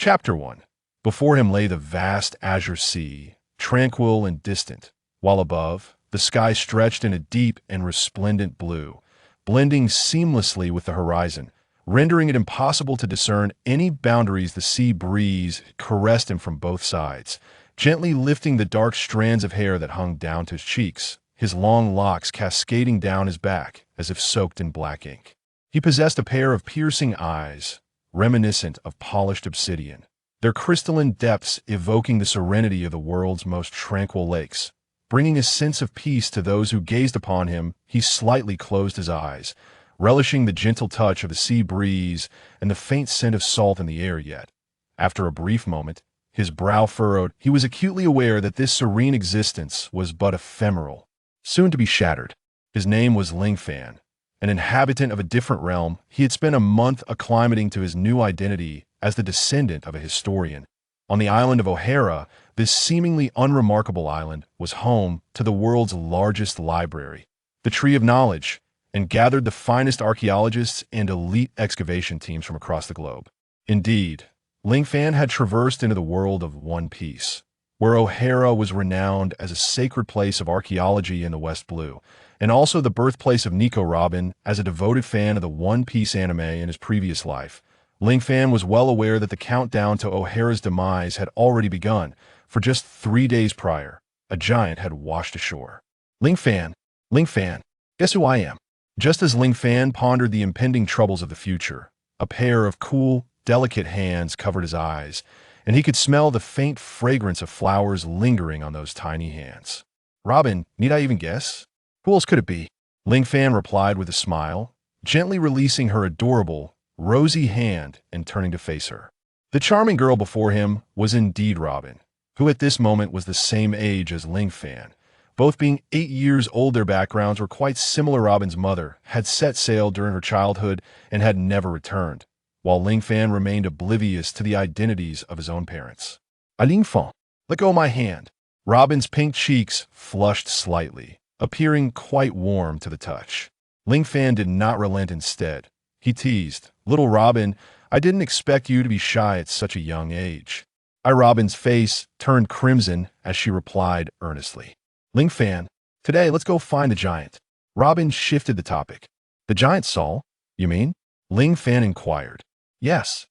Chapter 1. Before him lay the vast azure sea, tranquil and distant, while above, the sky stretched in a deep and resplendent blue, blending seamlessly with the horizon, rendering it impossible to discern any boundaries. The sea breeze caressed him from both sides, gently lifting the dark strands of hair that hung down to his cheeks, his long locks cascading down his back as if soaked in black ink. He possessed a pair of piercing eyes, reminiscent of polished obsidian, their crystalline depths evoking the serenity of the world's most tranquil lakes. Bringing a sense of peace to those who gazed upon him, he slightly closed his eyes, relishing the gentle touch of the sea breeze and the faint scent of salt in the air. Yet, after a brief moment, his brow furrowed. He was acutely aware that this serene existence was but ephemeral, soon to be shattered. His name was Ling Fan, an inhabitant of a different realm. He had spent a month acclimating to his new identity as the descendant of a historian. On the island of O'Hara, this seemingly unremarkable island was home to the world's largest library, the Tree of Knowledge, and gathered the finest archaeologists and elite excavation teams from across the globe. Indeed, Ling Fan had traversed into the world of One Piece, where O'Hara was renowned as a sacred place of archaeology in the West Blue, and also the birthplace of Nico Robin. As a devoted fan of the One Piece anime in his previous life, Ling Fan was well aware that the countdown to O'Hara's demise had already begun, for just 3 days prior, a giant had washed ashore. Ling Fan, guess who I am? Just as Ling Fan pondered the impending troubles of the future, a pair of cool, delicate hands covered his eyes, and he could smell the faint fragrance of flowers lingering on those tiny hands. Robin, need I even guess? Who else could it be? Ling Fan replied with a smile, gently releasing her adorable, rosy hand and turning to face her. The charming girl before him was indeed Robin, who at this moment was the same age as Ling Fan. Both being 8 years old, their backgrounds were quite similar. Robin's mother had set sail during her childhood and had never returned, while Ling Fan remained oblivious to the identities of his own parents. Ling Fan, let go of my hand. Robin's pink cheeks flushed slightly, appearing quite warm to the touch. Ling Fan did not relent. Instead, he teased, "Little Robin, I didn't expect you to be shy at such a young age." Robin's face turned crimson as she replied earnestly, "Ling Fan, today let's go find the giant." Robin shifted the topic. "The giant Saul, you mean?" Ling Fan inquired. Yes.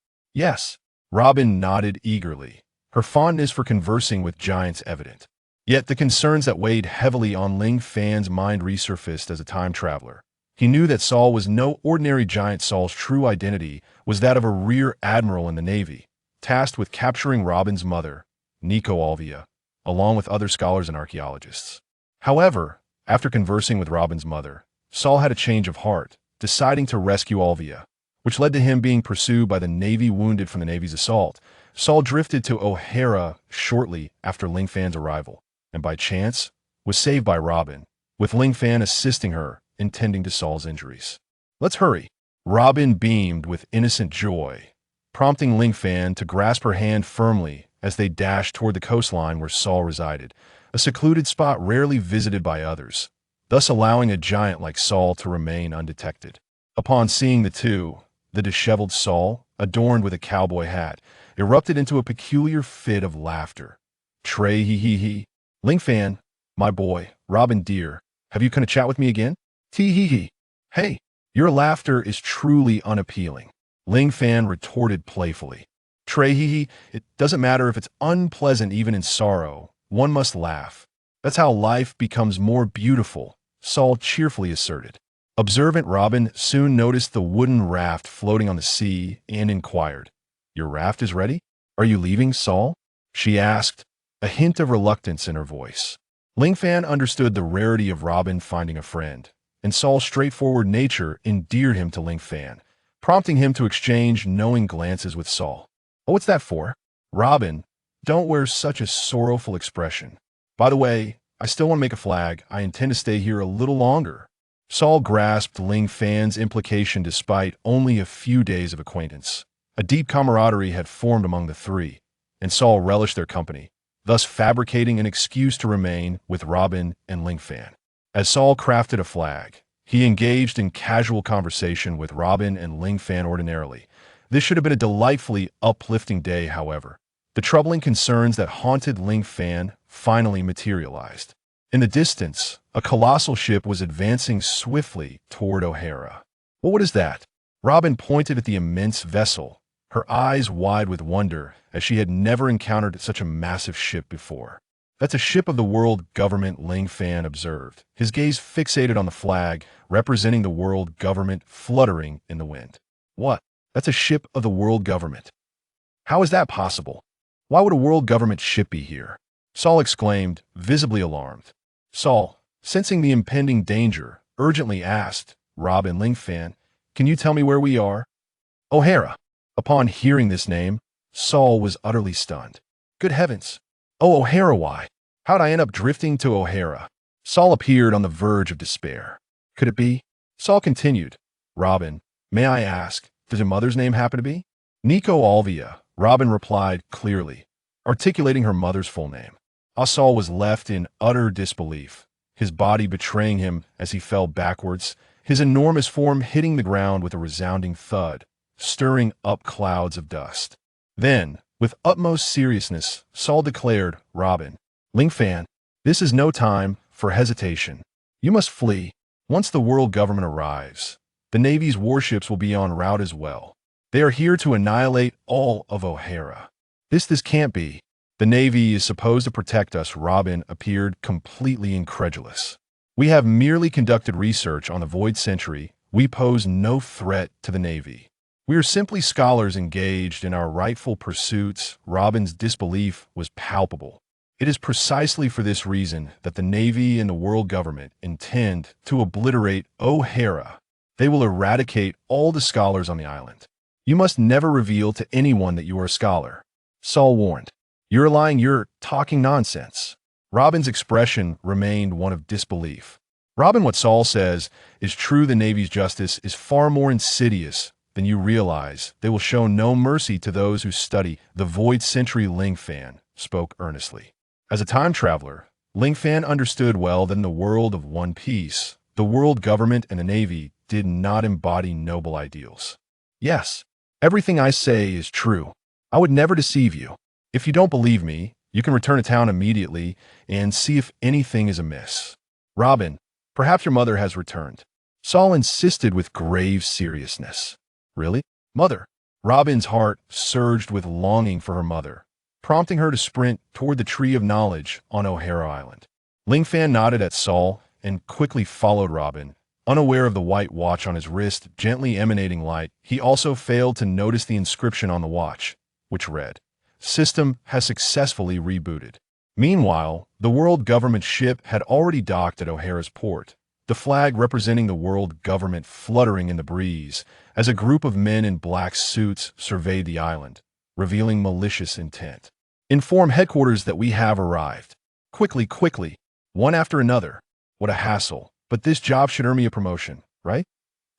Robin nodded eagerly, her fondness for conversing with giants evident. Yet the concerns that weighed heavily on Ling Fan's mind resurfaced as a time traveler. He knew that Saul was no ordinary giant. Saul's true identity was that of a rear admiral in the Navy, tasked with capturing Robin's mother, Nico Alvia, along with other scholars and archaeologists. However, after conversing with Robin's mother, Saul had a change of heart, deciding to rescue Alvia, which led to him being pursued by the Navy. Wounded from the Navy's assault, Saul drifted to O'Hara shortly after Ling Fan's arrival, and by chance was saved by Robin, with Ling Fan assisting her in tending to Saul's injuries. "Let's hurry." Robin beamed with innocent joy, prompting Ling Fan to grasp her hand firmly as they dashed toward the coastline where Saul resided, a secluded spot rarely visited by others, thus allowing a giant like Saul to remain undetected. Upon seeing the two, the disheveled Saul, adorned with a cowboy hat, erupted into a peculiar fit of laughter. "Trey hee hee hee. Ling Fan, my boy, Robin dear, have you come to chat with me again? Tee hee hee. Hey, your laughter is truly unappealing," Ling Fan retorted playfully. "Trey hee hee, it doesn't matter if it's unpleasant. Even in sorrow, one must laugh. That's how life becomes more beautiful," Saul cheerfully asserted. Observant Robin soon noticed the wooden raft floating on the sea and inquired, "Your raft is ready? Are you leaving, Saul?" she asked, a hint of reluctance in her voice. Ling Fan understood the rarity of Robin finding a friend, and Saul's straightforward nature endeared him to Ling Fan, prompting him to exchange knowing glances with Saul. "Oh, what's that for?" "Robin, don't wear such a sorrowful expression. By the way, I still want to make a flag. I intend to stay here a little longer." Saul grasped Ling Fan's implication despite only a few days of acquaintance. A deep camaraderie had formed among the three, and Saul relished their company, thus fabricating an excuse to remain with Robin and Ling Fan. As Saul crafted a flag, he engaged in casual conversation with Robin and Ling Fan ordinarily. This should have been a delightfully uplifting day, however. The troubling concerns that haunted Ling Fan finally materialized. In the distance, a colossal ship was advancing swiftly toward O'Hara. Well, what is that? Robin pointed at the immense vessel, her eyes wide with wonder, as she had never encountered such a massive ship before. That's a ship of the world government, Ling Fan observed, his gaze fixated on the flag representing the world government fluttering in the wind. What? That's a ship of the world government. How is that possible? Why would a world government ship be here? Saul exclaimed, visibly alarmed. Saul, sensing the impending danger, urgently asked, Robin, Ling Fan, can you tell me where we are? O'Hara. Upon hearing this name, Saul was utterly stunned. Good heavens! Oh, O'Hara, why? How'd I end up drifting to O'Hara? Saul appeared on the verge of despair. Could it be? Saul continued. Robin, may I ask, does your mother's name happen to be? Nico Alvia, Robin replied clearly, articulating her mother's full name. Saul was left in utter disbelief, his body betraying him as he fell backwards, his enormous form hitting the ground with a resounding thud, stirring up clouds of dust. Then, with utmost seriousness, Saul declared, Robin, Ling Fan, this is no time for hesitation. You must flee. Once the world government arrives, the Navy's warships will be en route as well. They are here to annihilate all of O'Hara. This can't be. The Navy is supposed to protect us. Robin appeared completely incredulous. We have merely conducted research on the Void Century. We pose no threat to the Navy. We are simply scholars engaged in our rightful pursuits. Robin's disbelief was palpable. It is precisely for this reason that the Navy and the world government intend to obliterate O'Hara. They will eradicate all the scholars on the island. You must never reveal to anyone that you are a scholar. Saul warned. You're lying, you're talking nonsense. Robin's expression remained one of disbelief. Robin, what Saul says is true. The Navy's justice is far more insidious than you realize. They will show no mercy to those who study the Void Century. Ling Fan spoke earnestly. As a time traveler, Ling Fan understood well that in the world of One Piece, the world government and the Navy did not embody noble ideals. Yes, everything I say is true. I would never deceive you. If you don't believe me, you can return to town immediately and see if anything is amiss. Robin, perhaps your mother has returned. Saul insisted with grave seriousness. Really? Mother? Robin's heart surged with longing for her mother, prompting her to sprint toward the Tree of Knowledge on O'Hara Island. Ling Fan nodded at Saul and quickly followed Robin. Unaware of the white watch on his wrist gently emanating light, he also failed to notice the inscription on the watch, which read, System has successfully rebooted. Meanwhile, the world government ship had already docked at O'Hara's port, the flag representing the world government fluttering in the breeze as a group of men in black suits surveyed the island, revealing malicious intent. Inform headquarters that we have arrived. Quickly, quickly, one after another. What a hassle, but this job should earn me a promotion, right?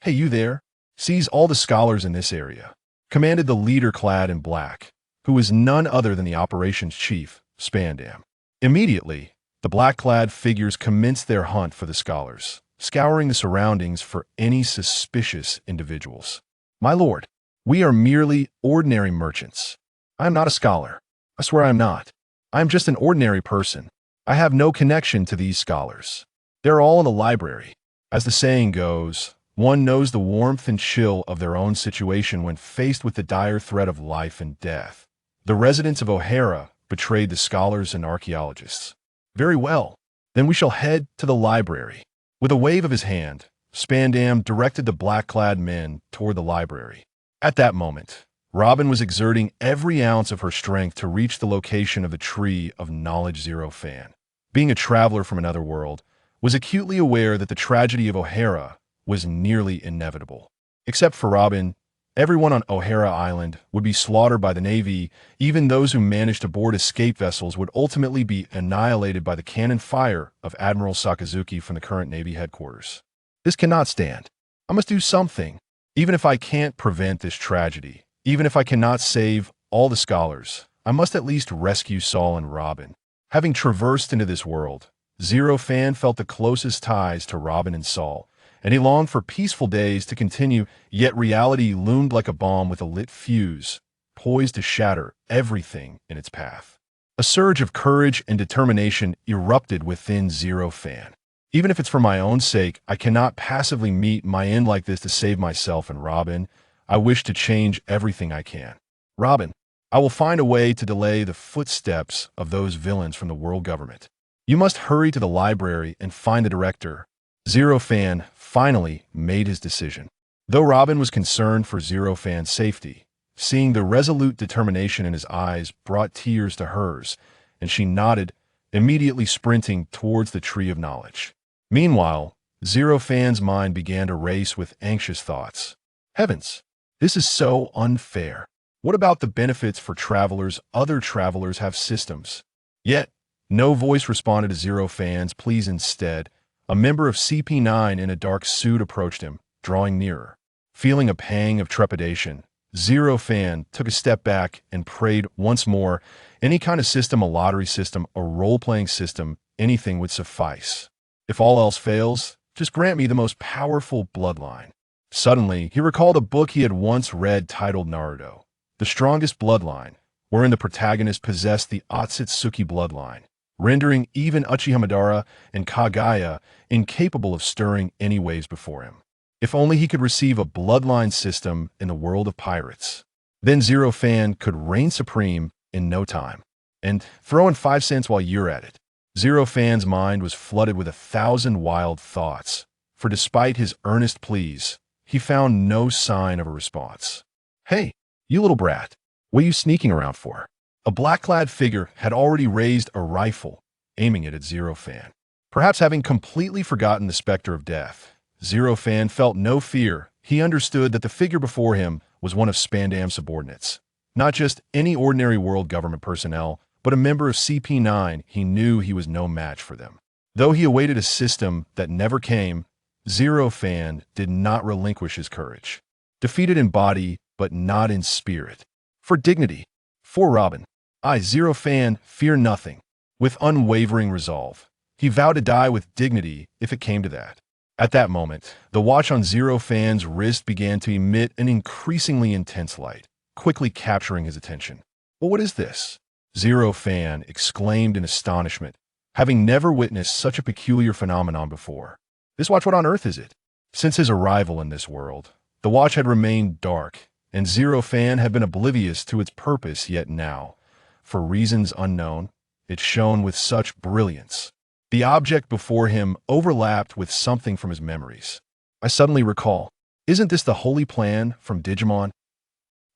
Hey, you there? Seize all the scholars in this area, commanded the leader clad in black, who was none other than the operations chief, Spandam. Immediately, the black-clad figures commenced their hunt for the scholars, scouring the surroundings for any suspicious individuals. My lord, we are merely ordinary merchants. I am not a scholar. I swear I am not. I am just an ordinary person. I have no connection to these scholars. They're all in the library. As the saying goes, one knows the warmth and chill of their own situation when faced with the dire threat of life and death. The residents of O'Hara betrayed the scholars and archaeologists. Very well, then we shall head to the library. With a wave of his hand, Spandam directed the black-clad men toward the library. At that moment, Robin was exerting every ounce of her strength to reach the location of the Tree of Knowledge. Zero Fan, being a traveler from another world, was acutely aware that the tragedy of O'Hara was nearly inevitable. Except for Robin, everyone on O'Hara Island would be slaughtered by the Navy. Even those who managed to board escape vessels would ultimately be annihilated by the cannon fire of Admiral Sakazuki from the current Navy headquarters. This cannot stand. I must do something. Even if I can't prevent this tragedy, even if I cannot save all the scholars, I must at least rescue Saul and Robin. Having traversed into this world, Zero Fan felt the closest ties to Robin and Saul, and he longed for peaceful days to continue, yet reality loomed like a bomb with a lit fuse, poised to shatter everything in its path. A surge of courage and determination erupted within Zero Fan. Even if it's for my own sake, I cannot passively meet my end like this to save myself and Robin. I wish to change everything I can. Robin, I will find a way to delay the footsteps of those villains from the world government. You must hurry to the library and find the director. Zero Fan finally made his decision. Though Robin was concerned for Zero Fan's safety, seeing the resolute determination in his eyes brought tears to hers, and she nodded, immediately sprinting towards the tree of knowledge. Meanwhile, Zero Fan's mind began to race with anxious thoughts. Heavens, this is so unfair. What about the benefits for travelers? Other travelers have systems. Yet, no voice responded to Zero Fan's pleas. Instead, a member of CP9 in a dark suit approached him, drawing nearer. Feeling a pang of trepidation, Zero Fan took a step back and prayed once more. Any kind of system, a lottery system, a role-playing system, anything would suffice. If all else fails, just grant me the most powerful bloodline. Suddenly, he recalled a book he had once read titled Naruto, The Strongest Bloodline, wherein the protagonist possessed the Otsutsuki bloodline, rendering even Uchiha Madara and Kagaya incapable of stirring any waves before him. If only he could receive a bloodline system in the world of pirates. Then Zero Fan could reign supreme in no time. And throw in 5 cents while you're at it. Zero Fan's mind was flooded with 1,000 wild thoughts, for despite his earnest pleas, he found no sign of a response. Hey, you little brat, what are you sneaking around for? A black-clad figure had already raised a rifle, aiming it at Zero Fan. Perhaps having completely forgotten the specter of death, Zero Fan felt no fear. He understood that the figure before him was one of Spandam's subordinates. Not just any ordinary world government personnel, but a member of CP9. He knew he was no match for them. Though he awaited a system that never came, Zero Fan did not relinquish his courage. Defeated in body, but not in spirit. For dignity. For Robin. I, Zero Fan, fear nothing. With unwavering resolve, he vowed to die with dignity if it came to that. At that moment, the watch on Zero Fan's wrist began to emit an increasingly intense light, quickly capturing his attention. Well, what is this? Zero Fan exclaimed in astonishment, having never witnessed such a peculiar phenomenon before. This watch, what on earth is it? Since his arrival in this world, the watch had remained dark, and Zero Fan had been oblivious to its purpose, yet now, for reasons unknown, it shone with such brilliance. The object before him overlapped with something from his memories. I suddenly recall, isn't this the Holy Plan from Digimon?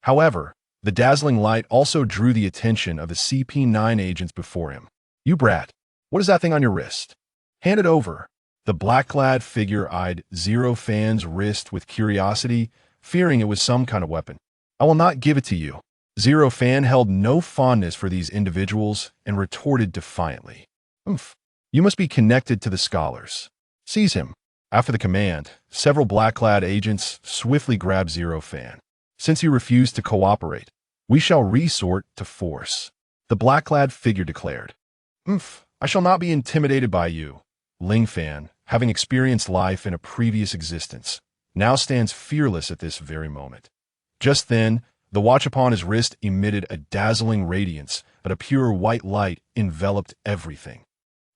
However, the dazzling light also drew the attention of the CP9 agents before him. You brat, what is that thing on your wrist? Hand it over. The black-clad figure eyed Zero Fan's wrist with curiosity, fearing it was some kind of weapon. I will not give it to you. Zero Fan held no fondness for these individuals and retorted defiantly. Oomph. You must be connected to the scholars. Seize him. After the command, several black-clad agents swiftly grabbed Zero Fan. Since you refuse to cooperate, we shall resort to force. The black-clad figure declared. I shall not be intimidated by you. Ling Fan, having experienced life in a previous existence, now stands fearless at this very moment. Just then, the watch upon his wrist emitted a dazzling radiance, but a pure white light enveloped everything.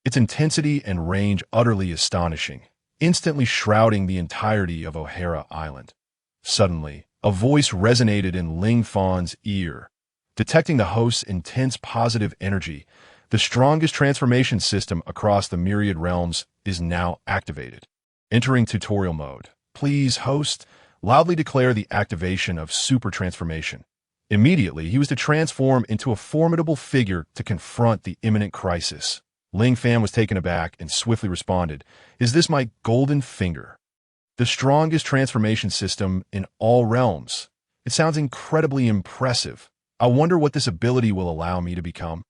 Its intensity and range utterly astonishing, instantly shrouding the entirety of O'Hara Island. Suddenly, a voice resonated in Ling Fan's ear. Detecting the host's intense positive energy, the strongest transformation system across the myriad realms is now activated. Entering tutorial mode. Please, host, loudly declare the activation of super transformation. Immediately, he was to transform into a formidable figure to confront the imminent crisis. Ling Fan was taken aback and swiftly responded, Is this my golden finger? The strongest transformation system in all realms. It sounds incredibly impressive. I wonder what this ability will allow me to become.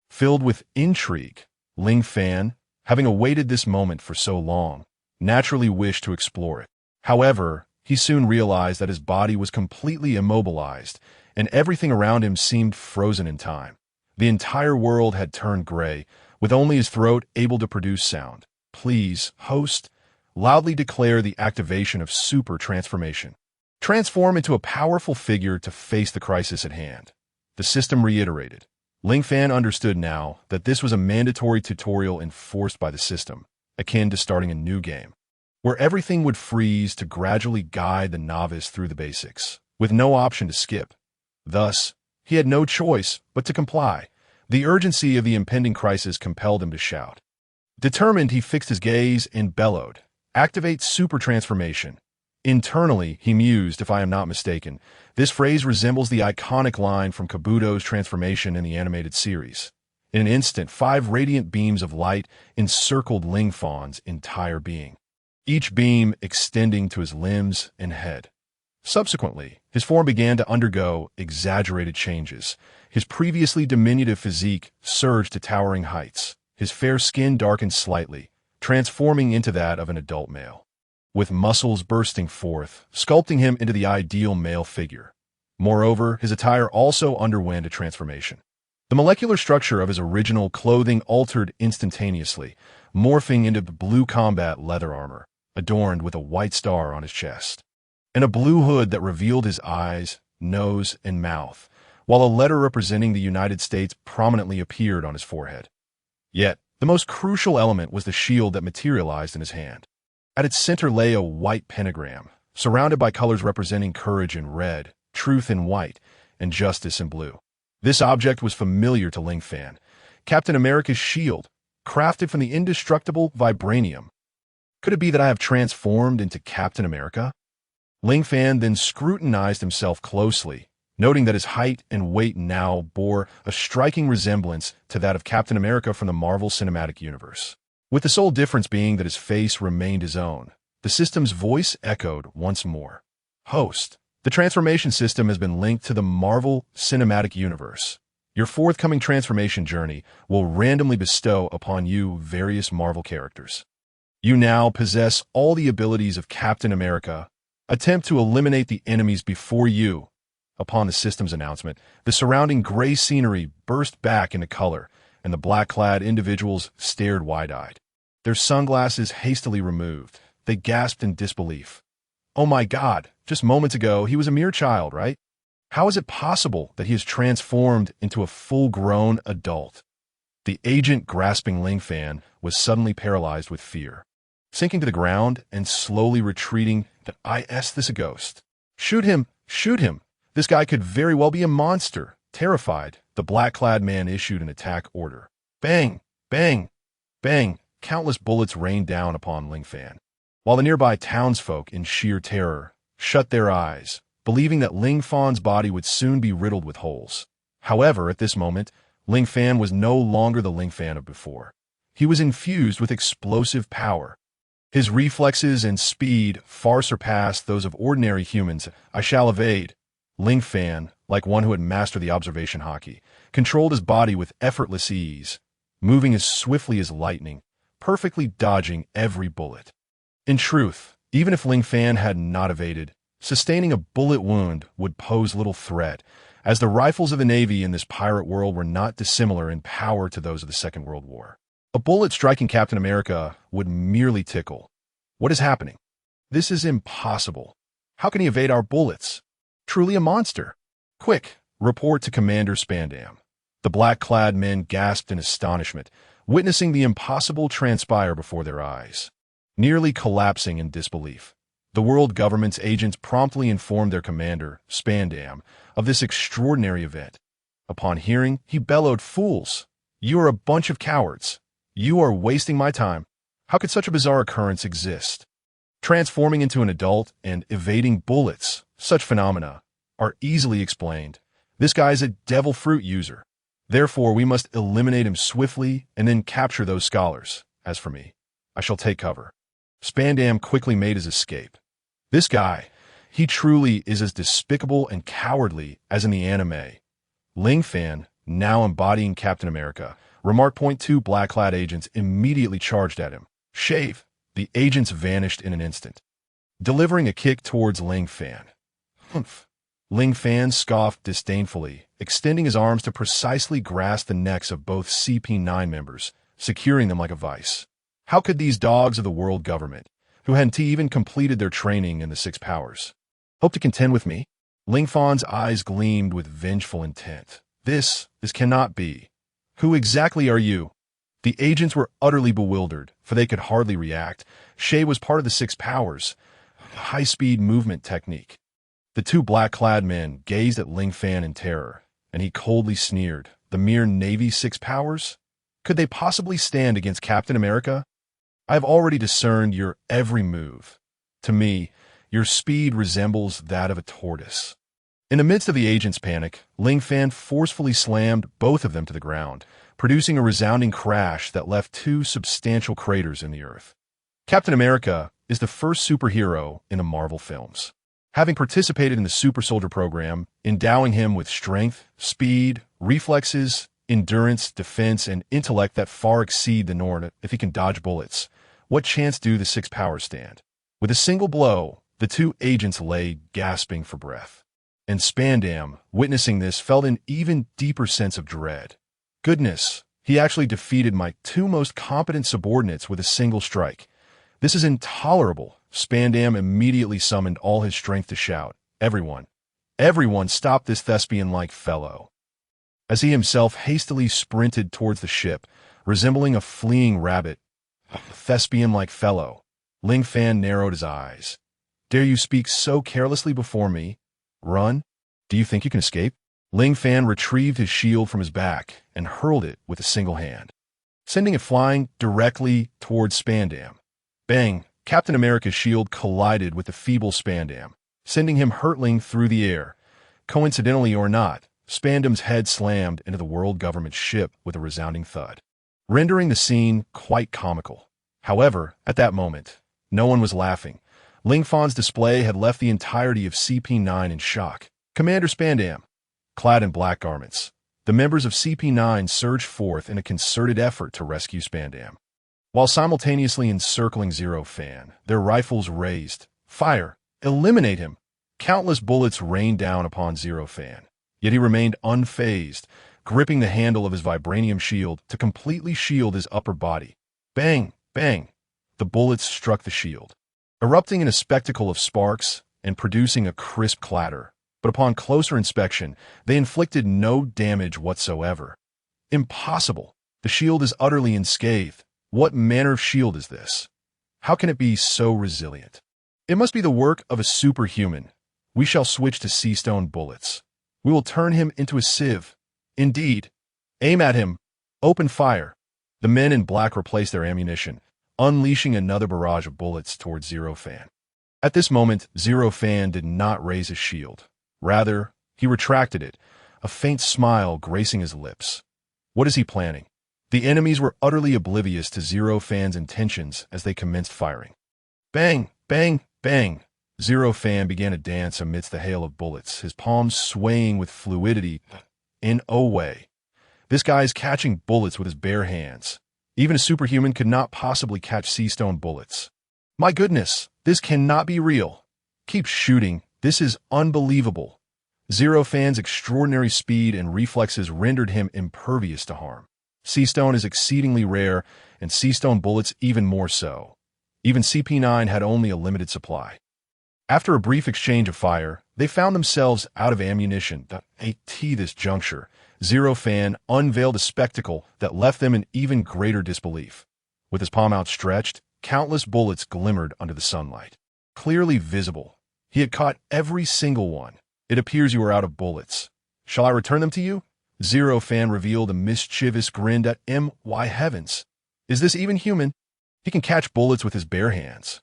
Filled with intrigue, Ling Fan, having awaited this moment for so long, naturally wished to explore it. However, he soon realized that his body was completely immobilized, and everything around him seemed frozen in time. The entire world had turned gray, with only his throat able to produce sound. Please, host, loudly declare the activation of super transformation. Transform into a powerful figure to face the crisis at hand. The system reiterated. Ling Fan understood now that this was a mandatory tutorial enforced by the system, akin to starting a new game, where everything would freeze to gradually guide the novice through the basics, with no option to skip. Thus, he had no choice but to comply. The urgency of the impending crisis compelled him to shout. Determined, he fixed his gaze and bellowed, "Activate super transformation." Internally, he mused, if I am not mistaken, this phrase resembles the iconic line from Kabuto's transformation in the animated series. In an instant, 5 radiant beams of light encircled Ling Fan's entire being, each beam extending to his limbs and head. Subsequently, his form began to undergo exaggerated changes. His previously diminutive physique surged to towering heights. His fair skin darkened slightly, transforming into that of an adult male, with muscles bursting forth, sculpting him into the ideal male figure. Moreover, his attire also underwent a transformation. The molecular structure of his original clothing altered instantaneously, morphing into blue combat leather armor, adorned with a white star on his chest, and a blue hood that revealed his eyes, nose, and mouth, while a letter representing the United States prominently appeared on his forehead. Yet, the most crucial element was the shield that materialized in his hand. At its center lay a white pentagram, surrounded by colors representing courage in red, truth in white, and justice in blue. This object was familiar to Ling Fan, Captain America's shield, crafted from the indestructible vibranium. Could it be that I have transformed into Captain America? Ling Fan then scrutinized himself closely, noting that his height and weight now bore a striking resemblance to that of Captain America from the Marvel Cinematic Universe, with the sole difference being that his face remained his own. The system's voice echoed once more. Host, the transformation system has been linked to the Marvel Cinematic Universe. Your forthcoming transformation journey will randomly bestow upon you various Marvel characters. You now possess all the abilities of Captain America. Attempt to eliminate the enemies before you. Upon the system's announcement, the surrounding gray scenery burst back into color, and the black-clad individuals stared wide-eyed. Their sunglasses hastily removed, they gasped in disbelief. Oh my God, just moments ago he was a mere child, right? How is it possible that he has transformed into a full-grown adult? The agent grasping Ling Fan was suddenly paralyzed with fear. Sinking to the ground and slowly retreating, this is a ghost. Shoot him! Shoot him! This guy could very well be a monster. Terrified, the black-clad man issued an attack order. Bang! Bang! Bang! Countless bullets rained down upon Ling Fan, while the nearby townsfolk, in sheer terror, shut their eyes, believing that Ling Fan's body would soon be riddled with holes. However, at this moment, Ling Fan was no longer the Ling Fan of before. He was infused with explosive power. His reflexes and speed far surpassed those of ordinary humans. I shall evade. Ling Fan, like one who had mastered the observation hockey, controlled his body with effortless ease, moving as swiftly as lightning, perfectly dodging every bullet. In truth, even if Ling Fan had not evaded, sustaining a bullet wound would pose little threat, as the rifles of the Navy in this pirate world were not dissimilar in power to those of the Second World War. A bullet striking Captain America would merely tickle. What is happening? This is impossible. How can he evade our bullets? Truly a monster. Quick, report to Commander Spandam. The black-clad men gasped in astonishment, witnessing the impossible transpire before their eyes. Nearly collapsing in disbelief, the world government's agents promptly informed their commander, Spandam, of this extraordinary event. Upon hearing, he bellowed, "Fools! You are a bunch of cowards. You are wasting my time. How could such a bizarre occurrence exist? Transforming into an adult and evading bullets, such phenomena are easily explained. This guy is a devil fruit user. Therefore, we must eliminate him swiftly and then capture those scholars. As for me, I shall take cover." Spandam quickly made his escape. This guy, he truly is as despicable and cowardly as in the anime. Ling Fan, now embodying Captain America, remarked. Two black-clad agents immediately charged at him. Shave! The agents vanished in an instant, delivering a kick towards Ling Fan. Humph! Ling Fan scoffed disdainfully, extending his arms to precisely grasp the necks of both CP9 members, securing them like a vice. How could these dogs of the world government, who hadn't even completed their training in the six powers. Hope to contend with me? Ling Fan's eyes gleamed with vengeful intent. This cannot be. Who exactly are you? The agents were utterly bewildered, for they could hardly react. Shay was part of the six powers, a high-speed movement technique. The two black-clad men gazed at Ling Fan in terror, and he coldly sneered. The mere Navy six powers? Could they possibly stand against Captain America? I have already discerned your every move. To me, your speed resembles that of a tortoise. In the midst of the agent's panic, Ling Fan forcefully slammed both of them to the ground, producing a resounding crash that left two substantial craters in the earth. Captain America is the first superhero in the Marvel films. Having participated in the Super Soldier program, endowing him with strength, speed, reflexes, endurance, defense, and intellect that far exceed the norm if he can dodge bullets, what chance do the six powers stand? With a single blow, the two agents lay gasping for breath. And Spandam, witnessing this, felt an even deeper sense of dread. Goodness, he actually defeated my two most competent subordinates with a single strike. This is intolerable. Spandam immediately summoned all his strength to shout, Everyone stop this thespian-like fellow. As he himself hastily sprinted towards the ship, resembling a fleeing rabbit, thespian-like fellow, Ling Fan narrowed his eyes. Dare you speak so carelessly before me? Run? Do you think you can escape? Ling Fan retrieved his shield from his back and hurled it with a single hand, sending it flying directly towards Spandam. Bang! Captain America's shield collided with the feeble Spandam, sending him hurtling through the air. Coincidentally or not, Spandam's head slammed into the world government ship with a resounding thud, rendering the scene quite comical. However, at that moment, no one was laughing. Ling Fan's display had left the entirety of CP9 in shock. Commander Spandam, clad in black garments, the members of CP9 surged forth in a concerted effort to rescue Spandam. While simultaneously encircling Zero Fan, their rifles raised. Fire! Eliminate him! Countless bullets rained down upon Zero Fan, yet he remained unfazed, gripping the handle of his vibranium shield to completely shield his upper body. Bang! Bang! The bullets struck the shield, erupting in a spectacle of sparks and producing a crisp clatter. But upon closer inspection, they inflicted no damage whatsoever. Impossible! The shield is utterly unscathed. What manner of shield is this? How can it be so resilient? It must be the work of a superhuman. We shall switch to sea-stone bullets. We will turn him into a sieve. Indeed. Aim at him. Open fire. The men in black replaced their ammunition, unleashing another barrage of bullets towards Zero Fan. At this moment, Zero Fan did not raise his shield. Rather, he retracted it, a faint smile gracing his lips. What is he planning? The enemies were utterly oblivious to Zero Fan's intentions as they commenced firing. Bang! Bang! Bang! Zero Fan began to dance amidst the hail of bullets, his palms swaying with fluidity. In no way. This guy is catching bullets with his bare hands. Even a superhuman could not possibly catch sea-stone bullets. My goodness, this cannot be real. Keep shooting. This is unbelievable. Zero Fan's extraordinary speed and reflexes rendered him impervious to harm. Sea-stone is exceedingly rare, and sea-stone bullets even more so. Even CP9 had only a limited supply. After a brief exchange of fire, they found themselves out of ammunition. At this juncture, Zero Fan unveiled a spectacle that left them in even greater disbelief. With his palm outstretched, countless bullets glimmered under the sunlight. Clearly visible, he had caught every single one. It appears you are out of bullets. Shall I return them to you? Zero Fan revealed a mischievous grin at my heavens. Is this even human? He can catch bullets with his bare hands.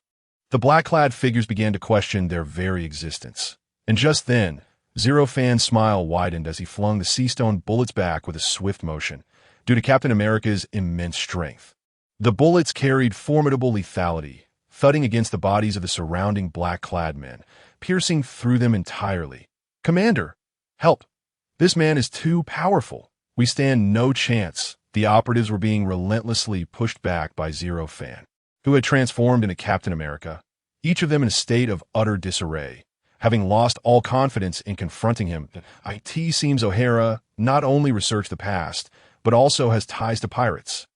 The black-clad figures began to question their very existence. And just then, Zero Fan's smile widened as he flung the sea-stone bullets back with a swift motion, due to Captain America's immense strength. The bullets carried formidable lethality, thudding against the bodies of the surrounding black-clad men, piercing through them entirely. Commander, help! This man is too powerful. We stand no chance. The operatives were being relentlessly pushed back by Zero Fan, who had transformed into Captain America, each of them in a state of utter disarray. Having lost all confidence in confronting him, it seems O'Hara not only researched the past, but also has ties to pirates.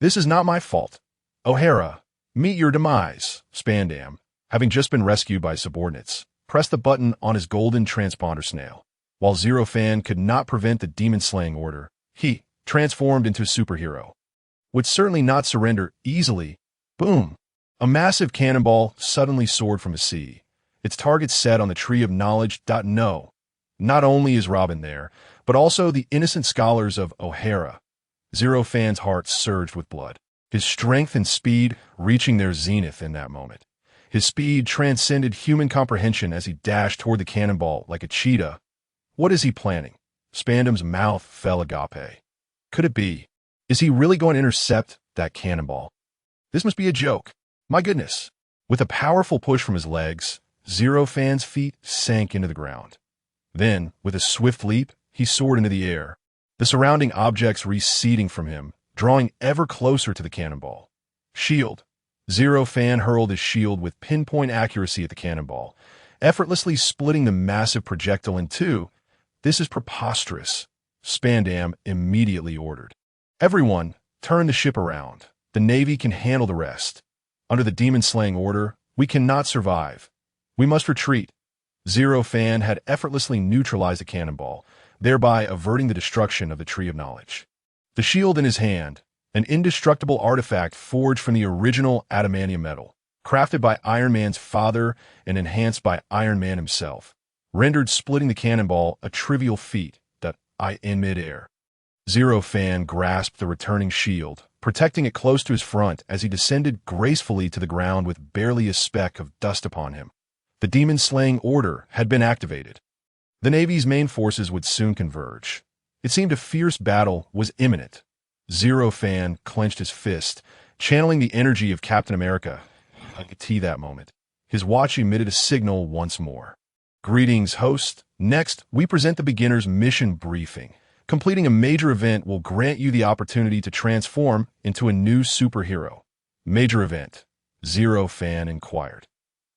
This is not my fault. O'Hara, Meet your demise, Spandam, having just been rescued by subordinates, pressed the button on his golden transponder snail. While Zero Fan could not prevent the demon-slaying order, he transformed into a superhero. Would certainly not surrender easily. Boom! A massive cannonball suddenly soared from a sea, its target set on the tree of knowledge. No, not only is Robin there, but also the innocent scholars of O'Hara. Zero Fan's heart surged with blood, his strength and speed reaching their zenith in that moment. His speed transcended human comprehension as he dashed toward the cannonball like a cheetah. What is he planning? Spandam's mouth fell agape. Could it be? Is he really going to intercept that cannonball? This must be a joke. My goodness. With a powerful push from his legs, Zero Fan's feet sank into the ground. Then, with a swift leap, he soared into the air, the surrounding objects receding from him, drawing ever closer to the cannonball. Shield. Zero Fan hurled his shield with pinpoint accuracy at the cannonball, effortlessly splitting the massive projectile in two. This is preposterous, Spandam immediately ordered. Everyone, turn the ship around. The Navy can handle the rest. Under the demon-slaying order, we cannot survive. We must retreat. Zero Fan had effortlessly neutralized the cannonball, thereby averting the destruction of the Tree of Knowledge. The shield in his hand, an indestructible artifact forged from the original adamantium metal, crafted by Iron Man's father and enhanced by Iron Man himself, rendered splitting the cannonball a trivial feat. In midair. Zero Fan grasped the returning shield, protecting it close to his front as he descended gracefully to the ground with barely a speck of dust upon him. The demon-slaying order had been activated. The Navy's main forces would soon converge. It seemed a fierce battle was imminent. Zero Fan clenched his fist, channeling the energy of Captain America. I could see that moment. His watch emitted a signal once more. Greetings, host. Next, we present the beginner's mission briefing. Completing a major event will grant you the opportunity to transform into a new superhero. Major event, Zero Fan inquired.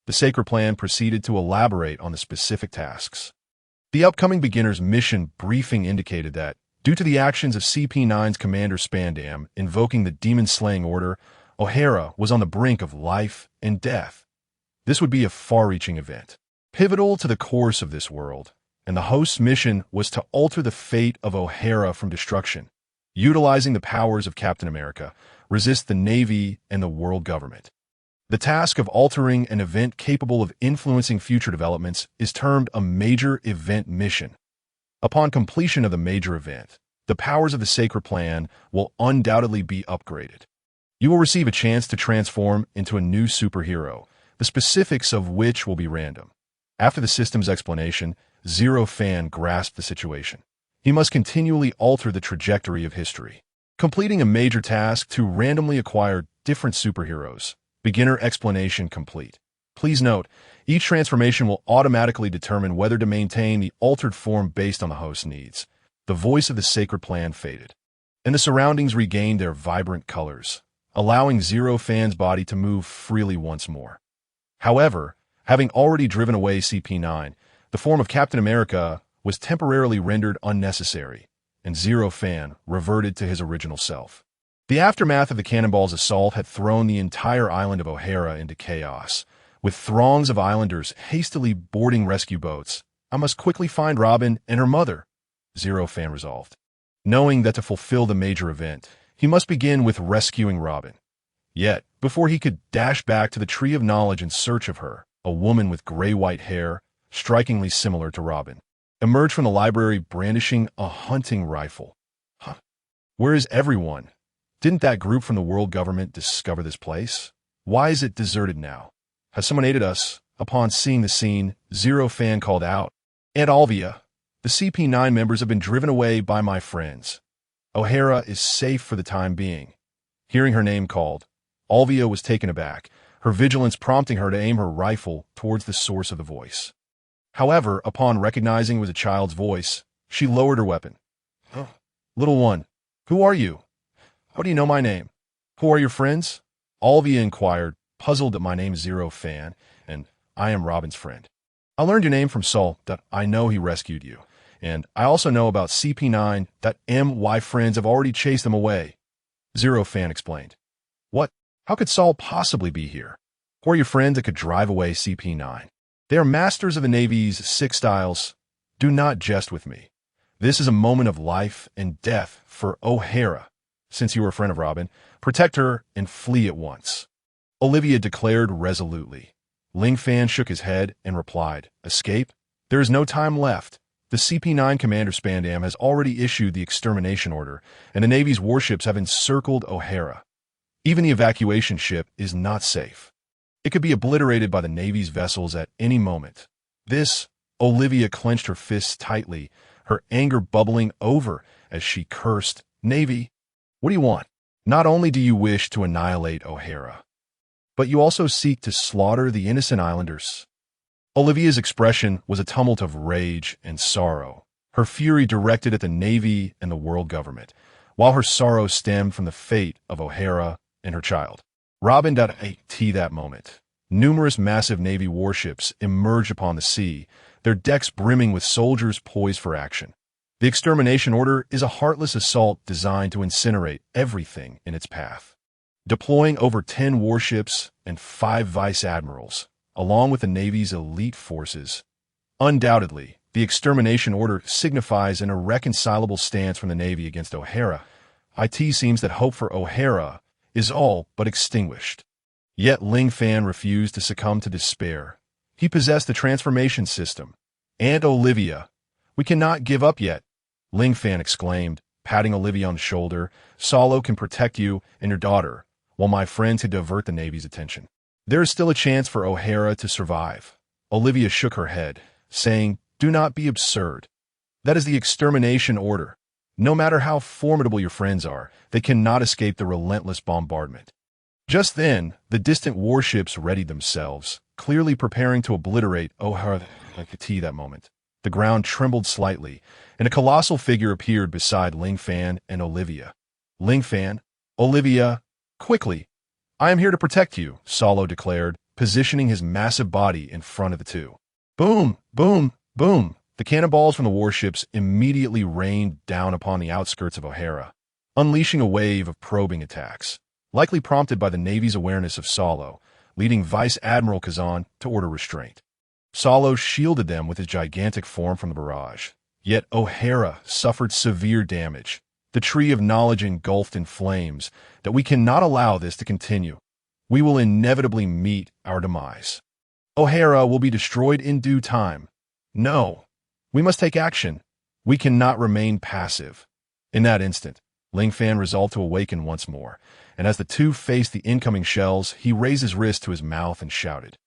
The Sacred Plan proceeded to elaborate on the specific tasks. The upcoming beginner's mission briefing indicated that, due to the actions of CP9's Commander Spandam invoking the demon-slaying order, O'Hara was on the brink of life and death. This would be a far-reaching event, pivotal to the course of this world, and the host's mission was to alter the fate of O'Hara from destruction, utilizing the powers of Captain America, resist the Navy and the world government. The task of altering an event capable of influencing future developments is termed a major event mission. Upon completion of the major event, the powers of the Sacred Plan will undoubtedly be upgraded. You will receive a chance to transform into a new superhero, the specifics of which will be random. After the system's explanation, Zero Fan grasped the situation. He must continually alter the trajectory of history, completing a major task to randomly acquire different superheroes. Beginner explanation complete. Please note, each transformation will automatically determine whether to maintain the altered form based on the host's needs. The voice of the Sacred Plan faded, and the surroundings regained their vibrant colors, allowing Zero Fan's body to move freely once more. However, having already driven away CP9, the form of Captain America was temporarily rendered unnecessary, and Zero Fan reverted to his original self. The aftermath of the cannonball's assault had thrown the entire island of O'Hara into chaos, with throngs of islanders hastily boarding rescue boats. I must quickly find Robin and her mother, Zero Fan resolved. Knowing that to fulfill the major event, he must begin with rescuing Robin. Yet, before he could dash back to the Tree of Knowledge in search of her, a woman with gray-white hair, strikingly similar to Robin, emerged from the library brandishing a hunting rifle. Where is everyone? Didn't that group from the world government discover this place? Why is it deserted now? Has someone aided us? Upon seeing the scene, Zero Fan called out, Aunt Alvia, the CP9 members have been driven away by my friends. O'Hara is safe for the time being. Hearing her name called, Alvia was taken aback, her vigilance prompting her to aim her rifle towards the source of the voice. However, upon recognizing it was a child's voice, she lowered her weapon. Little one, who are you? How do you know my name? Who are your friends? Alvia inquired, puzzled that my name is Zero Fan, and I am Robin's friend. I learned your name from Saul, that I know he rescued you, and I also know about CP9, that my friends have already chased them away. Zero Fan explained. What? How could Saul possibly be here? Who are your friends that could drive away CP9? They are masters of the Navy's 6 styles. Do not jest with me. This is a moment of life and death for O'Hara. Since you are a friend of Robin, protect her and flee at once. Olivia declared resolutely. Ling Fan shook his head and replied, Escape? There is no time left. The CP9 commander Spandam has already issued the extermination order, and the Navy's warships have encircled O'Hara. Even the evacuation ship is not safe. It could be obliterated by the Navy's vessels at any moment. Olivia clenched her fists tightly, her anger bubbling over as she cursed, Navy, what do you want? Not only do you wish to annihilate O'Hara, but you also seek to slaughter the innocent islanders. Olivia's expression was a tumult of rage and sorrow, her fury directed at the Navy and the world government, while her sorrow stemmed from the fate of O'Hara and her child. Robin at that moment. Numerous massive Navy warships emerged upon the sea, their decks brimming with soldiers poised for action. The extermination order is a heartless assault designed to incinerate everything in its path. Deploying over 10 warships and 5 vice admirals, along with the Navy's elite forces. Undoubtedly, the extermination order signifies an irreconcilable stance from the Navy against O'Hara. It seems that hope for O'Hara is all but extinguished. Yet Ling Fan refused to succumb to despair. He possessed the transformation system. And Olivia, we cannot give up yet, Ling Fan exclaimed, patting Olivia on the shoulder. Solo can protect you and your daughter, while my friends can divert the Navy's attention. There is still a chance for O'Hara to survive. Olivia shook her head, saying, Do not be absurd. That is the extermination order. No matter how formidable your friends are, they cannot escape the relentless bombardment. Just then, the distant warships readied themselves, clearly preparing to obliterate O'Hara. I could see that moment. The ground trembled slightly, and a colossal figure appeared beside Ling Fan and Olivia. Ling Fan, Olivia, quickly! I am here to protect you, Solo declared, positioning his massive body in front of the two. Boom, boom, boom! The cannonballs from the warships immediately rained down upon the outskirts of O'Hara, unleashing a wave of probing attacks, likely prompted by the Navy's awareness of Solo, leading Vice Admiral Kazan to order restraint. Solo shielded them with his gigantic form from the barrage. Yet O'Hara suffered severe damage, the tree of knowledge engulfed in flames, that we cannot allow this to continue. We will inevitably meet our demise. O'Hara will be destroyed in due time. No, we must take action. We cannot remain passive. In that instant, Ling Fan resolved to awaken once more, and as the two faced the incoming shells, he raised his wrist to his mouth and shouted,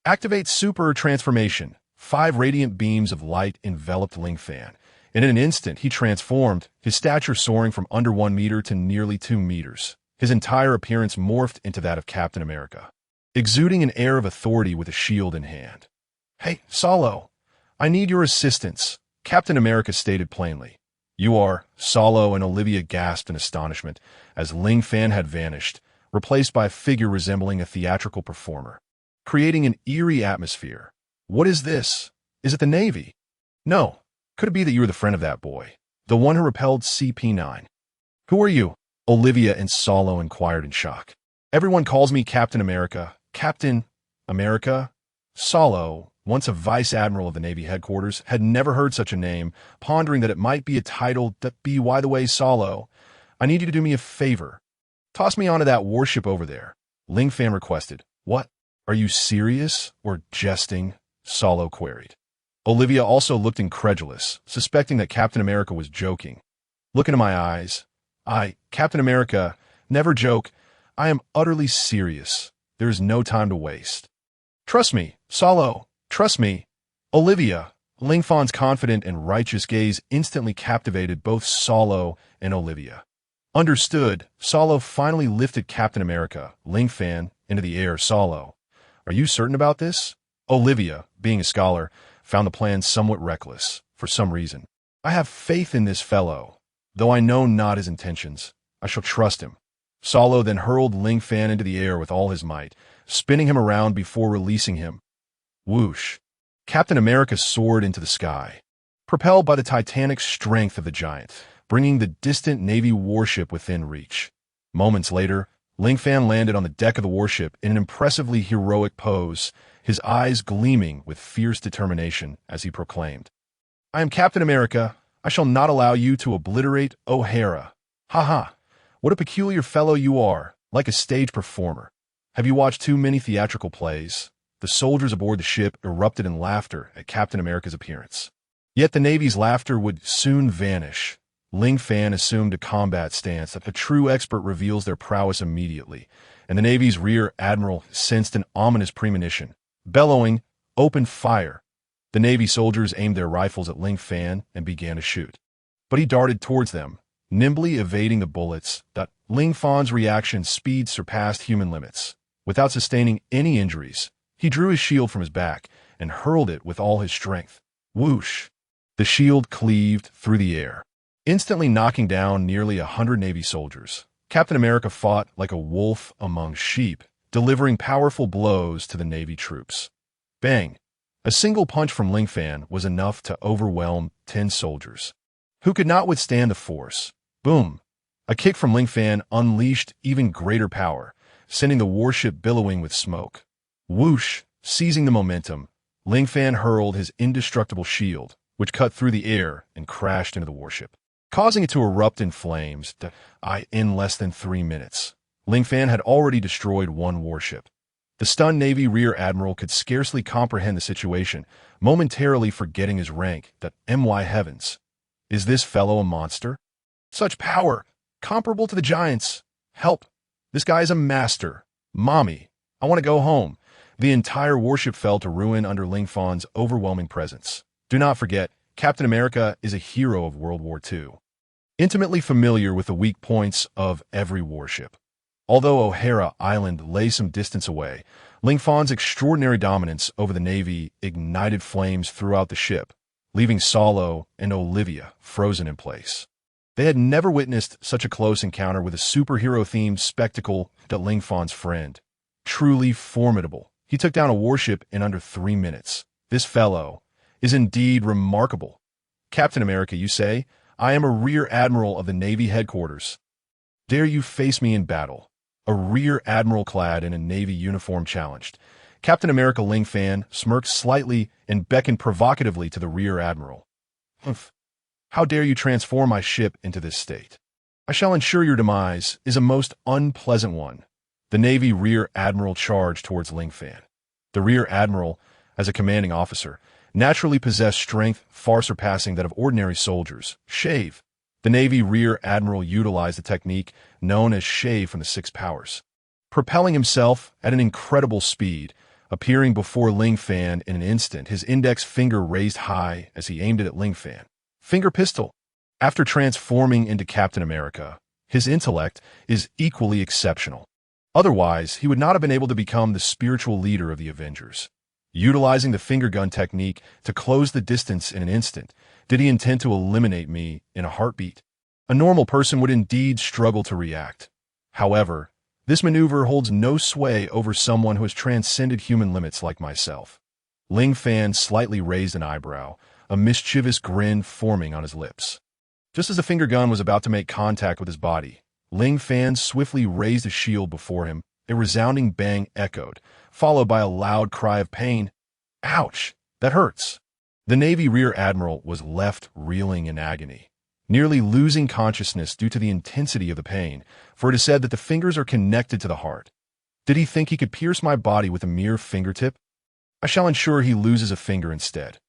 Activate Super Transformation. 5 radiant beams of light enveloped Ling Fan, and in an instant he transformed, his stature soaring from under 1 meter to nearly 2 meters. His entire appearance morphed into that of Captain America, exuding an air of authority with a shield in hand. Hey, Solo, I need your assistance, Captain America stated plainly. You are, Solo and Olivia gasped in astonishment as Ling Fan had vanished, replaced by a figure resembling a theatrical performer, creating an eerie atmosphere. What is this? Is it the Navy? No. Could it be that you were the friend of that boy, the one who repelled CP9? Who are you? Olivia and Solo inquired in shock. Everyone calls me Captain America. Captain America? Solo, once a vice admiral of the Navy headquarters, had never heard such a name, pondering that it might be a title that be why the way Solo. I need you to do me a favor. Toss me onto that warship over there, Ling Fan requested. What? Are you serious or jesting? Solo queried. Olivia also looked incredulous, suspecting that Captain America was joking. Look into my eyes. Captain America, never joke. I am utterly serious. There is no time to waste. Trust me, Solo. Trust me. Olivia. Ling Fan's confident and righteous gaze instantly captivated both Solo and Olivia. Understood, Solo finally lifted Captain America, Ling Fan, into the air. Solo. Are you certain about this? Olivia, being a scholar, found the plan somewhat reckless, for some reason. I have faith in this fellow. Though I know not his intentions, I shall trust him. Solo then hurled Ling Fan into the air with all his might, spinning him around before releasing him. Whoosh! Captain America soared into the sky, propelled by the titanic strength of the giant, bringing the distant Navy warship within reach. Moments later, Ling Fan landed on the deck of the warship in an impressively heroic pose, his eyes gleaming with fierce determination as he proclaimed, "I am Captain America. I shall not allow you to obliterate O'Hara. Ha ha! What a peculiar fellow you are, like a stage performer. Have you watched too many theatrical plays?" The soldiers aboard the ship erupted in laughter at Captain America's appearance. Yet the Navy's laughter would soon vanish. Ling Fan assumed a combat stance that a true expert reveals their prowess immediately, and the Navy's rear admiral sensed an ominous premonition. Bellowing, "Open fire!" The Navy soldiers aimed their rifles at Ling Fan and began to shoot. But he darted towards them, nimbly evading the bullets. Ling Fan's reaction speed surpassed human limits. Without sustaining any injuries, he drew his shield from his back and hurled it with all his strength. Whoosh! The shield cleaved through the air, instantly knocking down nearly 100 Navy soldiers. Captain America fought like a wolf among sheep, delivering powerful blows to the Navy troops. Bang! A single punch from Ling Fan was enough to overwhelm 10 soldiers, who could not withstand the force. Boom! A kick from Ling Fan unleashed even greater power, sending the warship billowing with smoke. Whoosh! Seizing the momentum, Ling Fan hurled his indestructible shield, which cut through the air and crashed into the warship, causing it to erupt in flames. In less than 3 minutes, Ling Fan had already destroyed 1 warship. The stunned Navy Rear Admiral could scarcely comprehend the situation, momentarily forgetting his rank. My heavens! Is this fellow a monster? Such power! Comparable to the giants! Help! This guy is a master! Mommy! I want to go home! The entire warship fell to ruin under Ling Fan's overwhelming presence. Do not forget, Captain America is a hero of World War II, intimately familiar with the weak points of every warship. Although O'Hara Island lay some distance away, Ling Fan's extraordinary dominance over the Navy ignited flames throughout the ship, leaving Solo and Olivia frozen in place. They had never witnessed such a close encounter with a superhero-themed spectacle. Ling Fan's friend, truly formidable. He took down a warship in under 3 minutes. This fellow is indeed remarkable. Captain America, you say? I am a Rear Admiral of the Navy headquarters. Dare you face me in battle? A Rear Admiral clad in a Navy uniform challenged. Captain America Ling Fan smirked slightly and beckoned provocatively to the Rear Admiral. Humph. How dare you transform my ship into this state? I shall ensure your demise is a most unpleasant one. The Navy Rear Admiral charged towards Ling Fan. The Rear Admiral, as a commanding officer, naturally possessed strength far surpassing that of ordinary soldiers. Shave. The Navy Rear Admiral utilized the technique known as shave from the 6 powers, propelling himself at an incredible speed, appearing before Ling Fan in an instant, his index finger raised high as he aimed it at Ling Fan. Finger pistol. After transforming into Captain America, his intellect is equally exceptional. Otherwise, he would not have been able to become the spiritual leader of the Avengers. Utilizing the finger gun technique to close the distance in an instant, did he intend to eliminate me in a heartbeat? A normal person would indeed struggle to react. However, this maneuver holds no sway over someone who has transcended human limits like myself. Ling Fan slightly raised an eyebrow, a mischievous grin forming on his lips. Just as the finger gun was about to make contact with his body, Ling Fan swiftly raised a shield before him. A resounding bang echoed, followed by a loud cry of pain. Ouch! That hurts! The Navy Rear Admiral was left reeling in agony, nearly losing consciousness due to the intensity of the pain, for it is said that the fingers are connected to the heart. Did he think he could pierce my body with a mere fingertip? I shall ensure he loses a finger instead.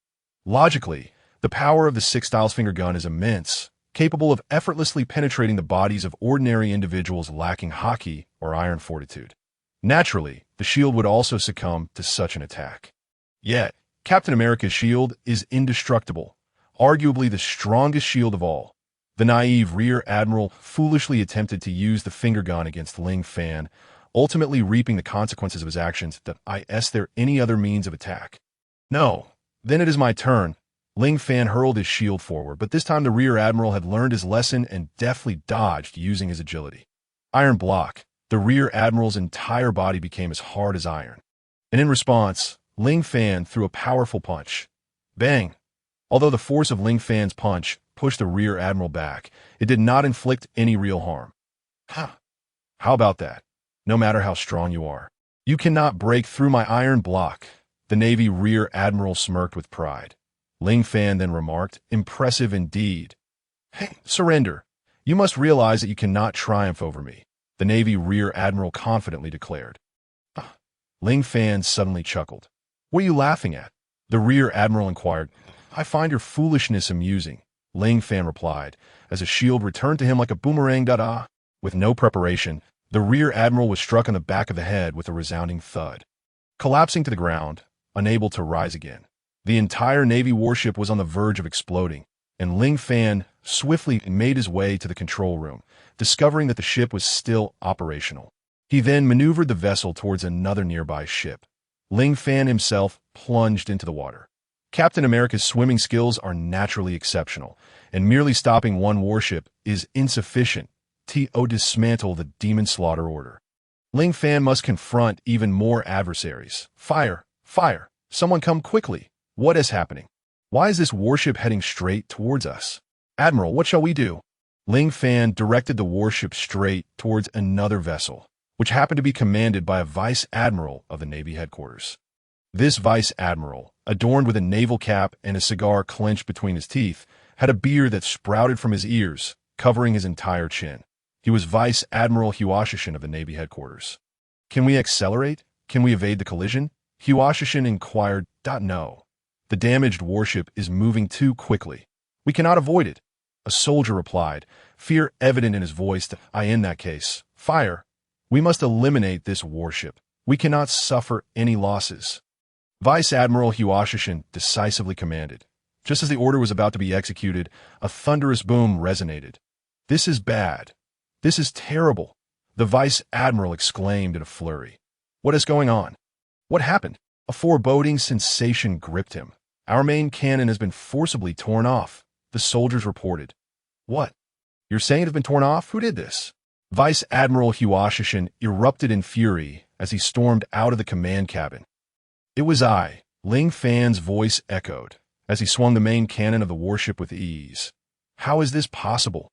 Logically, the power of the 6 styles finger gun is immense, capable of effortlessly penetrating the bodies of ordinary individuals lacking hockey or iron fortitude. Naturally, the shield would also succumb to such an attack. Yet, Captain America's shield is indestructible, arguably the strongest shield of all. The naive Rear Admiral foolishly attempted to use the finger gun against Ling Fan, ultimately reaping the consequences of his actions. Is there any other means of attack? No. Then it is my turn. Ling Fan hurled his shield forward, but this time the Rear Admiral had learned his lesson and deftly dodged using his agility. Iron block. The Rear Admiral's entire body became as hard as iron. And in response, Ling Fan threw a powerful punch. Bang! Although the force of Ling Fan's punch pushed the Rear Admiral back, it did not inflict any real harm. How about that? no matter how strong you are. You cannot break through my iron block. The Navy Rear Admiral smirked with pride. Ling Fan then remarked, impressive indeed. Hey, surrender. You must realize that you cannot triumph over me, the Navy Rear Admiral confidently declared. Ling Fan suddenly chuckled. What are you laughing at? The Rear Admiral inquired. I find your foolishness amusing, Ling Fan replied, as a shield returned to him like a boomerang. With no preparation, the Rear Admiral was struck on the back of the head with a resounding thud. Collapsing to the ground, unable to rise again. The entire Navy warship was on the verge of exploding, and Ling Fan swiftly made his way to the control room, discovering that the ship was still operational. He then maneuvered the vessel towards another nearby ship. Ling Fan himself plunged into the water. Captain America's swimming skills are naturally exceptional, and merely stopping one warship is insufficient to dismantle the Demon Slaughter Order. Ling Fan must confront even more adversaries. Fire! Fire! Someone come quickly! What is happening? Why is this warship heading straight towards us? Admiral, what shall we do? Ling Fan directed the warship straight towards another vessel, which happened to be commanded by a vice admiral of the Navy headquarters. This vice admiral, adorned with a naval cap and a cigar clenched between his teeth, had a beard that sprouted from his ears, covering his entire chin. He was Vice Admiral Huashishin of the Navy headquarters. Can we accelerate? Can we evade the collision? Huashishin inquired. No. The damaged warship is moving too quickly. We cannot avoid it. A soldier replied, fear evident in his voice. In that case, fire. We must eliminate this warship. We cannot suffer any losses. Vice Admiral Huashishin decisively commanded. Just as the order was about to be executed, a thunderous boom resonated. This is bad. This is terrible. The Vice Admiral exclaimed in a flurry. What is going on? What happened? A foreboding sensation gripped him. Our main cannon has been forcibly torn off, the soldiers reported. What? You're saying it has been torn off? Who did this? Vice Admiral Huashishin erupted in fury as he stormed out of the command cabin. It was I, Ling Fan's voice echoed, as he swung the main cannon of the warship with ease. How is this possible?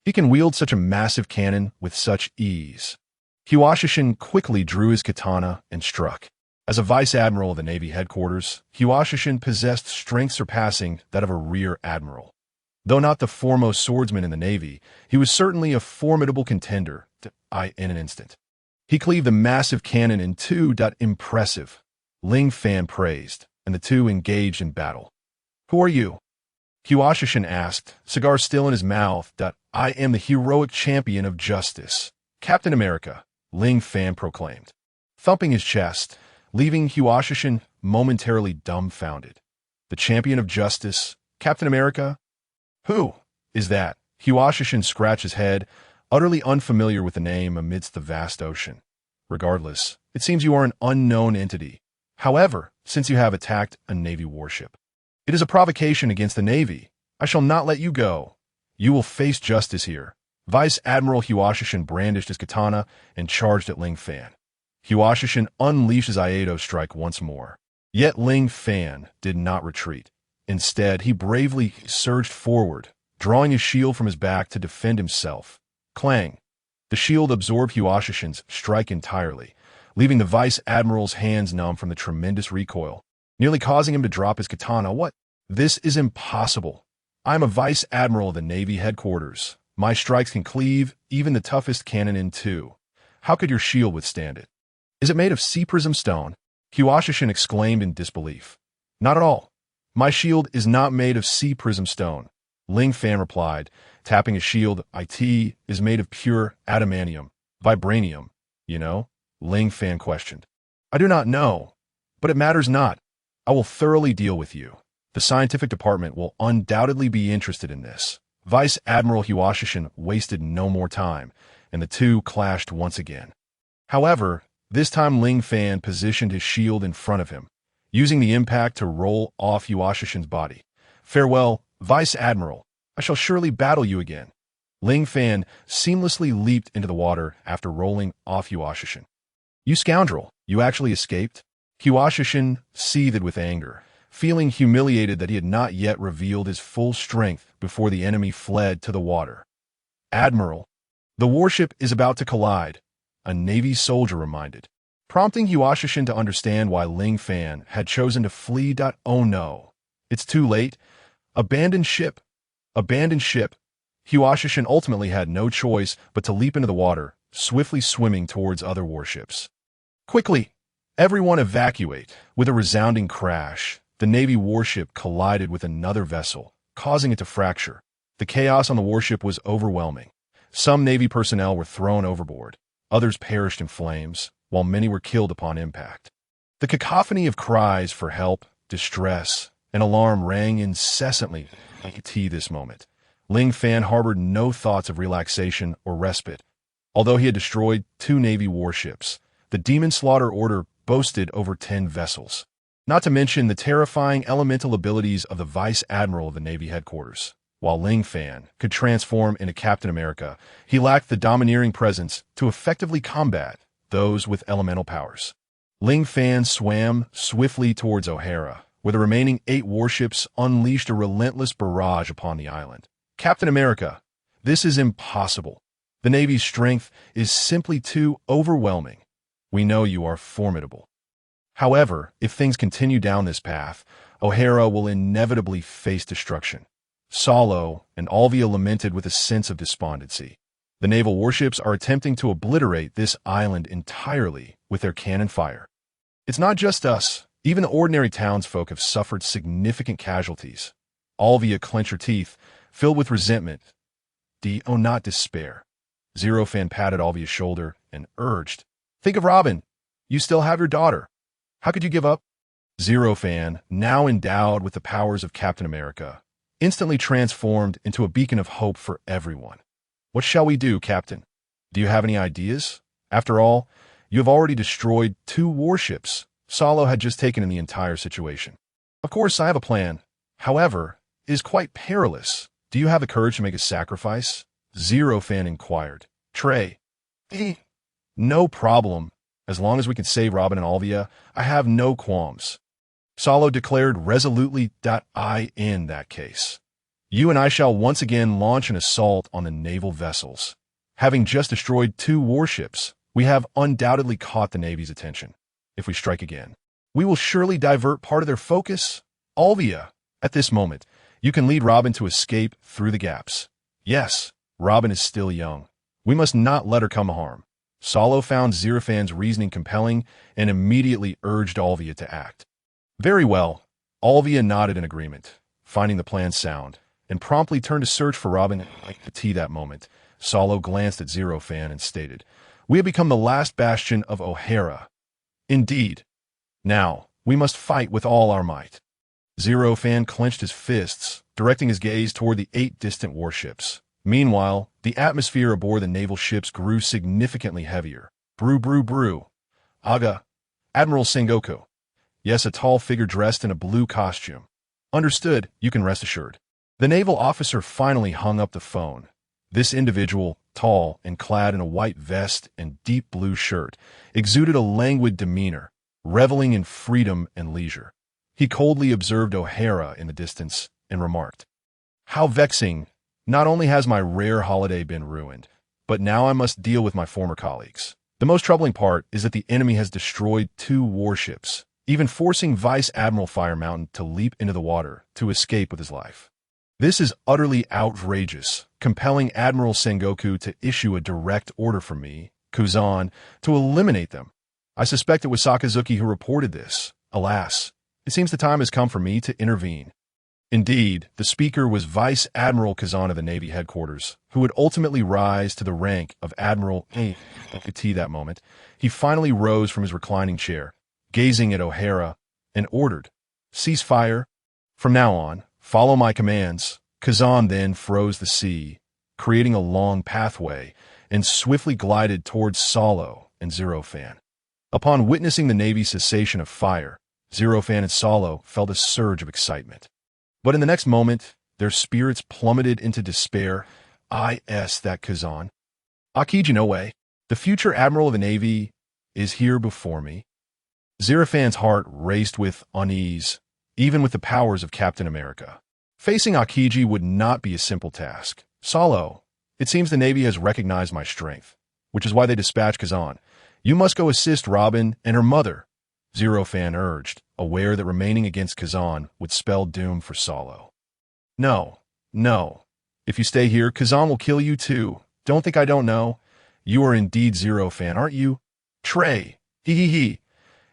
He can wield such a massive cannon with such ease. Huashishin quickly drew his katana and struck. As a vice admiral of the Navy headquarters, Huashishin possessed strength surpassing that of a rear admiral. Though not the foremost swordsman in the Navy, he was certainly a formidable contender in an instant. He cleaved the massive cannon in two. Impressive, Ling Fan praised, and the two engaged in battle. Who are you? Huashishin asked, cigar still in his mouth. I am the heroic champion of justice, Captain America, Ling Fan proclaimed, thumping his chest, leaving Huashishin momentarily dumbfounded. The champion of justice, Captain America? Who is that? Huashishin scratched his head, utterly unfamiliar with the name amidst the vast ocean. Regardless, it seems you are an unknown entity. However, since you have attacked a Navy warship, it is a provocation against the Navy. I shall not let you go. You will face justice here. Vice Admiral Huashishin brandished his katana and charged at Ling Fan. Huashishin unleashed his Iaido strike once more. Yet Ling Fan did not retreat. Instead, he bravely surged forward, drawing his shield from his back to defend himself. Clang! The shield absorbed Huashishin's strike entirely, leaving the Vice Admiral's hands numb from the tremendous recoil, nearly causing him to drop his katana. What? This is impossible. I am a Vice Admiral of the Navy headquarters. My strikes can cleave even the toughest cannon in two. How could your shield withstand it? Is it made of sea prism stone? Huashishin exclaimed in disbelief. Not at all. My shield is not made of sea prism stone, Ling Fan replied, tapping his shield. It is made of pure adamantium, vibranium, you know? Ling Fan questioned. I do not know, but it matters not. I will thoroughly deal with you. The scientific department will undoubtedly be interested in this. Vice Admiral Huashishin wasted no more time, and the two clashed once again. However, this time Ling Fan positioned his shield in front of him, using the impact to roll off Huashishin's body. Farewell, Vice Admiral. I shall surely battle you again. Ling Fan seamlessly leaped into the water after rolling off Huashishin. You scoundrel, you actually escaped? Huashishin seethed with anger, feeling humiliated that he had not yet revealed his full strength before the enemy fled to the water. Admiral, the warship is about to collide. a Navy soldier reminded, prompting Huashishin to understand why Ling Fan had chosen to flee. Oh no, it's too late. Abandoned ship. Abandoned ship. Huashishin ultimately had no choice but to leap into the water, swiftly swimming towards other warships. Quickly, everyone evacuate. With a resounding crash, the Navy warship collided with another vessel, causing it to fracture. The chaos on the warship was overwhelming. Some Navy personnel were thrown overboard. Others perished in flames, while many were killed upon impact. The cacophony of cries for help, distress, and alarm rang incessantly at this moment. Ling Fan harbored no thoughts of relaxation or respite. Although he had destroyed 2 Navy warships, the Demon Slaughter Order boasted over 10 vessels. Not to mention the terrifying elemental abilities of the Vice Admiral of the Navy headquarters. While Ling Fan could transform into Captain America, he lacked the domineering presence to effectively combat those with elemental powers. Ling Fan swam swiftly towards O'Hara, where the remaining 8 warships unleashed a relentless barrage upon the island. Captain America, this is impossible. The Navy's strength is simply too overwhelming. We know you are formidable. However, if things continue down this path, O'Hara will inevitably face destruction. Solo and Alvia lamented with a sense of despondency. The naval warships are attempting to obliterate this island entirely with their cannon fire. It's not just us. Even the ordinary townsfolk have suffered significant casualties. Alvia clenched her teeth, filled with resentment. Not despair. Zero Fan patted Alvia's shoulder and urged, think of Robin. You still have your daughter. How could you give up? Zero Fan, now endowed with the powers of Captain America, instantly transformed into a beacon of hope for everyone. What shall we do, Captain? Do you have any ideas? After all, you have already destroyed 2 warships. Solo had just taken in the entire situation. Of course, I have a plan. However, it is quite perilous. Do you have the courage to make a sacrifice? Zero Fan inquired. Trey. No problem. As long as we can save Robin and Alvia, I have no qualms. Solo declared resolutely. In that case, you and I shall once again launch an assault on the naval vessels. Having just destroyed 2 warships, we have undoubtedly caught the Navy's attention. If we strike again, we will surely divert part of their focus. Alvia, at this moment, you can lead Robin to escape through the gaps. Yes, Robin is still young. We must not let her come to harm. Solo found Zero Fan's reasoning compelling and immediately urged Alvia to act. Very well. Alvia nodded in agreement, finding the plan sound, and promptly turned to search for Robin at that moment. Solo glanced at Zero Fan and stated, we have become the last bastion of O'Hara. Indeed. Now, we must fight with all our might. Zero Fan clenched his fists, directing his gaze toward the 8 distant warships. Meanwhile, the atmosphere aboard the naval ships grew significantly heavier. Brew, brew, brew. Aga. Admiral Sengoku. Yes, a tall figure dressed in a blue costume. Understood, you can rest assured. The naval officer finally hung up the phone. This individual, tall and clad in a white vest and deep blue shirt, exuded a languid demeanor, reveling in freedom and leisure. He coldly observed O'Hara in the distance and remarked, how vexing. Not only has my rare holiday been ruined, but now I must deal with my former colleagues. The most troubling part is that the enemy has destroyed 2 warships, even forcing Vice Admiral Fire Mountain to leap into the water to escape with his life. This is utterly outrageous, compelling Admiral Sengoku to issue a direct order for me, Kuzan, to eliminate them. I suspect it was Sakazuki who reported this. Alas, it seems the time has come for me to intervene. Indeed, the speaker was Vice Admiral Kazan of the Navy headquarters, who would ultimately rise to the rank of Admiral At that moment, he finally rose from his reclining chair, gazing at O'Hara, and ordered, cease fire. From now on, follow my commands. Kazan then froze the sea, creating a long pathway, and swiftly glided towards Solo and Zero Fan. Upon witnessing the Navy's cessation of fire, Zero Fan and Solo felt a surge of excitement. But in the next moment, their spirits plummeted into despair. That Kazan. Akiji no way. The future Admiral of the Navy is here before me. Zero Fan's heart raced with unease, even with the powers of Captain America. Facing Akiji would not be a simple task. Solo, it seems the Navy has recognized my strength. which is why they dispatched Kazan. You must go assist Robin and her mother, Zero Fan urged, aware that remaining against Kazan would spell doom for Solo. No, no. If you stay here, Kazan will kill you too. Don't think I don't know. You are indeed Zero Fan, aren't you? Trey, he.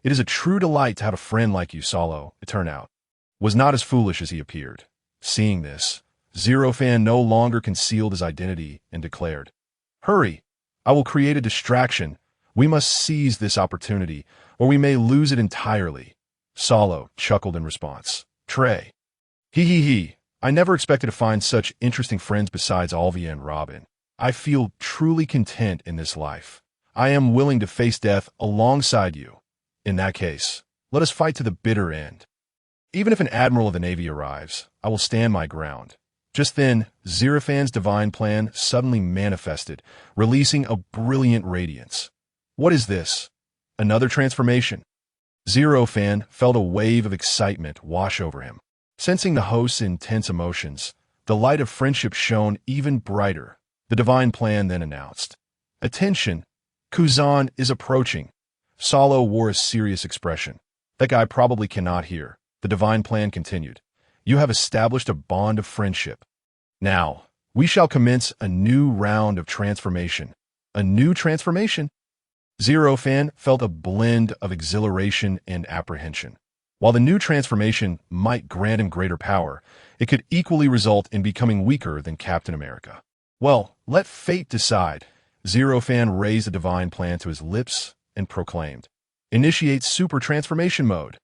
It is a true delight to have a friend like you, Solo, it turned out. Was not as foolish as he appeared. Seeing this, Zero Fan no longer concealed his identity and declared, Hurry, I will create a distraction. We must seize this opportunity, or we may lose it entirely. Solo chuckled in response. Trey. He. I never expected to find such interesting friends besides Alvia and Robin. I feel truly content in this life. I am willing to face death alongside you. In that case, let us fight to the bitter end. Even if an admiral of the Navy arrives, I will stand my ground. Just then, Zero Fan's divine plan suddenly manifested, releasing a brilliant radiance. What is this? Another transformation? Zero Fan felt a wave of excitement wash over him. Sensing the host's intense emotions, the light of friendship shone even brighter. The divine plan then announced, Attention! Kazan is approaching. Solo wore a serious expression. That guy probably cannot hear. The divine plan continued. You have established a bond of friendship. Now, we shall commence a new round of transformation. A new transformation? Zero Fan felt a blend of exhilaration and apprehension. While the new transformation might grant him greater power, it could equally result in becoming weaker than Captain America. Well, let fate decide. Zero Fan raised the divine plan to his lips and proclaimed, Initiate super transformation mode.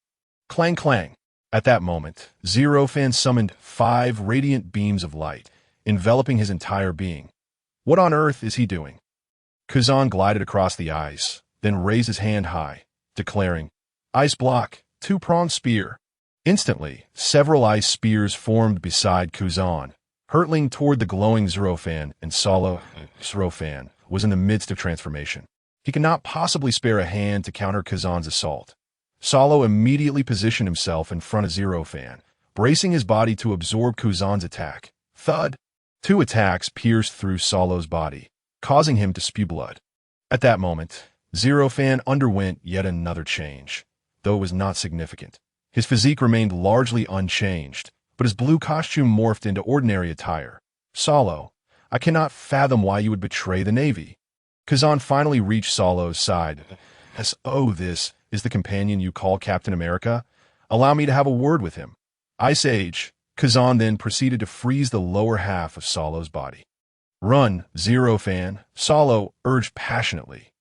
Clang clang. At that moment, Zero Fan summoned 5 radiant beams of light, enveloping his entire being. What on earth is he doing? Kazan glided across the ice, then raised his hand high, declaring, Ice block, 2-pronged spear. Instantly, several ice spears formed beside Kazan, hurtling toward the glowing Zero Fan, and Solo. Zero Fan was in the midst of transformation. He could not possibly spare a hand to counter Kazan's assault. Solo immediately positioned himself in front of Zero Fan, bracing his body to absorb Kazan's attack. Thud! 2 attacks pierced through Solo's body, causing him to spew blood. At that moment, Zero Fan underwent yet another change, though it was not significant. His physique remained largely unchanged, but his blue costume morphed into ordinary attire. Solo, I cannot fathom why you would betray the Navy. Kazan finally reached Solo's side. This is the companion you call Captain America? Allow me to have a word with him. Ice Age. Kazan then proceeded to freeze the lower half of Solo's body. Run, Zero Fan, Solo urged passionately.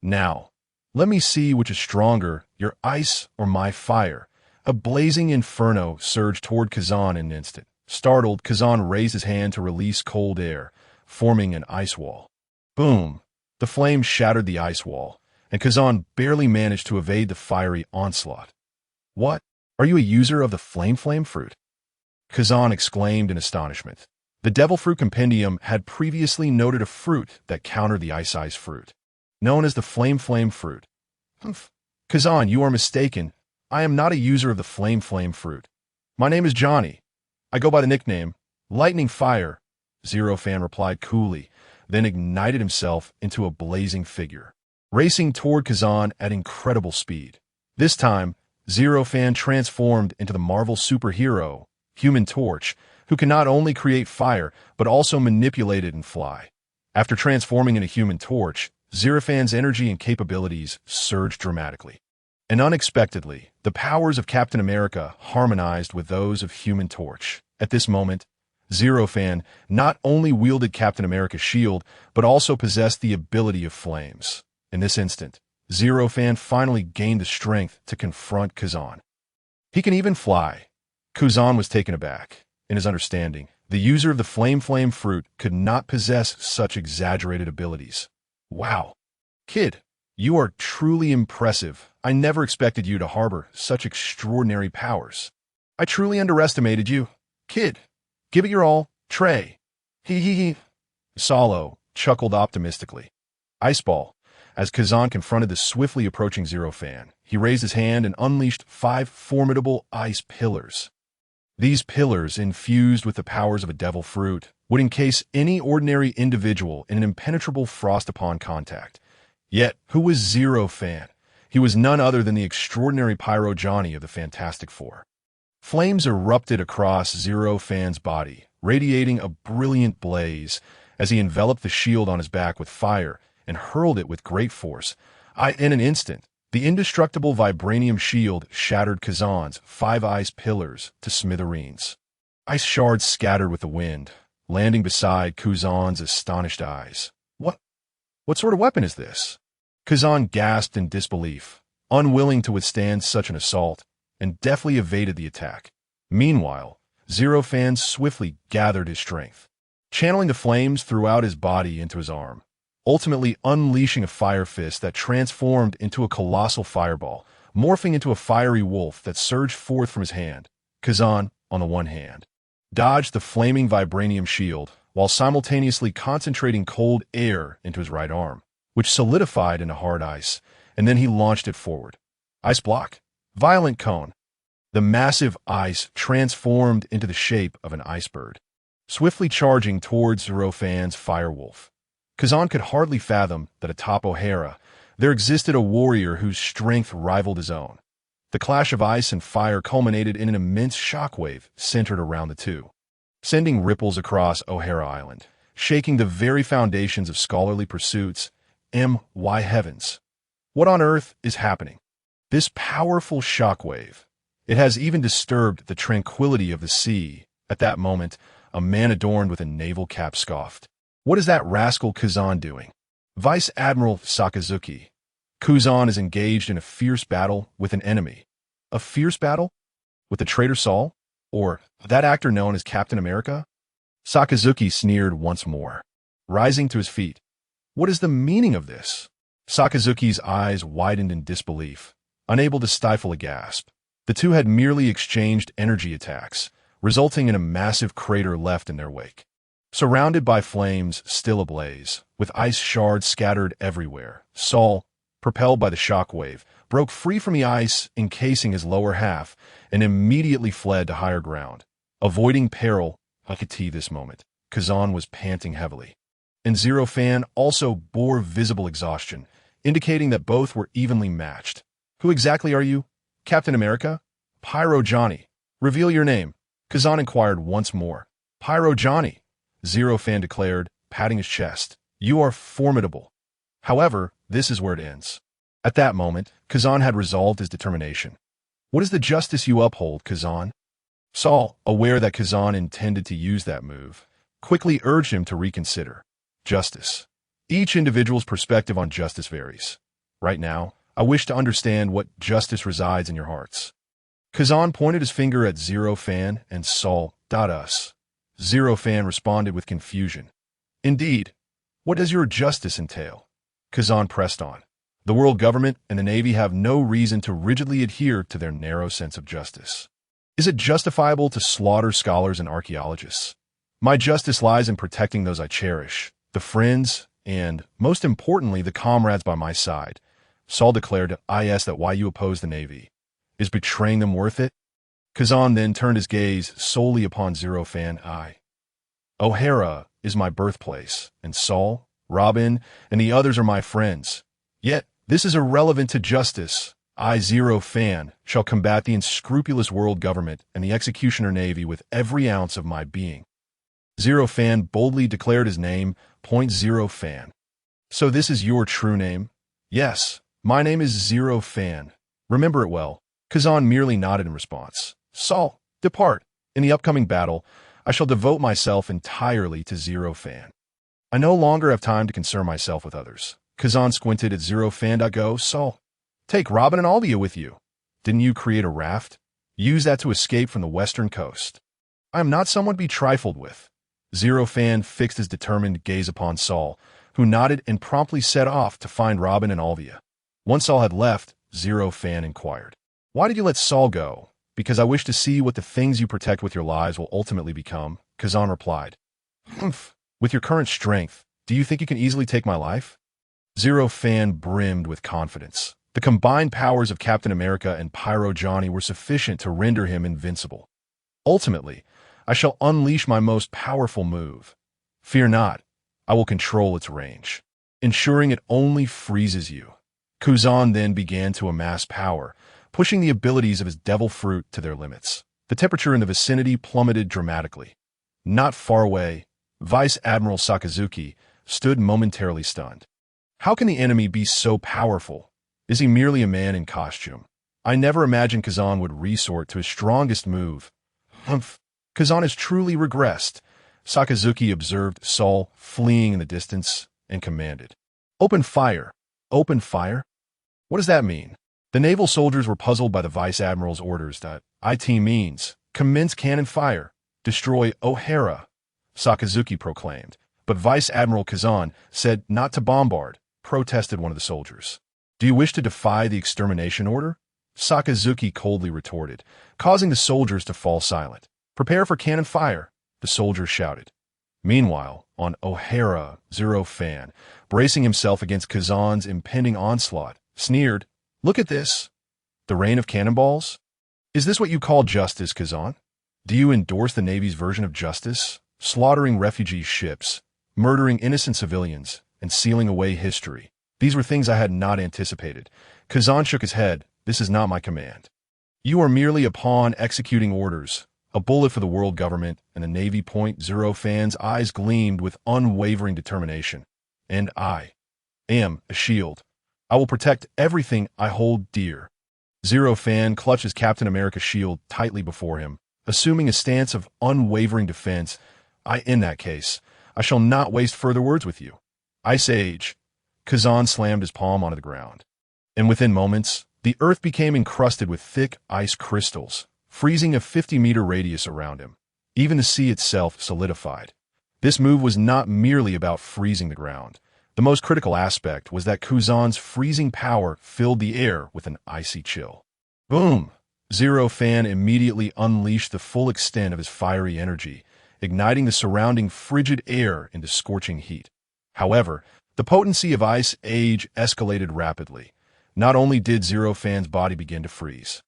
Now, let me see which is stronger, your ice or my fire. A blazing inferno surged toward Kazan in an instant. Startled, Kazan raised his hand to release cold air, forming an ice wall. Boom! The flames shattered the ice wall, and Kazan barely managed to evade the fiery onslaught. What? Are you a user of the Flame fruit? Kazan exclaimed in astonishment. The Devil Fruit Compendium had previously noted a fruit that countered the Ice fruit, known as the Flame fruit. Humph. Kazan, you are mistaken. I am not a user of the Flame fruit. My name is Johnny. I go by the nickname Lightning Fire, Zero Fan replied coolly, then ignited himself into a blazing figure, racing toward Kazan at incredible speed. This time, Zero Fan transformed into the Marvel superhero, Human Torch, who can not only create fire, but also manipulate it and fly. After transforming into Human Torch, Zero Fan's energy and capabilities surged dramatically. And unexpectedly, the powers of Captain America harmonized with those of Human Torch. At this moment, Zero Fan not only wielded Captain America's shield, but also possessed the ability of flames. In this instant, Zero Fan finally gained the strength to confront Kazan. He can even fly. Kazan was taken aback. In his understanding, the user of the Flame fruit could not possess such exaggerated abilities. Wow. Kid, you are truly impressive. I never expected you to harbor such extraordinary powers. I truly underestimated you. Kid, give it your all, Trey. He. Solo chuckled optimistically. Iceball. As Kazan confronted the swiftly approaching Zero Fan, he raised his hand and unleashed 5 formidable ice pillars. These pillars, infused with the powers of a devil fruit, would encase any ordinary individual in an impenetrable frost upon contact. Yet, who was Zero Fan? He was none other than the extraordinary Pyro Johnny of the Fantastic Four. Flames erupted across Zero Fan's body, radiating a brilliant blaze as he enveloped the shield on his back with fire and hurled it with great force. In an instant, the indestructible vibranium shield shattered Kazan's 5 ice pillars to smithereens. Ice shards scattered with the wind, landing beside Kazan's astonished eyes. What sort of weapon is this? Kazan gasped in disbelief, unwilling to withstand such an assault, and deftly evaded the attack. Meanwhile, Zero Fan swiftly gathered his strength, channeling the flames throughout his body into his arm, ultimately unleashing a fire fist that transformed into a colossal fireball, morphing into a fiery wolf that surged forth from his hand. Kazan, on the one hand, dodged the flaming vibranium shield, while simultaneously concentrating cold air into his right arm, which solidified into hard ice, and then he launched it forward. Ice block. Violent cone. The massive ice transformed into the shape of an icebird, swiftly charging towards Zero Fan's firewolf. Kazan could hardly fathom that atop O'Hara there existed a warrior whose strength rivaled his own. The clash of ice and fire culminated in an immense shockwave centered around the two, sending ripples across O'Hara Island, shaking the very foundations of scholarly pursuits. Why heavens! What on earth is happening? This powerful shockwave. It has even disturbed the tranquility of the sea. At that moment, a man adorned with a naval cap scoffed. What is that rascal Kazan doing? Vice Admiral Sakazuki. Kazan is engaged in a fierce battle with an enemy. A fierce battle? With the traitor Saul? Or that actor known as Captain America? Sakazuki sneered once more, rising to his feet. What is the meaning of this? Sakazuki's eyes widened in disbelief, unable to stifle a gasp. The two had merely exchanged energy attacks, resulting in a massive crater left in their wake. Surrounded by flames still ablaze, with ice shards scattered everywhere, Saul, propelled by the shockwave, broke free from the ice encasing his lower half and immediately fled to higher ground. Avoiding peril, I could see this moment. Kazan was panting heavily, and Zero Fan also bore visible exhaustion, indicating that both were evenly matched. Who exactly are you? Captain America? Pyro Johnny. Reveal your name. Kazan inquired once more. Pyro Johnny, Zero Fan declared, patting his chest. You are formidable. However, this is where it ends. At that moment, Kazan had resolved his determination. What is the justice you uphold, Kazan? Saul, aware that Kazan intended to use that move, quickly urged him to reconsider. Justice. Each individual's perspective on justice varies. Right now, I wish to understand what justice resides in your hearts. Kazan pointed his finger at Zero Fan and Saul. Us. Zero Fan responded with confusion. Indeed. What does your justice entail? Kazan pressed on. The world government and the Navy have no reason to rigidly adhere to their narrow sense of justice. Is it justifiable to slaughter scholars and archaeologists? My justice lies in protecting those I cherish, the friends, and, most importantly, the comrades by my side. Saul declared, I ask that why you oppose the Navy. Is betraying them worth it? Kazan then turned his gaze solely upon Zero Fan. O'Hara is my birthplace, and Saul, Robin, and the others are my friends. Yet, this is irrelevant to justice. I, Zero Fan, shall combat the unscrupulous world government and the executioner Navy with every ounce of my being. Zero Fan boldly declared his name, Zero Fan. So this is your true name? Yes, my name is Zero Fan. Remember it well. Kazan merely nodded in response. Saul, depart. In the upcoming battle, I shall devote myself entirely to Zero Fan. I no longer have time to concern myself with others. Kazan squinted at Zero Fan. Go, Saul. Take Robin and Albia with you. Didn't you create a raft? Use that to escape from the western coast. I am not someone to be trifled with. Zero Fan fixed his determined gaze upon Saul, who nodded and promptly set off to find Robin and Albia. Once Saul had left, Zero Fan inquired, Why did you let Saul go? Because I wish to see what the things you protect with your lives will ultimately become, Kazan replied. Humph. With your current strength, do you think you can easily take my life? Zero Fan brimmed with confidence. The combined powers of Captain America and Pyro Johnny were sufficient to render him invincible. Ultimately, I shall unleash my most powerful move, Fear not, I will control its range, ensuring it only freezes you. Kuzan then began to amass power, pushing the abilities of his devil fruit to their limits. The temperature in the vicinity plummeted dramatically. Not far away, Vice Admiral Sakazuki stood momentarily stunned. How can the enemy be so powerful? Is he merely a man in costume? I never imagined Kazan would resort to his strongest move. Humph. Kazan has truly regressed. Sakazuki observed Saul fleeing in the distance and commanded, "Open fire! Open fire?" What does that mean? The naval soldiers were puzzled by the Vice Admiral's orders. That it means, commence cannon fire, destroy O'Hara, Sakazuki proclaimed. But Vice Admiral Kazan said not to bombard, protested one of the soldiers. Do you wish to defy the extermination order? Sakazuki coldly retorted, causing the soldiers to fall silent. Prepare for cannon fire, the soldiers shouted. Meanwhile, on O'Hara, Zero Fan, bracing himself against Kazan's impending onslaught, sneered, "Look at this. The rain of cannonballs? Is this what you call justice, Kazan? Do you endorse the Navy's version of justice? Slaughtering refugee ships, murdering innocent civilians, and sealing away history. These were things I had not anticipated." Kazan shook his head. "This is not my command. You are merely a pawn executing orders, a bullet for the world government," and the Navy Point Zero Fan's eyes gleamed with unwavering determination. "And I am a shield. I will protect everything I hold dear." Zero Fan clutches Captain America's shield tightly before him, assuming a stance of unwavering defense. In that case, I shall not waste further words with you. Ice Age. Kazan slammed his palm onto the ground. And within moments, the earth became encrusted with thick ice crystals, freezing a 50-meter radius around him. Even the sea itself solidified. This move was not merely about freezing the ground. The most critical aspect was that Kuzan's freezing power filled the air with an icy chill. Boom! Zero Fan immediately unleashed the full extent of his fiery energy, igniting the surrounding frigid air into scorching heat. However, the potency of Ice Age escalated rapidly. Not only did Zero Fan's body begin to freeze,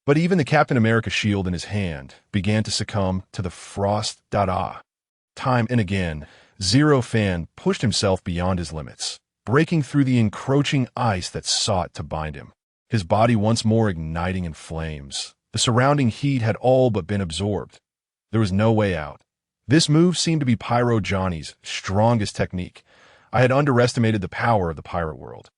but even the Captain America shield in his hand began to succumb to the frost. Time and again, Zero Fan pushed himself beyond his limits, breaking through the encroaching ice that sought to bind him. His body once more igniting in flames. The surrounding heat had all but been absorbed. There was no way out. This move seemed to be Pyro Johnny's strongest technique. I had underestimated the power of the pirate world.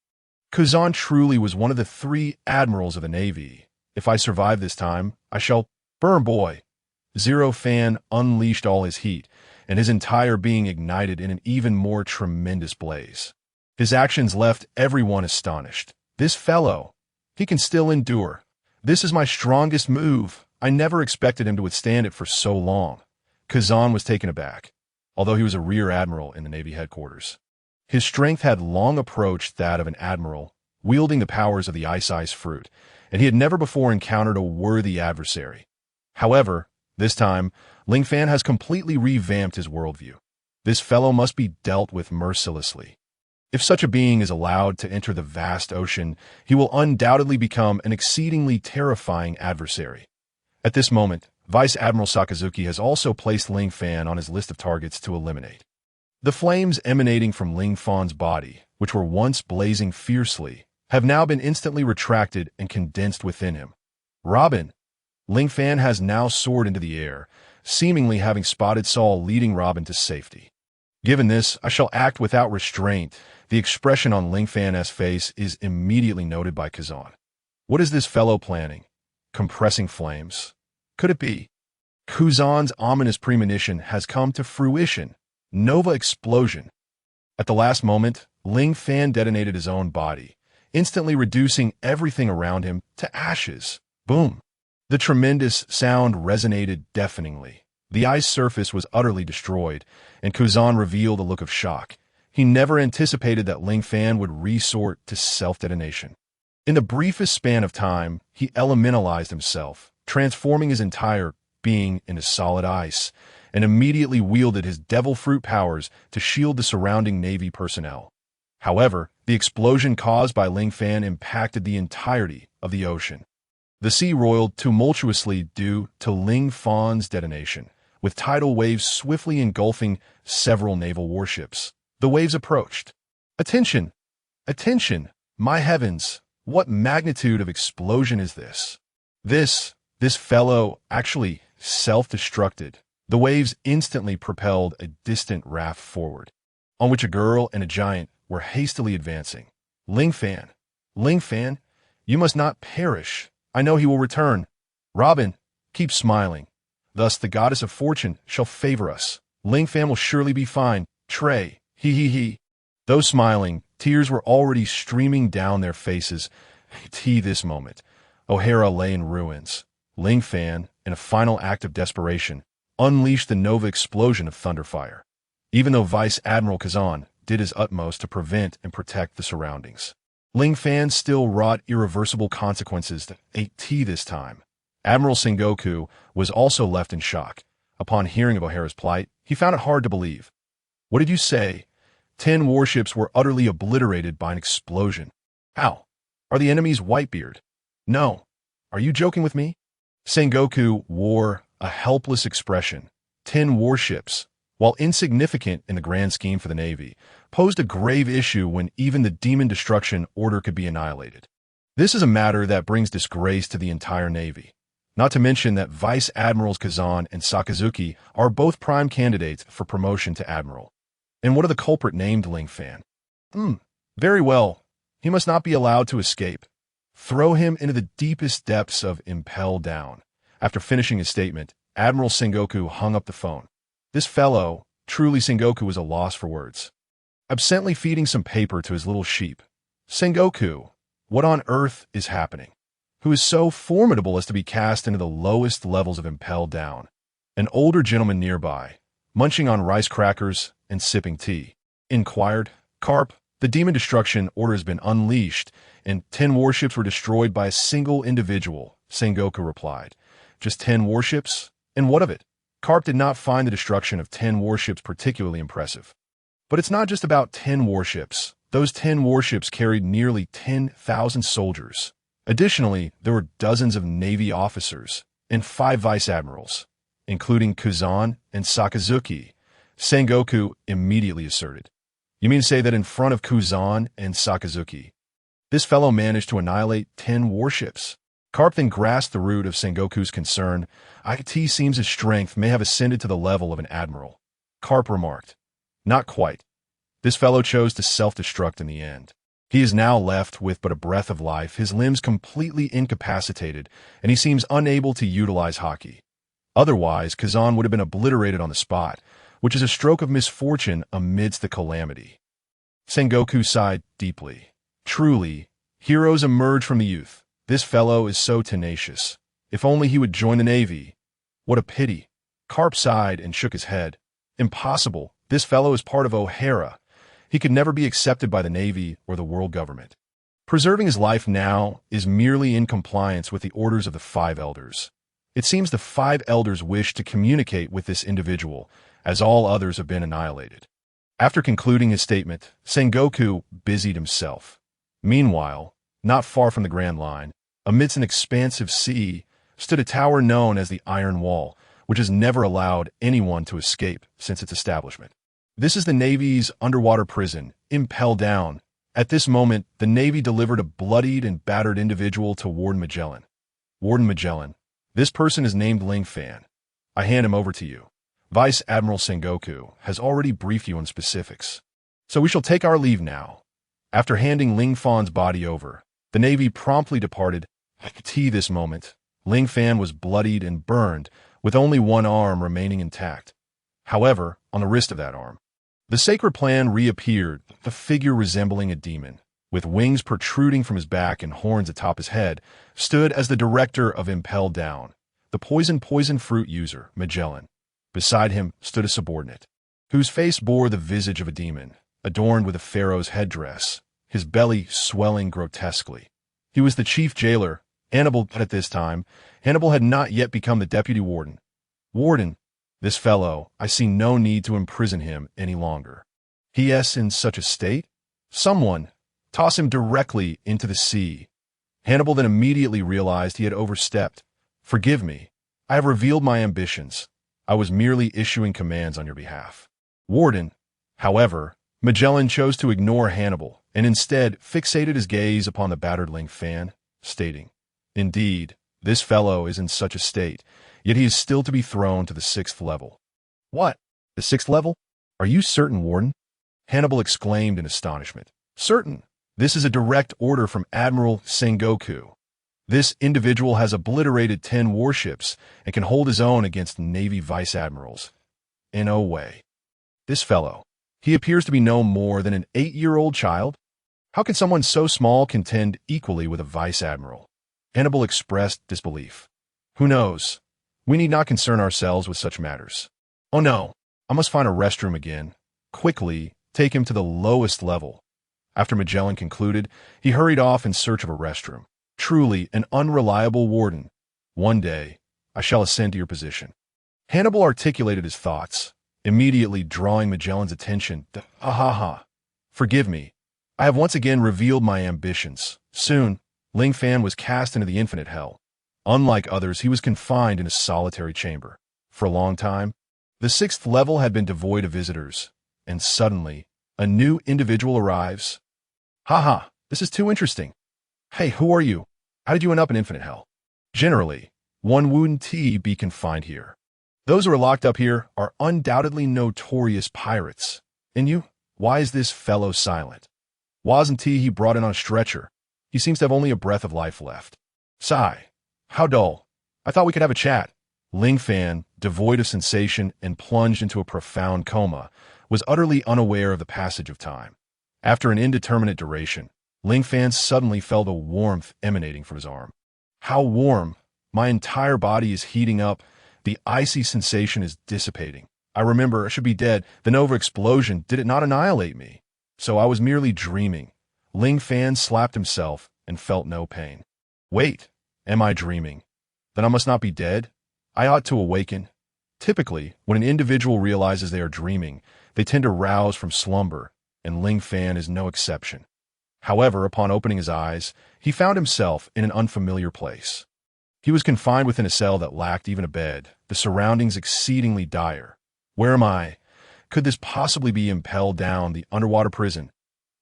Kuzan truly was one of the 3 admirals of the Navy. If I survive this time, I shall burn, boy. Zero Fan unleashed all his heat, and his entire being ignited in an even more tremendous blaze. His actions left everyone astonished. This fellow, he can still endure. This is my strongest move. I never expected him to withstand it for so long. Kazan was taken aback, although he was a rear admiral in the Navy headquarters. His strength had long approached that of an admiral, wielding the powers of the ice fruit, and he had never before encountered a worthy adversary. However, this time, Ling Fan has completely revamped his worldview. This fellow must be dealt with mercilessly. If such a being is allowed to enter the vast ocean, he will undoubtedly become an exceedingly terrifying adversary. At this moment, Vice Admiral Sakazuki has also placed Ling Fan on his list of targets to eliminate. The flames emanating from Ling Fan's body, which were once blazing fiercely, have now been instantly retracted and condensed within him. Robin! Ling Fan has now soared into the air, seemingly having spotted Saul leading Robin to safety. Given this, I shall act without restraint. The expression on Ling Fan's face is immediately noted by Kazan. What is this fellow planning? Compressing flames? Could it be? Kuzan's ominous premonition has come to fruition. Nova explosion. At the last moment, Ling Fan detonated his own body, instantly reducing everything around him to ashes. Boom. The tremendous sound resonated deafeningly. The ice surface was utterly destroyed, and Kuzan revealed a look of shock. He never anticipated that Ling Fan would resort to self-detonation. In the briefest span of time, he elementalized himself, transforming his entire being into solid ice, and immediately wielded his devil fruit powers to shield the surrounding Navy personnel. However, the explosion caused by Ling Fan impacted the entirety of the ocean. The sea roiled tumultuously due to Ling Fan's detonation, with tidal waves swiftly engulfing several naval warships. The waves approached. Attention! Attention! My heavens! What magnitude of explosion is this? This fellow actually self-destructed. The waves instantly propelled a distant raft forward, on which a girl and a giant were hastily advancing. Ling Fan, you must not perish. I know he will return. Robin, keep smiling. Thus the goddess of fortune shall favor us. Ling Fan will surely be fine. Trey, he. Though smiling, tears were already streaming down their faces. This moment, O'Hara lay in ruins. Ling Fan, in a final act of desperation, unleashed the nova explosion of thunderfire, even though Vice Admiral Kazan did his utmost to prevent and protect the surroundings. Ling Fan still wrought irreversible consequences to this time. Admiral Sengoku was also left in shock. Upon hearing of O'Hara's plight, he found it hard to believe. What did you say? 10 warships were utterly obliterated by an explosion. How? Are the enemies Whitebeard? No. Are you joking with me? Sengoku wore a helpless expression. 10 warships, while insignificant in the grand scheme for the Navy, posed a grave issue when even the Demon Destruction Order could be annihilated. This is a matter that brings disgrace to the entire Navy. Not to mention that Vice Admirals Kazan and Sakazuki are both prime candidates for promotion to Admiral. And what of the culprit named Ling Fan? Very well. He must not be allowed to escape. Throw him into the deepest depths of Impel Down. After finishing his statement, Admiral Sengoku hung up the phone. This fellow, truly Sengoku, was a loss for words. Absently feeding some paper to his little sheep. Sengoku, what on earth is happening? Who is so formidable as to be cast into the lowest levels of Impel Down? An older gentleman nearby, munching on rice crackers and sipping tea, inquired. Carp, the Demon Destruction Order has been unleashed, and 10 warships were destroyed by a single individual, Sengoku replied. Just 10 warships? And what of it? Carp did not find the destruction of 10 warships particularly impressive. But it's not just about 10 warships. Those 10 warships carried nearly 10,000 soldiers. Additionally, there were dozens of Navy officers and 5 vice admirals, including Kazan and Sakazuki. Sengoku immediately asserted. You mean to say that in front of Kazan and Sakazuki, this fellow managed to annihilate 10 warships? Carp then grasped the root of Sengoku's concern. It seems his strength may have ascended to the level of an admiral. Carp remarked. Not quite. This fellow chose to self-destruct in the end. He is now left with but a breath of life, his limbs completely incapacitated, and he seems unable to utilize haki. Otherwise, Kazan would have been obliterated on the spot, which is a stroke of misfortune amidst the calamity. Sengoku sighed deeply. Truly, heroes emerge from the youth. This fellow is so tenacious. If only he would join the Navy. What a pity. Carp sighed and shook his head. Impossible. This fellow is part of O'Hara. He could never be accepted by the Navy or the world government. Preserving his life now is merely in compliance with the orders of the 5 elders. It seems the 5 elders wish to communicate with this individual, as all others have been annihilated. After concluding his statement, Sengoku busied himself. Meanwhile, not far from the Grand Line, amidst an expansive sea, stood a tower known as the Iron Wall, which has never allowed anyone to escape since its establishment. This is the Navy's underwater prison, Impel Down. At this moment, the Navy delivered a bloodied and battered individual to Warden Magellan. Warden Magellan, this person is named Ling Fan. I hand him over to you. Vice Admiral Sengoku has already briefed you on specifics. So we shall take our leave now. After handing Ling Fan's body over, the Navy promptly departed. This moment, Ling Fan was bloodied and burned, with only one arm remaining intact. However, on the wrist of that arm, the sacred plan reappeared, a figure resembling a demon, with wings protruding from his back and horns atop his head, stood as the director of Impel Down, the poison fruit user, Magellan. Beside him stood a subordinate, whose face bore the visage of a demon, adorned with a pharaoh's headdress, his belly swelling grotesquely. He was the chief jailer, Hannibal, but at this time, Hannibal had not yet become the deputy warden. Warden, this fellow, I see no need to imprison him any longer. He is in such a state? Someone, toss him directly into the sea. Hannibal then immediately realized he had overstepped. Forgive me. I have revealed my ambitions. I was merely issuing commands on your behalf. Warden, however, Magellan chose to ignore Hannibal and instead fixated his gaze upon the battered Ling Fan, stating, "Indeed, this fellow is in such a state, yet he is still to be thrown to the 6th level." "What? The 6th level? Are you certain, Warden?" Hannibal exclaimed in astonishment. "Certain. This is a direct order from Admiral Sengoku. This individual has obliterated 10 warships and can hold his own against Navy vice admirals. In no way. This fellow, he appears to be no more than an 8-year-old child? How can someone so small contend equally with a vice admiral?" Hannibal expressed disbelief. "Who knows? We need not concern ourselves with such matters. Oh no, I must find a restroom again. Quickly, take him to the lowest level." After Magellan concluded, he hurried off in search of a restroom. Truly an unreliable warden. "One day, I shall ascend to your position." Hannibal articulated his thoughts, immediately drawing Magellan's attention. "Ha. Forgive me. I have once again revealed my ambitions." Soon, Ling Fan was cast into the infinite hell. Unlike others, he was confined in a solitary chamber. For a long time, the 6th level had been devoid of visitors, and suddenly, a new individual arrives. "Ha, this is too interesting. Hey, who are you? How did you end up in infinite hell?" Generally, one wouldn't be confined here. Those who are locked up here are undoubtedly notorious pirates. And you? Why is this fellow silent? Wasn't he brought in on a stretcher? He seems to have only a breath of life left. Sigh. How dull. I thought we could have a chat. Ling Fan, devoid of sensation and plunged into a profound coma, was utterly unaware of the passage of time. After an indeterminate duration, Ling Fan suddenly felt a warmth emanating from his arm. How warm! My entire body is heating up. The icy sensation is dissipating. I remember I should be dead. The Nova explosion, did it not annihilate me? So I was merely dreaming. Ling Fan slapped himself and felt no pain. Wait, am I dreaming? Then I must not be dead? I ought to awaken. Typically, when an individual realizes they are dreaming, they tend to rouse from slumber, and Ling Fan is no exception. However, upon opening his eyes, he found himself in an unfamiliar place. He was confined within a cell that lacked even a bed, the surroundings exceedingly dire. Where am I? Could this possibly be impelled down the underwater prison?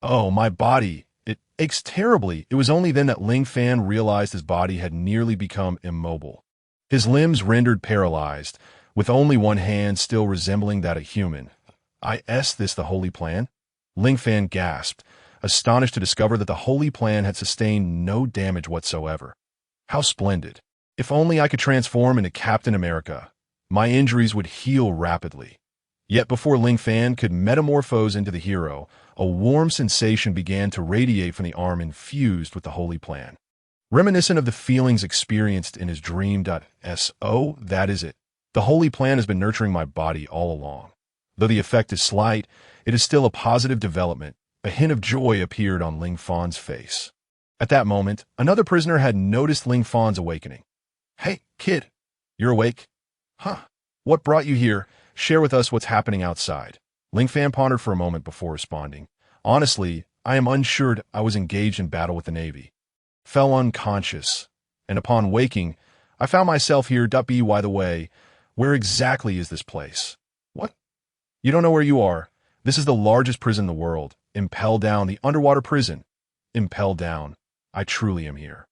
Oh, my body! It aches terribly. It was only then that Ling Fan realized his body had nearly become immobile. His limbs rendered paralyzed, with only one hand still resembling that of human. Is this the holy plan? Ling Fan gasped, astonished to discover that the holy plan had sustained no damage whatsoever. How splendid. If only I could transform into Captain America, my injuries would heal rapidly. Yet before Ling Fan could metamorphose into the hero, a warm sensation began to radiate from the arm infused with the holy plan. Reminiscent of the feelings experienced in his dream. So, that is it. The holy plan has been nurturing my body all along. Though the effect is slight, it is still a positive development. A hint of joy appeared on Ling Fan's face. At that moment, another prisoner had noticed Ling Fan's awakening. Hey, kid, you're awake? Huh. What brought you here? Share with us what's happening outside. Ling Fan pondered for a moment before responding. Honestly, I am unsure. I was engaged in battle with the Navy. Fell unconscious, and upon waking, I found myself here. By the way, where exactly is this place? What? You don't know where you are? This is the largest prison in the world. Impel down, the underwater prison. Impel down. I truly am here.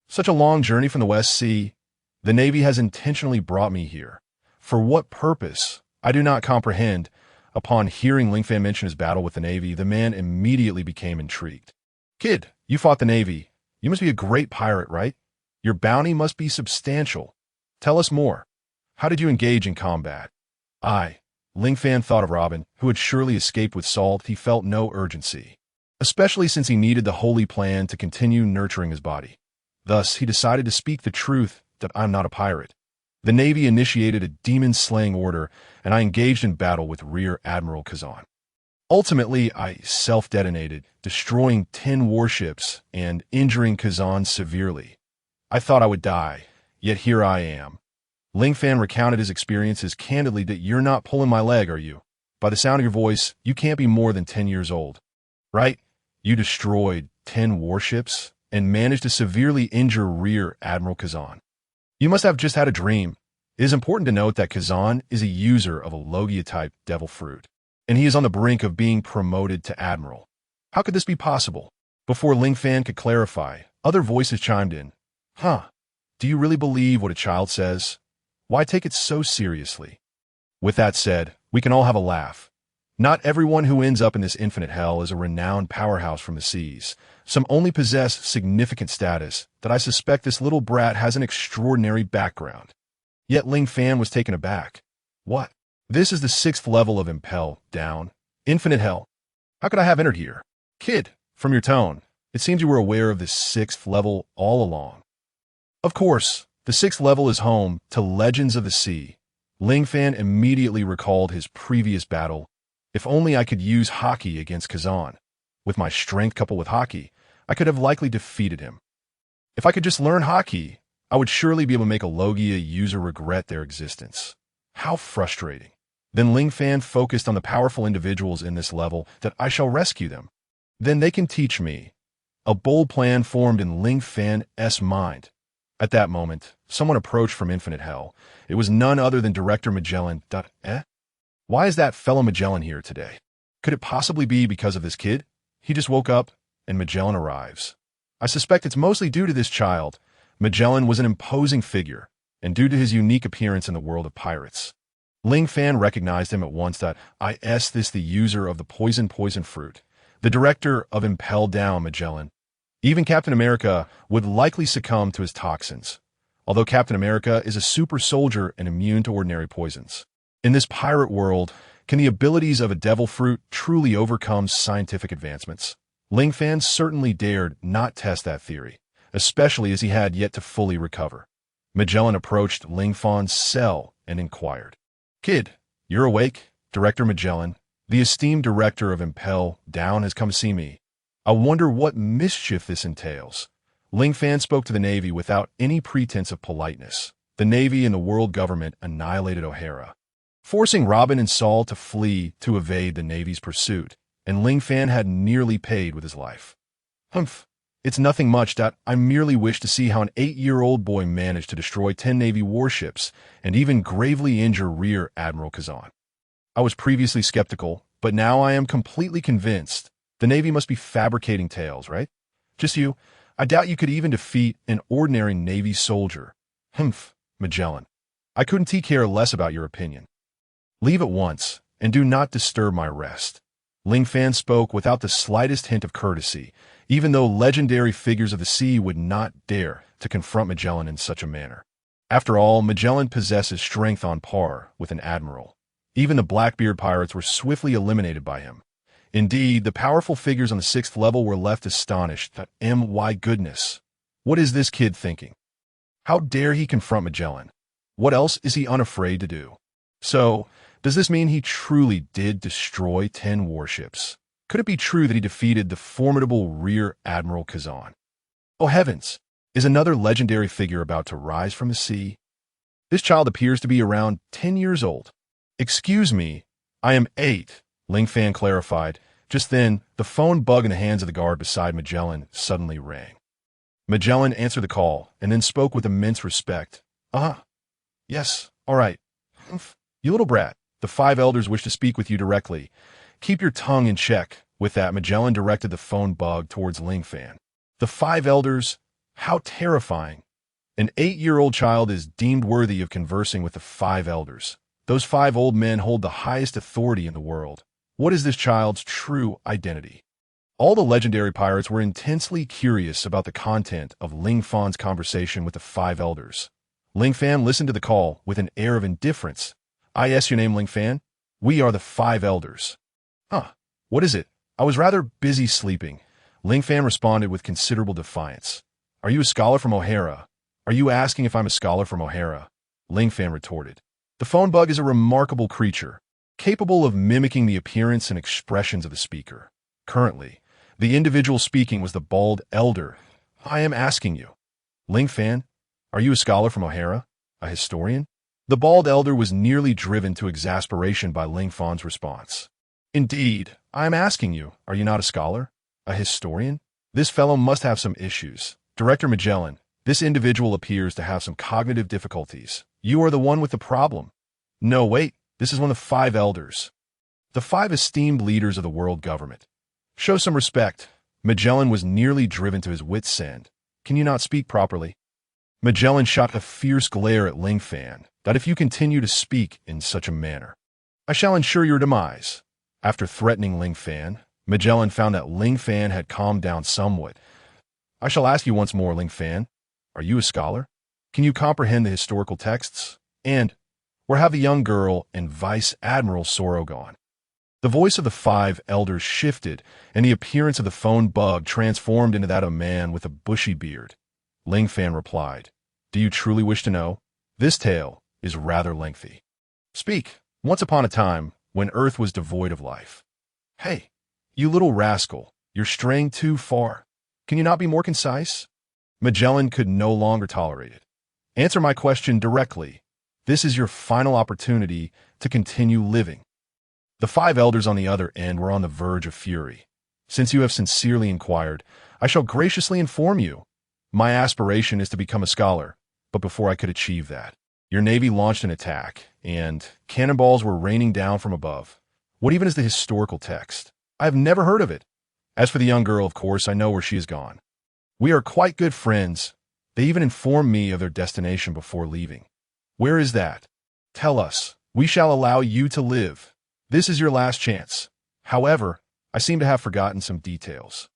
Such a long journey from the West Sea. The Navy has intentionally brought me here. For what purpose? I do not comprehend. Upon hearing Ling Fan mention his battle with the Navy, the man immediately became intrigued. Kid, you fought the Navy. You must be a great pirate, right? Your bounty must be substantial. Tell us more. How did you engage in combat? Ling Fan thought of Robin, who had surely escaped with Salt. He felt no urgency, especially since he needed the holy plan to continue nurturing his body. Thus, he decided to speak the truth that I'm not a pirate. The Navy initiated a demon-slaying order, and I engaged in battle with Rear Admiral Kazan. Ultimately, I self-detonated, destroying 10 warships and injuring Kazan severely. I thought I would die, yet here I am. Ling Fan recounted his experiences candidly. That you're not pulling my leg, are you? By the sound of your voice, you can't be more than 10 years old. Right? You destroyed 10 warships and managed to severely injure Rear Admiral Kazan. You must have just had a dream. It is important to note that Kazan is a user of a Logia-type devil fruit, and he is on the brink of being promoted to admiral. How could this be possible? Before Ling Fan could clarify, other voices chimed in. Huh, do you really believe what a child says? Why take it so seriously? With that said, we can all have a laugh. Not everyone who ends up in this infinite hell is a renowned powerhouse from the seas. Some only possess significant status that I suspect this little brat has an extraordinary background. Yet Ling Fan was taken aback. What? This is the 6th level of Impel, down. Infinite hell. How could I have entered here? Kid, from your tone, it seems you were aware of this 6th level all along. Of course, the 6th level is home to Legends of the Sea. Ling Fan immediately recalled his previous battle. If only I could use Haki against Kazan. With my strength coupled with Haki, I could have likely defeated him. If I could just learn Haki, I would surely be able to make a Logia user regret their existence. How frustrating. Then Ling Fan focused on the powerful individuals in this level that I shall rescue them. Then they can teach me. A bold plan formed in Ling Fan's mind. At that moment, someone approached from Infinite Hell. It was none other than Director Magellan. Why is that fellow Magellan here today? Could it possibly be because of this kid? He just woke up, and Magellan arrives. I suspect it's mostly due to this child. Magellan was an imposing figure, and due to his unique appearance in the world of pirates. Ling Fan recognized him at once. Is this the user of the poison fruit? The director of Impel Down Magellan. Even Captain America would likely succumb to his toxins, although Captain America is a super soldier and immune to ordinary poisons. In this pirate world, can the abilities of a devil fruit truly overcome scientific advancements? Ling Fan certainly dared not test that theory, especially as he had yet to fully recover. Magellan approached Ling Fan's cell and inquired. Kid, you're awake? Director Magellan, the esteemed director of Impel Down, has come to see me. I wonder what mischief this entails. Ling Fan spoke to the Navy without any pretense of politeness. The Navy and the world government annihilated O'Hara, forcing Robin and Saul to flee to evade the Navy's pursuit, and Ling Fan had nearly paid with his life. Humph, it's nothing much. I merely wish to see how an 8-year-old boy managed to destroy 10 Navy warships and even gravely injure Rear Admiral Kazan. I was previously skeptical, but now I am completely convinced. The Navy must be fabricating tales, right? Just you. I doubt you could even defeat an ordinary Navy soldier. Humph, Magellan. I couldn't care less about your opinion. Leave at once, and do not disturb my rest. Ling Fan spoke without the slightest hint of courtesy, even though legendary figures of the sea would not dare to confront Magellan in such a manner. After all, Magellan possesses strength on par with an admiral. Even the Blackbeard pirates were swiftly eliminated by him. Indeed, the powerful figures on the 6th level were left astonished. My goodness. What is this kid thinking? How dare he confront Magellan? What else is he unafraid to do? So, does this mean he truly did destroy 10 warships? Could it be true that he defeated the formidable Rear Admiral Kazan? Oh heavens! Is another legendary figure about to rise from the sea? This child appears to be around 10 years old. Excuse me, I am 8, Ling Fan clarified. Just then, the phone bug in the hands of the guard beside Magellan suddenly rang. Magellan answered the call and then spoke with immense respect. Yes, all right. You little brat, the 5 elders wish to speak with you directly. Keep your tongue in check. With that, Magellan directed the phone bug towards Ling Fan. The 5 elders? How terrifying. An 8-year-old child is deemed worthy of conversing with the 5 elders. Those 5 old men hold the highest authority in the world. What is this child's true identity? All the legendary pirates were intensely curious about the content of Ling Fan's conversation with the 5 elders. Ling Fan listened to the call with an air of indifference. Is your name Ling Fan? We are the 5 elders. What is it? I was rather busy sleeping. Ling Fan responded with considerable defiance. Are you a scholar from O'Hara? Are you asking if I'm a scholar from O'Hara? Ling Fan retorted. The phone bug is a remarkable creature, capable of mimicking the appearance and expressions of the speaker. Currently, the individual speaking was the bald elder. I am asking you. Ling Fan, are you a scholar from O'Hara? A historian? The bald elder was nearly driven to exasperation by Ling Fan's response. Indeed, I am asking you, are you not a scholar? A historian? This fellow must have some issues. Director Magellan, this individual appears to have some cognitive difficulties. You are the one with the problem. No, wait, this is one of the 5 elders. The 5 esteemed leaders of the world government. Show some respect. Magellan was nearly driven to his wits' end. Can you not speak properly? Magellan shot a fierce glare at Ling Fan, that if you continue to speak in such a manner, I shall ensure your demise. After threatening Ling Fan, Magellan found that Ling Fan had calmed down somewhat. I shall ask you once more, Ling Fan, are you a scholar? Can you comprehend the historical texts? And where have the young girl and Vice Admiral Soro gone? The voice of the 5 elders shifted, and the appearance of the phone bug transformed into that of a man with a bushy beard. Ling Fan replied, do you truly wish to know? This tale is rather lengthy. Speak. Once upon a time, when Earth was devoid of life. Hey, you little rascal, you're straying too far. Can you not be more concise? Magellan could no longer tolerate it. Answer my question directly. This is your final opportunity to continue living. The 5 elders on the other end were on the verge of fury. Since you have sincerely inquired, I shall graciously inform you. My aspiration is to become a scholar, but before I could achieve that, your navy launched an attack, and cannonballs were raining down from above. What even is the historical text? I have never heard of it. As for the young girl, of course, I know where she has gone. We are quite good friends. They even informed me of their destination before leaving. Where is that? Tell us. We shall allow you to live. This is your last chance. However, I seem to have forgotten some details.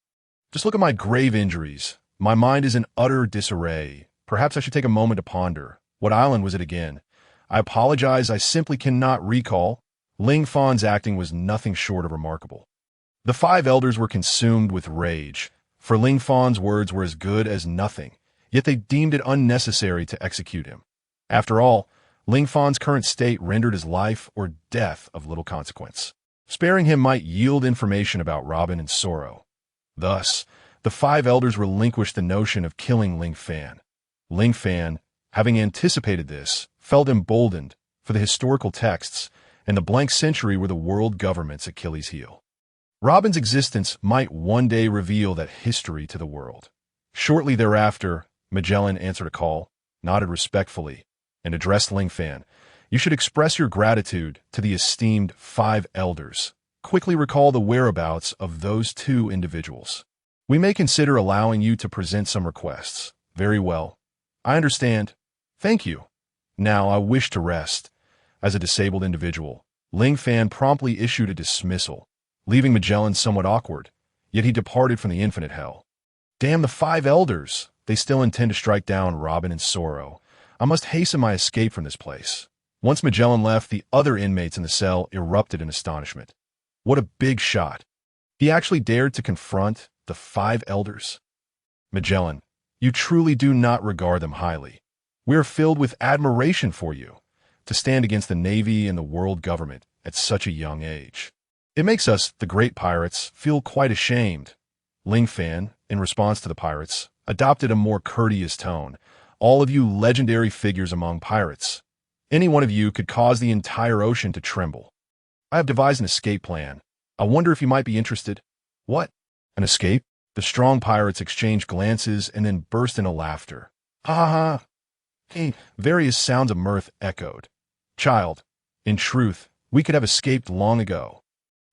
Just look at my grave injuries. My mind is in utter disarray. Perhaps I should take a moment to ponder. What island was it again? I apologize, I simply cannot recall. Ling Fan's acting was nothing short of remarkable. The 5 elders were consumed with rage, for Ling Fan's words were as good as nothing, yet they deemed it unnecessary to execute him. After all, Ling Fan's current state rendered his life or death of little consequence. Sparing him might yield information about Robin and Soro. Thus, the 5 elders relinquished the notion of killing Ling Fan. Ling Fan, having anticipated this, felt emboldened, for the historical texts and the blank century were the world government's Achilles' heel. Robin's existence might one day reveal that history to the world. Shortly thereafter, Magellan answered a call, nodded respectfully, and addressed Ling Fan. You should express your gratitude to the esteemed 5 elders. Quickly recall the whereabouts of those 2 individuals. We may consider allowing you to present some requests. Very well. I understand. Thank you. Now I wish to rest. As a disabled individual, Ling Fan promptly issued a dismissal, leaving Magellan somewhat awkward, yet he departed from the infinite hell. Damn the 5 elders! They still intend to strike down Robin and Soro. I must hasten my escape from this place. Once Magellan left, the other inmates in the cell erupted in astonishment. What a big shot. He actually dared to confront the 5 elders. Magellan, you truly do not regard them highly. We are filled with admiration for you, to stand against the Navy and the world government at such a young age. It makes us, the great pirates, feel quite ashamed. Ling Fan, in response to the pirates, adopted a more courteous tone. All of you legendary figures among pirates. Any one of you could cause the entire ocean to tremble. I have devised an escape plan. I wonder if you might be interested. What? An escape? The strong pirates exchanged glances and then burst into laughter. Ha ha ha. Hey, various sounds of mirth echoed. Child, in truth, we could have escaped long ago.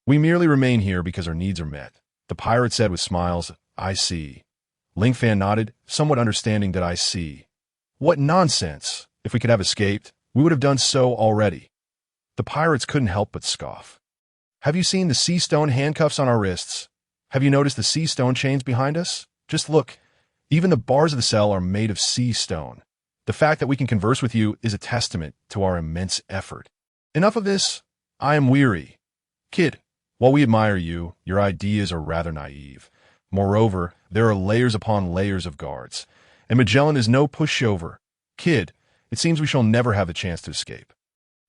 We merely remain here because our needs are met. The pirate said with smiles, I see. Ling Fan nodded, somewhat understanding that I see. What nonsense! If we could have escaped, we would have done so already. The pirates couldn't help but scoff. Have you seen the sea stone handcuffs on our wrists? Have you noticed the sea stone chains behind us? Just look. Even the bars of the cell are made of sea stone. The fact that we can converse with you is a testament to our immense effort. Enough of this. I am weary. Kid, while we admire you, your ideas are rather naive. Moreover, there are layers upon layers of guards, and Magellan is no pushover. Kid, it seems we shall never have the chance to escape.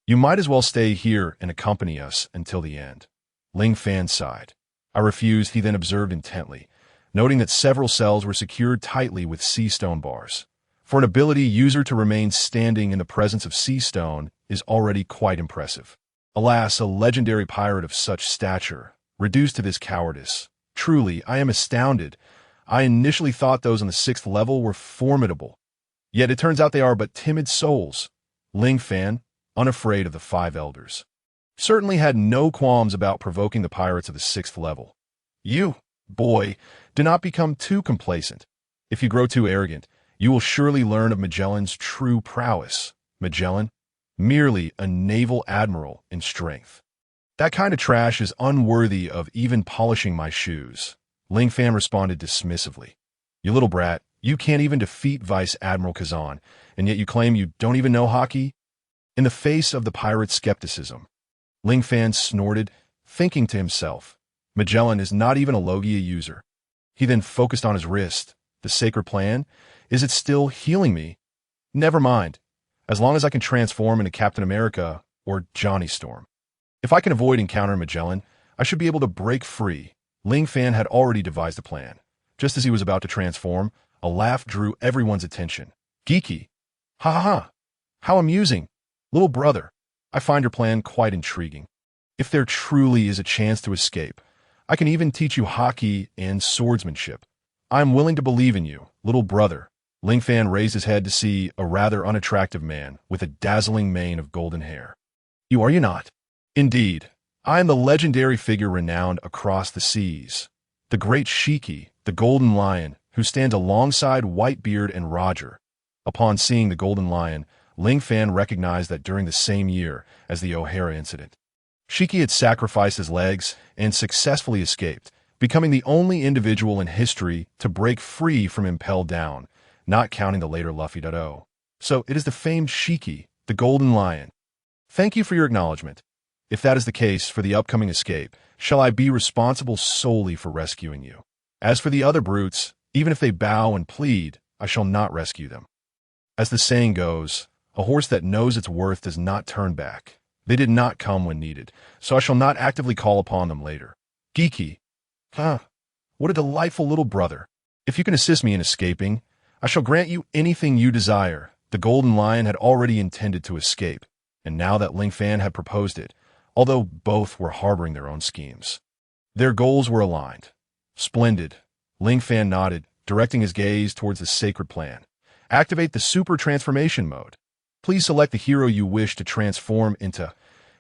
You might as well stay here and accompany us until the end. Ling Fan sighed. I refused, he then observed intently, noting that several cells were secured tightly with sea stone bars. For an ability user to remain standing in the presence of sea stone is already quite impressive. Alas, a legendary pirate of such stature, reduced to this cowardice. Truly, I am astounded. I initially thought those on the 6th level were formidable. Yet it turns out they are but timid souls. Ling Fan, unafraid of the five elders, certainly had no qualms about provoking the pirates of the 6th level. You, boy, do not become too complacent. If you grow too arrogant, you will surely learn of Magellan's true prowess. Magellan, merely a naval admiral in strength. That kind of trash is unworthy of even polishing my shoes. Ling Fan responded dismissively. You little brat, you can't even defeat Vice Admiral Kazan, and yet you claim you don't even know hockey? In the face of the pirate's skepticism, Ling Fan snorted, thinking to himself, Magellan is not even a Logia user. He then focused on his wrist. The sacred plan? Is it still healing me? Never mind, as long as I can transform into Captain America or Johnny Storm. If I can avoid encountering Magellan, I should be able to break free. Ling Fan had already devised a plan. Just as he was about to transform, a laugh drew everyone's attention. Geeky. Ha ha ha. How amusing. Little brother, I find your plan quite intriguing. If there truly is a chance to escape, I can even teach you hockey and swordsmanship. I am willing to believe in you, little brother. Ling Fan raised his head to see a rather unattractive man with a dazzling mane of golden hair. You are you not? Indeed, I am the legendary figure renowned across the seas. The great Shiki, the Golden Lion, who stands alongside Whitebeard and Roger. Upon seeing the Golden Lion, Ling Fan recognized that during the same year as the O'Hara incident, Shiki had sacrificed his legs and successfully escaped, becoming the only individual in history to break free from Impelled Down, not counting the later Luffy Dado. So it is the famed Shiki, the Golden Lion. Thank you for your acknowledgement. If that is the case for the upcoming escape, shall I be responsible solely for rescuing you? As for the other brutes, even if they bow and plead, I shall not rescue them. As the saying goes, a horse that knows its worth does not turn back. They did not come when needed, so I shall not actively call upon them later. Geeky. What a delightful little brother. If you can assist me in escaping, I shall grant you anything you desire. The Golden Lion had already intended to escape, and now that Ling Fan had proposed it, although both were harboring their own schemes, their goals were aligned. Splendid. Ling Fan nodded, directing his gaze towards the sacred plan. Activate the super transformation mode. Please select the hero you wish to transform into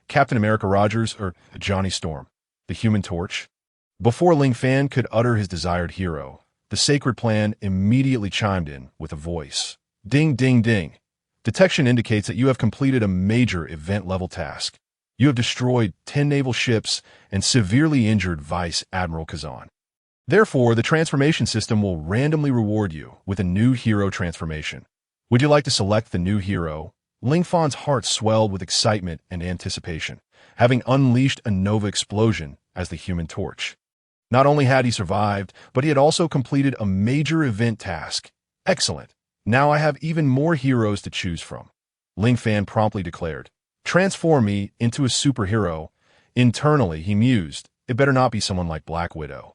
Captain America Rogers or Johnny Storm, the Human Torch. Before Ling Fan could utter his desired hero, the sacred plan immediately chimed in with a voice. Ding, ding, ding. Detection indicates that you have completed a major event-level task. You have destroyed 10 naval ships and severely injured Vice Admiral Kazan. Therefore, the transformation system will randomly reward you with a new hero transformation. Would you like to select the new hero? Ling Fan's heart swelled with excitement and anticipation, having unleashed a nova explosion as the Human Torch. Not only had he survived, but he had also completed a major event task. Excellent. Now I have even more heroes to choose from. Ling Fan promptly declared, Transform me into a superhero. Internally, he mused, it better not be someone like Black Widow.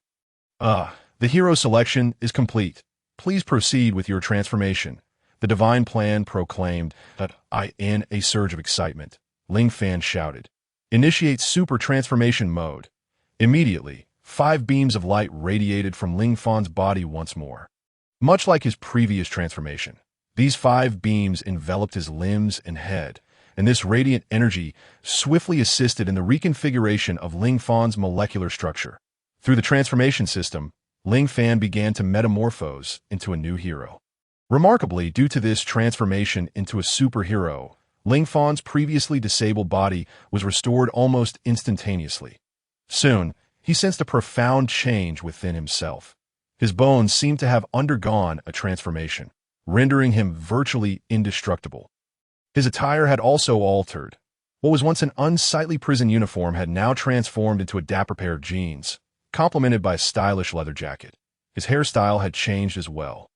The hero selection is complete. Please proceed with your transformation. The divine plan proclaimed that in a surge of excitement, Ling Fan shouted, Initiate super transformation mode. Immediately, 5 beams of light radiated from Ling Fan's body once more. Much like his previous transformation, these 5 beams enveloped his limbs and head, and this radiant energy swiftly assisted in the reconfiguration of Ling Fan's molecular structure. Through the transformation system, Ling Fan began to metamorphose into a new hero. Remarkably, due to this transformation into a superhero, Ling Fan's previously disabled body was restored almost instantaneously. Soon, he sensed a profound change within himself. His bones seemed to have undergone a transformation, rendering him virtually indestructible. His attire had also altered. What was once an unsightly prison uniform had now transformed into a dapper pair of jeans, complemented by a stylish leather jacket. His hairstyle had changed as well.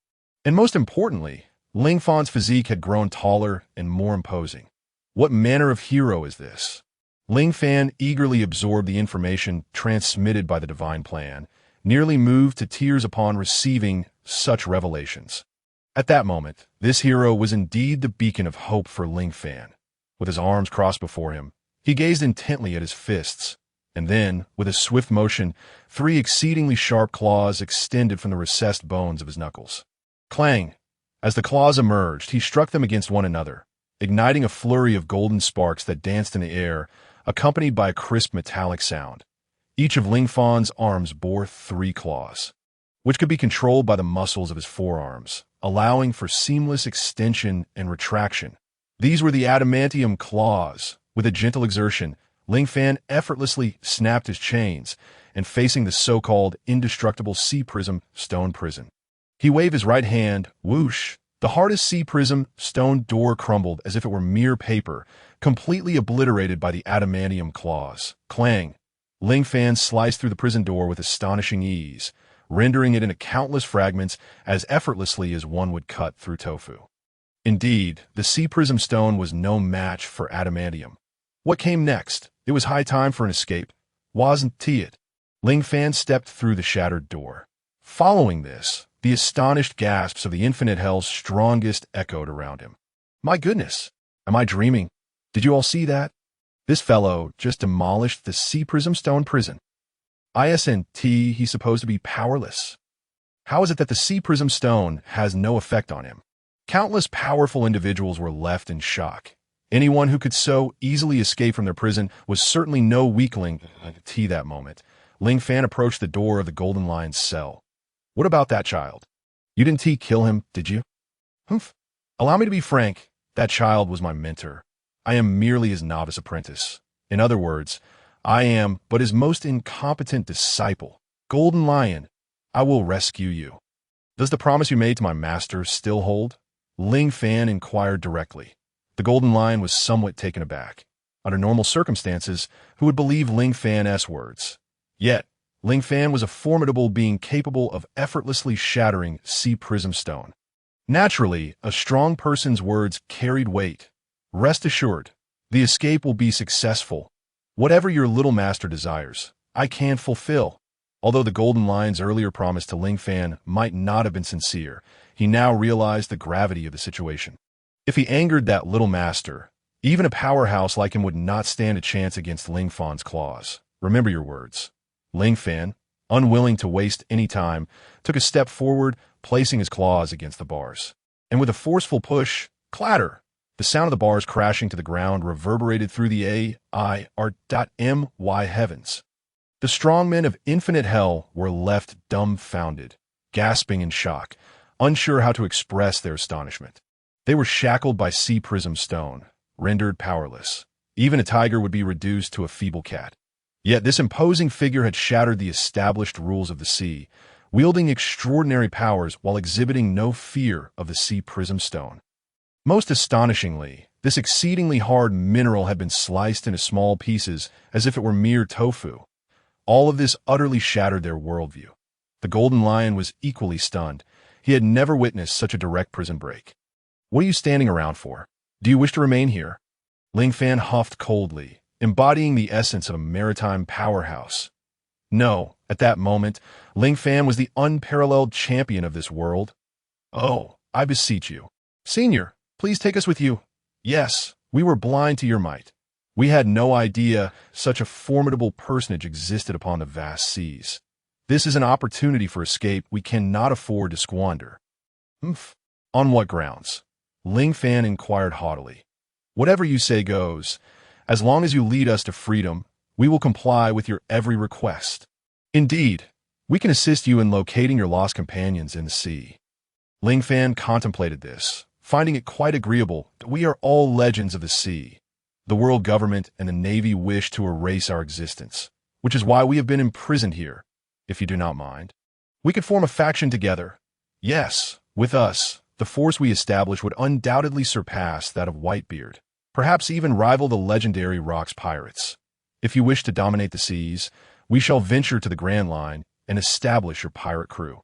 And most importantly, Ling Fan's physique had grown taller and more imposing. What manner of hero is this? Ling Fan eagerly absorbed the information transmitted by the divine plan, nearly moved to tears upon receiving such revelations. At that moment, this hero was indeed the beacon of hope for Ling Fan. With his arms crossed before him, he gazed intently at his fists, and then, with a swift motion, 3 exceedingly sharp claws extended from the recessed bones of his knuckles. Clang! As the claws emerged, he struck them against one another, igniting a flurry of golden sparks that danced in the air, accompanied by a crisp metallic sound. Each of Ling Fan's arms bore 3 claws, which could be controlled by the muscles of his forearms, allowing for seamless extension and retraction. These were the adamantium claws. With a gentle exertion, Ling Fan effortlessly snapped his chains and facing the so-called indestructible sea prism stone prison. He waved his right hand, whoosh. The hardest sea prism stone door crumbled as if it were mere paper, completely obliterated by the adamantium claws. Clang! Ling Fan sliced through the prison door with astonishing ease, rendering it into countless fragments as effortlessly as one would cut through tofu. Indeed, the sea prism stone was no match for adamantium. What came next? It was high time for an escape, wasn't it? Ling Fan stepped through the shattered door. Following this, the astonished gasps of the infinite hell's strongest echoed around him. My goodness! Am I dreaming? Did you all see that? This fellow just demolished the sea prism stone prison. Isn't he supposed to be powerless? How is it that the sea prism stone has no effect on him? Countless powerful individuals were left in shock. Anyone who could so easily escape from their prison was certainly no weakling at that moment. Ling Fan approached the door of the Golden Lion's cell. What about that child? You didn't kill him, did you? Humph. Allow me to be frank. That child was my mentor. I am merely his novice apprentice. In other words, I am but his most incompetent disciple. Golden Lion, I will rescue you. Does the promise you made to my master still hold? Ling Fan inquired directly. The Golden Lion was somewhat taken aback. Under normal circumstances, who would believe Ling Fan's words? Yet, Ling Fan was a formidable being capable of effortlessly shattering sea prism stone. Naturally, a strong person's words carried weight. Rest assured, the escape will be successful. Whatever your little master desires, I can fulfill. Although the Golden Lion's earlier promise to Ling Fan might not have been sincere, he now realized the gravity of the situation. If he angered that little master, even a powerhouse like him would not stand a chance against Ling Fan's claws. Remember your words. Ling Fan, unwilling to waste any time, took a step forward, placing his claws against the bars. And with a forceful push, clatter! The sound of the bars crashing to the ground reverberated through the A-I-R.M-Y heavens. The strongmen of infinite hell were left dumbfounded, gasping in shock, unsure how to express their astonishment. They were shackled by sea prism stone, rendered powerless. Even a tiger would be reduced to a feeble cat. Yet this imposing figure had shattered the established rules of the sea, wielding extraordinary powers while exhibiting no fear of the sea prism stone. Most astonishingly, this exceedingly hard mineral had been sliced into small pieces as if it were mere tofu. All of this utterly shattered their worldview. The Golden Lion was equally stunned. He had never witnessed such a direct prison break. What are you standing around for? Do you wish to remain here? Ling Fan huffed coldly, embodying the essence of a maritime powerhouse. No, at that moment, Ling Fan was the unparalleled champion of this world. Oh, I beseech you. Senior, please take us with you. Yes, we were blind to your might. We had no idea such a formidable personage existed upon the vast seas. This is an opportunity for escape we cannot afford to squander. On what grounds? Ling Fan inquired haughtily. Whatever you say goes. As long as you lead us to freedom, we will comply with your every request. Indeed, we can assist you in locating your lost companions in the sea. Ling Fan contemplated this, finding it quite agreeable that we are all legends of the sea. The world government and the Navy wish to erase our existence, which is why we have been imprisoned here, if you do not mind. We could form a faction together. Yes, with us, the force we establish would undoubtedly surpass that of Whitebeard, perhaps even rival the legendary Rocks pirates. If you wish to dominate the seas, we shall venture to the Grand Line and establish your pirate crew.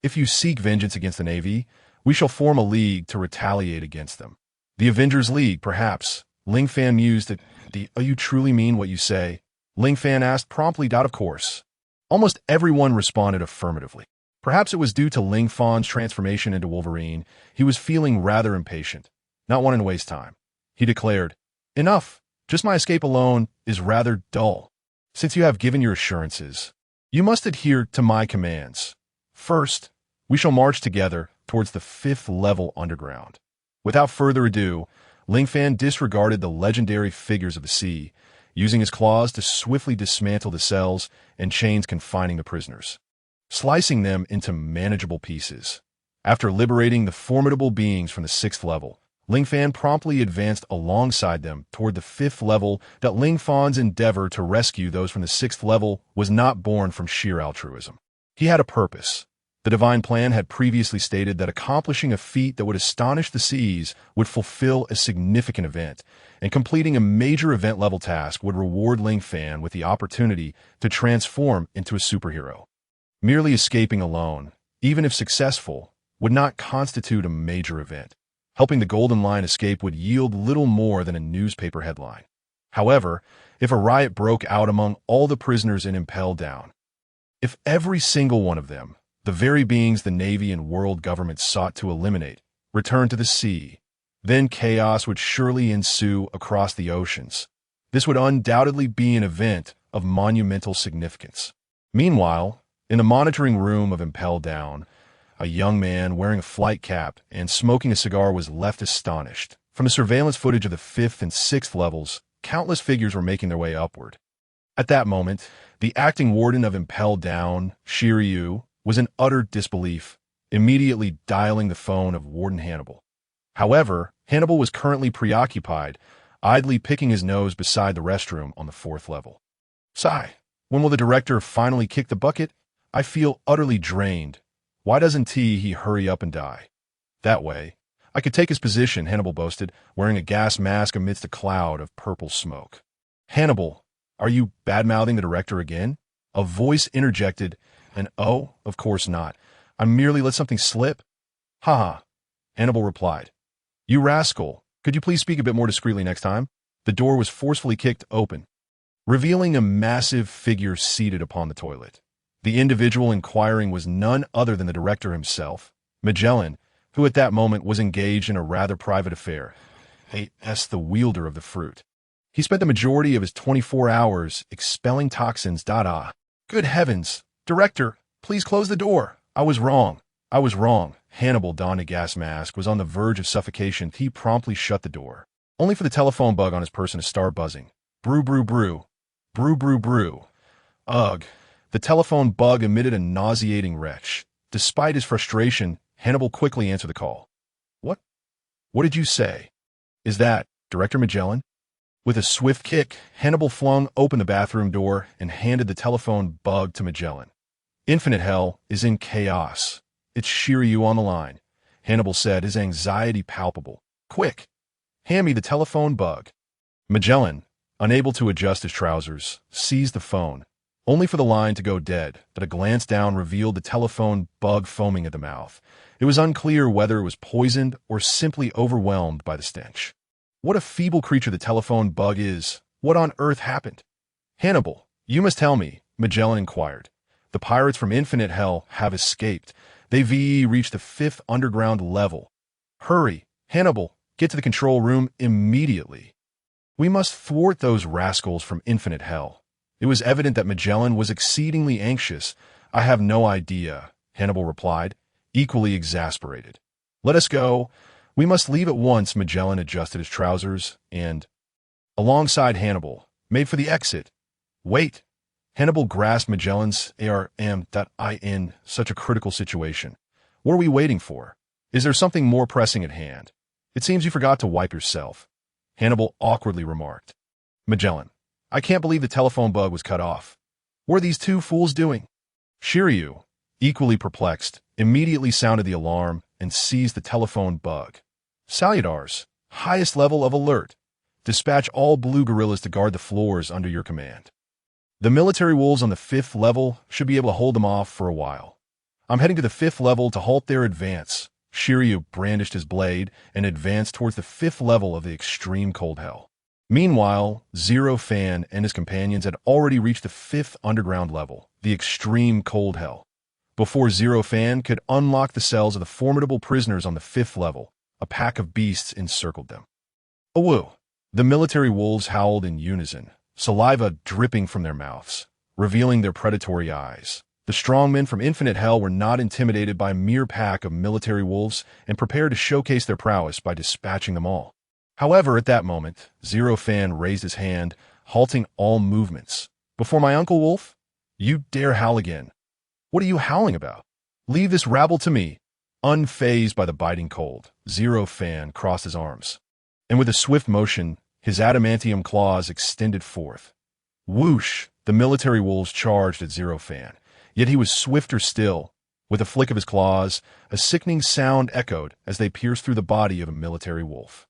If you seek vengeance against the Navy, we shall form a league to retaliate against them. The Avengers League, perhaps. Ling Fan mused. Do you truly mean what you say? Ling Fan asked promptly. Of course. Almost everyone responded affirmatively. Perhaps it was due to Ling Fan's transformation into Wolverine. He was feeling rather impatient, not wanting to waste time. He declared, Enough. Just my escape alone is rather dull. Since you have given your assurances, you must adhere to my commands. First, we shall march together towards the 5th level underground. Without further ado, Ling Fan disregarded the legendary figures of the sea, using his claws to swiftly dismantle the cells and chains confining the prisoners, slicing them into manageable pieces. After liberating the formidable beings from the 6th level, Ling Fan promptly advanced alongside them toward the 5th level. That Ling Fan's endeavor to rescue those from the 6th level was not born from sheer altruism. He had a purpose. The divine plan had previously stated that accomplishing a feat that would astonish the seas would fulfill a significant event, and completing a major event-level task would reward Ling Fan with the opportunity to transform into a superhero. Merely escaping alone, even if successful, would not constitute a major event. Helping the Golden Line escape would yield little more than a newspaper headline. However, if a riot broke out among all the prisoners and impelled down, if every single one of them, the very beings the Navy and world governments sought to eliminate, returned to the sea, then chaos would surely ensue across the oceans. This would undoubtedly be an event of monumental significance. Meanwhile, in the monitoring room of Impel Down, a young man wearing a flight cap and smoking a cigar was left astonished. From the surveillance footage of the 5th and 6th levels, countless figures were making their way upward. At that moment, the acting warden of Impel Down, Shiryu, was in utter disbelief, immediately dialing the phone of Warden Hannibal. However, Hannibal was currently preoccupied, idly picking his nose beside the restroom on the 4th level. Sigh, when will the director finally kick the bucket? I feel utterly drained. Why doesn't he hurry up and die? That way, I could take his position, Hannibal boasted, wearing a gas mask amidst a cloud of purple smoke. Hannibal, are you bad-mouthing the director again? A voice interjected, and oh, of course not. I merely let something slip. Ha! Hannibal replied. You rascal, could you please speak a bit more discreetly next time? The door was forcefully kicked open, revealing a massive figure seated upon the toilet. The individual inquiring was none other than the director himself, Magellan, who at that moment was engaged in a rather private affair. A.S. the wielder of the fruit. He spent the majority of his 24 hours expelling toxins. Good heavens! Director, please close the door. I was wrong. Hannibal donned a gas mask, was on the verge of suffocation. He promptly shut the door, only for the telephone bug on his person to start buzzing. Brew, brew, brew. Brew, brew, brew. Ugh. The telephone bug emitted a nauseating retch. Despite his frustration, Hannibal quickly answered the call. What? What did you say? Is that Director Magellan? With a swift kick, Hannibal flung open the bathroom door and handed the telephone bug to Magellan. Infinite Hell is in chaos. It's Shiryu on the line, Hannibal said, his anxiety palpable. Quick, hand me the telephone bug. Magellan, unable to adjust his trousers, seized the phone, only for the line to go dead, but a glance down revealed the telephone bug foaming at the mouth. It was unclear whether it was poisoned or simply overwhelmed by the stench. What a feeble creature the telephone bug is. What on earth happened? Hannibal, you must tell me, Magellan inquired. The pirates from Infinite Hell have escaped. They've reached the 5th underground level. Hurry, Hannibal, get to the control room immediately. We must thwart those rascals from Infinite Hell. It was evident that Magellan was exceedingly anxious. I have no idea, Hannibal replied, equally exasperated. Let us go. We must leave at once. Magellan adjusted his trousers and, alongside Hannibal, made for the exit. Wait. Hannibal grasped Magellan's arm.in such a critical situation. What are we waiting for? Is there something more pressing at hand? It seems you forgot to wipe yourself, Hannibal awkwardly remarked. Magellan, I can't believe the telephone bug was cut off. What are these two fools doing? Shiryu, equally perplexed, immediately sounded the alarm and seized the telephone bug. Salutars, highest level of alert. Dispatch all blue gorillas to guard the floors under your command. The military wolves on the 5th level should be able to hold them off for a while. I'm heading to the 5th level to halt their advance. Shiryu brandished his blade and advanced towards the 5th level of the extreme cold hell. Meanwhile, Zero Fan and his companions had already reached the 5th underground level, the extreme cold hell. Before Zero Fan could unlock the cells of the formidable prisoners on the 5th level, a pack of beasts encircled them. Awoo! The military wolves howled in unison, saliva dripping from their mouths, revealing their predatory eyes. The strongmen from Infinite Hell were not intimidated by a mere pack of military wolves and prepared to showcase their prowess by dispatching them all. However, at that moment, Zero Fan raised his hand, halting all movements. "Before my Uncle Wolf? You dare howl again? What are you howling about? Leave this rabble to me." Unfazed by the biting cold, Zero Fan crossed his arms, and with a swift motion, his adamantium claws extended forth. Whoosh! The military wolves charged at Zero Fan, yet he was swifter still. With a flick of his claws, a sickening sound echoed as they pierced through the body of a military wolf.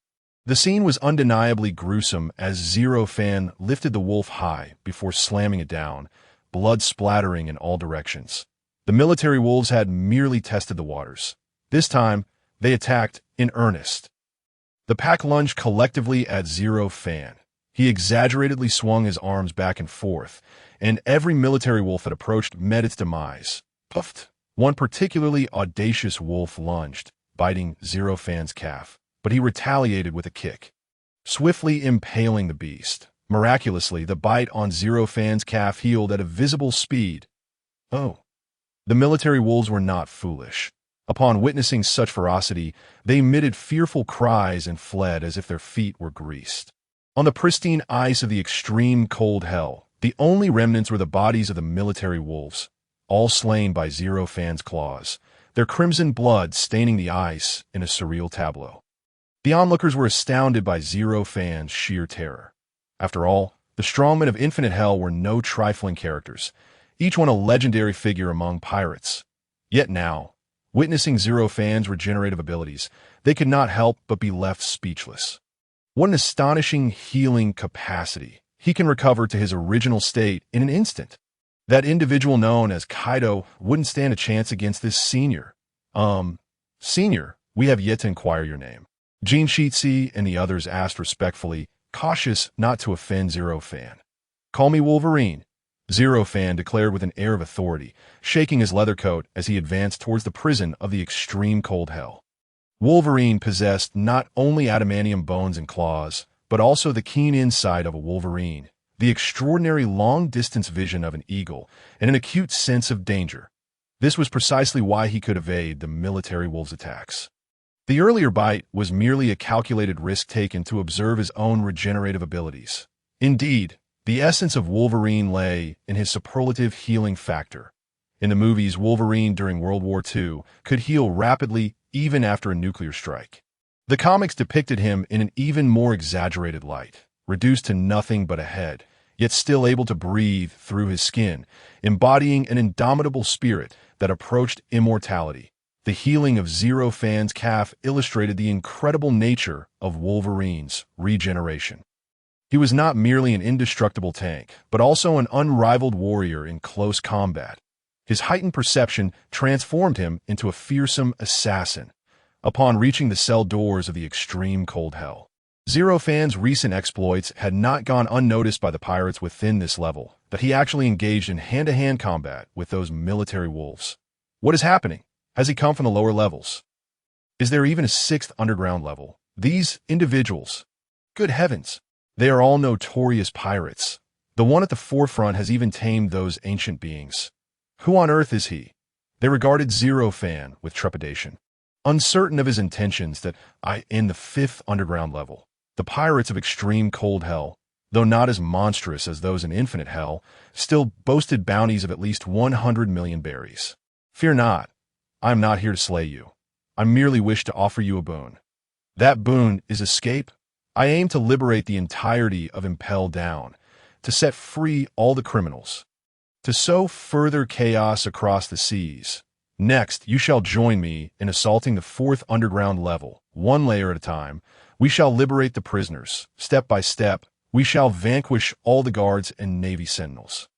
The scene was undeniably gruesome as Zero Fan lifted the wolf high before slamming it down, blood splattering in all directions. The military wolves had merely tested the waters. This time, they attacked in earnest. The pack lunged collectively at Zero Fan. He exaggeratedly swung his arms back and forth, and every military wolf that approached met its demise. Puffed! One particularly audacious wolf lunged, biting Zero Fan's calf, but he retaliated with a kick, swiftly impaling the beast. Miraculously, the bite on Zero Fan's calf healed at a visible speed. Oh. The military wolves were not foolish. Upon witnessing such ferocity, they emitted fearful cries and fled as if their feet were greased. On the pristine ice of the extreme cold hell, the only remnants were the bodies of the military wolves, all slain by Zero Fan's claws, their crimson blood staining the ice in a surreal tableau. The onlookers were astounded by Zero Fan's sheer terror. After all, the strongmen of Infinite Hell were no trifling characters, each one a legendary figure among pirates. Yet now, witnessing Zero Fan's regenerative abilities, they could not help but be left speechless. What an astonishing healing capacity. He can recover to his original state in an instant. That individual known as Kaido wouldn't stand a chance against this senior. Senior, we have yet to inquire your name. Jinshitsi and the others asked respectfully, cautious not to offend Zero Fan. "Call me Wolverine," Zero Fan declared with an air of authority, shaking his leather coat as he advanced towards the prison of the extreme cold hell. Wolverine possessed not only adamantium bones and claws, but also the keen insight of a wolverine, the extraordinary long-distance vision of an eagle, and an acute sense of danger. This was precisely why he could evade the military wolves' attacks. The earlier bite was merely a calculated risk taken to observe his own regenerative abilities. Indeed, the essence of Wolverine lay in his superlative healing factor. In the movies, Wolverine during World War II could heal rapidly even after a nuclear strike. The comics depicted him in an even more exaggerated light, reduced to nothing but a head, yet still able to breathe through his skin, embodying an indomitable spirit that approached immortality. The healing of Zero Fan's calf illustrated the incredible nature of Wolverine's regeneration. He was not merely an indestructible tank, but also an unrivaled warrior in close combat. His heightened perception transformed him into a fearsome assassin. Upon reaching the cell doors of the extreme cold hell, Zero Fan's recent exploits had not gone unnoticed by the pirates within this level, that he actually engaged in hand-to-hand combat with those military wolves. What is happening? Has he come from the lower levels? Is there even a sixth underground level? These individuals, good heavens, they are all notorious pirates. The one at the forefront has even tamed those ancient beings. Who on earth is he? They regarded Zero Fan with trepidation. Uncertain of his intentions that in the fifth underground level, the pirates of extreme cold hell, though not as monstrous as those in infinite hell, still boasted bounties of at least 100 million berries. Fear not, I am not here to slay you. I merely wish to offer you a boon. That boon is escape. I aim to liberate the entirety of Impel Down, to set free all the criminals, to sow further chaos across the seas. Next, you shall join me in assaulting the fourth underground level, one layer at a time. We shall liberate the prisoners. Step by step, we shall vanquish all the guards and navy sentinels.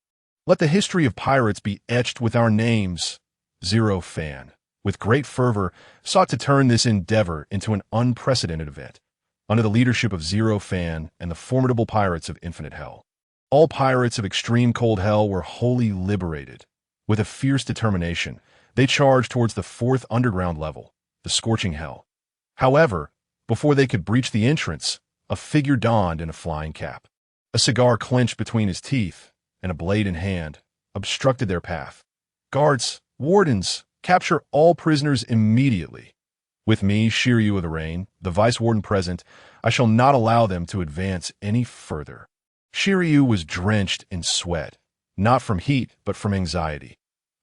Let the history of pirates be etched with our names. Zero Fan, with great fervor, sought to turn this endeavor into an unprecedented event. Under the leadership of Zero Fan and the formidable pirates of Infinite Hell, all pirates of extreme cold hell were wholly liberated. With a fierce determination, they charged towards the fourth underground level, the scorching hell. However, before they could breach the entrance, a figure dawned in a flying cap. A cigar clenched between his teeth, and a blade in hand, obstructed their path. "Guards, wardens, capture all prisoners immediately." With me, Shiryu of the Rain, the Vice Warden present, I shall not allow them to advance any further. Shiryu was drenched in sweat, not from heat, but from anxiety.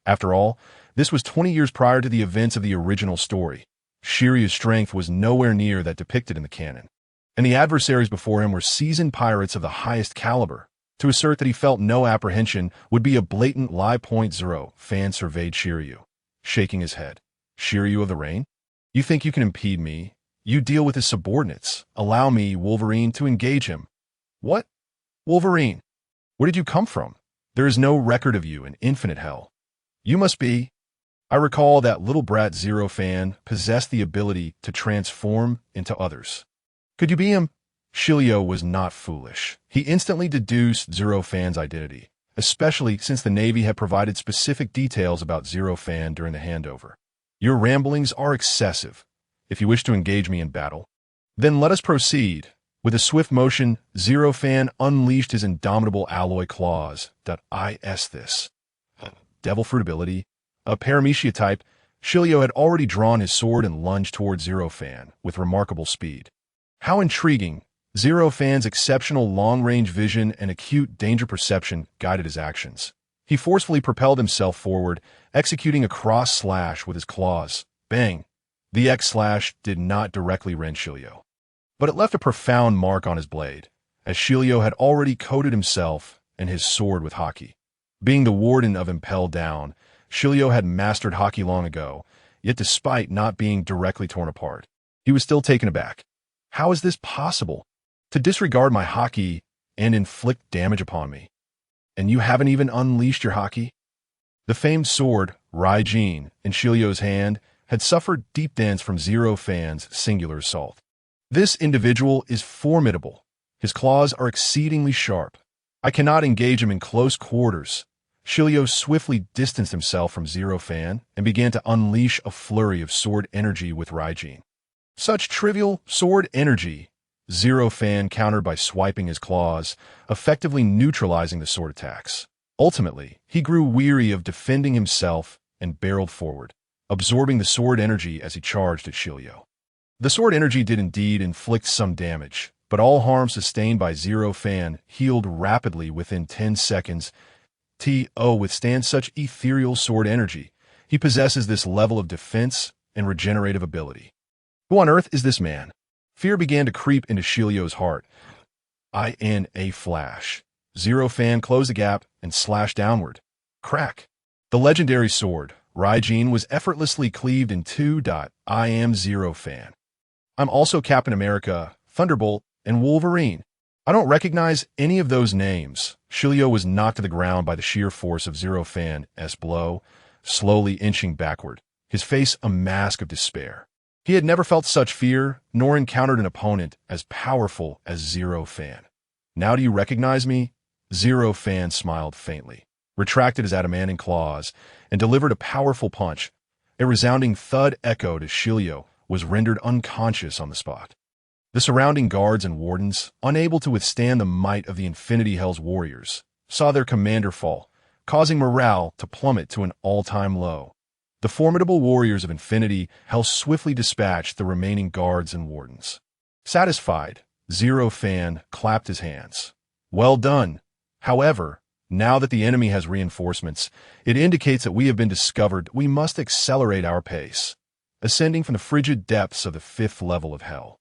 After all, this was 20 years prior to the events of the original story. Shiryu's strength was nowhere near that depicted in the canon, and the adversaries before him were seasoned pirates of the highest caliber. To assert that he felt no apprehension would be a blatant lie. Zero fan surveyed Shiryu, shaking his head. Shiryu of the Rain? You think you can impede me? You deal with his subordinates. Allow me, Wolverine, to engage him. What? Wolverine? Where did you come from? There is no record of you in Infinite Hell. You must be. I recall that little brat Zero Fan possessed the ability to transform into others. Could you be him? Shiryu was not foolish. He instantly deduced Zero Fan's identity, especially since the Navy had provided specific details about Zero Fan during the handover. Your ramblings are excessive. If you wish to engage me in battle, then let us proceed. With a swift motion, Zero Fan unleashed his indomitable alloy claws. This devil fruit ability, a paramecia type, Shiryu had already drawn his sword and lunged toward Zero Fan with remarkable speed. How intriguing! Zero Fan's exceptional long-range vision and acute danger perception guided his actions. He forcefully propelled himself forward, executing a cross slash with his claws. Bang! The X slash did not directly rend Shiryu, but it left a profound mark on his blade, as Shiryu had already coated himself and his sword with haki. Being the warden of Impelled Down, Shiryu had mastered haki long ago, yet despite not being directly torn apart, he was still taken aback. How is this possible? To disregard my haki and inflict damage upon me? And you haven't even unleashed your haki? The famed sword, Raijin, in Shiryu's hand, had suffered deep dents from Zero Fan's singular assault. This individual is formidable. His claws are exceedingly sharp. I cannot engage him in close quarters. Shiryu swiftly distanced himself from Zero Fan and began to unleash a flurry of sword energy with Raijin. Such trivial sword energy! Zero Fan countered by swiping his claws, effectively neutralizing the sword attacks. Ultimately, he grew weary of defending himself and barreled forward, absorbing the sword energy as he charged at Shiryu. The sword energy did indeed inflict some damage, but all harm sustained by Zero Fan healed rapidly within 10 seconds. To withstand such ethereal sword energy, he possesses this level of defense and regenerative ability. Who on earth is this man? Fear began to creep into Shiryu's heart. In a flash, Zero Fan closed the gap and slashed downward. Crack! The legendary sword, Raijin, was effortlessly cleaved in two. I am Zero Fan. I'm also Captain America, Thunderbolt, and Wolverine. I don't recognize any of those names. Shiryu was knocked to the ground by the sheer force of Zero Fan's blow, slowly inching backward, his face a mask of despair. He had never felt such fear, nor encountered an opponent as powerful as Zero Fan. Now do you recognize me? Zero Fan smiled faintly, retracted his adamantine claws, and delivered a powerful punch. A resounding thud echoed as Shiryu was rendered unconscious on the spot. The surrounding guards and wardens, unable to withstand the might of the Infinity Hell's warriors, saw their commander fall, causing morale to plummet to an all-time low. The formidable warriors of Infinity Hell swiftly dispatched the remaining guards and wardens. Satisfied, Zero Fan clapped his hands. Well done. However, now that the enemy has reinforcements, it indicates that we have been discovered. We must accelerate our pace. Ascending from the frigid depths of the 5th level of Hell,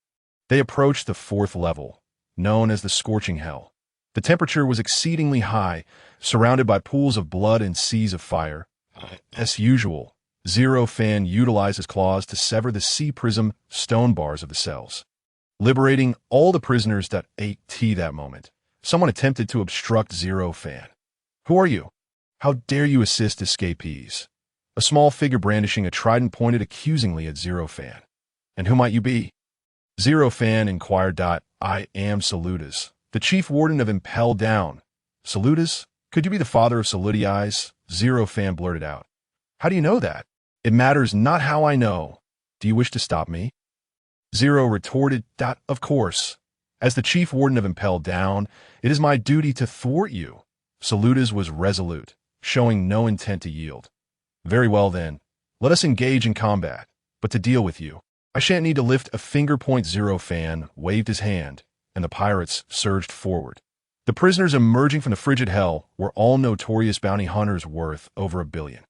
they approached the 4th level, known as the Scorching Hell. The temperature was exceedingly high, surrounded by pools of blood and seas of fire. As usual, Zero Fan utilized his claws to sever the sea prism stone bars of the cells, liberating all the prisoners that that moment. Someone attempted to obstruct Zero Fan. Who are you? How dare you assist escapees? A small figure brandishing a trident pointed accusingly at Zero Fan. And who might you be? Zero Fan inquired. I am Saludas, the chief warden of Impelled Down. Saludas? Could you be the father of Saludi Eyes? Zero Fan blurted out. How do you know that? It matters not how I know. Do you wish to stop me? Zero retorted. Of course. As the chief warden of Impelled Down, it is my duty to thwart you. Saludas was resolute, showing no intent to yield. Very well then, let us engage in combat. But to deal with you, I shan't need to lift a finger. Zero Fan waved his hand, and the pirates surged forward. The prisoners emerging from the frigid hell were all notorious bounty hunters worth over $1 billion.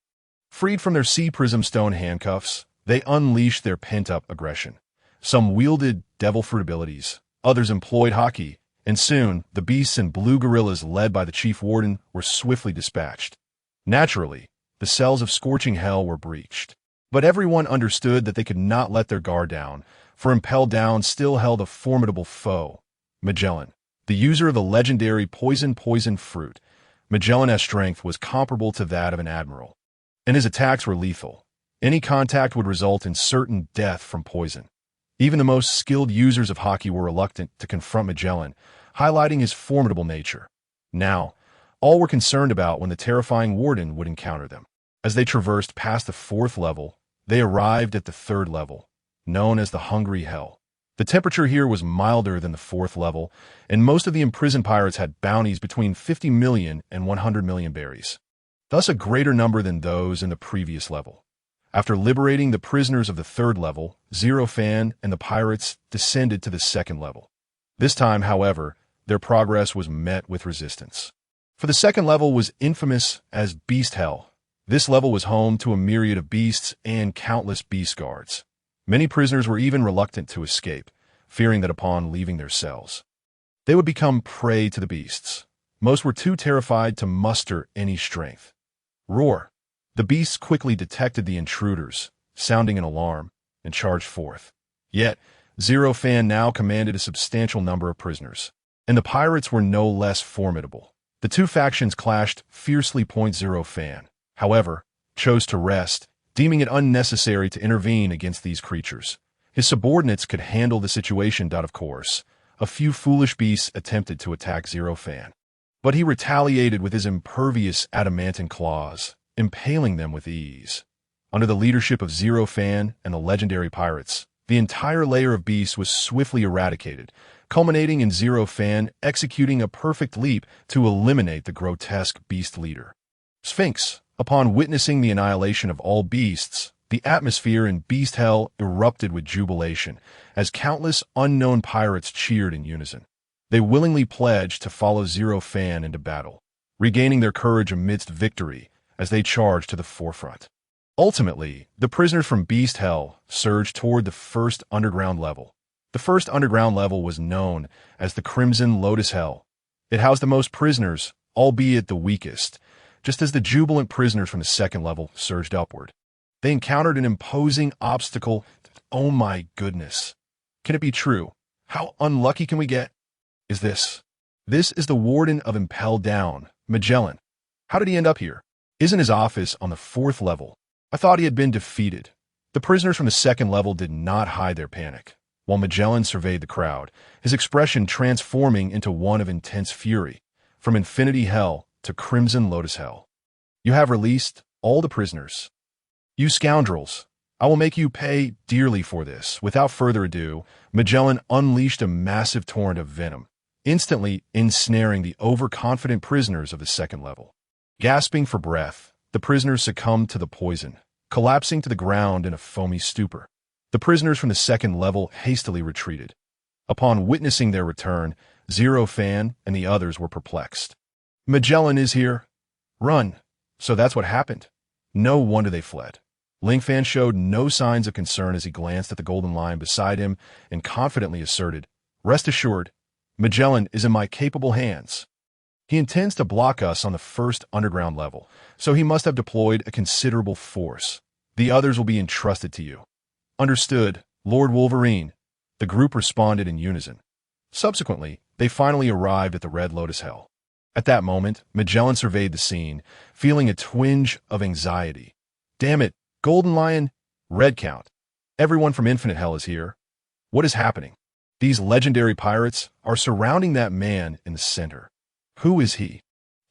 Freed from their sea prism stone handcuffs, they unleashed their pent-up aggression. Some wielded devil fruit abilities, others employed haki, and soon the beasts and blue gorillas led by the chief warden were swiftly dispatched. Naturally, the cells of scorching hell were breached. But everyone understood that they could not let their guard down, for Impelled Down still held a formidable foe, Magellan, the user of the legendary poison fruit. Magellan's strength was comparable to that of an admiral, and his attacks were lethal. Any contact would result in certain death from poison. Even the most skilled users of haki were reluctant to confront Magellan, highlighting his formidable nature. Now, all were concerned about when the terrifying warden would encounter them. As they traversed past the 4th level, they arrived at the 3rd level, known as the Hungry Hell. The temperature here was milder than the 4th level, and most of the imprisoned pirates had bounties between 50 million and 100 million berries, thus a greater number than those in the previous level. After liberating the prisoners of the 3rd level, Zero Fan and the pirates descended to the 2nd level. This time, however, their progress was met with resistance. For the 2nd level was infamous as Beast Hell. This level was home to a myriad of beasts and countless beast guards. Many prisoners were even reluctant to escape, fearing that upon leaving their cells, they would become prey to the beasts. Most were too terrified to muster any strength. Roar! The beasts quickly detected the intruders, sounding an alarm, and charged forth. Yet, Zero Fan now commanded a substantial number of prisoners, and the pirates were no less formidable. The two factions clashed fiercely. Zero Fan, however, chose to rest, deeming it unnecessary to intervene against these creatures. His subordinates could handle the situation. Of course, a few foolish beasts attempted to attack Zero Fan, but he retaliated with his impervious adamantine claws, impaling them with ease. Under the leadership of Zero Fan and the legendary pirates, the entire layer of beasts was swiftly eradicated, culminating in Zero Fan executing a perfect leap to eliminate the grotesque beast leader. Sphinx. Upon witnessing the annihilation of all beasts, the atmosphere in Beast Hell erupted with jubilation as countless unknown pirates cheered in unison. They willingly pledged to follow Zero Fan into battle, regaining their courage amidst victory as they charged to the forefront. Ultimately, the prisoners from Beast Hell surged toward the 1st underground level. The 1st underground level was known as the Crimson Lotus Hell. It housed the most prisoners, albeit the weakest, just as the jubilant prisoners from the 2nd level surged upward. They encountered an imposing obstacle. Oh my goodness. Can it be true? How unlucky can we get? This is the warden of Impelled Down, Magellan. How did he end up here? Isn't his office on the 4th level? I thought he had been defeated. The prisoners from the 2nd level did not hide their panic, while Magellan surveyed the crowd, his expression transforming into one of intense fury. From Infinity Hell to Crimson Lotus Hell, you have released all the prisoners. You scoundrels, I will make you pay dearly for this. Without further ado, Magellan unleashed a massive torrent of venom, instantly ensnaring the overconfident prisoners of the 2nd level. Gasping for breath, the prisoners succumbed to the poison, collapsing to the ground in a foamy stupor. The prisoners from the 2nd level hastily retreated. Upon witnessing their return, Zero Fan and the others were perplexed. Magellan is here. Run. So that's what happened. No wonder they fled. Lingfan showed no signs of concern as he glanced at the golden lion beside him and confidently asserted, "Rest assured, Magellan is in my capable hands. He intends to block us on the 1st underground level, so he must have deployed a considerable force. The others will be entrusted to you." "Understood, Lord Wolverine," the group responded in unison. Subsequently, they finally arrived at the Red Lotus Hell. At that moment, Magellan surveyed the scene, feeling a twinge of anxiety. "Damn it, Golden Lion, Red Count. Everyone from Infinite Hell is here. What is happening? These legendary pirates are surrounding that man in the center. Who is he?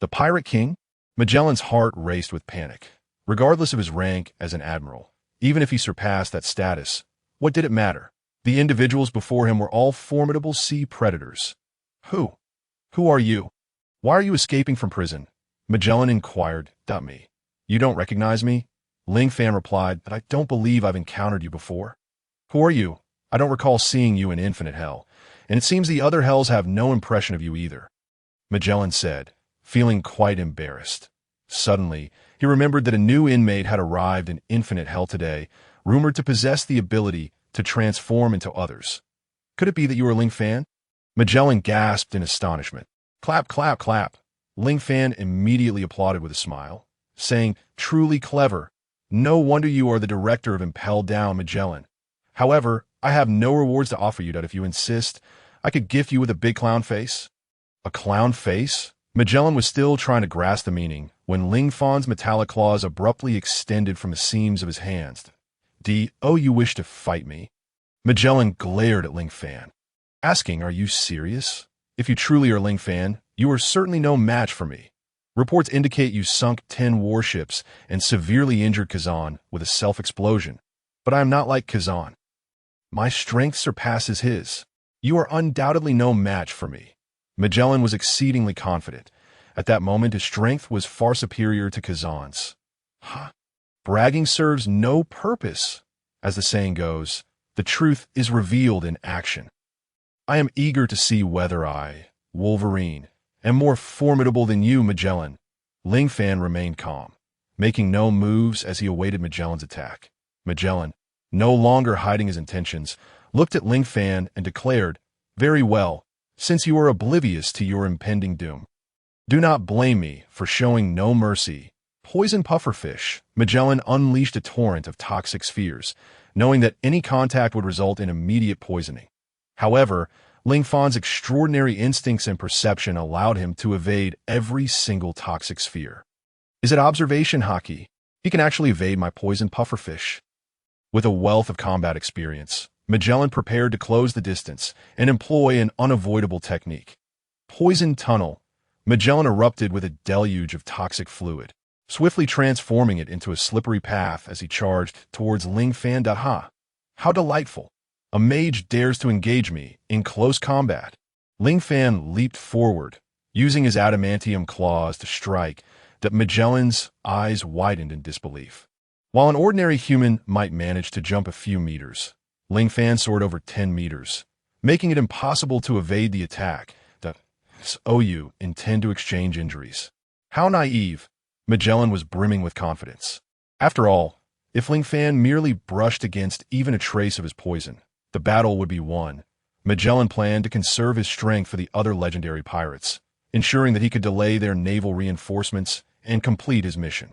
The Pirate King?" Magellan's heart raced with panic. Regardless of his rank as an admiral, even if he surpassed that status, what did it matter? The individuals before him were all formidable sea predators. Who are you? Why are you escaping from prison?" Magellan inquired. "Me. You don't recognize me?" Lingfan replied, "But I don't believe I've encountered you before." Who are you? I don't recall seeing you in Infinite Hell, and it seems the other hells have no impression of you either, Magellan said, feeling quite embarrassed. Suddenly, he remembered that a new inmate had arrived in Infinite Hell today, rumored to possess the ability to transform into others. Could it be that you are Ling Fan? Magellan gasped in astonishment. Clap, clap, clap. Ling Fan immediately applauded with a smile, saying, truly clever. No wonder you are the director of Impel Down, Magellan. However, I have no rewards to offer you, that if you insist, I could gift you with a big clown face. A clown face? Magellan was still trying to grasp the meaning when Ling Fan's metallic claws abruptly extended from the seams of his hands. Oh, you wish to fight me? Magellan glared at Ling Fan, asking, are you serious? If you truly are Ling Fan, you are certainly no match for me. Reports indicate you sunk 10 warships and severely injured Kazan with a self-explosion. But I am not like Kazan. My strength surpasses his. You are undoubtedly no match for me. Magellan was exceedingly confident. At that moment, his strength was far superior to Kazan's. Bragging serves no purpose. As the saying goes, the truth is revealed in action. I am eager to see whether I, Wolverine, am more formidable than you, Magellan. Ling Fan remained calm, making no moves as he awaited Magellan's attack. Magellan, no longer hiding his intentions, looked at Ling Fan and declared, very well, since you are oblivious to your impending doom. Do not blame me for showing no mercy. Poison pufferfish. Magellan unleashed a torrent of toxic spheres, knowing that any contact would result in immediate poisoning. However, Ling Fan's extraordinary instincts and perception allowed him to evade every single toxic sphere. Is it observation hockey? He can actually evade my poison pufferfish. With a wealth of combat experience, Magellan prepared to close the distance and employ an unavoidable technique. Poison tunnel. Magellan erupted with a deluge of toxic fluid, swiftly transforming it into a slippery path as he charged towards Ling Fan. How delightful! A mage dares to engage me in close combat. Ling Fan leaped forward, using his adamantium claws to strike. That Magellan's eyes widened in disbelief. While an ordinary human might manage to jump a few meters, Ling Fan soared over 10 meters, making it impossible to evade the attack. You intend to exchange injuries. How naive! Magellan was brimming with confidence. After all, if Ling Fan merely brushed against even a trace of his poison, the battle would be won. Magellan planned to conserve his strength for the other legendary pirates, ensuring that he could delay their naval reinforcements and complete his mission.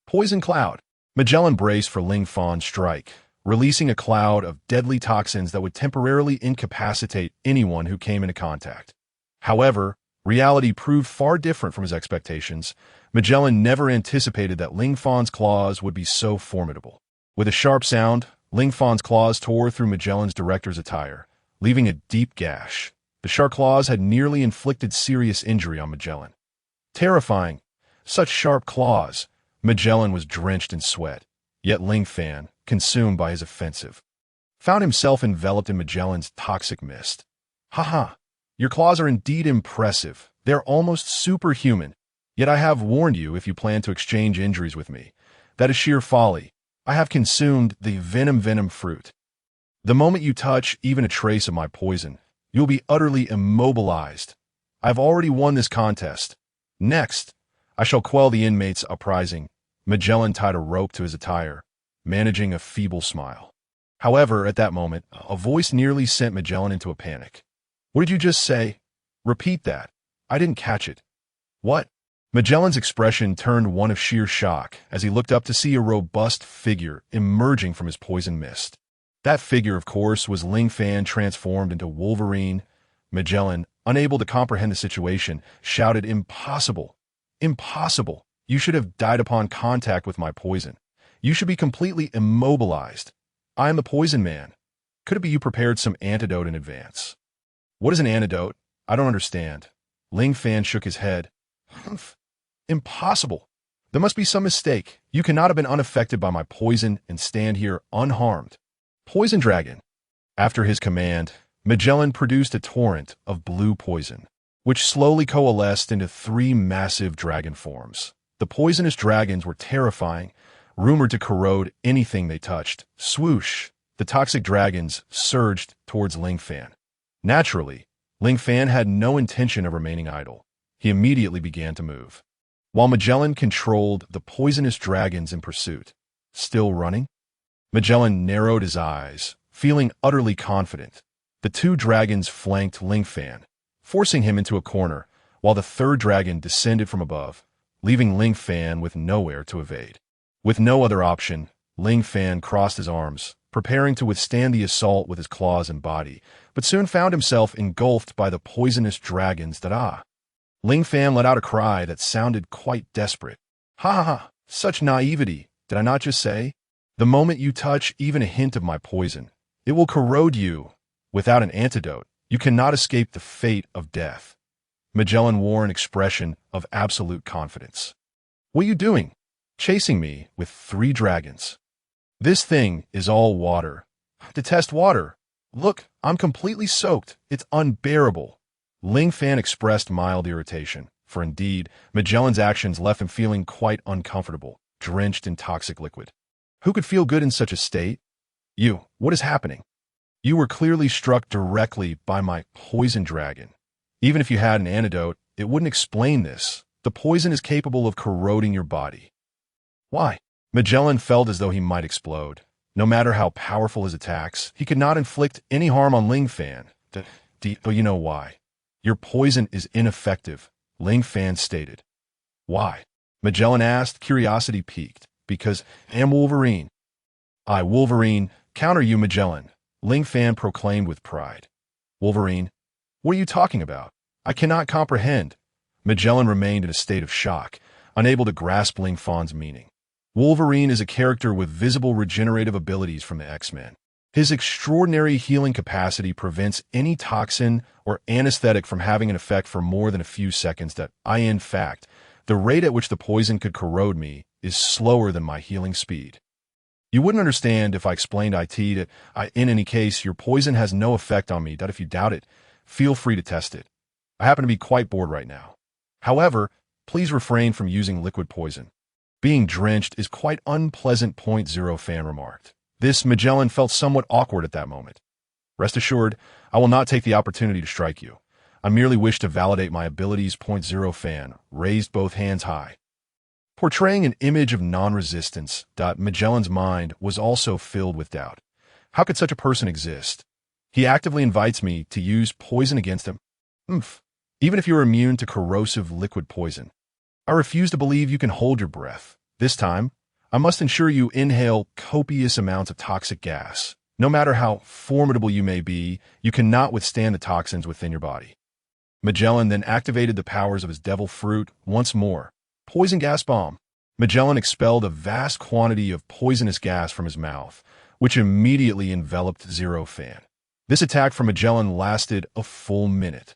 Poison cloud. Magellan braced for Ling Fan's strike, releasing a cloud of deadly toxins that would temporarily incapacitate anyone who came into contact. However, reality proved far different from his expectations. Magellan never anticipated that Ling Fan's claws would be so formidable. With a sharp sound, Ling Fan's claws tore through Magellan's director's attire, leaving a deep gash. The sharp claws had nearly inflicted serious injury on Magellan. Terrifying. Such sharp claws. Magellan was drenched in sweat, yet Ling Fan, consumed by his offensive, found himself enveloped in Magellan's toxic mist. Your claws are indeed impressive. They're almost superhuman. Yet I have warned you if you plan to exchange injuries with me. That is sheer folly. I have consumed the venom fruit. The moment you touch even a trace of my poison, you'll be utterly immobilized. I've already won this contest. Next, I shall quell the inmates' uprising. Magellan tied a rope to his attire, managing a feeble smile. However, at that moment, a voice nearly sent Magellan into a panic. What did you just say? Repeat that. I didn't catch it. What? Magellan's expression turned one of sheer shock as he looked up to see a robust figure emerging from his poison mist. That figure, of course, was Ling Fan transformed into Wolverine. Magellan, unable to comprehend the situation, shouted, Impossible! Impossible! You should have died upon contact with my poison. You should be completely immobilized. I am the Poison Man. Could it be you prepared some antidote in advance? What is an antidote? I don't understand. Ling Fan shook his head. Humph. Impossible. There must be some mistake. You cannot have been unaffected by my poison and stand here unharmed. Poison Dragon. After his command, Magellan produced a torrent of blue poison, which slowly coalesced into 3 massive dragon forms. The poisonous dragons were terrifying, rumored to corrode anything they touched. Swoosh! the toxic dragons surged towards Ling Fan. Naturally, Ling Fan had no intention of remaining idle. He immediately began to move. While Magellan controlled the poisonous dragons in pursuit. Still running? Magellan narrowed his eyes, feeling utterly confident. The two dragons flanked Ling Fan, forcing him into a corner, while the third dragon descended from above, leaving Ling Fan with nowhere to evade. With no other option, Ling Fan crossed his arms, preparing to withstand the assault with his claws and body, but soon found himself engulfed by the poisonous dragons that Ling Fan let out a cry that sounded quite desperate. Ha ha ha, such naivety, did I not just say? The moment you touch even a hint of my poison, it will corrode you. Without an antidote, you cannot escape the fate of death. Magellan wore an expression of absolute confidence. What are you doing? Chasing me with 3 dragons. This thing is all water. Detest water. Look, I'm completely soaked. It's unbearable. Ling Fan expressed mild irritation, for indeed, Magellan's actions left him feeling quite uncomfortable, drenched in toxic liquid. Who could feel good in such a state? You, what is happening? You were clearly struck directly by my poison dragon. Even if you had an antidote, it wouldn't explain this. The poison is capable of corroding your body. Why? Magellan felt as though he might explode. No matter how powerful his attacks, he could not inflict any harm on Ling Fan. But you know why. Your poison is ineffective, Ling Fan stated. Why? Magellan asked, curiosity piqued. Because I'm Wolverine. I, Wolverine, counter you, Magellan, Ling Fan proclaimed with pride. Wolverine? What are you talking about? I cannot comprehend. Magellan remained in a state of shock, unable to grasp Ling Fan's meaning. Wolverine is a character with visible regenerative abilities from the X-Men. His extraordinary healing capacity prevents any toxin or anesthetic from having an effect for more than a few seconds in fact, the rate at which the poison could corrode me is slower than my healing speed. You wouldn't understand if I explained that in any case, your poison has no effect on me. If you doubt it, feel free to test it. I happen to be quite bored right now. However, please refrain from using liquid poison. Being drenched is quite unpleasant. Zero Fan remarked. This Magellan felt somewhat awkward at that moment. Rest assured, I will not take the opportunity to strike you. I merely wish to validate my abilities. Zero Fan raised both hands high. Portraying an image of non-resistance, Magellan's mind was also filled with doubt. How could such a person exist? He actively invites me to use poison against him. Even if you're immune to corrosive liquid poison. I refuse to believe you can hold your breath. This time, I must ensure you inhale copious amounts of toxic gas. No matter how formidable you may be, you cannot withstand the toxins within your body. Magellan then activated the powers of his devil fruit once more. Poison gas bomb. Magellan expelled a vast quantity of poisonous gas from his mouth, which immediately enveloped Zero Fan. This attack from Magellan lasted a full minute.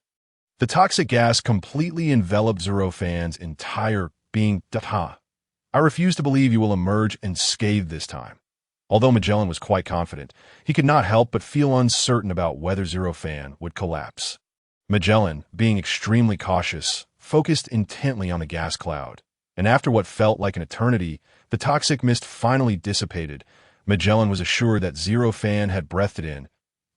The toxic gas completely enveloped Zero Fan's entire being. I refuse to believe you will emerge unscathed this time. Although Magellan was quite confident, he could not help but feel uncertain about whether Zero Fan would collapse. Magellan, being extremely cautious, focused intently on the gas cloud, and after what felt like an eternity, the toxic mist finally dissipated. Magellan was assured that Zero Fan had breathed it in.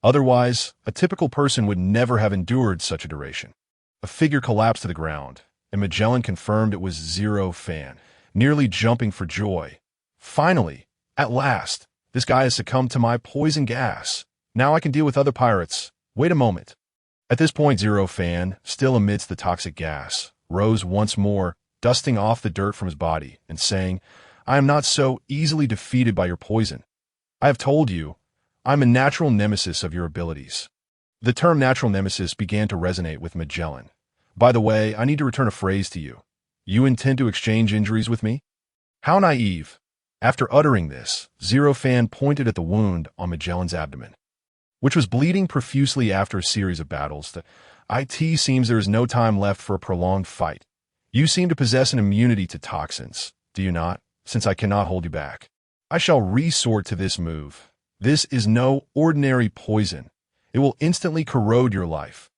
Otherwise, a typical person would never have endured such a duration. A figure collapsed to the ground, and Magellan confirmed it was Zero Fan, nearly jumping for joy. Finally, at last, this guy has succumbed to my poison gas. Now I can deal with other pirates. Wait a moment. At this point, Zero Fan, still amidst the toxic gas, rose once more, dusting off the dirt from his body and saying, I am not so easily defeated by your poison. I have told you, I'm a natural nemesis of your abilities. The term natural nemesis began to resonate with Magellan. By the way, I need to return a phrase to you. You intend to exchange injuries with me? How naive. After uttering this, Zero Fan pointed at the wound on Magellan's abdomen, which was bleeding profusely after a series of battles. It seems there is no time left for a prolonged fight. You seem to possess an immunity to toxins, do you not? Since I cannot hold you back, I shall resort to this move. This is no ordinary poison. It will instantly corrode your life.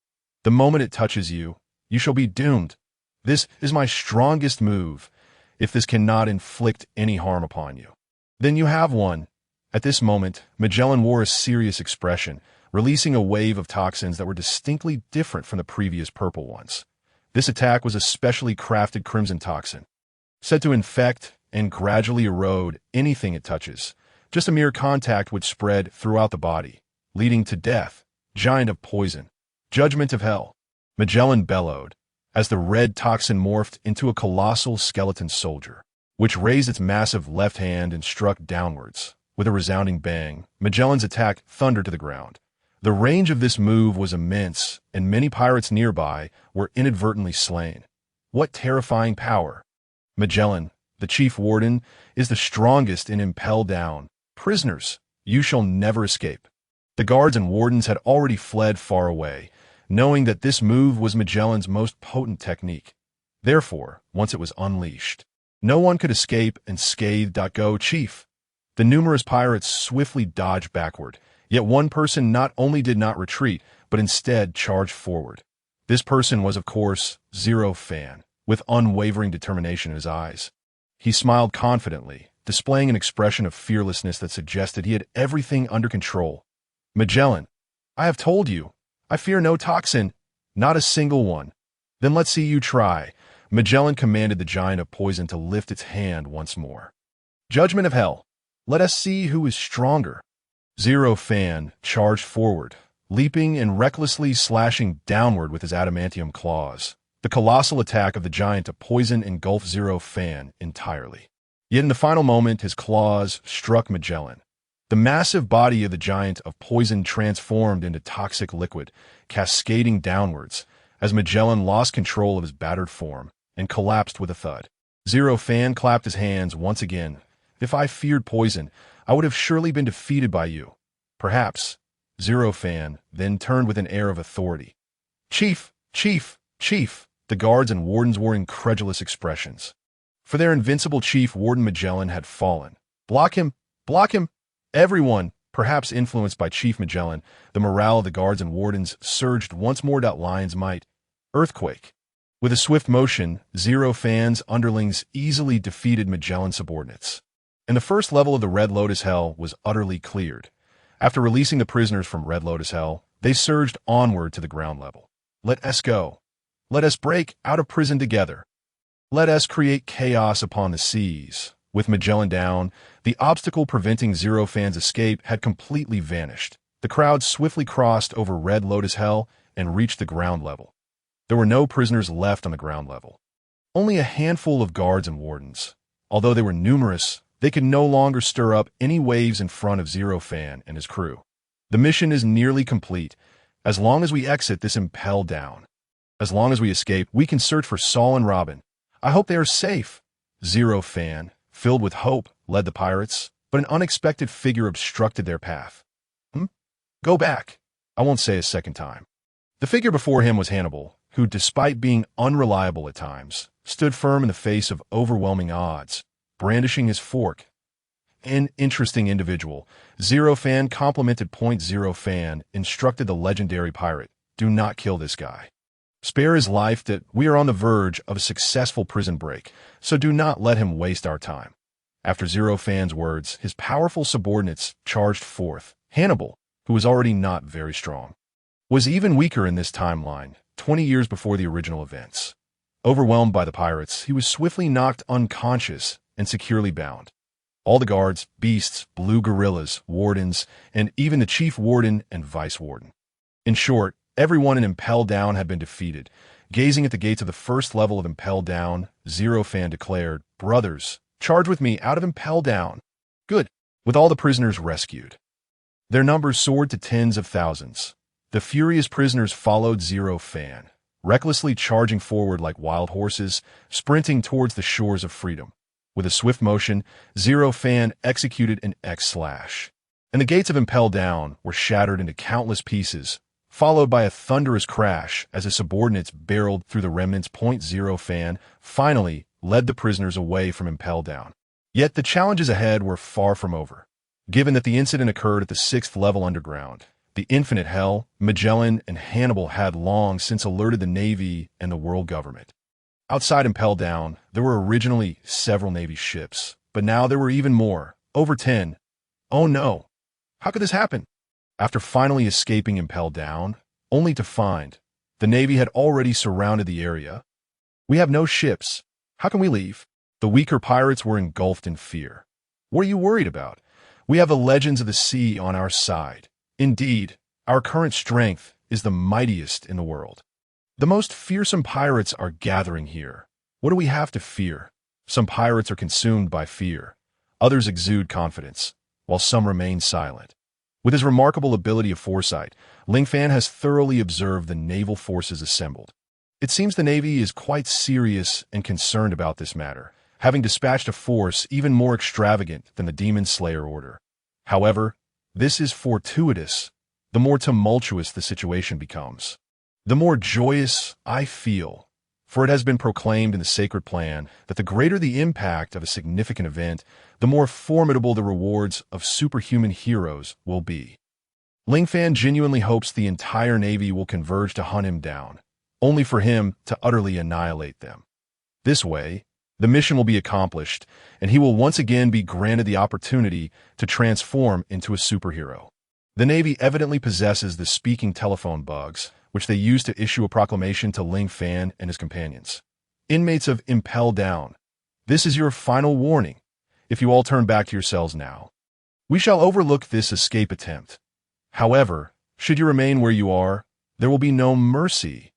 The moment it touches you, you shall be doomed. This is my strongest move. If this cannot inflict any harm upon you, then you have won. At this moment, Magellan wore a serious expression, releasing a wave of toxins that were distinctly different from the previous purple ones. This attack was a specially crafted crimson toxin, said to infect and gradually erode anything it touches. Just a mere contact would spread throughout the body, leading to death. Giant of poison. Judgment of hell. Magellan bellowed, as the red toxin morphed into a colossal skeleton soldier, which raised its massive left hand and struck downwards. With a resounding bang, Magellan's attack thundered to the ground. The range of this move was immense, and many pirates nearby were inadvertently slain. What terrifying power! Magellan, the chief warden, is the strongest in Impel Down. Prisoners, you shall never escape. The guards and wardens had already fled far away, knowing that this move was Magellan's most potent technique. Therefore, once it was unleashed, no one could escape unscathed. Go, chief! The numerous pirates swiftly dodged backward, yet one person not only did not retreat, but instead charged forward. This person was, of course, Zero Fan, with unwavering determination in his eyes. He smiled confidently, displaying an expression of fearlessness that suggested he had everything under control. Magellan, I have told you, I fear no toxin, not a single one. Then let's see you try. Magellan commanded the giant of poison to lift its hand once more. Judgment of hell, let us see who is stronger. Zero Fan charged forward, leaping and recklessly slashing downward with his adamantium claws. The colossal attack of the giant of poison engulfed Zero Fan entirely. Yet in the final moment, his claws struck Magellan. The massive body of the giant of poison transformed into toxic liquid, cascading downwards, as Magellan lost control of his battered form and collapsed with a thud. Zero Fan clapped his hands once again. If I feared poison, I would have surely been defeated by you. Perhaps. Zero Fan then turned with an air of authority. Chief, chief, chief! The guards and wardens wore incredulous expressions. For their invincible chief, Warden Magellan had fallen. Block him! Block him! Everyone, perhaps influenced by Chief Magellan, the morale of the guards and wardens surged once more. Lion's might. Earthquake. With a swift motion, Zero Fan's underlings easily defeated Magellan's subordinates. And the first level of the Red Lotus Hell was utterly cleared. After releasing the prisoners from Red Lotus Hell, they surged onward to the ground level. Let us go. Let us break out of prison together. Let us create chaos upon the seas. With Magellan down, the obstacle preventing Zero Fan's escape had completely vanished. The crowd swiftly crossed over Red Lotus Hell and reached the ground level. There were no prisoners left on the ground level. Only a handful of guards and wardens. Although they were numerous, they could no longer stir up any waves in front of Zero Fan and his crew. The mission is nearly complete. As long as we exit this Impel Down. As long as we escape, we can search for Saul and Robin. I hope they are safe. Zero Fan, filled with hope, led the pirates, but an unexpected figure obstructed their path. Go back. I won't say a second time. The figure before him was Hannibal, who, despite being unreliable at times, stood firm in the face of overwhelming odds, brandishing his fork. An interesting individual. Zero Fan complimented. Zero Fan instructed the legendary pirate, do not kill this guy. Spare his life. That we are on the verge of a successful prison break, so do not let him waste our time. After Zero Fan's words, his powerful subordinates charged forth. Hannibal, who was already not very strong, was even weaker in this timeline, 20 years before the original events. Overwhelmed by the pirates, he was swiftly knocked unconscious and securely bound. All the guards, beasts, blue gorillas, wardens, and even the chief warden and vice warden. In short, everyone in Impel Down had been defeated. Gazing at the gates of the first level of Impel Down, Zero Fan declared, Brothers, charge with me out of Impel Down. Good. With all the prisoners rescued. Their numbers soared to tens of thousands. The furious prisoners followed Zero Fan, recklessly charging forward like wild horses, sprinting towards the shores of freedom. With a swift motion, Zero Fan executed an X-slash, and the gates of Impel Down were shattered into countless pieces, followed by a thunderous crash as his subordinates barreled through the remnants. Zero Fan finally led the prisoners away from Impel Down. Yet the challenges ahead were far from over. Given that the incident occurred at the 6th level underground, the Infinite Hell, Magellan and Hannibal had long since alerted the Navy and the world government. Outside Impel Down, there were originally several Navy ships, but now there were even more, over 10. Oh no! How could this happen? After finally escaping Impel Down, only to find the Navy had already surrounded the area. We have no ships. How can we leave? The weaker pirates were engulfed in fear. What are you worried about? We have the legends of the sea on our side. Indeed, our current strength is the mightiest in the world. The most fearsome pirates are gathering here. What do we have to fear? Some pirates are consumed by fear. Others exude confidence, while some remain silent. With his remarkable ability of foresight, Ling Fan has thoroughly observed the naval forces assembled. It seems the Navy is quite serious and concerned about this matter, having dispatched a force even more extravagant than the Demon Slayer order. However, this is fortuitous. The more tumultuous the situation becomes, the more joyous I feel, for it has been proclaimed in the sacred plan that the greater the impact of a significant event, the more formidable the rewards of superhuman heroes will be. Ling Fan genuinely hopes the entire Navy will converge to hunt him down, only for him to utterly annihilate them. This way, the mission will be accomplished, and he will once again be granted the opportunity to transform into a superhero. The Navy evidently possesses the speaking telephone bugs, which they use to issue a proclamation to Ling Fan and his companions. Inmates of Impel Down, this is your final warning. If you all turn back to your cells now, we shall overlook this escape attempt. However, should you remain where you are, there will be no mercy.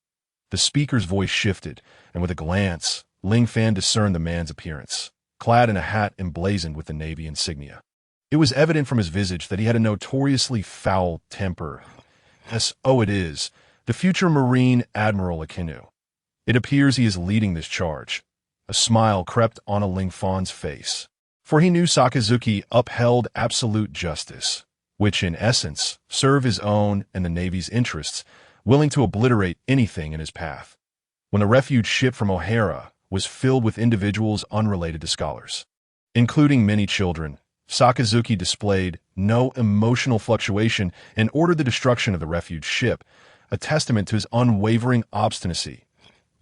The speaker's voice shifted, and with a glance, Ling Fan discerned the man's appearance, clad in a hat emblazoned with the Navy insignia. It was evident from his visage that he had a notoriously foul temper. Yes, oh it is, the future Marine Admiral Akinu. It appears he is leading this charge. A smile crept on Ling Fan's face, for he knew Sakazuki upheld absolute justice, which in essence served his own and the Navy's interests, willing to obliterate anything in his path. When the refuge ship from O'Hara was filled with individuals unrelated to scholars, including many children, Sakazuki displayed no emotional fluctuation and ordered the destruction of the refuge ship, a testament to his unwavering obstinacy.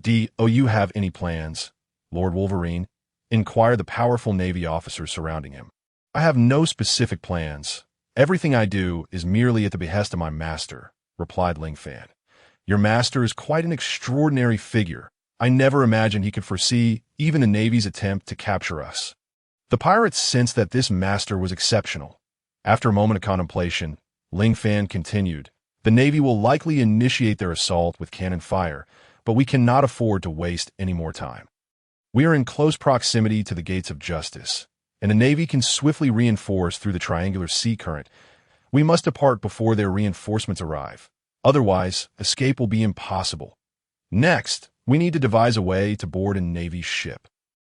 Do you have any plans, Lord Wolverine? Inquired the powerful Navy officer surrounding him. I have no specific plans. Everything I do is merely at the behest of my master, replied Ling Fan. Your master is quite an extraordinary figure. I never imagined he could foresee even the Navy's attempt to capture us. The pirates sensed that this master was exceptional. After a moment of contemplation, Ling Fan continued, the Navy will likely initiate their assault with cannon fire, but we cannot afford to waste any more time. We are in close proximity to the gates of justice, and the Navy can swiftly reinforce through the triangular sea current. We must depart before their reinforcements arrive. Otherwise, escape will be impossible. Next, we need to devise a way to board a Navy ship.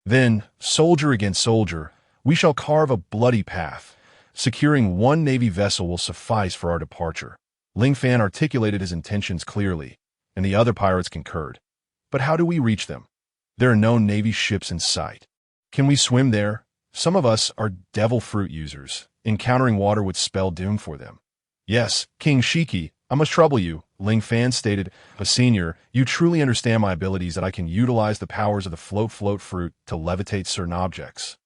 Then, soldier against soldier, we shall carve a bloody path. Securing one Navy vessel will suffice for our departure. Ling Fan articulated his intentions clearly, and the other pirates concurred. But how do we reach them? There are no Navy ships in sight. Can we swim there? Some of us are devil fruit users. Encountering water would spell doom for them. Yes, King Shiki, I must trouble you, Ling Fan stated. A senior, you truly understand my abilities that I can utilize the powers of the float fruit to levitate certain objects.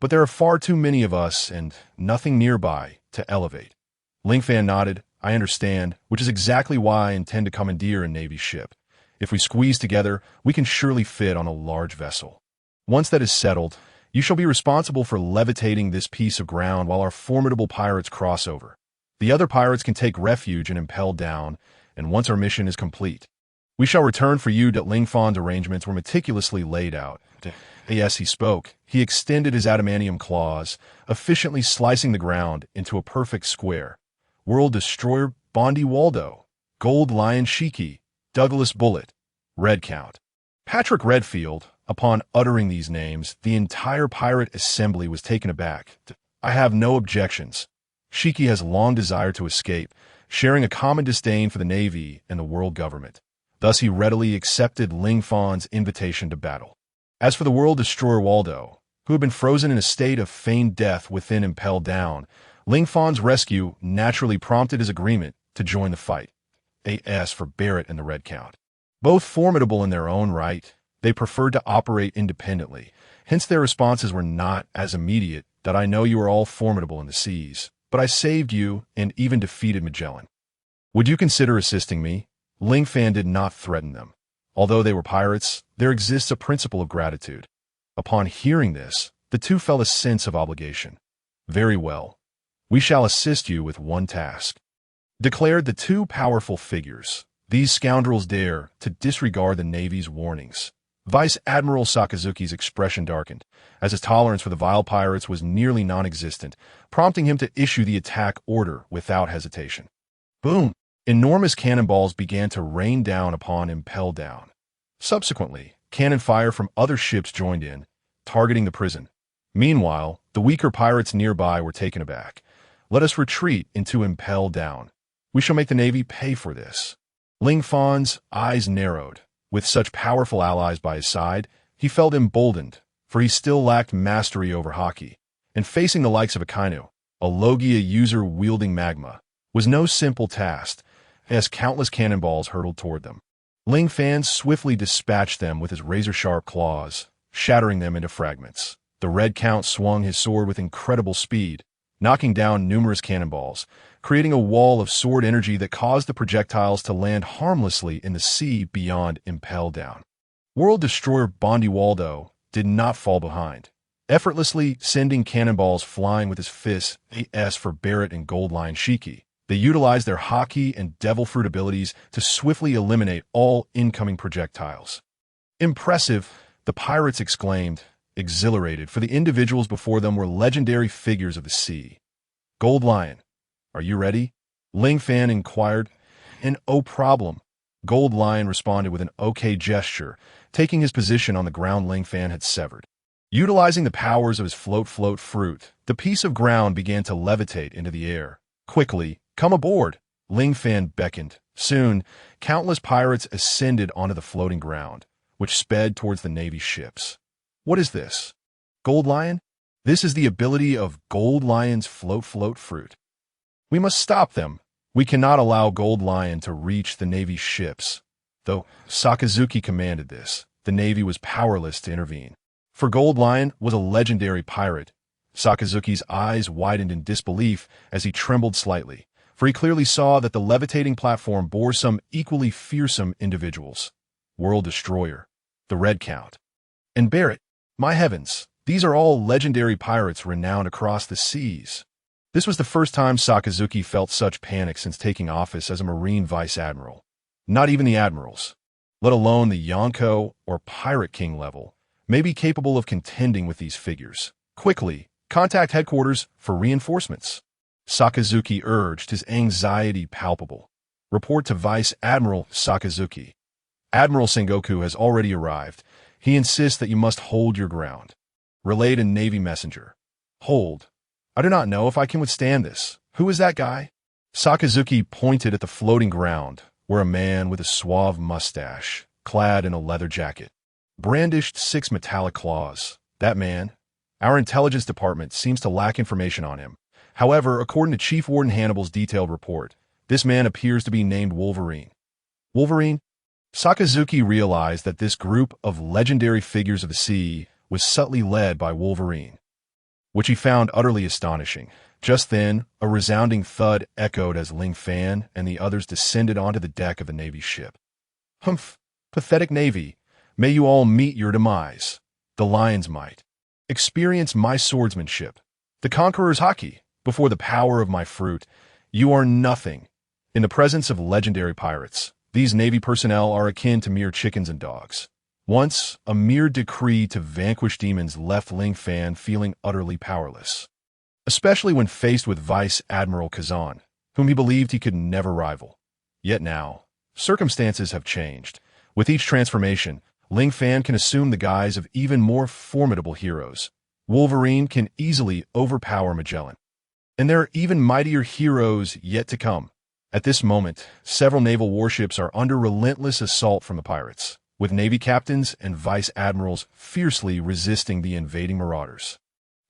But there are far too many of us and nothing nearby to elevate. Ling Fan nodded. I understand, which is exactly why I intend to commandeer a Navy ship. If we squeeze together, we can surely fit on a large vessel. Once that is settled, you shall be responsible for levitating this piece of ground while our formidable pirates cross over. The other pirates can take refuge and Impel Down, and once our mission is complete, we shall return for you. Ling Fan's arrangements were meticulously laid out. Yes, he spoke. He extended his adamantium claws, efficiently slicing the ground into a perfect square. World Destroyer Bondi Waldo, Gold Lion Shiki, Douglas Bullet, Red Count. Patrick Redfield. Upon uttering these names, the entire pirate assembly was taken aback. I have no objections. Shiki has long desired to escape, sharing a common disdain for the Navy and the world government. Thus he readily accepted Ling Fan's invitation to battle. As for the World Destroyer Waldo, who had been frozen in a state of feigned death within Impel Down, Ling Fan's rescue naturally prompted his agreement to join the fight. As for Barrett and the Red Count, both formidable in their own right, they preferred to operate independently, Hence their responses were not as immediate that I know you are all formidable in the seas, but I saved you and even defeated Magellan. Would you consider assisting me? Ling Fan did not threaten them. Although they were pirates, there exists a principle of gratitude. Upon hearing this, the two felt a sense of obligation. Very well. We shall assist you with one task, declared the two powerful figures. These scoundrels dare to disregard the Navy's warnings. Vice Admiral Sakazuki's expression darkened, as his tolerance for the vile pirates was nearly non-existent, prompting him to issue the attack order without hesitation. Boom! Enormous cannonballs began to rain down upon Impel Down. Subsequently, cannon fire from other ships joined in, targeting the prison. Meanwhile, the weaker pirates nearby were taken aback. Let us retreat into Impel Down. We shall make the Navy pay for this. Ling Fan's eyes narrowed. With such powerful allies by his side, he felt emboldened, for he still lacked mastery over hockey, and facing the likes of a Kaido, a Logia user wielding magma, was no simple task, as countless cannonballs hurtled toward them. Ling Fan swiftly dispatched them with his razor-sharp claws, shattering them into fragments. The Red Count swung his sword with incredible speed, knocking down numerous cannonballs, creating a wall of sword energy that caused the projectiles to land harmlessly in the sea beyond Impel Down. World Destroyer Bondi Waldo did not fall behind, effortlessly sending cannonballs flying with his fists. As for Barrett and Gold Lion Shiki, they utilized their hockey and devil fruit abilities to swiftly eliminate all incoming projectiles. Impressive, the pirates exclaimed, exhilarated, for the individuals before them were legendary figures of the sea. Gold Lion, are you ready? Ling Fan inquired. No problem. Gold Lion responded with an okay gesture, taking his position on the ground Ling Fan had severed. Utilizing the powers of his float fruit, the piece of ground began to levitate into the air. Quickly, come aboard, Ling Fan beckoned. Soon, countless pirates ascended onto the floating ground, which sped towards the Navy ships. What is this? Gold Lion? This is the ability of Gold Lion's float fruit. We must stop them. We cannot allow Gold Lion to reach the Navy ships. Though Sakazuki commanded this, the Navy was powerless to intervene. For Gold Lion was a legendary pirate. Sakazuki's eyes widened in disbelief as he trembled slightly, for he clearly saw that the levitating platform bore some equally fearsome individuals. World Destroyer, the Red Count, and Barrett. My heavens, these are all legendary pirates renowned across the seas. This was the first time Sakazuki felt such panic since taking office as a Marine Vice Admiral. Not even the admirals, let alone the Yonko or Pirate King level, may be capable of contending with these figures. Quickly, contact headquarters for reinforcements. Sakazuki urged, his anxiety palpable. Report to Vice Admiral Sakazuki. Admiral Sengoku has already arrived. He insists that you must hold your ground. Relayed a Navy messenger. Hold. I do not know if I can withstand this. Who is that guy? Sakazuki pointed at the floating ground, where a man with a suave mustache, clad in a leather jacket, brandished 6 metallic claws. That man? Our intelligence department seems to lack information on him. However, according to Chief Warden Hannibal's detailed report, this man appears to be named Wolverine. Wolverine? Sakazuki realized that this group of legendary figures of the sea was subtly led by Wolverine, which he found utterly astonishing. Just then, a resounding thud echoed as Ling Fan and the others descended onto the deck of the Navy ship. Humph! Pathetic Navy! May you all meet your demise. The lion's might. Experience my swordsmanship. The conqueror's hockey. Before the power of my fruit, you are nothing. In the presence of legendary pirates, these Navy personnel are akin to mere chickens and dogs. Once, a mere decree to vanquish demons left Ling Fan feeling utterly powerless, especially when faced with Vice Admiral Kazan, whom he believed he could never rival. Yet now, circumstances have changed. With each transformation, Ling Fan can assume the guise of even more formidable heroes. Wolverine can easily overpower Magellan. And there are even mightier heroes yet to come. At this moment, several naval warships are under relentless assault from the pirates, with Navy captains and vice admirals fiercely resisting the invading marauders.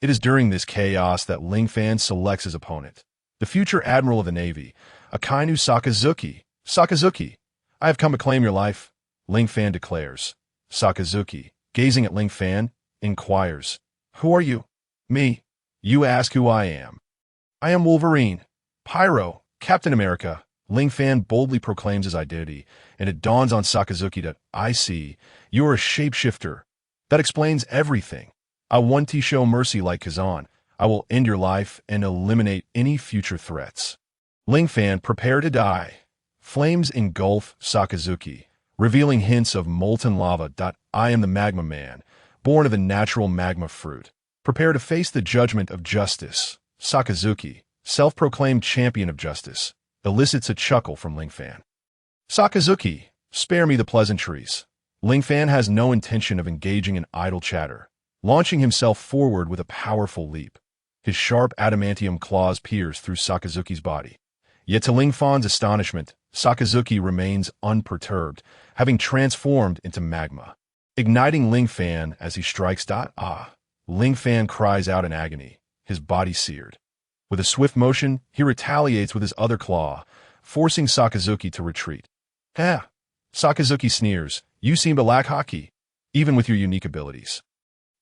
It is during this chaos that Ling Fan selects his opponent, the future admiral of the Navy, Akainu Sakazuki. Sakazuki, I have come to claim your life, Ling Fan declares. Sakazuki, gazing at Ling Fan, inquires, "Who are you?" "Me. You ask who I am. I am Wolverine. Pyro, Captain America." Ling Fan boldly proclaims his identity, and it dawns on Sakazuki that, "I see, you are a shapeshifter. That explains everything. I want to show mercy like Kazan. I will end your life and eliminate any future threats." Ling Fan, prepare to die. Flames engulf Sakazuki, revealing hints of molten lava. "I am the Magma Man, born of the natural magma fruit. Prepare to face the judgment of justice." Sakazuki, self-proclaimed champion of justice, elicits a chuckle from Ling Fan. "Sakazuki, spare me the pleasantries." Ling Fan has no intention of engaging in idle chatter, launching himself forward with a powerful leap. His sharp adamantium claws pierce through Sakazuki's body. Yet to Ling Fan's astonishment, Sakazuki remains unperturbed, having transformed into magma, igniting Ling Fan as he strikes. Ling Fan cries out in agony, his body seared. With a swift motion, he retaliates with his other claw, forcing Sakazuki to retreat. "Ha!" Sakazuki sneers, "You seem to lack hockey, even with your unique abilities.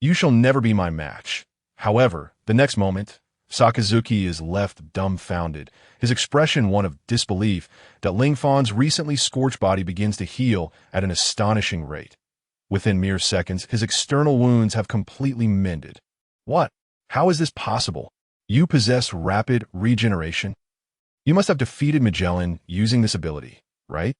You shall never be my match." However, the next moment, Sakazuki is left dumbfounded, his expression one of disbelief that Ling Fan's recently scorched body begins to heal at an astonishing rate. Within mere seconds, his external wounds have completely mended. "What? How is this possible? You possess rapid regeneration? You must have defeated Magellan using this ability, right?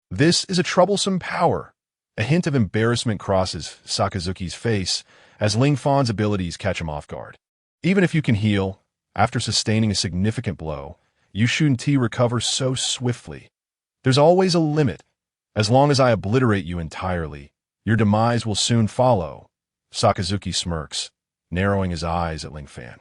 This is a troublesome power." A hint of embarrassment crosses Sakazuki's face as Ling Fan's abilities catch him off guard. "Even if you can heal, after sustaining a significant blow, you shouldn't recover so swiftly. There's always a limit. As long as I obliterate you entirely, your demise will soon follow." Sakazuki smirks, narrowing his eyes at Ling Fan.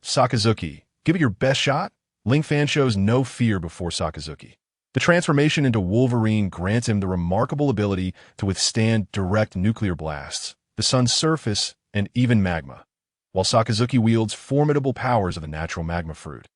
Sakazuki, give it your best shot." Ling Fan shows no fear before Sakazuki. The transformation into Wolverine grants him the remarkable ability to withstand direct nuclear blasts, the sun's surface, and even magma, while Sakazuki wields formidable powers of the natural magma fruit.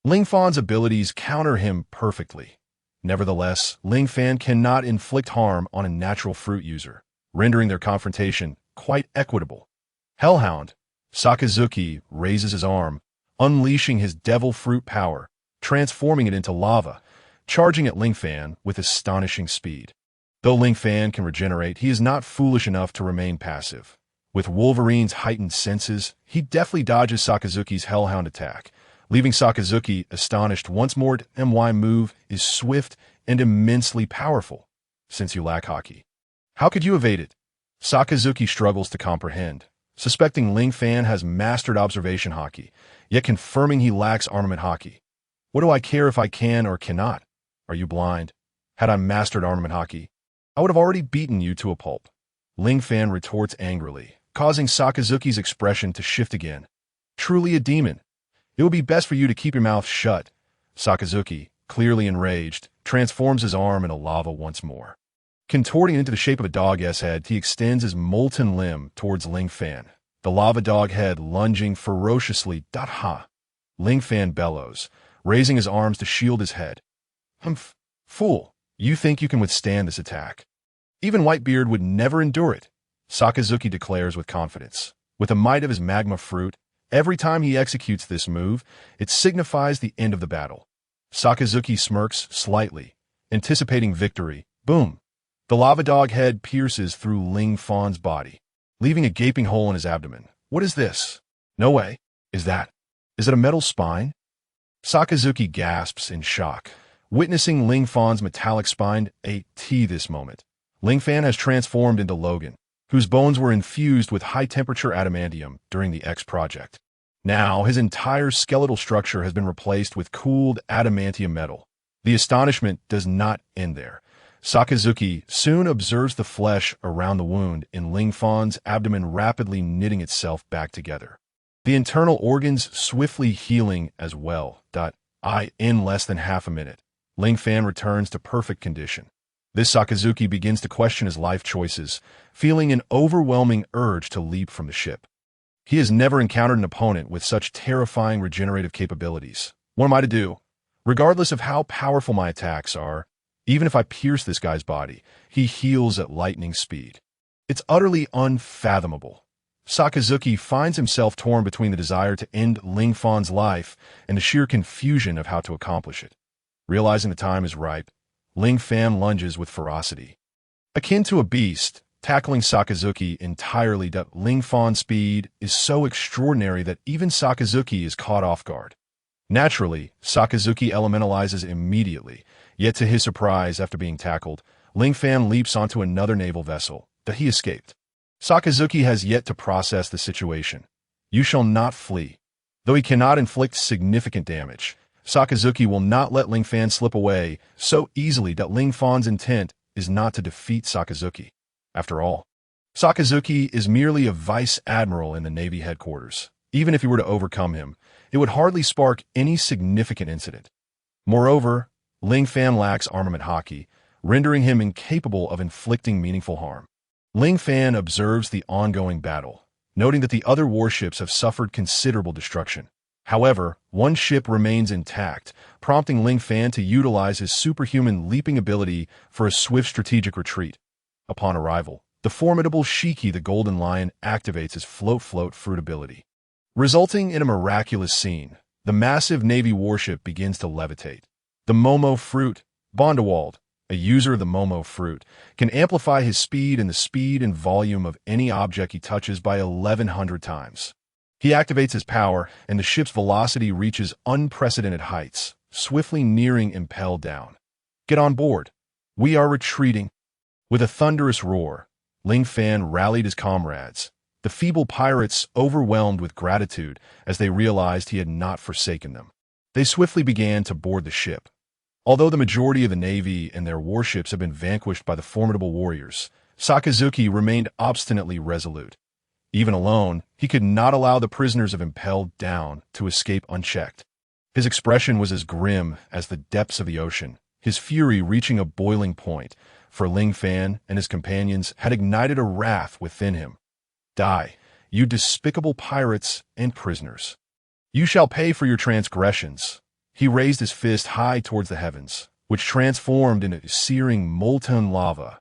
Ling Fan's abilities counter him perfectly. Nevertheless, Ling Fan cannot inflict harm on a natural fruit user, rendering their confrontation quite equitable. Hellhound, Sakazuki raises his arm, unleashing his devil fruit power, transforming it into lava, charging at Ling Fan with astonishing speed. Though Ling Fan can regenerate, he is not foolish enough to remain passive. With Wolverine's heightened senses, he deftly dodges Sakazuki's Hellhound attack, leaving Sakazuki astonished once more. "My move is swift and immensely powerful. Since you lack hockey, how could you evade it?" Sakazuki struggles to comprehend, suspecting Ling Fan has mastered observation hockey, yet confirming he lacks armament hockey. "What do I care if I can or cannot? Are you blind? Had I mastered armament hockey, I would have already beaten you to a pulp." Ling Fan retorts angrily, causing Sakazuki's expression to shift again. "Truly a demon. It would be best for you to keep your mouth shut." Sakazuki, clearly enraged, transforms his arm into lava once more. Contorting into the shape of a dog's head, he extends his molten limb towards Ling Fan, the lava dog head lunging ferociously. "Ha!" Ling Fan bellows, raising his arms to shield his head. Fool, you think you can withstand this attack? Even Whitebeard would never endure it," Sakazuki declares with confidence. With the might of his magma fruit, every time he executes this move, it signifies the end of the battle. Sakazuki smirks slightly, anticipating victory. Boom! The lava dog head pierces through Ling Fan's body, leaving a gaping hole in his abdomen. "What is this? No way. Is it a metal spine?" Sakazuki gasps in shock, witnessing Ling Fan's metallic spine. This moment, Ling Fan has transformed into Logan, whose bones were infused with high-temperature adamantium during the X project. Now, his entire skeletal structure has been replaced with cooled adamantium metal. The astonishment does not end there. Sakazuki soon observes the flesh around the wound in Ling Fan's abdomen rapidly knitting itself back together. The internal organs swiftly healing as well. In less than half a minute, Ling Fan returns to perfect condition. This Sakazuki begins to question his life choices, feeling an overwhelming urge to leap from the ship. He has never encountered an opponent with such terrifying regenerative capabilities. What am I to do? Regardless of how powerful my attacks are, even if I pierce this guy's body, he heals at lightning speed. It's utterly unfathomable. Sakazuki finds himself torn between the desire to end Ling Fan's life and the sheer confusion of how to accomplish it. Realizing the time is ripe, Ling Fan lunges with ferocity. Akin to a beast, tackling Sakazuki entirely, Ling Fan's speed is so extraordinary that even Sakazuki is caught off guard. Naturally, Sakazuki elementalizes immediately, yet to his surprise after being tackled, Ling Fan leaps onto another naval vessel, that he escaped. Sakazuki has yet to process the situation. You shall not flee. Though he cannot inflict significant damage, Sakazuki will not let Ling Fan slip away so easily that Ling Fan's intent is not to defeat Sakazuki. After all, Sakazuki is merely a vice admiral in the Navy headquarters. Even if he were to overcome him, it would hardly spark any significant incident. Moreover, Ling Fan lacks armament haki, rendering him incapable of inflicting meaningful harm. Ling Fan observes the ongoing battle, noting that the other warships have suffered considerable destruction. However, one ship remains intact, prompting Ling Fan to utilize his superhuman leaping ability for a swift strategic retreat. Upon arrival, the formidable Shiki the Golden Lion activates his float fruit ability. Resulting in a miraculous scene, the massive Navy warship begins to levitate. The Momo fruit, Bondewald, a user of the Momo fruit, can amplify his speed and the speed and volume of any object he touches by 1,100 times. He activates his power, and the ship's velocity reaches unprecedented heights, swiftly nearing Impel Down. Get on board. We are retreating. With a thunderous roar, Ling Fan rallied his comrades, the feeble pirates overwhelmed with gratitude as they realized he had not forsaken them. They swiftly began to board the ship. Although the majority of the Navy and their warships had been vanquished by the formidable warriors, Sakazuki remained obstinately resolute. Even alone, he could not allow the prisoners of Impel Down to escape unchecked. His expression was as grim as the depths of the ocean, his fury reaching a boiling point, for Ling Fan and his companions had ignited a wrath within him. Die, you despicable pirates and prisoners. You shall pay for your transgressions. He raised his fist high towards the heavens, which transformed into searing molten lava.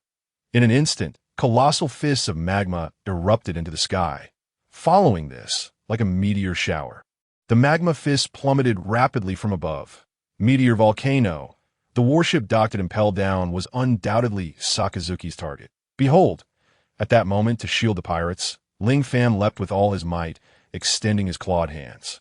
In an instant, colossal fists of magma erupted into the sky. Following this, like a meteor shower, the magma fists plummeted rapidly from above. Meteor volcano. The warship docked at Impel Down was undoubtedly Sakazuki's target. Behold! At that moment, to shield the pirates, Ling Fan leapt with all his might, extending his clawed hands.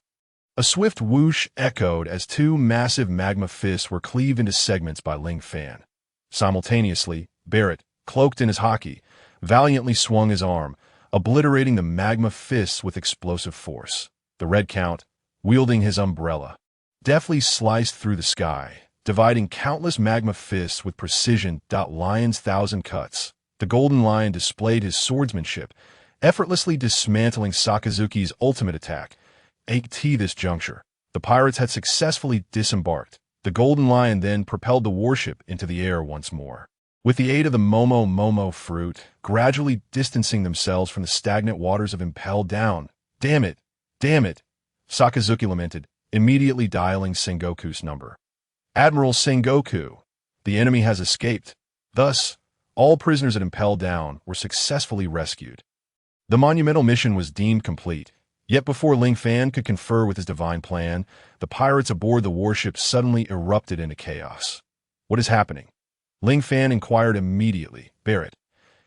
A swift whoosh echoed as two massive magma fists were cleaved into segments by Ling Fan. Simultaneously, Barrett, cloaked in his haki, valiantly swung his arm, obliterating the magma fists with explosive force. The Red Count, wielding his umbrella, deftly sliced through the sky, dividing countless magma fists with precision. Lion's thousand cuts. The Golden Lion displayed his swordsmanship, effortlessly dismantling Sakazuki's ultimate attack. At this juncture, the pirates had successfully disembarked. The Golden Lion then propelled the warship into the air once more. With the aid of the Momo fruit, gradually distancing themselves from the stagnant waters of Impel Down. Damn it! Damn it! Sakazuki lamented, immediately dialing Sengoku's number. Admiral Sengoku, the enemy has escaped. Thus, all prisoners at Impel Down were successfully rescued. The monumental mission was deemed complete. Yet before Ling Fan could confer with his divine plan, the pirates aboard the warship suddenly erupted into chaos. What is happening? Ling Fan inquired immediately. Barrett.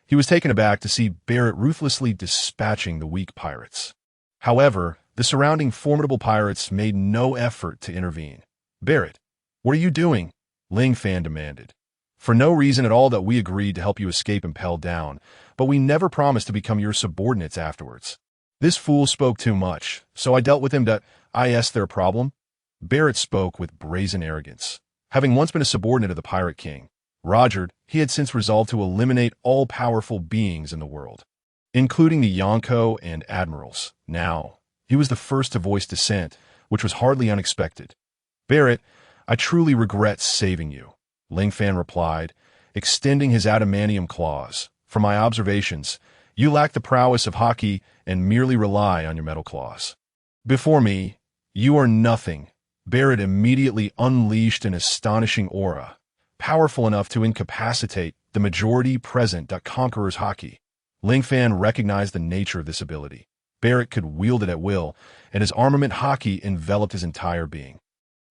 He was taken aback to see Barrett ruthlessly dispatching the weak pirates. However, the surrounding formidable pirates made no effort to intervene. Barrett, what are you doing? Ling Fan demanded. For no reason at all that we agreed to help you escape Impel Down, but we never promised to become your subordinates afterwards. This fool spoke too much, so I dealt with him. Is there a problem? Barrett spoke with brazen arrogance. Having once been a subordinate of the Pirate King, Roger, he had since resolved to eliminate all powerful beings in the world, including the Yonko and admirals. Now, he was the first to voice dissent, which was hardly unexpected. Barrett, I truly regret saving you, Ling Fan replied, extending his adamantium claws. From my observations, you lack the prowess of haki and merely rely on your metal claws. Before me, you are nothing. Barrett immediately unleashed an astonishing aura, powerful enough to incapacitate the majority present. Conqueror's haki. Ling Fan recognized the nature of this ability. Barrett could wield it at will, and his armament haki enveloped his entire being.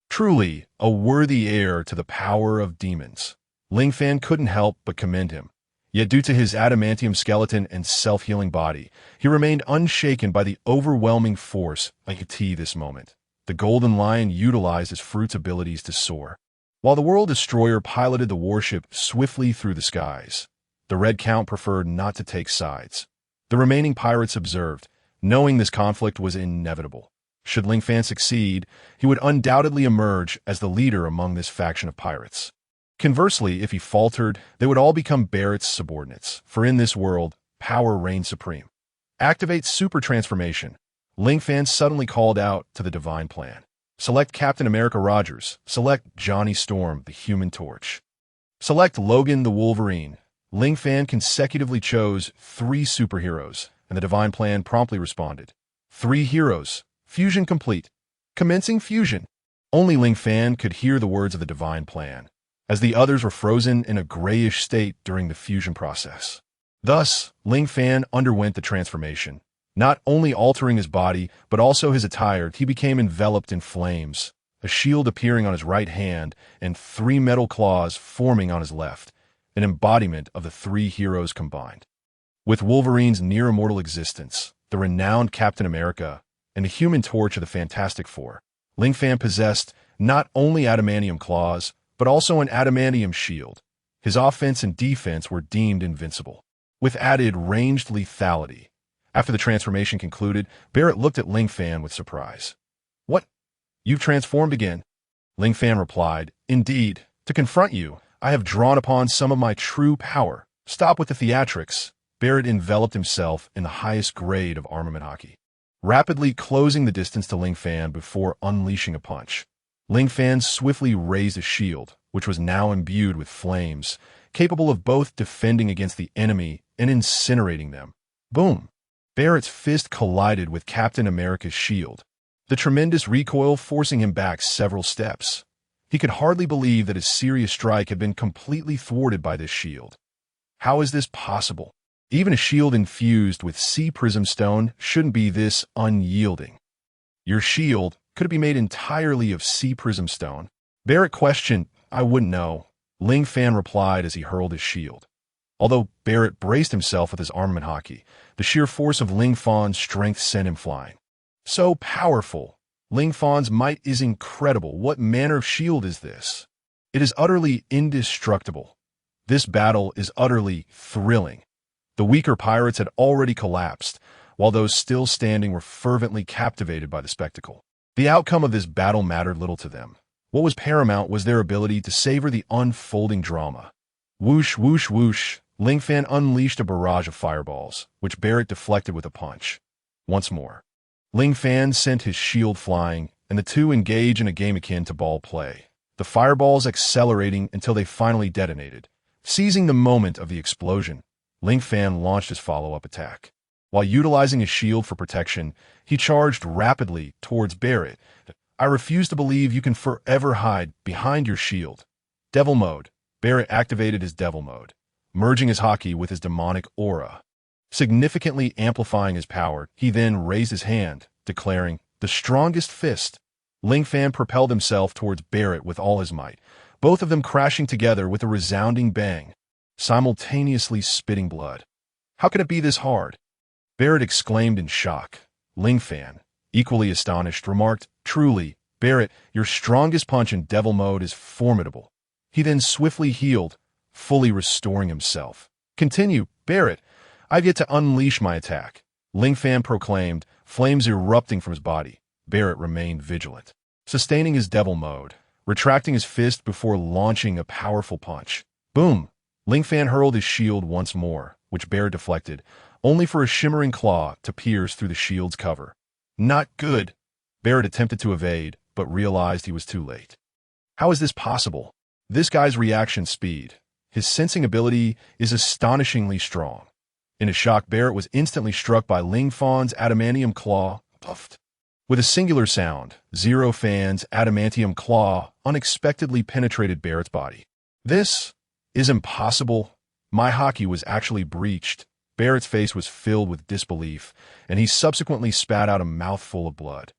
Truly, a worthy heir to the power of demons. Ling Fan couldn't help but commend him. Yet due to his adamantium skeleton and self-healing body, he remained unshaken by the overwhelming force of this moment. The Golden Lion utilized his fruit's abilities to soar, while the World Destroyer piloted the warship swiftly through the skies. The Red Count preferred not to take sides. The remaining pirates observed, knowing this conflict was inevitable. Should Ling Fan succeed, he would undoubtedly emerge as the leader among this faction of pirates. Conversely, if he faltered, they would all become Barrett's subordinates, for in this world, power reigns supreme. Activate Super Transformation. Ling Fan suddenly called out to the Divine Plan. Select Captain America Rogers. Select Johnny Storm, the Human Torch. Select Logan the Wolverine. Ling Fan consecutively chose 3 superheroes, and the Divine Plan promptly responded. 3 heroes. Fusion complete. Commencing fusion. Only Ling Fan could hear the words of the Divine Plan, as the others were frozen in a grayish state during the fusion process. Thus, Ling Fan underwent the transformation, not only altering his body, but also his attire. He became enveloped in flames, a shield appearing on his right hand and 3 metal claws forming on his left, an embodiment of the 3 heroes combined. With Wolverine's near-immortal existence, the renowned Captain America, and the Human Torch of the Fantastic Four, Ling Fan possessed not only adamantium claws, but also an adamantium shield. His offense and defense were deemed invincible, with added ranged lethality. After the transformation concluded, Barrett looked at Ling Fan with surprise. "What? You've transformed again?" Ling Fan replied, "Indeed. To confront you, I have drawn upon some of my true power. Stop with the theatrics." Barrett enveloped himself in the highest grade of armament haki, rapidly closing the distance to Ling Fan before unleashing a punch. Ling Fan swiftly raised a shield, which was now imbued with flames, capable of both defending against the enemy and incinerating them. Boom! Barrett's fist collided with Captain America's shield, the tremendous recoil forcing him back several steps. He could hardly believe that his serious strike had been completely thwarted by this shield. How is this possible? Even a shield infused with sea prism stone shouldn't be this unyielding. Your shield, could it be made entirely of sea prism stone? Barrett questioned. "I wouldn't know." Ling Fan replied as he hurled his shield. Although Barrett braced himself with his armament haki, the sheer force of Ling Fan's strength sent him flying. So powerful. Ling Fan's might is incredible. What manner of shield is this? It is utterly indestructible. This battle is utterly thrilling. The weaker pirates had already collapsed, while those still standing were fervently captivated by the spectacle. The outcome of this battle mattered little to them. What was paramount was their ability to savor the unfolding drama. Whoosh, whoosh, whoosh. Ling Fan unleashed a barrage of fireballs, which Barrett deflected with a punch. Once more, Ling Fan sent his shield flying, and the two engaged in a game akin to ball play, the fireballs accelerating until they finally detonated. Seizing the moment of the explosion, Ling Fan launched his follow-up attack. While utilizing his shield for protection, he charged rapidly towards Barrett. "I refuse to believe you can forever hide behind your shield." Devil Mode. Barrett activated his Devil Mode, merging his haki with his demonic aura. Significantly amplifying his power, he then raised his hand, declaring, "The strongest fist." Ling Fan propelled himself towards Barrett with all his might, both of them crashing together with a resounding bang, simultaneously spitting blood. "How can it be this hard?" Barrett exclaimed in shock. Ling Fan, equally astonished, remarked, "Truly, Barrett, your strongest punch in Devil Mode is formidable." He then swiftly healed, fully restoring himself. "Continue, Barrett. I've yet to unleash my attack." Ling Fan proclaimed, flames erupting from his body. Barrett remained vigilant, sustaining his Devil Mode, retracting his fist before launching a powerful punch. Boom! Ling Fan hurled his shield once more, which Barrett deflected, only for a shimmering claw to pierce through the shield's cover. Not good. Barrett attempted to evade, but realized he was too late. How is this possible? This guy's reaction speed, his sensing ability, is astonishingly strong. In a shock, Barrett was instantly struck by Ling Fan's adamantium claw. Puffed. With a singular sound, Zero Fan's adamantium claw unexpectedly penetrated Barrett's body. "This is impossible." My haki was actually breached. Barrett's face was filled with disbelief, and he subsequently spat out a mouthful of blood.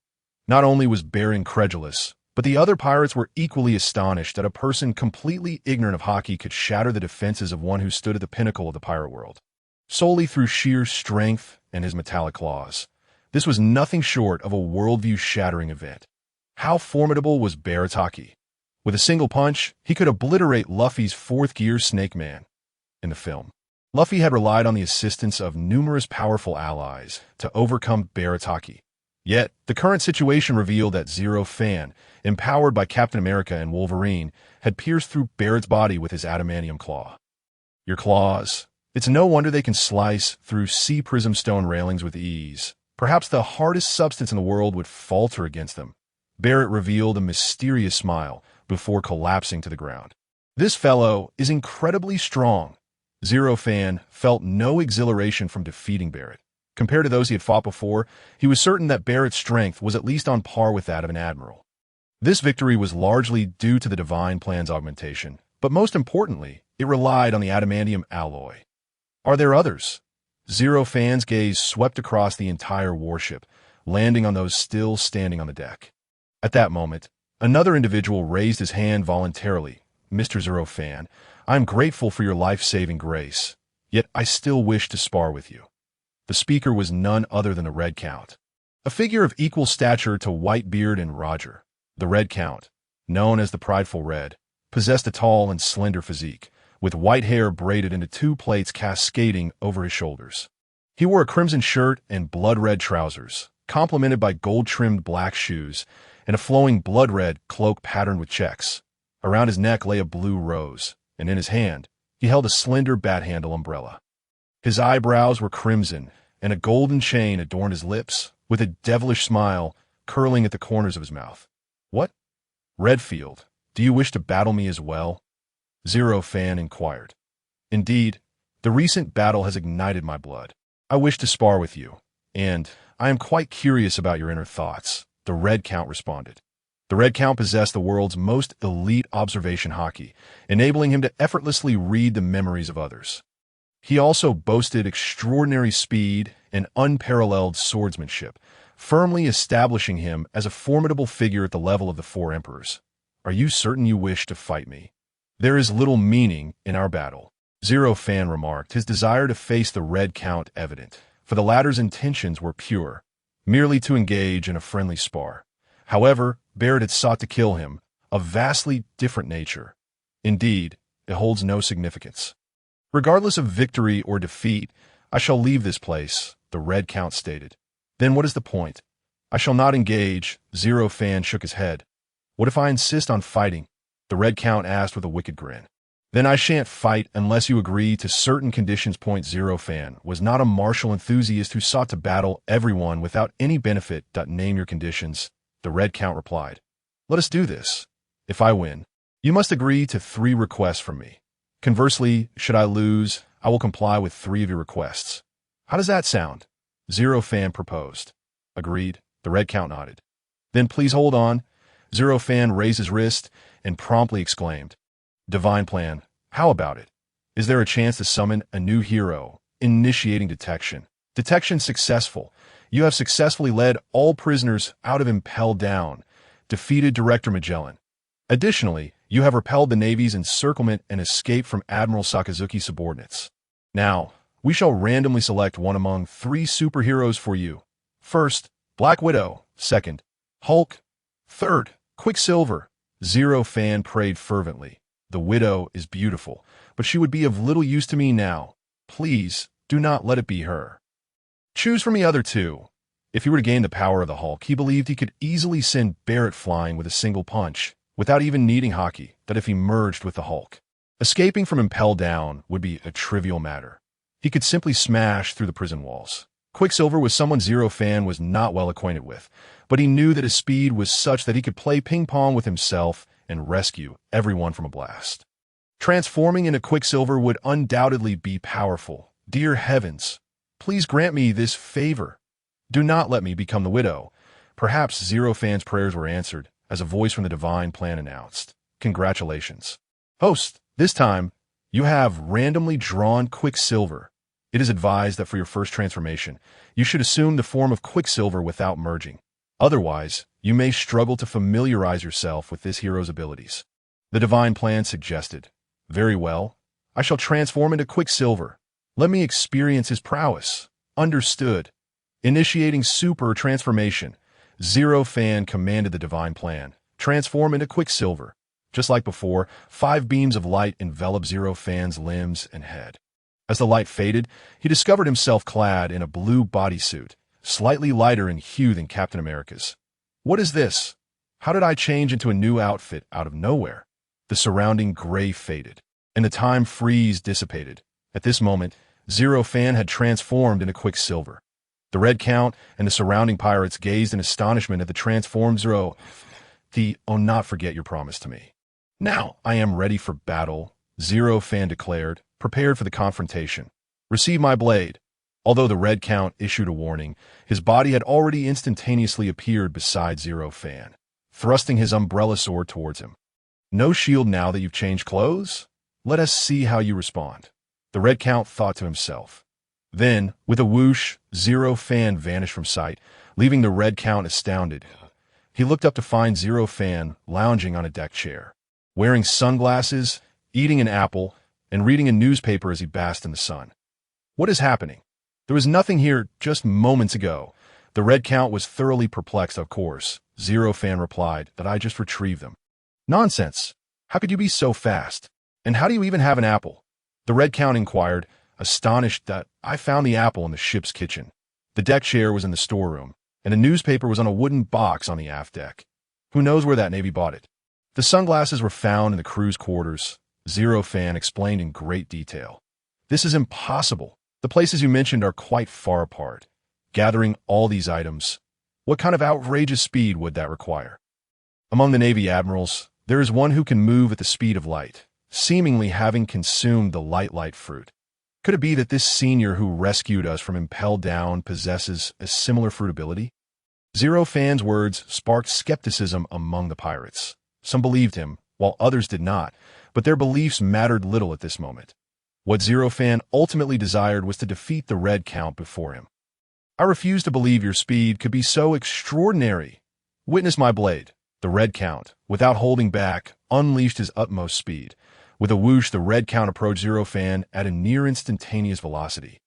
Not only was Barrett incredulous, but the other pirates were equally astonished that a person completely ignorant of hockey could shatter the defenses of one who stood at the pinnacle of the pirate world, solely through sheer strength and his metallic claws. This was nothing short of a worldview-shattering event. How formidable was Barrett's hockey? With a single punch, he could obliterate Luffy's fourth-gear Snake Man. In the film, Luffy had relied on the assistance of numerous powerful allies to overcome Barrett's hockey. Yet, the current situation revealed that Zero Fan, empowered by Captain America and Wolverine, had pierced through Barrett's body with his adamantium claw. Your claws. It's no wonder they can slice through sea prism stone railings with ease. Perhaps the hardest substance in the world would falter against them. Barrett revealed a mysterious smile before collapsing to the ground. This fellow is incredibly strong. Zero Fan felt no exhilaration from defeating Barrett. Compared to those he had fought before, he was certain that Barrett's strength was at least on par with that of an admiral. This victory was largely due to the Divine Plan's augmentation, but most importantly, it relied on the adamantium alloy. Are there others? Zero Fan's gaze swept across the entire warship, landing on those still standing on the deck. At that moment, another individual raised his hand voluntarily. Mr. Zero Fan, I am grateful for your life-saving grace, yet I still wish to spar with you. The speaker was none other than the Red Count, a figure of equal stature to Whitebeard and Roger. The Red Count, known as the Prideful Red, possessed a tall and slender physique, with white hair braided into two plaits cascading over his shoulders. He wore a crimson shirt and blood-red trousers, complemented by gold-trimmed black shoes, and a flowing blood-red cloak patterned with checks. Around his neck lay a blue rose, and in his hand, he held a slender bat-handle umbrella. His eyebrows were crimson, and a golden chain adorned his lips, with a devilish smile curling at the corners of his mouth. What? Redfield, do you wish to battle me as well? Zero Fan inquired. Indeed, the recent battle has ignited my blood. I wish to spar with you, and I am quite curious about your inner thoughts, the Red Count responded. The Red Count possessed the world's most elite observation hockey, enabling him to effortlessly read the memories of others. He also boasted extraordinary speed and unparalleled swordsmanship, firmly establishing him as a formidable figure at the level of the Four Emperors. Are you certain you wish to fight me? There is little meaning in our battle, Zero Fan remarked, his desire to face the Red Count evident, for the latter's intentions were pure, merely to engage in a friendly spar. However, Barrett had sought to kill him, of vastly different nature. Indeed, it holds no significance. Regardless of victory or defeat, I shall leave this place, the Red Count stated. Then what is the point? I shall not engage, Zero Fan shook his head. What if I insist on fighting? The Red Count asked with a wicked grin. Then I shan't fight unless you agree to certain conditions. Zero Fan was not a martial enthusiast who sought to battle everyone without any benefit. Name your conditions, the Red Count replied. Let us do this. If I win, you must agree to 3 requests from me. Conversely, should I lose, I will comply with 3 of your requests. How does that sound? Zero Fan proposed. Agreed, the Red Count nodded. Then please hold on. Zero Fan raised his wrist and promptly exclaimed. Divine Plan, how about it? Is there a chance to summon a new hero? Initiating detection. Detection successful. You have successfully led all prisoners out of Impel Down. Defeated Director Magellan. Additionally, you have repelled the Navy's encirclement and escaped from Admiral Sakazuki's subordinates. Now, we shall randomly select one among 3 superheroes for you. First, Black Widow. Second, Hulk. Third, Quicksilver. Zero Fan prayed fervently. The Widow is beautiful, but she would be of little use to me now. Please, do not let it be her. Choose from the other 2. If he were to gain the power of the Hulk, he believed he could easily send Barrett flying with a single punch, without even needing hockey, that if he merged with the Hulk. Escaping from Impel Down would be a trivial matter. He could simply smash through the prison walls. Quicksilver was someone Zero Fan was not well acquainted with, but he knew that his speed was such that he could play ping-pong with himself and rescue everyone from a blast. Transforming into Quicksilver would undoubtedly be powerful. Dear heavens, please grant me this favor. Do not let me become the Widow. Perhaps Zero Fan's prayers were answered, as a voice from the Divine Plan announced. Congratulations. Host, this time, you have randomly drawn Quicksilver. It is advised that for your first transformation, you should assume the form of Quicksilver without merging. Otherwise, you may struggle to familiarize yourself with this hero's abilities. The divine plan suggested, "Very well, I shall transform into Quicksilver. Let me experience his prowess." Understood. Initiating super transformation, Zero Fan commanded the divine plan, "Transform into Quicksilver." Just like before, 5 beams of light enveloped Zero Fan's limbs and head. As the light faded, he discovered himself clad in a blue bodysuit, slightly lighter in hue than Captain America's. What is this? How did I change into a new outfit out of nowhere? The surrounding gray faded, and the time freeze dissipated. At this moment, Zero Fan had transformed into Quicksilver. The Red Count and the surrounding pirates gazed in astonishment at the transformed Zero. "Oh, not forget your promise to me." "Now I am ready for battle," Zero Fan declared, prepared for the confrontation. "Receive my blade." Although the Red Count issued a warning, his body had already instantaneously appeared beside Zero Fan, thrusting his umbrella sword towards him. "No shield now that you've changed clothes? Let us see how you respond," the Red Count thought to himself. Then, with a whoosh, Zero Fan vanished from sight, leaving the Red Count astounded. He looked up to find Zero Fan lounging on a deck chair, wearing sunglasses, eating an apple, and reading a newspaper as he basked in the sun. What is happening? There was nothing here just moments ago. The Red Count was thoroughly perplexed. "Of course," Zero Fan replied, "that I just retrieved them." "Nonsense! How could you be so fast? And how do you even have an apple?" The Red Count inquired, astonished. "That I found the apple in the ship's kitchen. The deck chair was in the storeroom, and a newspaper was on a wooden box on the aft deck. Who knows where that Navy bought it? The sunglasses were found in the crew's quarters," Zero Fan explained in great detail. "This is impossible. The places you mentioned are quite far apart. Gathering all these items, what kind of outrageous speed would that require? Among the Navy admirals, there is one who can move at the speed of light, seemingly having consumed the light fruit. Could it be that this senior who rescued us from impelled down possesses a similar fruit ability?" Zero Fan's words sparked skepticism among the pirates. Some believed him, while others did not, but their beliefs mattered little at this moment. What Zero Fan ultimately desired was to defeat the Red Count before him. "I refuse to believe your speed could be so extraordinary. Witness my blade." The Red Count, without holding back, unleashed his utmost speed. With a whoosh, the Red Count approached Zero Fan at a near-instantaneous velocity,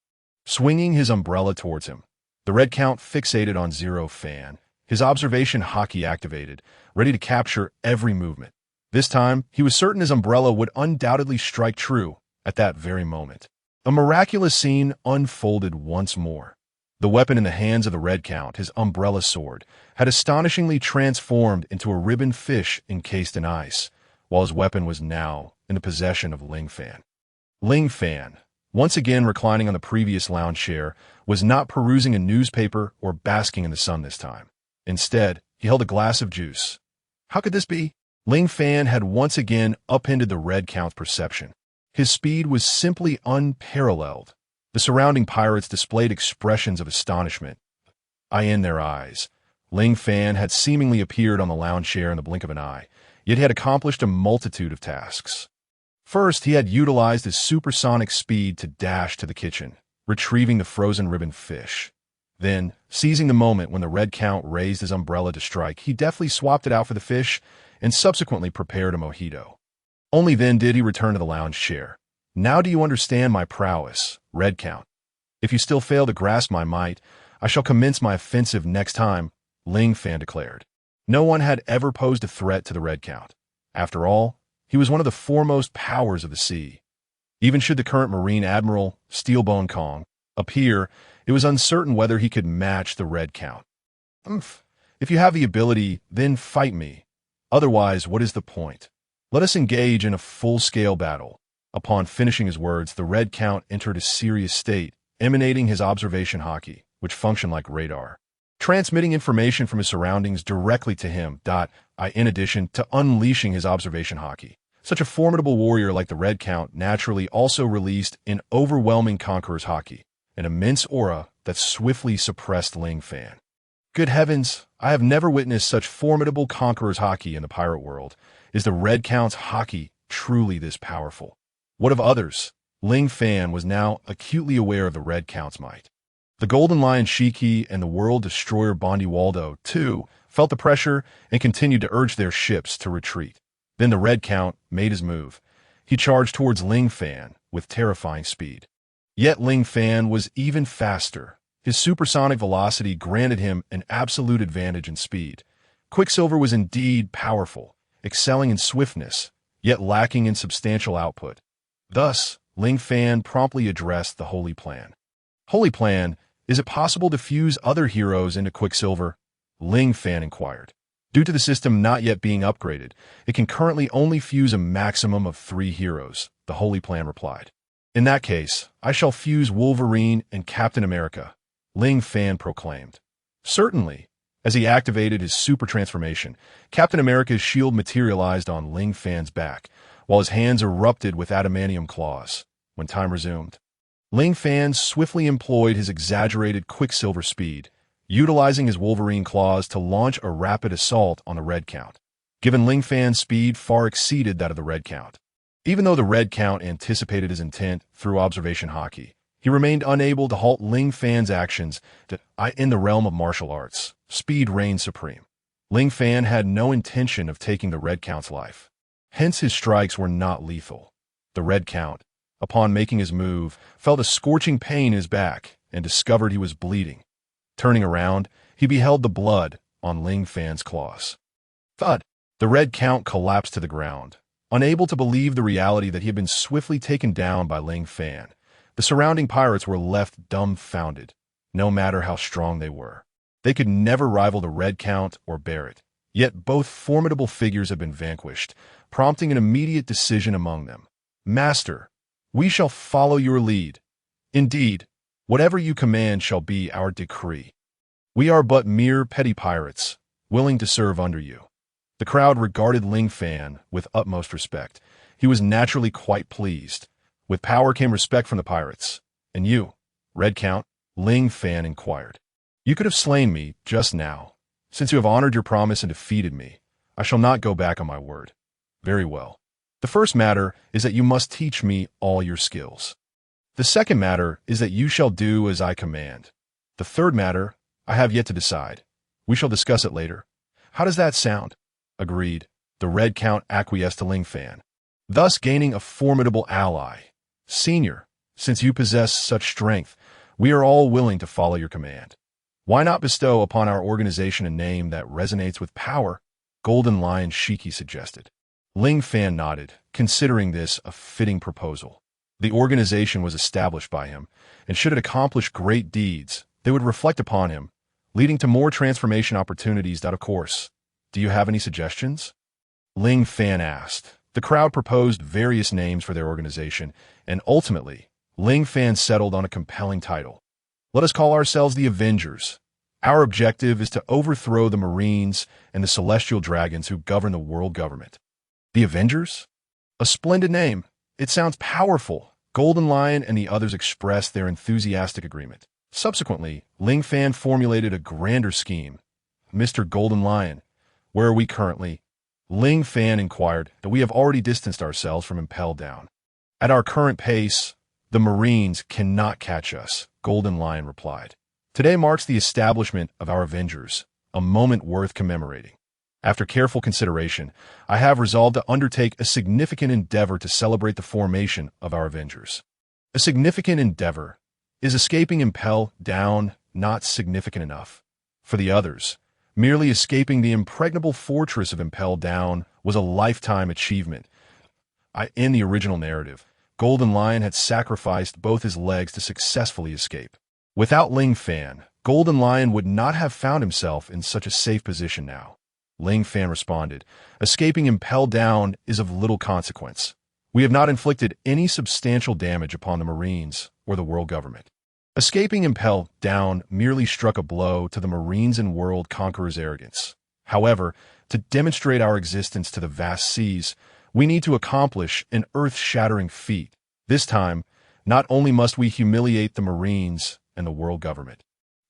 swinging his umbrella towards him. The Red Count fixated on Zero Fan, his observation haki activated, ready to capture every movement. This time, he was certain his umbrella would undoubtedly strike true at that very moment. A miraculous scene unfolded once more. The weapon in the hands of the Red Count, his umbrella sword, had astonishingly transformed into a ribbon fish encased in ice, while his weapon was now in the possession of Ling Fan. Ling Fan, once again reclining on the previous lounge chair, was not perusing a newspaper or basking in the sun this time. Instead, he held a glass of juice. How could this be? Ling Fan had once again upended the Red Count's perception. His speed was simply unparalleled. The surrounding pirates displayed expressions of astonishment in their eyes. Ling Fan had seemingly appeared on the lounge chair in the blink of an eye, yet he had accomplished a multitude of tasks. First, he had utilized his supersonic speed to dash to the kitchen, retrieving the frozen ribbon fish. Then, seizing the moment when the Red Count raised his umbrella to strike, he deftly swapped it out for the fish and subsequently prepared a mojito. Only then did he return to the lounge chair. "Now do you understand my prowess, Red Count? If you still fail to grasp my might, I shall commence my offensive next time," Ling Fan declared. No one had ever posed a threat to the Red Count. After all, he was one of the foremost powers of the sea. Even should the current Marine Admiral, Steelbone Kong, appear, it was uncertain whether he could match the Red Count. If you have the ability, then fight me. Otherwise, what is the point? Let us engage in a full-scale battle." Upon finishing his words, the Red Count entered a serious state, emanating his observation haki, which functioned like radar, transmitting information from his surroundings directly to him, in addition to unleashing his observation haki. Such a formidable warrior like the Red Count naturally also released an overwhelming conqueror's haki, an immense aura that swiftly suppressed Ling Fan. Good heavens, I have never witnessed such formidable conqueror's haki in the pirate world. Is the Red Count's haki truly this powerful? What of others? Ling Fan was now acutely aware of the Red Count's might. The Golden Lion Shiki and the World Destroyer Bondi Waldo, too, felt the pressure and continued to urge their ships to retreat. Then the Red Count made his move. He charged towards Ling Fan with terrifying speed. Yet Ling Fan was even faster. His supersonic velocity granted him an absolute advantage in speed. Quicksilver was indeed powerful, excelling in swiftness, yet lacking in substantial output. Thus, Ling Fan promptly addressed the Holy Plan. Holy Plan, is it possible to fuse other heroes into Quicksilver? Ling Fan inquired. Due to the system not yet being upgraded, it can currently only fuse a maximum of 3 heroes, the Holy Plan replied. In that case, I shall fuse Wolverine and Captain America, Ling Fan proclaimed. Certainly. As he activated his super transformation, Captain America's shield materialized on Ling Fan's back, while his hands erupted with adamantium claws. When time resumed, Ling Fan swiftly employed his exaggerated Quicksilver speed, utilizing his Wolverine claws to launch a rapid assault on the Red Count. Given Ling Fan's speed far exceeded that of the Red Count. Even though the Red Count anticipated his intent through observation hockey, he remained unable to halt Ling Fan's actions in the realm of martial arts. Speed reigned supreme. Ling Fan had no intention of taking the Red Count's life. Hence his strikes were not lethal. The Red Count, upon making his move, felt a scorching pain in his back and discovered he was bleeding. Turning around, he beheld the blood on Ling Fan's claws. Thud! The Red Count collapsed to the ground, unable to believe the reality that he had been swiftly taken down by Ling Fan. The surrounding pirates were left dumbfounded, no matter how strong they were. They could never rival the Red Count or Barrett, yet both formidable figures had been vanquished, prompting an immediate decision among them. Master, we shall follow your lead. Indeed, whatever you command shall be our decree. We are but mere petty pirates, willing to serve under you. The crowd regarded Ling Fan with utmost respect. He was naturally quite pleased. With power came respect from the pirates. And you, Red Count? Ling Fan inquired. You could have slain me just now. Since you have honored your promise and defeated me, I shall not go back on my word. Very well. The first matter is that you must teach me all your skills. The second matter is that you shall do as I command. The third matter, I have yet to decide. We shall discuss it later. How does that sound? Agreed. The Red Count acquiesced to Ling Fan, thus gaining a formidable ally. Senior, since you possess such strength, we are all willing to follow your command. Why not bestow upon our organization a name that resonates with power? Golden Lion Shiki suggested. Ling Fan nodded, considering this a fitting proposal. The organization was established by him, and should it accomplish great deeds, they would reflect upon him, leading to more transformation opportunities. Of course. Do you have any suggestions? Ling Fan asked. The crowd proposed various names for their organization, and ultimately, Ling Fan settled on a compelling title. Let us call ourselves the Avengers. Our objective is to overthrow the Marines and the Celestial Dragons who govern the world government. The Avengers? A splendid name. It sounds powerful. Golden Lion and the others expressed their enthusiastic agreement. Subsequently, Ling Fan formulated a grander scheme. Mr. Golden Lion, where are we currently? Ling Fan inquired that we have already distanced ourselves from Impel Down. At our current pace, the Marines cannot catch us, Golden Lion replied. Today marks the establishment of our Avengers, a moment worth commemorating. After careful consideration, I have resolved to undertake a significant endeavor to celebrate the formation of our Avengers. A significant endeavor. Is escaping Impel Down not significant enough? For the others, merely escaping the impregnable fortress of Impel Down was a lifetime achievement. In the original narrative, Golden Lion had sacrificed both his legs to successfully escape. Without Ling Fan, Golden Lion would not have found himself in such a safe position now. Ling Fan responded, escaping Impel Down is of little consequence. We have not inflicted any substantial damage upon the Marines or the world government. Escaping Impel Down merely struck a blow to the Marines and world conquerors' arrogance. However, to demonstrate our existence to the vast seas, we need to accomplish an earth-shattering feat. This time, not only must we humiliate the Marines and the world government,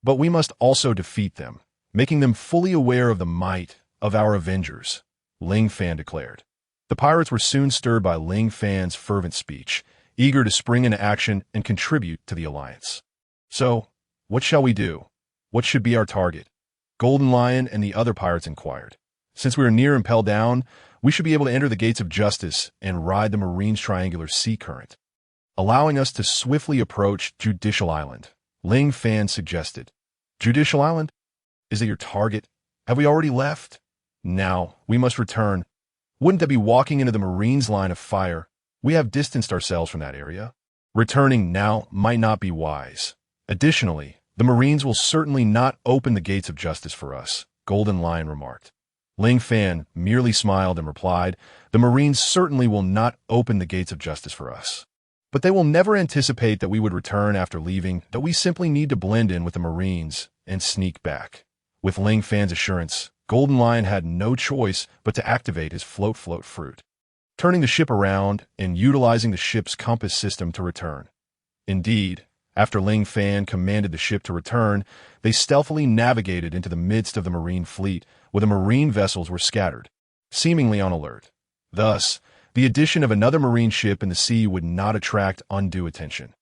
but we must also defeat them, making them fully aware of the might of our Avengers, Ling Fan declared. The pirates were soon stirred by Ling Fan's fervent speech, eager to spring into action and contribute to the alliance. So, what shall we do? What should be our target? Golden Lion and the other pirates inquired. Since we are near Impel Down, we should be able to enter the gates of justice and ride the Marine's triangular sea current, allowing us to swiftly approach Judicial Island. Ling Fan suggested. Judicial Island? Is it your target? Have we already left? Now, we must return. Wouldn't that be walking into the Marine's line of fire? We have distanced ourselves from that area. Returning now might not be wise. Additionally, the Marines will certainly not open the gates of justice for us, Golden Lion remarked. Ling Fan merely smiled and replied, the Marines certainly will not open the gates of justice for us. But they will never anticipate that we would return after leaving, that we simply need to blend in with the Marines and sneak back. With Ling Fan's assurance, Golden Lion had no choice but to activate his float fruit, turning the ship around and utilizing the ship's compass system to return. Indeed, after Ling Fan commanded the ship to return, they stealthily navigated into the midst of the Marine fleet, where the Marine vessels were scattered, seemingly on alert. Thus, the addition of another Marine ship in the sea would not attract undue attention.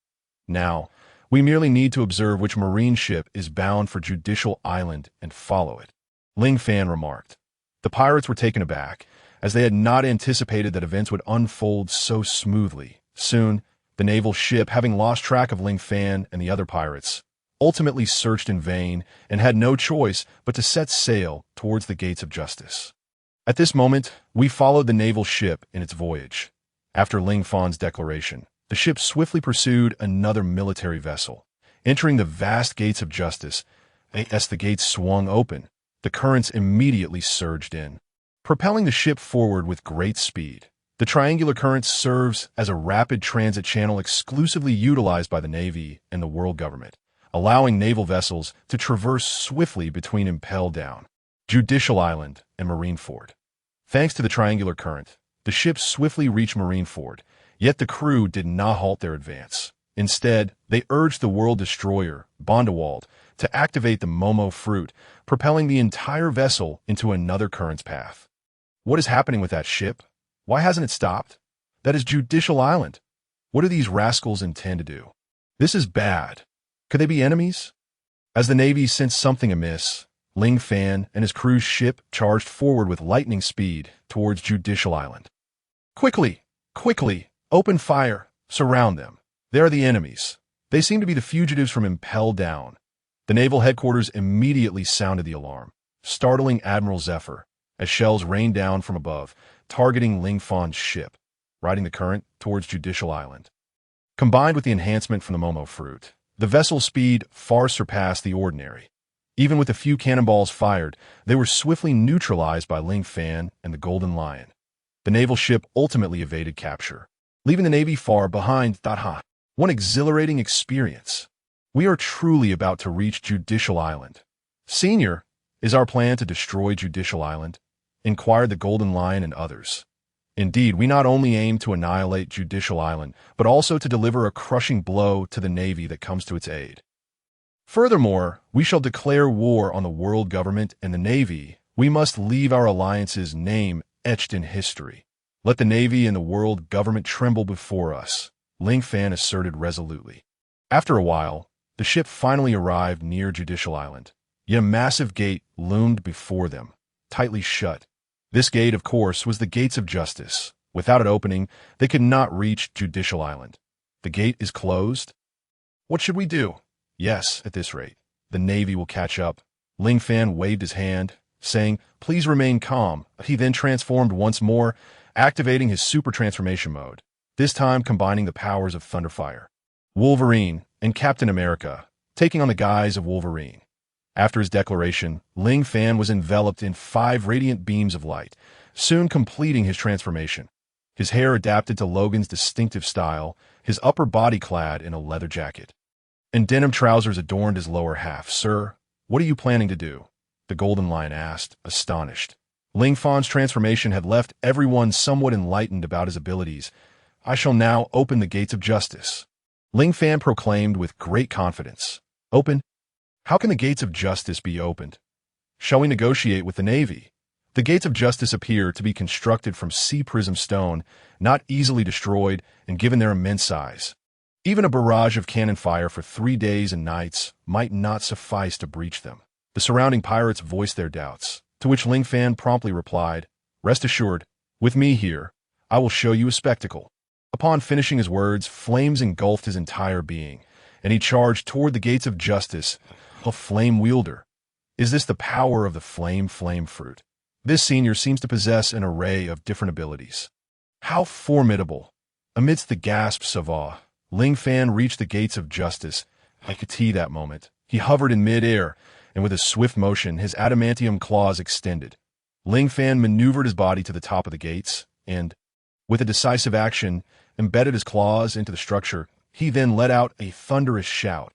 Now, we merely need to observe which Marine ship is bound for Judicial Island and follow it, Ling Fan remarked. The pirates were taken aback, as they had not anticipated that events would unfold so smoothly. Soon, the naval ship, having lost track of Ling Fan and the other pirates, ultimately searched in vain and had no choice but to set sail towards the gates of justice. At this moment, we followed the naval ship in its voyage. After Ling Fan's declaration, the ship swiftly pursued another military vessel. Entering the vast gates of justice, as the gates swung open, the currents immediately surged in, propelling the ship forward with great speed. The triangular current serves as a rapid transit channel exclusively utilized by the Navy and the world government, allowing naval vessels to traverse swiftly between Impel Down, Judicial Island, and Marineford. Thanks to the triangular current, the ships swiftly reached Marineford, yet the crew did not halt their advance. Instead, they urged the world destroyer, Bondewald, to activate the Momo fruit, propelling the entire vessel into another current's path. What is happening with that ship? Why hasn't it stopped? That is Judicial Island. What do these rascals intend to do? This is bad. Could they be enemies? As the Navy sensed something amiss, Ling Fan and his crew's ship charged forward with lightning speed towards Judicial Island. Quickly! Quickly! Open fire! Surround them! They are the enemies. They seem to be the fugitives from Impel Down. The naval headquarters immediately sounded the alarm, startling Admiral Zephyr, as shells rained down from above, targeting Ling Fan's ship, riding the current towards Judicial Island. Combined with the enhancement from the Momo fruit, the vessel's speed far surpassed the ordinary. Even with a few cannonballs fired, they were swiftly neutralized by Ling Fan and the Golden Lion. The naval ship ultimately evaded capture, leaving the Navy far behind. One exhilarating experience. We are truly about to reach Judicial Island. Senior, is our plan to destroy Judicial Island? Inquired the Golden Lion and others. Indeed, we not only aim to annihilate Judicial Island, but also to deliver a crushing blow to the Navy that comes to its aid. Furthermore, we shall declare war on the world government and the Navy. We must leave our alliance's name etched in history. Let the Navy and the world government tremble before us, Ling Fan asserted resolutely. After a while, the ship finally arrived near Judicial Island. Yet a massive gate loomed before them, tightly shut. This gate, of course, was the gates of justice. Without it opening, they could not reach Judicial Island. The gate is closed? What should we do? Yes, at this rate, the Navy will catch up. Ling Fan waved his hand, saying, please remain calm. He then transformed once more, activating his super transformation mode, this time combining the powers of Thunderfire, Wolverine, and Captain America, taking on the guise of Wolverine. After his declaration, Ling Fan was enveloped in 5 radiant beams of light, soon completing his transformation. His hair adapted to Logan's distinctive style, his upper body clad in a leather jacket, and denim trousers adorned his lower half. Sir, what are you planning to do? The Golden Lion asked, astonished. Ling Fan's transformation had left everyone somewhat enlightened about his abilities. I shall now open the gates of justice, Ling Fan proclaimed with great confidence. Open? How can the gates of justice be opened? Shall we negotiate with the Navy? The gates of justice appear to be constructed from sea prism stone, not easily destroyed, and given their immense size. Even a barrage of cannon fire for 3 days and nights might not suffice to breach them. The surrounding pirates voiced their doubts, to which Ling Fan promptly replied, "Rest assured, with me here, I will show you a spectacle." Upon finishing his words, flames engulfed his entire being, and he charged toward the gates of justice, a flame wielder. Is this the power of the flame fruit? This senior seems to possess an array of different abilities. How formidable! Amidst the gasps of awe, Ling Fan reached the gates of justice. I could see that moment. He hovered in mid-air, and with a swift motion, his adamantium claws extended. Ling Fan maneuvered his body to the top of the gates, and, with a decisive action, embedded his claws into the structure. He then let out a thunderous shout.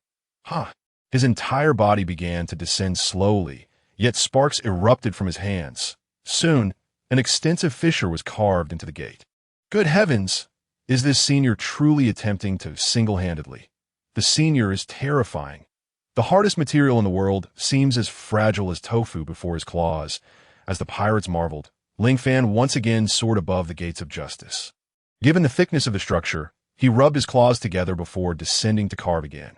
His entire body began to descend slowly, yet sparks erupted from his hands. Soon, an extensive fissure was carved into the gate. Good heavens! Is this senior truly attempting to single-handedly? The senior is terrifying. The hardest material in the world seems as fragile as tofu before his claws. As the pirates marveled, Ling Fan once again soared above the gates of justice. Given the thickness of the structure, he rubbed his claws together before descending to carve again.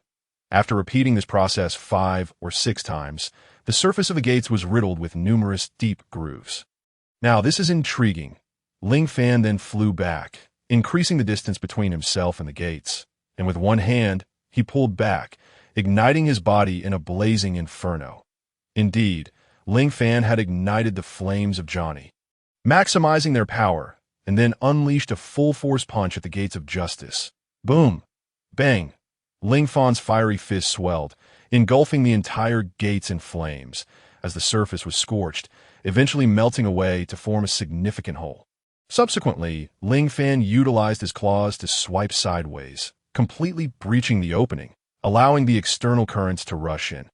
After repeating this process 5 or 6 times, the surface of the gates was riddled with numerous deep grooves. Now this is intriguing. Ling Fan then flew back, increasing the distance between himself and the gates, and with one hand, he pulled back, igniting his body in a blazing inferno. Indeed, Ling Fan had ignited the flames of Johnny, maximizing their power, and then unleashed a full-force punch at the gates of justice. Boom! Bang! Ling Fan's fiery fist swelled, engulfing the entire gates in flames, as the surface was scorched, eventually melting away to form a significant hole. Subsequently, Ling Fan utilized his claws to swipe sideways, completely breaching the opening, allowing the external currents to rush in.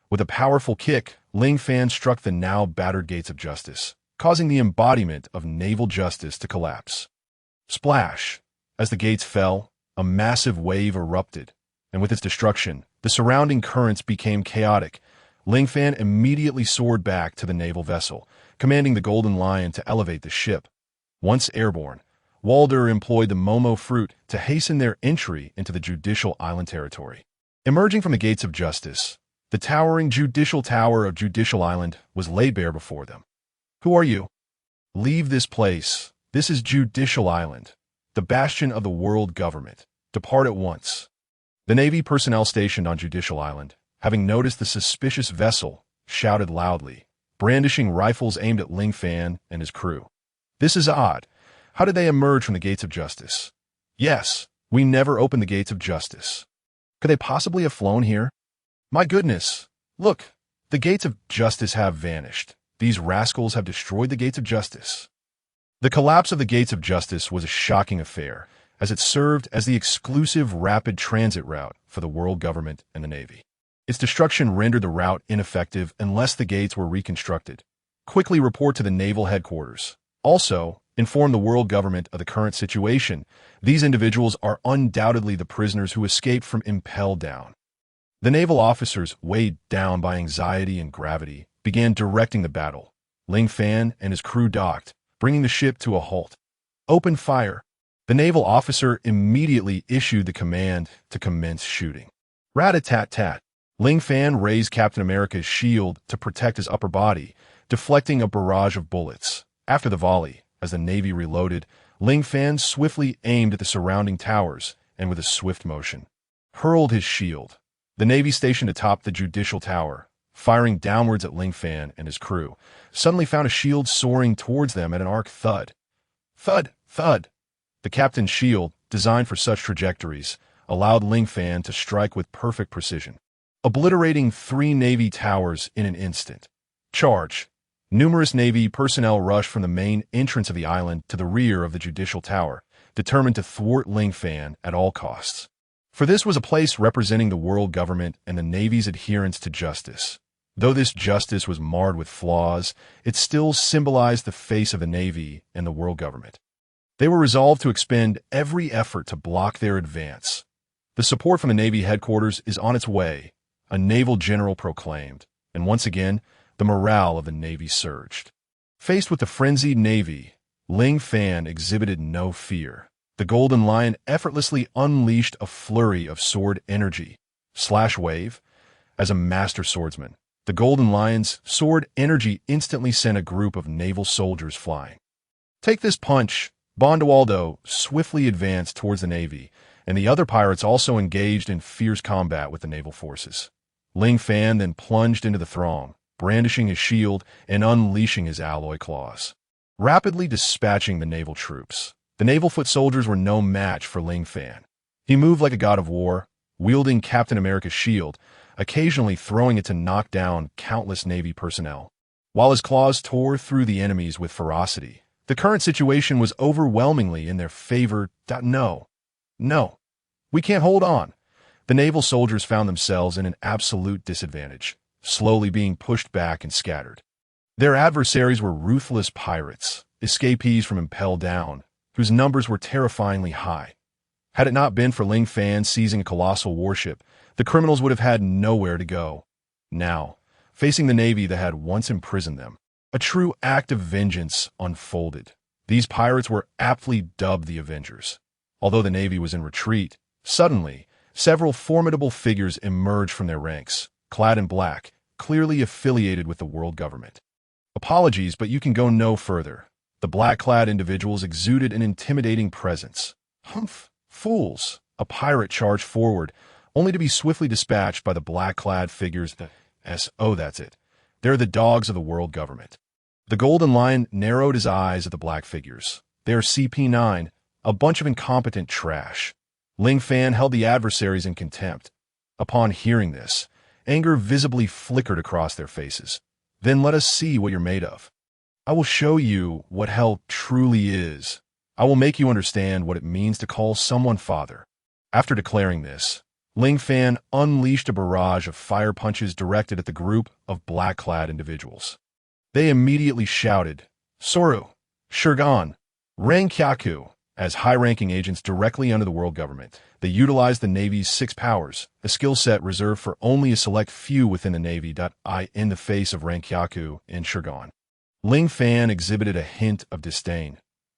With a powerful kick, Ling Fan struck the now battered gates of justice, causing the embodiment of naval justice to collapse. Splash! As the gates fell, a massive wave erupted, and with its destruction, the surrounding currents became chaotic. Ling Fan immediately soared back to the naval vessel, commanding the Golden Lion to elevate the ship. Once airborne, Walder employed the Momo fruit to hasten their entry into the Judicial Island territory. Emerging from the gates of justice, the towering Judicial Tower of Judicial Island was laid bare before them. Who are you? Leave this place. This is Judicial Island, the bastion of the world government. Depart at once. The Navy personnel stationed on Judicial Island, having noticed the suspicious vessel, shouted loudly, brandishing rifles aimed at Ling Fan and his crew. This is odd. How did they emerge from the gates of justice? Yes, we never opened the gates of justice. Could they possibly have flown here? My goodness! Look, the gates of justice have vanished. These rascals have destroyed the gates of justice. The collapse of the gates of justice was a shocking affair, as it served as the exclusive rapid transit route for the world government and the Navy. Its destruction rendered the route ineffective unless the gates were reconstructed. Quickly report to the naval headquarters. Also, inform the world government of the current situation. These individuals are undoubtedly the prisoners who escaped from Impel Down. The naval officers, weighed down by anxiety and gravity, began directing the battle. Ling Fan and his crew docked, bringing the ship to a halt. Open fire. The naval officer immediately issued the command to commence shooting. Rat-a-tat-tat. Ling Fan raised Captain America's shield to protect his upper body, deflecting a barrage of bullets. After the volley, as the Navy reloaded, Ling Fan swiftly aimed at the surrounding towers and with a swift motion, hurled his shield. The Navy stationed atop the Judicial Tower, firing downwards at Ling Fan and his crew, suddenly found a shield soaring towards them at an arc thud. Thud, thud. The captain's shield, designed for such trajectories, allowed Ling Fan to strike with perfect precision, obliterating 3 Navy towers in an instant. Charge. Numerous Navy personnel rushed from the main entrance of the island to the rear of the Judicial Tower, determined to thwart Ling Fan at all costs. For this was a place representing the world government and the Navy's adherence to justice. Though this justice was marred with flaws, it still symbolized the face of the Navy and the world government. They were resolved to expend every effort to block their advance. The support from the Navy headquarters is on its way, a naval general proclaimed, and once again, the morale of the Navy surged. Faced with the frenzied Navy, Ling Fan exhibited no fear. The Golden Lion effortlessly unleashed a flurry of sword energy. Slash wave. As a master swordsman, the Golden Lion's sword energy instantly sent a group of naval soldiers flying. Take this punch! Bondualdo swiftly advanced towards the Navy, and the other pirates also engaged in fierce combat with the naval forces. Ling Fan then plunged into the throng, brandishing his shield and unleashing his alloy claws, rapidly dispatching the naval troops. The naval foot soldiers were no match for Ling Fan. He moved like a god of war, wielding Captain America's shield, occasionally throwing it to knock down countless Navy personnel. While his claws tore through the enemies with ferocity, the current situation was overwhelmingly in their favor. No, we can't hold on. The naval soldiers found themselves in an absolute disadvantage, slowly being pushed back and scattered. Their adversaries were ruthless pirates, escapees from Impel Down, whose numbers were terrifyingly high. Had it not been for Ling Fan seizing a colossal warship, the criminals would have had nowhere to go. Now, facing the Navy that had once imprisoned them, a true act of vengeance unfolded. These pirates were aptly dubbed the Avengers. Although the Navy was in retreat, suddenly, several formidable figures emerged from their ranks, clad in black, clearly affiliated with the world government. Apologies, but you can go no further. The black-clad individuals exuded an intimidating presence. Humph! Fools! A pirate charged forward, only to be swiftly dispatched by the black-clad figures. That's it. They're the dogs of the world government. The Golden Lion narrowed his eyes at the black figures. They are CP9, a bunch of incompetent trash. Ling Fan held the adversaries in contempt. Upon hearing this, anger visibly flickered across their faces. Then let us see what you're made of. I will show you what hell truly is. I will make you understand what it means to call someone father. After declaring this, Ling Fan unleashed a barrage of fire punches directed at the group of black-clad individuals. They immediately shouted, Soru, Shurgan, Rankyaku. As high-ranking agents directly under the world government, they utilized the Navy's 6 powers, a skill set reserved for only a select few within the Navy. In the face of Rankyaku and Shurgan, Ling Fan exhibited a hint of disdain.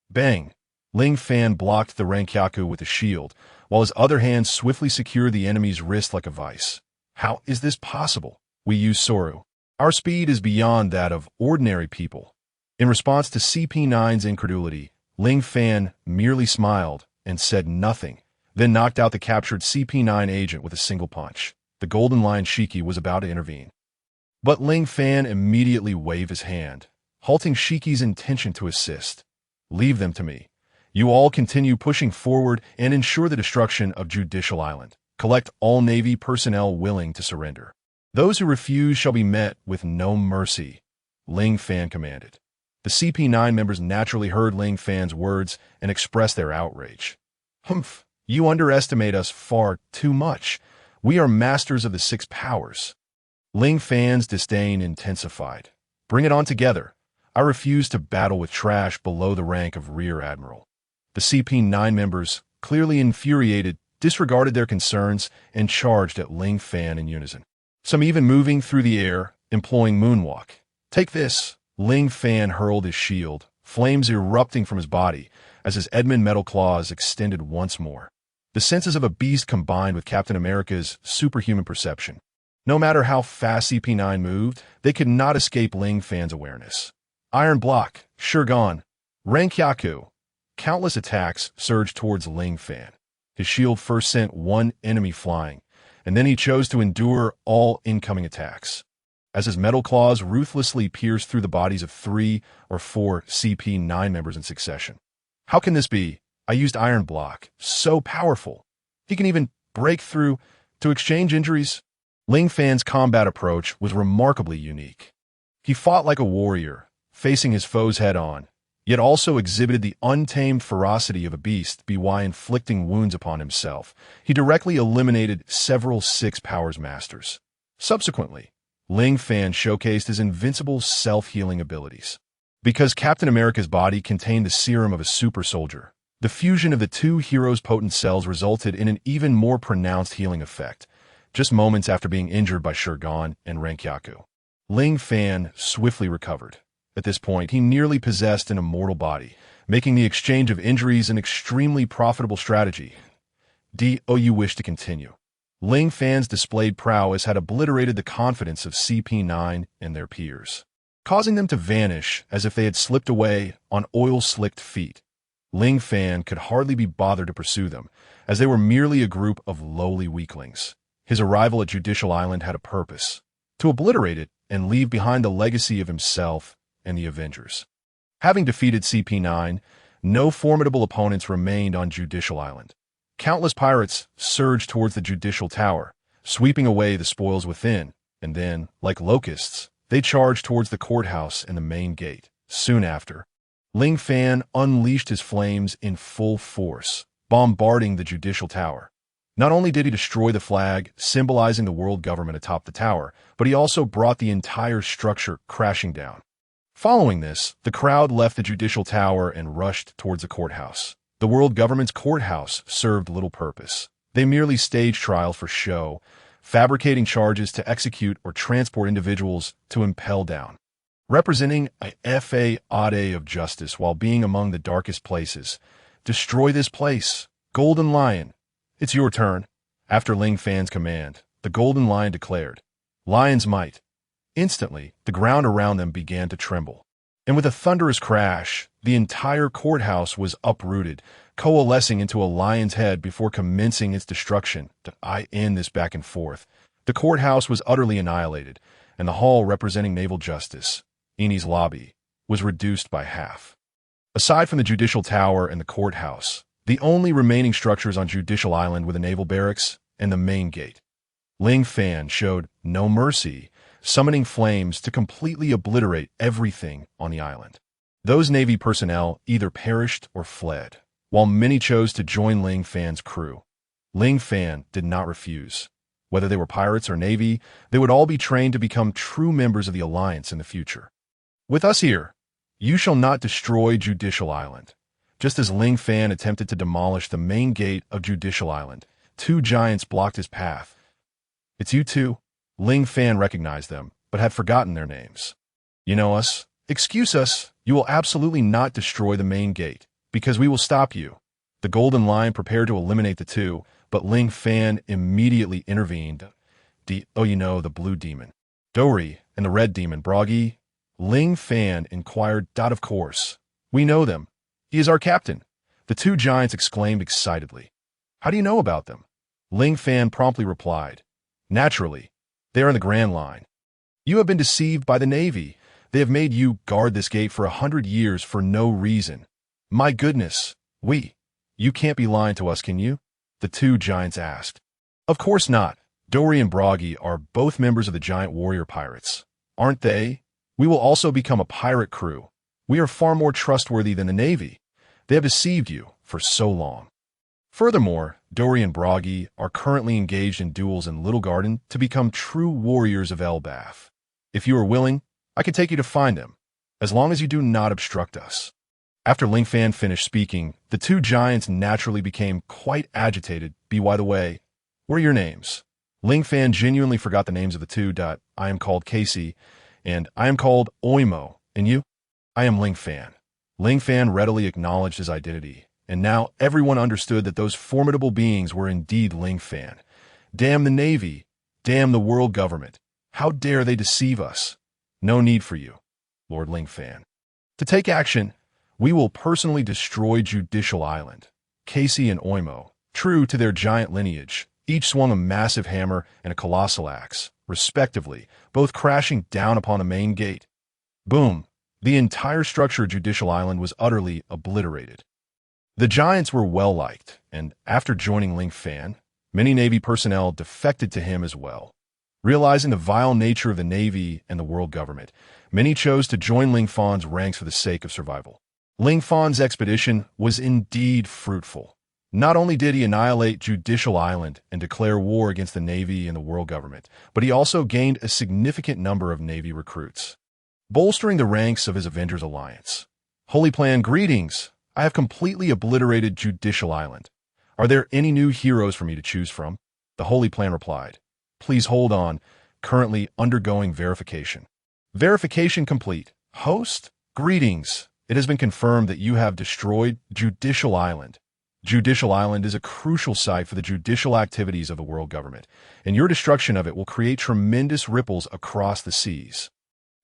Bang! Ling Fan blocked the Rankyaku with a shield, while his other hand swiftly secured the enemy's wrist like a vice. How is this possible? We use Soru. Our speed is beyond that of ordinary people. In response to CP9's incredulity, Ling Fan merely smiled and said nothing, then knocked out the captured CP9 agent with a single punch. The Golden Lion Shiki was about to intervene, but Ling Fan immediately waved his hand, halting Shiki's intention to assist. Leave them to me. You all continue pushing forward and ensure the destruction of Judicial Island. Collect all Navy personnel willing to surrender. Those who refuse shall be met with no mercy, Ling Fan commanded. The CP9 members naturally heard Ling Fan's words and expressed their outrage. Humph, you underestimate us far too much. We are masters of the 6 powers. Ling Fan's disdain intensified. Bring it on together. I refuse to battle with trash below the rank of Rear Admiral. The CP9 members, clearly infuriated, disregarded their concerns and charged at Ling Fan in unison. Some even moving through the air, employing moonwalk. Take this! Ling Fan hurled his shield, flames erupting from his body as his Edmund metal claws extended once more. The senses of a beast combined with Captain America's superhuman perception. No matter how fast CP9 moved, they could not escape Ling Fan's awareness. Iron Block, Shurgan, Rankyaku. Countless attacks surged towards Ling Fan. His shield first sent one enemy flying, and then he chose to endure all incoming attacks. As his metal claws ruthlessly pierced through the bodies of 3 or 4 CP9 members in succession. How can this be? I used Iron Block. So powerful. He can even break through to exchange injuries. Ling Fan's combat approach was remarkably unique. He fought like a warrior, facing his foes head-on, yet also exhibited the untamed ferocity of a beast by inflicting wounds upon himself. He directly eliminated several 6 powers masters. Subsequently, Ling Fan showcased his invincible self-healing abilities. Because Captain America's body contained the serum of a super soldier, the fusion of the 2 heroes' potent cells resulted in an even more pronounced healing effect, just moments after being injured by Shurgan and Rankyaku. Ling Fan swiftly recovered. At this point, he nearly possessed an immortal body, making the exchange of injuries an extremely profitable strategy. Do you wish to continue? Ling Fan's displayed prowess had obliterated the confidence of CP9 and their peers, causing them to vanish as if they had slipped away on oil-slicked feet. Ling Fan could hardly be bothered to pursue them, as they were merely a group of lowly weaklings. His arrival at Judicial Island had a purpose: to obliterate it and leave behind the legacy of himself and the Avengers. Having defeated CP9, no formidable opponents remained on Judicial Island. Countless pirates surged towards the Judicial Tower, sweeping away the spoils within, and then, like locusts, they charged towards the courthouse and the main gate. Soon after, Ling Fan unleashed his flames in full force, bombarding the Judicial Tower. Not only did he destroy the flag symbolizing the world government atop the tower, but he also brought the entire structure crashing down. Following this, the crowd left the Judicial Tower and rushed towards the courthouse. The world government's courthouse served little purpose. They merely staged trials for show, fabricating charges to execute or transport individuals to impel down. Representing a fa of justice while being among the darkest places. Destroy this place. Golden Lion, it's your turn. After Ling Fan's command, the Golden Lion declared, "Lion's might." Instantly, the ground around them began to tremble. And with a thunderous crash, the entire courthouse was uprooted, coalescing into a lion's head before commencing its destruction. I end this back and forth. The courthouse was utterly annihilated, and the hall representing naval justice, Eni's lobby, was reduced by half. Aside from the Judicial Tower and the courthouse, the only remaining structures on Judicial Island were the naval barracks and the main gate. Ling Fan showed no mercy, summoning flames to completely obliterate everything on the island. Those Navy personnel either perished or fled, while many chose to join Ling Fan's crew. Ling Fan did not refuse. Whether they were pirates or Navy, they would all be trained to become true members of the Alliance in the future. With us here, you shall not destroy Judicial Island. Just as Ling Fan attempted to demolish the main gate of Judicial Island, two giants blocked his path. "It's you two." Ling Fan recognized them, but had forgotten their names. "You know us. Excuse us. You will absolutely not destroy the main gate, because we will stop you." The Golden Lion prepared to eliminate the two, but Ling Fan immediately intervened. The blue demon, Dory, and the red demon, Broggy. Ling Fan inquired. "Of course. We know them. He is our captain." The two giants exclaimed excitedly. "How do you know about them?" Ling Fan promptly replied, "Naturally. They are in the Grand Line. You have been deceived by the Navy. They have made you guard this gate for 100 years for no reason." "My goodness, you can't be lying to us, can you?" the two giants asked. "Of course not. Dory and Broggy are both members of the giant warrior pirates, aren't they? We will also become a pirate crew. We are far more trustworthy than the Navy. They have deceived you for so long." Furthermore, Dory and Broggy are currently engaged in duels in Little Garden to become true warriors of Elbath. If you are willing, I can take you to find them, as long as you do not obstruct us. After Ling Fan finished speaking, the two giants naturally became quite agitated. By the way, what are your names? Ling Fan genuinely forgot the names of the two. "I am called Casey, and I am called Oimo. And you?" "I am Ling Fan." Ling Fan readily acknowledged his identity, and now everyone understood that those formidable beings were indeed Ling Fan. Damn the Navy! Damn the world government! How dare they deceive us? No need for you, Lord Ling Fan. To take action, we will personally destroy Judicial Island. Casey and Oimo, true to their giant lineage, each swung a massive hammer and a colossal axe, respectively, both crashing down upon the main gate. Boom! The entire structure of Judicial Island was utterly obliterated. The giants were well-liked, and after joining Ling Fan, many Navy personnel defected to him as well. Realizing the vile nature of the Navy and the world government, many chose to join Ling Fan's ranks for the sake of survival. Ling Fan's expedition was indeed fruitful. Not only did he annihilate Judicial Island and declare war against the Navy and the world government, but he also gained a significant number of Navy recruits, bolstering the ranks of his Avengers Alliance. Holy Plan, greetings! I have completely obliterated Judicial Island. Are there any new heroes for me to choose from? The Holy Plan replied. Please hold on, currently undergoing verification. Verification complete. Host, greetings. It has been confirmed that you have destroyed Judicial Island. Judicial Island is a crucial site for the judicial activities of the world government, and your destruction of it will create tremendous ripples across the seas.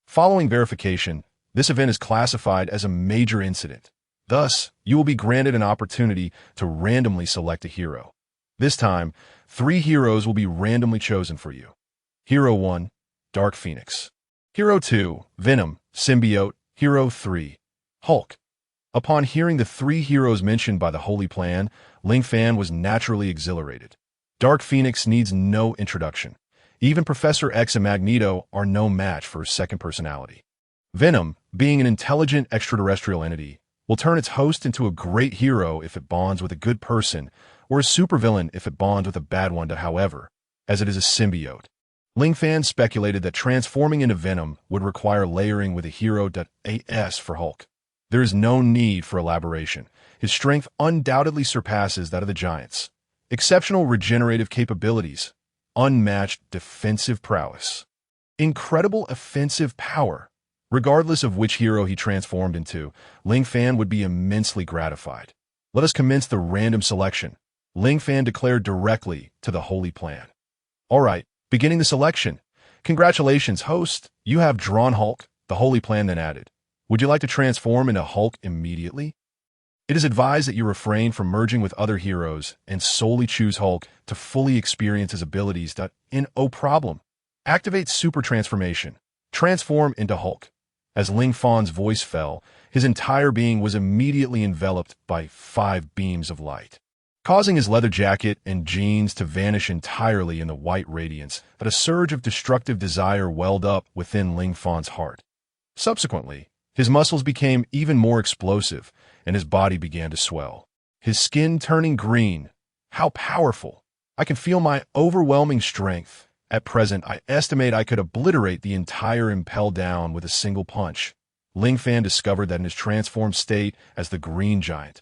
Following verification, this event is classified as a major incident. Thus, you will be granted an opportunity to randomly select a hero. This time, 3 heroes will be randomly chosen for you. Hero 1, Dark Phoenix. Hero 2, Venom, Symbiote. Hero 3, Hulk. Upon hearing the 3 heroes mentioned by the Holy Plan, Ling Fan was naturally exhilarated. Dark Phoenix needs no introduction. Even Professor X and Magneto are no match for his second personality. Venom, being an intelligent extraterrestrial entity, will turn its host into a great hero if it bonds with a good person, or a supervillain if it bonds with a bad one. However, as it is a symbiote, Ling Fan speculated that transforming into Venom would require layering with a hero. As for Hulk, there is no need for elaboration. His strength undoubtedly surpasses that of the giants. Exceptional regenerative capabilities, unmatched defensive prowess, incredible offensive power. Regardless of which hero he transformed into, Ling Fan would be immensely gratified. Let us commence the random selection. Ling Fan declared directly to the Holy Plan. All right, beginning the selection. Congratulations, host. You have drawn Hulk. The Holy Plan then added, would you like to transform into Hulk immediately? It is advised that you refrain from merging with other heroes and solely choose Hulk to fully experience his abilities. No problem. Activate Super Transformation. Transform into Hulk. As Ling Fan's voice fell, his entire being was immediately enveloped by 5 beams of light, causing his leather jacket and jeans to vanish entirely in the white radiance that a surge of destructive desire welled up within Ling Fan's heart. Subsequently, his muscles became even more explosive, and his body began to swell, his skin turning green. How powerful! I can feel my overwhelming strength. At present, I estimate I could obliterate the entire Impel Down with a single punch. Ling Fan discovered that in his transformed state as the Green Giant,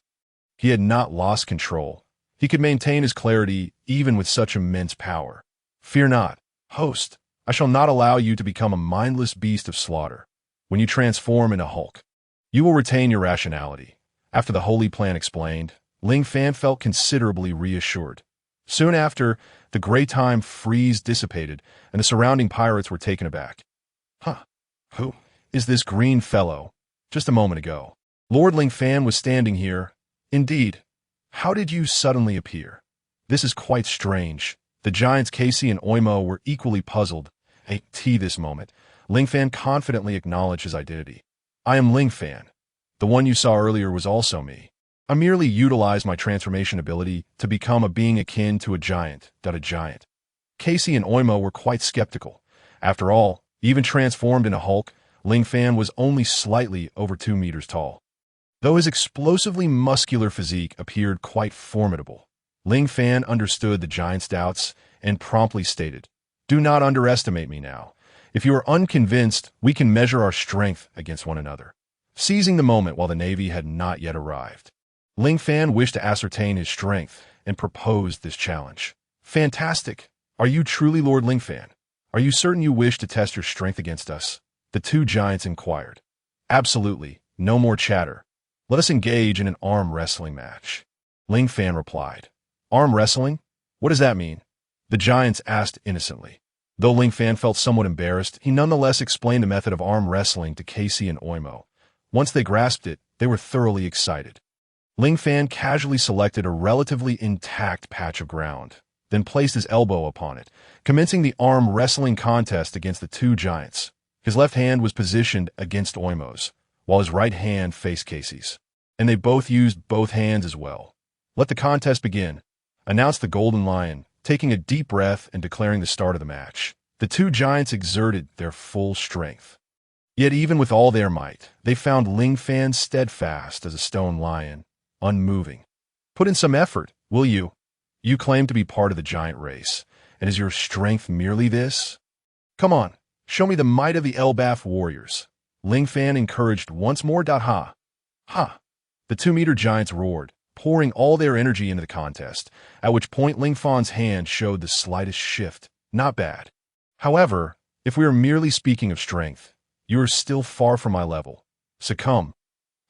he had not lost control. He could maintain his clarity even with such immense power. Fear not, host. I shall not allow you to become a mindless beast of slaughter. When you transform into Hulk, you will retain your rationality. After the Holy Plan explained, Ling Fan felt considerably reassured. Soon after, the gray time freeze dissipated, and the surrounding pirates were taken aback. Who is this green fellow? Just a moment ago, Lord Ling Fan was standing here. Indeed. How did you suddenly appear? This is quite strange. The giants Casey and Oimo were equally puzzled. At this moment, Ling Fan confidently acknowledged his identity. I am Ling Fan. The one you saw earlier was also me. I merely utilized my transformation ability to become a being akin to a giant. Casey and Oimo were quite skeptical. After all, even transformed into Hulk, Ling Fan was only slightly over 2 meters tall. Though his explosively muscular physique appeared quite formidable, Ling Fan understood the giant's doubts and promptly stated, do not underestimate me now. If you are unconvinced, we can measure our strength against one another. Seizing the moment while the Navy had not yet arrived, Ling Fan wished to ascertain his strength and proposed this challenge. Fantastic! Are you truly Lord Ling Fan? Are you certain you wish to test your strength against us? The 2 giants inquired. Absolutely. No more chatter. Let us engage in an arm wrestling match. Ling Fan replied. Arm wrestling? What does that mean? The giants asked innocently. Though Ling Fan felt somewhat embarrassed, he nonetheless explained the method of arm wrestling to Casey and Oimo. Once they grasped it, they were thoroughly excited. Ling Fan casually selected a relatively intact patch of ground, then placed his elbow upon it, commencing the arm wrestling contest against the 2 giants. His left hand was positioned against Oimo's, while his right hand faced Casey's, and they both used both hands as well. Let the contest begin, announced the Golden Lion, taking a deep breath and declaring the start of the match. The 2 giants exerted their full strength. Yet even with all their might, they found Ling Fan steadfast as a stone lion, unmoving. Put in some effort, will you? You claim to be part of the giant race, and is your strength merely this? Come on, show me the might of the Elbaf warriors. Ling Fan encouraged once more. Ha! The 2-meter giants roared, pouring all their energy into the contest, at which point Ling Fan's hand showed the slightest shift. Not bad. However, if we are merely speaking of strength, You are still far from my level. Succumb.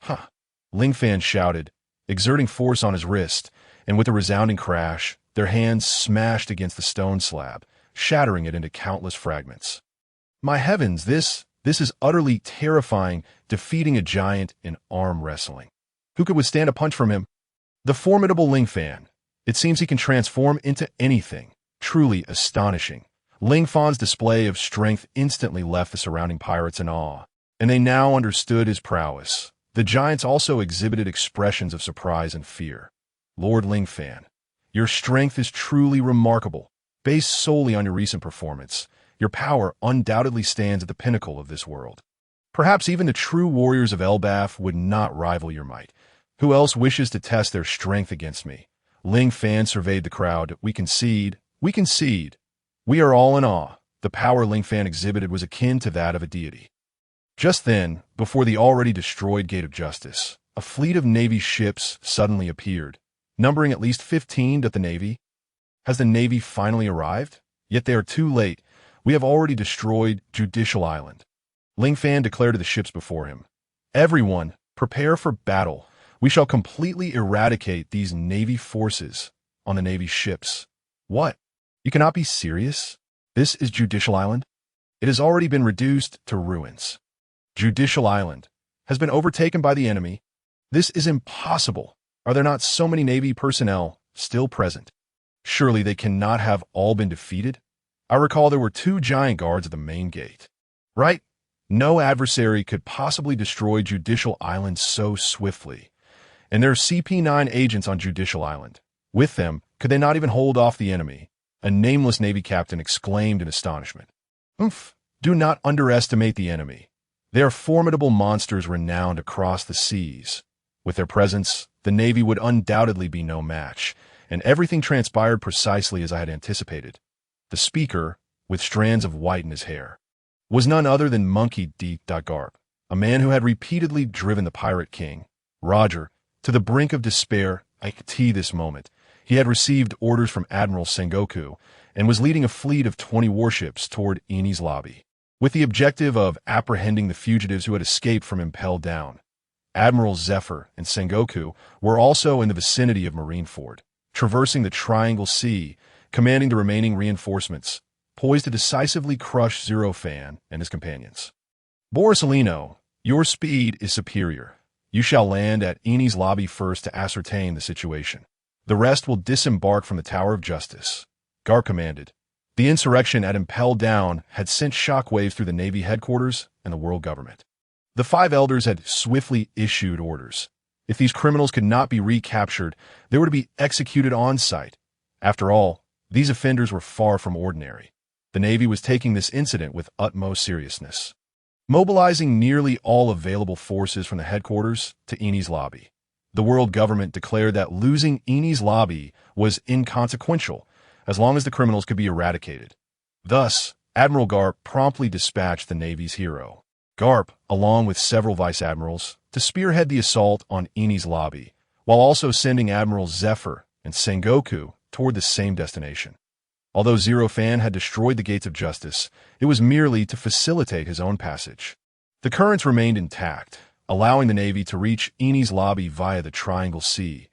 Huh. Ling Fan shouted, exerting force on his wrist, and with a resounding crash, their hands smashed against the stone slab, shattering it into countless fragments. My heavens, this is utterly terrifying, defeating a giant in arm wrestling. Who could withstand a punch from him? The formidable Ling Fan. It seems he can transform into anything. Truly astonishing. Ling Fan's display of strength instantly left the surrounding pirates in awe, and they now understood his prowess. The giants also exhibited expressions of surprise and fear. Lord Ling Fan, your strength is truly remarkable. Based solely on your recent performance, your power undoubtedly stands at the pinnacle of this world. Perhaps even the true warriors of Elbaf would not rival your might. Who else wishes to test their strength against me? Ling Fan surveyed the crowd. We concede. We concede. We are all in awe. The power Ling Fan exhibited was akin to that of a deity. Just then, before the already destroyed Gate of Justice, a fleet of Navy ships suddenly appeared, numbering at least 15 to the Navy. Has the Navy finally arrived? Yet they are too late. We have already destroyed Judicial Island. Ling Fan declared to the ships before him, everyone, prepare for battle. We shall completely eradicate these Navy forces on the Navy ships. What? You cannot be serious? This is Judicial Island? It has already been reduced to ruins. Judicial Island has been overtaken by the enemy. This is impossible. Are there not so many Navy personnel still present? Surely they cannot have all been defeated? I recall there were 2 giant guards at the main gate. Right? No adversary could possibly destroy Judicial Island so swiftly. And there are CP9 agents on Judicial Island. With them, could they not even hold off the enemy? A nameless Navy captain exclaimed in astonishment. Oomph! Do not underestimate the enemy. They are formidable monsters renowned across the seas. With their presence, the Navy would undoubtedly be no match, and everything transpired precisely as I had anticipated. The speaker, with strands of white in his hair, was none other than Monkey D. Garp, a man who had repeatedly driven the pirate king, Roger, to the brink of despair. At this moment, he had received orders from Admiral Sengoku and was leading a fleet of 20 warships toward Eni's lobby, with the objective of apprehending the fugitives who had escaped from Impel Down. Admiral Zephyr and Sengoku were also in the vicinity of Marineford, traversing the Triangle Sea, commanding the remaining reinforcements, poised to decisively crush Zero Fan and his companions. Borsalino, your speed is superior. You shall land at Eni's lobby first to ascertain the situation. The rest will disembark from the Tower of Justice. Gar commanded. The insurrection at Impel Down had sent shockwaves through the Navy headquarters and the world government. The 5 elders had swiftly issued orders. If these criminals could not be recaptured, they were to be executed on sight. After all, these offenders were far from ordinary. The Navy was taking this incident with utmost seriousness, mobilizing nearly all available forces from the headquarters to Eni's lobby. The world government declared that losing Eni's lobby was inconsequential, as long as the criminals could be eradicated. Thus, Admiral Garp promptly dispatched the Navy's hero, Garp, along with several vice admirals, to spearhead the assault on Eni's lobby, while also sending Admiral Zephyr and Sengoku toward the same destination. Although Zero Fan had destroyed the Gates of Justice, it was merely to facilitate his own passage. The currents remained intact, allowing the Navy to reach Eni's lobby via the Triangle Sea,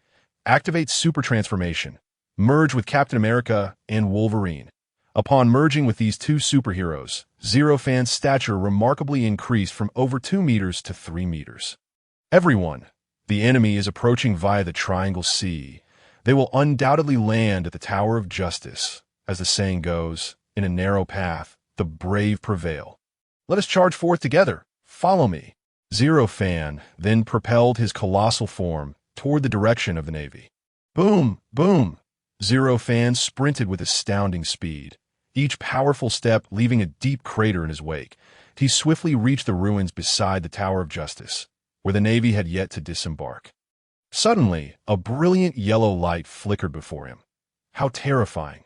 activate super transformation, merge with Captain America and Wolverine. Upon merging with these 2 superheroes, Zero Fan's stature remarkably increased from over 2 meters to 3 meters. Everyone, the enemy is approaching via the Triangle Sea. They will undoubtedly land at the Tower of Justice. As the saying goes, in a narrow path, the brave prevail. Let us charge forth together. Follow me. Zero Fan then propelled his colossal form toward the direction of the Navy. Boom! Boom! Zero Fan sprinted with astounding speed, each powerful step leaving a deep crater in his wake. He swiftly reached the ruins beside the Tower of Justice, where the Navy had yet to disembark. Suddenly, a brilliant yellow light flickered before him. How terrifying!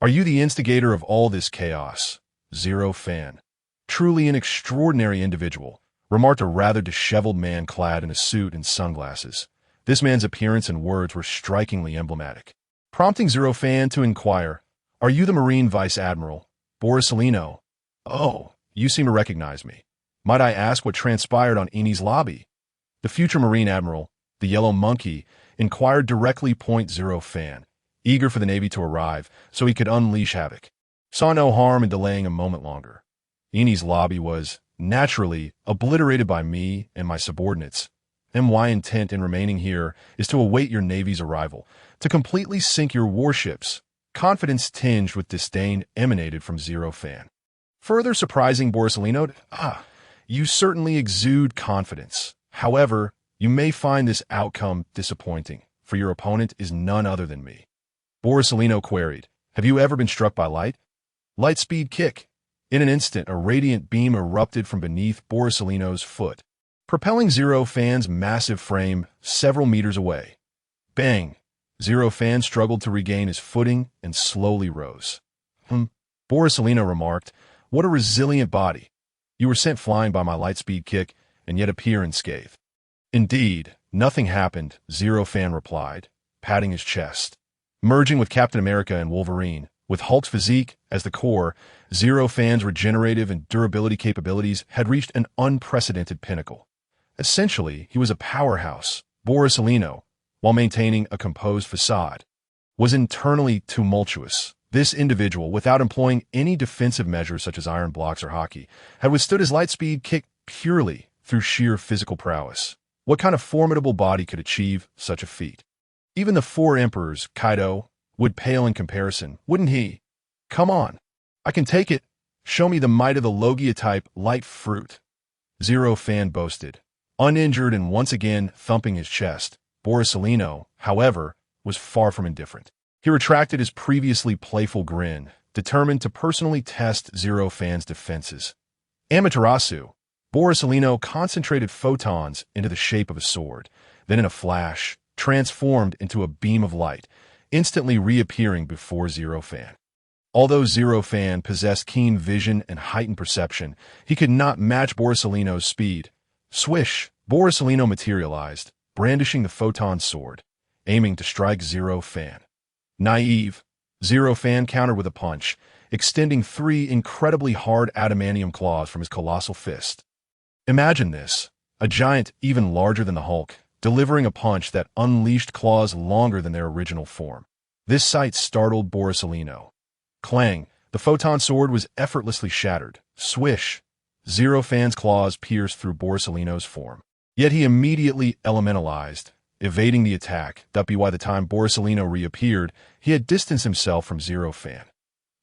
Are you the instigator of all this chaos? Zero Fan. Truly an extraordinary individual, remarked a rather disheveled man clad in a suit and sunglasses. This man's appearance and words were strikingly emblematic, prompting Zero Fan to inquire, are you the Marine Vice Admiral, Borsalino? Oh, you seem to recognize me. Might I ask what transpired on Enel's lobby? The future Marine Admiral, the Yellow Monkey, inquired directly. Zero Fan, eager for the Navy to arrive so he could unleash havoc, saw no harm in delaying a moment longer. Enel's lobby was, naturally, obliterated by me and my subordinates. My intent in remaining here is to await your Navy's arrival, to completely sink your warships. Confidence tinged with disdain emanated from Zero Fan. Further surprising Borsalino, you certainly exude confidence. However, you may find this outcome disappointing, for your opponent is none other than me. Borsalino queried, have you ever been struck by light? Light speed kick. In an instant, a radiant beam erupted from beneath Borsalino's foot, propelling Zero Fan's massive frame several meters away. Bang! Zero Fan struggled to regain his footing and slowly rose. Borsalino remarked, what a resilient body. You were sent flying by my light speed kick and yet appear unscathed. Indeed, nothing happened, Zero Fan replied, patting his chest. Merging with Captain America and Wolverine, with Hulk's physique as the core, Zero Fan's regenerative and durability capabilities had reached an unprecedented pinnacle. Essentially, he was a powerhouse. Borsalino, while maintaining a composed facade, was internally tumultuous. This individual, without employing any defensive measures such as iron blocks or hockey, had withstood his light speed kick purely through sheer physical prowess. What kind of formidable body could achieve such a feat? Even the four emperors, Kaido, would pale in comparison, wouldn't he? Come on. I can take it. Show me the might of the Logia-type light fruit. Zero Fan boasted, uninjured and once again thumping his chest. Borsalino, however, was far from indifferent. He retracted his previously playful grin, determined to personally test Zero Fan's defenses. Amaterasu, Borsalino concentrated photons into the shape of a sword, then in a flash, transformed into a beam of light, instantly reappearing before Zero Fan. Although Zero Fan possessed keen vision and heightened perception, he could not match Borsalino's speed. Swish! Borsalino materialized, brandishing the photon sword, aiming to strike Zero Fan. Naive, Zero Fan countered with a punch, extending 3 incredibly hard adamantium claws from his colossal fist. Imagine this, a giant even larger than the Hulk, delivering a punch that unleashed claws longer than their original form. This sight startled Borsalino. Clang, the photon sword was effortlessly shattered. Swish! Zero Fan's claws pierced through Borsalino's form. Yet he immediately elementalized, evading the attack. By the time Borsalino reappeared, he had distanced himself from Zero Fan.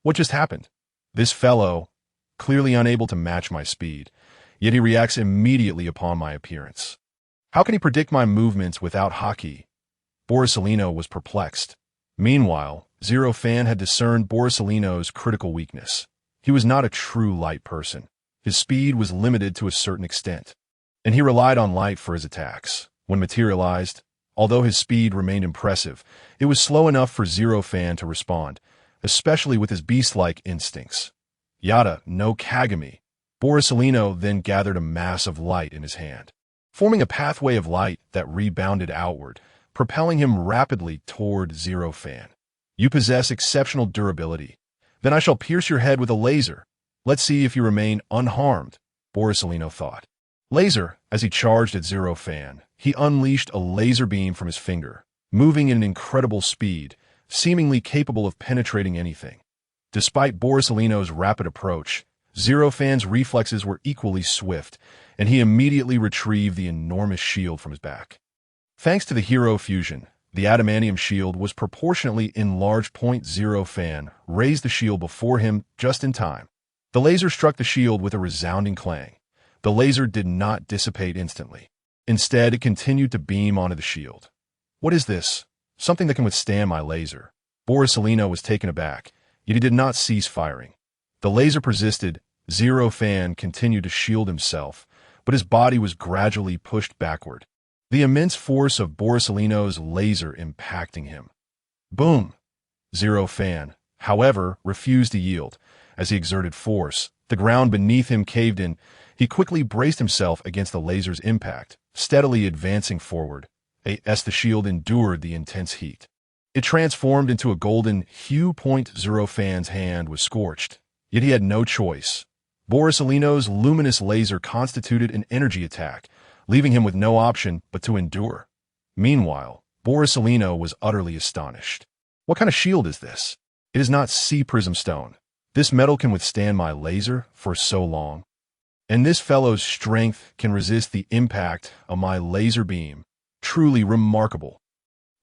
What just happened? This fellow, clearly unable to match my speed, yet he reacts immediately upon my appearance. How can he predict my movements without haki? Borsalino was perplexed. Meanwhile, Zero Fan had discerned Borsalino's critical weakness. He was not a true light person. His speed was limited to a certain extent, and he relied on light for his attacks. When materialized, although his speed remained impressive, it was slow enough for Zero Fan to respond, especially with his beast-like instincts. Yada no Kagami. Borsalino then gathered a mass of light in his hand, forming a pathway of light that rebounded outward, propelling him rapidly toward Zero Fan. You possess exceptional durability. Then I shall pierce your head with a laser. Let's see if you remain unharmed, Borsalino thought. Laser, as he charged at Zero Fan, he unleashed a laser beam from his finger, moving at an incredible speed, seemingly capable of penetrating anything. Despite Borsalino's rapid approach, Zero Fan's reflexes were equally swift, and he immediately retrieved the enormous shield from his back. Thanks to the hero fusion, the adamantium shield was proportionately enlarged. Zero Fan raised the shield before him just in time. The laser struck the shield with a resounding clang. The laser did not dissipate instantly. Instead, it continued to beam onto the shield. What is this? Something that can withstand my laser. Borsalino was taken aback, yet he did not cease firing. The laser persisted. Zero Fan continued to shield himself, but his body was gradually pushed backward, the immense force of Borsalino's laser impacting him. Boom! Zero Fan, however, refused to yield. As he exerted force, the ground beneath him caved in. He quickly braced himself against the laser's impact, steadily advancing forward, as the shield endured the intense heat. It transformed into a golden hue. Zero Fan's hand was scorched, yet he had no choice. Borsalino's luminous laser constituted an energy attack, leaving him with no option but to endure. Meanwhile, Borsalino was utterly astonished. What kind of shield is this? It is not sea prism stone. This metal can withstand my laser for so long. And this fellow's strength can resist the impact of my laser beam. Truly remarkable.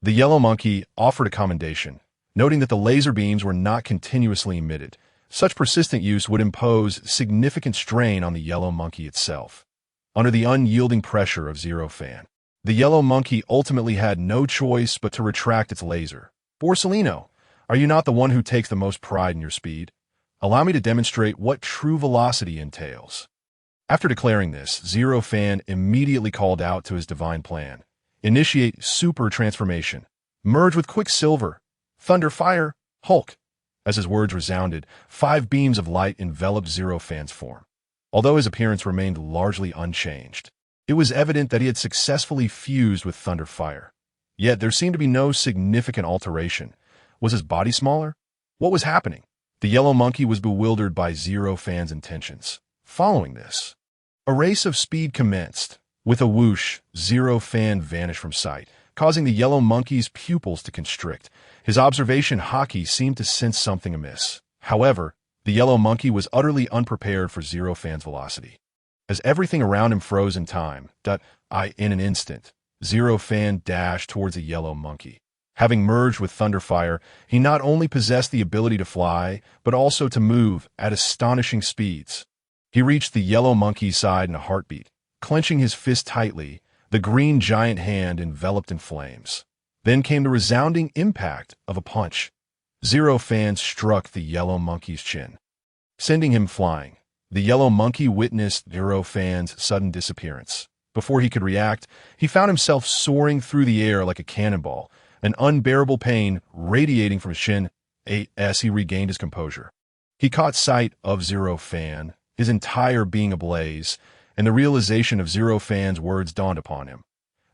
The yellow monkey offered a commendation, noting that the laser beams were not continuously emitted. Such persistent use would impose significant strain on the yellow monkey itself. Under the unyielding pressure of Zero Fan, the yellow monkey ultimately had no choice but to retract its laser. Borsalino, are you not the one who takes the most pride in your speed? Allow me to demonstrate what true velocity entails. After declaring this, Zero Fan immediately called out to his divine plan. Initiate super transformation. Merge with Quicksilver. Thunder Fire. Hulk. As his words resounded, 5 beams of light enveloped Zero Fan's form. Although his appearance remained largely unchanged, it was evident that he had successfully fused with Thunder Fire. Yet there seemed to be no significant alteration. Was his body smaller? What was happening? The yellow monkey was bewildered by Zero Fan's intentions. Following this, a race of speed commenced. With a whoosh, Zero Fan vanished from sight, causing the yellow monkey's pupils to constrict. His observation haki seemed to sense something amiss. However, the yellow monkey was utterly unprepared for Zero Fan's velocity. As everything around him froze in time, in an instant, Zero Fan dashed towards the yellow monkey. Having merged with Thunderfire, he not only possessed the ability to fly, but also to move at astonishing speeds. He reached the yellow monkey's side in a heartbeat. Clenching his fist tightly, the green giant hand enveloped in flames. Then came the resounding impact of a punch. Zero Fan struck the yellow monkey's chin, sending him flying. The yellow monkey witnessed Zero Fan's sudden disappearance. Before he could react, he found himself soaring through the air like a cannonball, an unbearable pain radiating from his chin. As he regained his composure, he caught sight of Zero Fan, his entire being ablaze, and the realization of Zero Fan's words dawned upon him.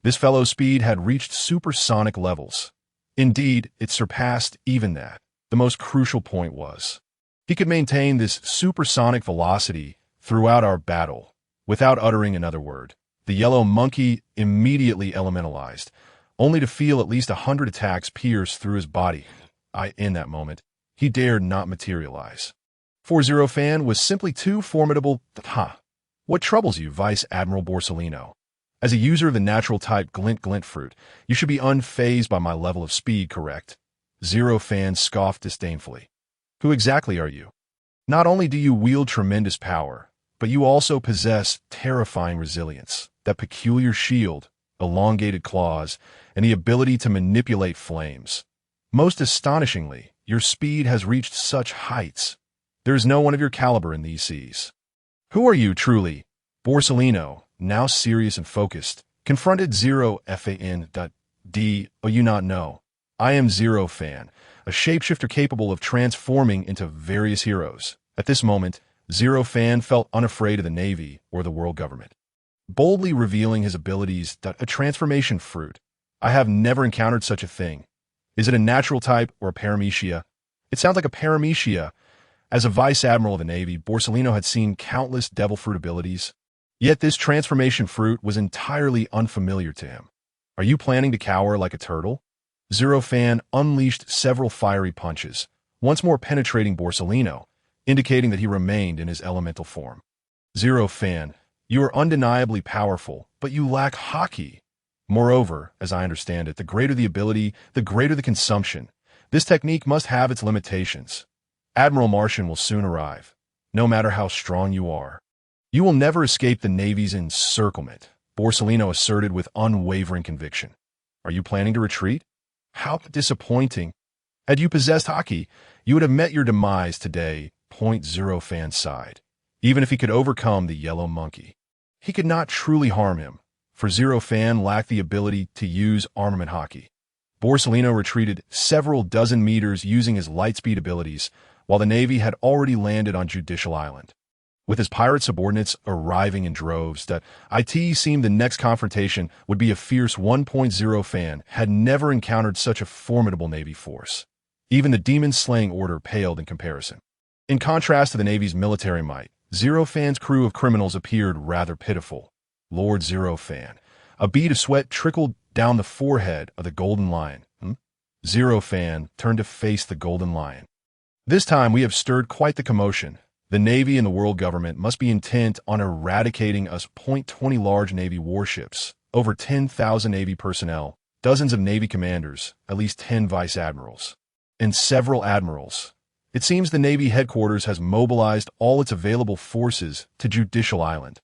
This fellow's speed had reached supersonic levels. Indeed, it surpassed even that. The most crucial point was, he could maintain this supersonic velocity throughout our battle, without uttering another word. The yellow monkey immediately elementalized, only to feel at least 100 attacks pierce through his body. In that moment, he dared not materialize. For Zero Fan was simply too formidable. What troubles you, Vice Admiral Borsalino? As a user of the natural type Glint fruit, you should be unfazed by my level of speed, correct? Zero Fan scoffed disdainfully. Who exactly are you? Not only do you wield tremendous power, but you also possess terrifying resilience, that peculiar shield, elongated claws, and the ability to manipulate flames. Most astonishingly, your speed has reached such heights. There is no one of your caliber in these seas. Who are you, truly? Borsalino, now serious and focused, confronted Zero Fan. Do you not know? I am Zero Fan, a shapeshifter capable of transforming into various heroes. At this moment, Zero Fan felt unafraid of the Navy or the world government. Boldly revealing his abilities, a transformation fruit. I have never encountered such a thing. Is it a natural type or a paramecia? It sounds like a paramecia. As a vice admiral of the Navy, Borsalino had seen countless devil fruit abilities. Yet this transformation fruit was entirely unfamiliar to him. Are you planning to cower like a turtle? Zero Fan unleashed several fiery punches, once more penetrating Borsalino, indicating that he remained in his elemental form. Zero Fan, you are undeniably powerful, but you lack haki. Moreover, as I understand it, the greater the ability, the greater the consumption. This technique must have its limitations. Admiral Martian will soon arrive, no matter how strong you are. You will never escape the Navy's encirclement, Borsalino asserted with unwavering conviction. Are you planning to retreat? How disappointing. Had you possessed haki, you would have met your demise today. Zero Fan sighed. Even if he could overcome the yellow monkey, he could not truly harm him, for Zero Fan lacked the ability to use armament haki. Borsalino retreated several dozen meters using his lightspeed abilities, while the Navy had already landed on Judicial Island. With his pirate subordinates arriving in droves, it seemed the next confrontation would be a fierce 1.0 Fan had never encountered such a formidable Navy force. Even the demon-slaying order paled in comparison. In contrast to the Navy's military might, Zero Fan's crew of criminals appeared rather pitiful. Lord Zero Fan. A bead of sweat trickled down the forehead of the Golden Lion. Zero Fan turned to face the Golden Lion. This time we have stirred quite the commotion. The Navy and the world government must be intent on eradicating us. 20 large Navy warships, over 10,000 Navy personnel, dozens of Navy commanders, at least 10 vice admirals, and several admirals. It seems the Navy headquarters has mobilized all its available forces to Judicial Island.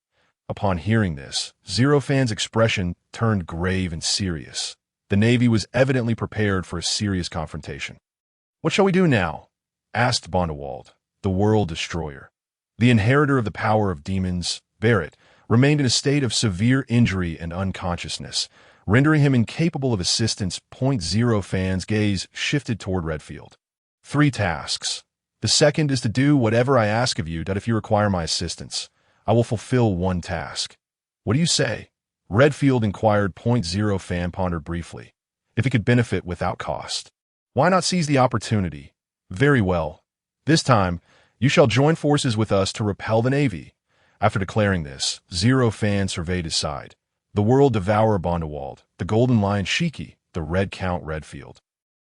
Upon hearing this, Zero Fan's expression turned grave and serious. The Navy was evidently prepared for a serious confrontation. "What shall we do now?" asked Bondewald, the world destroyer. The inheritor of the power of demons, Barrett, remained in a state of severe injury and unconsciousness, rendering him incapable of assistance. Zero Fan's gaze shifted toward Redfield. 3 tasks. The second is to do whatever I ask of you, that if you require my assistance, I will fulfill 1 task. What do you say? Redfield inquired. Zero Fan pondered briefly. If he could benefit without cost, why not seize the opportunity? Very well. This time, you shall join forces with us to repel the Navy. After declaring this, Zero Fan surveyed his side. The World Devourer Bondewald, the Golden Lion Shiki, the Red Count Redfield,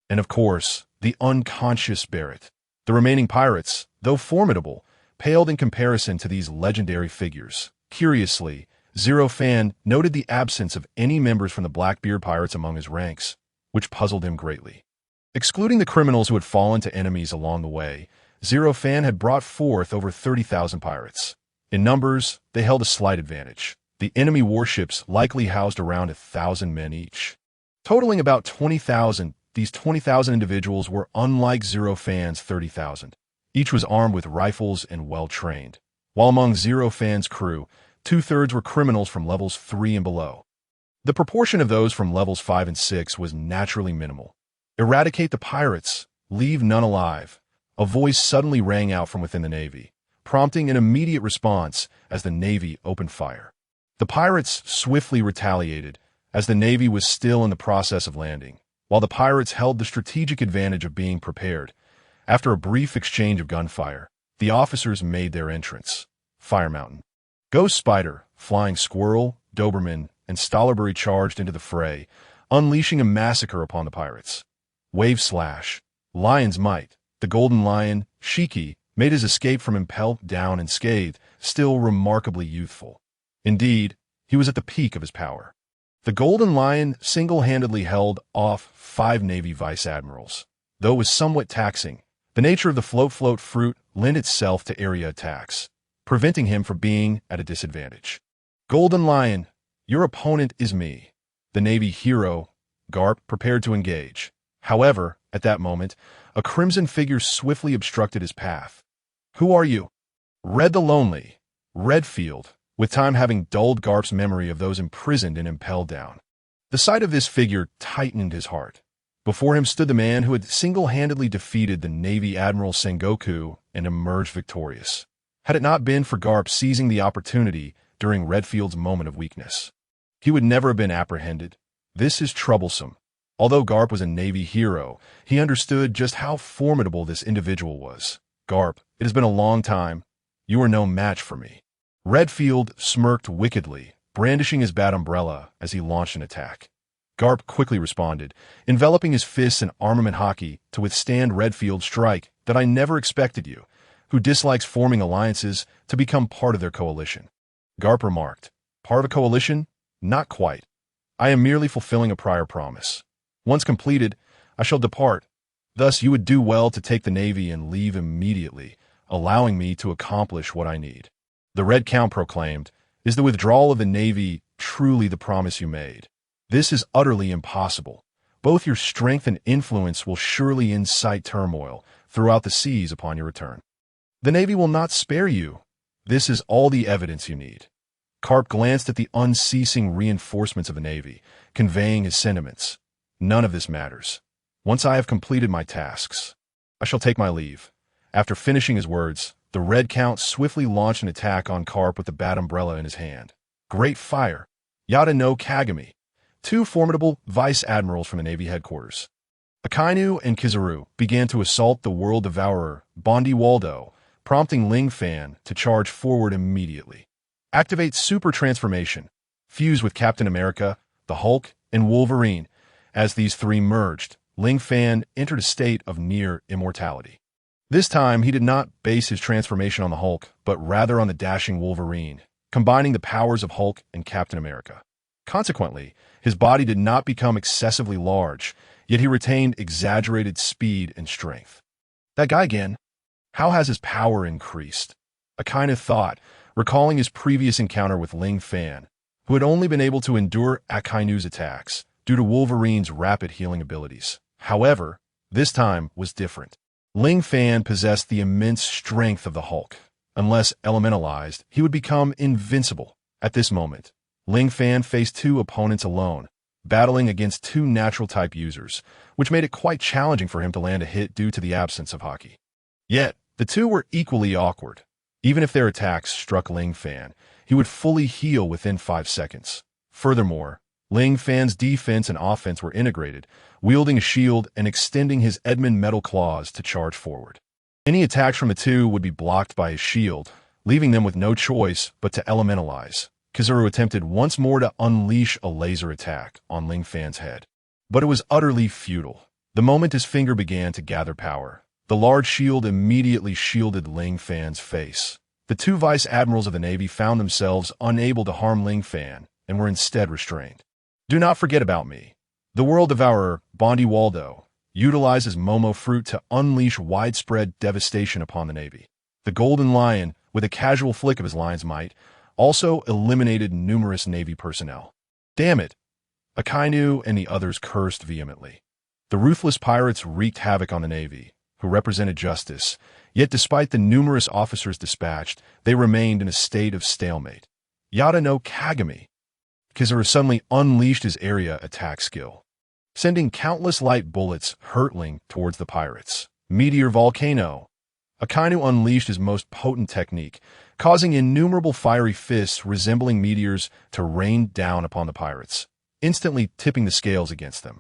and of course, the unconscious Barrett. The remaining pirates, though formidable, paled in comparison to these legendary figures. Curiously, Zero Fan noted the absence of any members from the Blackbeard pirates among his ranks, which puzzled him greatly. Excluding the criminals who had fallen to enemies along the way, Zero Fan had brought forth over 30,000 pirates. In numbers, they held a slight advantage. The enemy warships likely housed around 1,000 men each. Totaling about 20,000, these 20,000 individuals were unlike Zero Fan's 30,000. Each was armed with rifles and well-trained. While among Zero Fan's crew, 2/3 were criminals from levels 3 and below. The proportion of those from levels 5 and 6 was naturally minimal. Eradicate the pirates, leave none alive. A voice suddenly rang out from within the Navy, prompting an immediate response as the Navy opened fire. The pirates swiftly retaliated, as the Navy was still in the process of landing, while the pirates held the strategic advantage of being prepared. After a brief exchange of gunfire, the officers made their entrance. Fire Mountain. Ghost Spider, Flying Squirrel, Doberman, and Stollerbury charged into the fray, unleashing a massacre upon the pirates. Wave Slash, Lion's Might, the Golden Lion, Shiki, made his escape from impelled down and scathed, still remarkably youthful. Indeed, he was at the peak of his power. The Golden Lion single-handedly held off 5 Navy vice admirals. Though it was somewhat taxing, the nature of the float fruit lent itself to area attacks, preventing him from being at a disadvantage. Golden Lion, your opponent is me. The Navy hero, Garp, prepared to engage. However, at that moment, a crimson figure swiftly obstructed his path. Who are you? Red the Lonely, Redfield, with time having dulled Garp's memory of those imprisoned and impelled down. The sight of this figure tightened his heart. Before him stood the man who had single-handedly defeated the Navy Admiral Sengoku and emerged victorious. Had it not been for Garp seizing the opportunity during Redfield's moment of weakness, he would never have been apprehended. This is troublesome. Although Garp was a Navy hero, he understood just how formidable this individual was. Garp, it has been a long time. You are no match for me. Redfield smirked wickedly, brandishing his bat umbrella as he launched an attack. Garp quickly responded, enveloping his fists in armament hockey to withstand Redfield's strike. That I never expected you, who dislikes forming alliances, to become part of their coalition. Garp remarked, part of a coalition? Not quite. I am merely fulfilling a prior promise. Once completed, I shall depart. Thus you would do well to take the Navy and leave immediately, allowing me to accomplish what I need. The Red Count proclaimed, is the withdrawal of the Navy truly the promise you made? This is utterly impossible. Both your strength and influence will surely incite turmoil throughout the seas upon your return. The Navy will not spare you. This is all the evidence you need. Garp glanced at the unceasing reinforcements of the Navy, conveying his sentiments. None of this matters. Once I have completed my tasks, I shall take my leave. After finishing his words, the Red Count swiftly launched an attack on Garp with the bat umbrella in his hand. Great fire! Yada no Kagami, 2 formidable vice admirals from the Navy headquarters. Akainu and Kizaru began to assault the World Devourer, Bondi Waldo, prompting Ling Fan to charge forward immediately. Activate Super Transformation. Fuse with Captain America, the Hulk, and Wolverine. As these three merged, Ling Fan entered a state of near immortality. This time, he did not base his transformation on the Hulk, but rather on the dashing Wolverine, combining the powers of Hulk and Captain America. Consequently, his body did not become excessively large, yet he retained exaggerated speed and strength. That guy again? How has his power increased? Akainu thought, recalling his previous encounter with Ling Fan, who had only been able to endure Akainu's attacks due to Wolverine's rapid healing abilities. However, this time was different. Ling Fan possessed the immense strength of the Hulk. Unless elementalized, he would become invincible. At this moment, Ling Fan faced two opponents alone, battling against two natural-type users, which made it quite challenging for him to land a hit due to the absence of Haki. Yet, the two were equally awkward. Even if their attacks struck Ling Fan, he would fully heal within 5 seconds. Furthermore, Ling Fan's defense and offense were integrated, wielding a shield and extending his Edmund metal claws to charge forward. Any attacks from the two would be blocked by his shield, leaving them with no choice but to elementalize. Kizaru attempted once more to unleash a laser attack on Ling Fan's head. But it was utterly futile. The moment his finger began to gather power, the large shield immediately shielded Ling Fan's face. The two vice admirals of the Navy found themselves unable to harm Ling Fan and were instead restrained. Do not forget about me. The World Devourer, Bondi Waldo, utilizes Momo Fruit to unleash widespread devastation upon the Navy. The Golden Lion, with a casual flick of his lion's might, also eliminated numerous Navy personnel. Damn it! Akainu and the others cursed vehemently. The ruthless pirates wreaked havoc on the Navy, who represented justice, yet despite the numerous officers dispatched, they remained in a state of stalemate. Yada no Kagami. Kizaru suddenly unleashed his area attack skill, sending countless light bullets hurtling towards the pirates. Meteor Volcano. Akainu unleashed his most potent technique, causing innumerable fiery fists resembling meteors to rain down upon the pirates, instantly tipping the scales against them.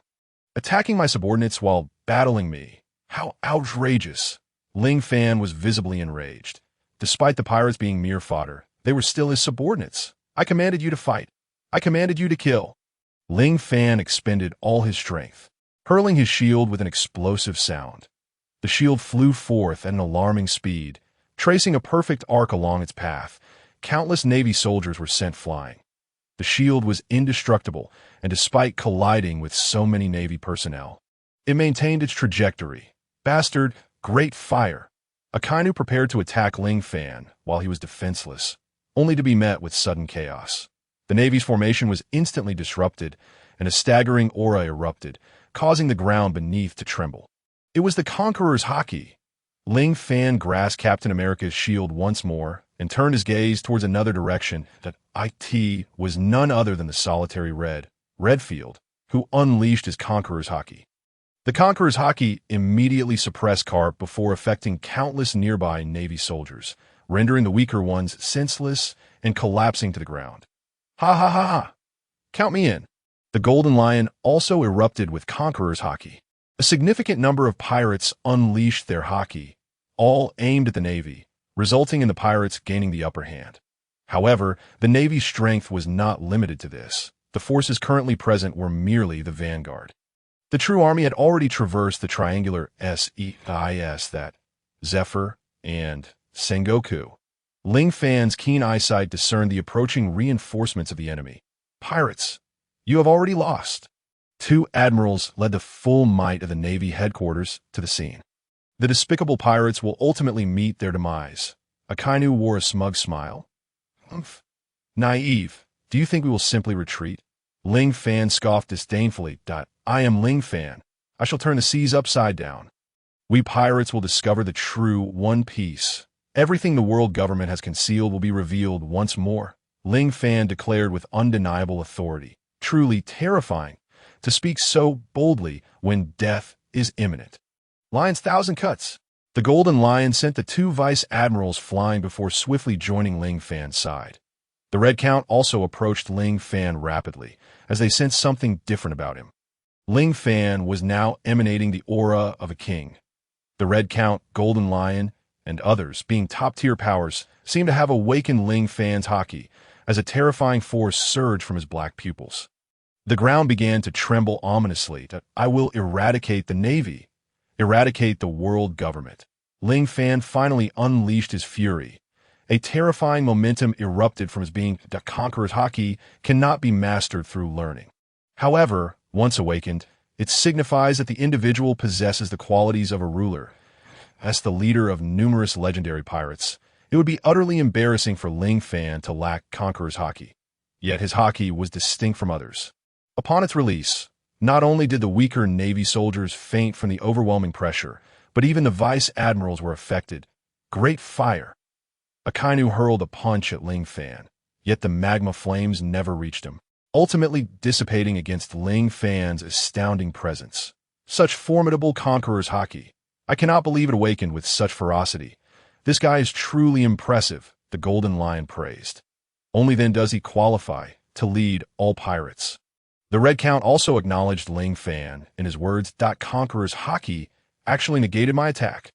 Attacking my subordinates while battling me. How outrageous! Ling Fan was visibly enraged. Despite the pirates being mere fodder, they were still his subordinates. I commanded you to fight. I commanded you to kill. Ling Fan expended all his strength, hurling his shield with an explosive sound. The shield flew forth at an alarming speed, tracing a perfect arc along its path. Countless Navy soldiers were sent flying. The shield was indestructible, and despite colliding with so many Navy personnel, it maintained its trajectory. Bastard, great fire! Akainu prepared to attack Ling Fan while he was defenseless, only to be met with sudden chaos. The Navy's formation was instantly disrupted, and a staggering aura erupted, causing the ground beneath to tremble. It was the Conqueror's Haki. Ling Fan grasped Captain America's shield once more and turned his gaze towards another direction. That IT was none other than the solitary Redfield, who unleashed his Conqueror's Haki. The Conqueror's Haki immediately suppressed Carp before affecting countless nearby Navy soldiers, rendering the weaker ones senseless and collapsing to the ground. Ha ha ha ha! Count me in. The Golden Lion also erupted with Conqueror's Haki. A significant number of pirates unleashed their Haki, all aimed at the Navy, resulting in the pirates gaining the upper hand. However, the Navy's strength was not limited to this. The forces currently present were merely the vanguard. The true army had already traversed the triangular SEIS that Zephyr and Sengoku. Ling Fan's keen eyesight discerned the approaching reinforcements of the enemy. Pirates, you have already lost. 2 admirals led the full might of the Navy headquarters to the scene. The despicable pirates will ultimately meet their demise. Akainu wore a smug smile. Humph. Naive. Do you think we will simply retreat? Ling Fan scoffed disdainfully. I am Ling Fan. I shall turn the seas upside down. We pirates will discover the true One Piece. Everything the world government has concealed will be revealed once more. Ling Fan declared with undeniable authority. Truly terrifying to speak so boldly when death is imminent. Lion's 1,000 cuts. The Golden Lion sent the 2 vice admirals flying before swiftly joining Ling Fan's side. The Red Count also approached Ling Fan rapidly, as they sensed something different about him. Ling Fan was now emanating the aura of a king. The Red Count, Golden Lion, and others, being top-tier powers, seemed to have awakened Ling Fan's haki as a terrifying force surged from his black pupils. The ground began to tremble ominously. I will eradicate the Navy, eradicate the world government. Ling Fan finally unleashed his fury. A terrifying momentum erupted from his being. The conqueror's haki cannot be mastered through learning. However, once awakened, it signifies that the individual possesses the qualities of a ruler. As the leader of numerous legendary pirates, it would be utterly embarrassing for Ling Fan to lack conqueror's haki. Yet his haki was distinct from others. Upon its release, not only did the weaker Navy soldiers faint from the overwhelming pressure, but even the vice admirals were affected. Great fire! Akainu hurled a punch at Ling Fan, yet the magma flames never reached him, ultimately dissipating against Ling Fan's astounding presence. Such formidable conqueror's haki. I cannot believe it awakened with such ferocity. This guy is truly impressive, the Golden Lion praised. Only then does he qualify to lead all pirates. The Red Count also acknowledged Ling Fan in his words. Conqueror's haki actually negated my attack.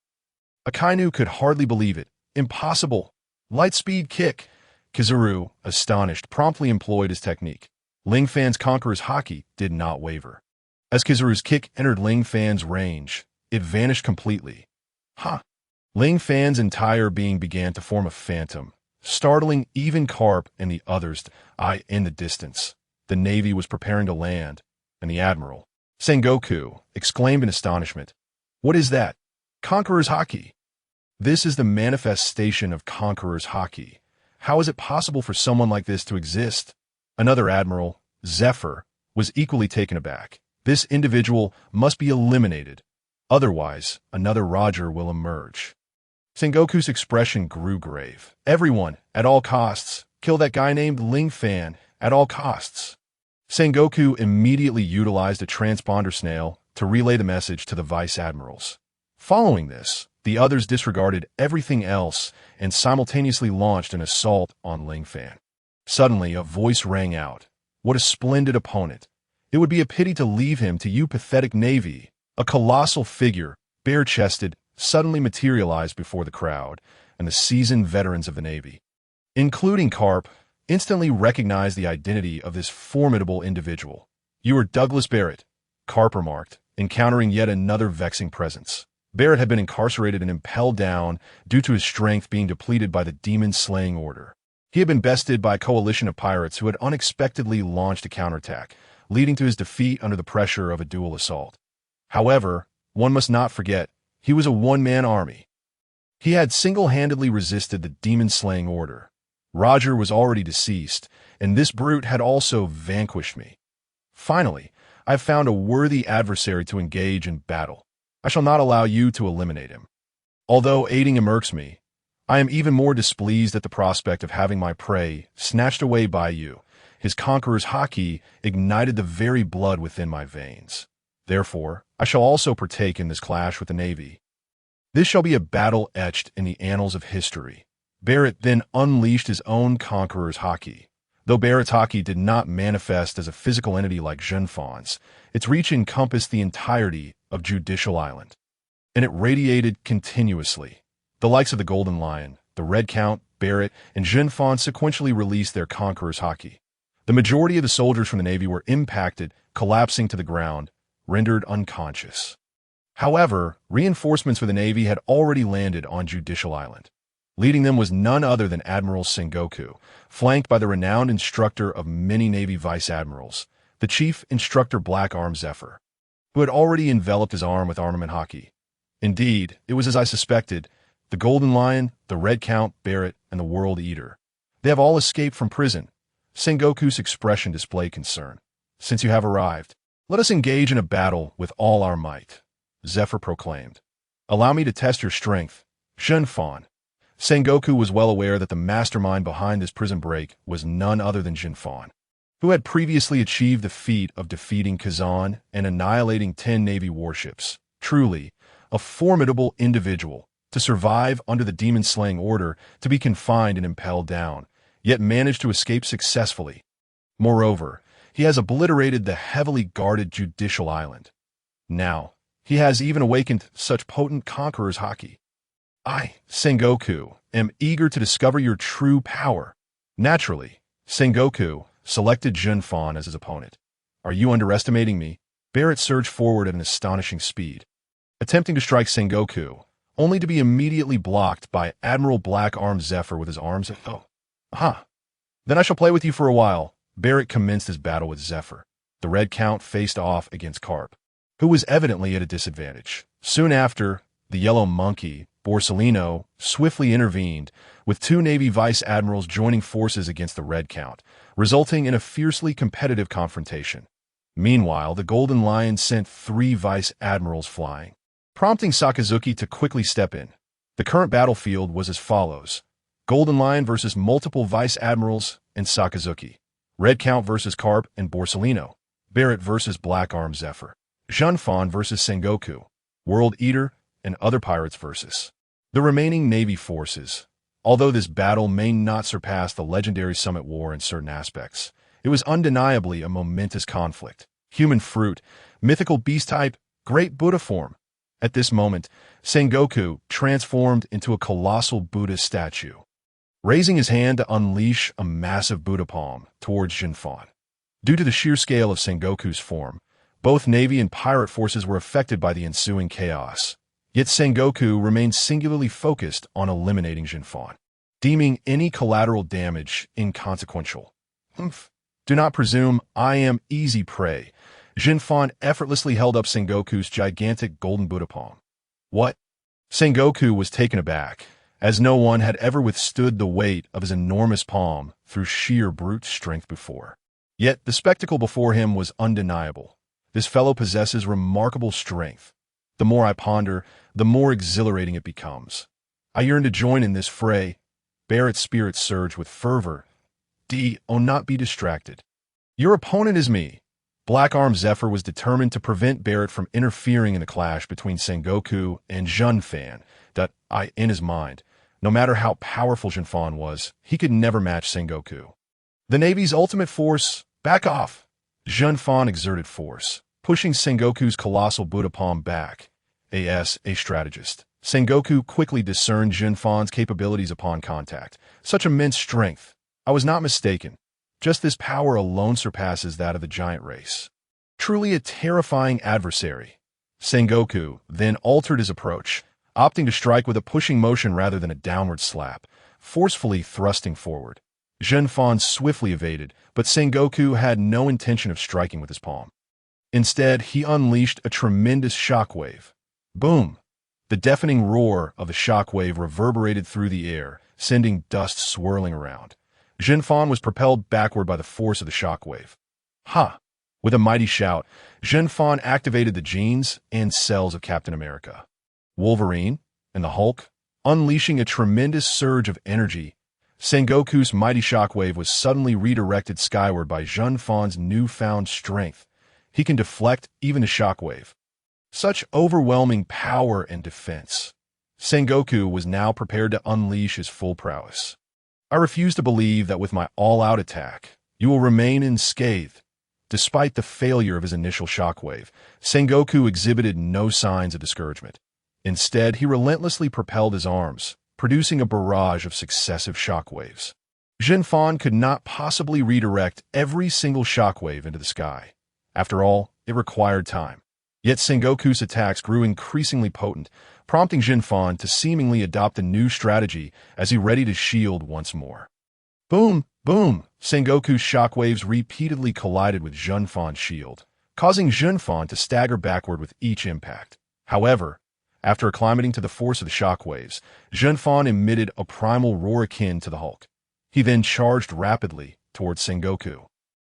Akainu could hardly believe it. Impossible. Light-speed kick. Kizaru, astonished, promptly employed his technique. Ling Fan's conqueror's haki did not waver. As Kizaru's kick entered Ling Fan's range, it vanished completely. Ling Fan's entire being began to form a phantom, startling even Carp and the others. In the distance, the Navy was preparing to land, and the Admiral, Sengoku, exclaimed in astonishment. What is that? Conqueror's haki. This is the manifestation of conqueror's haki. How is it possible for someone like this to exist? Another admiral, Zephyr, was equally taken aback. This individual must be eliminated. Otherwise, another Roger will emerge. Sengoku's expression grew grave. Everyone, at all costs, kill that guy named Ling Fan, at all costs. Sengoku immediately utilized a transponder snail to relay the message to the vice admirals. Following this, the others disregarded everything else and simultaneously launched an assault on Ling Fan. Suddenly, a voice rang out. What a splendid opponent. It would be a pity to leave him to you pathetic Navy. A colossal figure, bare-chested, suddenly materialized before the crowd, and the seasoned veterans of the Navy, including Carp, instantly recognized the identity of this formidable individual. You are Douglas Barrett, Carp remarked, encountering yet another vexing presence. Barrett had been incarcerated and impelled down due to his strength being depleted by the demon-slaying order. He had been bested by a coalition of pirates who had unexpectedly launched a counterattack, leading to his defeat under the pressure of a dual assault. However, one must not forget, he was a one-man army. He had single-handedly resisted the demon-slaying order. Roger was already deceased, and this brute had also vanquished me. Finally, I have found a worthy adversary to engage in battle. I shall not allow you to eliminate him. Although aiding him irks me, I am even more displeased at the prospect of having my prey snatched away by you. His conqueror's haki ignited the very blood within my veins. Therefore, I shall also partake in this clash with the Navy. This shall be a battle etched in the annals of history. Barrett then unleashed his own conqueror's haki. Though Barrett's haki did not manifest as a physical entity like Zhenfan's, its reach encompassed the entirety of Judicial Island, and it radiated continuously. The likes of the Golden Lion, the Red Count, Barrett, and Zhenfan sequentially released their conqueror's haki. The majority of the soldiers from the Navy were impacted, collapsing to the ground, rendered unconscious. However, reinforcements for the Navy had already landed on Judicial Island. Leading them was none other than Admiral Sengoku, flanked by the renowned instructor of many Navy vice admirals, the Chief Instructor Black Arm Zephyr, who had already enveloped his arm with armament haki. Indeed, it was as I suspected, the Golden Lion, the Red Count, Barrett, and the World Eater. They have all escaped from prison. Sengoku's expression displayed concern. Since you have arrived, let us engage in a battle with all our might, Zephyr proclaimed. Allow me to test your strength, Zhenfan. Sengoku was well aware that the mastermind behind this prison break was none other than Zhenfan, who had previously achieved the feat of defeating Kazan and annihilating 10 Navy warships. Truly, a formidable individual, to survive under the demon-slaying order, to be confined and impelled down, yet manage to escape successfully. Moreover, he has obliterated the heavily guarded Judicial Island. Now, he has even awakened such potent conqueror's haki. I, Sengoku, am eager to discover your true power. Naturally, Sengoku selected Junfan as his opponent. Are you underestimating me? Barrett surged forward at an astonishing speed, attempting to strike Sengoku, only to be immediately blocked by Admiral Black-Armed Zephyr with his arms. Oh, then I shall play with you for a while. Barrett commenced his battle with Zephyr. The Red Count faced off against Carp, who was evidently at a disadvantage. Soon after, the Yellow Monkey, Borsellino, swiftly intervened, with two Navy vice admirals joining forces against the Red Count, resulting in a fiercely competitive confrontation. Meanwhile, the Golden Lion sent 3 vice admirals flying, prompting Sakazuki to quickly step in. The current battlefield was as follows: Golden Lion versus multiple vice admirals and Sakazuki, Red Count versus Carp and Borsellino, Barrett versus Black-Armed Zephyr, Junfan versus Sengoku, World Eater, and other pirates versus the remaining Navy forces. Although this battle may not surpass the legendary Summit War in certain aspects, it was undeniably a momentous conflict. Human fruit, mythical beast type, great Buddha form. At this moment, Sengoku transformed into a colossal Buddha statue, raising his hand to unleash a massive Buddha palm towards Junfan. Due to the sheer scale of Sengoku's form, both Navy and pirate forces were affected by the ensuing chaos. Yet Sengoku remained singularly focused on eliminating Junfan, deeming any collateral damage inconsequential. Do not presume I am easy prey. Junfan effortlessly held up Sengoku's gigantic golden Buddha palm. What? Sengoku was taken aback, as no one had ever withstood the weight of his enormous palm through sheer brute strength before. Yet the spectacle before him was undeniable. This fellow possesses remarkable strength. The more I ponder, the more exhilarating it becomes. I yearn to join in this fray. Barrett's spirit surged with fervor. Not be distracted. Your opponent is me. Black-Armed Zephyr was determined to prevent Barrett from interfering in the clash between Sengoku and Junfan. In his mind, no matter how powerful Junfan was, he could never match Sengoku. The Navy's ultimate force, back off. Junfan exerted force, pushing Sengoku's colossal Buddha palm back. A strategist, Sengoku quickly discerned Junfan's capabilities upon contact. Such immense strength. I was not mistaken. Just this power alone surpasses that of the giant race. Truly a terrifying adversary. Sengoku then altered his approach, opting to strike with a pushing motion rather than a downward slap, forcefully thrusting forward. Junfan swiftly evaded, but Sengoku had no intention of striking with his palm. Instead, he unleashed a tremendous shockwave. Boom! The deafening roar of the shockwave reverberated through the air, sending dust swirling around. Junfan was propelled backward by the force of the shockwave. With a mighty shout, Junfan activated the genes and cells of Captain America, Wolverine, and the Hulk, unleashing a tremendous surge of energy. Sengoku's mighty shockwave was suddenly redirected skyward by Junfan's newfound strength. He can deflect even a shockwave. Such overwhelming power and defense. Sengoku was now prepared to unleash his full prowess. I refuse to believe that with my all-out attack, you will remain unscathed. Despite the failure of his initial shockwave, Sengoku exhibited no signs of discouragement. Instead, he relentlessly propelled his arms, producing a barrage of successive shockwaves. Junfan could not possibly redirect every single shockwave into the sky. After all, it required time. Yet Sengoku's attacks grew increasingly potent, prompting Junfan to seemingly adopt a new strategy as he readied his shield once more. Boom! Boom! Sengoku's shockwaves repeatedly collided with Junfan's shield, causing Junfan to stagger backward with each impact. However, after acclimating to the force of the shockwaves, Junfan emitted a primal roar akin to the Hulk. He then charged rapidly towards Sengoku.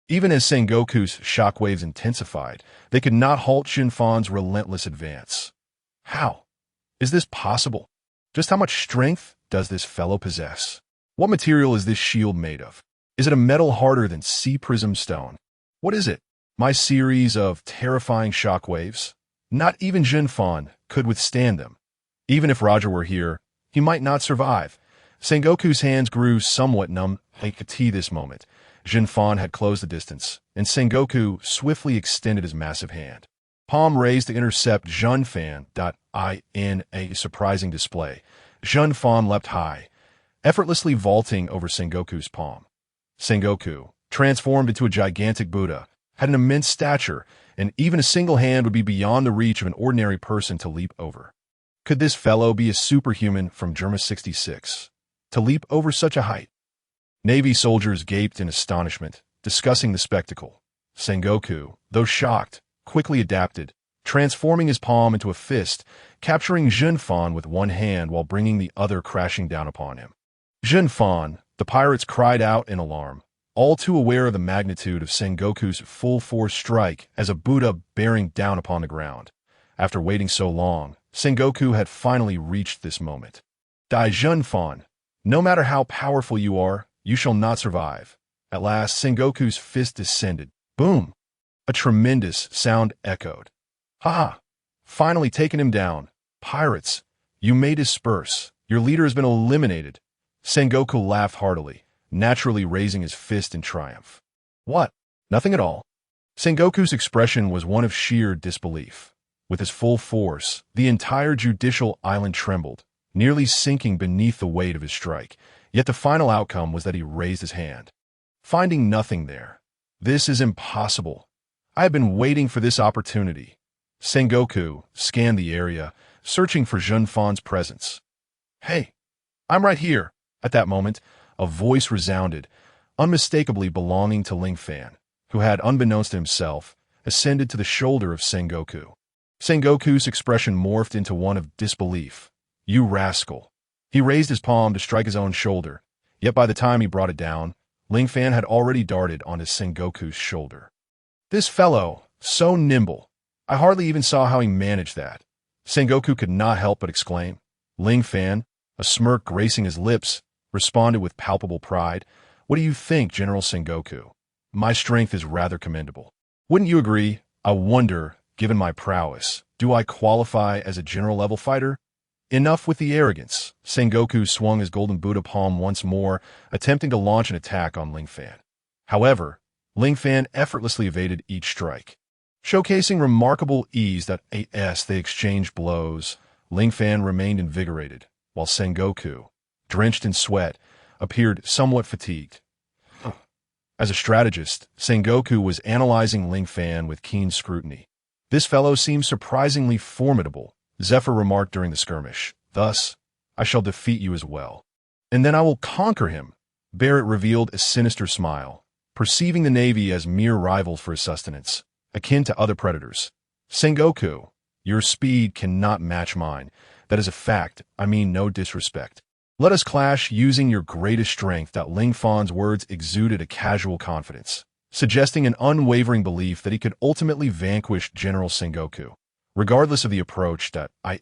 Even as Sengoku's shockwaves intensified, they could not halt Junfan's relentless advance. How? Is this possible? Just how much strength does this fellow possess? What material is this shield made of? Is it a metal harder than sea prism stone? What is it? My series of terrifying shockwaves? Not even Junfan could withstand them. Even if Roger were here, he might not survive. Sengoku's hands grew somewhat numb at this moment. Junfan had closed the distance, and Sengoku swiftly extended his massive hand. palm raised to intercept Junfan. In a surprising display, Junfan leapt high, effortlessly vaulting over Sengoku's palm. Sengoku, transformed into a gigantic Buddha, had an immense stature, and even a single hand would be beyond the reach of an ordinary person to leap over. Could this fellow be a superhuman from Germa 66? To leap over such a height? Navy soldiers gaped in astonishment, discussing the spectacle. Sengoku, though shocked, quickly adapted, transforming his palm into a fist, capturing Junfan with one hand while bringing the other crashing down upon him. Junfan, the pirates cried out in alarm, all too aware of the magnitude of Sengoku's full-force strike as a Buddha bearing down upon the ground. After waiting so long, Sengoku had finally reached this moment. Dai Junfan, no matter how powerful you are, you shall not survive. At last, Sengoku's fist descended. Boom! A tremendous sound echoed. Ha! Finally taken him down. Pirates, you may disperse. Your leader has been eliminated. Sengoku laughed heartily, naturally raising his fist in triumph. What? Nothing at all. Sengoku's expression was one of sheer disbelief. With his full force, the entire judicial island trembled, nearly sinking beneath the weight of his strike, yet the final outcome was that he raised his hand. Finding nothing there. This is impossible. I have been waiting for this opportunity. Sengoku scanned the area, searching for Junfan's presence. Hey, I'm right here. At that moment, a voice resounded, unmistakably belonging to Lingfan, who had, unbeknownst to himself, ascended to the shoulder of Sengoku. Sengoku's expression morphed into one of disbelief. You rascal. He raised his palm to strike his own shoulder, yet by the time he brought it down, Lingfan had already darted onto Sengoku's shoulder. This fellow, so nimble. I hardly even saw how he managed that. Sengoku could not help but exclaim. Lingfan, a smirk gracing his lips, responded with palpable pride. What do you think, General Sengoku? My strength is rather commendable. Wouldn't you agree? I wonder, given my prowess, do I qualify as a general-level fighter? Enough with the arrogance. Sengoku swung his golden Buddha palm once more, attempting to launch an attack on Lingfan. However, Lingfan effortlessly evaded each strike. Showcasing remarkable ease that as they exchanged blows, Lingfan remained invigorated, while Sengoku, drenched in sweat, appeared somewhat fatigued. As a strategist, Sengoku was analyzing Lingfan with keen scrutiny. This fellow seems surprisingly formidable, Zephyr remarked during the skirmish. Thus, I shall defeat you as well. And then I will conquer him. Barrett revealed a sinister smile, perceiving the Navy as mere rivals for his sustenance, akin to other predators. Sengoku, your speed cannot match mine. That is a fact, I mean no disrespect. Let us clash using your greatest strength. Lingfan's words exuded a casual confidence, suggesting an unwavering belief that he could ultimately vanquish General Sengoku. Regardless of the approach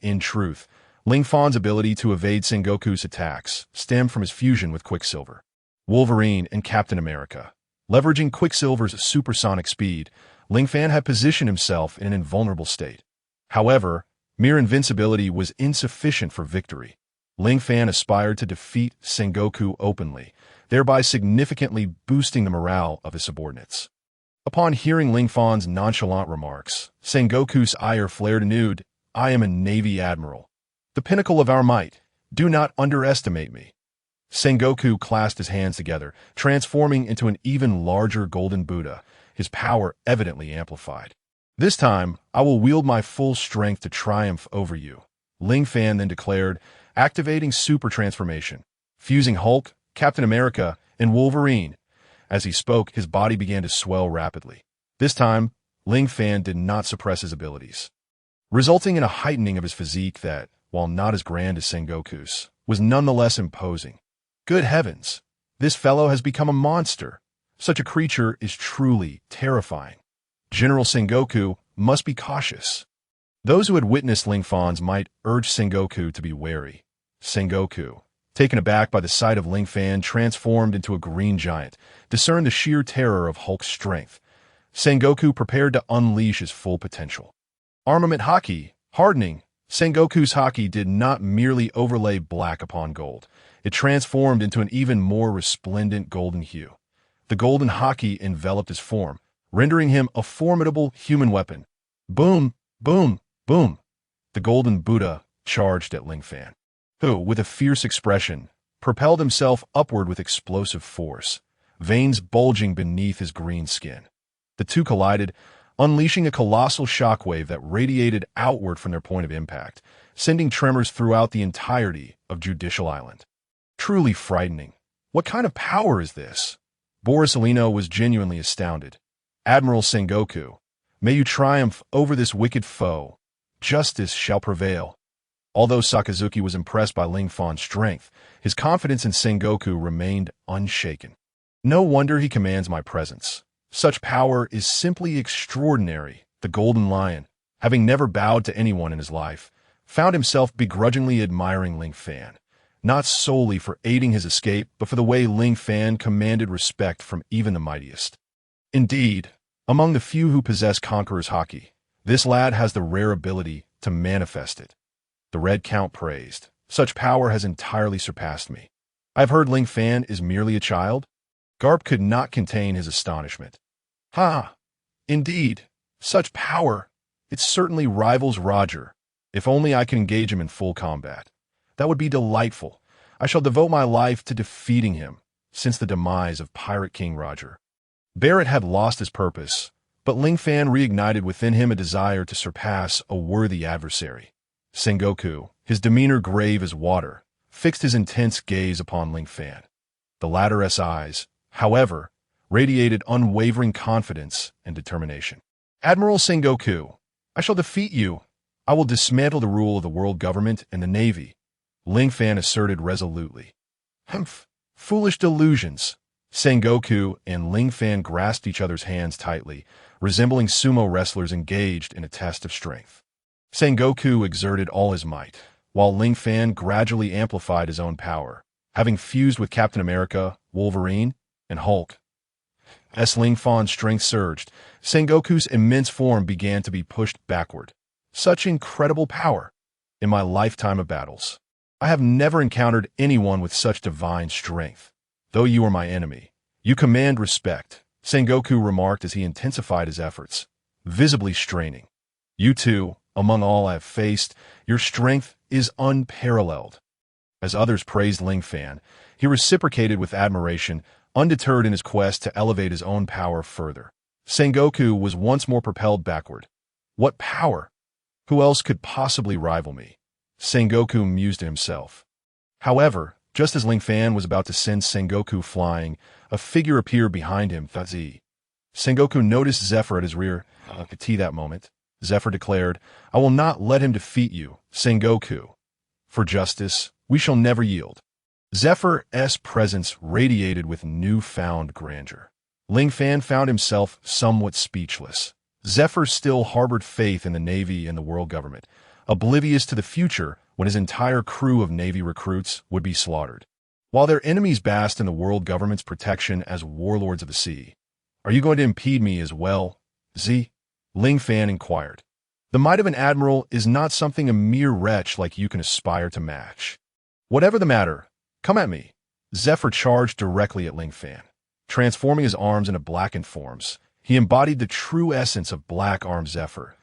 in truth, Lingfan's ability to evade Sengoku's attacks stemmed from his fusion with Quicksilver. Wolverine and Captain America. Leveraging Quicksilver's supersonic speed, Lingfan had positioned himself in an invulnerable state. However, mere invincibility was insufficient for victory. Lingfan aspired to defeat Sengoku openly, thereby significantly boosting the morale of his subordinates. Upon hearing Lingfan's nonchalant remarks, Sengoku's ire flared anew. I am a Navy admiral, the pinnacle of our might. Do not underestimate me. Sengoku clasped his hands together, transforming into an even larger golden Buddha, his power evidently amplified. This time, I will wield my full strength to triumph over you, Lingfan then declared, activating super transformation, fusing Hulk, Captain America, and Wolverine. As he spoke, his body began to swell rapidly. This time, Lingfan did not suppress his abilities, resulting in a heightening of his physique that, while not as grand as Sengoku's, was nonetheless imposing. Good heavens, this fellow has become a monster. Such a creature is truly terrifying. General Sengoku must be cautious. Those who had witnessed Lingfan's might urge Sengoku to be wary. Sengoku, taken aback by the sight of Lingfan transformed into a green giant, discerned the sheer terror of Hulk's strength. Sengoku prepared to unleash his full potential. Armament Haki, hardening. Sengoku's Haki did not merely overlay black upon gold. It transformed into an even more resplendent golden hue. The golden Haki enveloped his form, rendering him a formidable human weapon. Boom, boom, boom. The golden Buddha charged at Ling Fan, who, with a fierce expression, propelled himself upward with explosive force, veins bulging beneath his green skin. The two collided, unleashing a colossal shockwave that radiated outward from their point of impact, sending tremors throughout the entirety of Judicial Island. Truly frightening. What kind of power is this? Borsalino was genuinely astounded. Admiral Sengoku, may you triumph over this wicked foe. Justice shall prevail. Although Sakazuki was impressed by Ling Fan's strength, his confidence in Sengoku remained unshaken. No wonder he commands my presence. Such power is simply extraordinary. The Golden Lion, having never bowed to anyone in his life, found himself begrudgingly admiring Ling Fan, not solely for aiding his escape, but for the way Ling Fan commanded respect from even the mightiest. Indeed, among the few who possess Conqueror's Haki, this lad has the rare ability to manifest it. The Red Count praised. Such power has entirely surpassed me. I've heard Ling Fan is merely a child? Garp could not contain his astonishment. Ha! Indeed, such power. It certainly rivals Roger. If only I can engage him in full combat. That would be delightful. I shall devote my life to defeating him, since the demise of Pirate King Roger. Barrett had lost his purpose, but Ling Fan reignited within him a desire to surpass a worthy adversary. Sengoku, his demeanor grave as water, fixed his intense gaze upon Ling Fan. The latter's eyes, however, radiated unwavering confidence and determination. Admiral Sengoku, I shall defeat you. I will dismantle the rule of the world government and the Navy, Ling Fan asserted resolutely. Humph, foolish delusions. Sengoku and Ling Fan grasped each other's hands tightly, resembling sumo wrestlers engaged in a test of strength. Sengoku exerted all his might, while Ling Fan gradually amplified his own power, having fused with Captain America, Wolverine, and Hulk. As Ling Fan's strength surged, Sengoku's immense form began to be pushed backward. Such incredible power! In my lifetime of battles, I have never encountered anyone with such divine strength. Though you are my enemy, you command respect, Sengoku remarked as he intensified his efforts, visibly straining. You too, among all I have faced, your strength is unparalleled. As others praised Ling Fan, he reciprocated with admiration, undeterred in his quest to elevate his own power further. Sengoku was once more propelled backward. What power! Who else could possibly rival me? Sengoku mused to himself. However, just as Ling Fan was about to send Sengoku flying, a figure appeared behind him. Sengoku noticed Zephyr at his rear. At that moment, Zephyr declared, I will not let him defeat you, Sengoku. For justice, we shall never yield. Zephyr's presence radiated with newfound grandeur. Ling Fan found himself somewhat speechless. Zephyr still harbored faith in the Navy and the world government, oblivious to the future when his entire crew of Navy recruits would be slaughtered, while their enemies basked in the world government's protection as warlords of the sea. Are you going to impede me as well, Z? Ling Fan inquired. The might of an admiral is not something a mere wretch like you can aspire to match. Whatever the matter, come at me. Zephyr charged directly at Ling Fan. Transforming his arms into blackened forms, he embodied the true essence of Black-Armed Zephyr.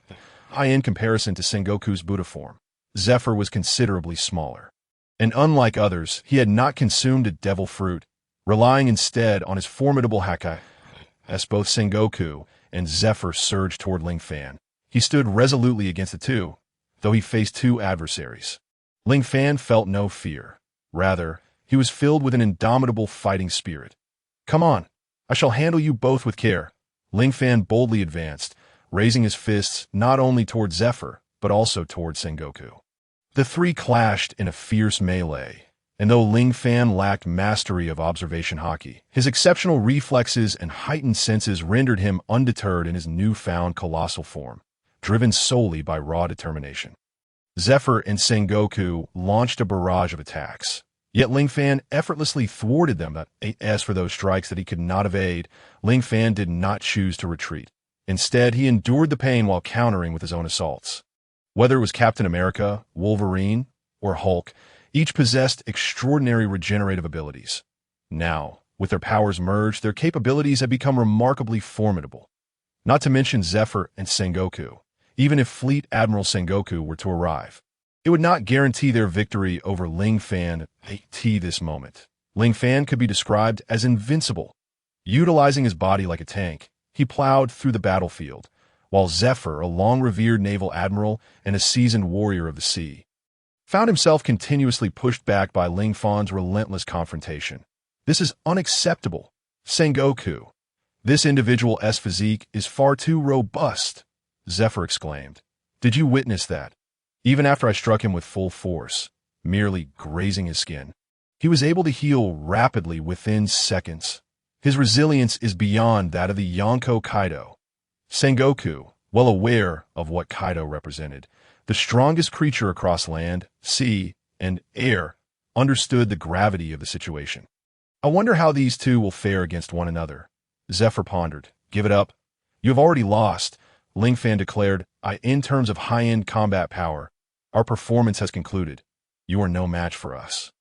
In comparison to Sengoku's Buddha form, Zephyr was considerably smaller. And unlike others, he had not consumed a devil fruit, relying instead on his formidable Haki. As both Sengoku and Zephyr surged toward Ling Fan, he stood resolutely against the two, though he faced two adversaries. Ling Fan felt no fear. Rather, he was filled with an indomitable fighting spirit. Come on, I shall handle you both with care. Ling Fan boldly advanced, raising his fists not only toward Zephyr, but also toward Sengoku. The three clashed in a fierce melee, and though Ling Fan lacked mastery of observation Haki, his exceptional reflexes and heightened senses rendered him undeterred in his newfound colossal form, driven solely by raw determination. Zephyr and Sengoku launched a barrage of attacks, yet Ling Fan effortlessly thwarted them. As for those strikes that he could not evade, Ling Fan did not choose to retreat. Instead, he endured the pain while countering with his own assaults. Whether it was Captain America, Wolverine, or Hulk, each possessed extraordinary regenerative abilities. Now, with their powers merged, their capabilities had become remarkably formidable. Not to mention Zephyr and Sengoku. even if Fleet Admiral Sengoku were to arrive. It would not guarantee their victory over Ling Fan at this moment. Ling Fan could be described as invincible. Utilizing his body like a tank, he plowed through the battlefield, while Zephyr, a long-revered naval admiral and a seasoned warrior of the sea, found himself continuously pushed back by Ling Fan's relentless confrontation. This is unacceptable. Sengoku, this individual's physique is far too robust, Zephyr exclaimed. Did you witness that? Even after I struck him with full force, merely grazing his skin, he was able to heal rapidly within seconds. His resilience is beyond that of the Yonko Kaido. Sengoku, well aware of what Kaido represented, the strongest creature across land, sea, and air, understood the gravity of the situation. I wonder how these two will fare against one another. Zephyr pondered. Give it up. You have already lost, Ling Fan declared. In terms of high-end combat power, our performance has concluded. You are no match for us.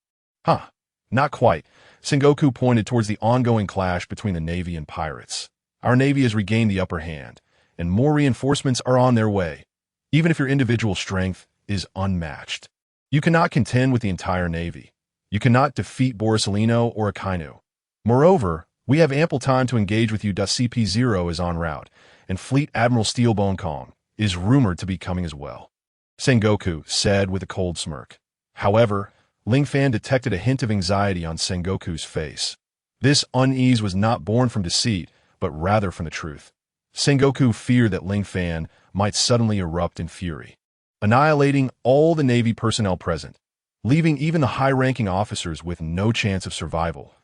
Not quite. Sengoku pointed towards the ongoing clash between the Navy and pirates. Our Navy has regained the upper hand, and more reinforcements are on their way. Even if your individual strength is unmatched, you cannot contend with the entire Navy. You cannot defeat Borsalino or Akainu. Moreover, we have ample time to engage with you. CP0 is en route, and Fleet Admiral Steelbone Kong is rumored to be coming as well, Sengoku said with a cold smirk. However, Ling Fan detected a hint of anxiety on Sengoku's face. This unease was not born from deceit, but rather from the truth. Sengoku feared that Ling Fan might suddenly erupt in fury, annihilating all the Navy personnel present, leaving even the high-ranking officers with no chance of survival.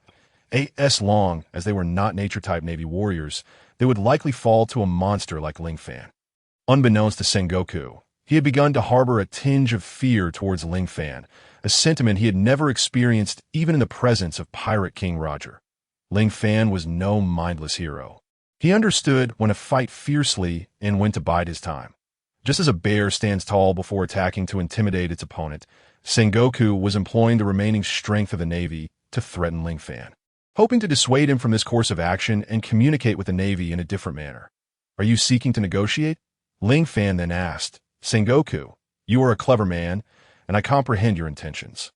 As long as they were not nature-type Navy warriors, they would likely fall to a monster like Ling Fan. Unbeknownst to Sengoku, he had begun to harbor a tinge of fear towards Ling Fan, a sentiment he had never experienced even in the presence of Pirate King Roger. Ling Fan was no mindless hero. He understood when to fight fiercely and when to bide his time. Just as a bear stands tall before attacking to intimidate its opponent, Sengoku was employing the remaining strength of the Navy to threaten Ling Fan, hoping to dissuade him from this course of action and communicate with the Navy in a different manner. Are you seeking to negotiate? Ling Fan then asked. Sengoku, you are a clever man, and I comprehend your intentions.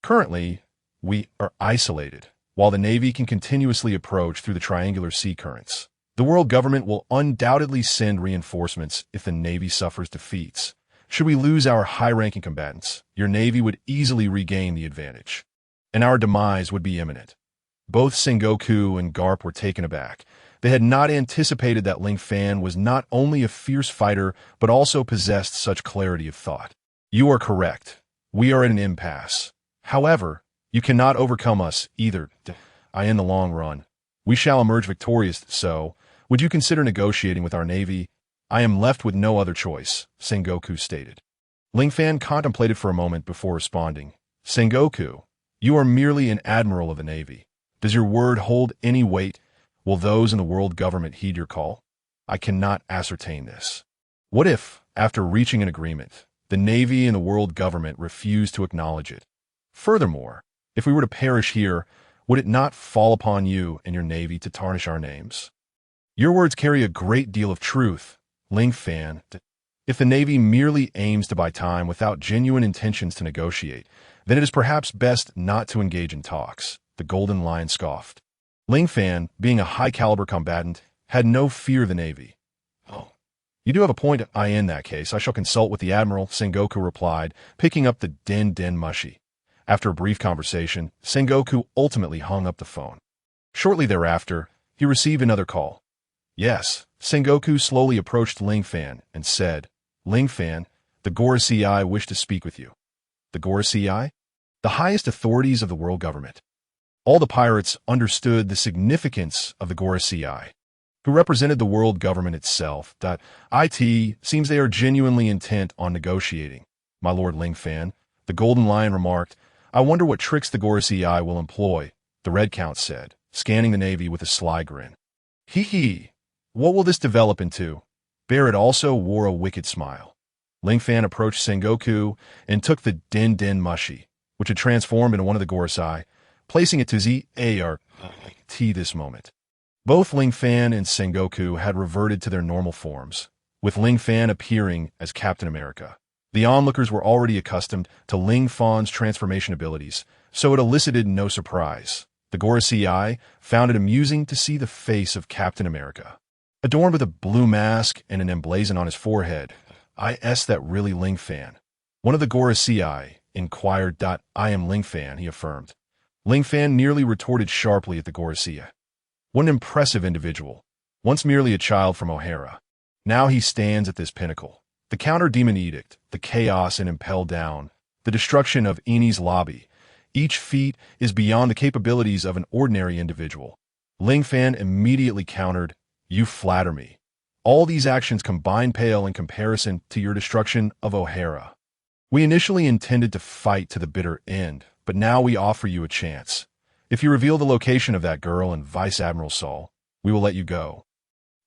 Currently, we are isolated, while the Navy can continuously approach through the triangular sea currents. The world government will undoubtedly send reinforcements if the Navy suffers defeats. Should we lose our high-ranking combatants, your Navy would easily regain the advantage, and our demise would be imminent. Both Sengoku and Garp were taken aback. They had not anticipated that Ling Fan was not only a fierce fighter, but also possessed such clarity of thought. You are correct. We are at an impasse. However, you cannot overcome us either. In the long run, we shall emerge victorious, so would you consider negotiating with our Navy? I am left with no other choice, Sengoku stated. Ling Fan contemplated for a moment before responding. Sengoku, you are merely an admiral of the Navy. Does your word hold any weight? Will those in the world government heed your call? I cannot ascertain this. What if, after reaching an agreement, the Navy and the world government refuse to acknowledge it? Furthermore, if we were to perish here, would it not fall upon you and your Navy to tarnish our names? Your words carry a great deal of truth, Ling Fan. If the Navy merely aims to buy time without genuine intentions to negotiate, then it is perhaps best not to engage in talks, the Golden Lion scoffed. Ling Fan, being a high-caliber combatant, had no fear of the Navy. Oh, you do have a point. In that case, I shall consult with the Admiral, Sengoku replied, picking up the Den Mushi. After a brief conversation, Sengoku ultimately hung up the phone. Shortly thereafter, he received another call. Yes, Sengoku slowly approached Ling Fan and said, Ling Fan, the Gorosei wish to speak with you. The Gorosei? The highest authorities of the world government. All the pirates understood the significance of the Gorosei, who represented the world government itself. It seems they are genuinely intent on negotiating, my Lord Ling Fan, the Golden Lion remarked. I wonder what tricks the Gorosei will employ, the Red Count said, scanning the Navy with a sly grin. Hee. What will this develop into? Barrett also wore a wicked smile. Ling Fan approached Sengoku and took the Den Mushi, which had transformed into one of the Gorosei, placing it to ZART this moment. Both Ling Fan and Sengoku had reverted to their normal forms. with Ling Fan appearing as Captain America. The onlookers were already accustomed to Ling Fan's transformation abilities, so it elicited no surprise. The Gorosei found it amusing to see the face of Captain America, adorned with a blue mask and an emblazon on his forehead. Is that really Ling Fan? One of the Gorosei inquired. I am Ling Fan, he affirmed. Ling Fan nearly retorted sharply at the Gorosei. What an impressive individual. Once merely a child from O'Hara. Now he stands at this pinnacle. The counter-demon edict, the chaos and impel down, the destruction of Enel's lobby. Each feat is beyond the capabilities of an ordinary individual. Ling Fan immediately countered, "You flatter me. All these actions combine pale in comparison to your destruction of O'Hara. We initially intended to fight to the bitter end, but now we offer you a chance. If you reveal the location of that girl and Vice Admiral Saul, we will let you go."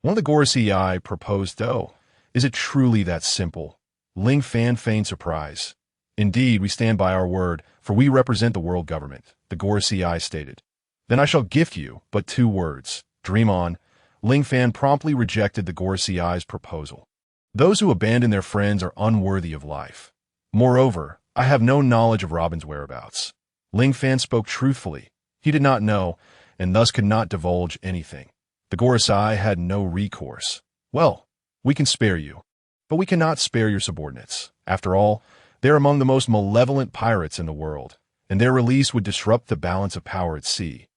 One of the Gorosei proposed, "Oh, is it truly that simple?" Ling Fan feigned surprise. "Indeed, we stand by our word, for we represent the world government," the Gorosei stated. "Then I shall gift you but 2 words. Dream on." Ling Fan promptly rejected the Gorosei's proposal. "Those who abandon their friends are unworthy of life. Moreover, I have no knowledge of Robin's whereabouts." Ling Fan spoke truthfully. He did not know, and thus could not divulge anything. The Gorosei had no recourse. "Well, we can spare you, but we cannot spare your subordinates. After all, they're among the most malevolent pirates in the world, and their release would disrupt the balance of power at sea.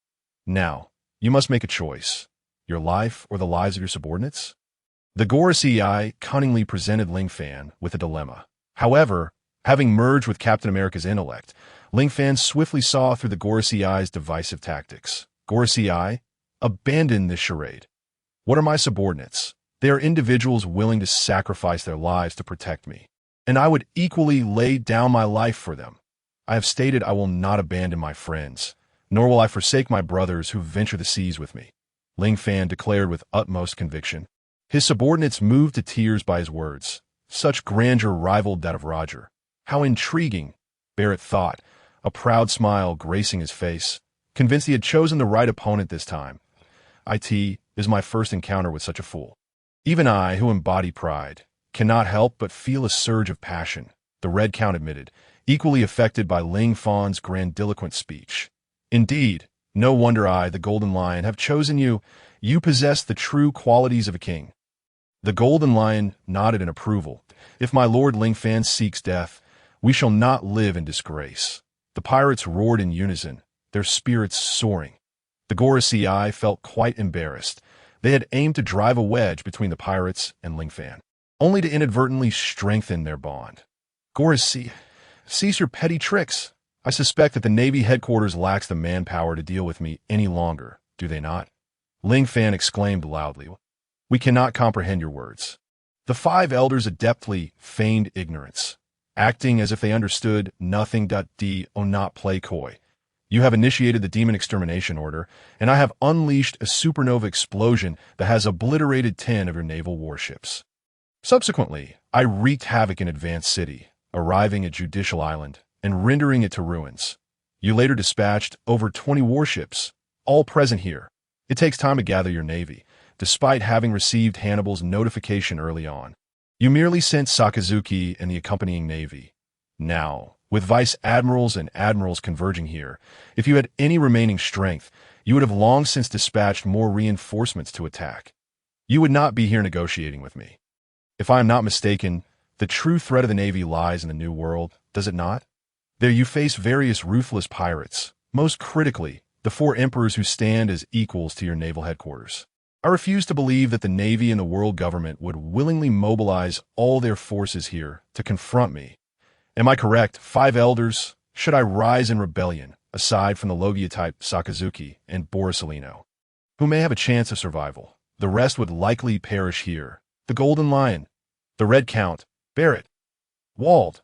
Now, you must make a choice. Your life or the lives of your subordinates?" The Gorosei cunningly presented Ling Fan with a dilemma. However, having merged with Captain America's intellect, Ling Fan swiftly saw through the Gorosei's divisive tactics. "Gorosei, abandon this charade. What are my subordinates? They are individuals willing to sacrifice their lives to protect me, and I would equally lay down my life for them. I have stated I will not abandon my friends, nor will I forsake my brothers who venture the seas with me," Ling Fan declared with utmost conviction. His subordinates moved to tears by his words. Such grandeur rivaled that of Roger. How intriguing, Barrett thought, a proud smile gracing his face, convinced he had chosen the right opponent this time. "It is my first encounter with such a fool. Even I, who embody pride, cannot help but feel a surge of passion," the Red Count admitted, equally affected by Ling Fan's grandiloquent speech. "Indeed, no wonder I, the Golden Lion, have chosen you. You possess the true qualities of a king." The Golden Lion nodded in approval. "If my lord Ling Fan seeks death, we shall not live in disgrace." The pirates roared in unison, their spirits soaring. The Gorosei felt quite embarrassed. They had aimed to drive a wedge between the pirates and Ling Fan, only to inadvertently strengthen their bond. "Gorosei, cease your petty tricks. I suspect that the Navy headquarters lacks the manpower to deal with me any longer, do they not?" Ling Fan exclaimed loudly. "We cannot comprehend your words." The 5 elders adeptly feigned ignorance, acting as if they understood nothing. Do not play coy. You have initiated the demon extermination order, and I have unleashed a supernova explosion that has obliterated 10 of your naval warships. Subsequently, I wreaked havoc in Advanced City, arriving at Judicial Island and rendering it to ruins. You later dispatched over 20 warships, all present here. It takes time to gather your navy, despite having received Hannibal's notification early on. You merely sent Sakazuki and the accompanying navy. Now, with vice admirals and admirals converging here, if you had any remaining strength, you would have long since dispatched more reinforcements to attack. You would not be here negotiating with me. If I am not mistaken, the true threat of the Navy lies in the New World, does it not? There you face various ruthless pirates, most critically, the 4 emperors who stand as equals to your naval headquarters. I refuse to believe that the Navy and the world government would willingly mobilize all their forces here to confront me. Am I correct, 5 elders? Should I rise in rebellion, aside from the Logia-type Sakazuki and Borisolino, who may have a chance of survival? The rest would likely perish here. The Golden Lion, the Red Count, Barrett, Wald.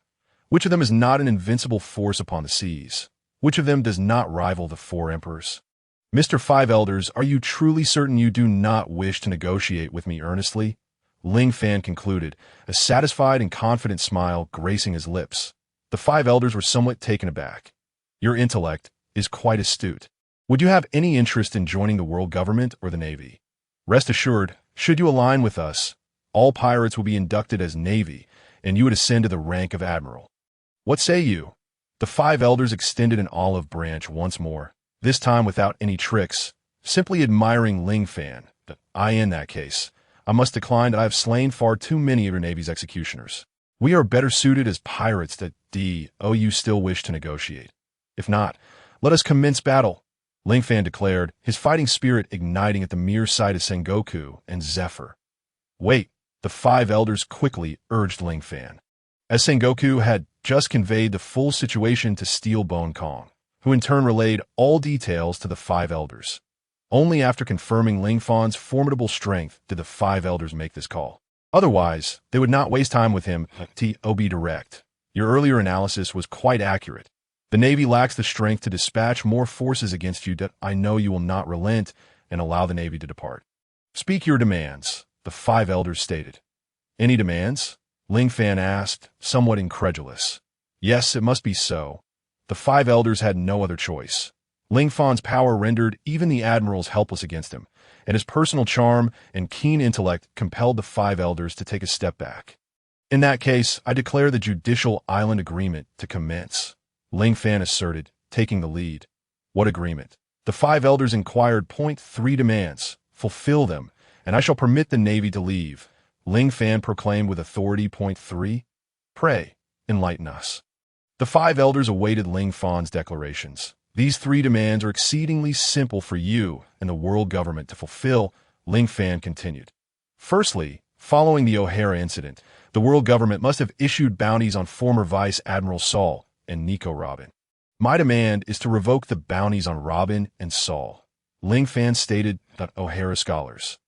Which of them is not an invincible force upon the seas? Which of them does not rival the 4 emperors? Mr. 5 Elders, are you truly certain you do not wish to negotiate with me earnestly? Ling Fan concluded, a satisfied and confident smile gracing his lips. The 5 Elders were somewhat taken aback. Your intellect is quite astute. Would you have any interest in joining the world government or the Navy? Rest assured, should you align with us, All pirates will be inducted as Navy, and you would ascend to the rank of Admiral. What say you? The 5 elders extended an olive branch once more, this time without any tricks, simply admiring Ling Fan. In that case, I must decline that I have slain far too many of your Navy's executioners. We are better suited as pirates that you still wish to negotiate. If not, let us commence battle, Ling Fan declared, his fighting spirit igniting at the mere sight of Sengoku and Zephyr. Wait, the 5 elders quickly urged Ling Fan. As Sengoku had just conveyed the full situation to Steel Bone Kong, who in turn relayed all details to the 5 elders. Only after confirming Ling Fan's formidable strength did the 5 elders make this call. Otherwise, they would not waste time with him. Be direct. Your earlier analysis was quite accurate. The Navy lacks the strength to dispatch more forces against you. I know you will not relent and allow the Navy to depart. Speak your demands, the 5 elders stated. Any demands? Ling Fan asked, somewhat incredulous. Yes, it must be so. The 5 elders had no other choice. Ling Fan's power rendered even the admirals helpless against him, and his personal charm and keen intellect compelled the 5 elders to take a step back. In that case, I declare the Judicial Island Agreement to commence, Ling Fan asserted, taking the lead. What agreement? The 5 elders inquired. Point 3 demands. Fulfill them, and I shall permit the Navy to leave, Ling Fan proclaimed with authority. Point 3. Pray, enlighten us. The 5 elders awaited Ling Fan's declarations. These 3 demands are exceedingly simple for you and the world government to fulfill, Ling Fan continued. Firstly, following the O'Hara incident, the world government must have issued bounties on former Vice Admiral Saul and Nico Robin. My demand is to revoke the bounties on Robin and Saul, Ling Fan stated. O'Hara scholars.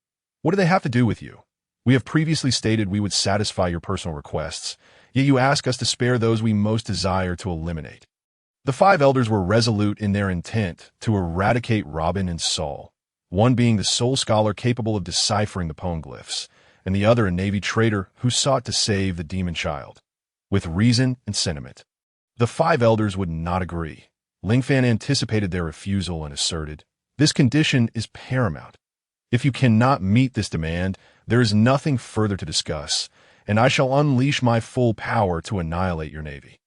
What do they have to do with you? We have previously stated we would satisfy your personal requests, yet you ask us to spare those we most desire to eliminate. The 5 elders were resolute in their intent to eradicate Robin and Saul, one being the sole scholar capable of deciphering the poneglyphs, and the other a Navy traitor who sought to save the demon child. With reason and sentiment. The 5 elders would not agree. Ling Fan anticipated their refusal and asserted, this condition is paramount. If you cannot meet this demand, there is nothing further to discuss, and I shall unleash my full power to annihilate your Navy.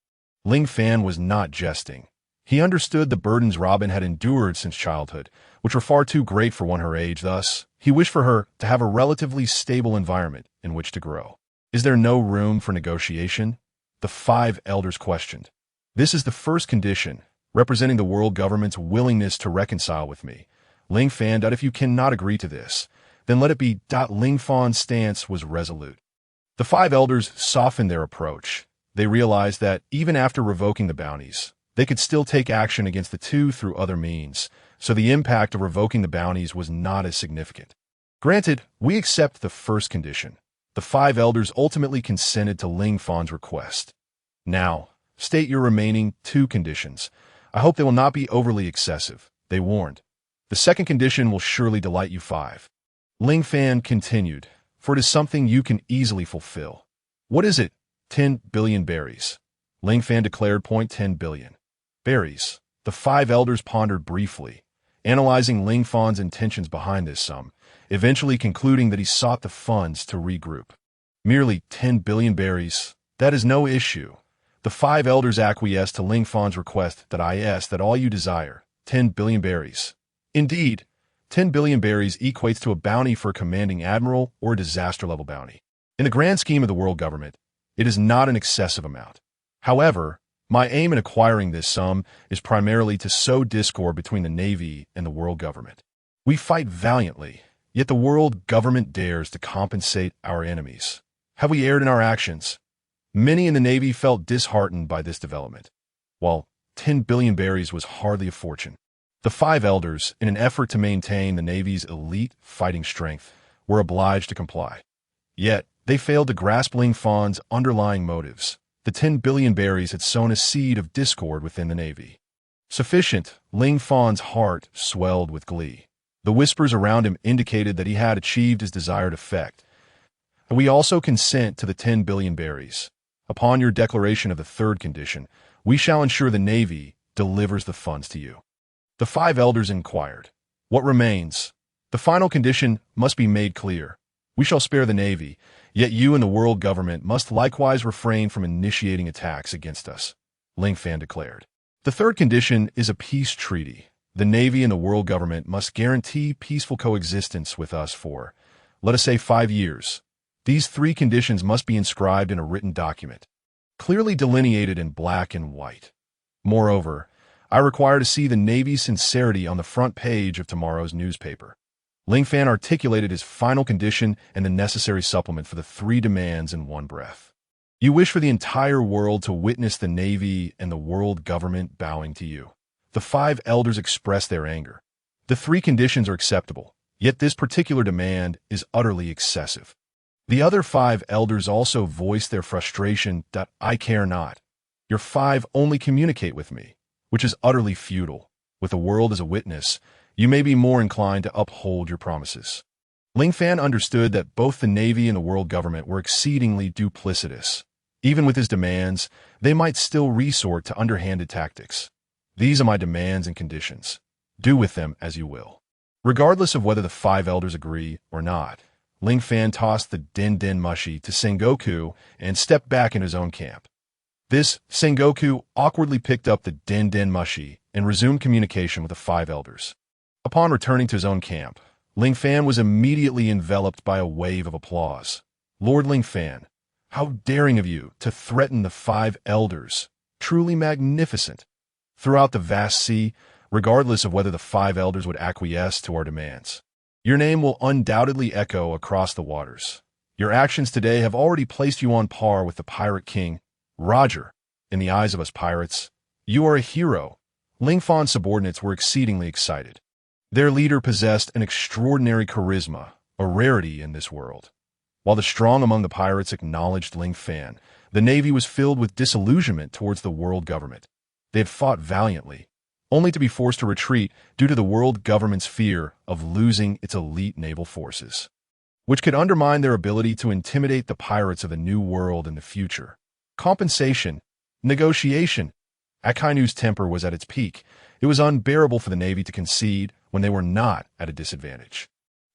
Ling Fan was not jesting. He understood the burdens Robin had endured since childhood, which were far too great for one her age. Thus, he wished for her to have a relatively stable environment in which to grow. Is there no room for negotiation? The 5 elders questioned. This is the first condition, representing the world government's willingness to reconcile with me, Ling Fan. If you cannot agree to this, then let it be. Ling Fan's stance was resolute. The 5 elders softened their approach. They realized that, even after revoking the bounties, they could still take action against the 2 through other means, so the impact of revoking the bounties was not as significant. Granted, we accept the first condition. The 5 elders ultimately consented to Ling Fan's request. Now, state your remaining 2 conditions. I hope they will not be overly excessive, they warned. The second condition will surely delight you 5. Ling Fan continued, for it is something you can easily fulfill. What is it? 10 billion berries. Ling Fan declared. 10 billion. Berries. The 5 elders pondered briefly, analyzing Ling Fan's intentions behind this sum, eventually concluding that he sought the funds to regroup. Merely 10 billion berries, that is no issue. The 5 elders acquiesced to Ling Fan's request that all you desire, 10 billion berries. Indeed, 10 billion berries equates to a bounty for a commanding admiral or a disaster-level bounty. In the grand scheme of the world government, it is not an excessive amount. However, my aim in acquiring this sum is primarily to sow discord between the Navy and the world government. We fight valiantly, yet the world government dares to compensate our enemies. Have we erred in our actions? Many in the Navy felt disheartened by this development. While 10 billion berries was hardly a fortune, the 5 elders, in an effort to maintain the Navy's elite fighting strength, were obliged to comply. Yet, they failed to grasp Ling Fan's underlying motives. The 10 billion berries had sown a seed of discord within the Navy. Sufficient, Ling Fan's heart swelled with glee. The whispers around him indicated that he had achieved his desired effect. We also consent to the 10 billion berries. Upon your declaration of the third condition, we shall ensure the Navy delivers the funds to you. The 5 elders inquired, what remains? The final condition must be made clear. We shall spare the Navy, yet you and the world government must likewise refrain from initiating attacks against us, Ling Fan declared. The third condition is a peace treaty. The Navy and the world government must guarantee peaceful coexistence with us for, let us say, 5 years. These 3 conditions must be inscribed in a written document, clearly delineated in black and white. Moreover, I require to see the Navy's sincerity on the front page of tomorrow's newspaper. Ling Fan articulated his final condition and the necessary supplement for the 3 demands in one breath. You wish for the entire world to witness the Navy and the world government bowing to you. The 5 elders expressed their anger. The 3 conditions are acceptable, yet this particular demand is utterly excessive. The other 5 elders also voiced their frustration that I care not. Your 5 only communicate with me, which is utterly futile. With the world as a witness, you may be more inclined to uphold your promises. Ling Fan understood that both the Navy and the world government were exceedingly duplicitous. Even with his demands, they might still resort to underhanded tactics. These are my demands and conditions. Do with them as you will. Regardless of whether the 5 elders agree or not, Ling Fan tossed the Den Den Mushi to Sengoku and stepped back in his own camp. This Sengoku awkwardly picked up the Den Den Mushi and resumed communication with the 5 elders. Upon returning to his own camp, Ling Fan was immediately enveloped by a wave of applause. Lord Ling Fan, how daring of you to threaten the 5 elders! Truly magnificent! Throughout the vast sea, regardless of whether the 5 elders would acquiesce to our demands, your name will undoubtedly echo across the waters. Your actions today have already placed you on par with the Pirate King, Roger. In the eyes of us pirates, you are a hero. Ling Fan's subordinates were exceedingly excited. Their leader possessed an extraordinary charisma, a rarity in this world. While the strong among the pirates acknowledged Ling Fan, the Navy was filled with disillusionment towards the world government. They had fought valiantly, only to be forced to retreat due to the world government's fear of losing its elite naval forces, which could undermine their ability to intimidate the pirates of the New World in the future. Compensation, negotiation. Akainu's temper was at its peak. It was unbearable for the Navy to concede when they were not at a disadvantage.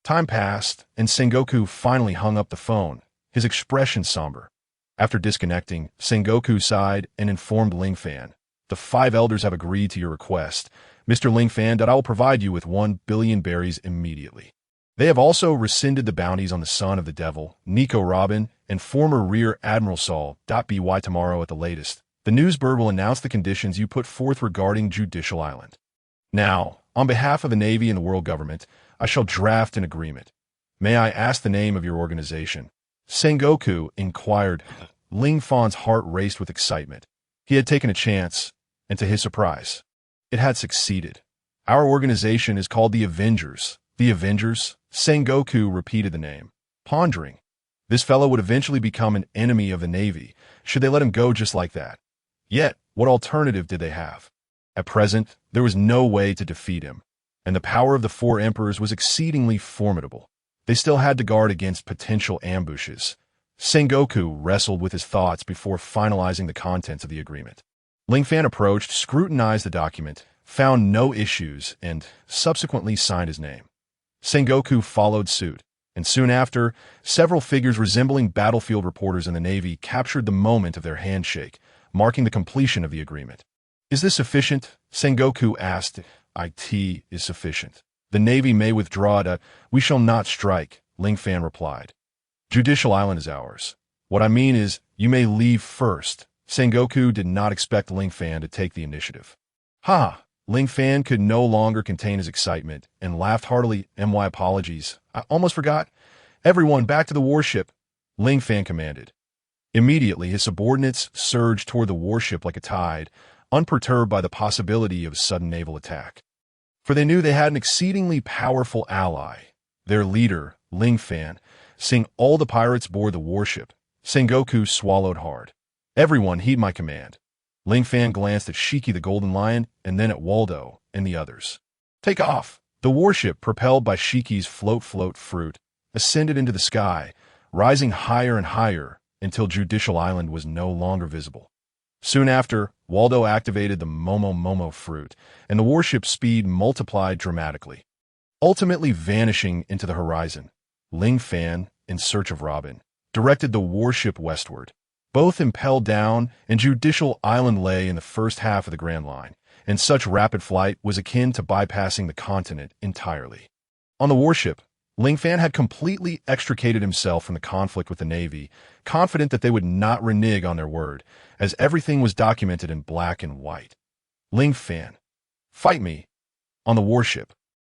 Time passed, and Sengoku finally hung up the phone, his expression somber. After disconnecting, Sengoku sighed and informed Ling Fan, the 5 elders have agreed to your request, Mr. Ling Fan, that I will provide you with 1 billion berries immediately. They have also rescinded the bounties on the son of the devil, Nico Robin, and former Rear Admiral Saul. By tomorrow at the latest, the newsbird will announce the conditions you put forth regarding Judicial Island. Now, on behalf of the Navy and the world government, I shall draft an agreement. May I ask the name of your organization? Sengoku inquired. Ling Fan's heart raced with excitement. He had taken a chance, and to his surprise, it had succeeded. Our organization is called the Avengers. The Avengers? Sengoku repeated the name, pondering. This fellow would eventually become an enemy of the Navy, should they let him go just like that. Yet, what alternative did they have? At present, there was no way to defeat him, and the power of the 4 emperors was exceedingly formidable. They still had to guard against potential ambushes. Sengoku wrestled with his thoughts before finalizing the contents of the agreement. Ling Fan approached, scrutinized the document, found no issues, and subsequently signed his name. Sengoku followed suit, and soon after, several figures resembling battlefield reporters in the Navy captured the moment of their handshake, marking the completion of the agreement. Is this sufficient? Sengoku asked. It is sufficient. The Navy may withdraw. We shall not strike, Ling Fan replied. Judicial Island is ours. What I mean is, you may leave first. Sengoku did not expect Ling Fan to take the initiative. Ha! Ling Fan could no longer contain his excitement and laughed heartily. My apologies. I almost forgot. Everyone back to the warship, Ling Fan commanded. Immediately, his subordinates surged toward the warship like a tide, unperturbed by the possibility of a sudden naval attack. For they knew they had an exceedingly powerful ally, their leader, Ling Fan. Seeing all the pirates board the warship, Sengoku swallowed hard. Everyone heed my command. Ling Fan glanced at Shiki the Golden Lion and then at Waldo and the others. Take off! The warship, propelled by Shiki's float fruit, ascended into the sky, rising higher and higher until Judicial Island was no longer visible. Soon after, Waldo activated the Momo fruit, and the warship's speed multiplied dramatically, ultimately vanishing into the horizon. Ling Fan, in search of Robin, directed the warship westward. Both impelled down, and Judicial Island lay in the first half of the Grand Line, and such rapid flight was akin to bypassing the continent entirely. On the warship, Ling Fan had completely extricated himself from the conflict with the Navy, confident that they would not renege on their word, as everything was documented in black and white. Ling Fan, fight me. On the warship,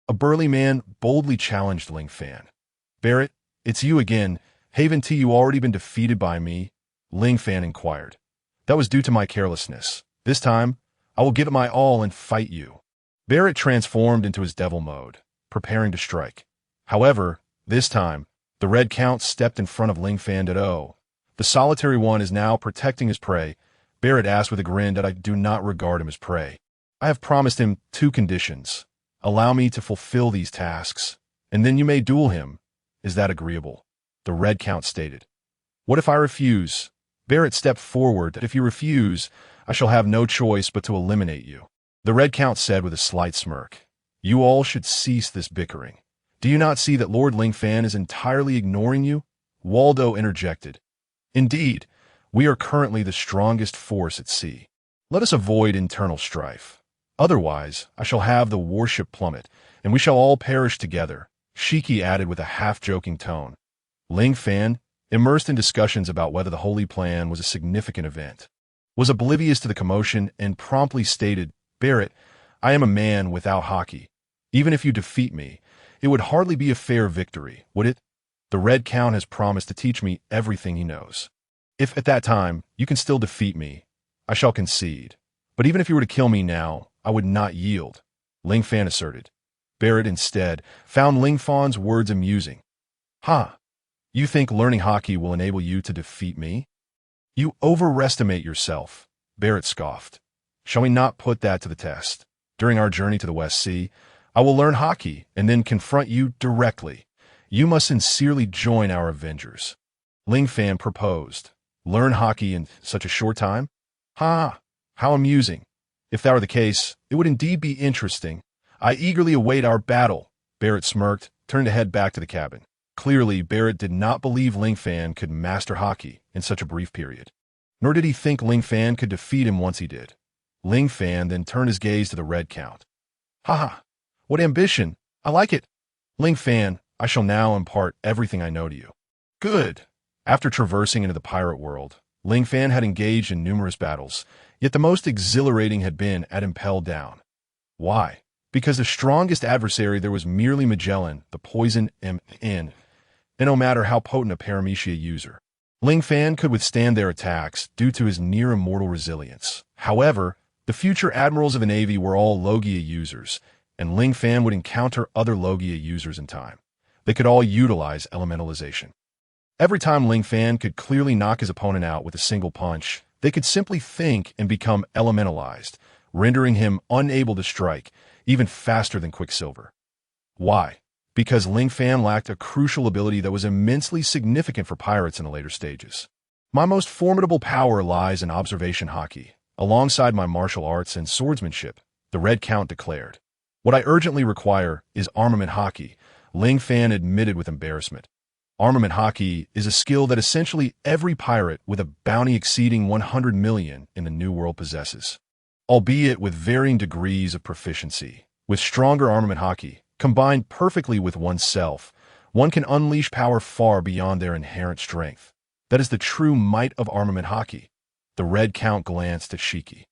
a burly man boldly challenged Ling Fan. Barrett, it's you again. Haven't you already been defeated by me? Ling Fan inquired. That was due to my carelessness. This time, I will give it my all and fight you. Barrett transformed into his devil mode, preparing to strike. However, this time, the Red Count stepped in front of Ling Fan. The solitary one is now protecting his prey. Barrett asked with a grin that I do not regard him as prey. I have promised him 2 conditions. Allow me to fulfill these tasks, and then you may duel him. Is that agreeable? The Red Count stated. What if I refuse? Barrett stepped forward that if you refuse, I shall have no choice but to eliminate you. The Red Count said with a slight smirk. You all should cease this bickering. Do you not see that Lord Ling Fan is entirely ignoring you? Waldo interjected. Indeed, we are currently the strongest force at sea. Let us avoid internal strife. Otherwise, I shall have the warship plummet, and we shall all perish together, Shiki added with a half-joking tone. Ling Fan, immersed in discussions about whether the Holy Plan was a significant event, was oblivious to the commotion and promptly stated, Barrett, I am a man without hockey. Even if you defeat me, it would hardly be a fair victory, would it? The Red Count has promised to teach me everything he knows. If at that time you can still defeat me, I shall concede. But even if you were to kill me now, I would not yield, Ling Fan asserted. Barrett instead found Ling Fan's words amusing. Ha! You think learning hockey will enable you to defeat me? You overestimate yourself, Barrett scoffed. Shall we not put that to the test? During our journey to the West Sea, I will learn hockey and then confront you directly. You must sincerely join our Avengers. Ling Fan proposed. Learn hockey in such a short time? Ha! How amusing. If that were the case, it would indeed be interesting. I eagerly await our battle. Barrett smirked, turned to head back to the cabin. Clearly, Barrett did not believe Ling Fan could master hockey in such a brief period. Nor did he think Ling Fan could defeat him once he did. Ling Fan then turned his gaze to the Red Count. Ha! What ambition! I like it! Ling Fan, I shall now impart everything I know to you. Good! After traversing into the pirate world, Ling Fan had engaged in numerous battles, yet the most exhilarating had been at Impel Down. Why? Because the strongest adversary there was merely Magellan, the poison MN, and no matter how potent a paramecia user, Ling Fan could withstand their attacks due to his near-immortal resilience. However, the future admirals of the Navy were all Logia users, and Ling Fan would encounter other Logia users in time. They could all utilize elementalization. Every time Ling Fan could clearly knock his opponent out with a single punch, they could simply think and become elementalized, rendering him unable to strike, even faster than Quicksilver. Why? Because Ling Fan lacked a crucial ability that was immensely significant for pirates in the later stages. My most formidable power lies in observation hockey, alongside my martial arts and swordsmanship, the Red Count declared. What I urgently require is armament hockey, Ling Fan admitted with embarrassment. Armament hockey is a skill that essentially every pirate with a bounty exceeding 100 million in the New World possesses. Albeit with varying degrees of proficiency. With stronger armament hockey, combined perfectly with oneself, one can unleash power far beyond their inherent strength. That is the true might of armament hockey. The Red Count glanced at Shiki.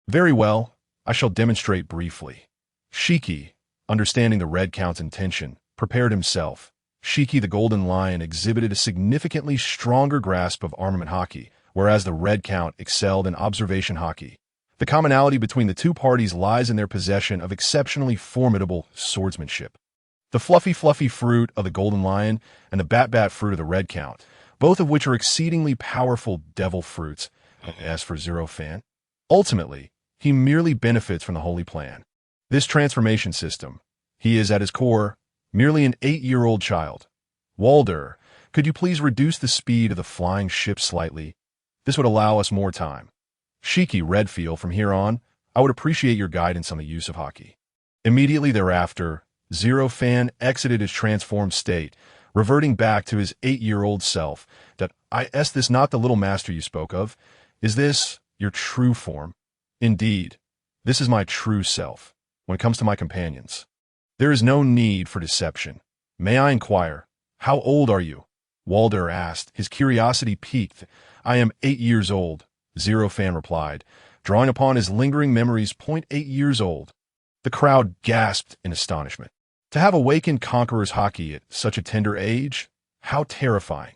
Very well, I shall demonstrate briefly. Shiki, understanding the Red Count's intention, prepared himself. Shiki the Golden Lion exhibited a significantly stronger grasp of armament hockey, whereas the Red Count excelled in observation hockey. The commonality between the two parties lies in their possession of exceptionally formidable swordsmanship. The fluffy fruit of the Golden Lion and the bat fruit of the Red Count, both of which are exceedingly powerful devil fruits. As for Zero Fan, ultimately, he merely benefits from the Holy Plan. This transformation system, he is at his core merely an 8-year-old child. Walder, could you please reduce the speed of the flying ship slightly? This would allow us more time. Shiki Redfield, from here on, I would appreciate your guidance on the use of hockey. Immediately thereafter, Zero Fan exited his transformed state, reverting back to his 8-year-old self. That is this not the little master you spoke of? Is this your true form? Indeed, this is my true self. When it comes to my companions, there is no need for deception. May I inquire, how old are you? Walder asked, his curiosity piqued. I am 8 years old, Zero Fan replied, drawing upon his lingering memories. 8 years old. The crowd gasped in astonishment. To have awakened Conqueror's Haki at such a tender age? How terrifying.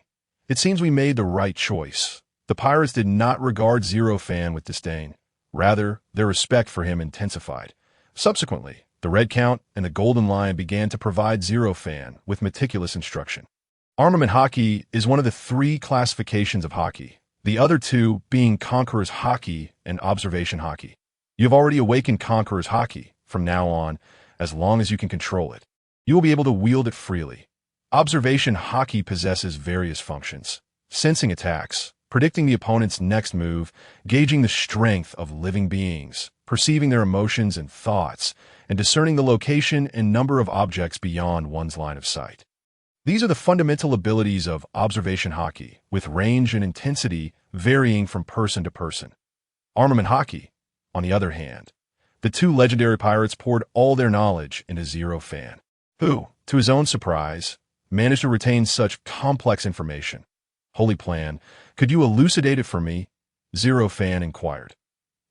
It seems we made the right choice. The pirates did not regard Zero Fan with disdain. Rather, their respect for him intensified. Subsequently, the Red Count and the Golden Lion began to provide Zero Fan with meticulous instruction. Armament Haki is one of the 3 classifications of Haki, the other 2 being Conqueror's Haki and Observation Haki. You have already awakened Conqueror's Haki. From now on, as long as you can control it, you will be able to wield it freely. Observation Haki possesses various functions: sensing attacks, predicting the opponent's next move, gauging the strength of living beings, perceiving their emotions and thoughts, and discerning the location and number of objects beyond one's line of sight. These are the fundamental abilities of Observation Haki, with range and intensity varying from person to person. Armament Haki, on the other hand, the 2 legendary pirates poured all their knowledge into Zero Fan, who, to his own surprise, managed to retain such complex information. Holy Plan, could you elucidate it for me? Zero Fan inquired.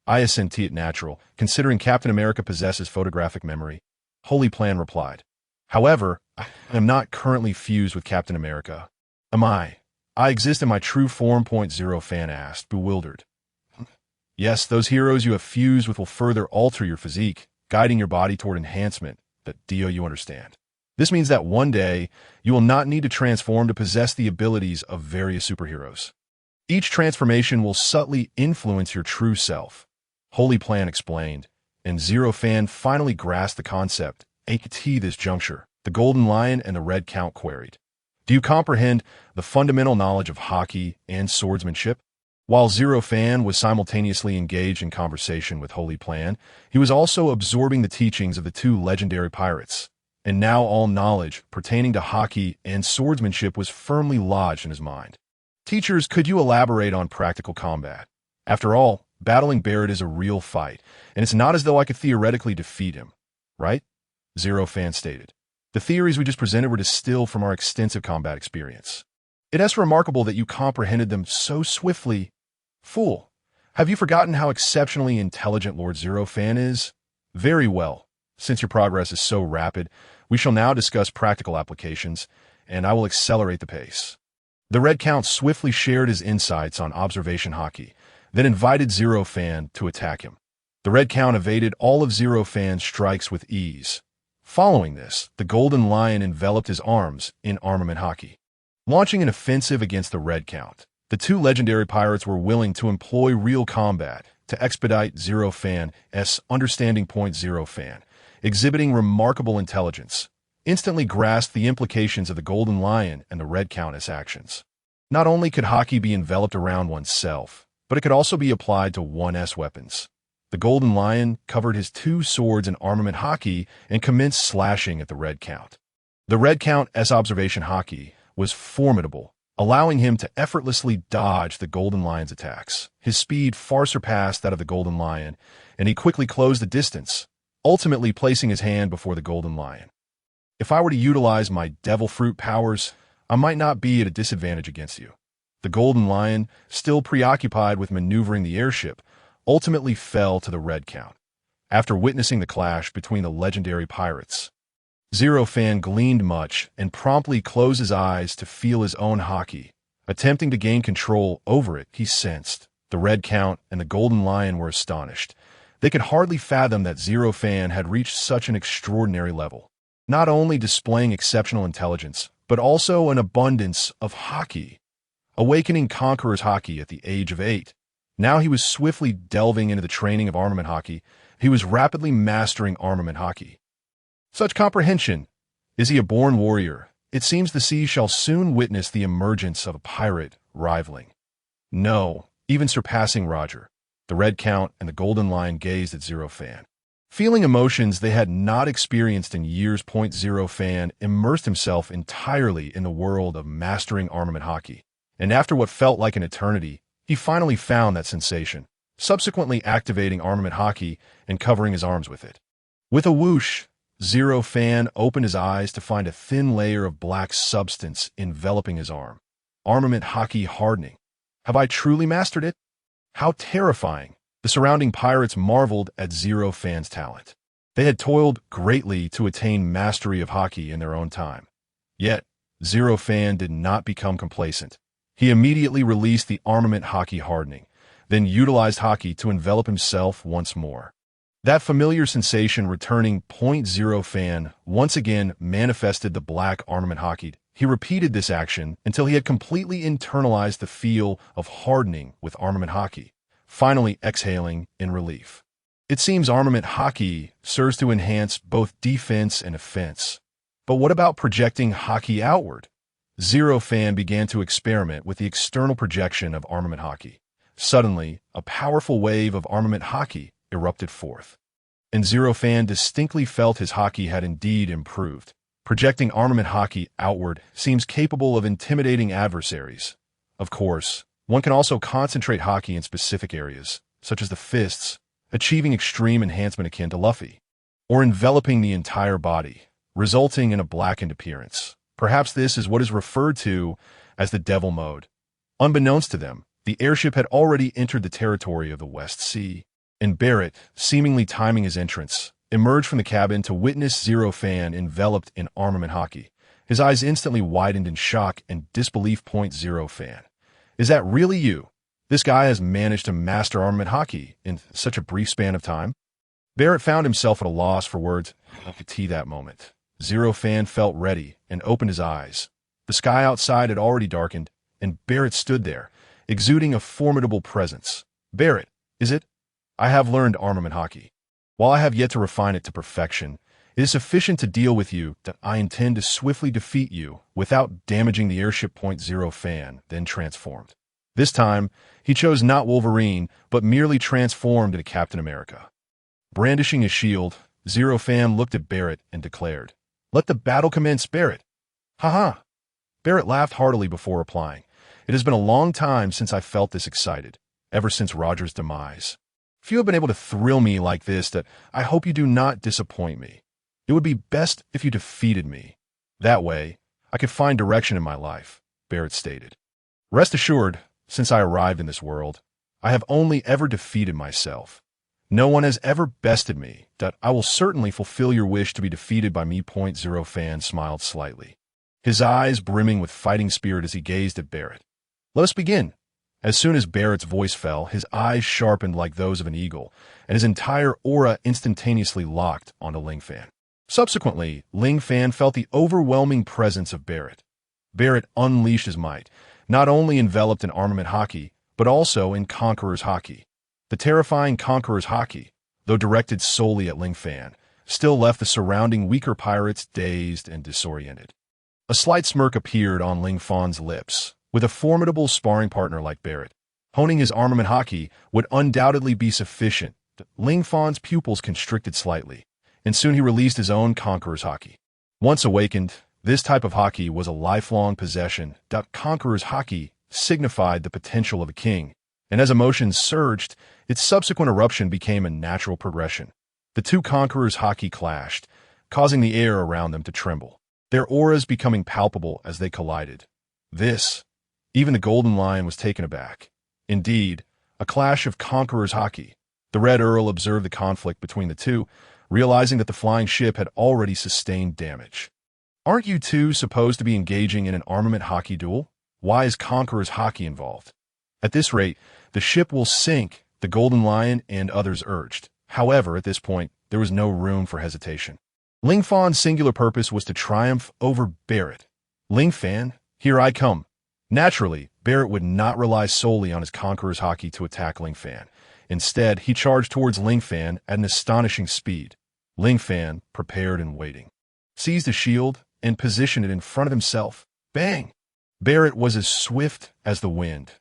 I assent it natural, considering Captain America possesses photographic memory. Holy Plan replied. However, I am not currently fused with Captain America. Am I? I exist in my true form. Zero Fan asked, bewildered. Yes, those heroes you have fused with will further alter your physique, guiding your body toward enhancement. But Dio, you understand. This means that one day, you will not need to transform to possess the abilities of various superheroes. Each transformation will subtly influence your true self. Holy Plan explained, and Zero Fan finally grasped the concept. At this juncture, the Golden Lion and the Red Count queried, do you comprehend the fundamental knowledge of Haki and swordsmanship? While Zero Fan was simultaneously engaged in conversation with Holy Plan, he was also absorbing the teachings of the 2 legendary pirates, and now all knowledge pertaining to Haki and swordsmanship was firmly lodged in his mind. Teachers, could you elaborate on practical combat? After all, battling Barrett is a real fight, and it's not as though I could theoretically defeat him, right? Zero Fan stated. The theories we just presented were distilled from our extensive combat experience. It is remarkable that you comprehended them so swiftly. Fool, have you forgotten how exceptionally intelligent Lord Zero Fan is? Very well. Since your progress is so rapid, we shall now discuss practical applications, and I will accelerate the pace. The Red Count swiftly shared his insights on Observation Haki, then invited Zero Fan to attack him. The Red Count evaded all of Zero Fan's strikes with ease. Following this, the Golden Lion enveloped his arms in Armament Haki. Launching an offensive against the Red Count, the 2 legendary pirates were willing to employ real combat to expedite Zero Fan's understanding. Zero Fan, exhibiting remarkable intelligence, instantly grasped the implications of the Golden Lion and the Red Count's actions. Not only could Haki be enveloped around oneself, but it could also be applied to one's weapons. The Golden Lion covered his 2 swords in Armament Haki and commenced slashing at the Red Count. The Red Count's Observation Haki was formidable, allowing him to effortlessly dodge the Golden Lion's attacks. His speed far surpassed that of the Golden Lion, and he quickly closed the distance, ultimately placing his hand before the Golden Lion. If I were to utilize my Devil Fruit powers, I might not be at a disadvantage against you. The Golden Lion, still preoccupied with maneuvering the airship, ultimately fell to the Red Count. After witnessing the clash between the legendary pirates, Zero Fan gleaned much and promptly closed his eyes to feel his own Haki. Attempting to gain control over it, he sensed. The Red Count and the Golden Lion were astonished. They could hardly fathom that Zero Fan had reached such an extraordinary level, not only displaying exceptional intelligence, but also an abundance of Haki. Awakening Conqueror's Haki at the age of 8, now he was swiftly delving into the training of Armament Haki. He was rapidly mastering Armament Haki. Such comprehension! Is he a born warrior? It seems the sea shall soon witness the emergence of a pirate rivaling. No, even surpassing Roger. The Red Count and the Golden Lion gazed at Zero Fan, Feeling emotions they had not experienced in years. Zero Fan immersed himself entirely in the world of mastering armament hockey, and after what felt like an eternity, he finally found that sensation, subsequently activating armament hockey and covering his arms with it. With a whoosh, Zero Fan opened his eyes to find a thin layer of black substance enveloping his arm. Armament hockey hardening. Have I truly mastered it? How terrifying! The surrounding pirates marveled at Zero Fan's talent. They had toiled greatly to attain mastery of hockey in their own time. Yet, Zero Fan did not become complacent. He immediately released the armament hockey hardening, then utilized hockey to envelop himself once more. That familiar sensation returning. Zero Fan once again manifested the black armament hockey. He repeated this action until he had completely internalized the feel of hardening with armament hockey, finally exhaling in relief. It seems armament hockey serves to enhance both defense and offense. But what about projecting hockey outward? Zero Fan began to experiment with the external projection of armament hockey. Suddenly, a powerful wave of armament hockey erupted forth, and Zero Fan distinctly felt his hockey had indeed improved. Projecting armament hockey outward seems capable of intimidating adversaries. Of course, one can also concentrate hockey in specific areas, such as the fists, achieving extreme enhancement akin to Luffy, or enveloping the entire body, resulting in a blackened appearance. Perhaps this is what is referred to as the devil mode. Unbeknownst to them, the airship had already entered the territory of the West Sea, and Barrett, seemingly timing his entrance, emerged from the cabin to witness Zero Fan enveloped in armament hockey. His eyes instantly widened in shock and disbelief. Zero Fan. Is that really you? This guy has managed to master armament hockey in such a brief span of time? Barrett found himself at a loss for words to that moment. Zero Fan felt ready and opened his eyes. The sky outside had already darkened, and Barrett stood there, exuding a formidable presence. Barrett, is it? I have learned armament hockey. While I have yet to refine it to perfection, it is sufficient to deal with you that I intend to swiftly defeat you without damaging the airship. Zero Fan then transformed. This time, he chose not Wolverine, but merely transformed into Captain America. Brandishing his shield, Zero Fan looked at Barrett and declared, "Let the battle commence, Barrett." "Haha." Barrett laughed heartily before replying, "It has been a long time since I felt this excited, ever since Roger's demise. Few have been able to thrill me like this. That I hope you do not disappoint me. It would be best if you defeated me. That way, I could find direction in my life," Barrett stated. "Rest assured, since I arrived in this world, I have only ever defeated myself. No one has ever bested me. That I will certainly fulfill your wish to be defeated by me." Zero Fan smiled slightly, his eyes brimming with fighting spirit as he gazed at Barrett. "Let us begin." As soon as Barrett's voice fell, his eyes sharpened like those of an eagle, and his entire aura instantaneously locked onto Ling Fan. Subsequently, Ling Fan felt the overwhelming presence of Barrett. Barrett unleashed his might, not only enveloped in armament hockey, but also in Conqueror's hockey. The terrifying Conqueror's hockey, though directed solely at Ling Fan, still left the surrounding weaker pirates dazed and disoriented. A slight smirk appeared on Ling Fan's lips. With a formidable sparring partner like Barrett, honing his armament hockey would undoubtedly be sufficient. Ling Fan's pupils constricted slightly, and soon he released his own Conqueror's hockey. Once awakened, this type of hockey was a lifelong possession. Conqueror's hockey signified the potential of a king, and as emotions surged, its subsequent eruption became a natural progression. The two Conqueror's hockey clashed, causing the air around them to tremble, their auras becoming palpable as they collided. Even the Golden Lion was taken aback. Indeed, a clash of Conqueror's hockey. The Red Earl observed the conflict between the two, realizing that the flying ship had already sustained damage. "Aren't you two supposed to be engaging in an armament hockey duel? Why is Conqueror's hockey involved? At this rate, the ship will sink," the Golden Lion and others urged. However, at this point, there was no room for hesitation. Ling Fan's singular purpose was to triumph over Barrett. "Ling Fan, here I come." Naturally, Barrett would not rely solely on his Conqueror's hockey to attack Ling Fan. Instead, he charged towards Ling Fan at an astonishing speed. Ling Fan, prepared and waiting, seized a shield and positioned it in front of himself. Bang! Barrett was as swift as the wind.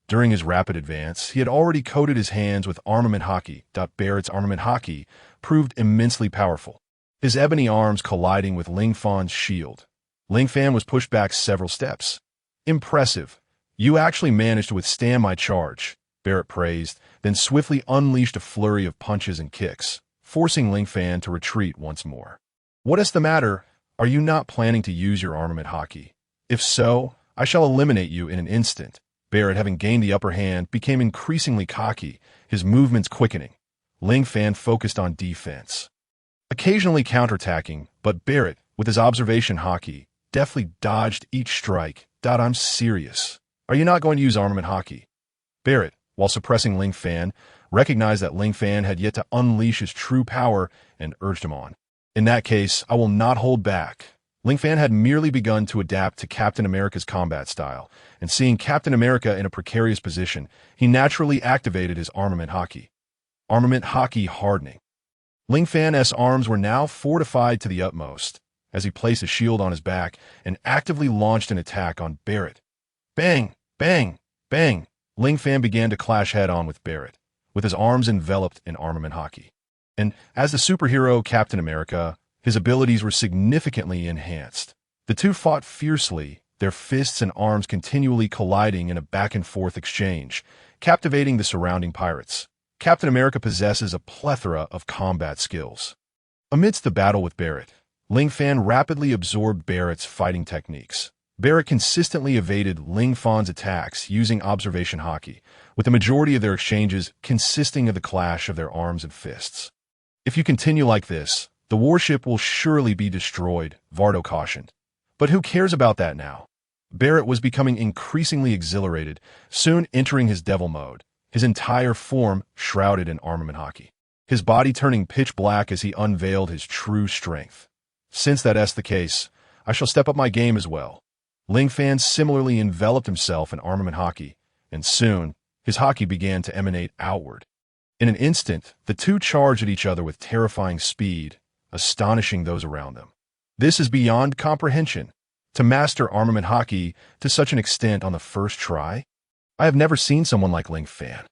During his rapid advance, he had already coated his hands with armament haki. Barrett's armament haki proved immensely powerful, his ebony arms colliding with Ling Fan's shield. Ling Fan was pushed back several steps. Impressive. You actually managed to withstand my charge, Barrett praised, then swiftly unleashed a flurry of punches and kicks, forcing Ling Fan to retreat once more. What is the matter? Are you not planning to use your armament haki? If so, I shall eliminate you in an instant. Barrett, having gained the upper hand, became increasingly cocky, his movements quickening. Ling Fan focused on defense, occasionally counterattacking, but Barrett, with his observation haki, deftly dodged each strike. I'm serious. Are you not going to use armament haki? Barrett, while suppressing Ling Fan, recognized that Ling Fan had yet to unleash his true power and urged him on. In that case, I will not hold back. Ling Fan had merely begun to adapt to Captain America's combat style, and seeing Captain America in a precarious position, he naturally activated his armament haki. Armament haki hardening. Ling Fan's arms were now fortified to the utmost, as he placed a shield on his back and actively launched an attack on Barrett. Bang! Bang! Bang! Ling Fan began to clash head-on with Barrett, with his arms enveloped in armament haki. And as the superhero Captain America, his abilities were significantly enhanced. The two fought fiercely, their fists and arms continually colliding in a back-and-forth exchange, captivating the surrounding pirates. Captain America possesses a plethora of combat skills. Amidst the battle with Barrett, Ling Fan rapidly absorbed Barrett's fighting techniques. Barrett consistently evaded Ling Fan's attacks using observation haki, with the majority of their exchanges consisting of the clash of their arms and fists. If you continue like this, the warship will surely be destroyed, Vardo cautioned. But who cares about that now? Barrett was becoming increasingly exhilarated, soon entering his devil mode, his entire form shrouded in armament haki, his body turning pitch black as he unveiled his true strength. Since that is the case, I shall step up my game as well. Ling Fan similarly enveloped himself in armament haki, and soon his haki began to emanate outward. In an instant, the two charged at each other with terrifying speed, astonishing those around them. This is beyond comprehension. To master armament haki to such an extent on the first try? I have never seen someone like Ling Fan.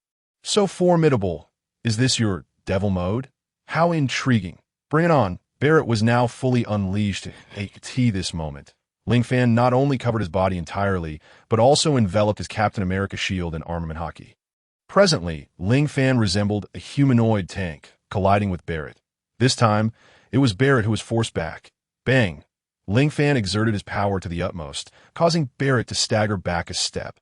So formidable. Is this your devil mode? How intriguing. Bring it on. Barrett was now fully unleashed at this moment. Ling Fan not only covered his body entirely, but also enveloped his Captain America shield in armament haki. Presently, Ling Fan resembled a humanoid tank, colliding with Barrett. This time, it was Barrett who was forced back. Bang! Ling Fan exerted his power to the utmost, causing Barrett to stagger back a step.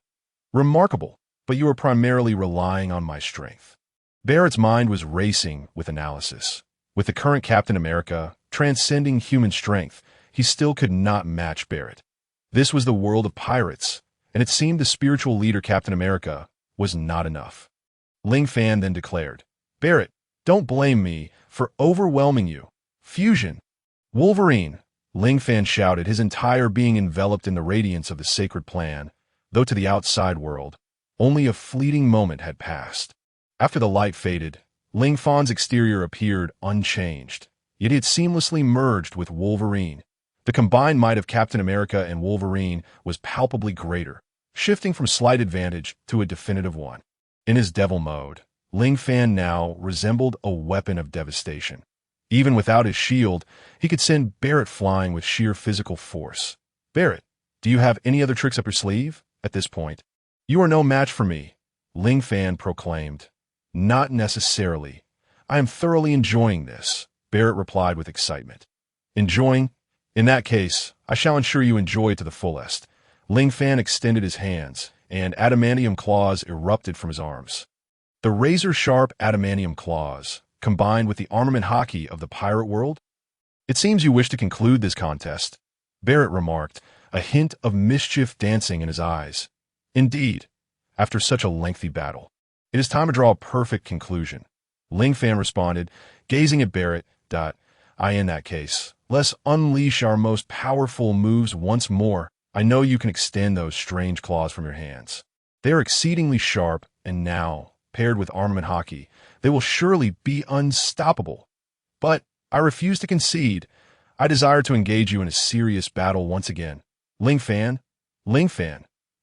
Remarkable, but you are primarily relying on my strength. Barrett's mind was racing with analysis. With the current Captain America transcending human strength, he still could not match Barrett. This was the world of pirates, and it seemed the spiritual leader Captain America was not enough. Ling Fan then declared, Barrett, don't blame me for overwhelming you. Fusion. Wolverine. Ling Fan shouted, his entire being enveloped in the radiance of the sacred plan, though to the outside world, only a fleeting moment had passed. After the light faded, Ling Fan's exterior appeared unchanged, yet he had seamlessly merged with Wolverine. The combined might of Captain America and Wolverine was palpably greater, shifting from slight advantage to a definitive one. In his devil mode, Ling Fan now resembled a weapon of devastation. Even without his shield, he could send Barrett flying with sheer physical force. Barrett, do you have any other tricks up your sleeve? At this point, you are no match for me, Ling Fan proclaimed. Not necessarily. I am thoroughly enjoying this, Barrett replied with excitement. Enjoying? In that case, I shall ensure you enjoy it to the fullest. Ling Fan extended his hands, and adamantium claws erupted from his arms. The razor-sharp adamantium claws, combined with the armament haki of the pirate world? It seems you wish to conclude this contest, Barrett remarked, a hint of mischief dancing in his eyes. Indeed, after such a lengthy battle, it is time to draw a perfect conclusion. Ling Fan responded, gazing at Barrett. In that case, let's unleash our most powerful moves once more. I know you can extend those strange claws from your hands. They are exceedingly sharp, and now, paired with armament haki, they will surely be unstoppable. But I refuse to concede. I desire to engage you in a serious battle once again. Ling Fan,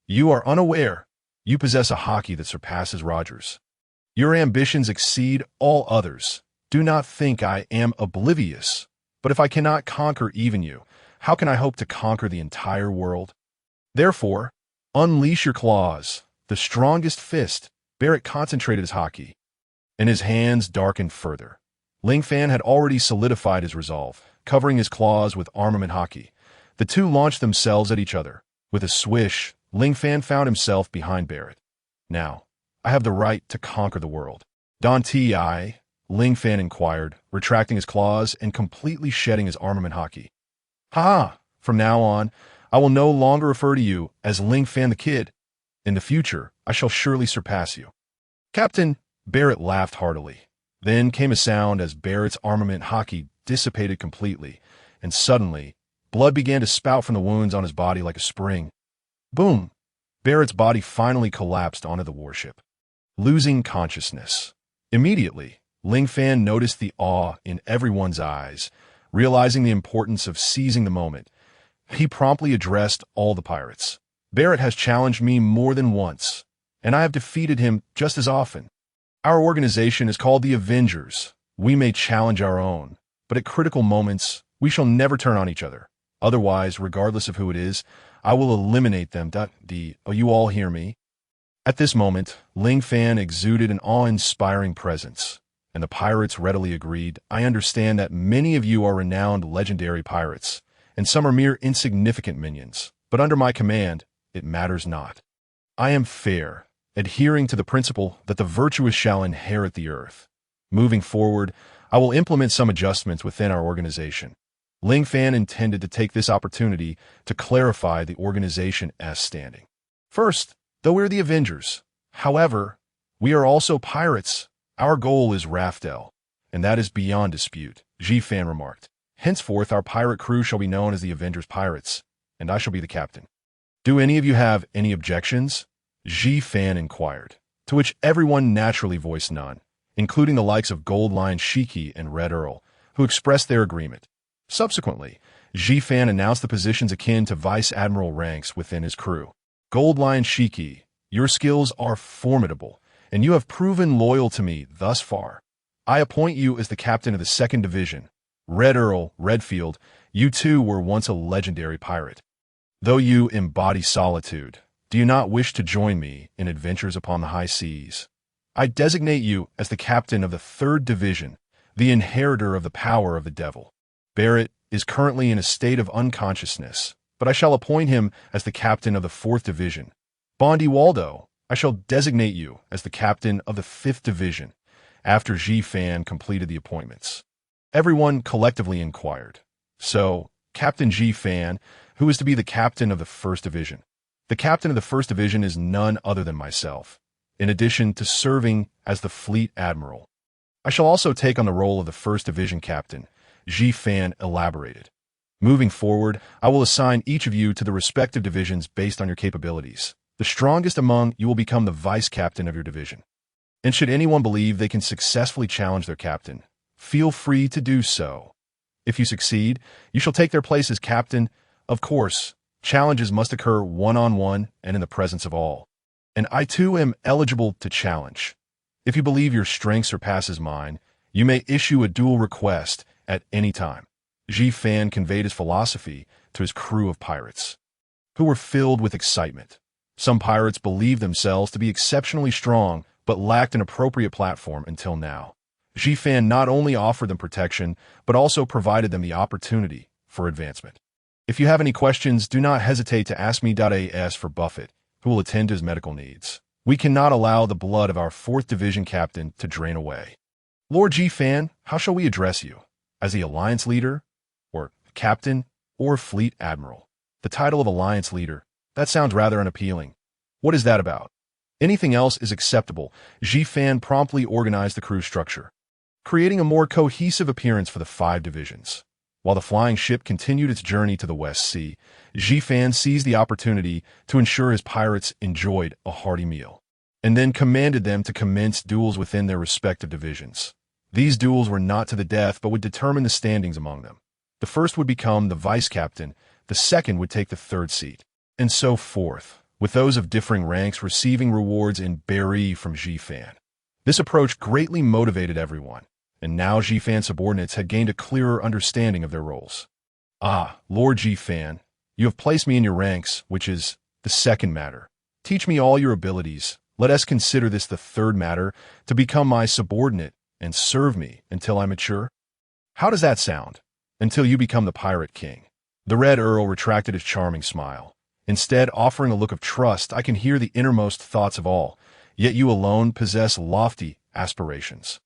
you are unaware. You possess a haki that surpasses Roger's. Your ambitions exceed all others. Do not think I am oblivious. But if I cannot conquer even you, how can I hope to conquer the entire world? Therefore, unleash your claws, the strongest fist. Barrett concentrated his haki, and his hands darkened further. Ling Fan had already solidified his resolve, covering his claws with armament haki. The two launched themselves at each other. With a swish, Ling Fan found himself behind Barrett. Now, I have the right to conquer the world. Don Ti, Ling Fan inquired, retracting his claws and completely shedding his armament haki. Ha! From now on, I will no longer refer to you as Ling Fan the Kid. In the future, I shall surely surpass you. Captain, Barrett laughed heartily. Then came a sound as Barrett's armament haki dissipated completely, and suddenly, blood began to spout from the wounds on his body like a spring. Boom! Barrett's body finally collapsed onto the warship, losing consciousness. Immediately, Ling Fan noticed the awe in everyone's eyes. Realizing the importance of seizing the moment, he promptly addressed all the pirates. Barrett has challenged me more than once, and I have defeated him just as often. Our organization is called the Avengers. We may challenge our own, but at critical moments, we shall never turn on each other. Otherwise, regardless of who it is, I will eliminate them. Oh, you all hear me? At this moment, Ling Fan exuded an awe-inspiring presence, and the pirates readily agreed. I understand that many of you are renowned legendary pirates, and some are mere insignificant minions, but under my command, it matters not. I am fair, adhering to the principle that the virtuous shall inherit the earth. Moving forward, I will implement some adjustments within our organization. Ling Fan intended to take this opportunity to clarify the organization's standing. First, though we're the Avengers, however, we are also pirates. Our goal is Raftel, and that is beyond dispute, Ji Fan remarked. Henceforth, our pirate crew shall be known as the Avengers Pirates, and I shall be the captain. Do any of you have any objections? Ji Fan inquired, to which everyone naturally voiced none, including the likes of Gold Lion Shiki and Red Earl, who expressed their agreement. Subsequently, Ji Fan announced the positions akin to Vice Admiral ranks within his crew. Gold Lion Shiki, your skills are formidable, and you have proven loyal to me thus far. I appoint you as the captain of the 2nd Division. Red Earl, Redfield, you too were once a legendary pirate. Though you embody solitude, do you not wish to join me in adventures upon the high seas? I designate you as the captain of the 3rd Division, the inheritor of the power of the devil. Barrett is currently in a state of unconsciousness, but I shall appoint him as the captain of the 4th Division. Bondi Waldo, I shall designate you as the captain of the 5th Division, after Ji Fan completed the appointments. Everyone collectively inquired. So, Captain Ji Fan, who is to be the captain of the 1st Division? The captain of the 1st Division is none other than myself, in addition to serving as the Fleet Admiral. I shall also take on the role of the 1st Division captain, Ji Fan elaborated. Moving forward, I will assign each of you to the respective divisions based on your capabilities. The strongest among you will become the vice captain of your division. And should anyone believe they can successfully challenge their captain, feel free to do so. If you succeed, you shall take their place as captain. Of course, challenges must occur one-on-one and in the presence of all. And I too am eligible to challenge. If you believe your strength surpasses mine, you may issue a duel request at any time. Ji Fan conveyed his philosophy to his crew of pirates, who were filled with excitement. Some pirates believed themselves to be exceptionally strong, but lacked an appropriate platform until now. Ji Fan not only offered them protection, but also provided them the opportunity for advancement. If you have any questions, do not hesitate to ask me. As for Buffett, who will attend to his medical needs. We cannot allow the blood of our 4th Division captain to drain away. Lord Ji Fan, how shall we address you? As the Alliance Leader, or Captain, or Fleet Admiral? The title of Alliance Leader, that sounds rather unappealing. What is that about? Anything else is acceptable. Ji Fan promptly organized the crew structure, creating a more cohesive appearance for the 5 divisions. While the flying ship continued its journey to the West Sea, Ji Fan seized the opportunity to ensure his pirates enjoyed a hearty meal, and then commanded them to commence duels within their respective divisions. These duels were not to the death, but would determine the standings among them. The first would become the vice captain, the second would take the 3rd seat, and so forth. with those of differing ranks receiving rewards in berry from Ji-Fan. This approach greatly motivated everyone, and now Ji-Fan subordinates had gained a clearer understanding of their roles. Ah, Lord Ji-Fan, you have placed me in your ranks, which is the second matter. Teach me all your abilities. Let us consider this the third matter, to become my subordinate and serve me until I mature. How does that sound? Until you become the Pirate King. The Red Earl retracted his charming smile. Instead, offering a look of trust, I can hear the innermost thoughts of all, yet you alone possess lofty aspirations.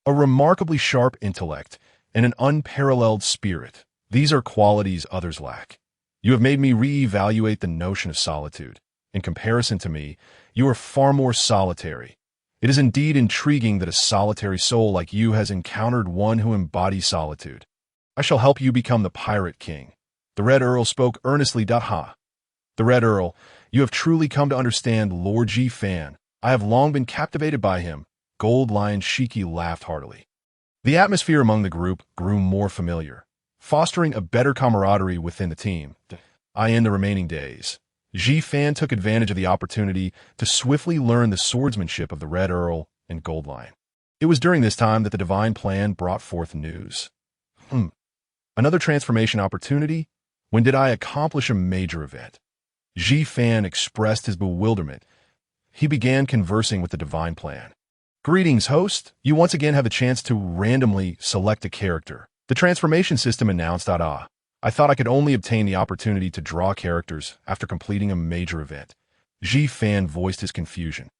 A remarkably sharp intellect and an unparalleled spirit. These are qualities others lack. You have made me re-evaluate the notion of solitude. In comparison to me, you are far more solitary. It is indeed intriguing that a solitary soul like you has encountered one who embodies solitude. I shall help you become the Pirate King. The Red Earl spoke earnestly. Ha! The Red Earl, you have truly come to understand Lord Ji-Fan. I have long been captivated by him. Gold Lion Shiki laughed heartily. The atmosphere among the group grew more familiar, fostering a better camaraderie within the team. In the remaining days, Ji-Fan took advantage of the opportunity to swiftly learn the swordsmanship of the Red Earl and Gold Lion. It was during this time that the divine plan brought forth news. Another transformation opportunity? When did I accomplish a major event? Ji-Fan expressed his bewilderment. He began conversing with the divine plan. Greetings, host. You once again have the chance to randomly select a character. The transformation system announced. I thought I could only obtain the opportunity to draw characters after completing a major event. Ji-Fan voiced his confusion.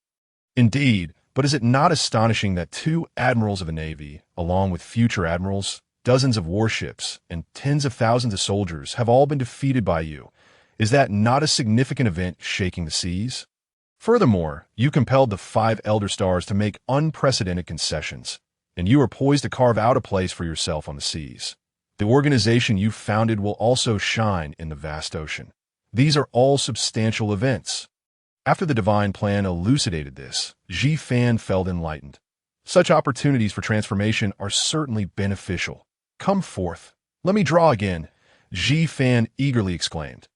Indeed, but is it not astonishing that 2 admirals of a navy, along with future admirals, dozens of warships, and tens of thousands of soldiers have all been defeated by you? Is that not a significant event shaking the seas? Furthermore, you compelled the 5 Elder Stars to make unprecedented concessions, and you are poised to carve out a place for yourself on the seas. The organization you founded will also shine in the vast ocean. These are all substantial events. After the divine plan elucidated this, Ji-Fan felt enlightened. Such opportunities for transformation are certainly beneficial. Come forth. Let me draw again, Ji-Fan eagerly exclaimed.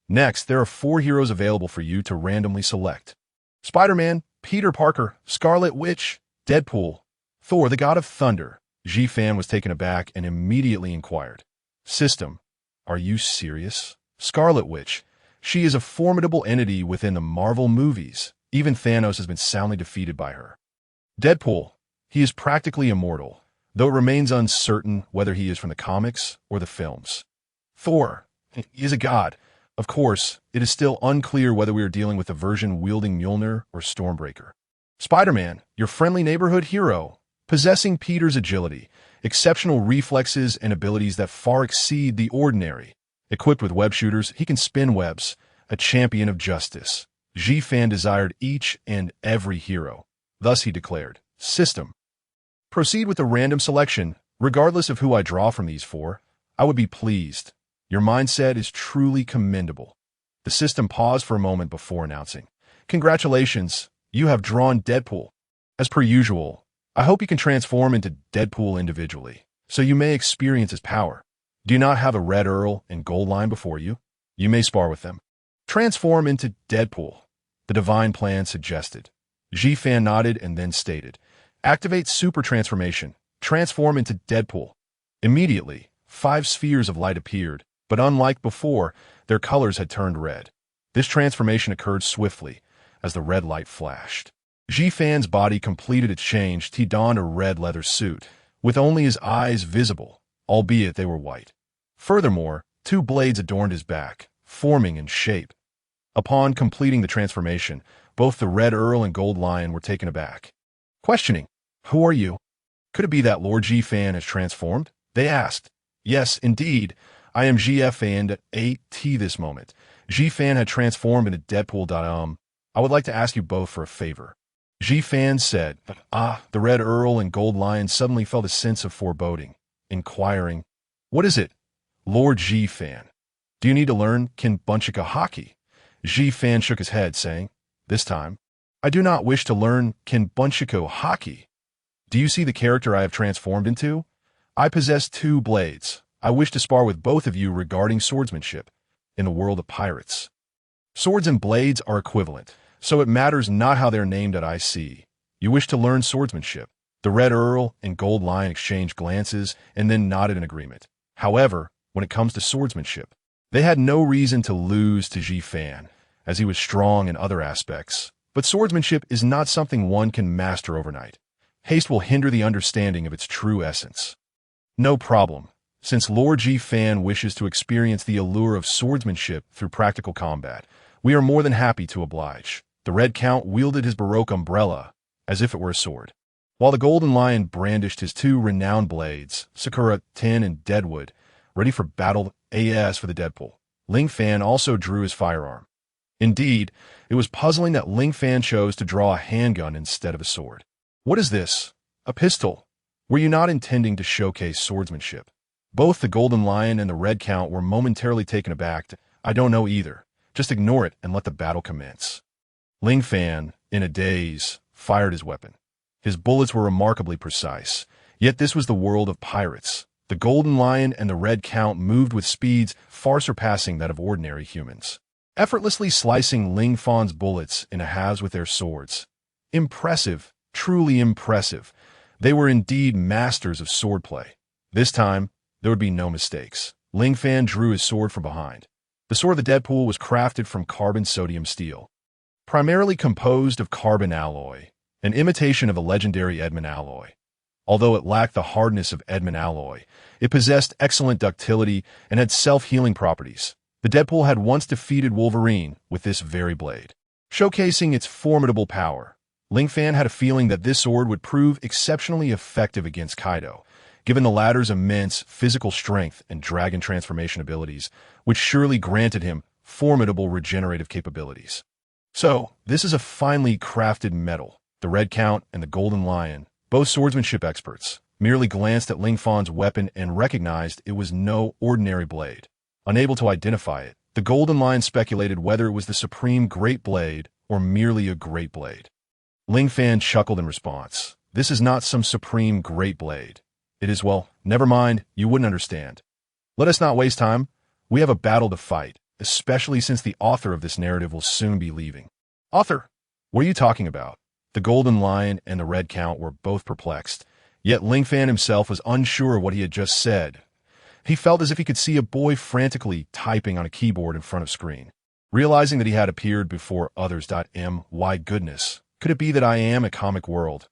Next, there are 4 heroes available for you to randomly select. Spider-Man, Peter Parker, Scarlet Witch, Deadpool, Thor, the God of Thunder. Ji-Fan was taken aback and immediately inquired. System, are you serious? Scarlet Witch. She is a formidable entity within the Marvel movies. Even Thanos has been soundly defeated by her. Deadpool. He is practically immortal, though it remains uncertain whether he is from the comics or the films. Thor. He is a god. Of course, it is still unclear whether we are dealing with a version wielding Mjolnir or Stormbreaker. Spider-Man, your friendly neighborhood hero, possessing Peter's agility, exceptional reflexes, and abilities that far exceed the ordinary. Equipped with web shooters, he can spin webs, a champion of justice. Ji-Fan desired each and every hero. Thus he declared, System. Proceed with a random selection. Regardless of who I draw from these 4, I would be pleased. Your mindset is truly commendable. The system paused for a moment before announcing, Congratulations, you have drawn Deadpool. As per usual, I hope you can transform into Deadpool individually, so you may experience his power. Do you not have a Red Earl and Gold Lion before you? You may spar with them. Transform into Deadpool, the divine plan suggested. Ji-Fan nodded and then stated, Activate super transformation. Transform into Deadpool. Immediately, 5 spheres of light appeared, but unlike before, their colors had turned red. This transformation occurred swiftly, as the red light flashed. Ji-Fan's body completed its change. He donned a red leather suit, with only his eyes visible, albeit they were white. Furthermore, 2 blades adorned his back, forming in shape. Upon completing the transformation, both the Red Earl and Gold Lion were taken aback. Questioning, Who are you? Could it be that Lord Ji-Fan has transformed? They asked. Yes, indeed. I am Ji-Fan at AT this moment. Ji-Fan had transformed into Deadpool. I would like to ask you both for a favor. Ji-Fan said. The Red Earl and Gold Lion suddenly felt a sense of foreboding, inquiring, What is it? Lord Ji-Fan. Do you need to learn Kinbunchika Hockey? Ji-Fan shook his head, saying, This time, I do not wish to learn Kinbunchiko Hockey. Do you see the character I have transformed into? I possess 2 blades. I wish to spar with both of you regarding swordsmanship in the world of pirates. Swords and blades are equivalent, so it matters not how they're named at IC. You wish to learn swordsmanship. The Red Earl and Gold Lion exchanged glances and then nodded in agreement. However, when it comes to swordsmanship, they had no reason to lose to Ji Fan, as he was strong in other aspects. But swordsmanship is not something one can master overnight. Haste will hinder the understanding of its true essence. No problem. Since Lord Ji Fan wishes to experience the allure of swordsmanship through practical combat, we are more than happy to oblige. The Red Count wielded his Baroque umbrella as if it were a sword, while the Golden Lion brandished his two renowned blades, Sakura, Tin, and Deadwood, ready for battle as for the Deadpool. Ling Fan also drew his firearm. Indeed, it was puzzling that Ling Fan chose to draw a handgun instead of a sword. What is this? A pistol? Were you not intending to showcase swordsmanship? Both the Golden Lion and the Red Count were momentarily taken aback. I don't know either. Just ignore it and let the battle commence. Ling Fan, in a daze, fired his weapon. His bullets were remarkably precise, yet this was the world of pirates. The Golden Lion and the Red Count moved with speeds far surpassing that of ordinary humans, effortlessly slicing Ling Fan's bullets into halves with their swords. Impressive, truly impressive. They were indeed masters of swordplay. This time, there would be no mistakes. Ling Fan drew his sword from behind. The sword of the Deadpool was crafted from carbon sodium steel, primarily composed of carbon alloy, an imitation of a legendary Edmund alloy. Although it lacked the hardness of Edmund alloy, it possessed excellent ductility and had self-healing properties. The Deadpool had once defeated Wolverine with this very blade, showcasing its formidable power. Ling Fan had a feeling that this sword would prove exceptionally effective against Kaido, given the latter's immense physical strength and dragon transformation abilities, which surely granted him formidable regenerative capabilities. So, this is a finely crafted metal. The Red Count and the Golden Lion, both swordsmanship experts, merely glanced at Ling Fan's weapon and recognized it was no ordinary blade. Unable to identify it, the Golden Lion speculated whether it was the supreme Great Blade or merely a Great Blade. Ling Fan chuckled in response. This is not some supreme Great Blade. It is, well, never mind, you wouldn't understand. Let us not waste time. We have a battle to fight, especially since the author of this narrative will soon be leaving. Author? What are you talking about? The Golden Lion and the Red Count were both perplexed, yet Ling Fan himself was unsure of what he had just said. He felt as if he could see a boy frantically typing on a keyboard in front of screen. Realizing that he had appeared before others. Why goodness, could it be that I am a comic world?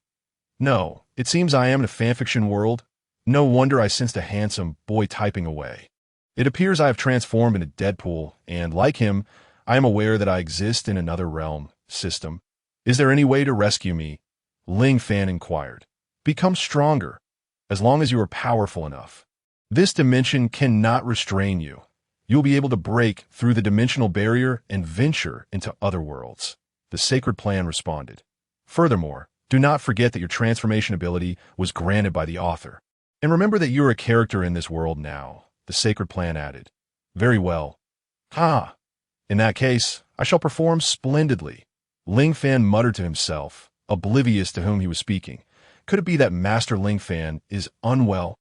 No, it seems I am in a fanfiction world. No wonder I sensed a handsome boy typing away. It appears I have transformed into Deadpool, and like him, I am aware that I exist in another realm, system. Is there any way to rescue me? Ling Fan inquired. Become stronger, as long as you are powerful enough. This dimension cannot restrain you. You'll be able to break through the dimensional barrier and venture into other worlds. The Sacred Plan responded. Furthermore, do not forget that your transformation ability was granted by the author. And remember that you are a character in this world now, the Sacred Plan added. Very well. In that case, I shall perform splendidly. Ling Fan muttered to himself, oblivious to whom he was speaking. Could it be that Master Ling Fan is unwell?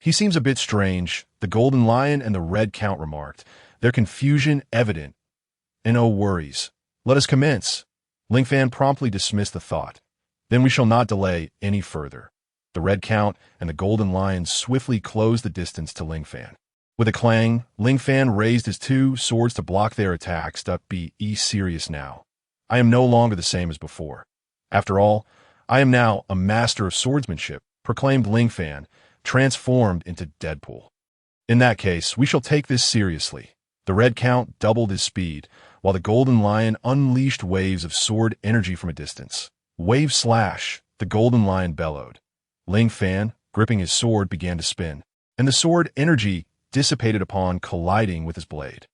He seems a bit strange, the Golden Lion and the Red Count remarked, their confusion evident. And no worries. Let us commence. Ling Fan promptly dismissed the thought. Then we shall not delay any further. The Red Count and the Golden Lion swiftly closed the distance to Ling Fan. With a clang, Ling Fan raised his two swords to block their attacks. Be serious now. I am no longer the same as before. After all, I am now a master of swordsmanship, proclaimed Ling Fan, transformed into Deadpool. In that case, we shall take this seriously. The Red Count doubled his speed, while the Golden Lion unleashed waves of sword energy from a distance. Wave slash, the Golden Lion bellowed. Ling Fan, gripping his sword, began to spin, and the sword energy dissipated upon colliding with his blade.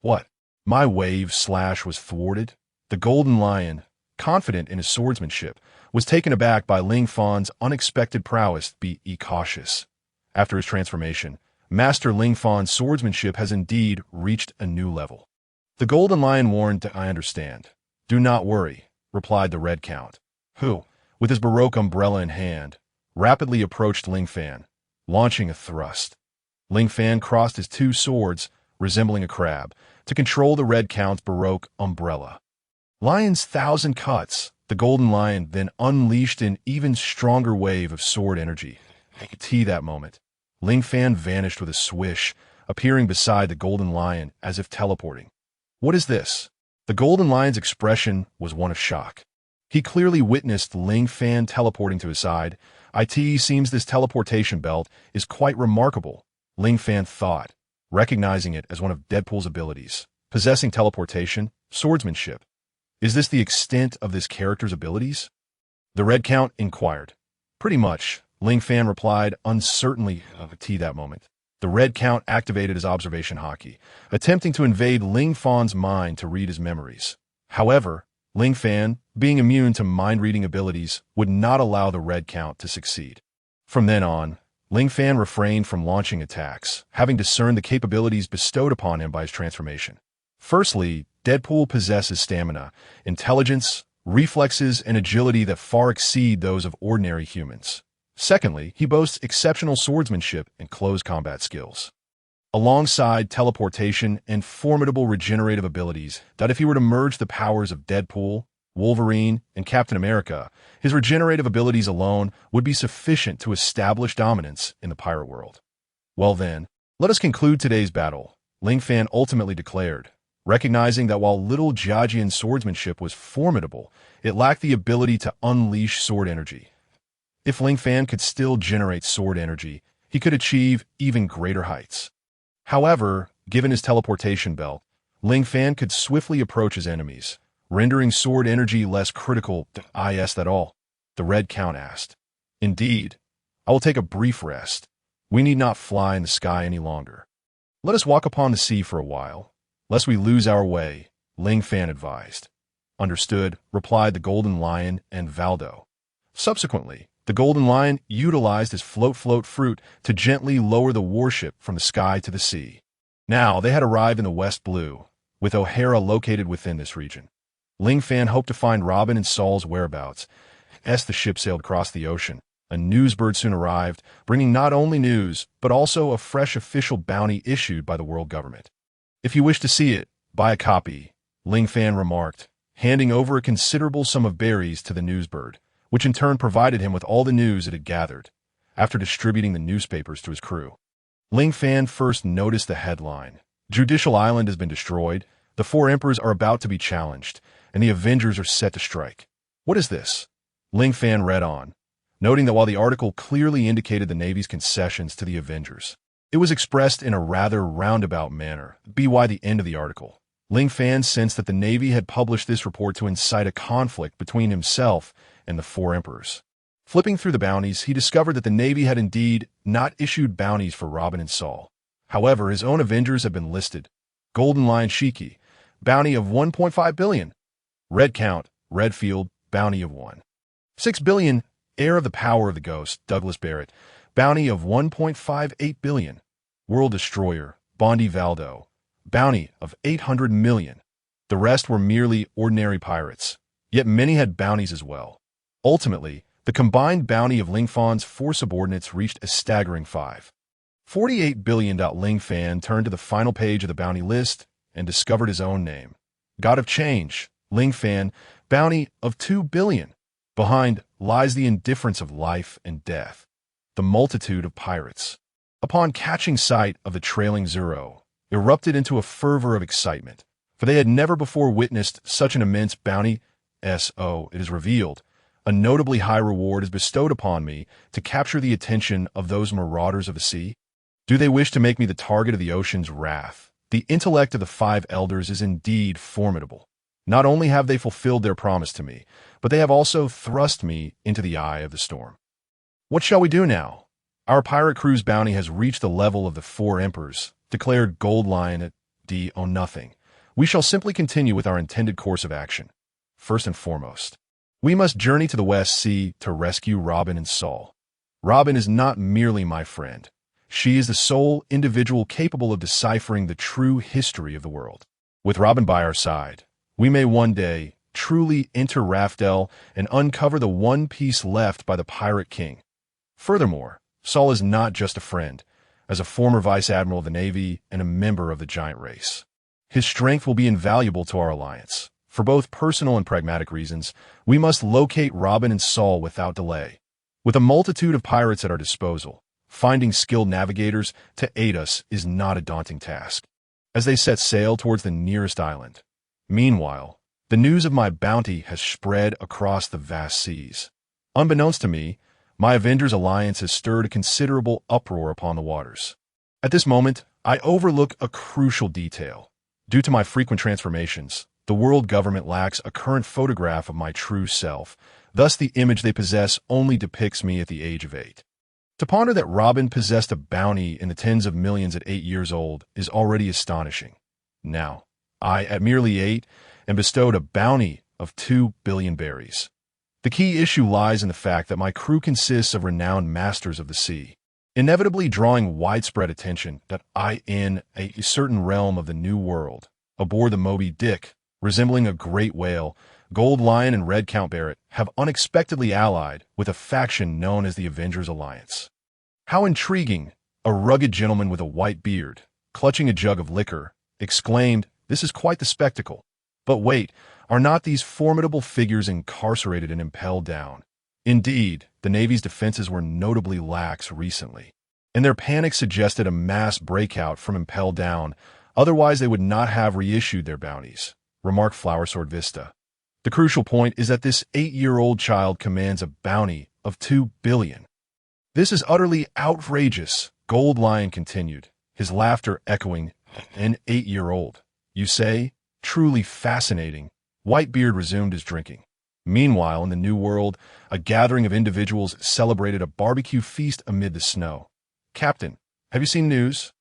What? My wave slash was thwarted? The Golden Lion, confident in his swordsmanship, was taken aback by Ling Fan's unexpected prowess. Be cautious. After his transformation, Master Ling Fan's swordsmanship has indeed reached a new level. The Golden Lion warned. I understand. Do not worry, replied the Red Count, who, with his Baroque umbrella in hand, rapidly approached Ling Fan, launching a thrust. Ling Fan crossed his two swords, resembling a crab, to control the Red Count's Baroque umbrella. Lion's thousand cuts. The Golden Lion then unleashed an even stronger wave of sword energy. That moment, Ling Fan vanished with a swish, appearing beside the Golden Lion as if teleporting. What is this? The Golden Lion's expression was one of shock. He clearly witnessed Ling Fan teleporting to his side. It seems this teleportation belt is quite remarkable, Ling Fan thought, recognizing it as one of Deadpool's abilities. Possessing teleportation, swordsmanship. Is this the extent of this character's abilities? The Red Count inquired. Pretty much, Ling Fan replied uncertainly that moment. The Red Count activated his observation haki, attempting to invade Ling Fan's mind to read his memories. However, Ling Fan, being immune to mind-reading abilities, would not allow the Red Count to succeed. From then on, Ling Fan refrained from launching attacks, having discerned the capabilities bestowed upon him by his transformation. Firstly, Deadpool possesses stamina, intelligence, reflexes, and agility that far exceed those of ordinary humans. Secondly, he boasts exceptional swordsmanship and close combat skills, alongside teleportation and formidable regenerative abilities that if he were to merge the powers of Deadpool, Wolverine, and Captain America, his regenerative abilities alone would be sufficient to establish dominance in the pirate world. Well then, let us conclude today's battle, Ling Fan ultimately declared, recognizing that while little Jiajian's swordsmanship was formidable, it lacked the ability to unleash sword energy. If Ling Fan could still generate sword energy, he could achieve even greater heights. However, given his teleportation belt, Ling Fan could swiftly approach his enemies, rendering sword energy less critical. Is that all? The Red Count asked. Indeed. I will take a brief rest. We need not fly in the sky any longer. Let us walk upon the sea for a while, lest we lose our way, Ling Fan advised. Understood, replied the Golden Lion and Valdo. Subsequently, the Golden Lion utilized his float fruit to gently lower the warship from the sky to the sea. Now they had arrived in the West Blue, with O'Hara located within this region. Ling Fan hoped to find Robin and Saul's whereabouts. As the ship sailed across the ocean, a newsbird soon arrived, bringing not only news, but also a fresh official bounty issued by the world government. If you wish to see it, buy a copy, Ling Fan remarked, handing over a considerable sum of berries to the newsbird, which in turn provided him with all the news it had gathered, after distributing the newspapers to his crew. Ling Fan first noticed the headline. Judicial Island has been destroyed, the four emperors are about to be challenged, and the Avengers are set to strike. What is this? Ling Fan read on, noting that while the article clearly indicated the Navy's concessions to the Avengers, it was expressed in a rather roundabout manner. By the end of the article, Ling Fan sensed that the Navy had published this report to incite a conflict between himself and the four emperors. Flipping through the bounties, he discovered that the Navy had indeed not issued bounties for Robin and Saul. However, his own Avengers had been listed. Golden Lion Shiki, bounty of 1.5 billion. Red Count, Redfield, bounty of 1.6 billion. Heir of the Power of the Ghost, Douglas Barrett, bounty of 1.58 billion. World Destroyer, Bondi Valdo, bounty of 800 million. The rest were merely ordinary pirates, yet many had bounties as well. Ultimately, the combined bounty of Ling Fan's four subordinates reached a staggering 5.48 billion. Ling Fan turned to the final page of the bounty list and discovered his own name. God of Change, Ling Fan, bounty of 2 billion. Behind lies the indifference of life and death, the multitude of pirates. Upon catching sight of the trailing zero, erupted into a fervor of excitement, for they had never before witnessed such an immense bounty. It is revealed, a notably high reward is bestowed upon me to capture the attention of those marauders of the sea. Do they wish to make me the target of the ocean's wrath? The intellect of the five elders is indeed formidable. Not only have they fulfilled their promise to me, but they have also thrust me into the eye of the storm. What shall we do now? Our pirate crew's bounty has reached the level of the four emperors, declared Gold Lion at nothing. We shall simply continue with our intended course of action. First and foremost, we must journey to the West Sea to rescue Robin and Saul. Robin is not merely my friend. She is the sole individual capable of deciphering the true history of the world. With Robin by our side, we may one day truly enter Raftel and uncover the one piece left by the Pirate King. Furthermore, Saul is not just a friend, as a former Vice Admiral of the Navy and a member of the giant race. His strength will be invaluable to our alliance. For both personal and pragmatic reasons, we must locate Robin and Saul without delay. With a multitude of pirates at our disposal, finding skilled navigators to aid us is not a daunting task. As they set sail towards the nearest island. Meanwhile, the news of my bounty has spread across the vast seas. Unbeknownst to me, my Avengers alliance has stirred a considerable uproar upon the waters. At this moment, I overlook a crucial detail. Due to my frequent transformations, the world government lacks a current photograph of my true self, thus the image they possess only depicts me at the age of 8. To ponder that Robin possessed a bounty in the tens of millions at 8 years old is already astonishing. Now, I, at merely 8, am bestowed a bounty of 2 billion berries. The key issue lies in the fact that my crew consists of renowned masters of the sea, inevitably drawing widespread attention that I, in a certain realm of the New World, aboard the Moby Dick, resembling a great whale, Gold Lion and Red Count Barrett have unexpectedly allied with a faction known as the Avengers Alliance. How intriguing! A rugged gentleman with a white beard, clutching a jug of liquor, exclaimed, "This is quite the spectacle." But wait, are not these formidable figures incarcerated and impelled down? Indeed, the Navy's defenses were notably lax recently, and their panic suggested a mass breakout from impelled down, otherwise they would not have reissued their bounties, remarked Flowersword Vista. The crucial point is that this 8-year-old child commands a bounty of 2 billion. This is utterly outrageous, Gold Lion continued, his laughter echoing, "An 8-year-old, you say? Truly fascinating." Whitebeard resumed his drinking. Meanwhile, in the New World, a gathering of individuals celebrated a barbecue feast amid the snow. "Captain, have you seen news?"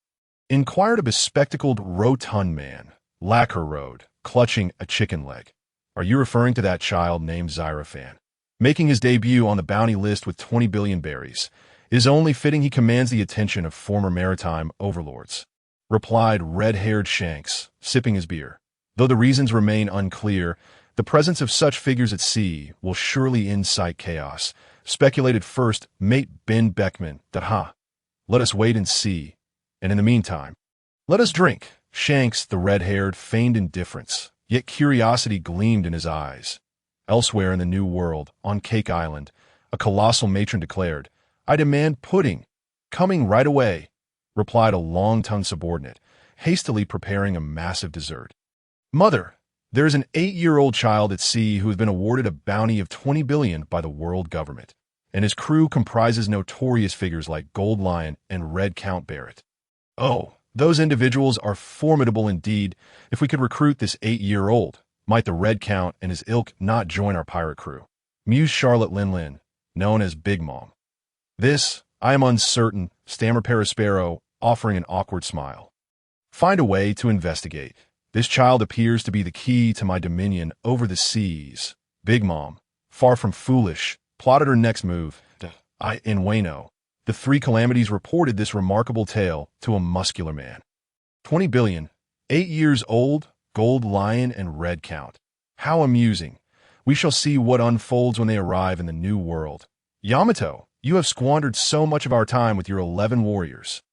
inquired a bespectacled, rotund man, lacquer robed, clutching a chicken leg. "Are you referring to that child named Xyraphan? Making his debut on the bounty list with 20 billion berries, it is only fitting he commands the attention of former maritime overlords," replied red-haired Shanks, sipping his beer. "Though the reasons remain unclear, the presence of such figures at sea will surely incite chaos," speculated first mate Ben Beckman. Let us wait and see. And in the meantime, let us drink. Shanks, the red-haired, feigned indifference, yet curiosity gleamed in his eyes. Elsewhere in the New World, on Cake Island, a colossal matron declared, "I demand pudding." "Coming right away," replied a long-tongued subordinate, hastily preparing a massive dessert. "Mother, there is an 8-year-old child at sea who has been awarded a bounty of 20 billion by the world government, and his crew comprises notorious figures like Gold Lion and Red Count Barrett. Oh, those individuals are formidable indeed. If we could recruit this 8-year-old, might the Red Count and his ilk not join our pirate crew?" mused Charlotte Lin, known as Big Mom. "This, I am uncertain," stammered Perispero, offering an awkward smile. "Find a way to investigate. This child appears to be the key to my dominion over the seas." Big Mom, far from foolish, plotted her next move. In Wayno, the three calamities reported this remarkable tale to a muscular man. 20 billion, 8 years old, Gold Lion and Red Count. How amusing. We shall see what unfolds when they arrive in the New World. Yamato, you have squandered so much of our time with your 11 warriors.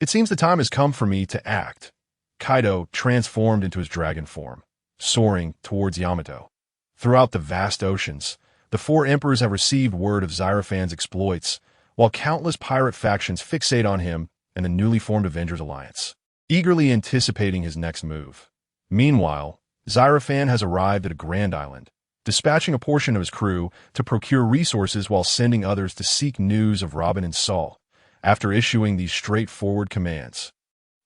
It seems the time has come for me to act. Kaido transformed into his dragon form, soaring towards Yamato. Throughout the vast oceans, the 4 emperors have received word of Xyraphan's exploits, while countless pirate factions fixate on him and the newly formed Avengers Alliance, eagerly anticipating his next move. Meanwhile, Xyraphan has arrived at a Grand Island, dispatching a portion of his crew to procure resources while sending others to seek news of Robin and Saul. After issuing these straightforward commands,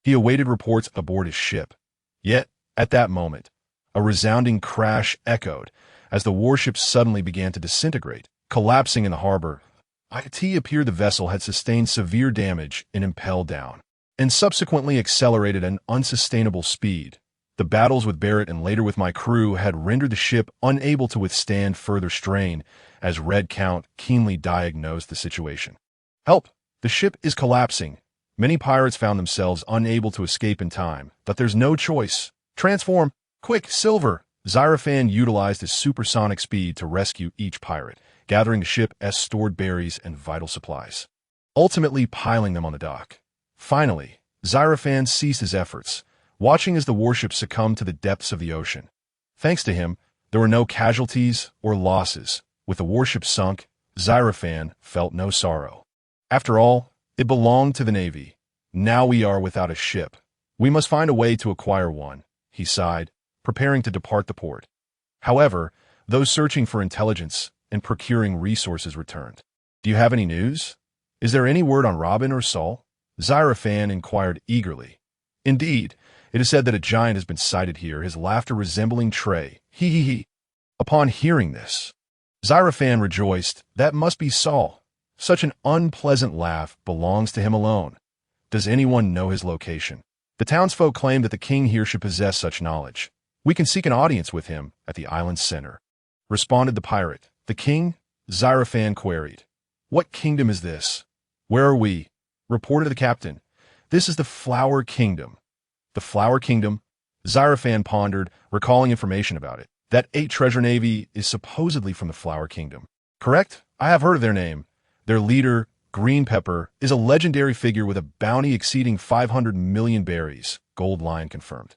he awaited reports aboard his ship. Yet, at that moment, a resounding crash echoed as the warship suddenly began to disintegrate, collapsing in the harbor. It appeared the vessel had sustained severe damage and impelled down, and subsequently accelerated at an unsustainable speed. The battles with Barrett and later with my crew had rendered the ship unable to withstand further strain, as Red Count keenly diagnosed the situation. "Help! The ship is collapsing." Many pirates found themselves unable to escape in time, but there's no choice. "Transform! Quick, Silver!" Xyraphan utilized his supersonic speed to rescue each pirate, gathering the ship's stored berries and vital supplies, ultimately piling them on the dock. Finally, Xyraphan ceased his efforts, watching as the warship succumbed to the depths of the ocean. Thanks to him, there were no casualties or losses. With the warship sunk, Xyrophan felt no sorrow. After all, it belonged to the Navy. Now we are without a ship. We must find a way to acquire one, he sighed, preparing to depart the port. However, those searching for intelligence and procuring resources returned. Do you have any news? Is there any word on Robin or Sol? Xyrophan inquired eagerly. Indeed, it is said that a giant has been sighted here, his laughter resembling Trey. He he he. Upon hearing this, Xyrophan rejoiced. That must be Sol. Such an unpleasant laugh belongs to him alone. Does anyone know his location? The townsfolk claim that the king here should possess such knowledge. We can seek an audience with him at the island's center. Responded the pirate. The king? Xyrophan queried. What kingdom is this? Where are we? Reported the captain. This is the Flower Kingdom. The Flower Kingdom? Xyrophan pondered, recalling information about it. That 8 treasure navy is supposedly from the Flower Kingdom. Correct? I have heard of their name. Their leader, Green Pepper, is a legendary figure with a bounty exceeding 500 million berries, Gold Lion confirmed.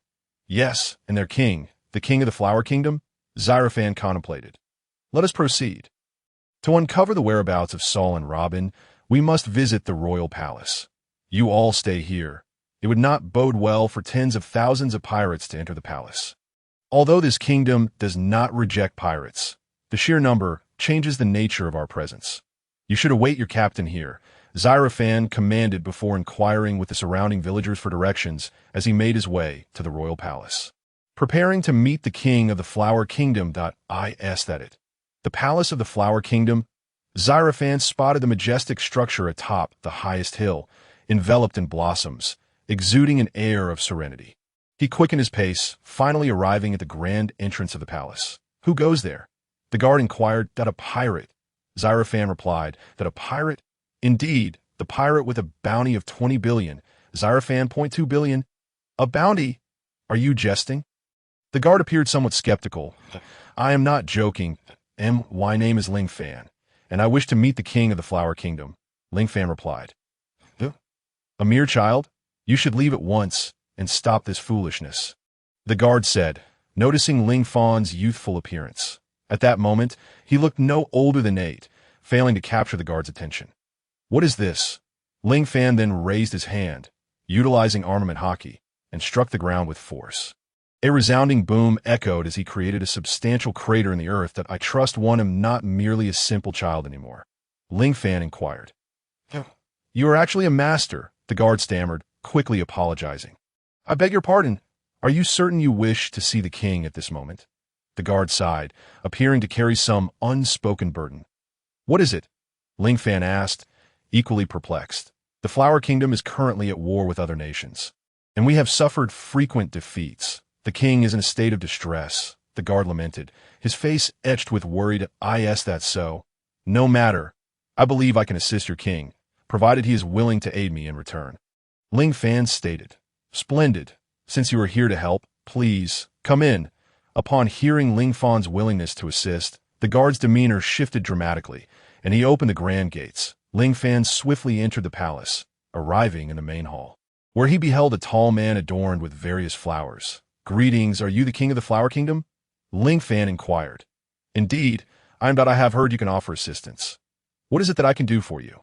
Yes, and their king, the king of the Flower Kingdom? Xyrophan contemplated. Let us proceed. To uncover the whereabouts of Sol and Robin, we must visit the royal palace. You all stay here. It would not bode well for tens of thousands of pirates to enter the palace. Although this kingdom does not reject pirates, the sheer number changes the nature of our presence. You should await your captain here, Xyrophan commanded before inquiring with the surrounding villagers for directions as he made his way to the royal palace. Preparing to meet the king of the Flower Kingdom. Is that it? The palace of the Flower Kingdom? Xyrophan spotted the majestic structure atop the highest hill, enveloped in blossoms, exuding an air of serenity. He quickened his pace, finally arriving at the grand entrance of the palace. Who goes there? The guard inquired. That a pirate. Xyrophan replied. That a pirate? Indeed, the pirate with a bounty of 20 billion. Xyrophan, 0.2 billion. A bounty? Are you jesting? The guard appeared somewhat skeptical. I am not joking. My name is Ling Fan, and I wish to meet the king of the Flower Kingdom. Ling Fan replied. A mere child? You should leave at once and stop this foolishness. The guard said, noticing Ling Fan's youthful appearance. At that moment, he looked no older than 8, failing to capture the guard's attention. What is this? Ling Fan then raised his hand, utilizing armament hockey, and struck the ground with force. A resounding boom echoed as he created a substantial crater in the earth. That I trust one am not merely a simple child anymore. Ling Fan inquired. You are actually a master, the guard stammered, quickly apologizing. I beg your pardon. Are you certain you wish to see the king at this moment? The guard sighed, appearing to carry some unspoken burden. What is it? Ling Fan asked, equally perplexed. The Flower Kingdom is currently at war with other nations, and we have suffered frequent defeats. The king is in a state of distress, the guard lamented, his face etched with worried. Is that so? No matter. I believe I can assist your king, provided he is willing to aid me in return. Ling Fan stated. Splendid. Since you are here to help, please, come in. Upon hearing Ling Fan's willingness to assist, the guard's demeanor shifted dramatically, and he opened the grand gates. Ling Fan swiftly entered the palace, arriving in the main hall, where he beheld a tall man adorned with various flowers. Greetings, are you the king of the Flower Kingdom? Ling Fan inquired. Indeed, I have heard you can offer assistance. What is it that I can do for you?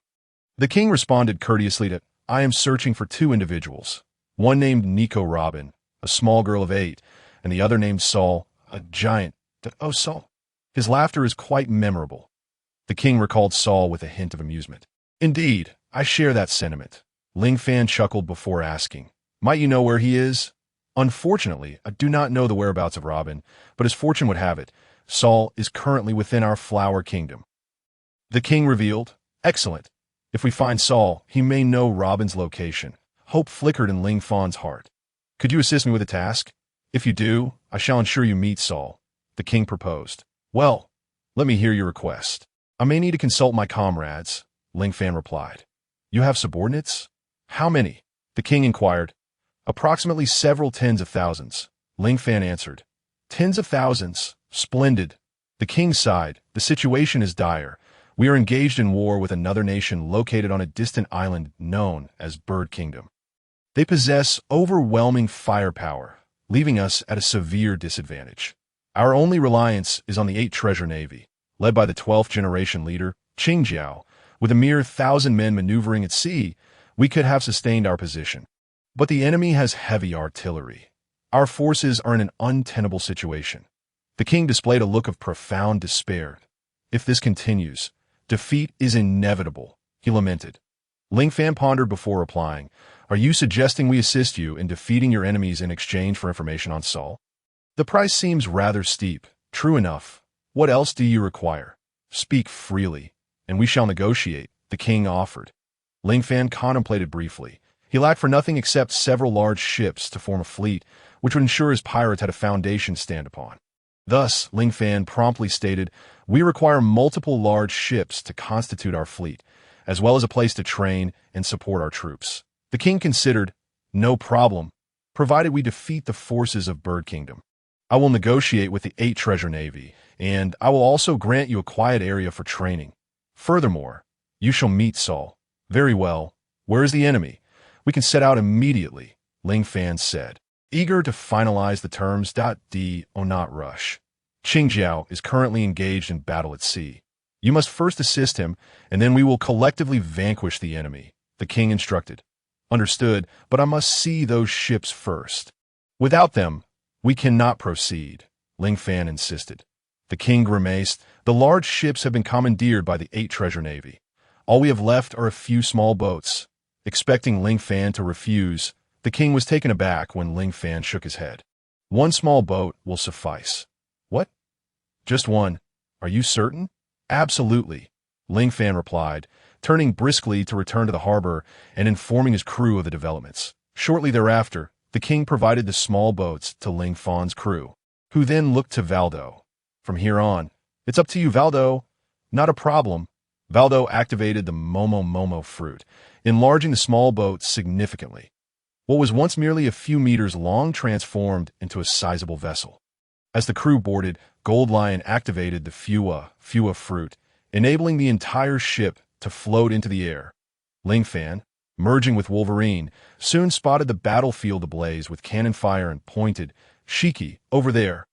The king responded courteously that I am searching for 2 individuals, one named Nico Robin, a small girl of 8, and the other named Sol, a giant. Oh, Sol. His laughter is quite memorable. The king recalled Sol with a hint of amusement. Indeed, I share that sentiment. Ling Fan chuckled before asking, might you know where he is? Unfortunately, I do not know the whereabouts of Robin, but as fortune would have it, Sol is currently within our Flower Kingdom. The king revealed, excellent. If we find Sol, he may know Robin's location. Hope flickered in Ling Fan's heart. Could you assist me with a task? If you do, I shall ensure you meet Sol. The king proposed. Well, let me hear your request. I may need to consult my comrades, Ling Fan replied. You have subordinates? How many? The king inquired. Approximately several tens of thousands, Ling Fan answered. Tens of thousands? Splendid. The king sighed. The situation is dire. We are engaged in war with another nation located on a distant island known as Bird Kingdom. They possess overwhelming firepower, leaving us at a severe disadvantage. Our only reliance is on the 8 Treasure Navy, led by the 12th generation leader, Qingjiao. With a mere 1,000 men maneuvering at sea, we could have sustained our position. But the enemy has heavy artillery. Our forces are in an untenable situation. The king displayed a look of profound despair. If this continues, defeat is inevitable, he lamented. Ling Fan pondered before replying, "Are you suggesting we assist you in defeating your enemies in exchange for information on Saul? The price seems rather steep. True enough. What else do you require? Speak freely, and we shall negotiate," the king offered. Ling Fan contemplated briefly. He lacked for nothing except several large ships to form a fleet, which would ensure his pirates had a foundation to stand upon. Thus, Ling Fan promptly stated, "We require multiple large ships to constitute our fleet, as well as a place to train and support our troops." The king considered, "No problem, provided we defeat the forces of Bird Kingdom. I will negotiate with the 8 Treasure Navy, and I will also grant you a quiet area for training. Furthermore, you shall meet Saul." "Very well. Where is the enemy? We can set out immediately," Ling Fan said, eager to finalize the terms. Do not rush. Qingjiao is currently engaged in battle at sea. You must first assist him, and then we will collectively vanquish the enemy, the king instructed. "Understood, but I must see those ships first. Without them, we cannot proceed," Ling Fan insisted. The king grimaced. "The large ships have been commandeered by the 8 Treasure Navy. All we have left are a few small boats." Expecting Ling Fan to refuse, the king was taken aback when Ling Fan shook his head. "One small boat will suffice." "What? Just one? Are you certain?" "Absolutely," Ling Fan replied, turning briskly to return to the harbor and informing his crew of the developments. Shortly thereafter, the king provided the small boats to Ling Fan's crew, who then looked to Valdo. "From here on, it's up to you, Valdo." "Not a problem." Valdo activated the Momo fruit, enlarging the small boat significantly. What was once merely a few meters long transformed into a sizable vessel. As the crew boarded, Gold Lion activated the Fua fruit, enabling the entire ship to float into the air. Ling Fan, merging with Wolverine, soon spotted the battlefield ablaze with cannon fire and pointed, "Shiki, over there.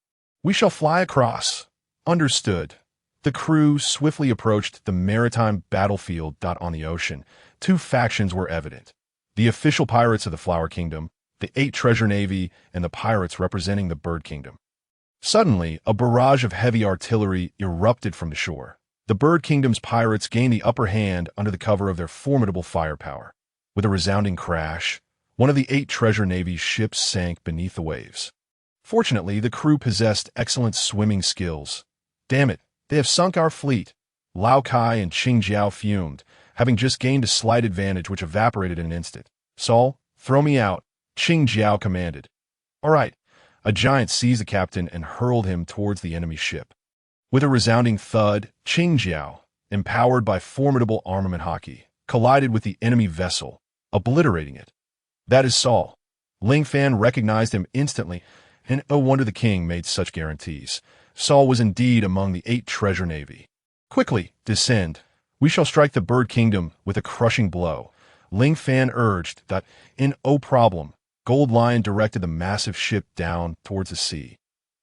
We shall fly across." "Understood." The crew swiftly approached the maritime battlefield. On the ocean, 2 factions were evident. The official pirates of the Flower Kingdom, the 8 Treasure Navy, and the pirates representing the Bird Kingdom. Suddenly, a barrage of heavy artillery erupted from the shore. The Bird Kingdom's pirates gained the upper hand under the cover of their formidable firepower. With a resounding crash, one of the 8 Treasure Navy's ships sank beneath the waves. Fortunately, the crew possessed excellent swimming skills. "Damn it, they have sunk our fleet." Lao Kai and Qingjiao fumed, having just gained a slight advantage which evaporated in an instant. "Saul, throw me out," Qingjiao commanded. "All right." A giant seized the captain and hurled him towards the enemy ship. With a resounding thud, Qingjiao, empowered by formidable armament hockey, collided with the enemy vessel, obliterating it. "That is Saul." Ling Fan recognized him instantly, and no wonder the king made such guarantees. Saul was indeed among the 8 Treasure Navy. "Quickly, descend. We shall strike the Bird Kingdom with a crushing blow," Ling Fan urged. In no problem, Gold Lion directed the massive ship down towards the sea.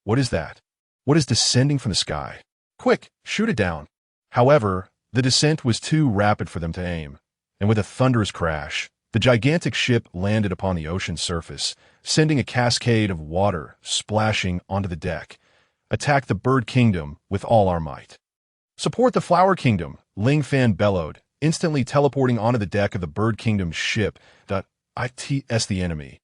"What is that? What is descending from the sky? Quick, shoot it down." However, the descent was too rapid for them to aim, and with a thunderous crash, the gigantic ship landed upon the ocean surface, sending a cascade of water splashing onto the deck. "Attack the Bird Kingdom with all our might." "Support the Flower Kingdom," Ling Fan bellowed, instantly teleporting onto the deck of the Bird Kingdom's ship. "It's the enemy.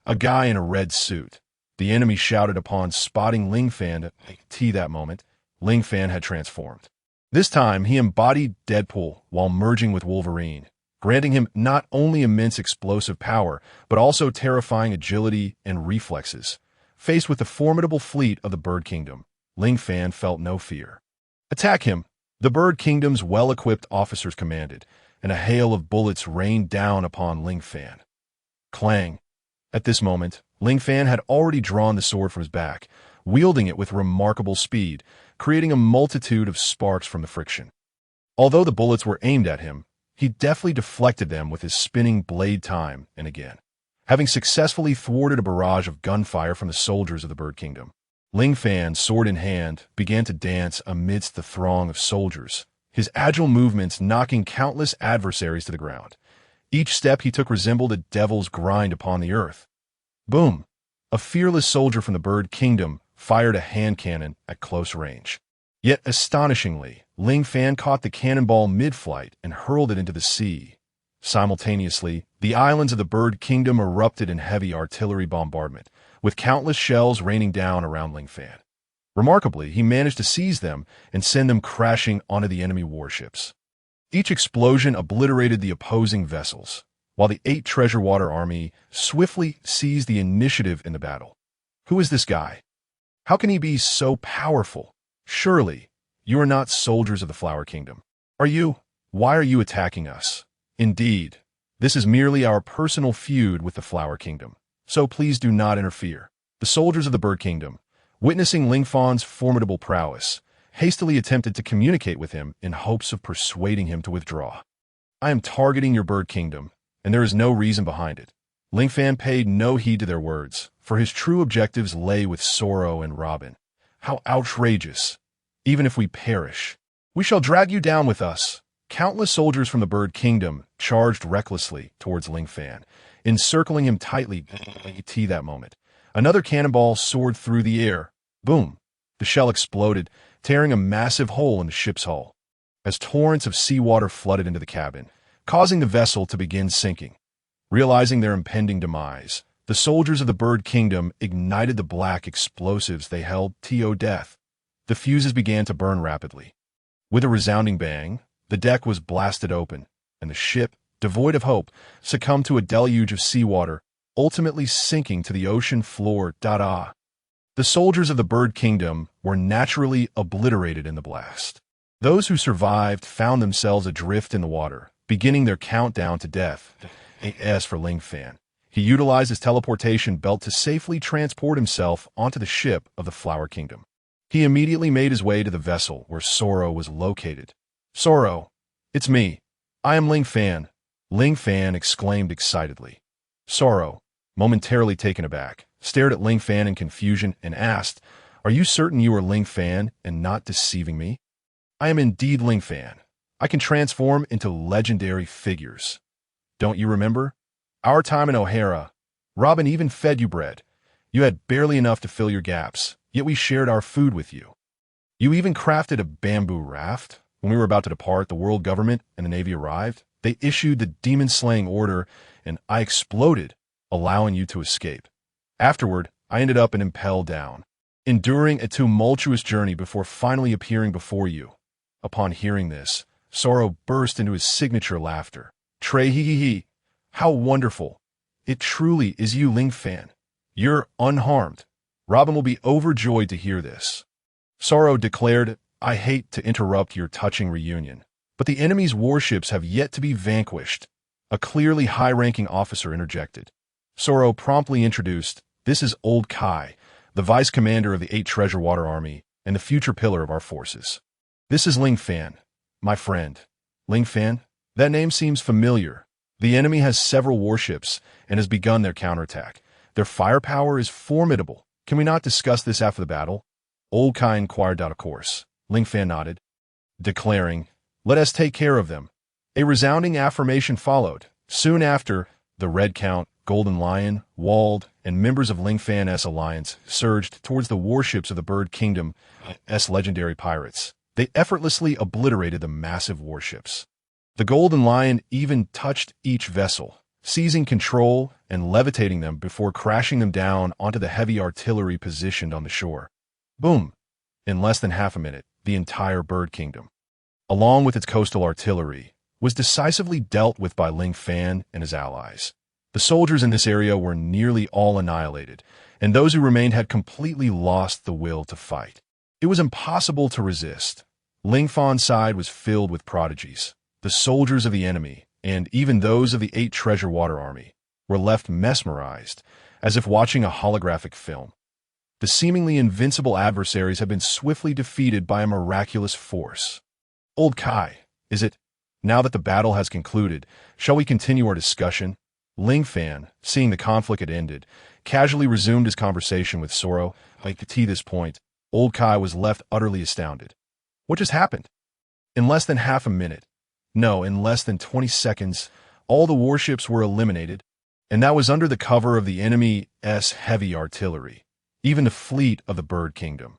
A guy in a red suit," the enemy shouted upon spotting Ling Fan. That moment, Ling Fan had transformed. This time, he embodied Deadpool while merging with Wolverine, granting him not only immense explosive power, but also terrifying agility and reflexes. Faced with the formidable fleet of the Bird Kingdom, Ling Fan felt no fear. "Attack him!" the Bird Kingdom's well-equipped officers commanded, and a hail of bullets rained down upon Ling Fan. Clang! At this moment, Ling Fan had already drawn the sword from his back, wielding it with remarkable speed, creating a multitude of sparks from the friction. Although the bullets were aimed at him, he deftly deflected them with his spinning blade time and again. having successfully thwarted a barrage of gunfire from the soldiers of the Bird Kingdom. Ling Fan, sword in hand, began to dance amidst the throng of soldiers, his agile movements knocking countless adversaries to the ground. Each step he took resembled a devil's grind upon the earth. Boom! A fearless soldier from the Bird Kingdom fired a hand cannon at close range. Yet, astonishingly, Ling Fan caught the cannonball mid-flight and hurled it into the sea. Simultaneously, the islands of the Bird Kingdom erupted in heavy artillery bombardment, with countless shells raining down around Ling Fan. Remarkably, he managed to seize them and send them crashing onto the enemy warships. Each explosion obliterated the opposing vessels, while the 8 Treasure Water Army swiftly seized the initiative in the battle. Who is this guy? How can he be so powerful? Surely, you are not soldiers of the Flower Kingdom. Are you? Why are you attacking us? Indeed, this is merely our personal feud with the Flower Kingdom, so please do not interfere. The soldiers of the Bird Kingdom, witnessing Ling Fan's formidable prowess, hastily attempted to communicate with him in hopes of persuading him to withdraw. I am targeting your Bird Kingdom, and there is no reason behind it. Ling Fan paid no heed to their words, for his true objectives lay with Zoro and Robin. How outrageous! Even if we perish, we shall drag you down with us. Countless soldiers from the Bird Kingdom charged recklessly towards Ling Fan, encircling him tightly at that moment. Another cannonball soared through the air. Boom! The shell exploded, tearing a massive hole in the ship's hull, as torrents of seawater flooded into the cabin, causing the vessel to begin sinking. Realizing their impending demise, the soldiers of the Bird Kingdom ignited the black explosives they held to death. The fuses began to burn rapidly. With a resounding bang, the deck was blasted open, and the ship, devoid of hope, succumbed to a deluge of seawater, ultimately sinking to the ocean floor. The soldiers of the Bird Kingdom were naturally obliterated in the blast. Those who survived found themselves adrift in the water, beginning their countdown to death. As for Ling Fan, he utilized his teleportation belt to safely transport himself onto the ship of the Flower Kingdom. He immediately made his way to the vessel where Zoro was located. Zoro, it's me. I am Ling Fan. Ling Fan exclaimed excitedly. Zoro, momentarily taken aback, stared at Ling Fan in confusion and asked, "Are you certain you are Ling Fan and not deceiving me?" "I am indeed Ling Fan. I can transform into legendary figures. Don't you remember? Our time in O'Hara. Robin even fed you bread. You had barely enough to fill your gaps, yet we shared our food with you. You even crafted a bamboo raft. When we were about to depart, the world government and the Navy arrived. They issued the demon-slaying order, and I exploded, allowing you to escape. Afterward, I ended up in Impel Down, enduring a tumultuous journey before finally appearing before you." Upon hearing this, Zoro burst into his signature laughter. "Trey hee hee hee. How wonderful. It truly is you, Ling Fan. You're unharmed. Robin will be overjoyed to hear this." Zoro declared, "I hate to interrupt your touching reunion, but the enemy's warships have yet to be vanquished." A clearly high-ranking officer interjected. Zoro promptly introduced, "This is Old Kai, the vice commander of the 8 Treasure Water Army and the future pillar of our forces. This is Ling Fan, my friend." Ling Fan? That name seems familiar. The enemy has several warships and has begun their counterattack. Their firepower is formidable. Can we not discuss this after the battle? Old Kai inquired. Of course. Ling Fan nodded, declaring, "Let us take care of them." A resounding affirmation followed. Soon after, the Red Count, Golden Lion, Walled, and members of Ling Fan's alliance surged towards the warships of the Bird Kingdom's legendary pirates. They effortlessly obliterated the massive warships. The Golden Lion even touched each vessel, seizing control and levitating them before crashing them down onto the heavy artillery positioned on the shore. Boom! In less than half a minute, the entire Bird Kingdom, along with its coastal artillery, was decisively dealt with by Ling Fan and his allies. The soldiers in this area were nearly all annihilated, and those who remained had completely lost the will to fight. It was impossible to resist. Ling Fan's side was filled with prodigies. The soldiers of the enemy, and even those of the 8 Treasure Water Army, were left mesmerized, as if watching a holographic film. The seemingly invincible adversaries had been swiftly defeated by a miraculous force. "Old Kai, is it? Now that the battle has concluded, shall we continue our discussion?" Ling Fan, seeing the conflict had ended, casually resumed his conversation with Soro. At this point, old Kai was left utterly astounded. What just happened? In less than half a minute, no, in less than 20 seconds, all the warships were eliminated, and that was under the cover of the enemy's heavy artillery. Even the fleet of the Bird Kingdom,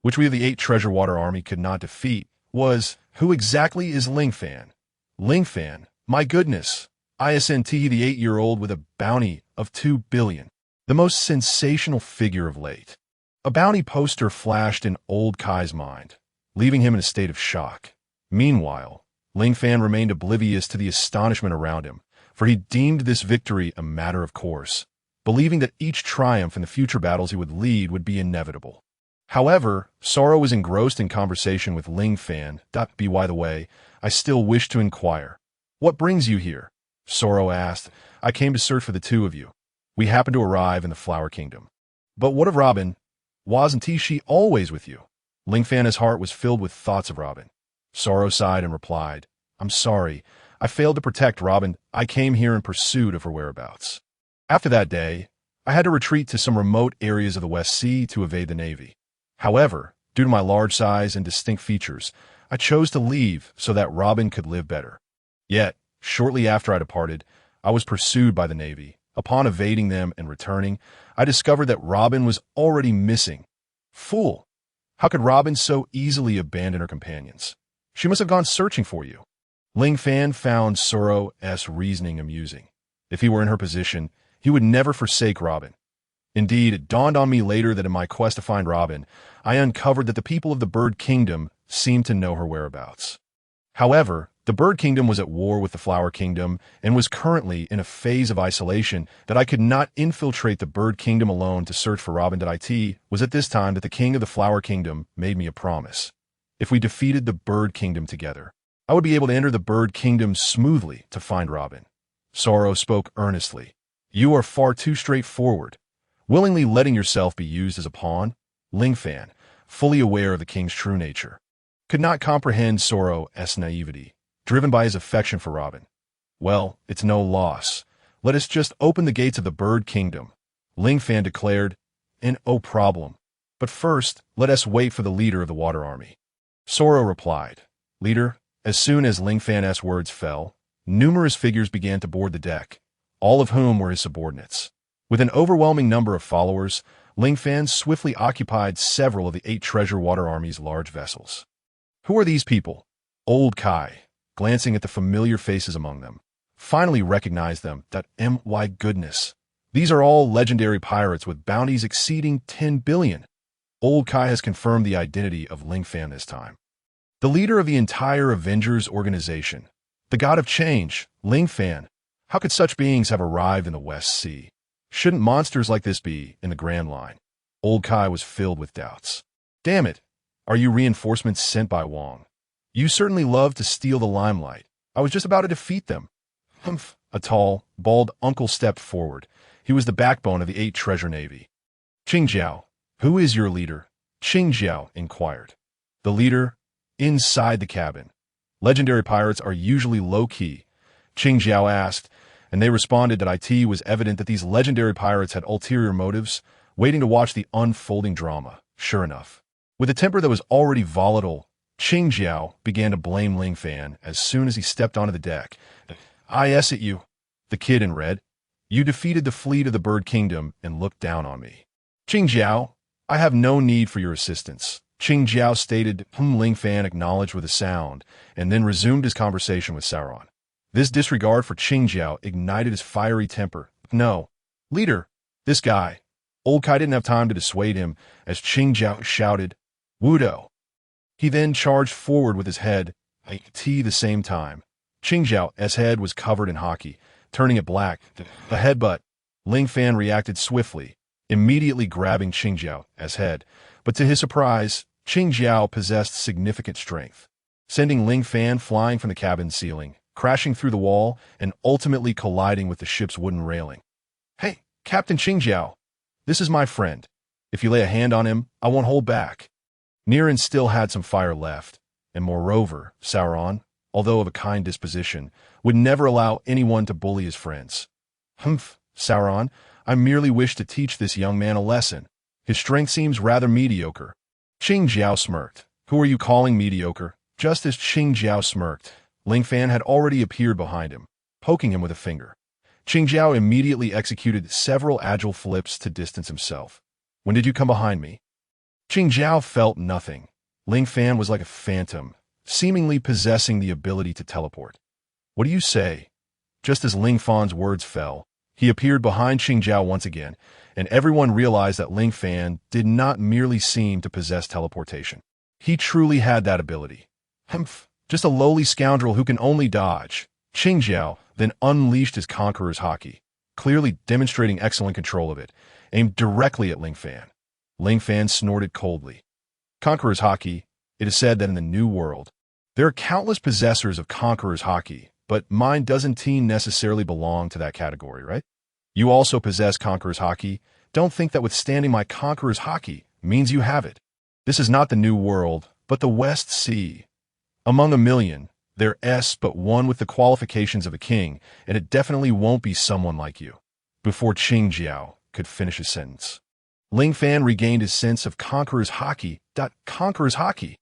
which we of the 8 Treasure Water Army could not defeat, was, who exactly is Ling Fan? Ling Fan, my goodness, ISNT the 8-year-old with a bounty of 2 billion. The most sensational figure of late. A bounty poster flashed in old Kai's mind, leaving him in a state of shock. Meanwhile, Ling Fan remained oblivious to the astonishment around him, for he deemed this victory a matter of course, believing that each triumph in the future battles he would lead would be inevitable. However, Soro was engrossed in conversation with Ling Fan. By the way, I still wish to inquire. What brings you here? Soro asked. I came to search for the two of you. We happened to arrive in the Flower Kingdom. But what of Robin? Wasn't she always with you? Ling Fan's heart was filled with thoughts of Robin. Soro sighed and replied, I'm sorry. I failed to protect Robin. I came here in pursuit of her whereabouts. After that day, I had to retreat to some remote areas of the West Sea to evade the Navy. However, due to my large size and distinct features, I chose to leave so that Robin could live better. Yet, shortly after I departed, I was pursued by the Navy. Upon evading them and returning, I discovered that Robin was already missing. Fool! How could Robin so easily abandon her companions? She must have gone searching for you. Ling Fan found Soro's reasoning amusing. If he were in her position, he would never forsake Robin. Indeed, it dawned on me later that in my quest to find Robin, I uncovered that the people of the Bird Kingdom seemed to know her whereabouts. However, the Bird Kingdom was at war with the Flower Kingdom and was currently in a phase of isolation that I could not infiltrate the Bird Kingdom alone to search for Robin. It was at this time that the king of the Flower Kingdom made me a promise. If we defeated the Bird Kingdom together, I would be able to enter the Bird Kingdom smoothly to find Robin. Soro spoke earnestly. You are far too straightforward, willingly letting yourself be used as a pawn. Ling Fan, fully aware of the king's true nature, could not comprehend Soro's naivety, driven by his affection for Robin. Well, it's no loss. Let us just open the gates of the Bird Kingdom, Ling Fan declared. No problem. But first, let us wait for the leader of the Water Army. Soro replied. Leader, as soon as Ling Fan's words fell, numerous figures began to board the deck, all of whom were his subordinates. With an overwhelming number of followers, Ling Fan swiftly occupied several of the 8 Treasure Water Army's large vessels. Who are these people? Old Kai, glancing at the familiar faces among them, finally recognized them. My goodness. These are all legendary pirates with bounties exceeding 10 billion. Old Kai has confirmed the identity of Ling Fan this time. The leader of the entire Avengers organization, the god of change, Ling Fan. How could such beings have arrived in the West Sea? Shouldn't monsters like this be in the Grand Line? Old Kai was filled with doubts. Damn it! Are you reinforcements sent by Wong? You certainly love to steal the limelight. I was just about to defeat them. Humph! A tall, bald uncle stepped forward. He was the backbone of the 8 Treasure Navy. Qingjiao, who is your leader? Qingjiao inquired. The leader? Inside the cabin. Legendary pirates are usually low-key, Qingjiao asked, and they responded that it was evident that these legendary pirates had ulterior motives, waiting to watch the unfolding drama. Sure enough, with a temper that was already volatile, Qingjiao began to blame Ling Fan as soon as he stepped onto the deck. At you, the kid in red. You defeated the fleet of the Bird Kingdom and looked down on me. Qingjiao, I have no need for your assistance, Qingjiao stated. Ling Fan acknowledged with a sound, and then resumed his conversation with Sauron. This disregard for Qingjiao ignited his fiery temper. No, leader, this guy. Old Kai didn't have time to dissuade him as Qingjiao shouted, Wudo. He then charged forward with his head, at the same time. Qingjiao's head was covered in hockey, turning it black. A headbutt. Ling Fan reacted swiftly, immediately grabbing Qingjiao's head, but to his surprise, Qingjiao possessed significant strength, sending Ling Fan flying from the cabin ceiling, crashing through the wall, and ultimately colliding with the ship's wooden railing. Hey, Captain Qingjiao, this is my friend. If you lay a hand on him, I won't hold back. Niran still had some fire left, and moreover, Sauron, although of a kind disposition, would never allow anyone to bully his friends. Humph, Sauron, I merely wish to teach this young man a lesson. His strength seems rather mediocre. Qing Jiao smirked. Who are you calling mediocre? Just as Qing Jiao smirked, Ling Fan had already appeared behind him, poking him with a finger. Qing Jiao immediately executed several agile flips to distance himself. When did you come behind me? Qing Jiao felt nothing. Ling Fan was like a phantom, seemingly possessing the ability to teleport. What do you say? Just as Ling Fan's words fell, he appeared behind Qing Jiao once again, and everyone realized that Ling Fan did not merely seem to possess teleportation. He truly had that ability. Humph, just a lowly scoundrel who can only dodge. Qing Jiao then unleashed his Conqueror's Haki, clearly demonstrating excellent control of it, aimed directly at Ling Fan. Ling Fan snorted coldly. Conqueror's Haki, it is said that in the New World, there are countless possessors of Conqueror's Haki, but mine doesn't necessarily belong to that category, right? You also possess Conqueror's Haki. Don't think that withstanding my Conqueror's Haki means you have it. This is not the New World, but the West Sea. Among a million, there's but one with the qualifications of a king, and it definitely won't be someone like you. Before Qing Jiao could finish his sentence, Ling Fan regained his sense of Conqueror's Haki. Conqueror's Haki!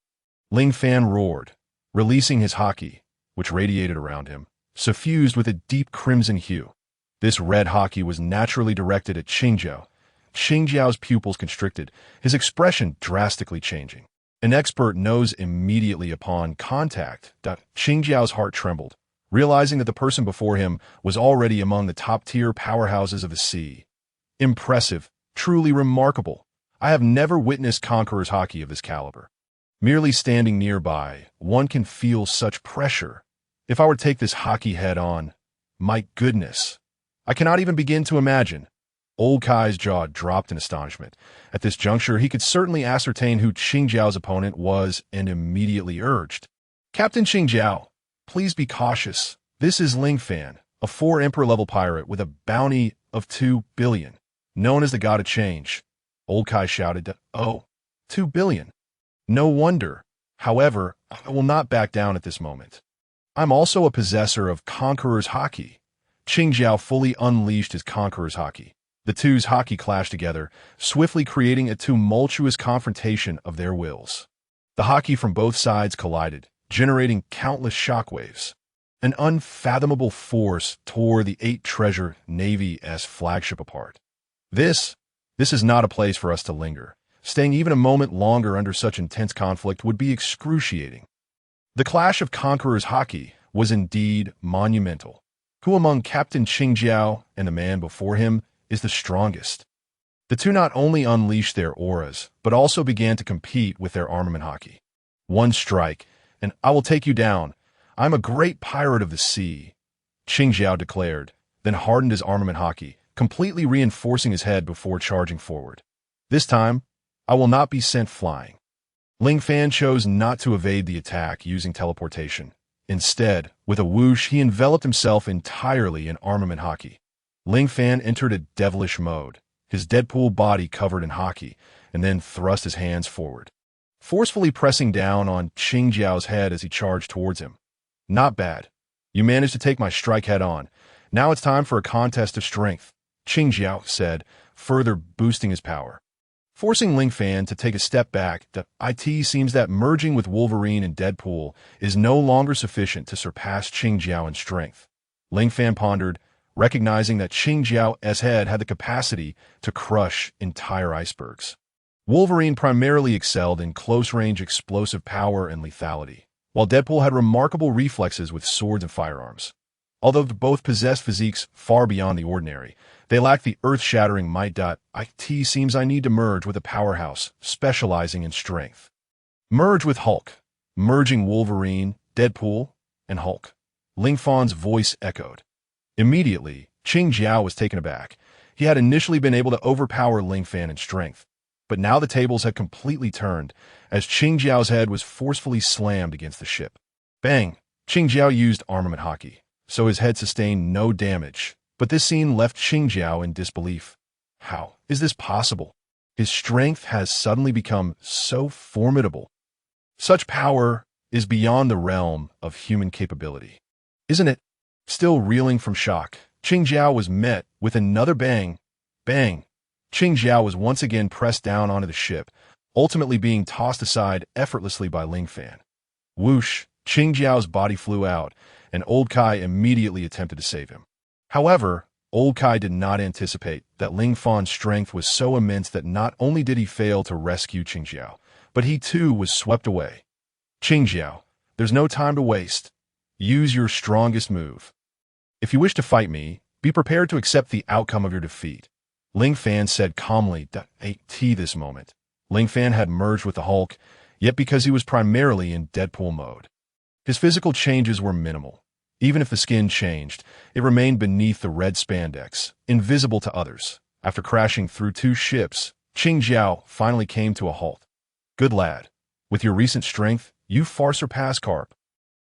Ling Fan roared, releasing his Haki, which radiated around him, suffused with a deep crimson hue. This red Haki was naturally directed at Qing Jiao. Qing Jiao's pupils constricted, his expression drastically changing. An expert knows immediately upon contact. Qing Jiao's heart trembled, realizing that the person before him was already among the top-tier powerhouses of the sea. Impressive, truly remarkable. I have never witnessed Conqueror's Haki of this caliber. Merely standing nearby, one can feel such pressure. If I were to take this Haki head-on, my goodness, I cannot even begin to imagine. Old Kai's jaw dropped in astonishment. At this juncture, he could certainly ascertain who Qing Jiao's opponent was and immediately urged, Captain Qing Jiao, please be cautious. This is Ling Fan, a 4-Emperor-level pirate with a bounty of 2 billion, known as the God of Change. Old Kai shouted, Oh, 2 billion. No wonder. However, I will not back down at this moment. I'm also a possessor of Conqueror's Haki. Qing Jiao fully unleashed his Conqueror's Haki. The two's Haki clashed together, swiftly creating a tumultuous confrontation of their wills. The Haki from both sides collided, generating countless shockwaves. An unfathomable force tore the 8-treasure Navy's flagship apart. This is not a place for us to linger. Staying even a moment longer under such intense conflict would be excruciating. The clash of Conqueror's Haki was indeed monumental. Who among Captain Qing Jiao and the man before him is the strongest? The two not only unleashed their auras, but also began to compete with their armament Haki. One strike, and I will take you down. I'm a great pirate of the sea, Qing Jiao declared, then hardened his armament Haki, completely reinforcing his head before charging forward. This time, I will not be sent flying. Ling Fan chose not to evade the attack using teleportation. Instead, with a whoosh, he enveloped himself entirely in armament Haki. Ling Fan entered a devilish mode, his Deadpool body covered in Haki, and then thrust his hands forward, forcefully pressing down on Qing Jiao's head as he charged towards him. Not bad. You managed to take my strike head on. Now it's time for a contest of strength, Qing Jiao said, further boosting his power. Forcing Ling Fan to take a step back, it seems that merging with Wolverine and Deadpool is no longer sufficient to surpass Qing Jiao in strength. Ling Fan pondered, recognizing that Qing Jiao's head had the capacity to crush entire icebergs. Wolverine primarily excelled in close-range explosive power and lethality, while Deadpool had remarkable reflexes with swords and firearms. Although both possessed physiques far beyond the ordinary, they lacked the earth-shattering might. It seems I need to merge with a powerhouse specializing in strength. Merge with Hulk. Merging Wolverine, Deadpool, and Hulk. Ling Fan's voice echoed. Immediately, Qing Jiao was taken aback. He had initially been able to overpower Ling Fan in strength, but now the tables had completely turned as Qing Jiao's head was forcefully slammed against the ship. Bang! Qing Jiao used armament Haki, so his head sustained no damage, but this scene left Qing Jiao in disbelief. How is this possible? His strength has suddenly become so formidable. Such power is beyond the realm of human capability, isn't it? Still reeling from shock, Qing Jiao was met with another bang. Bang! Qing Jiao was once again pressed down onto the ship, ultimately being tossed aside effortlessly by Ling Fan. Whoosh! Qing Jiao's body flew out, and Old Kai immediately attempted to save him. However, Old Kai did not anticipate that Ling Fan's strength was so immense that not only did he fail to rescue Qing Jiao, but he too was swept away. Qing Jiao, there's no time to waste. Use your strongest move. If you wish to fight me, be prepared to accept the outcome of your defeat. Ling Fan said calmly at this moment. Ling Fan had merged with the Hulk, yet because he was primarily in Deadpool mode. His physical changes were minimal. Even if the skin changed, it remained beneath the red spandex, invisible to others. After crashing through 2 ships, Qing Jiao finally came to a halt. Good lad. With your recent strength, you far surpass Carp.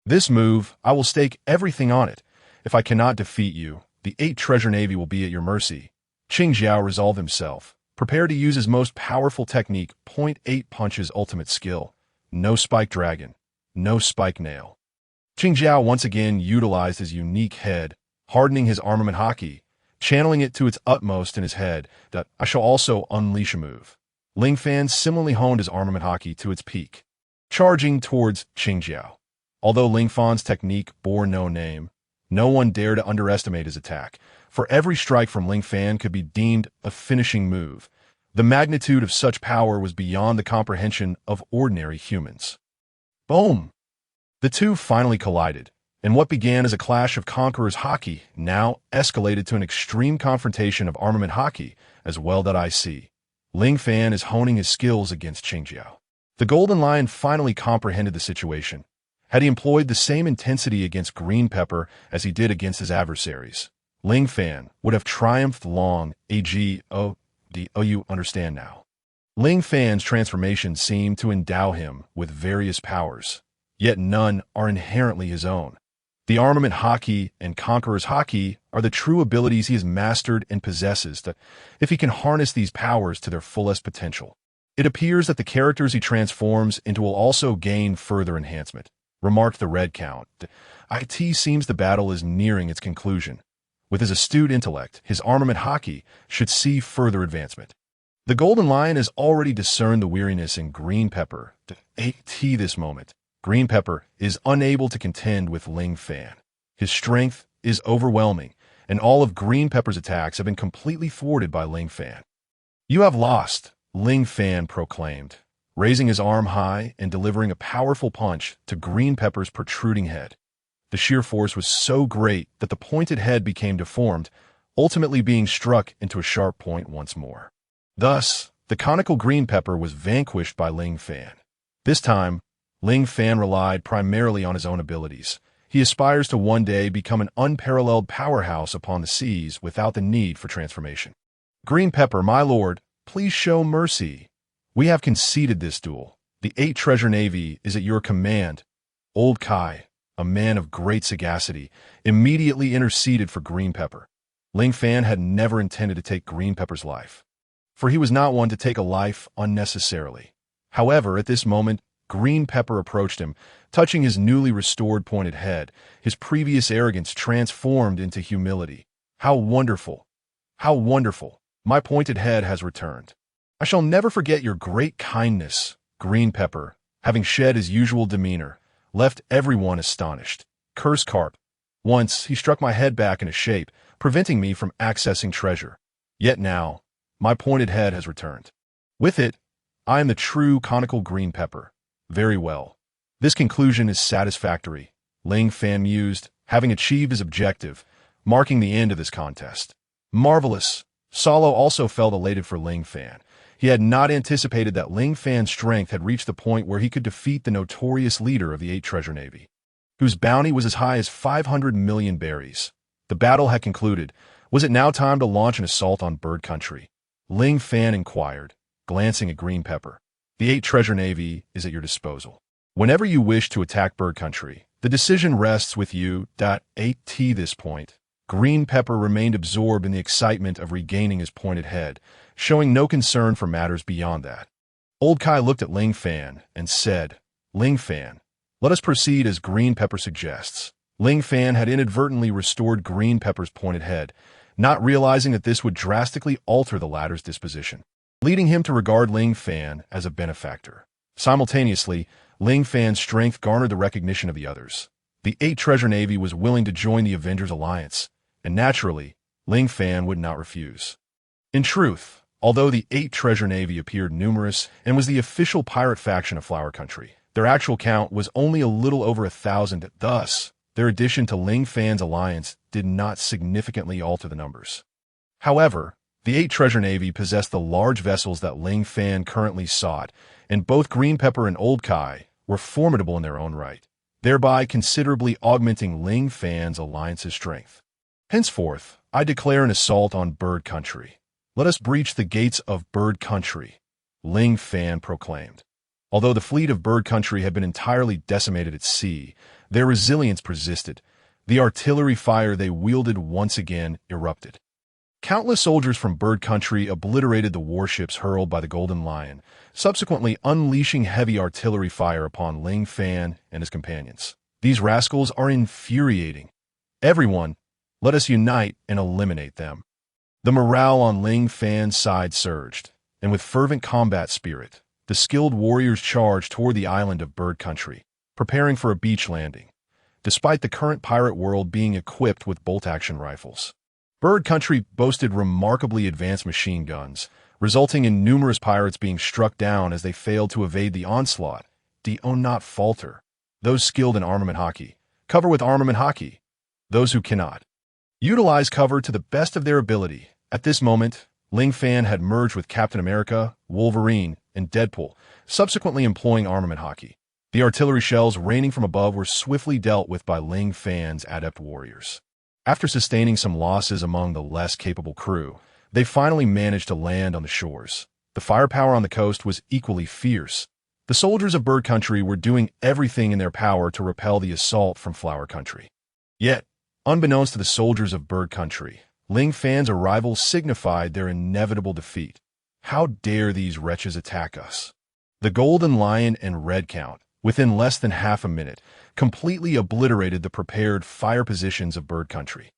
This move, I will stake everything on it. If I cannot defeat you, the 8 treasure navy will be at your mercy. Qing Jiao resolved himself, prepared to use his most powerful technique, Point 8 Punch's ultimate skill. No spike dragon, no spike nail. Qing Jiao once again utilized his unique head, hardening his armament haki, channeling it to its utmost in his head that I shall also unleash a move. Ling Fan similarly honed his armament haki to its peak, charging towards Qing Jiao. Although Ling Fan's technique bore no name, no one dared to underestimate his attack, for every strike from Ling Fan could be deemed a finishing move. The magnitude of such power was beyond the comprehension of ordinary humans. Boom! The two finally collided, and what began as a clash of conquerors' haki now escalated to an extreme confrontation of armament haki as well that I see. Ling Fan is honing his skills against Qing Jiao. The Golden Lion finally comprehended the situation. Had he employed the same intensity against Green Pepper as he did against his adversaries, Ling Fan would have triumphed long. You understand now. Ling Fan's transformation seemed to endow him with various powers, yet none are inherently his own. The armament haki and conqueror's haki are the true abilities he has mastered and possesses if he can harness these powers to their fullest potential. It appears that the characters he transforms into will also gain further enhancement, remarked the Red Count. It seems the battle is nearing its conclusion. With his astute intellect, his armament haki should see further advancement. The Golden Lion has already discerned the weariness in Green Pepper. This moment, Green Pepper is unable to contend with Ling Fan. His strength is overwhelming, and all of Green Pepper's attacks have been completely thwarted by Ling Fan. You have lost, Ling Fan proclaimed, raising his arm high and delivering a powerful punch to Green Pepper's protruding head. The sheer force was so great that the pointed head became deformed, ultimately being struck into a sharp point once more. Thus, the conical Green Pepper was vanquished by Ling Fan. This time, Ling Fan relied primarily on his own abilities. He aspires to one day become an unparalleled powerhouse upon the seas without the need for transformation. Green Pepper, my lord, please show mercy. We have conceded this duel. The 8 treasure navy is at your command. Old Kai, a man of great sagacity, immediately interceded for Green Pepper. Ling Fan had never intended to take Green Pepper's life, for he was not one to take a life unnecessarily. However, at this moment, Green Pepper approached him, touching his newly restored pointed head, his previous arrogance transformed into humility. How wonderful! How wonderful! My pointed head has returned. I shall never forget your great kindness. Green Pepper, having shed his usual demeanor, left everyone astonished. Curse Carp. Once, he struck my head back into shape, preventing me from accessing treasure. Yet now, my pointed head has returned. With it, I am the true conical Green Pepper. Very well. This conclusion is satisfactory, Ling Fan mused, having achieved his objective, marking the end of this contest. Marvelous. Salo also felt elated for Ling Fan. He had not anticipated that Ling Fan's strength had reached the point where he could defeat the notorious leader of the 8 treasure navy, whose bounty was as high as 500 million berries. The battle had concluded. Was it now time to launch an assault on Bird Country? Ling Fan inquired, glancing at Green Pepper. The 8 treasure navy is at your disposal. Whenever you wish to attack Bird Country, the decision rests with you. This point, Green Pepper remained absorbed in the excitement of regaining his pointed head, showing no concern for matters beyond that. Old Kai looked at Ling Fan and said, Ling Fan, let us proceed as Green Pepper suggests. Ling Fan had inadvertently restored Green Pepper's pointed head, not realizing that this would drastically alter the latter's disposition, leading him to regard Ling Fan as a benefactor. Simultaneously, Ling Fan's strength garnered the recognition of the others. The 8 Treasure Navy was willing to join the Avengers Alliance, and naturally, Ling Fan would not refuse. In truth, although the 8 Treasure Navy appeared numerous and was the official pirate faction of Flower Country, their actual count was only a little over 1,000, thus, their addition to Ling Fan's alliance did not significantly alter the numbers. However, the 8 Treasure Navy possessed the large vessels that Ling Fan currently sought, and both Green Pepper and Old Kai were formidable in their own right, thereby considerably augmenting Ling Fan's alliance's strength. Henceforth, I declare an assault on Bird Country. Let us breach the gates of Bird Country, Ling Fan proclaimed. Although the fleet of Bird Country had been entirely decimated at sea, their resilience persisted. The artillery fire they wielded once again erupted. Countless soldiers from Bird Country obliterated the warships hurled by the Golden Lion, subsequently unleashing heavy artillery fire upon Ling Fan and his companions. These rascals are infuriating. Everyone, let us unite and eliminate them. The morale on Ling Fan's side surged, and with fervent combat spirit, the skilled warriors charged toward the island of Bird Country, preparing for a beach landing, despite the current pirate world being equipped with bolt-action rifles. Bird Country boasted remarkably advanced machine guns, resulting in numerous pirates being struck down as they failed to evade the onslaught. Do not falter. Those skilled in armament hockey, cover with armament hockey. Those who cannot, utilize cover to the best of their ability. At this moment, Ling Fan had merged with Captain America, Wolverine, and Deadpool, subsequently employing armament hockey. The artillery shells raining from above were swiftly dealt with by Ling Fan's adept warriors. After sustaining some losses among the less capable crew, they finally managed to land on the shores. The firepower on the coast was equally fierce. The soldiers of Bird Country were doing everything in their power to repel the assault from Flower Country. Yet, unbeknownst to the soldiers of Bird Country, Ling Fan's arrival signified their inevitable defeat. How dare these wretches attack us? The Golden Lion and Red Count, within less than half a minute, completely obliterated the prepared fire positions of Bird Country.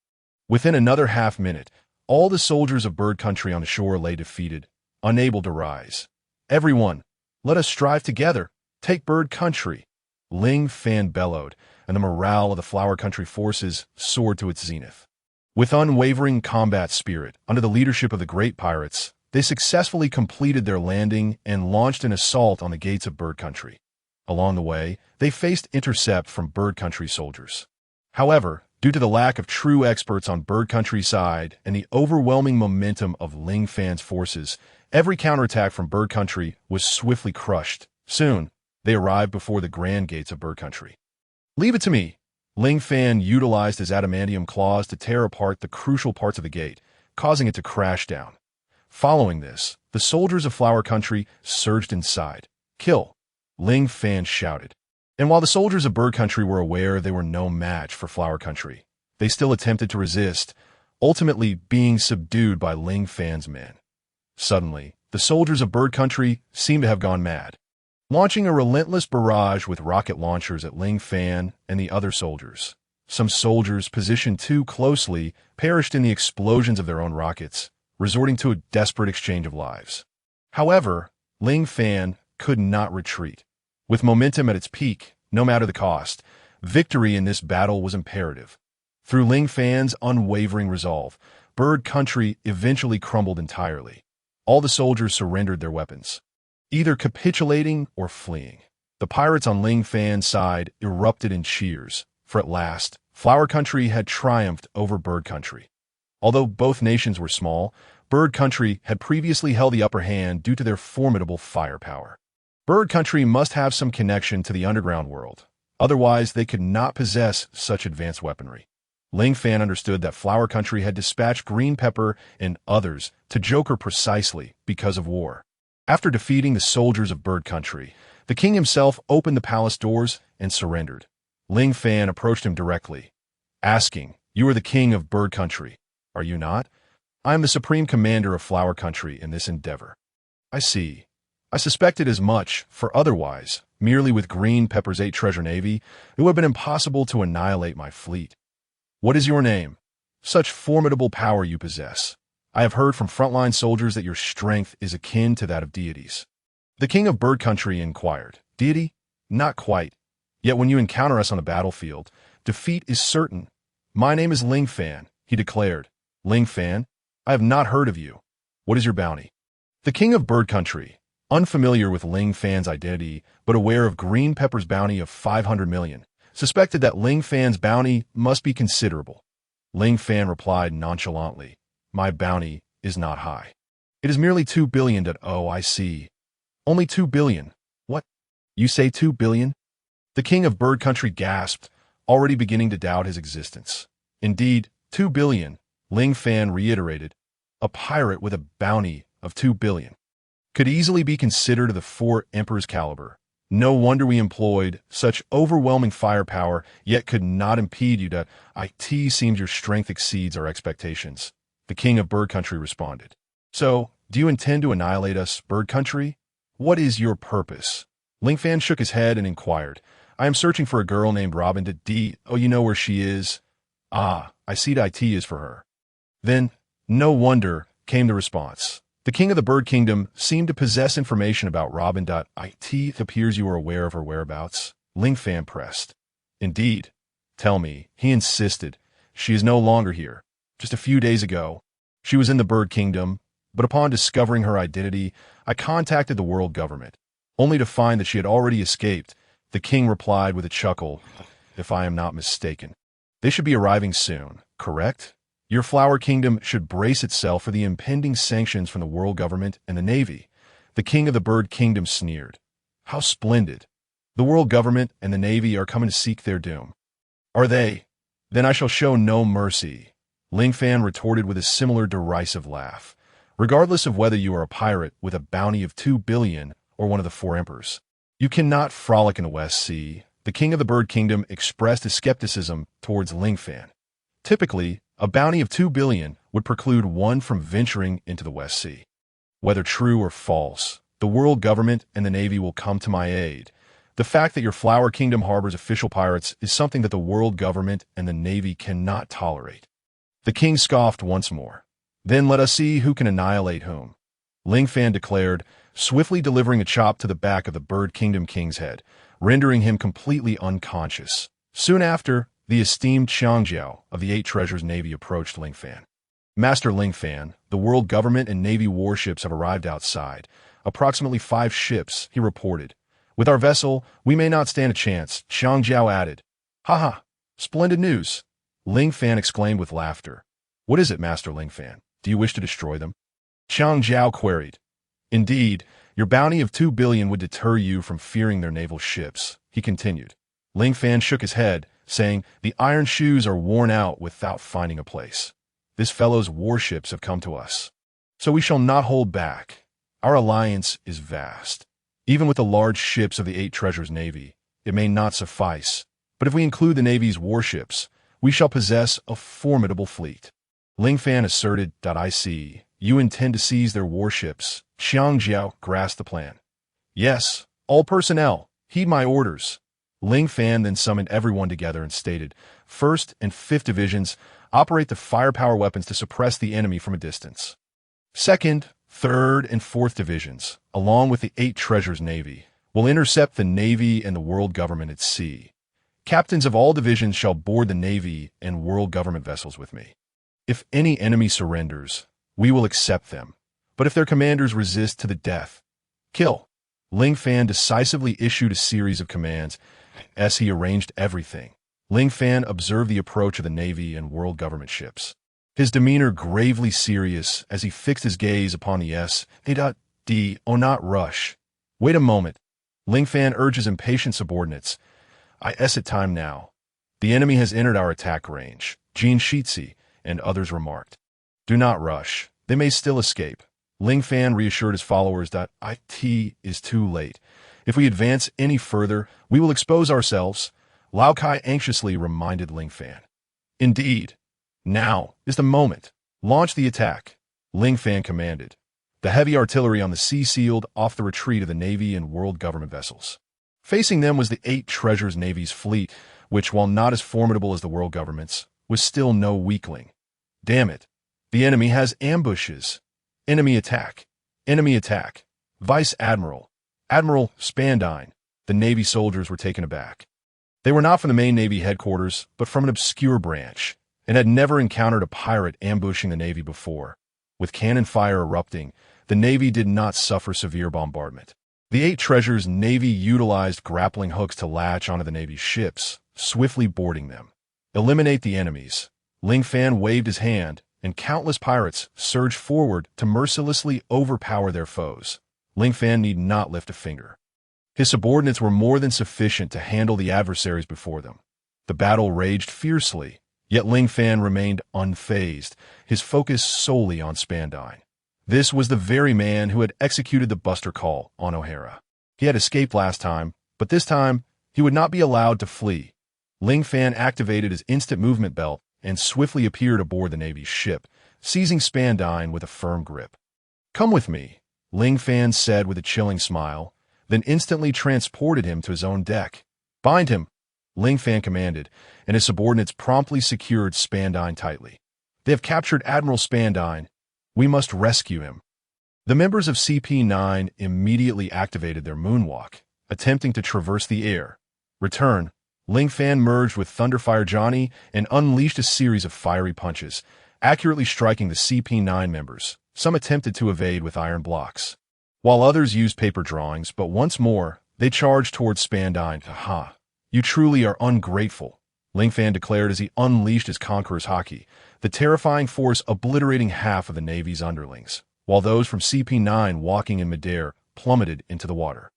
Within another half-minute, all the soldiers of Bird Country on the shore lay defeated, unable to rise. Everyone, let us strive together. Take Bird Country, Ling Fan bellowed, and the morale of the Flower Country forces soared to its zenith. With unwavering combat spirit, under the leadership of the great pirates, they successfully completed their landing and launched an assault on the gates of Bird Country. Along the way, they faced intercept from Bird Country soldiers. However, due to the lack of true experts on Bird Country's side and the overwhelming momentum of Ling Fan's forces, every counterattack from Bird Country was swiftly crushed. Soon, they arrived before the grand gates of Bird Country. Leave it to me. Ling Fan utilized his adamantium claws to tear apart the crucial parts of the gate, causing it to crash down. Following this, the soldiers of Flower Country surged inside. Kill! Ling Fan shouted. And while the soldiers of Bird Country were aware they were no match for Flower Country, they still attempted to resist, ultimately being subdued by Ling Fan's men. Suddenly, the soldiers of Bird Country seemed to have gone mad, launching a relentless barrage with rocket launchers at Ling Fan and the other soldiers. Some soldiers positioned too closely perished in the explosions of their own rockets, resorting to a desperate exchange of lives. However, Ling Fan could not retreat. With momentum at its peak, no matter the cost, victory in this battle was imperative. Through Ling Fan's unwavering resolve, Bird Country eventually crumbled entirely. All the soldiers surrendered their weapons, either capitulating or fleeing. The pirates on Ling Fan's side erupted in cheers, for at last, Flower Country had triumphed over Bird Country. Although both nations were small, Bird Country had previously held the upper hand due to their formidable firepower. Bird Country must have some connection to the underground world, otherwise they could not possess such advanced weaponry. Ling Fan understood that Flower Country had dispatched Green Pepper and others to Joker precisely because of war. After defeating the soldiers of Bird Country, the king himself opened the palace doors and surrendered. Ling Fan approached him directly, asking, "You are the king of Bird Country, are you not? I am the supreme commander of Flower Country in this endeavor." "I see," I suspected as much, for otherwise, merely with Green Pepper's 8 treasure navy, it would have been impossible to annihilate my fleet. What is your name? Such formidable power you possess. I have heard from frontline soldiers that your strength is akin to that of deities. The king of Bird Country inquired. Deity? Not quite. Yet when you encounter us on the battlefield, defeat is certain. My name is Ling Fan, he declared. Ling Fan? I have not heard of you. What is your bounty? The king of Bird Country, unfamiliar with Ling Fan's identity but aware of Green Pepper's bounty of 500 million, suspected that Ling Fan's bounty must be considerable. Ling Fan replied nonchalantly, My bounty is not high. It is merely 2 billion. Oh, I see. Only 2 billion. What? You say 2 billion? The king of Bird Country gasped, already beginning to doubt his existence. Indeed, 2 billion, Ling Fan reiterated. A pirate with a bounty of 2 billion. Could easily be considered of the 4 emperors' caliber. No wonder we employed such overwhelming firepower, yet could not impede you. It seems your strength exceeds our expectations. The king of Bird Country responded. So, do you intend to annihilate us, Bird Country? What is your purpose? Ling Fan shook his head and inquired. I am searching for a girl named Robin D. Oh, you know where she is? Ah, I see IT is for her. Then, no wonder, came the response. The king of the Bird Kingdom seemed to possess information about Robin. It appears you are aware of her whereabouts. Ling Fan pressed. Indeed. Tell me, he insisted. She is no longer here. Just a few days ago, she was in the Bird Kingdom, but upon discovering her identity, I contacted the world government, only to find that she had already escaped. The king replied with a chuckle, if I am not mistaken. They should be arriving soon, correct? Your Flower Kingdom should brace itself for the impending sanctions from the world government and the Navy. The king of the Bird Kingdom sneered. How splendid. The world government and the Navy are coming to seek their doom. Are they? Then I shall show no mercy. Ling Fan retorted with a similar derisive laugh. Regardless of whether you are a pirate with a bounty of 2 billion or one of the 4 emperors, you cannot frolic in the West Sea. The king of the Bird Kingdom expressed his skepticism towards Ling Fan. Typically, a bounty of 2 billion would preclude one from venturing into the West Sea. Whether true or false, the world government and the Navy will come to my aid. The fact that your Flower Kingdom harbors official pirates is something that the world government and the Navy cannot tolerate. The king scoffed once more. Then let us see who can annihilate whom. Ling Fan declared, swiftly delivering a chop to the back of the Bird Kingdom king's head, rendering him completely unconscious. Soon after, the esteemed Xiangjiao of the 8 Treasures Navy approached Ling Fan. Master Ling Fan, the world government and Navy warships have arrived outside. Approximately 5 ships, he reported. With our vessel, we may not stand a chance, Xiangjiao added. Haha, splendid news. Ling Fan exclaimed with laughter. What is it, Master Ling Fan? Do you wish to destroy them? Xiangjiao queried. Indeed, your bounty of 2 billion would deter you from fearing their naval ships, he continued. Ling Fan shook his head, saying, the iron shoes are worn out without finding a place. This fellow's warships have come to us. So we shall not hold back. Our alliance is vast. Even with the large ships of the 8 Treasures Navy, it may not suffice. But if we include the Navy's warships, we shall possess a formidable fleet. Ling Fan asserted. I see. You intend to seize their warships. Xiangjiao grasped the plan. Yes, all personnel, heed my orders. Ling Fan then summoned everyone together and stated, 1st and 5th Divisions operate the firepower weapons to suppress the enemy from a distance. 2nd, 3rd, and 4th Divisions, along with the 8 Treasures Navy, will intercept the Navy and the world government at sea. Captains of all divisions shall board the Navy and world government vessels with me. If any enemy surrenders, we will accept them. But if their commanders resist to the death, kill. Ling Fan decisively issued a series of commands. As he arranged everything, Ling Fan observed the approach of the Navy and world government ships. His demeanor gravely serious as he fixed his gaze upon the S.D. Oh, not rush. Wait a moment. Ling Fan urged his impatient subordinates. I it time now. The enemy has entered our attack range, Jean Shitsi and others remarked. Do not rush. They may still escape. Ling Fan reassured his followers that it is too late. If we advance any further, we will expose ourselves. Lao Kai anxiously reminded Ling Fan. Indeed. Now is the moment. Launch the attack. Ling Fan commanded. The heavy artillery on the sea sealed off the retreat of the Navy and world government vessels. Facing them was the 8 Treasures Navy's fleet, which, while not as formidable as the world government's, was still no weakling. Damn it. The enemy has ambushes. Enemy attack. Enemy attack. Vice Admiral. Admiral Spandine. The Navy soldiers were taken aback. They were not from the main Navy headquarters, but from an obscure branch, and had never encountered a pirate ambushing the Navy before. With cannon fire erupting, the Navy did not suffer severe bombardment. The 8 Treasures Navy utilized grappling hooks to latch onto the Navy's ships, swiftly boarding them. Eliminate the enemies. Ling Fan waved his hand, and countless pirates surged forward to mercilessly overpower their foes. Ling Fan need not lift a finger. His subordinates were more than sufficient to handle the adversaries before them. The battle raged fiercely, yet Ling Fan remained unfazed, his focus solely on Spandine. This was the very man who had executed the Buster Call on O'Hara. He had escaped last time, but this time he would not be allowed to flee. Ling Fan activated his instant movement belt and swiftly appeared aboard the Navy's ship, seizing Spandine with a firm grip. "Come with me," Ling Fan said with a chilling smile, then instantly transported him to his own deck. "Bind him," Ling Fan commanded, and his subordinates promptly secured Spandine tightly. "They have captured Admiral Spandine. We must rescue him." The members of CP9 immediately activated their moonwalk, attempting to traverse the air. Return, Ling Fan merged with Thunderfire Johnny and unleashed a series of fiery punches, accurately striking the CP9 members. Some attempted to evade with iron blocks, while others used paper drawings, but once more, they charged towards Spandine. "Aha! You truly are ungrateful," Ling Fan declared as he unleashed his Conqueror's Haki, the terrifying force obliterating half of the Navy's underlings, while those from CP9 walking in midair plummeted into the water.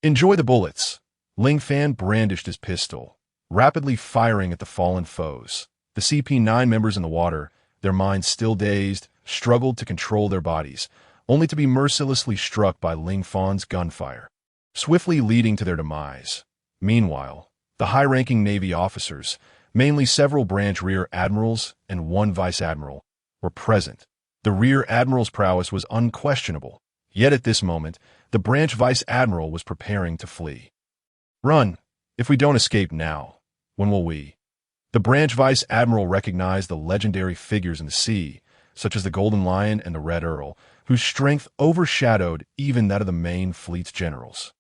"Enjoy the bullets." Ling Fan brandished his pistol, rapidly firing at the fallen foes. The CP9 members in the water, their minds still dazed, struggled to control their bodies, only to be mercilessly struck by Ling Fan's gunfire, swiftly leading to their demise. Meanwhile, the high-ranking Navy officers, mainly several branch rear admirals and 1 vice admiral, were present. The rear admiral's prowess was unquestionable, yet at this moment, the branch vice admiral was preparing to flee. "Run! If we don't escape now, when will we?" The branch vice admiral recognized the legendary figures in the sea, such as the Golden Lion and the Red Earl, whose strength overshadowed even that of the main fleet's generals.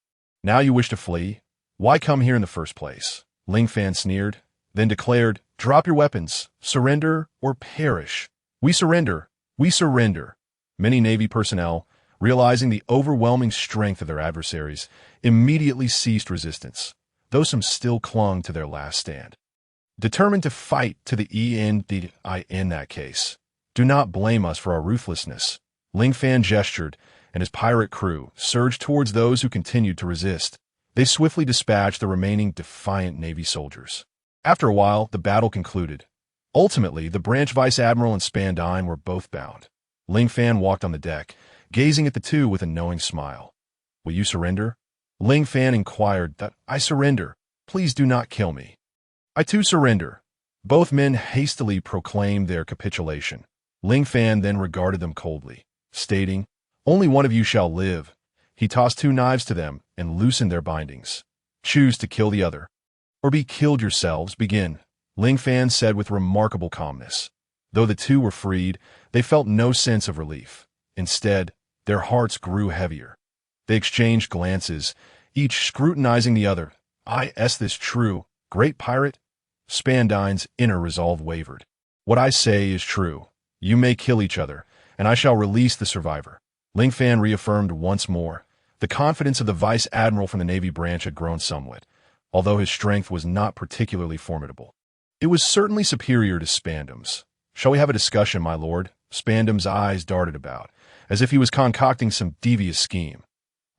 "Now you wish to flee? Why come here in the first place?" Ling Fan sneered, then declared, "Drop your weapons, surrender, or perish." "We surrender! We surrender!" Many Navy personnel, realizing the overwhelming strength of their adversaries, immediately ceased resistance, though some still clung to their last stand, determined to fight to the end. In that case, do not blame us for our ruthlessness. Ling Fan gestured, and his pirate crew surged towards those who continued to resist. They swiftly dispatched the remaining defiant Navy soldiers. After a while, the battle concluded. Ultimately, the branch vice admiral and Spandine were both bound. Ling Fan walked on the deck, gazing at the two with a knowing smile. "Will you surrender?" Ling Fan inquired. "I surrender. Please do not kill me." "I too surrender." Both men hastily proclaimed their capitulation. Ling Fan then regarded them coldly, stating, "Only one of you shall live." He tossed 2 knives to them and loosened their bindings. "Choose to kill the other, or be killed yourselves. Begin," Ling Fan said with remarkable calmness. Though the two were freed, they felt no sense of relief. Instead, their hearts grew heavier. They exchanged glances, each scrutinizing the other. "Is this true, great pirate?" Spandine's inner resolve wavered. "What I say is true. You may kill each other, and I shall release the survivor." Ling Fan reaffirmed once more. The confidence of the vice admiral from the Navy branch had grown somewhat, although his strength was not particularly formidable. It was certainly superior to Spandam's. "Shall we have a discussion, my lord?" Spandam's eyes darted about, as if he was concocting some devious scheme.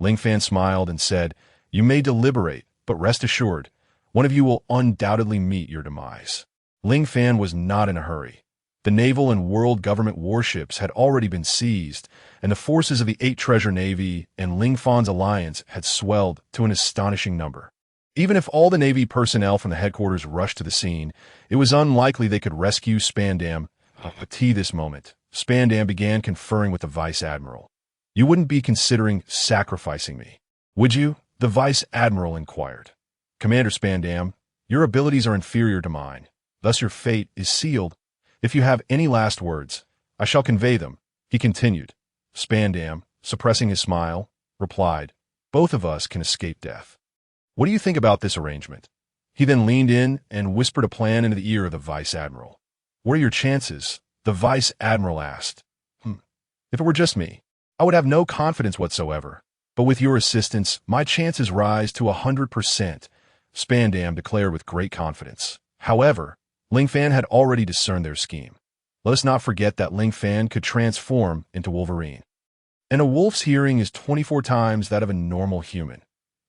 Ling Fan smiled and said, "You may deliberate, but rest assured, one of you will undoubtedly meet your demise." Ling Fan was not in a hurry. The naval and world government warships had already been seized, and the forces of the 8 Treasure Navy and Ling Fan's alliance had swelled to an astonishing number. Even if all the Navy personnel from the headquarters rushed to the scene, it was unlikely they could rescue Spandam. At this moment, Spandam began conferring with the vice admiral. You wouldn't be considering sacrificing me, would you? The Vice Admiral inquired. Commander Spandam, your abilities are inferior to mine. Thus your fate is sealed. If you have any last words, I shall convey them, he continued. Spandam, suppressing his smile, replied, both of us can escape death. What do you think about this arrangement? He then leaned in and whispered a plan into the ear of the Vice Admiral. What are your chances? The Vice Admiral asked. If it were just me, I would have no confidence whatsoever. But with your assistance, my chances rise to 100%, Spandam declared with great confidence. However, Ling Fan had already discerned their scheme. Let us not forget that Ling Fan could transform into Wolverine. And a wolf's hearing is 24 times that of a normal human.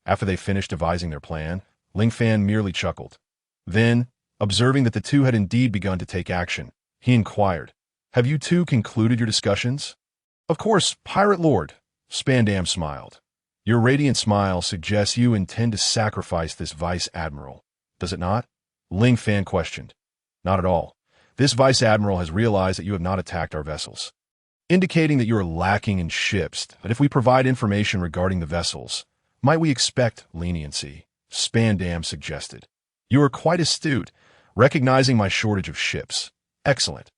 After they finished devising their plan, Ling Fan merely chuckled. Then, observing that the two had indeed begun to take action, he inquired, have you two concluded your discussions? Of course, Pirate Lord, Spandam smiled. Your radiant smile suggests you intend to sacrifice this Vice Admiral, does it not? Ling Fan questioned. Not at all. This Vice Admiral has realized that you have not attacked our vessels, indicating that you are lacking in ships, that if we provide information regarding the vessels, might we expect leniency? Spandam suggested. You are quite astute, recognizing my shortage of ships. Excellent.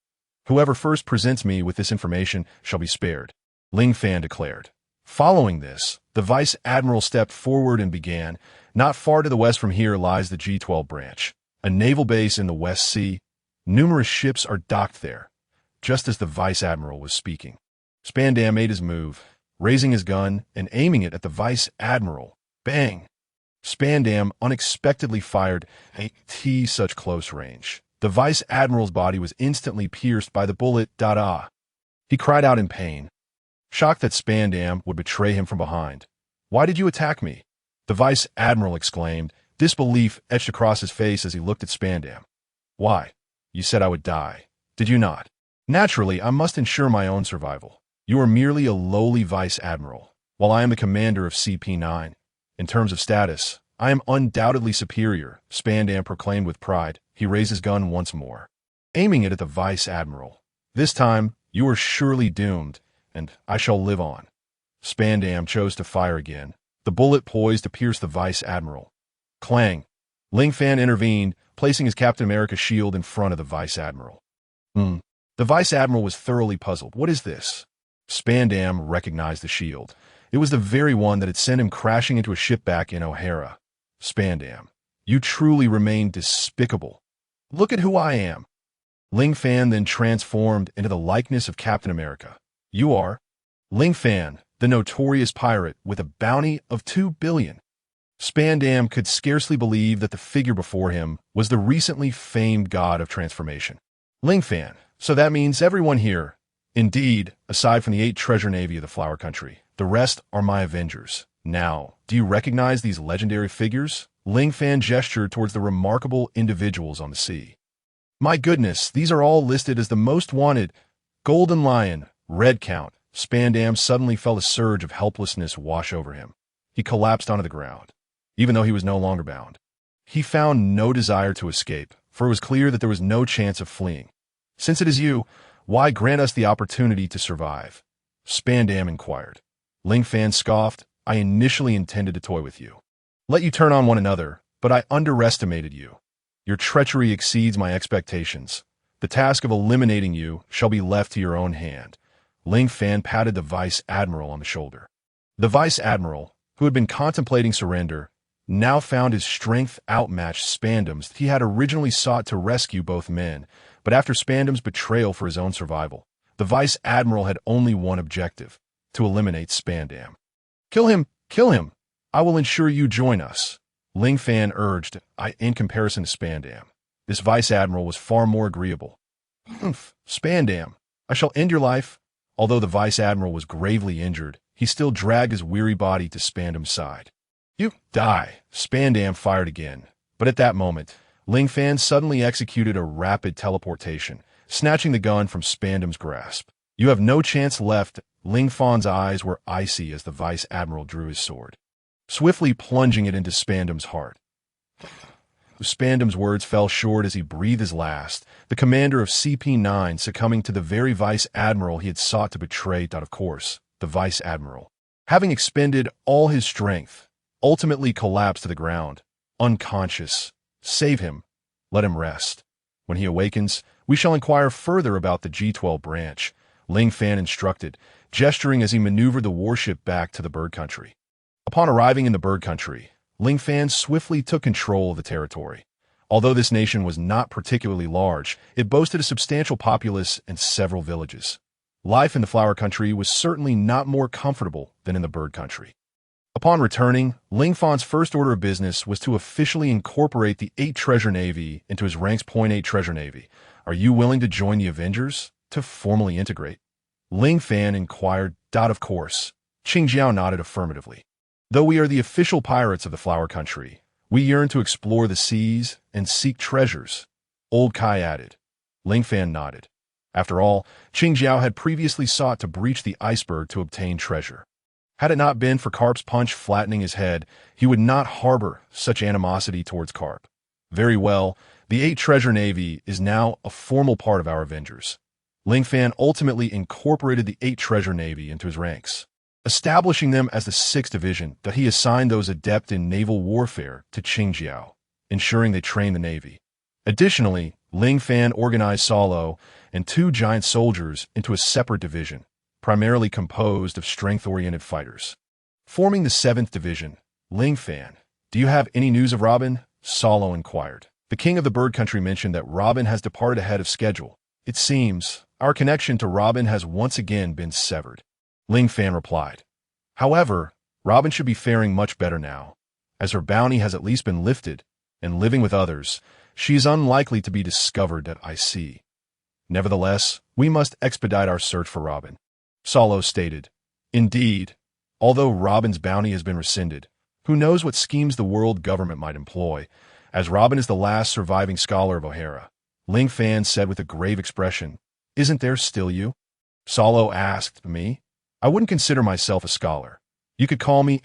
Whoever first presents me with this information shall be spared, Ling Fan declared. Following this, the Vice Admiral stepped forward and began, not far to the west from here lies the G-12 branch, a naval base in the West Sea. Numerous ships are docked there. Just as the Vice Admiral was speaking, Spandam made his move, raising his gun and aiming it at the Vice Admiral. Bang! Spandam unexpectedly fired at such close range. The Vice Admiral's body was instantly pierced by the bullet. He cried out in pain, shocked that Spandam would betray him from behind. Why did you attack me? The Vice Admiral exclaimed, disbelief etched across his face as he looked at Spandam. Why? You said I would die, did you not? Naturally, I must ensure my own survival. You are merely a lowly Vice Admiral, while I am the commander of CP9. In terms of status, I am undoubtedly superior, Spandam proclaimed with pride. He raised his gun once more, aiming it at the Vice Admiral. This time, you are surely doomed, and I shall live on. Spandam chose to fire again, the bullet poised to pierce the Vice Admiral. Clang! Ling Fan intervened, placing his Captain America shield in front of the Vice Admiral. The Vice Admiral was thoroughly puzzled. What is this? Spandam recognized the shield. It was the very one that had sent him crashing into a ship back in O'Hara. Spandam, you truly remain despicable. Look at who I am. Ling Fan then transformed into the likeness of Captain America. You are Ling Fan, the notorious pirate with a bounty of 2 billion. Spandam could scarcely believe that the figure before him was the recently famed god of transformation. Ling Fan, so that means everyone here. Indeed, aside from the 8 treasure navy of the Flower Country, the rest are my Avengers. Now, do you recognize these legendary figures? Ling Fan gestured towards the remarkable individuals on the sea. My goodness, these are all listed as the most wanted. Golden Lion, Red Count. Spandam suddenly felt a surge of helplessness wash over him. He collapsed onto the ground, even though he was no longer bound. He found no desire to escape, for it was clear that there was no chance of fleeing. Since it is you, why grant us the opportunity to survive? Spandam inquired. Ling Fan scoffed. I initially intended to toy with you, let you turn on one another, but I underestimated you. Your treachery exceeds my expectations. The task of eliminating you shall be left to your own hand. Ling Fan patted the Vice Admiral on the shoulder. The Vice Admiral, who had been contemplating surrender, now found his strength outmatched Spandam's. He had originally sought to rescue both men, but after Spandam's betrayal for his own survival, the Vice Admiral had only one objective: to eliminate Spandam. Kill him! Kill him! I will ensure you join us, Ling Fan urged. In comparison to Spandam, this Vice Admiral was far more agreeable. Spandam, I shall end your life. Although the Vice Admiral was gravely injured, he still dragged his weary body to Spandam's side. You die! Spandam fired again, but at that moment, Ling Fan suddenly executed a rapid teleportation, snatching the gun from Spandam's grasp. You have no chance left. Ling Fan's eyes were icy as the Vice Admiral drew his sword, swiftly plunging it into Spandam's heart. Spandam's words fell short as he breathed his last, the commander of CP9 succumbing to the very Vice Admiral he had sought to betray. Of course, the vice admiral, having expended all his strength, ultimately collapsed to the ground, unconscious. Save him. Let him rest. When he awakens, we shall inquire further about the G12 branch, Ling Fan instructed, gesturing as he maneuvered the warship back to the bird country. Upon arriving in the bird country, Ling Fan swiftly took control of the territory. Although this nation was not particularly large, it boasted a substantial populace and several villages. Life in the flower country was certainly not more comfortable than in the bird country. Upon returning, Ling Fan's first order of business was to officially incorporate the 8 Treasure Navy into his rank's Point 8 Treasure Navy. Are you willing to join the Avengers? To formally integrate? Ling Fan inquired. Of course. Qingjiao nodded affirmatively. Though we are the official pirates of the flower country, we yearn to explore the seas and seek treasures, Old Kai added. Ling Fan nodded. After all, Qingjiao had previously sought to breach the iceberg to obtain treasure. Had it not been for Carp's punch flattening his head, he would not harbor such animosity towards Carp. Very well, the 8 Treasure Navy is now a formal part of our Avengers. Ling Fan ultimately incorporated the 8 Treasure Navy into his ranks, establishing them as the 6th division that he assigned those adept in naval warfare to Qingjiao, ensuring they train the Navy. Additionally, Ling Fan organized Salo and 2 giant soldiers into a separate division, primarily composed of strength-oriented fighters. Forming the 7th division, Ling Fan, do you have any news of Robin? Salo inquired. The king of the bird country mentioned that Robin has departed ahead of schedule. It seems our connection to Robin has once again been severed. Ling Fan replied. However, Robin should be faring much better now, as her bounty has at least been lifted, and living with others, she is unlikely to be discovered at IC. Nevertheless, we must expedite our search for Robin. Salo stated. Indeed, although Robin's bounty has been rescinded, who knows what schemes the world government might employ, as Robin is the last surviving scholar of O'Hara. Ling Fan said with a grave expression, Isn't there still you? Salo asked me. I wouldn't consider myself a scholar. You could call me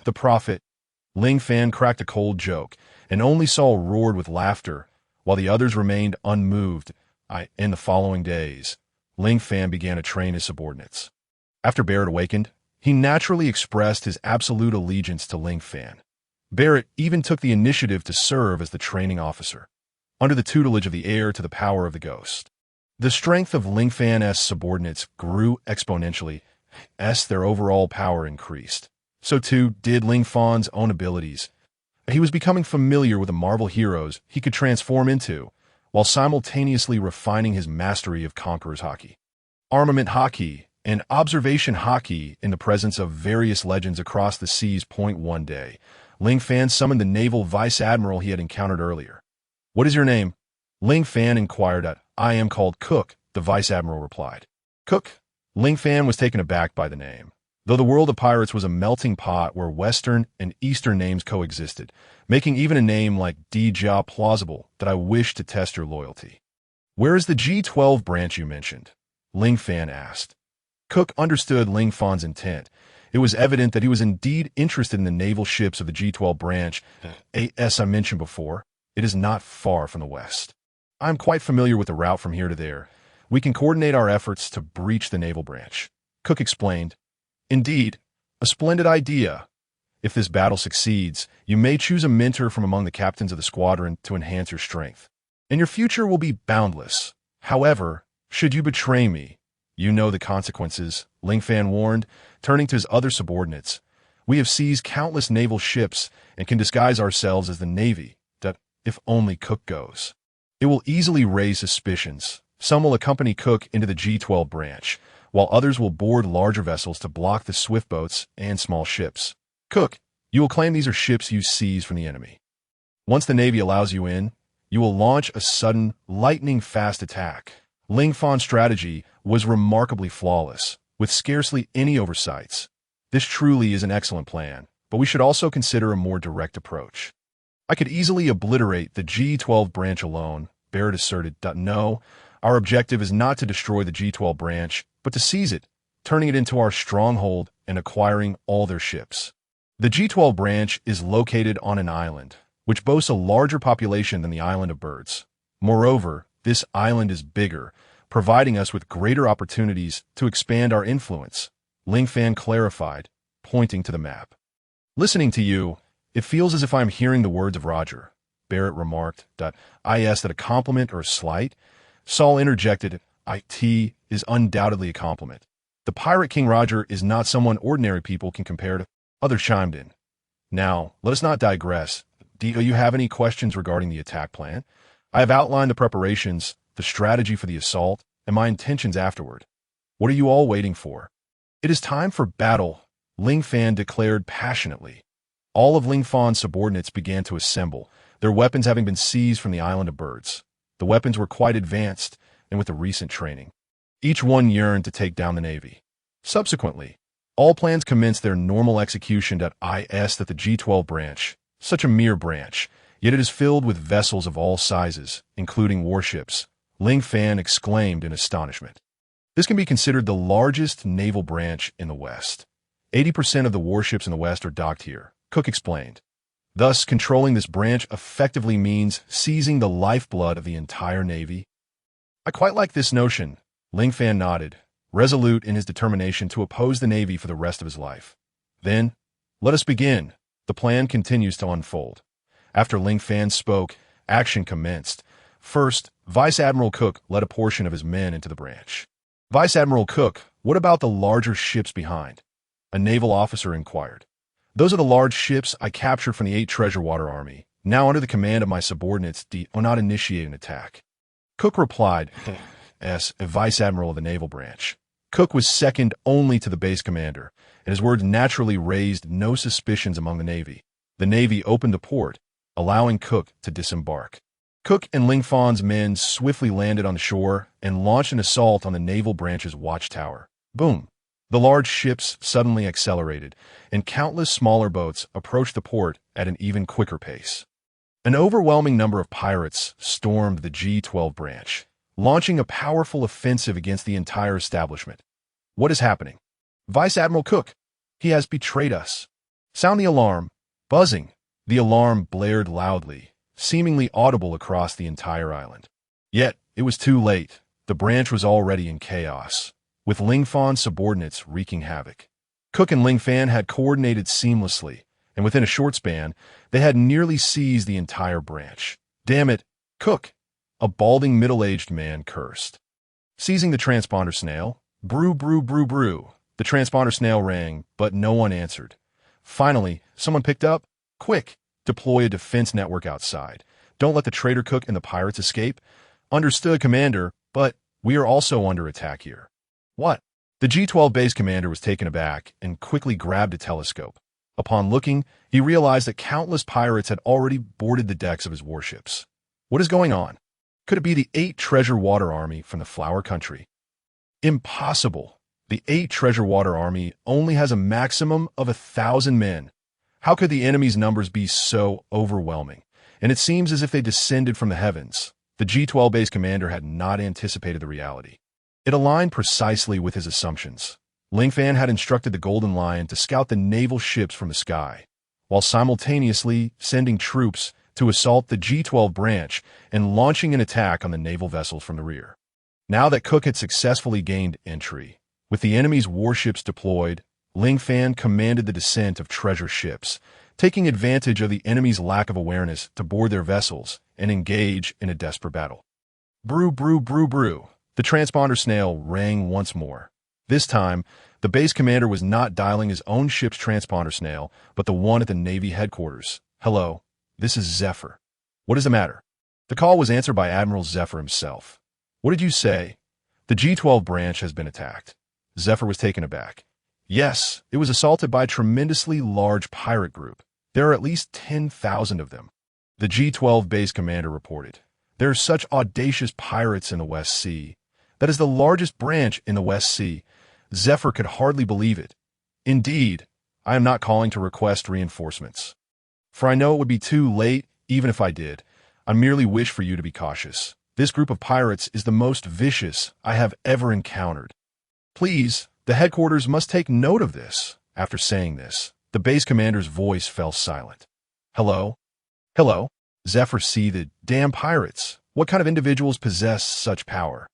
the prophet. Ling Fan cracked a cold joke, and only Saul roared with laughter, while the others remained unmoved. In the following days, Ling Fan began to train his subordinates. After Barrett awakened, he naturally expressed his absolute allegiance to Ling Fan. Barrett even took the initiative to serve as the training officer, under the tutelage of the heir to the power of the ghost. The strength of Ling Fan's subordinates grew exponentially as their overall power increased. So too did Ling Fan's own abilities. He was becoming familiar with the Marvel heroes he could transform into, while simultaneously refining his mastery of Conqueror's Haki, Armament Haki, and Observation Haki in the presence of various legends across the seas. One day, Ling Fan summoned the naval vice admiral he had encountered earlier. What is your name? Ling Fan inquired. I am called Cook, the vice admiral replied. Cook? Ling Fan was taken aback by the name, though the world of pirates was a melting pot where Western and Eastern names coexisted, making even a name like Di Jia plausible. That I wish to test your loyalty. Where is the G12 branch you mentioned? Ling Fan asked. Cook understood Ling Fan's intent. It was evident that he was indeed interested in the naval ships of the G12 branch. As I mentioned before, it is not far from the west. I am quite familiar with the route from here to there. We can coordinate our efforts to breach the naval branch. Cook explained. Indeed, a splendid idea. If this battle succeeds, you may choose a mentor from among the captains of the squadron to enhance your strength, and your future will be boundless. However, should you betray me, you know the consequences, Ling Fan warned, turning to his other subordinates. We have seized countless naval ships and can disguise ourselves as the Navy. That, if only Cook goes, it will easily raise suspicions. Some will accompany Cook into the G12 branch, while others will board larger vessels to block the swift boats and small ships. Cook, you will claim these are ships you seized from the enemy. Once the Navy allows you in, you will launch a sudden, lightning-fast attack. Ling Fan's strategy was remarkably flawless, with scarcely any oversights. This truly is an excellent plan, but we should also consider a more direct approach. I could easily obliterate the G12 branch alone, Barrett asserted. No, our objective is not to destroy the G12 branch, but to seize it, turning it into our stronghold and acquiring all their ships. The G12 branch is located on an island, which boasts a larger population than the Island of Birds. Moreover, this island is bigger, providing us with greater opportunities to expand our influence. Ling Fan clarified, pointing to the map. Listening to you, it feels as if I'm hearing the words of Roger, Barrett remarked. Is that a compliment or a slight? Saul interjected, It is undoubtedly a compliment. The Pirate King Roger is not someone ordinary people can compare to. Others chimed in. Now, let us not digress. Do you have any questions regarding the attack plan? I have outlined the preparations, the strategy for the assault, and my intentions afterward. What are you all waiting for? It is time for battle, Ling Fan declared passionately. All of Ling Fan's subordinates began to assemble, their weapons having been seized from the Island of Birds. The weapons were quite advanced, and with the recent training, each one yearned to take down the Navy. Subsequently, all plans commenced their normal execution. Is that the G12 branch, such a mere branch, yet it is filled with vessels of all sizes, including warships, Ling Fan exclaimed in astonishment. This can be considered the largest naval branch in the West. 80% of the warships in the West are docked here, Cook explained. Thus, controlling this branch effectively means seizing the lifeblood of the entire Navy. I quite like this notion, Ling Fan nodded, resolute in his determination to oppose the Navy for the rest of his life. Then, let us begin. The plan continues to unfold. After Ling Fan spoke, action commenced. First, Vice Admiral Cook led a portion of his men into the branch. Vice Admiral Cook, what about the larger ships behind? A naval officer inquired. Those are the large ships I captured from the 8 Treasure Water Army, now under the command of my subordinates. Do not initiate an attack. Cook replied, as a Vice Admiral of the Naval Branch. Cook was second only to the base commander, and his words naturally raised no suspicions among the Navy. The Navy opened the port, allowing Cook to disembark. Cook and Ling Fan's men swiftly landed on the shore and launched an assault on the naval branch's watchtower. Boom! The large ships suddenly accelerated, and countless smaller boats approached the port at an even quicker pace. An overwhelming number of pirates stormed the G12 branch, launching a powerful offensive against the entire establishment. What is happening? Vice Admiral Cook, he has betrayed us. Sound the alarm. Buzzing. The alarm blared loudly, seemingly audible across the entire island. Yet, it was too late. The branch was already in chaos, with Ling Fan's subordinates wreaking havoc. Cook and Ling Fan had coordinated seamlessly, and within a short span, they had nearly seized the entire branch. Damn it, Cook! A balding middle-aged man cursed. Seizing the transponder snail, brew, brew, brew, brew. The transponder snail rang, but no one answered. Finally, someone picked up. Quick! Deploy a defense network outside. Don't let the traitor Cook and the pirates escape. Understood, Commander, but we are also under attack here. What? The G12 base commander was taken aback and quickly grabbed a telescope. Upon looking, he realized that countless pirates had already boarded the decks of his warships. What is going on? Could it be the 8 Treasure Water Army from the Flower Country? Impossible. The 8 Treasure Water Army only has a maximum of 1,000 men. How could the enemy's numbers be so overwhelming? And it seems as if they descended from the heavens. The G12 base commander had not anticipated the reality. It aligned precisely with his assumptions. Ling Fan had instructed the Golden Lion to scout the naval ships from the sky, while simultaneously sending troops to assault the G12 branch and launching an attack on the naval vessels from the rear. Now that Cook had successfully gained entry, with the enemy's warships deployed, Ling Fan commanded the descent of treasure ships, taking advantage of the enemy's lack of awareness to board their vessels and engage in a desperate battle. Brew, brew, brew, brew. The transponder snail rang once more. This time, the base commander was not dialing his own ship's transponder snail, but the one at the Navy headquarters. Hello, this is Zephyr. What is the matter? The call was answered by Admiral Zephyr himself. What did you say? The G12 branch has been attacked. Zephyr was taken aback. Yes, it was assaulted by a tremendously large pirate group. There are at least 10,000 of them. The G12 base commander reported. There are such audacious pirates in the West Sea. That is the largest branch in the West Sea. Zephyr could hardly believe it. Indeed, I am not calling to request reinforcements, for I know it would be too late even if I did. I merely wish for you to be cautious. This group of pirates is the most vicious I have ever encountered. Please, the headquarters must take note of this. After saying this, the base commander's voice fell silent. Hello? Hello? Zephyr seethed. Damn pirates. What kind of individuals possess such power?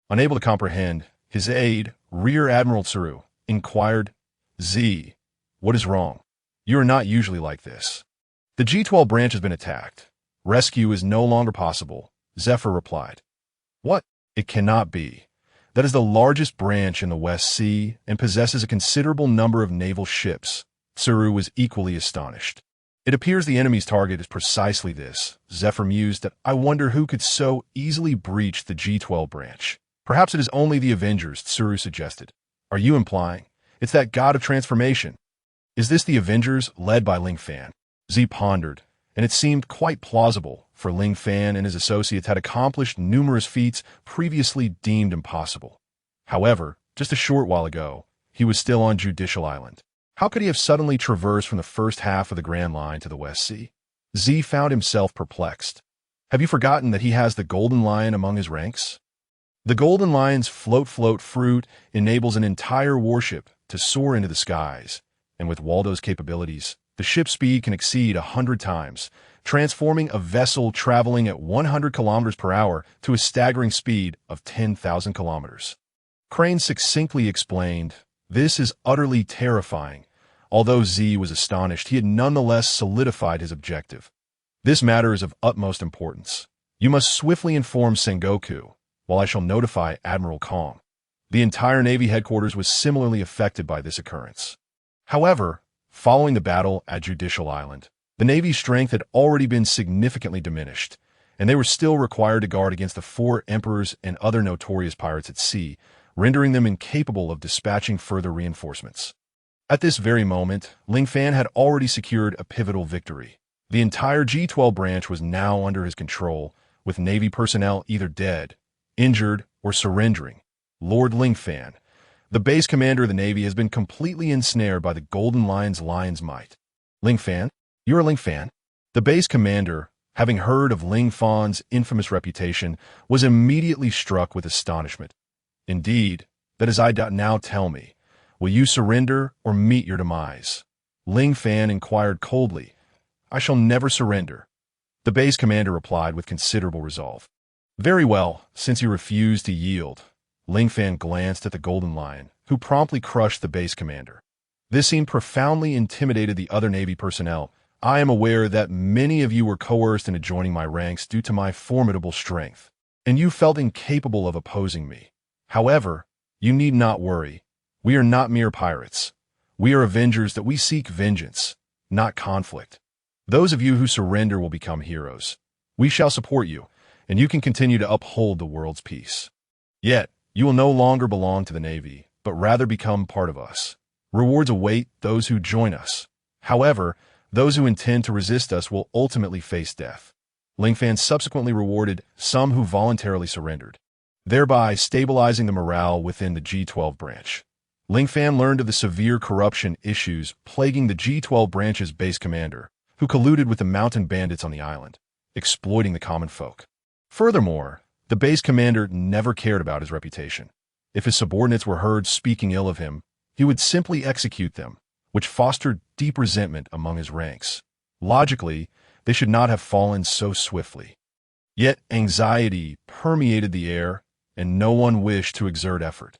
Unable to comprehend, his aide, Rear Admiral Tsuru, inquired Z. What is wrong? You are not usually like this. The G12 branch has been attacked. Rescue is no longer possible, Zephyr replied. What? It cannot be. That is the largest branch in the West Sea and possesses a considerable number of naval ships. Tsuru was equally astonished. It appears the enemy's target is precisely this, Zephyr mused. That I wonder who could so easily breach the G12 branch. Perhaps it is only the Avengers, Tsuru suggested. Are you implying? It's that god of transformation. Is this the Avengers, led by Ling Fan? Z pondered, and it seemed quite plausible, for Ling Fan and his associates had accomplished numerous feats previously deemed impossible. However, just a short while ago, he was still on Judicial Island. How could he have suddenly traversed from the first half of the Grand Line to the West Sea? Z found himself perplexed. Have you forgotten that he has the Golden Lion among his ranks? The Golden Lion's float fruit enables an entire warship to soar into the skies, and with Waldo's capabilities, the ship's speed can exceed 100 times, transforming a vessel traveling at 100 kilometers per hour to a staggering speed of 10,000 kilometers. Crane succinctly explained, "This is utterly terrifying." Although Z was astonished, he had nonetheless solidified his objective. "This matter is of utmost importance. You must swiftly inform Sengoku, while I shall notify Admiral Kong." The entire Navy headquarters was similarly affected by this occurrence. However, following the battle at Judicial Island, the Navy's strength had already been significantly diminished, and they were still required to guard against the 4 emperors and other notorious pirates at sea, rendering them incapable of dispatching further reinforcements. At this very moment, Ling Fan had already secured a pivotal victory. The entire G12 branch was now under his control, with Navy personnel either dead, injured, or surrendering. Lord Ling Fan, the base commander of the Navy, has been completely ensnared by the Golden Lion's might. Ling Fan? You are Ling Fan? The base commander, having heard of Ling Fan's infamous reputation, was immediately struck with astonishment. Indeed, that is I now tell me. Will you surrender or meet your demise? Ling Fan inquired coldly. I shall never surrender. The base commander replied with considerable resolve. Very well, since you refuse to yield. Ling Fan glanced at the Golden Lion, who promptly crushed the base commander. This seemed profoundly intimidated the other Navy personnel. I am aware that many of you were coerced into joining my ranks due to my formidable strength, and you felt incapable of opposing me. However, you need not worry. We are not mere pirates. We are avengers that we seek vengeance, not conflict. Those of you who surrender will become heroes. We shall support you, and you can continue to uphold the world's peace. Yet, you will no longer belong to the Navy, but rather become part of us. Rewards await those who join us. However, those who intend to resist us will ultimately face death. Ling Fan subsequently rewarded some who voluntarily surrendered, thereby stabilizing the morale within the G12 branch. Ling Fan learned of the severe corruption issues plaguing the G12 branch's base commander, who colluded with the mountain bandits on the island, exploiting the common folk. Furthermore, the base commander never cared about his reputation. If his subordinates were heard speaking ill of him, he would simply execute them, which fostered deep resentment among his ranks. Logically, they should not have fallen so swiftly. Yet anxiety permeated the air, and no one wished to exert effort.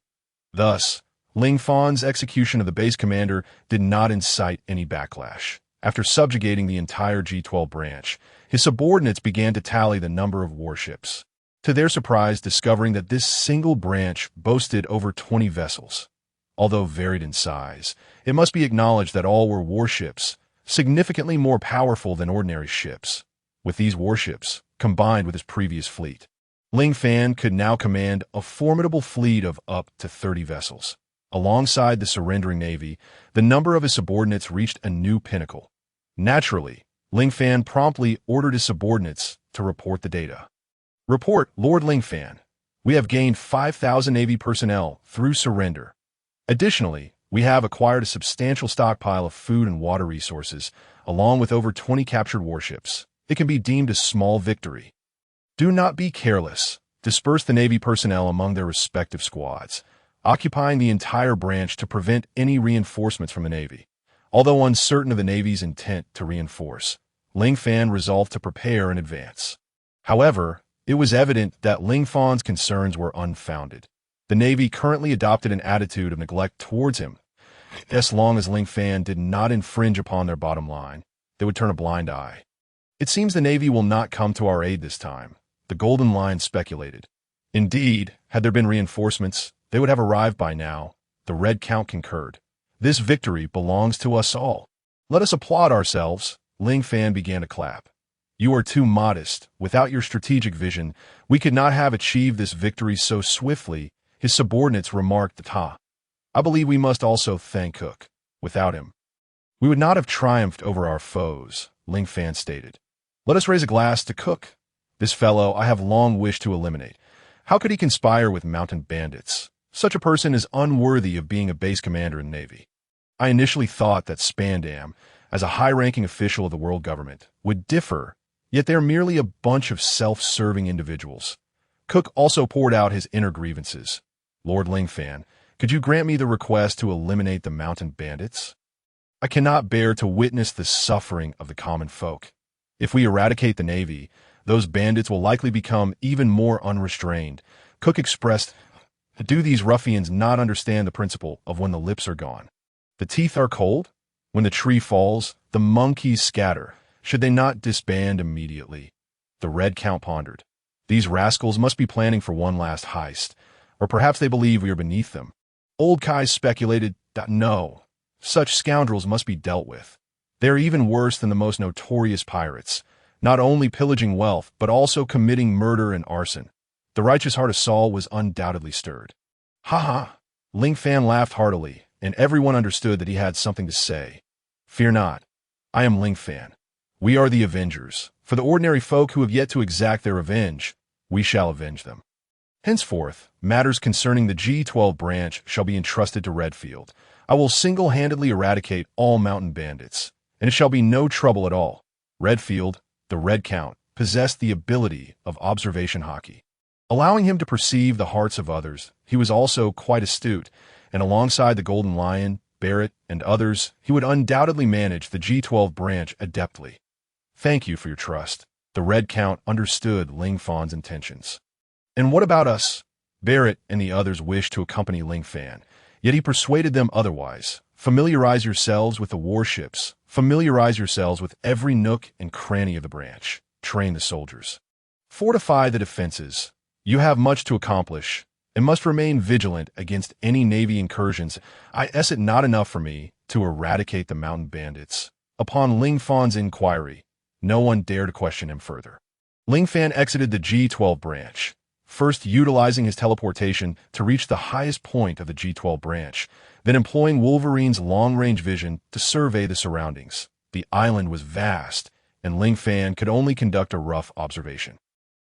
Thus, Ling Fan's execution of the base commander did not incite any backlash. After subjugating the entire G12 branch, his subordinates began to tally the number of warships, to their surprise discovering that this single branch boasted over 20 vessels. Although varied in size, it must be acknowledged that all were warships, significantly more powerful than ordinary ships. With these warships, combined with his previous fleet, Ling Fan could now command a formidable fleet of up to 30 vessels. Alongside the surrendering Navy, the number of his subordinates reached a new pinnacle. Naturally, Ling Fan promptly ordered his subordinates to report the data. Report, Lord Ling Fan. We have gained 5,000 Navy personnel through surrender. Additionally, we have acquired a substantial stockpile of food and water resources, along with over 20 captured warships. It can be deemed a small victory. Do not be careless. Disperse the Navy personnel among their respective squads, occupying the entire branch to prevent any reinforcements from the Navy. Although uncertain of the Navy's intent to reinforce, Ling Fan resolved to prepare in advance. However, it was evident that Ling Fan's concerns were unfounded. The Navy currently adopted an attitude of neglect towards him. As long as Ling Fan did not infringe upon their bottom line, they would turn a blind eye. It seems the Navy will not come to our aid this time, the Golden Lion speculated. Indeed, had there been reinforcements, they would have arrived by now, the Red Count concurred. This victory belongs to us all. Let us applaud ourselves. Ling Fan began to clap. You are too modest. Without your strategic vision, we could not have achieved this victory so swiftly, his subordinates remarked. I believe we must also thank Cook. Without him, we would not have triumphed over our foes, Ling Fan stated. Let us raise a glass to Cook. This fellow I have long wished to eliminate. How could he conspire with mountain bandits? Such a person is unworthy of being a base commander in the Navy. I initially thought that Spandam, as a high-ranking official of the world government, would differ, yet they are merely a bunch of self-serving individuals. Cook also poured out his inner grievances. Lord Ling Fan, could you grant me the request to eliminate the mountain bandits? I cannot bear to witness the suffering of the common folk. If we eradicate the Navy, those bandits will likely become even more unrestrained. Cook expressed, do these ruffians not understand the principle of when the lips are gone? The teeth are cold? When the tree falls, the monkeys scatter. Should they not disband immediately? The Red Count pondered. These rascals must be planning for one last heist, or perhaps they believe we are beneath them. Old Kai speculated that no, such scoundrels must be dealt with. They are even worse than the most notorious pirates, not only pillaging wealth, but also committing murder and arson. The righteous heart of Saul was undoubtedly stirred. Ha ha! Ling Fan laughed heartily, and everyone understood that he had something to say. Fear not. I am Ling Fan. We are the Avengers. For the ordinary folk who have yet to exact their revenge, we shall avenge them. Henceforth, matters concerning the G12 branch shall be entrusted to Redfield. I will single-handedly eradicate all mountain bandits, and it shall be no trouble at all. Redfield, the Red Count, possessed the ability of observation hockey. Allowing him to perceive the hearts of others, he was also quite astute, and alongside the Golden Lion, Barrett, and others, he would undoubtedly manage the G12 branch adeptly. Thank you for your trust. The Red Count understood Ling Fan's intentions. And what about us? Barrett and the others wished to accompany Ling Fan, yet he persuaded them otherwise. Familiarize yourselves with the warships. Familiarize yourselves with every nook and cranny of the branch. Train the soldiers. Fortify the defenses. You have much to accomplish, and must remain vigilant against any Navy incursions. Is it not enough for me to eradicate the mountain bandits? Upon Ling Fan's inquiry, no one dared to question him further. Ling Fan exited the G12 branch, first utilizing his teleportation to reach the highest point of the G12 branch, then employing Wolverine's long-range vision to survey the surroundings. The island was vast, and Ling Fan could only conduct a rough observation.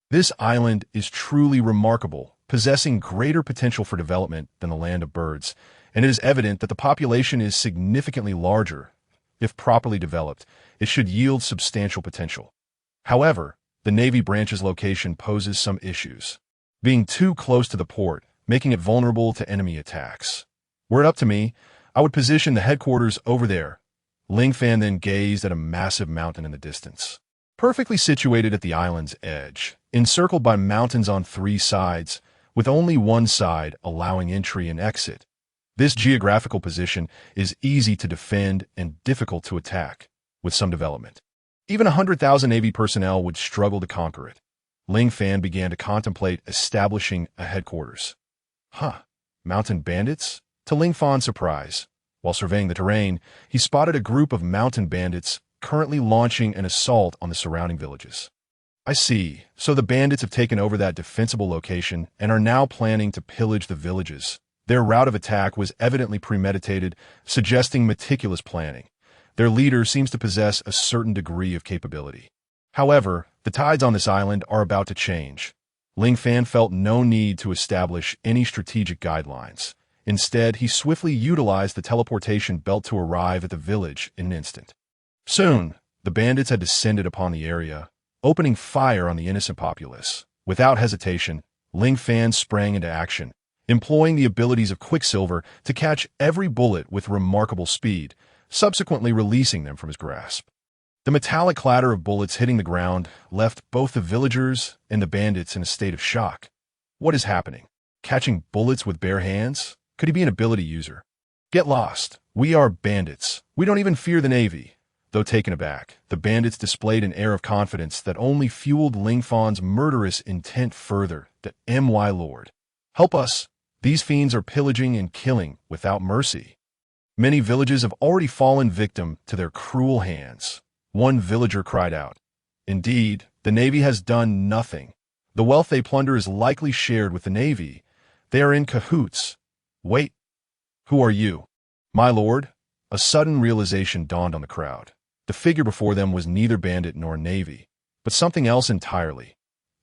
This island is truly remarkable, possessing greater potential for development than the land of birds, and it is evident that the population is significantly larger. If properly developed, it should yield substantial potential. However, the Navy branch's location poses some issues, being too close to the port, making it vulnerable to enemy attacks. Were it up to me, I would position the headquarters over there. Ling Fan then gazed at a massive mountain in the distance. Perfectly situated at the island's edge, encircled by mountains on three sides, with only one side allowing entry and exit. This geographical position is easy to defend and difficult to attack, with some development. Even 100,000 Navy personnel would struggle to conquer it. Ling Fan began to contemplate establishing a headquarters. Mountain bandits? To Ling Fan's surprise, while surveying the terrain, he spotted a group of mountain bandits currently launching an assault on the surrounding villages. I see. So the bandits have taken over that defensible location and are now planning to pillage the villages. Their route of attack was evidently premeditated, suggesting meticulous planning. Their leader seems to possess a certain degree of capability. However, the tides on this island are about to change. Ling Fan felt no need to establish any strategic guidelines. Instead, he swiftly utilized the teleportation belt to arrive at the village in an instant. Soon, the bandits had descended upon the area, opening fire on the innocent populace. Without hesitation, Ling Fan sprang into action, employing the abilities of Quicksilver to catch every bullet with remarkable speed, subsequently releasing them from his grasp. The metallic clatter of bullets hitting the ground left both the villagers and the bandits in a state of shock. What is happening? Catching bullets with bare hands? Could he be an ability user? Get lost. We are bandits. We don't even fear the Navy. Though taken aback, the bandits displayed an air of confidence that only fueled Ling Fan's murderous intent further. That my lord. Help us. These fiends are pillaging and killing without mercy. Many villages have already fallen victim to their cruel hands. One villager cried out. Indeed, the Navy has done nothing. The wealth they plunder is likely shared with the Navy. They are in cahoots. Wait. Who are you? My lord? A sudden realization dawned on the crowd. The figure before them was neither bandit nor Navy, but something else entirely.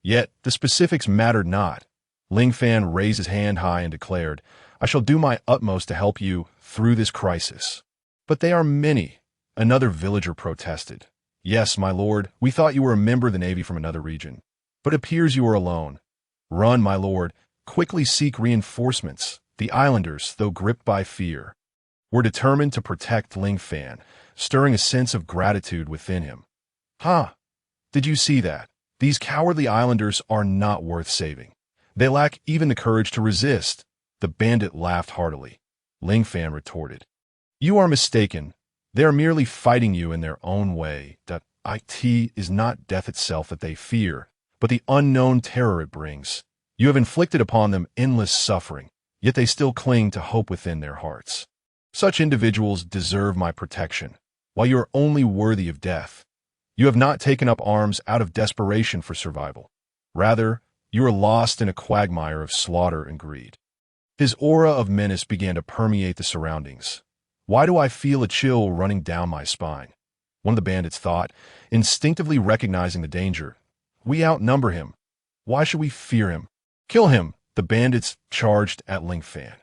Yet, the specifics mattered not. Ling Fan raised his hand high and declared, I shall do my utmost to help you through this crisis. But they are many. Another villager protested. Yes, my lord, we thought you were a member of the Navy from another region. But it appears you are alone. Run, my lord. Quickly seek reinforcements. The islanders, though gripped by fear, were determined to protect Ling Fan, stirring a sense of gratitude within him. Did you see that? These cowardly islanders are not worth saving. They lack even the courage to resist. The bandit laughed heartily. Ling Fan retorted. You are mistaken. They are merely fighting you in their own way. That it is not death itself that they fear, but the unknown terror it brings. You have inflicted upon them endless suffering, yet they still cling to hope within their hearts. Such individuals deserve my protection, while you are only worthy of death. You have not taken up arms out of desperation for survival. Rather, you are lost in a quagmire of slaughter and greed. His aura of menace began to permeate the surroundings. Why do I feel a chill running down my spine? One of the bandits thought, instinctively recognizing the danger. We outnumber him. Why should we fear him? Kill him! The bandits charged at Ling Fan.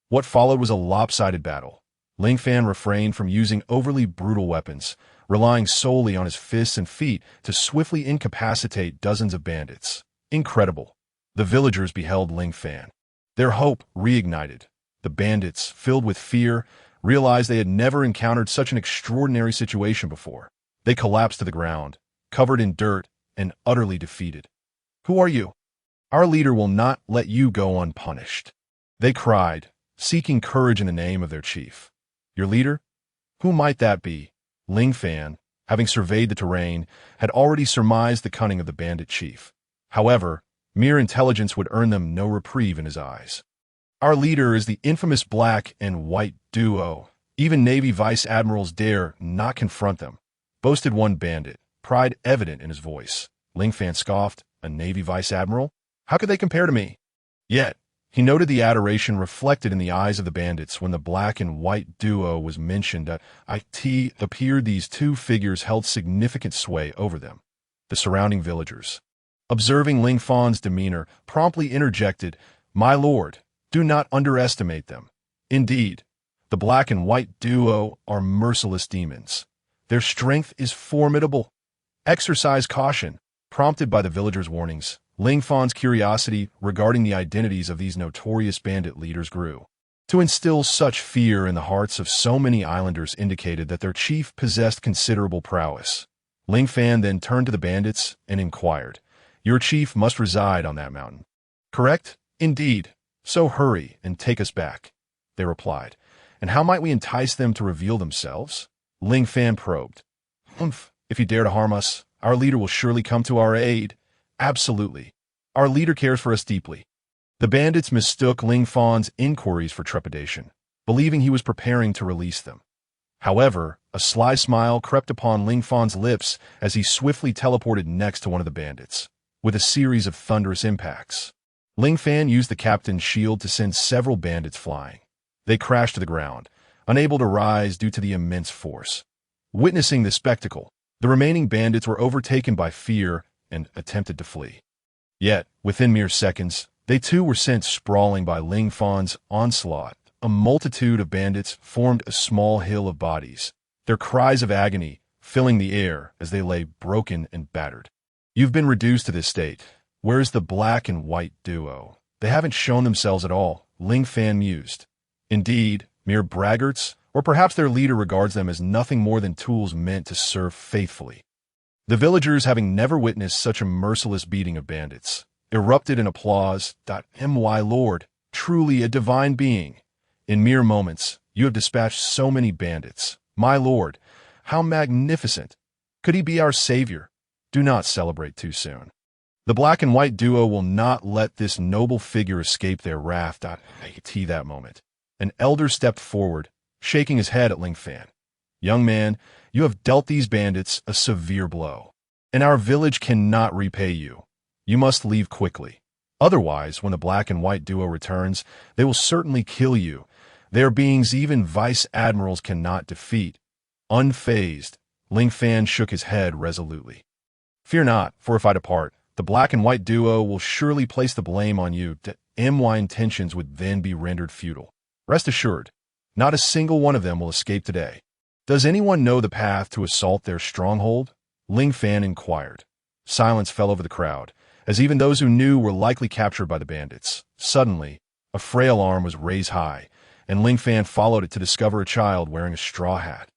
What followed was a lopsided battle. Ling Fan refrained from using overly brutal weapons, relying solely on his fists and feet to swiftly incapacitate dozens of bandits. Incredible. The villagers beheld Ling Fan. Their hope reignited. The bandits, filled with fear, realized they had never encountered such an extraordinary situation before. They collapsed to the ground, covered in dirt and utterly defeated. Who are you? Our leader will not let you go unpunished. They cried, seeking courage in the name of their chief. Your leader? Who might that be? Ling Fan, having surveyed the terrain, had already surmised the cunning of the bandit chief. However, mere intelligence would earn them no reprieve in his eyes. Our leader is the infamous black and white duo. Even Navy vice admirals dare not confront them, boasted one bandit, pride evident in his voice. Ling Fan scoffed, a Navy vice admiral? How could they compare to me? Yet, he noted the adoration reflected in the eyes of the bandits when the black and white duo was mentioned. It appeared these two figures held significant sway over them. The surrounding villagers, observing Ling Fan's demeanor, promptly interjected, My lord, do not underestimate them. Indeed, the black and white duo are merciless demons. Their strength is formidable. Exercise caution. Prompted by the villagers' warnings, Ling Fan's curiosity regarding the identities of these notorious bandit leaders grew. To instill such fear in the hearts of so many islanders indicated that their chief possessed considerable prowess. Ling Fan then turned to the bandits and inquired, Your chief must reside on that mountain. Correct? Indeed. So hurry and take us back. They replied. And how might we entice them to reveal themselves? Ling Fan probed. If you dare to harm us, our leader will surely come to our aid. Absolutely. Our leader cares for us deeply. The bandits mistook Ling Fan's inquiries for trepidation, believing he was preparing to release them. However, a sly smile crept upon Ling Fan's lips as he swiftly teleported next to one of the bandits, with a series of thunderous impacts. Ling Fan used the captain's shield to send several bandits flying. They crashed to the ground, unable to rise due to the immense force. Witnessing the spectacle, the remaining bandits were overtaken by fear and attempted to flee. Yet, within mere seconds, they too were sent sprawling by Ling Fan's onslaught. A multitude of bandits formed a small hill of bodies, their cries of agony filling the air as they lay broken and battered. You've been reduced to this state. Where's the black and white duo? They haven't shown themselves at all, Ling Fan mused. Indeed, mere braggarts, or perhaps their leader regards them as nothing more than tools meant to serve faithfully. The villagers, having never witnessed such a merciless beating of bandits, erupted in applause. My lord, truly a divine being. In mere moments, you have dispatched so many bandits. My lord, how magnificent! Could he be our savior? Do not celebrate too soon. The black and white duo will not let this noble figure escape their wrath. I see that moment. An elder stepped forward, shaking his head at Ling Fan. Young man, you have dealt these bandits a severe blow, and our village cannot repay you. You must leave quickly. Otherwise, when the black and white duo returns, they will certainly kill you. They are beings even vice admirals cannot defeat. Unfazed, Ling Fan shook his head resolutely. Fear not, for if I depart, the black and white duo will surely place the blame on you. My intentions would then be rendered futile. Rest assured, not a single one of them will escape today. Does anyone know the path to assault their stronghold? Ling Fan inquired. Silence fell over the crowd, as even those who knew were likely captured by the bandits. Suddenly, a frail arm was raised high, and Ling Fan followed it to discover a child wearing a straw hat.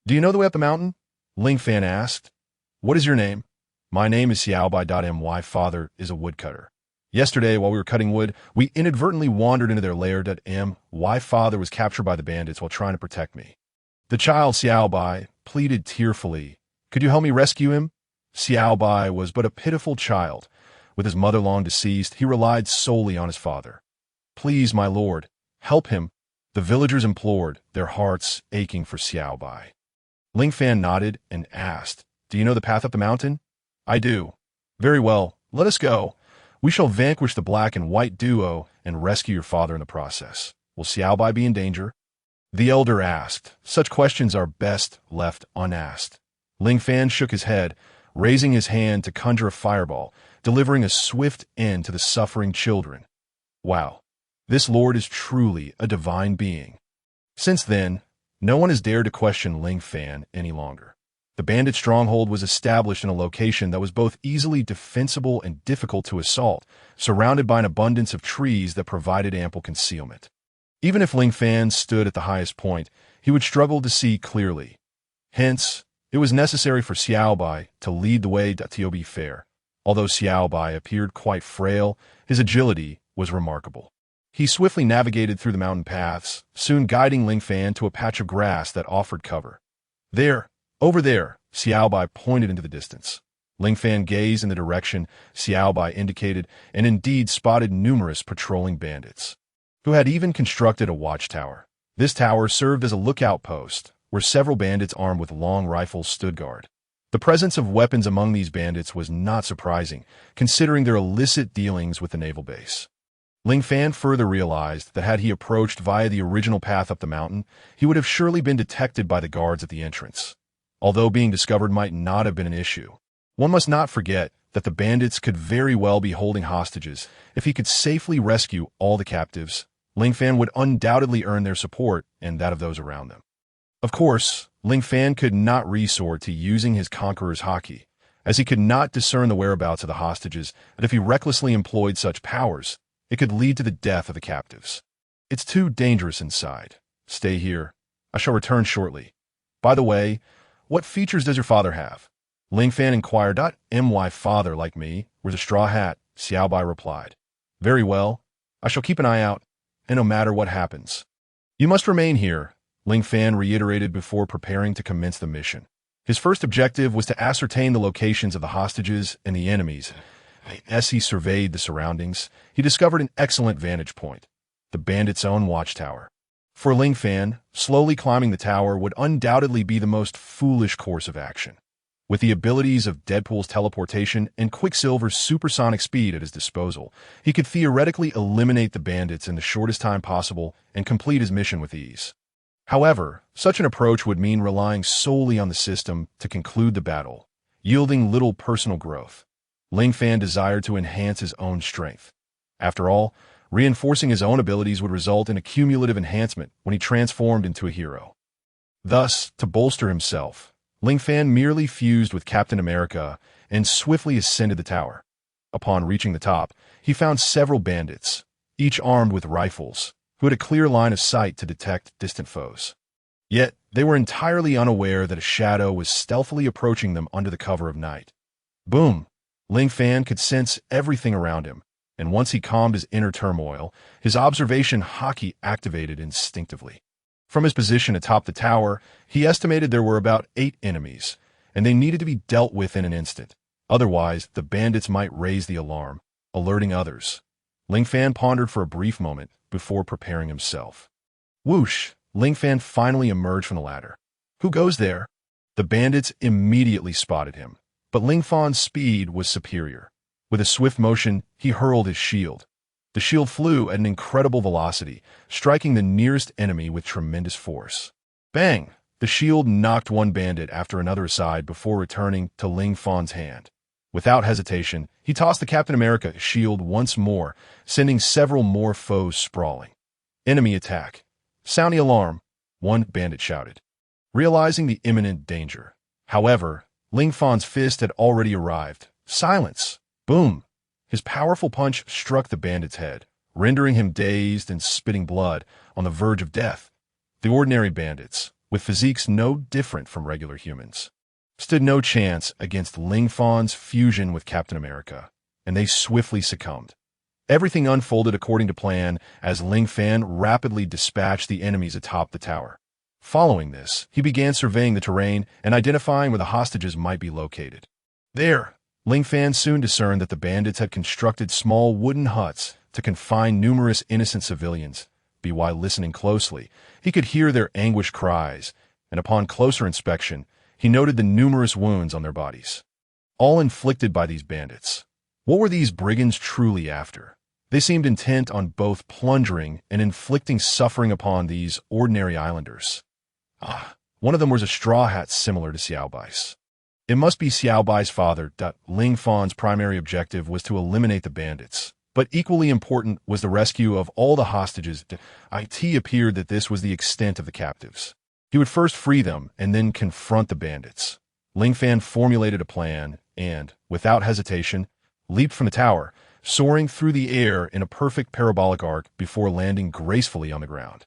Do you know the way up the mountain? Ling Fan asked. What is your name? My name is Xiaobai. My father is a woodcutter. Yesterday, while we were cutting wood, we inadvertently wandered into their lair. My father was captured by the bandits while trying to protect me. The child Xiaobai pleaded tearfully. Could you help me rescue him? Xiaobai was but a pitiful child. With his mother long deceased, he relied solely on his father. Please, my lord, help him, the villagers implored, their hearts aching for Xiaobai. Ling Fan nodded and asked, Do you know the path up the mountain? I do. Very well, let us go. We shall vanquish the black and white duo and rescue your father in the process. Will Xiaobai be in danger? The elder asked. Such questions are best left unasked. Ling Fan shook his head, raising his hand to conjure a fireball, delivering a swift end to the suffering children. Wow, this lord is truly a divine being. Since then, no one has dared to question Ling Fan any longer. The bandit stronghold was established in a location that was both easily defensible and difficult to assault, surrounded by an abundance of trees that provided ample concealment. Even if Ling Fan stood at the highest point, he would struggle to see clearly. Hence, it was necessary for Xiaobai to lead the way to be fair. Although Xiaobai appeared quite frail, his agility was remarkable. He swiftly navigated through the mountain paths, soon guiding Ling Fan to a patch of grass that offered cover. There, over there, Xiaobai pointed into the distance. Ling Fan gazed in the direction Xiaobai indicated and indeed spotted numerous patrolling bandits, who had even constructed a watchtower. This tower served as a lookout post, where several bandits armed with long rifles stood guard. The presence of weapons among these bandits was not surprising, considering their illicit dealings with the naval base. Ling Fan further realized that had he approached via the original path up the mountain, he would have surely been detected by the guards at the entrance. Although being discovered might not have been an issue, one must not forget that the bandits could very well be holding hostages. If he could safely rescue all the captives, Ling Fan would undoubtedly earn their support and that of those around them. Of course, Ling Fan could not resort to using his conqueror's haki, as he could not discern the whereabouts of the hostages, and if he recklessly employed such powers, it could lead to the death of the captives. It's too dangerous inside. Stay here. I shall return shortly. By the way, what features does your father have? Ling Fan inquired. My father, like me, wears a straw hat, Xiaobai replied. Very well. I shall keep an eye out, and no matter what happens. You must remain here, Ling Fan reiterated before preparing to commence the mission. His first objective was to ascertain the locations of the hostages and the enemies. As he surveyed the surroundings, he discovered an excellent vantage point, the bandits' own watchtower. For Ling Fan, slowly climbing the tower would undoubtedly be the most foolish course of action. With the abilities of Deadpool's teleportation and Quicksilver's supersonic speed at his disposal, he could theoretically eliminate the bandits in the shortest time possible and complete his mission with ease. However, such an approach would mean relying solely on the system to conclude the battle, yielding little personal growth. Ling Fan desired to enhance his own strength. After all, reinforcing his own abilities would result in a cumulative enhancement when he transformed into a hero. Thus, to bolster himself, Ling Fan merely fused with Captain America and swiftly ascended the tower. Upon reaching the top, he found several bandits, each armed with rifles, who had a clear line of sight to detect distant foes. Yet, they were entirely unaware that a shadow was stealthily approaching them under the cover of night. Boom! Ling Fan could sense everything around him. and once he calmed his inner turmoil, his observation haki activated instinctively. From his position atop the tower, he estimated there were about 8 enemies, and they needed to be dealt with in an instant. Otherwise, the bandits might raise the alarm, alerting others. Ling Fan pondered for a brief moment before preparing himself. Whoosh! Ling Fan finally emerged from the ladder. Who goes there? The bandits immediately spotted him, but Ling Fan's speed was superior. With a swift motion, he hurled his shield. The shield flew at an incredible velocity, striking the nearest enemy with tremendous force. Bang! The shield knocked one bandit after another aside before returning to Ling Fan's hand. Without hesitation, he tossed the Captain America shield once more, sending several more foes sprawling. Enemy attack. Sound the alarm, one bandit shouted, realizing the imminent danger. However, Ling Fan's fist had already arrived. Silence! Boom! His powerful punch struck the bandit's head, rendering him dazed and spitting blood, on the verge of death. The ordinary bandits, with physiques no different from regular humans, stood no chance against Ling Fan's fusion with Captain America, and they swiftly succumbed. Everything unfolded according to plan as Ling Fan rapidly dispatched the enemies atop the tower. Following this, he began surveying the terrain and identifying where the hostages might be located. There! Ling Fan soon discerned that the bandits had constructed small wooden huts to confine numerous innocent civilians. While listening closely, he could hear their anguished cries, and upon closer inspection, he noted the numerous wounds on their bodies, all inflicted by these bandits. What were these brigands truly after? They seemed intent on both plundering and inflicting suffering upon these ordinary islanders. One of them was a straw hat similar to Xiao Bai's. It must be Xiao Bai's father. Ling Fan's primary objective was to eliminate the bandits, but equally important was the rescue of all the hostages. It appeared that this was the extent of the captives. He would first free them and then confront the bandits. Ling Fan formulated a plan and, without hesitation, leaped from the tower, soaring through the air in a perfect parabolic arc before landing gracefully on the ground.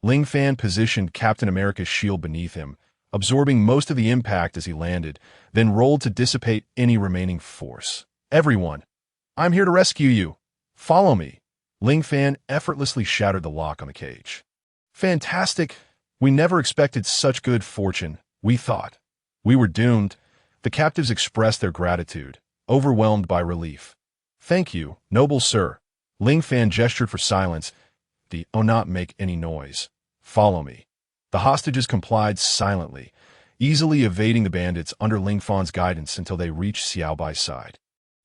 Ling Fan positioned Captain America's shield beneath him, absorbing most of the impact as he landed, then rolled to dissipate any remaining force. Everyone, I'm here to rescue you. Follow me. Ling Fan effortlessly shattered the lock on the cage. Fantastic. We never expected such good fortune, we thought. We were doomed. The captives expressed their gratitude, overwhelmed by relief. Thank you, noble sir. Ling Fan gestured for silence. Not make any noise. Follow me. The hostages complied silently, easily evading the bandits under Ling Fan's guidance until they reached Xiao Bai's side.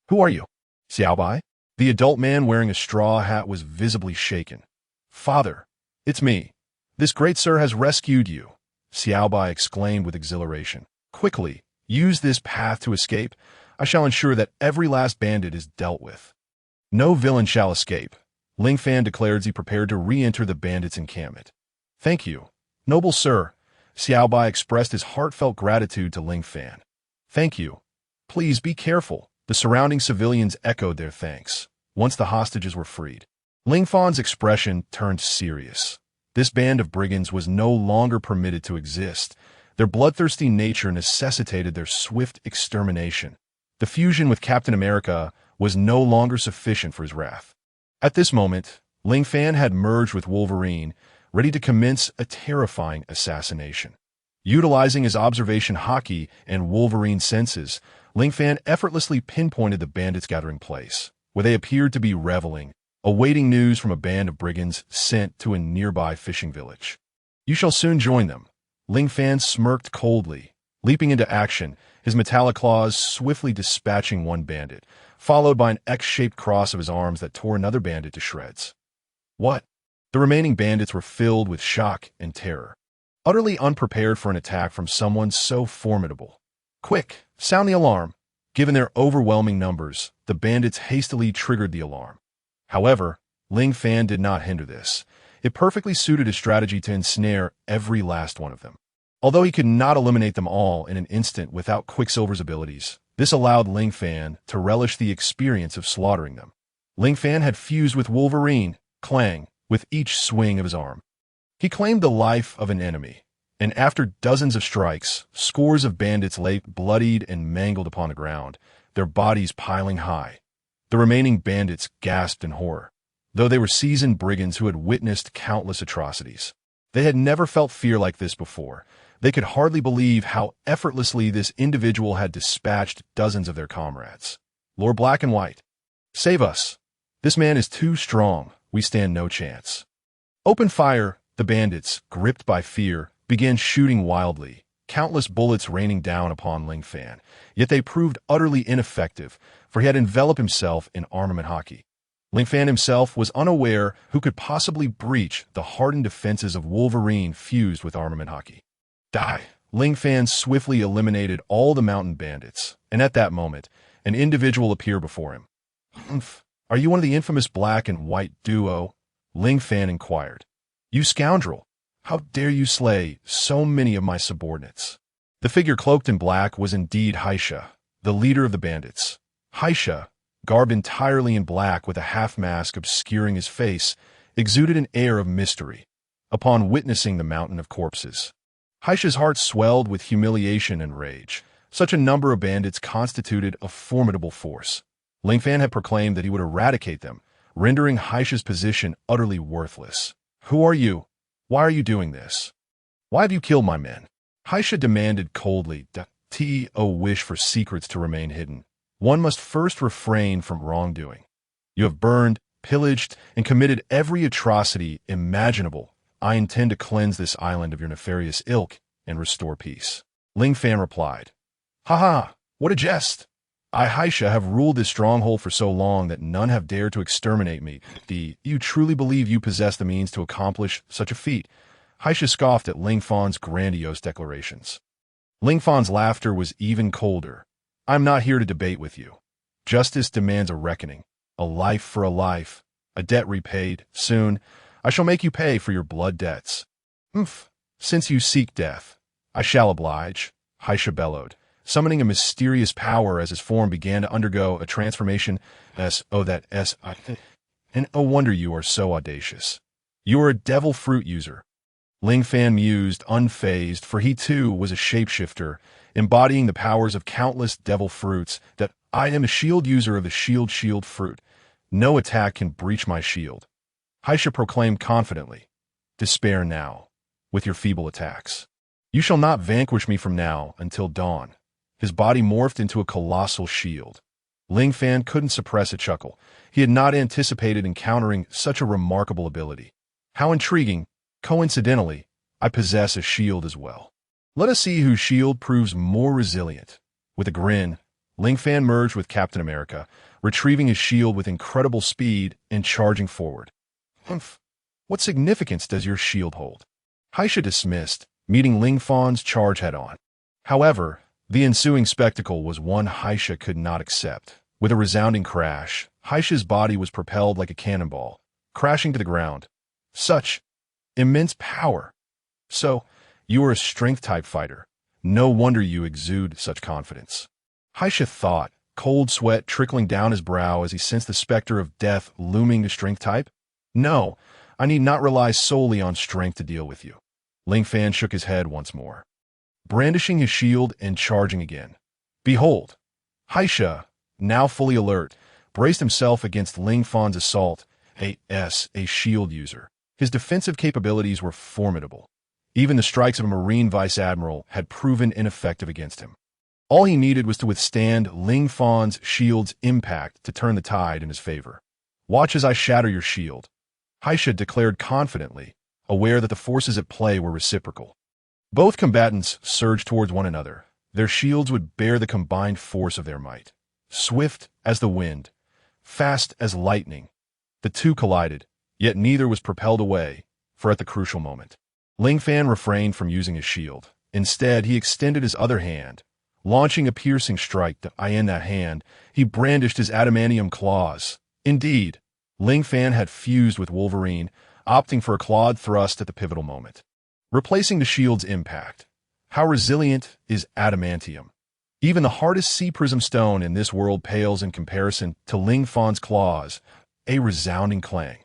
Who are you? Xiao Bai? The adult man wearing a straw hat was visibly shaken. Father, it's me. This great sir has rescued you, Xiao Bai exclaimed with exhilaration. Quickly, use this path to escape. I shall ensure that every last bandit is dealt with. No villain shall escape, Ling Fan declared as he prepared to re-enter the bandits' encampment. Thank you, noble sir. Xiao Bai expressed his heartfelt gratitude to Ling Fan. Thank you. Please be careful. The surrounding civilians echoed their thanks. Once the hostages were freed, Ling Fan's expression turned serious. This band of brigands was no longer permitted to exist. Their bloodthirsty nature necessitated their swift extermination. The fusion with Captain America was no longer sufficient for his wrath. At this moment, Ling Fan had merged with Wolverine, ready to commence a terrifying assassination. Utilizing his observation haki and Wolverine senses, Ling Fan effortlessly pinpointed the bandits' gathering place, where they appeared to be reveling, awaiting news from a band of brigands sent to a nearby fishing village. You shall soon join them. Ling Fan smirked coldly, leaping into action, his metallic claws swiftly dispatching one bandit, followed by an X-shaped cross of his arms that tore another bandit to shreds. What? The remaining bandits were filled with shock and terror, utterly unprepared for an attack from someone so formidable. Quick, sound the alarm. Given their overwhelming numbers, the bandits hastily triggered the alarm. However, Ling Fan did not hinder this. It perfectly suited his strategy to ensnare every last one of them. Although he could not eliminate them all in an instant without Quicksilver's abilities, this allowed Ling Fan to relish the experience of slaughtering them. Ling Fan had fused with Wolverine, clang, with each swing of his arm. He claimed the life of an enemy, and after dozens of strikes, scores of bandits lay bloodied and mangled upon the ground, their bodies piling high. The remaining bandits gasped in horror. Though they were seasoned brigands who had witnessed countless atrocities, they had never felt fear like this before. They could hardly believe how effortlessly this individual had dispatched dozens of their comrades. Lord Black and White, save us! This man is too strong. We stand no chance. Open fire! The bandits, gripped by fear, began shooting wildly, countless bullets raining down upon Ling Fan. Yet they proved utterly ineffective, for he had enveloped himself in armament hockey. Ling Fan himself was unaware who could possibly breach the hardened defenses of Wolverine fused with armament hockey. Die! Ling Fan swiftly eliminated all the mountain bandits, and at that moment, an individual appeared before him. "Humph! Are you one of the infamous black and white duo?" Ling Fan inquired. "You scoundrel! How dare you slay so many of my subordinates?" The figure cloaked in black was indeed Haisha, the leader of the bandits. Haisha, garbed entirely in black with a half-mask obscuring his face, exuded an air of mystery. Upon witnessing the mountain of corpses, Haisha's heart swelled with humiliation and rage. Such a number of bandits constituted a formidable force. Ling Fan had proclaimed that he would eradicate them, rendering Haisha's position utterly worthless. "Who are you? Why are you doing this? Why have you killed my men?" Haisha demanded coldly. "To wish for secrets to remain hidden, one must first refrain from wrongdoing. You have burned, pillaged, and committed every atrocity imaginable. I intend to cleanse this island of your nefarious ilk and restore peace." Ling Fan replied, "Ha ha! What a jest! I, Haisha, have ruled this stronghold for so long that none have dared to exterminate me. Do you truly believe you possess the means to accomplish such a feat?" Haisha scoffed at Ling Fan's grandiose declarations. Ling Fan's laughter was even colder. "I'm not here to debate with you. Justice demands a reckoning. A life for a life. A debt repaid. Soon, I shall make you pay for your blood debts." "Umph! Since you seek death, I shall oblige," Haisha bellowed, summoning a mysterious power as his form began to undergo a transformation. And no wonder you are so audacious. You are a devil fruit user." Ling Fan mused, unfazed, for he too was a shapeshifter, embodying the powers of countless devil fruits. "That I am a shield user of the shield fruit. No attack can breach my shield." Haisha proclaimed confidently, "Despair now, with your feeble attacks. You shall not vanquish me from now until dawn." His body morphed into a colossal shield. Ling Fan couldn't suppress a chuckle. He had not anticipated encountering such a remarkable ability. How intriguing! Coincidentally, I possess a shield as well. Let us see whose shield proves more resilient. With a grin, Ling Fan merged with Captain America, retrieving his shield with incredible speed and charging forward. "Humph! What significance does your shield hold?" Haisha dismissed, meeting Ling Fan's charge head-on. However, the ensuing spectacle was one Haisha could not accept. With a resounding crash, Haisha's body was propelled like a cannonball, crashing to the ground. Such immense power! "So, you are a strength-type fighter. No wonder you exude such confidence." Haisha thought, cold sweat trickling down his brow as he sensed the specter of death looming to strength-type. "No, I need not rely solely on strength to deal with you." Ling Fan shook his head once more, brandishing his shield and charging again. Behold! Haisha, now fully alert, braced himself against Ling Fan's assault. A shield user. His defensive capabilities were formidable. Even the strikes of a Marine Vice Admiral had proven ineffective against him. All he needed was to withstand Ling Fan's shield's impact to turn the tide in his favor. "Watch as I shatter your shield," Haisha declared confidently, aware that the forces at play were reciprocal. Both combatants surged towards one another. Their shields would bear the combined force of their might. Swift as the wind, fast as lightning, the two collided, yet neither was propelled away, for at the crucial moment, Ling Fan refrained from using his shield. Instead, he extended his other hand, launching a piercing strike. In that hand, he brandished his adamantium claws. Indeed, Ling Fan had fused with Wolverine, opting for a clawed thrust at the pivotal moment, replacing the shield's impact. How resilient is adamantium? Even the hardest sea prism stone in this world pales in comparison to Ling Fan's claws. A resounding clang,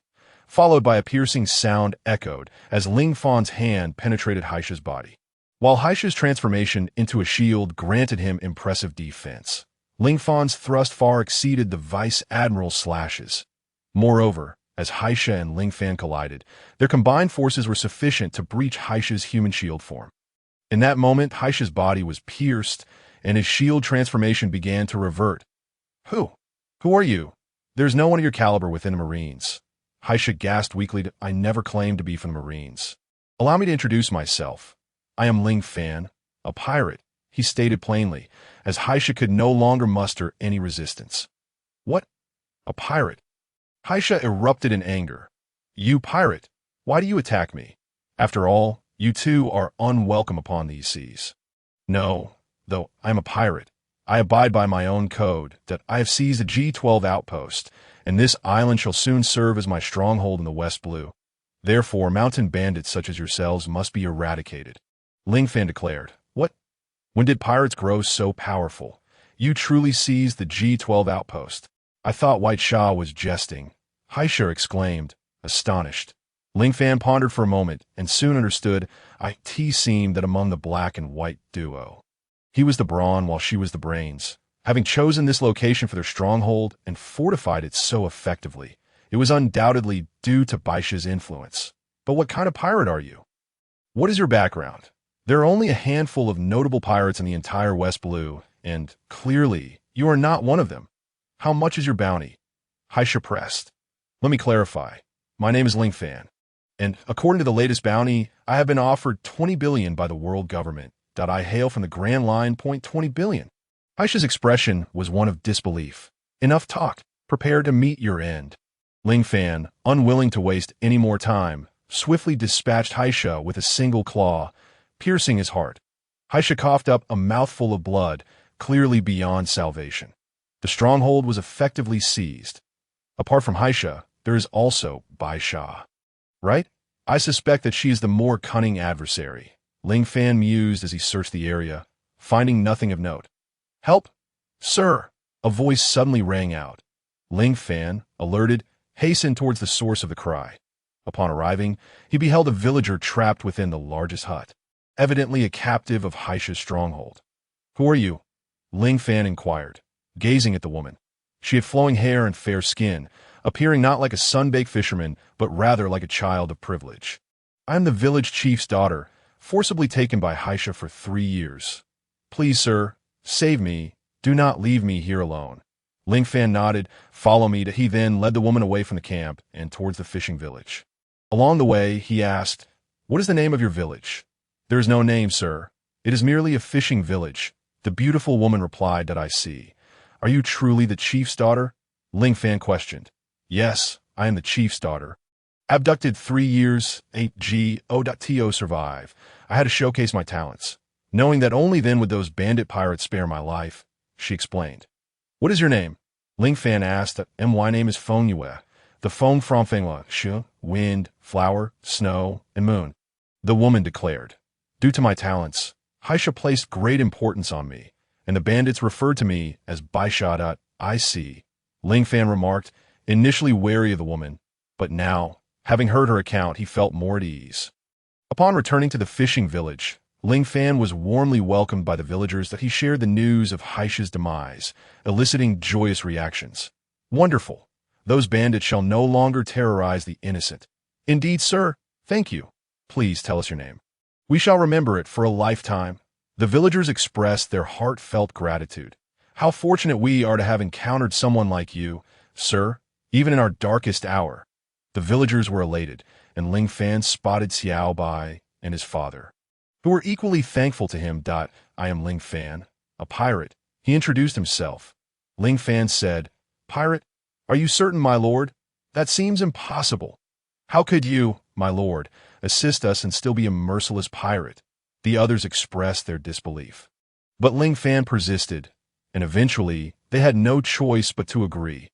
followed by a piercing sound, echoed as Ling Fan's hand penetrated Haisha's body. While Haisha's transformation into a shield granted him impressive defense, Ling Fan's thrust far exceeded the vice admiral's slashes. Moreover, as Haisha and Ling Fan collided, their combined forces were sufficient to breach Haisha's human shield form. In that moment, Haisha's body was pierced, and his shield transformation began to revert. Who? Who are you? There's no one of your caliber within the Marines. Haisha gasped weakly. I never claimed to be from the Marines. Allow me to introduce myself. I am Ling Fan, a pirate, he stated plainly, as Haisha could no longer muster any resistance. What? A pirate? Haisha erupted in anger. You pirate, why do you attack me? After all, you too are unwelcome upon these seas. No, though I am a pirate, I abide by my own code that I have seized a G-12 outpost, and this island shall soon serve as my stronghold in the West Blue. Therefore, mountain bandits such as yourselves must be eradicated. Ling Fan declared. What? When did pirates grow so powerful? You truly seized the G-12 outpost. I thought White Sha was jesting. Haisha exclaimed, astonished. Ling Fan pondered for a moment and soon understood. It seemed that among the black and white duo, he was the brawn while she was the brains. Having chosen this location for their stronghold and fortified it so effectively, it was undoubtedly due to Baisha's influence. But what kind of pirate are you? What is your background? There are only a handful of notable pirates in the entire West Blue, and, clearly, you are not one of them. How much is your bounty? Haisha pressed. Let me clarify. My name is Ling Fan, and according to the latest bounty, I have been offered 20 billion by the world government. I hail from the Grand Line point 20 billion. Haisha's expression was one of disbelief. Enough talk. Prepare to meet your end. Ling Fan, unwilling to waste any more time, swiftly dispatched Haisha with a single claw, piercing his heart. Haisha coughed up a mouthful of blood, clearly beyond salvation. The stronghold was effectively seized. Apart from Haisha, there is also Bai Sha. Right? I suspect that she is the more cunning adversary. Ling Fan mused as he searched the area, finding nothing of note. Help! Sir! A voice suddenly rang out. Ling Fan, alerted, hastened towards the source of the cry. Upon arriving, he beheld a villager trapped within the largest hut, evidently a captive of Haisha's stronghold. Who are you? Ling Fan inquired, gazing at the woman. She had flowing hair and fair skin, appearing not like a sun-baked fisherman, but rather like a child of privilege. I am the village chief's daughter, forcibly taken by Haisha for 3 years. Please, sir, save me. Do not leave me here alone. Ling Fan nodded. Follow me. He then led the woman away from the camp and towards the fishing village. Along the way, he asked, What is the name of your village? There is no name, sir. It is merely a fishing village. The beautiful woman replied. I see. Are you truly the chief's daughter? Ling Fan questioned. Yes, I am the chief's daughter. Abducted 3 years, 8G.O.to survive. I had to showcase my talents. Knowing that only then would those bandit pirates spare my life, she explained. What is your name? Ling Fan asked. My name is Feng Yue. The Feng from Fengla, Shu, wind, flower, snow, and moon. The woman declared. Due to my talents, Haisha placed great importance on me, and the bandits referred to me as Baisha. I see. Ling Fan remarked, initially wary of the woman, but now, having heard her account, he felt more at ease. Upon returning to the fishing village, Ling Fan was warmly welcomed by the villagers that he shared the news of Haisha's demise, eliciting joyous reactions. Wonderful! Those bandits shall no longer terrorize the innocent. Indeed, sir. Thank you. Please tell us your name. We shall remember it for a lifetime. The villagers expressed their heartfelt gratitude. How fortunate we are to have encountered someone like you, sir, even in our darkest hour. The villagers were elated, and Ling Fan spotted Xiao Bai and his father, who were equally thankful to him. I am Ling Fan, a pirate. He introduced himself. Ling Fan said, Pirate? Are you certain, my lord? That seems impossible. How could you, my lord, assist us and still be a merciless pirate? The others expressed their disbelief. But Ling Fan persisted, and eventually they had no choice but to agree.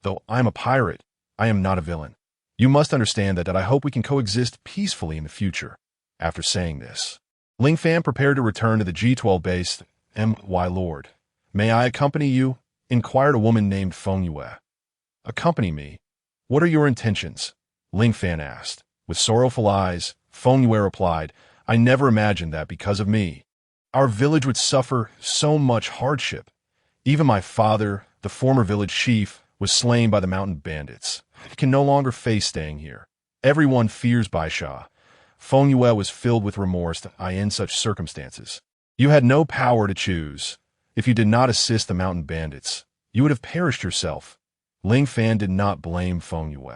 Though I am a pirate, I am not a villain. You must understand that I hope we can coexist peacefully in the future. After saying this, Ling Fan prepared to return to the G-12 base. My lord, may I accompany you? Inquired a woman named Feng Yue. Accompany me? What are your intentions? Ling Fan asked. With sorrowful eyes, Feng Yue replied, I never imagined that because of me, our village would suffer so much hardship. Even my father, the former village chief, was slain by the mountain bandits. He can no longer face staying here. Everyone fears Baisha. Feng Yue was filled with remorse in such circumstances. You had no power to choose. If you did not assist the mountain bandits, you would have perished yourself. Ling Fan did not blame Feng Yue.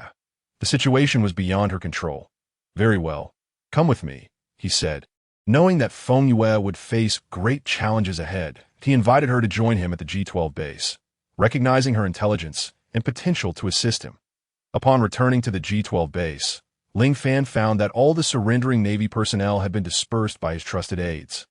The situation was beyond her control. Very well. Come with me, he said. Knowing that Feng Yue would face great challenges ahead, he invited her to join him at the G12 base, recognizing her intelligence and potential to assist him. Upon returning to the G12 base, Ling Fan found that all the surrendering Navy personnel had been dispersed by his trusted aides.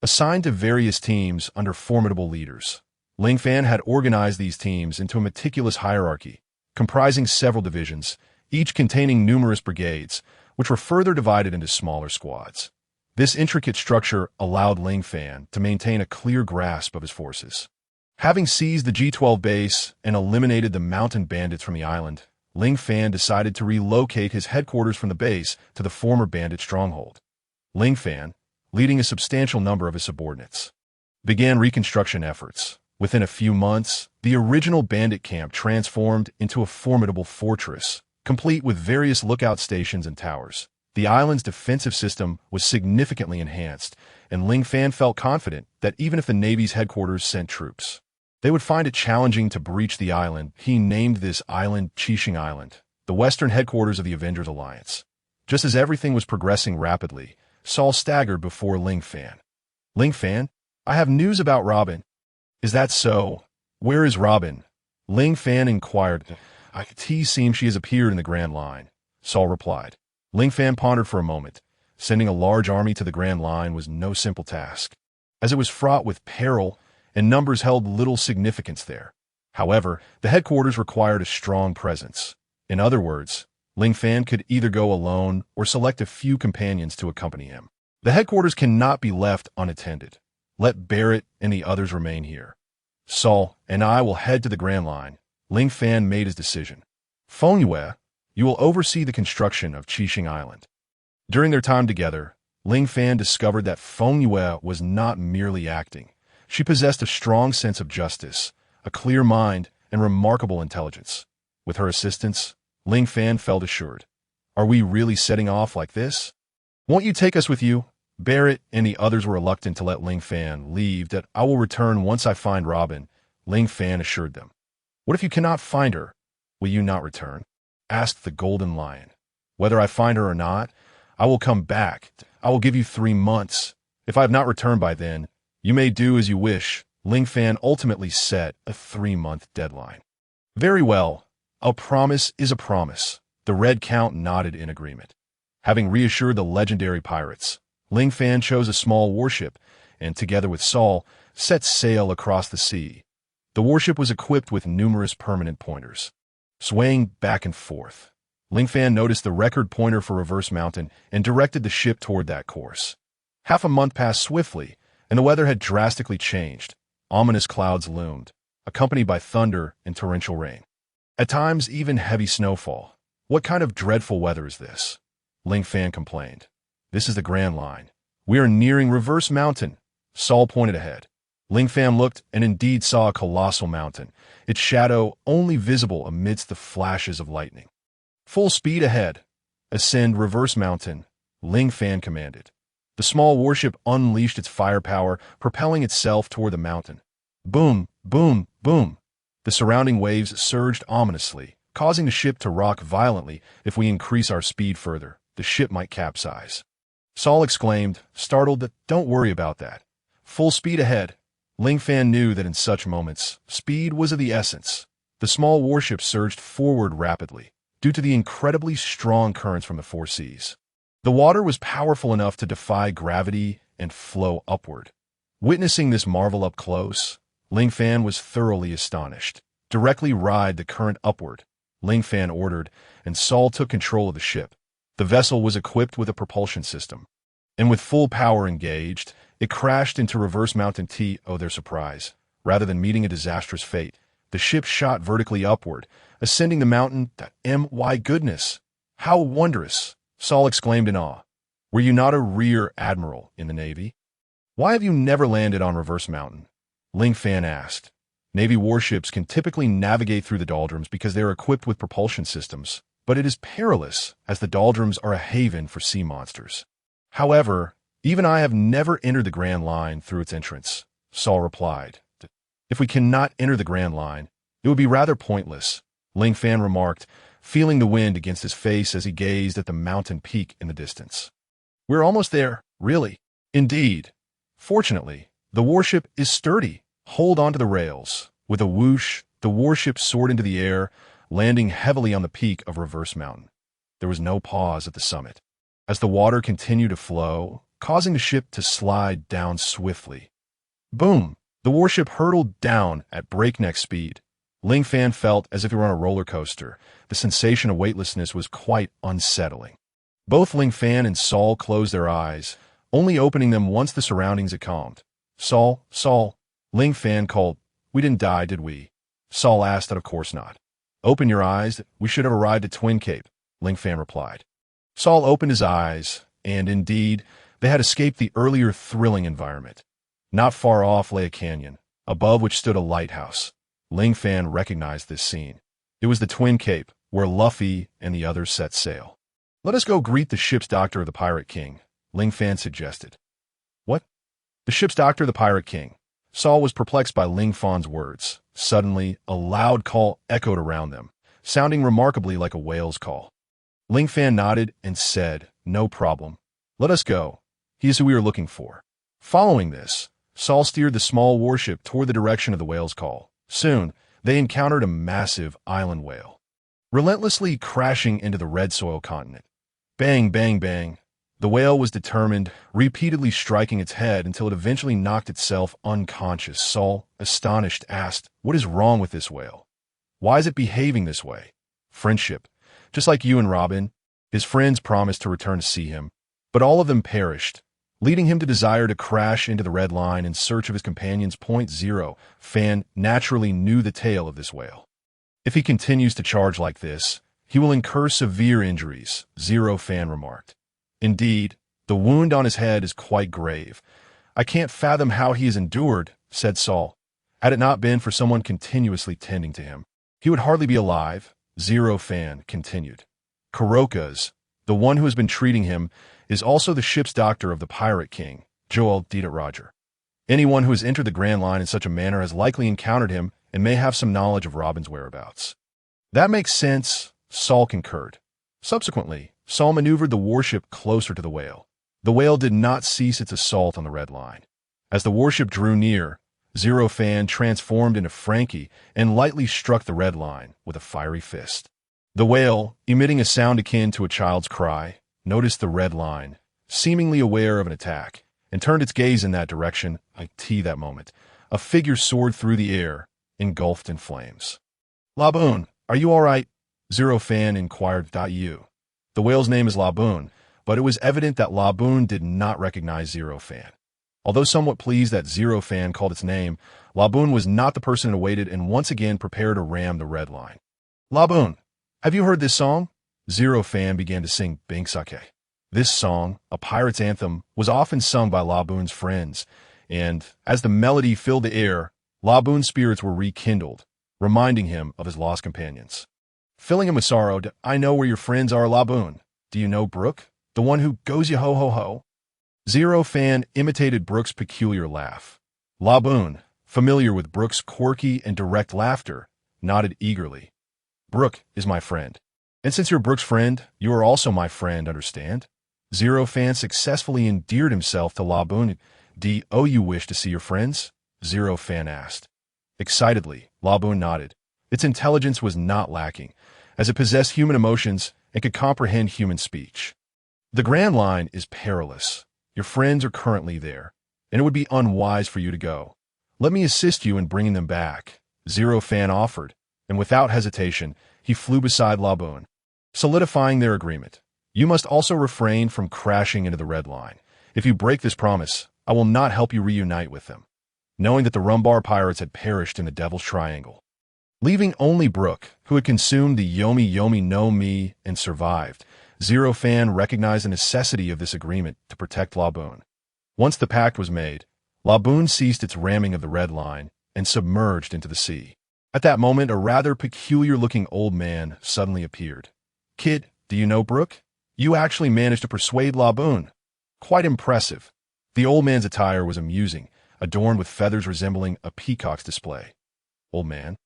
Assigned to various teams under formidable leaders, Ling Fan had organized these teams into a meticulous hierarchy, comprising several divisions, each containing numerous brigades, which were further divided into smaller squads. This intricate structure allowed Ling Fan to maintain a clear grasp of his forces. Having seized the G12 base and eliminated the mountain bandits from the island, Ling Fan decided to relocate his headquarters from the base to the former bandit stronghold. Ling Fan, leading a substantial number of his subordinates, began reconstruction efforts. Within a few months, the original bandit camp transformed into a formidable fortress, complete with various lookout stations and towers. The island's defensive system was significantly enhanced, and Ling Fan felt confident that even if the Navy's headquarters sent troops, they would find it challenging to breach the island. He named this island Qixing Island, the western headquarters of the Avengers Alliance. Just as everything was progressing rapidly, Saul staggered before Ling Fan. Ling Fan, I have news about Robin. Is that so? Where is Robin? Ling Fan inquired. It seems she has appeared in the Grand Line, Saul replied. Ling Fan pondered for a moment. Sending a large army to the Grand Line was no simple task, as it was fraught with peril and numbers held little significance there. However, the headquarters required a strong presence. In other words, Ling Fan could either go alone or select a few companions to accompany him. The headquarters cannot be left unattended. Let Barrett and the others remain here. Saul and I will head to the Grand Line. Ling Fan made his decision. Feng Yue, you will oversee the construction of Qixing Island. During their time together, Ling Fan discovered that Feng Yue was not merely acting. She possessed a strong sense of justice, a clear mind, and remarkable intelligence. With her assistance, Ling Fan felt assured. Are we really setting off like this? Won't you take us with you? Barrett and the others were reluctant to let Ling Fan leave. That I will return once I find Robin, Ling Fan assured them. What if you cannot find her? Will you not return? Asked the Golden Lion. Whether I find her or not, I will come back. I will give you 3 months. If I have not returned by then, you may do as you wish. Ling Fan ultimately set a 3-month deadline. Very well. A promise is a promise. The Red Count nodded in agreement. Having reassured the legendary pirates, Ling Fan chose a small warship and, together with Saul, set sail across the sea. The warship was equipped with numerous permanent pointers. Swaying back and forth, Ling Fan noticed the record pointer for Reverse Mountain and directed the ship toward that course. Half a month passed swiftly, and the weather had drastically changed. Ominous clouds loomed, accompanied by thunder and torrential rain. At times, even heavy snowfall. What kind of dreadful weather is this? Ling Fan complained. This is the Grand Line. We are nearing Reverse Mountain. Saul pointed ahead. Ling Fan looked and indeed saw a colossal mountain, its shadow only visible amidst the flashes of lightning. Full speed ahead. Ascend Reverse Mountain, Ling Fan commanded. The small warship unleashed its firepower, propelling itself toward the mountain. Boom, boom, boom. The surrounding waves surged ominously, causing the ship to rock violently. If we increase our speed further, the ship might capsize. Saul exclaimed, startled. That don't worry about that. Full speed ahead. Ling Fan knew that in such moments, speed was of the essence. The small warship surged forward rapidly, due to the incredibly strong currents from the 4 seas. The water was powerful enough to defy gravity and flow upward. Witnessing this marvel up close, Ling Fan was thoroughly astonished. Directly ride the current upward, Ling Fan ordered, and Saul took control of the ship. The vessel was equipped with a propulsion system, and with full power engaged, it crashed into Reverse Mountain. To their surprise, rather than meeting a disastrous fate, the ship shot vertically upward, ascending the mountain. My goodness! How wondrous! Saul exclaimed in awe. Were you not a rear admiral in the Navy? Why have you never landed on Reverse Mountain? Ling Fan asked. Navy warships can typically navigate through the doldrums because they are equipped with propulsion systems, but it is perilous as the doldrums are a haven for sea monsters. However, even I have never entered the Grand Line through its entrance, Saul replied. If we cannot enter the Grand Line, it would be rather pointless, Ling Fan remarked, feeling the wind against his face as he gazed at the mountain peak in the distance. We're almost there, really. Indeed. Fortunately, the warship is sturdy. Hold onto the rails. With a whoosh, the warship soared into the air, landing heavily on the peak of Reverse Mountain. There was no pause at the summit, as the water continued to flow, causing the ship to slide down swiftly. Boom! The warship hurtled down at breakneck speed. Ling Fan felt as if he were on a roller coaster. The sensation of weightlessness was quite unsettling. Both Ling Fan and Saul closed their eyes, only opening them once the surroundings had calmed. Saul, Ling Fan called. We didn't die, did we? Saul asked that of course not. Open your eyes, we should have arrived at Twin Cape, Ling Fan replied. Saul opened his eyes, and indeed, they had escaped the earlier thrilling environment. Not far off lay a canyon, above which stood a lighthouse. Ling Fan recognized this scene. It was the Twin Cape, where Luffy and the others set sail. Let us go greet the ship's doctor of the Pirate King, Ling Fan suggested. What? The ship's doctor of the Pirate King. Saul was perplexed by Ling Fan's words. Suddenly, a loud call echoed around them, sounding remarkably like a whale's call. Ling Fan nodded and said, No problem. Let us go. He is who we are looking for. Following this, Saul steered the small warship toward the direction of the whale's call. Soon, they encountered a massive island whale, relentlessly crashing into the red soil continent. Bang, bang, bang. The whale was determined, repeatedly striking its head until it eventually knocked itself unconscious. Saul, astonished, asked, What is wrong with this whale? Why is it behaving this way? Friendship. Just like you and Robin, his friends promised to return to see him, but all of them perished, leading him to desire to crash into the red line in search of his companion's point zero. Fan naturally knew the tale of this whale. If he continues to charge like this, he will incur severe injuries, Zero Fan remarked. Indeed, the wound on his head is quite grave. I can't fathom how he has endured, said Saul. Had it not been for someone continuously tending to him, he would hardly be alive, Zero Fan continued. Kuroka's, the one who has been treating him, is also the ship's doctor of the Pirate King, Joel Deed Roger. Anyone who has entered the Grand Line in such a manner has likely encountered him and may have some knowledge of Robin's whereabouts. That makes sense, Saul concurred. Subsequently, Saul maneuvered the warship closer to the whale. The whale did not cease its assault on the red line. As the warship drew near, Zero Fan transformed into Frankie and lightly struck the red line with a fiery fist. The whale, emitting a sound akin to a child's cry, noticed the red line, seemingly aware of an attack, and turned its gaze in that direction. That moment, a figure soared through the air, engulfed in flames. Laboon, are you all right? Zero Fan inquired. You. The whale's name is Laboon, but it was evident that Laboon did not recognize Zero Fan. Although somewhat pleased that Zero Fan called its name, Laboon was not the person it awaited and once again prepared to ram the red line. Laboon, have you heard this song? Zero Fan began to sing Binksake. This song, a pirate's anthem, was often sung by Laboon's friends, and as the melody filled the air, Laboon's spirits were rekindled, reminding him of his lost companions. Filling him with sorrow, I know where your friends are, Laboon. Do you know Brook, the one who goes you ho ho ho? Zero Fan imitated Brook's peculiar laugh. Laboon, familiar with Brook's quirky and direct laughter, nodded eagerly. Brook is my friend. And since you're Brook's friend, you are also my friend, understand? Zero Fan successfully endeared himself to Laboon. Do you wish to see your friends? Zero Fan asked. Excitedly, Laboon nodded. Its intelligence was not lacking, as it possessed human emotions and could comprehend human speech. The Grand Line is perilous. Your friends are currently there, and it would be unwise for you to go. Let me assist you in bringing them back, Zero Fan offered, and without hesitation, he flew beside Laboon, solidifying their agreement. You must also refrain from crashing into the red line. If you break this promise, I will not help you reunite with them. Knowing that the Rumbar pirates had perished in the Devil's Triangle, leaving only Brook, who had consumed the Yomi Yomi no Mi and survived, Zero Fan recognized the necessity of this agreement to protect Laboon. Once the pact was made, Laboon ceased its ramming of the red line and submerged into the sea. At that moment, a rather peculiar-looking old man suddenly appeared. "Kid, do you know Brooke? You actually managed to persuade Laboon." Quite impressive. The old man's attire was amusing, adorned with feathers resembling a peacock's display. "Old man,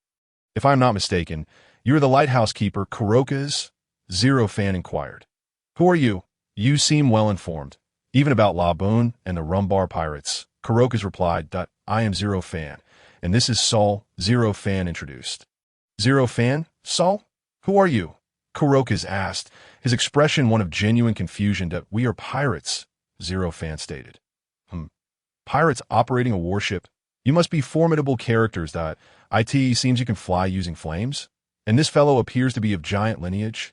if I am not mistaken, you are the lighthouse keeper Kuroka's?" Zero Fan inquired. "Who are you? You seem well informed, even about Laboon and the Rumbar pirates." Kuroka's replied, "I am Zero Fan, and this is Saul." Zero Fan introduced. "Zero Fan? Saul? Who are you?" Kuroka's asked, his expression one of genuine confusion. "We are pirates," Zero Fan stated. Pirates operating a warship? You must be formidable characters. It seems you can fly using flames? And this fellow appears to be of giant lineage?"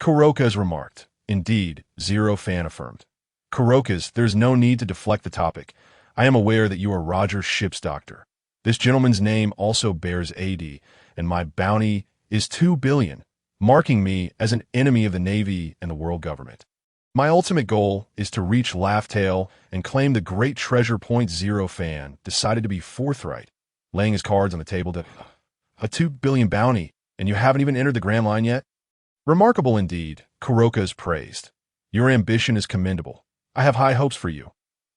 Kuroka's remarked. "Indeed," Zero Fan affirmed. "Kuroka's, there's no need to deflect the topic. I am aware that you are Roger's ship's doctor. This gentleman's name also bears AD, and my bounty is 2 billion, marking me as an enemy of the Navy and the world government. My ultimate goal is to reach Laugh-Tale and claim the great treasure." Zero Fan decided to be forthright, laying his cards on the table. "A 2 billion bounty, and you haven't even entered the Grand Line yet? Remarkable indeed," Kuroka's praised. "Your ambition is commendable. I have high hopes for you.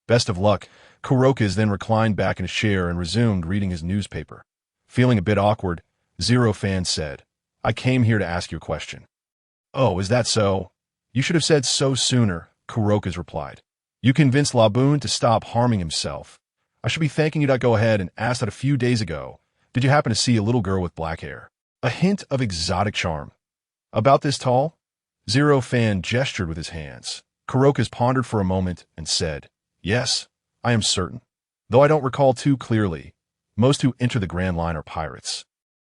Best of luck." Kuroka's then reclined back in his chair and resumed reading his newspaper. Feeling a bit awkward, Zero Fan said, "I came here to ask you a question." "Oh, is that so? You should have said so sooner," Kuroka's replied. "You convinced Laboon to stop harming himself. I should be thanking you. Go ahead and ask that a few days ago. Did you happen to see a little girl with black hair? A hint of exotic charm? About this tall?" Zero Fan gestured with his hands. Kuroka's pondered for a moment and said, "Yes, I am certain. Though I don't recall too clearly. Most who enter the Grand Line are pirates.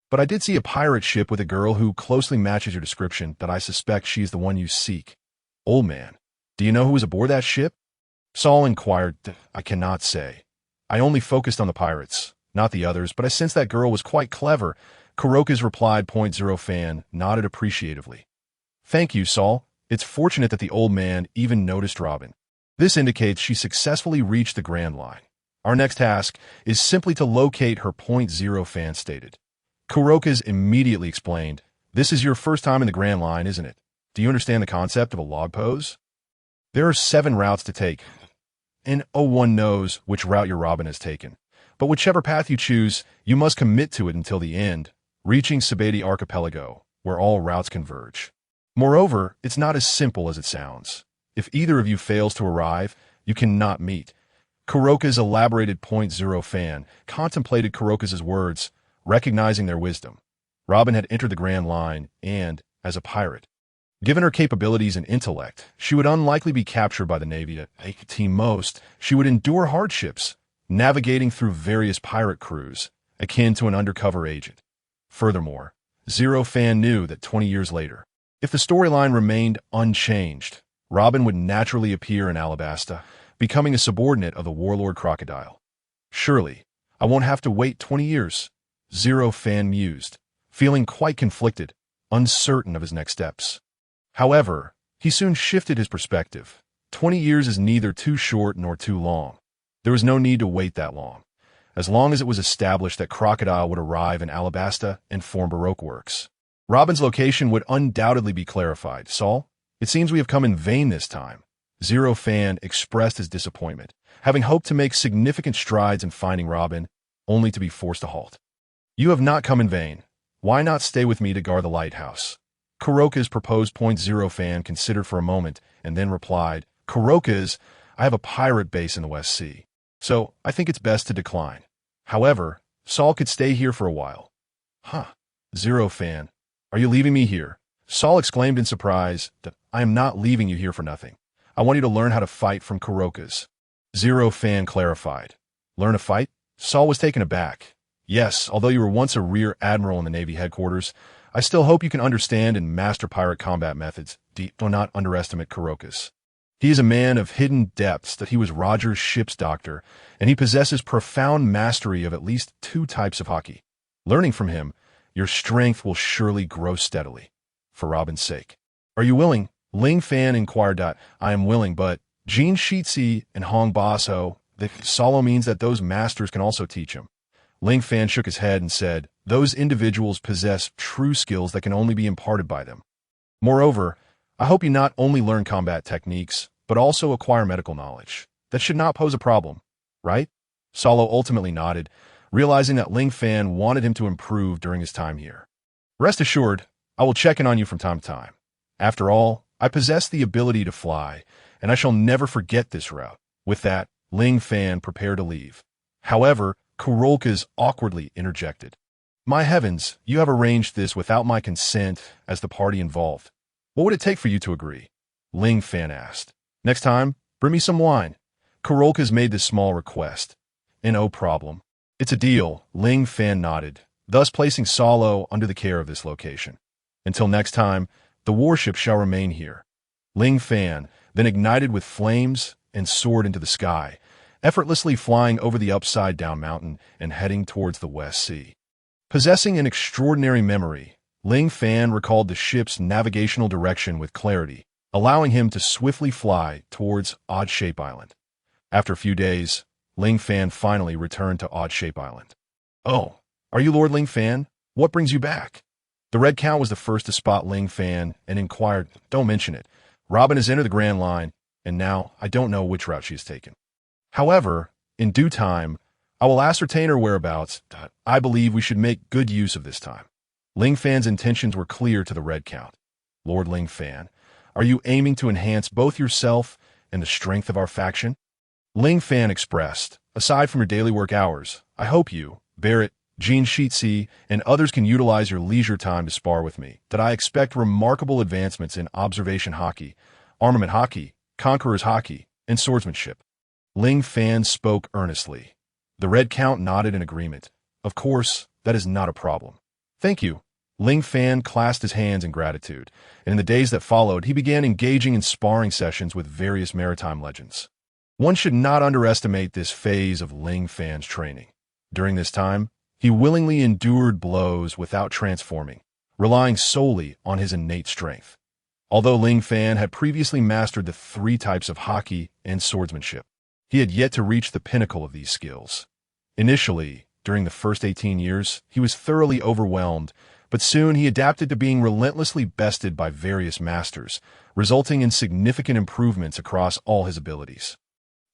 But I did see a pirate ship with a girl who closely matches your description. That I suspect she is the one you seek." "Old man, do you know who was aboard that ship?" Saul inquired. "I cannot say. I only focused on the pirates, not the others, but I sensed that girl was quite clever." Kuroka's replied. Zero Fan nodded appreciatively. "Thank you, Saul. It's fortunate that the old man even noticed Robin. This indicates she successfully reached the Grand Line. Our next task is simply to locate her." Zero Fan stated. Kuroka's immediately explained, "This is your first time in the Grand Line, isn't it? Do you understand the concept of a log pose? There are 7 routes to take, and one knows which route your Robin has taken. But whichever path you choose, you must commit to it until the end, reaching Sabeti Archipelago, where all routes converge. Moreover, it's not as simple as it sounds. If either of you fails to arrive, you cannot meet." Kuroka's elaborated. Zero Fan contemplated Kuroka's words, recognizing their wisdom. Robin had entered the Grand Line, and, as a pirate, given her capabilities and intellect, she would unlikely be captured by the Navy. At most, she would endure hardships, navigating through various pirate crews, akin to an undercover agent. Furthermore, Zero Fan knew that 20 years later, if the storyline remained unchanged, Robin would naturally appear in Alabasta, becoming a subordinate of the warlord Crocodile. "Surely, I won't have to wait 20 years, Zero Fan mused, feeling quite conflicted, uncertain of his next steps. However, he soon shifted his perspective. 20 years is neither too short nor too long. There was no need to wait that long, as long as it was established that Crocodile would arrive in Alabasta and form Baroque works. Robin's location would undoubtedly be clarified. "Saul, it seems we have come in vain this time." Zero Fan expressed his disappointment, having hoped to make significant strides in finding Robin, only to be forced to halt. "You have not come in vain. Why not stay with me to guard the lighthouse?" Kuroka's proposed. Zero Fan considered for a moment and then replied, "Kuroka's, I have a pirate base in the West Sea, so I think it's best to decline. However, Saul could stay here for a while." "Huh, Zero Fan, are you leaving me here?" Saul exclaimed in surprise. "I am not leaving you here for nothing. I want you to learn how to fight from Kuroka's." Zero Fan clarified. "Learn to fight?" Saul was taken aback. "Yes, although you were once a rear admiral in the Navy headquarters, I still hope you can understand and master pirate combat methods. Do not underestimate Kuroka's. He is a man of hidden depths. That he was Roger's ship's doctor, and he possesses profound mastery of at least 2 types of hockey. Learning from him, your strength will surely grow steadily. For Robin's sake. Are you willing?" Ling Fan inquired. "I am willing, but Jean Shitsi and Hong Baso, the solo means that those masters can also teach him. Ling Fan shook his head and said, "Those individuals possess true skills that can only be imparted by them. Moreover, I hope you not only learn combat techniques, but also acquire medical knowledge. That should not pose a problem, right?" Solo ultimately nodded, realizing that Ling Fan wanted him to improve during his time here. "Rest assured, I will check in on you from time to time. After all, I possess the ability to fly, and I shall never forget this route." With that, Ling Fan prepared to leave. However, Kurolkas awkwardly interjected. "My heavens, you have arranged this without my consent as the party involved. What would it take for you to agree?" Ling Fan asked. "Next time, bring me some wine." Kurolkas made this small request. "No problem. It's a deal," Ling Fan nodded, thus placing Solo under the care of this location. "Until next time, the warship shall remain here." Ling Fan then ignited with flames and soared into the sky, effortlessly flying over the upside-down mountain and heading towards the West Sea. Possessing an extraordinary memory, Ling Fan recalled the ship's navigational direction with clarity, allowing him to swiftly fly towards Odd Shape Island. After a few days, Ling Fan finally returned to Odd Shape Island. "Oh, are you Lord Ling Fan? What brings you back?" The Red Count was the first to spot Ling Fan and inquired, "Don't mention it. Robin has entered the Grand Line, and now I don't know which route she has taken. However, in due time, I will ascertain her whereabouts. I believe we should make good use of this time." Ling Fan's intentions were clear to the Red Count. "Lord Ling Fan, are you aiming to enhance both yourself and the strength of our faction?" Ling Fan expressed, "Aside from your daily work hours, I hope you, Barrett, Jean Sheetsy, and others can utilize your leisure time to spar with me. That I expect remarkable advancements in observation hockey, armament hockey, conqueror's hockey, and swordsmanship." Ling Fan spoke earnestly. The Red Count nodded in agreement. "Of course, that is not a problem." "Thank you." Ling Fan clasped his hands in gratitude, and in the days that followed, he began engaging in sparring sessions with various maritime legends. One should not underestimate this phase of Ling Fan's training. During this time, he willingly endured blows without transforming, relying solely on his innate strength. Although Ling Fan had previously mastered the 3 types of hockey and swordsmanship, he had yet to reach the pinnacle of these skills. Initially, during the first 18 years, he was thoroughly overwhelmed, but soon he adapted to being relentlessly bested by various masters, resulting in significant improvements across all his abilities.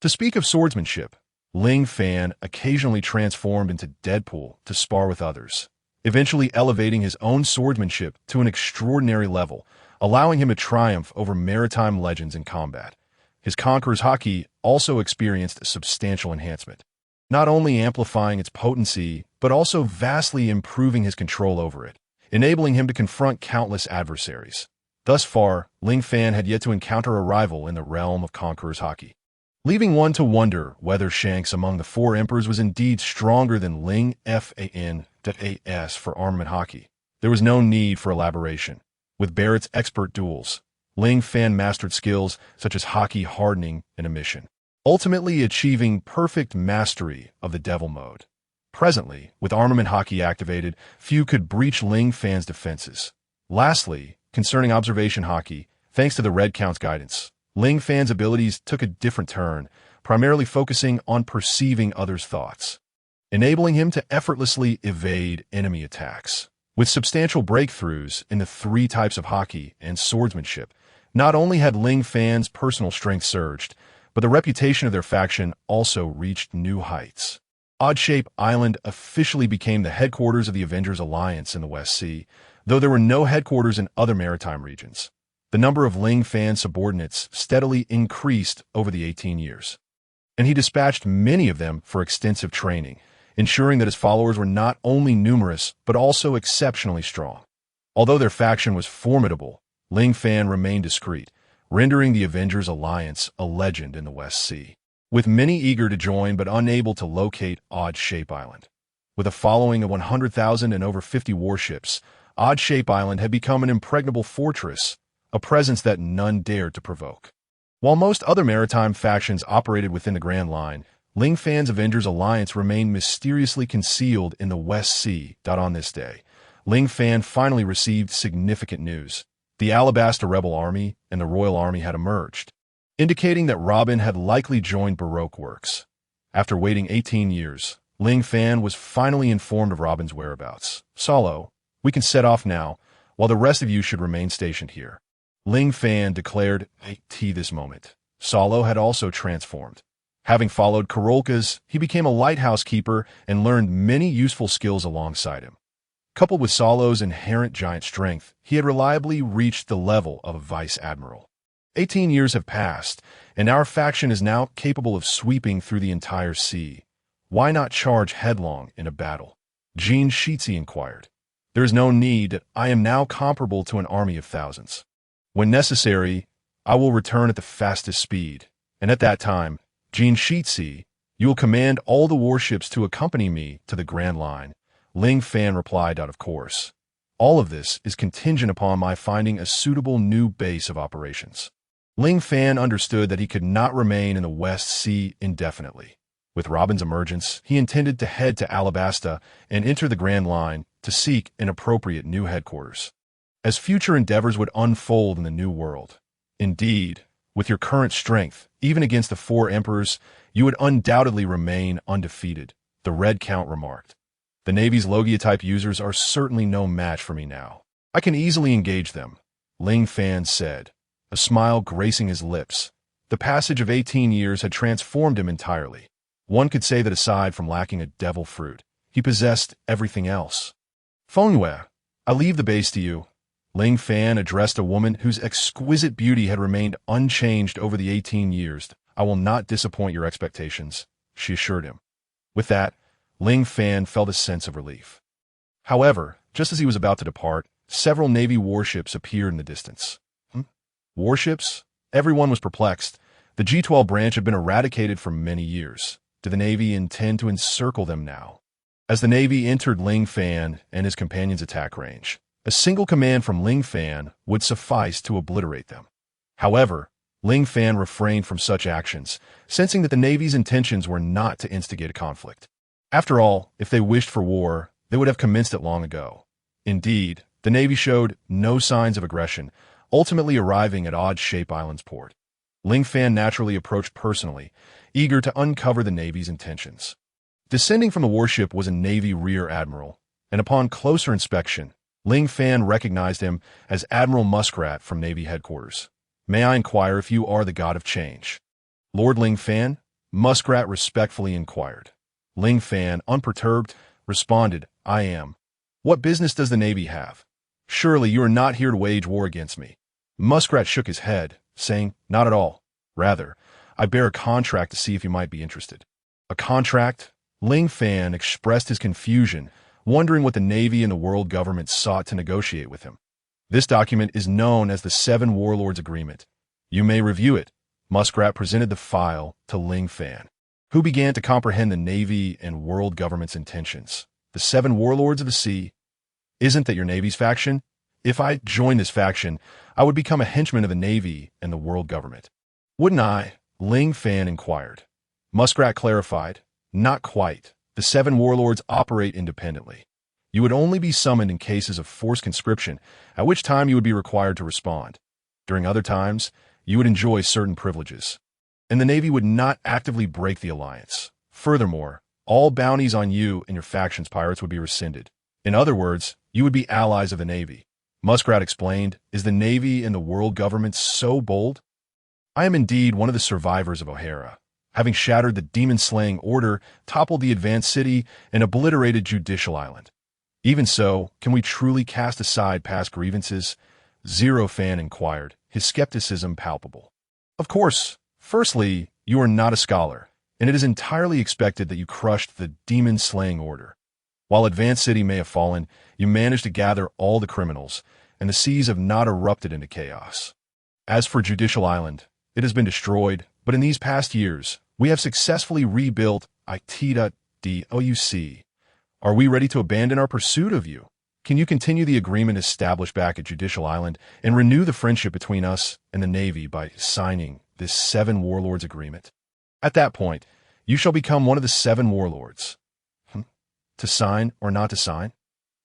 To speak of swordsmanship, Ling Fan occasionally transformed into Deadpool to spar with others, eventually elevating his own swordsmanship to an extraordinary level, allowing him to triumph over maritime legends in combat. His Conqueror's Haki also experienced a substantial enhancement, not only amplifying its potency, but also vastly improving his control over it, enabling him to confront countless adversaries. Thus far, Ling Fan had yet to encounter a rival in the realm of Conqueror's Haki, leaving one to wonder whether Shanks among the 4 emperors was indeed stronger than Ling Fan.as for armament hockey. There was no need for elaboration. With Barrett's expert duels, Ling Fan mastered skills such as hockey hardening and emission, ultimately achieving perfect mastery of the Devil Mode. Presently, with armament hockey activated, few could breach Ling Fan's defenses. Lastly, concerning observation hockey, thanks to the Red Count's guidance, Ling Fan's abilities took a different turn, primarily focusing on perceiving others' thoughts, enabling him to effortlessly evade enemy attacks. With substantial breakthroughs in the 3 types of hockey and swordsmanship, not only had Ling Fan's personal strength surged, but the reputation of their faction also reached new heights. Odd Shape Island officially became the headquarters of the Avengers Alliance in the West Sea, though there were no headquarters in other maritime regions. The number of Ling Fan subordinates steadily increased over the 18 years, and he dispatched many of them for extensive training, ensuring that his followers were not only numerous, but also exceptionally strong. Although their faction was formidable, Ling Fan remained discreet, rendering the Avengers Alliance a legend in the West Sea, with many eager to join but unable to locate Odd Shape Island. With a following of 100,000 and over 50 warships, Odd Shape Island had become an impregnable fortress, a presence that none dared to provoke. While most other maritime factions operated within the Grand Line, Ling Fan's Avengers Alliance remained mysteriously concealed in the West Sea. On this day, Ling Fan finally received significant news. The Alabaster Rebel Army and the Royal Army had emerged, indicating that Robin had likely joined Baroque Works. After waiting 18 years, Ling Fan was finally informed of Robin's whereabouts. "Solo, we can set off now, while the rest of you should remain stationed here." Ling Fan declared at this moment. Solo had also transformed. Having followed Karolka's, he became a lighthouse keeper and learned many useful skills alongside him. Coupled with Solo's inherent giant strength, he had reliably reached the level of a vice admiral. 18 years have passed, and our faction is now capable of sweeping through the entire sea. Why not charge headlong in a battle? Jean Shitzi inquired. "There is no need. I am now comparable to an army of thousands. When necessary, I will return at the fastest speed, and at that time, Jean Shitzi, you will command all the warships to accompany me to the Grand Line." Ling Fan replied out of course. "All of this is contingent upon my finding a suitable new base of operations." Ling Fan understood that he could not remain in the West Sea indefinitely. With Robin's emergence, he intended to head to Alabasta and enter the Grand Line to seek an appropriate new headquarters, as future endeavors would unfold in the New World. Indeed, with your current strength, even against the 4 emperors, you would undoubtedly remain undefeated, the Red Count remarked. "The Navy's Logia-type users are certainly no match for me now. I can easily engage them," Ling Fan said, a smile gracing his lips. The passage of 18 years had transformed him entirely. One could say that aside from lacking a devil fruit, he possessed everything else. "Fengyue, I leave the base to you." Ling Fan addressed a woman whose exquisite beauty had remained unchanged over the 18 years. "I will not disappoint your expectations," she assured him. With that, Ling Fan felt a sense of relief. However, just as he was about to depart, several Navy warships appeared in the distance. Warships? Everyone was perplexed. The G-12 branch had been eradicated for many years. Did the Navy intend to encircle them now? As the Navy entered Ling Fan and his companions' attack range, a single command from Ling Fan would suffice to obliterate them. However, Ling Fan refrained from such actions, sensing that the Navy's intentions were not to instigate a conflict. After all, if they wished for war, they would have commenced it long ago. Indeed, the Navy showed no signs of aggression, ultimately arriving at Odd Shape Island's port. Ling Fan naturally approached personally, eager to uncover the Navy's intentions. Descending from the warship was a Navy rear admiral, and upon closer inspection, Ling Fan recognized him as Admiral Muskrat from Navy headquarters. "May I inquire if you are the god of change?" "Lord Ling Fan?" Muskrat respectfully inquired. Ling Fan, unperturbed, responded, "I am." "What business does the Navy have? Surely you are not here to wage war against me." Muskrat shook his head, saying, "Not at all. Rather, I bear a contract to see if you might be interested." "A contract?" Ling Fan expressed his confusion, wondering what the Navy and the world government sought to negotiate with him. "This document is known as the 7 Warlords Agreement. You may review it." Muskrat presented the file to Ling Fan, who began to comprehend the Navy and world government's intentions. "The 7 Warlords of the Sea? Isn't that your Navy's faction? If I joined this faction, I would become a henchman of the Navy and the world government." "Wouldn't I?" Ling Fan inquired. Muskrat clarified, "Not quite. The 7 warlords operate independently. You would only be summoned in cases of forced conscription, at which time you would be required to respond. During other times, you would enjoy certain privileges. And the Navy would not actively break the alliance. Furthermore, all bounties on you and your faction's pirates would be rescinded. In other words, you would be allies of the Navy." Muskrat explained, "Is the Navy and the world government so bold? I am indeed one of the survivors of O'Hara, having shattered the demon-slaying order, toppled the advanced city, and obliterated Judicial Island. Even so, can we truly cast aside past grievances?" Zero Fan inquired, his skepticism palpable. "Of course. Firstly, you are not a scholar, and it is entirely expected that you crushed the demon-slaying order. While Advanced City may have fallen, you managed to gather all the criminals, and the seas have not erupted into chaos. As for Judicial Island, it has been destroyed, but in these past years, we have successfully rebuilt it.douc. Are we ready to abandon our pursuit of you? Can you continue the agreement established back at Judicial Island and renew the friendship between us and the Navy by signing this 7 Warlords Agreement? At that point, you shall become one of the 7 Warlords. To sign or not to sign?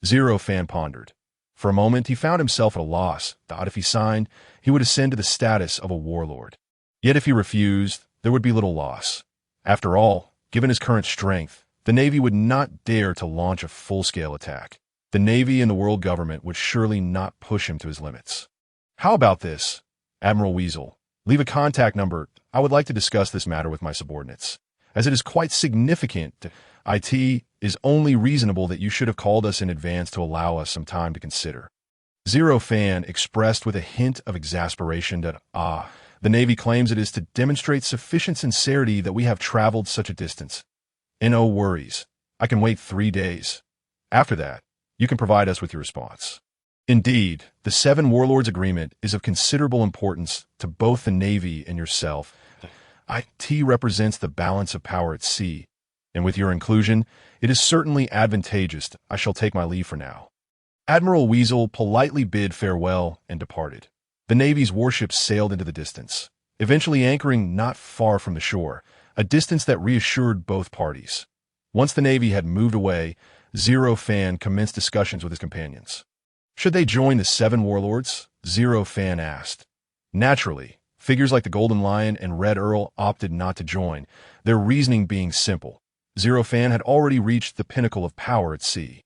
Zero Fan pondered. For a moment, he found himself at a loss, thought if he signed, he would ascend to the status of a warlord. Yet if he refused, there would be little loss. After all, given his current strength, The Navy would not dare to launch a full-scale attack. The Navy and the world government would surely not push him to his limits. How about this, Admiral Weasel? Leave a contact number. I would like to discuss this matter with my subordinates, as it is quite significant. It is only reasonable that you should have called us in advance to allow us some time to consider. Zero Fan expressed with a hint of exasperation that, the Navy claims it is to demonstrate sufficient sincerity that we have traveled such a distance. No worries. I can wait 3 days. After that, you can provide us with your response. Indeed, the Seven Warlords Agreement is of considerable importance to both the Navy and yourself. IT represents the balance of power at sea, and with your inclusion, it is certainly advantageous. I shall take my leave for now. Admiral Weasel politely bid farewell and departed. The Navy's warships sailed into the distance, eventually anchoring not far from the shore, a distance that reassured both parties. Once the Navy had moved away, Zero Fan commenced discussions with his companions. Should they join the Seven Warlords? Zero Fan asked. Naturally, figures like the Golden Lion and Red Earl opted not to join, their reasoning being simple. Zero Fan had already reached the pinnacle of power at sea.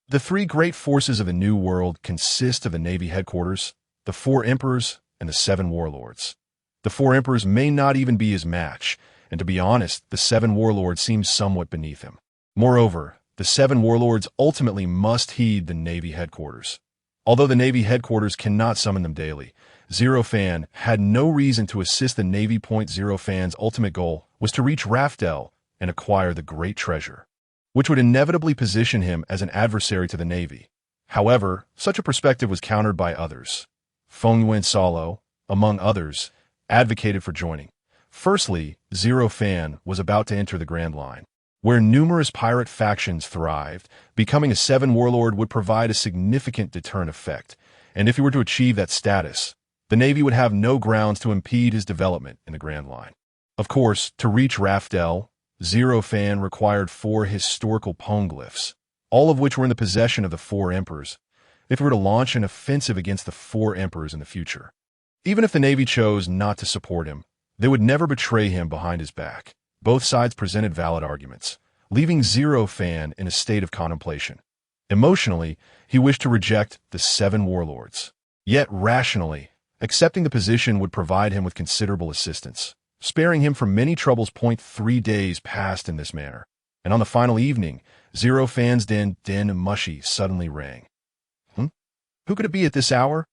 The three great forces of the New World consist of the Navy headquarters, the Four Emperors, and the Seven Warlords. The Four Emperors may not even be his match, and to be honest, the Seven Warlords seem somewhat beneath him. Moreover, the Seven Warlords ultimately must heed the Navy headquarters. Although the Navy headquarters cannot summon them daily, Zero Fan had no reason to assist the Navy. Zero Fan's ultimate goal was to reach Raftel and acquire the great treasure, which would inevitably position him as an adversary to the Navy. However, such a perspective was countered by others. Feng Yuan Salo, among others, advocated for joining. Firstly, Zero Fan was about to enter the Grand Line, where numerous pirate factions thrived. Becoming a Seven Warlord would provide a significant deterrent effect, and if he were to achieve that status, the Navy would have no grounds to impede his development in the Grand Line. Of course, to reach Raftel, Zero Fan required 4 historical poneglyphs, all of which were in the possession of the Four Emperors, if he were to launch an offensive against the Four Emperors in the future. Even if the Navy chose not to support him, they would never betray him behind his back. Both sides presented valid arguments, leaving Zero Fan in a state of contemplation. Emotionally, he wished to reject the Seven Warlords. Yet rationally, accepting the position would provide him with considerable assistance, sparing him from many troubles. 3 days passed in this manner, and on the final evening, Zero Fan's den mushy suddenly rang. Who could it be at this hour?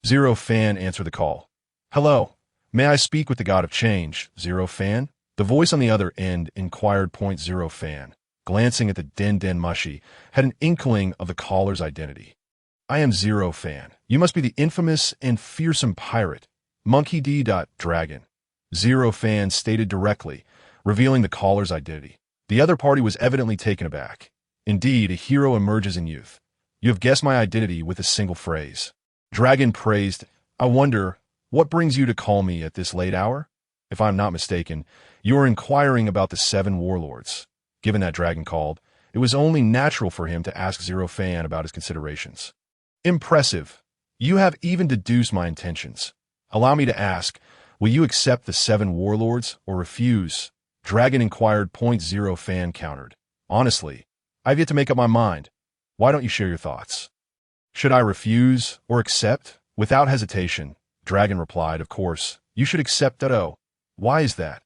Zero Fan answered the call. Hello, may I speak with the God of Change, Zero Fan? The voice on the other end inquired. Zero Fan, glancing at the den mushy, had an inkling of the caller's identity. I am Zero Fan. You must be the infamous and fearsome pirate, Monkey D. Dragon. Zero Fan stated directly, revealing the caller's identity. The other party was evidently taken aback. Indeed, a hero emerges in youth. You have guessed my identity with a single phrase. Dragon praised, I wonder, what brings you to call me at this late hour? If I am not mistaken, you are inquiring about the Seven Warlords. Given that Dragon called, it was only natural for him to ask Zero Fan about his considerations. Impressive. You have even deduced my intentions. Allow me to ask, will you accept the Seven Warlords or refuse? Dragon inquired. Zero Fan countered. Honestly, I've yet to make up my mind. Why don't you share your thoughts? Should I refuse or accept? Without hesitation, Dragon replied, of course, you should accept. Why is that?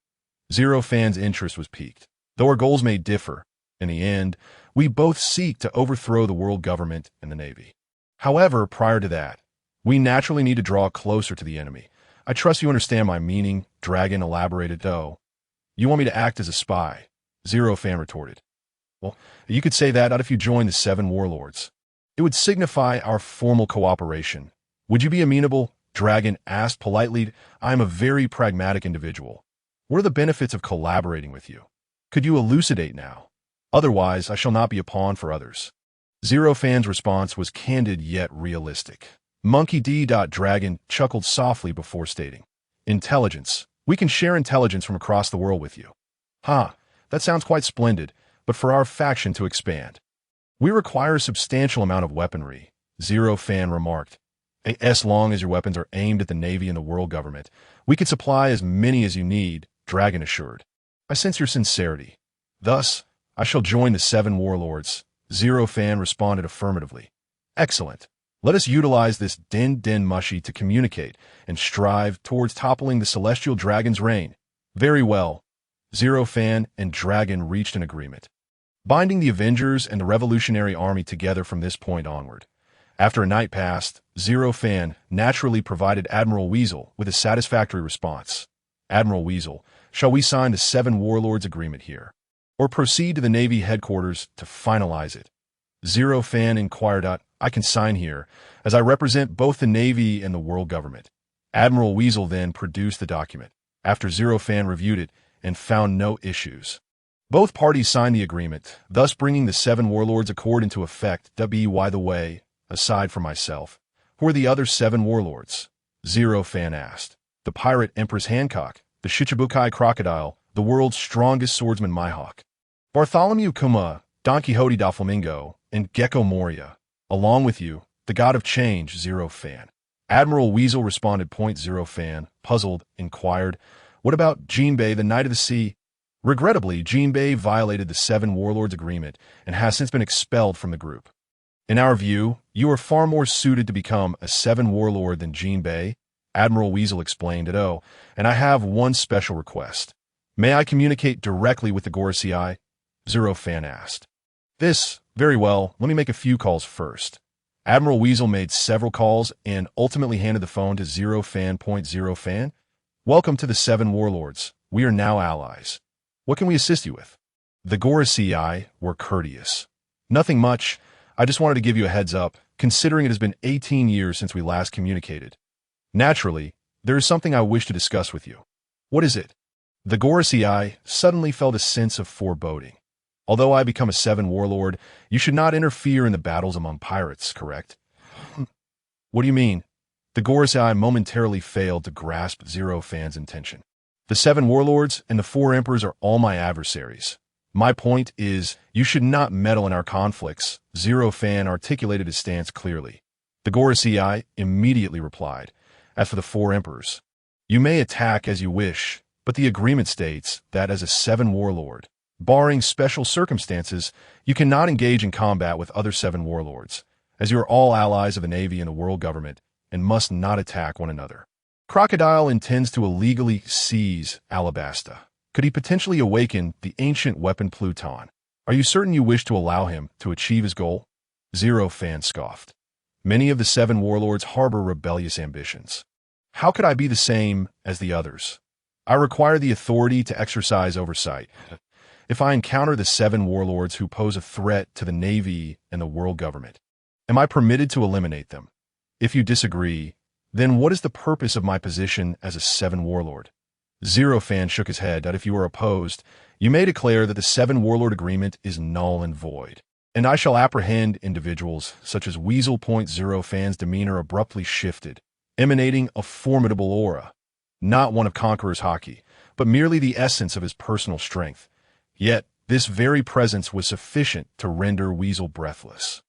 Zero Fan's interest was piqued. Though our goals may differ, in the end, we both seek to overthrow the world government and the Navy. However, prior to that, we naturally need to draw closer to the enemy. I trust you understand my meaning, Dragon elaborated. You want me to act as a spy? Zero Fan retorted. Well, you could say that if you join the Seven Warlords. It would signify our formal cooperation. Would you be amenable? Dragon asked politely. I am a very pragmatic individual. What are the benefits of collaborating with you? Could you elucidate now? Otherwise, I shall not be a pawn for others. Zero Fan's response was candid yet realistic. Monkey D. Dragon chuckled softly before stating, Intelligence. We can share intelligence from across the world with you. That sounds quite splendid, but for our faction to expand, we require a substantial amount of weaponry, Zero Fan remarked. As long as your weapons are aimed at the Navy and the world government, we could supply as many as you need, Dragon assured. I sense your sincerity. Thus, I shall join the 7 warlords. Zero Fan responded affirmatively. Excellent. Let us utilize this din mushy to communicate and strive towards toppling the celestial dragon's reign. Very well. Zero Fan and Dragon reached an agreement, binding the Avengers and the Revolutionary Army together from this point onward. After a night passed, Zero Fan naturally provided Admiral Weasel with a satisfactory response. Admiral Weasel, shall we sign the 7 warlords agreement here, or proceed to the Navy headquarters to finalize it? Zero Fan inquired. I can sign here, as I represent both the Navy and the world government. Admiral Weasel then produced the document, after Zero Fan reviewed it and found no issues. Both parties signed the agreement, thus bringing the 7 warlords accord into effect. By the way, aside from myself, who are the other 7 warlords? Zero Fan asked. The pirate Empress Hancock, the Shichibukai Crocodile, the world's strongest swordsman Mihawk, Bartholomew Kuma, Don Quixote da Flamingo, and Gecko Moria. Along with you, the god of change, Zero Fan. Admiral Weasel responded. Zero Fan, puzzled, inquired, what about Jinbei, the Knight of the Sea? Regrettably, Jinbei violated the 7 warlords agreement and has since been expelled from the group. In our view, you are far more suited to become a 7 warlord than Jinbei, Admiral Weasel explained. And I have one special request. May I communicate directly with the Gorosei? Zero Fan asked. Very well, let me make a few calls first. Admiral Weasel made several calls and ultimately handed the phone to Zero Fan. Zero Fan, welcome to the 7 warlords. We are now allies. What can we assist you with? The Gorosei were courteous. Nothing much. I just wanted to give you a heads up, considering it has been 18 years since we last communicated. Naturally, there is something I wish to discuss with you. What is it? The Gorosei suddenly felt a sense of foreboding. Although I become a 7 warlord, you should not interfere in the battles among pirates, correct? What do you mean? The Gorosei momentarily failed to grasp Zero Fan's intention. The 7 warlords and the 4 emperors are all my adversaries. My point is, you should not meddle in our conflicts. Zero Fan articulated his stance clearly. The Gorosei immediately replied. As for the 4 emperors, you may attack as you wish, but the agreement states that as a 7 warlord, barring special circumstances, you cannot engage in combat with other 7 warlords, as you are all allies of the Navy and the world government, and must not attack one another. Crocodile intends to illegally seize Alabasta. Could he potentially awaken the ancient weapon Pluton? Are you certain you wish to allow him to achieve his goal? Zero Fan scoffed. Many of the 7 warlords harbor rebellious ambitions. How could I be the same as the others? I require the authority to exercise oversight. If I encounter the 7 warlords who pose a threat to the Navy and the world government, am I permitted to eliminate them? If you disagree, then what is the purpose of my position as a 7 warlord? Zero Fan shook his head. If you are opposed, you may declare that the 7 warlord agreement is null and void, and I shall apprehend individuals such as Weasel. Zero Fan's demeanor abruptly shifted, emanating a formidable aura, not one of Conqueror's haki, but merely the essence of his personal strength. Yet, this very presence was sufficient to render Weasel breathless.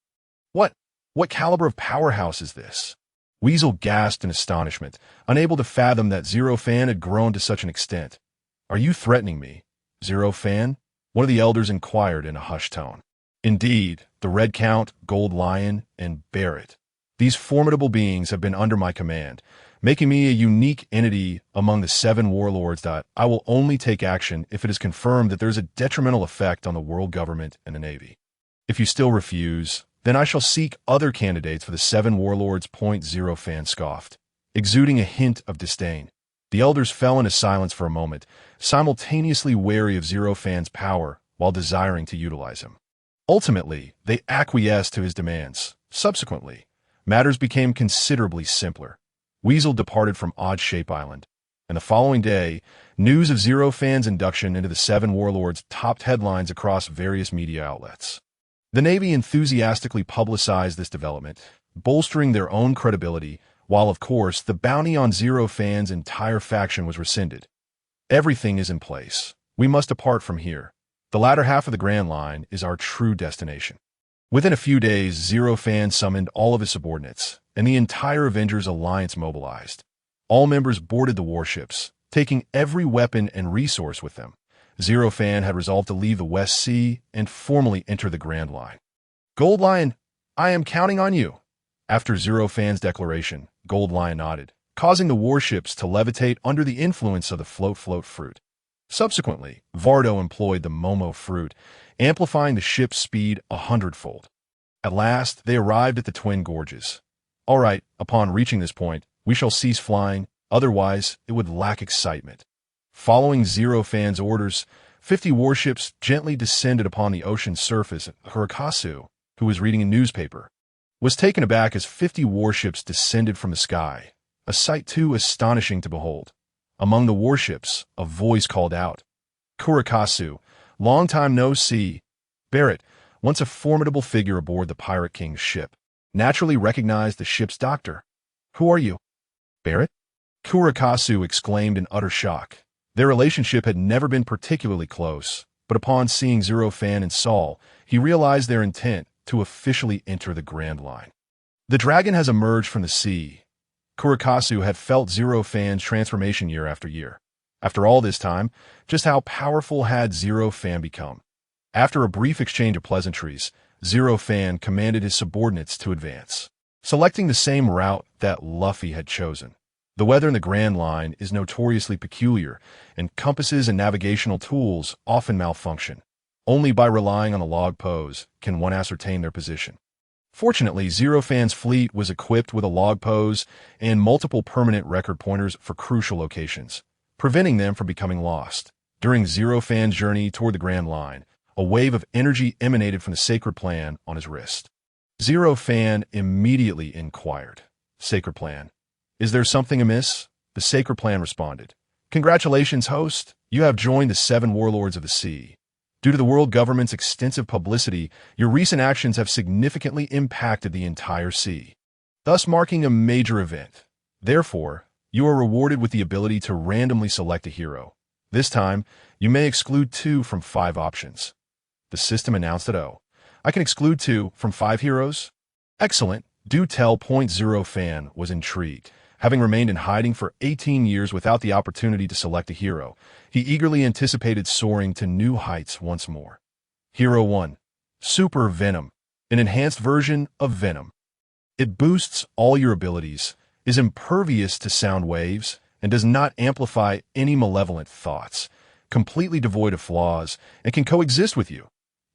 What caliber of powerhouse is this? Weasel gasped in astonishment, unable to fathom that Zero Fan had grown to such an extent. Are you threatening me, Zero Fan? One of the elders inquired in a hushed tone. Indeed, the Red Count, Gold Lion, and Barrett. These formidable beings have been under my command, making me a unique entity among the 7 warlords. I will only take action if it is confirmed that there is a detrimental effect on the world government and the Navy. If you still refuse, then I shall seek other candidates for the 7 warlords. Zero Fan scoffed, exuding a hint of disdain. The elders fell into silence for a moment, simultaneously wary of Zero Fan's power while desiring to utilize him. Ultimately, they acquiesced to his demands. Subsequently, matters became considerably simpler. Weasel departed from Odd Shape Island, and the following day, news of Zero Fan's induction into the 7 warlords topped headlines across various media outlets. The Navy enthusiastically publicized this development, bolstering their own credibility, while of course the bounty on Zero Fan's entire faction was rescinded. Everything is in place. We must depart from here. The latter half of the Grand Line is our true destination. Within a few days, Zero Fan summoned all of his subordinates, and the entire Avengers Alliance mobilized. All members boarded the warships, taking every weapon and resource with them, Zero Fan had resolved to leave the West Sea and formally enter the Grand Line. Gold Lion, I am counting on you. After Zero Fan's declaration, Gold Lion nodded, causing the warships to levitate under the influence of the float fruit. Subsequently, Vardo employed the Momo fruit, amplifying the ship's speed 100-fold. At last, they arrived at the Twin Gorges. All right, upon reaching this point, we shall cease flying, otherwise it would lack excitement. Following Zero Fan's orders, 50 warships gently descended upon the ocean's surface. Kurakasu, who was reading a newspaper, was taken aback as 50 warships descended from the sky, a sight too astonishing to behold. Among the warships, a voice called out, "Kurakasu, long time no see." Barrett, once a formidable figure aboard the Pirate King's ship, naturally recognized the ship's doctor. "Who are you?" "Barrett?" Kurakasu exclaimed in utter shock. Their relationship had never been particularly close, but upon seeing Zero Fan and Saul, he realized their intent to officially enter the Grand Line. The dragon has emerged from the sea. Kurakasu had felt Zero Fan's transformation year after year. After all this time, just how powerful had Zero Fan become? After a brief exchange of pleasantries, Zero Fan commanded his subordinates to advance, selecting the same route that Luffy had chosen. The weather in the Grand Line is notoriously peculiar, and compasses and navigational tools often malfunction. Only by relying on the log pose can one ascertain their position. Fortunately, Zero Fan's fleet was equipped with a log pose and multiple permanent record pointers for crucial locations, preventing them from becoming lost. During Zero Fan's journey toward the Grand Line, a wave of energy emanated from the sacred plan on his wrist. Zero Fan immediately inquired, "Sacred plan, is there something amiss?" The sacred plan responded, "Congratulations, host. You have joined the 7 warlords of the sea. Due to the world government's extensive publicity, your recent actions have significantly impacted the entire sea, thus marking a major event. Therefore, you are rewarded with the ability to randomly select a hero. This time, you may exclude 2 from 5 options." The system announced that, "Oh, I can exclude 2 from 5 heroes? Excellent. Do tell." Zero Fan was intrigued. Having remained in hiding for 18 years without the opportunity to select a hero, he eagerly anticipated soaring to new heights once more. Hero 1. Super Venom, an enhanced version of Venom. It boosts all your abilities, is impervious to sound waves, and does not amplify any malevolent thoughts, completely devoid of flaws, and can coexist with you.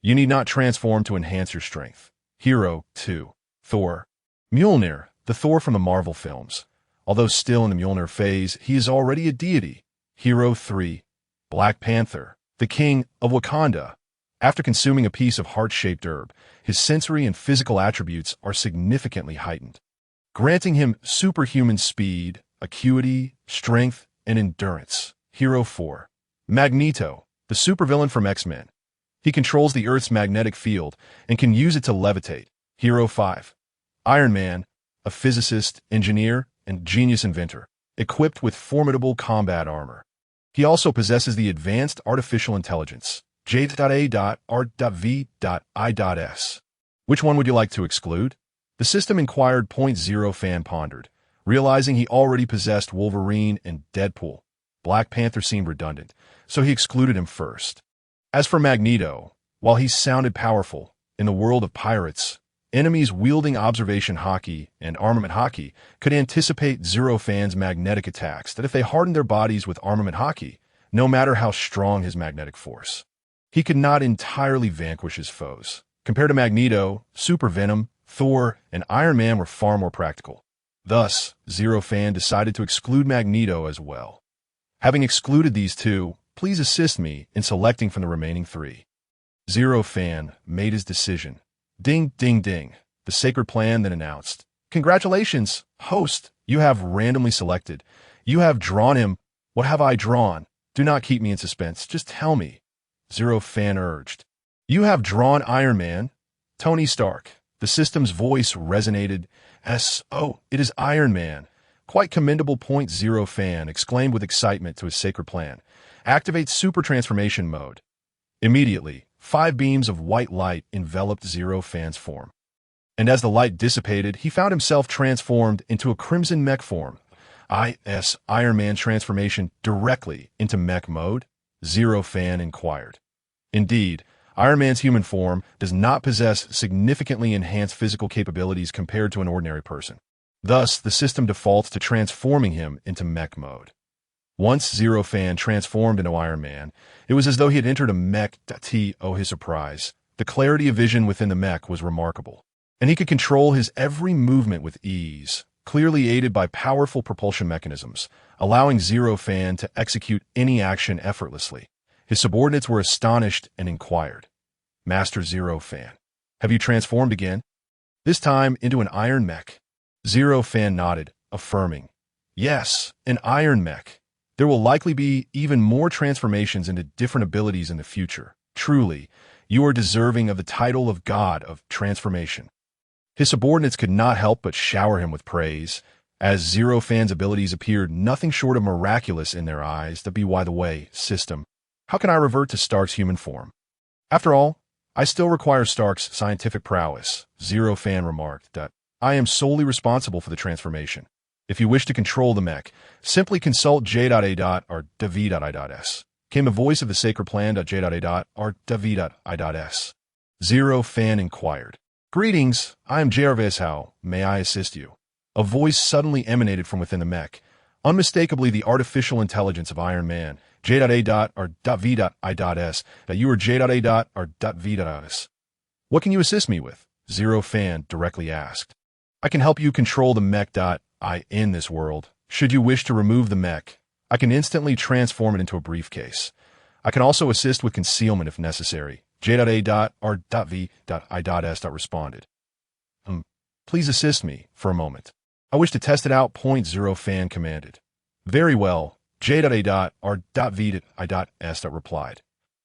You need not transform to enhance your strength. Hero 2. Thor. Mjolnir, the Thor from the Marvel films. Although still in the Mjolnir phase, he is already a deity. Hero 3. Black Panther, the king of Wakanda. After consuming a piece of heart-shaped herb, his sensory and physical attributes are significantly heightened, granting him superhuman speed, acuity, strength, and endurance. Hero 4. Magneto, the supervillain from X-Men. He controls the Earth's magnetic field and can use it to levitate. Hero 5. Iron Man, a physicist, engineer, and genius inventor, equipped with formidable combat armor. He also possesses the advanced artificial intelligence, J.A.R.V.I.S. Which one would you like to exclude? The system inquired. Zero Fan pondered, realizing he already possessed Wolverine and Deadpool. Black Panther seemed redundant, so he excluded him first. As for Magneto, while he sounded powerful, in the world of pirates, enemies wielding observation hockey and armament hockey could anticipate Zero Fan's magnetic attacks that if they hardened their bodies with armament hockey, no matter how strong his magnetic force, he could not entirely vanquish his foes. Compared to Magneto, Super Venom, Thor, and Iron Man were far more practical. Thus, Zero Fan decided to exclude Magneto as well. Having excluded these 2, please assist me in selecting from the remaining 3. Zero Fan made his decision. Ding, ding, ding. The sacred plan then announced, "Congratulations, host. You have randomly selected. You have drawn him." "What have I drawn? Do not keep me in suspense. Just tell me." Zero Fan urged. "You have drawn Iron Man, Tony Stark." The system's voice resonated. "Oh, it is Iron Man. Quite commendable." Zero Fan exclaimed with excitement to his sacred plan. "Activate super transformation mode." Immediately, 5 beams of white light enveloped Zero Fan's form. And as the light dissipated, he found himself transformed into a crimson mech form. Iron Man transformation directly into mech mode. Zero Fan inquired. Indeed, Iron Man's human form does not possess significantly enhanced physical capabilities compared to an ordinary person. Thus, the system defaults to transforming him into mech mode. Once Zero Fan transformed into Iron Man, it was as though he had entered a mech. To his surprise, the clarity of vision within the mech was remarkable, and he could control his every movement with ease, clearly aided by powerful propulsion mechanisms, allowing Zero Fan to execute any action effortlessly. His subordinates were astonished and inquired, "Master Zero Fan, have you transformed again? This time into an iron mech?" Zero Fan nodded, affirming, "Yes, an iron mech. There will likely be even more transformations into different abilities in the future. Truly, you are deserving of the title of God of Transformation." His subordinates could not help but shower him with praise, as Zero Fan's abilities appeared nothing short of miraculous in their eyes. By the way, system, how can I revert to Stark's human form? After all, I still require Stark's scientific prowess. Zero Fan remarked that I am solely responsible for the transformation. If you wish to control the mech, simply consult J.A. or Davi.I.S. Came the voice of the sacred plan. J.A. or Davi.I.S. Zero Fan inquired. "Greetings, I am Jarvis. How may I assist you?" A voice suddenly emanated from within the mech, unmistakably the artificial intelligence of Iron Man. J.A. or V.I.S. That you are J.A. or V.I.S. What can you assist me with? Zero Fan directly asked. I can help you control the mech. In this world, should you wish to remove the mech, I can instantly transform it into a briefcase. I can also assist with concealment if necessary. J.A. or V.I.S. responded. Please assist me for a moment. I wish to test it out. Zero Fan commanded. Very well. J.A. or V.I.S. replied.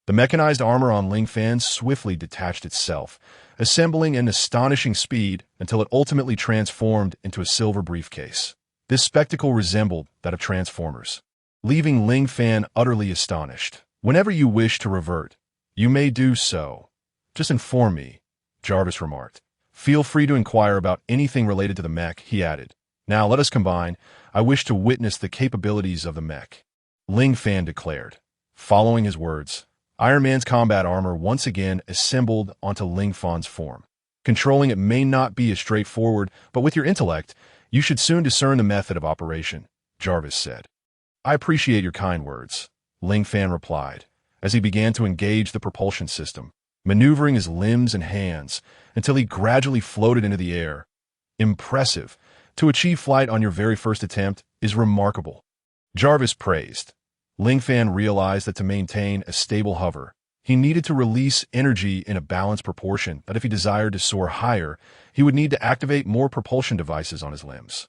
The mechanized armor on Ling Fan swiftly detached itself, assembling in astonishing speed until it ultimately transformed into a silver briefcase. This spectacle resembled that of Transformers, leaving Ling Fan utterly astonished. Whenever you wish to revert, you may do so. Just inform me, Jarvis remarked. Feel free to inquire about anything related to the mech, he added. Now let us combine. I wish to witness the capabilities of the mech. Ling Fan declared. Following his words, Iron Man's combat armor once again assembled onto Ling Fan's form. Controlling it may not be as straightforward, but with your intellect, you should soon discern the method of operation, Jarvis said. I appreciate your kind words, Ling Fan replied, as he began to engage the propulsion system, maneuvering his limbs and hands until he gradually floated into the air. Impressive. To achieve flight on your very first attempt is remarkable, Jarvis praised. Ling Fan realized that to maintain a stable hover, he needed to release energy in a balanced proportion, that if he desired to soar higher, he would need to activate more propulsion devices on his limbs.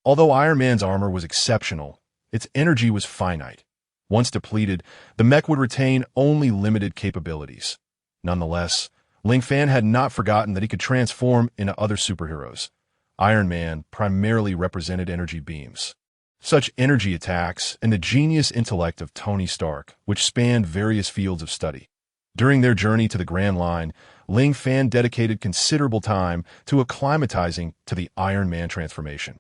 Although Iron Man's armor was exceptional, its energy was finite. Once depleted, the mech would retain only limited capabilities. Nonetheless, Ling Fan had not forgotten that he could transform into other superheroes. Iron Man primarily represented energy beams. Such energy attacks and the genius intellect of Tony Stark, which spanned various fields of study. During their journey to the Grand Line, Ling Fan dedicated considerable time to acclimatizing to the Iron Man transformation.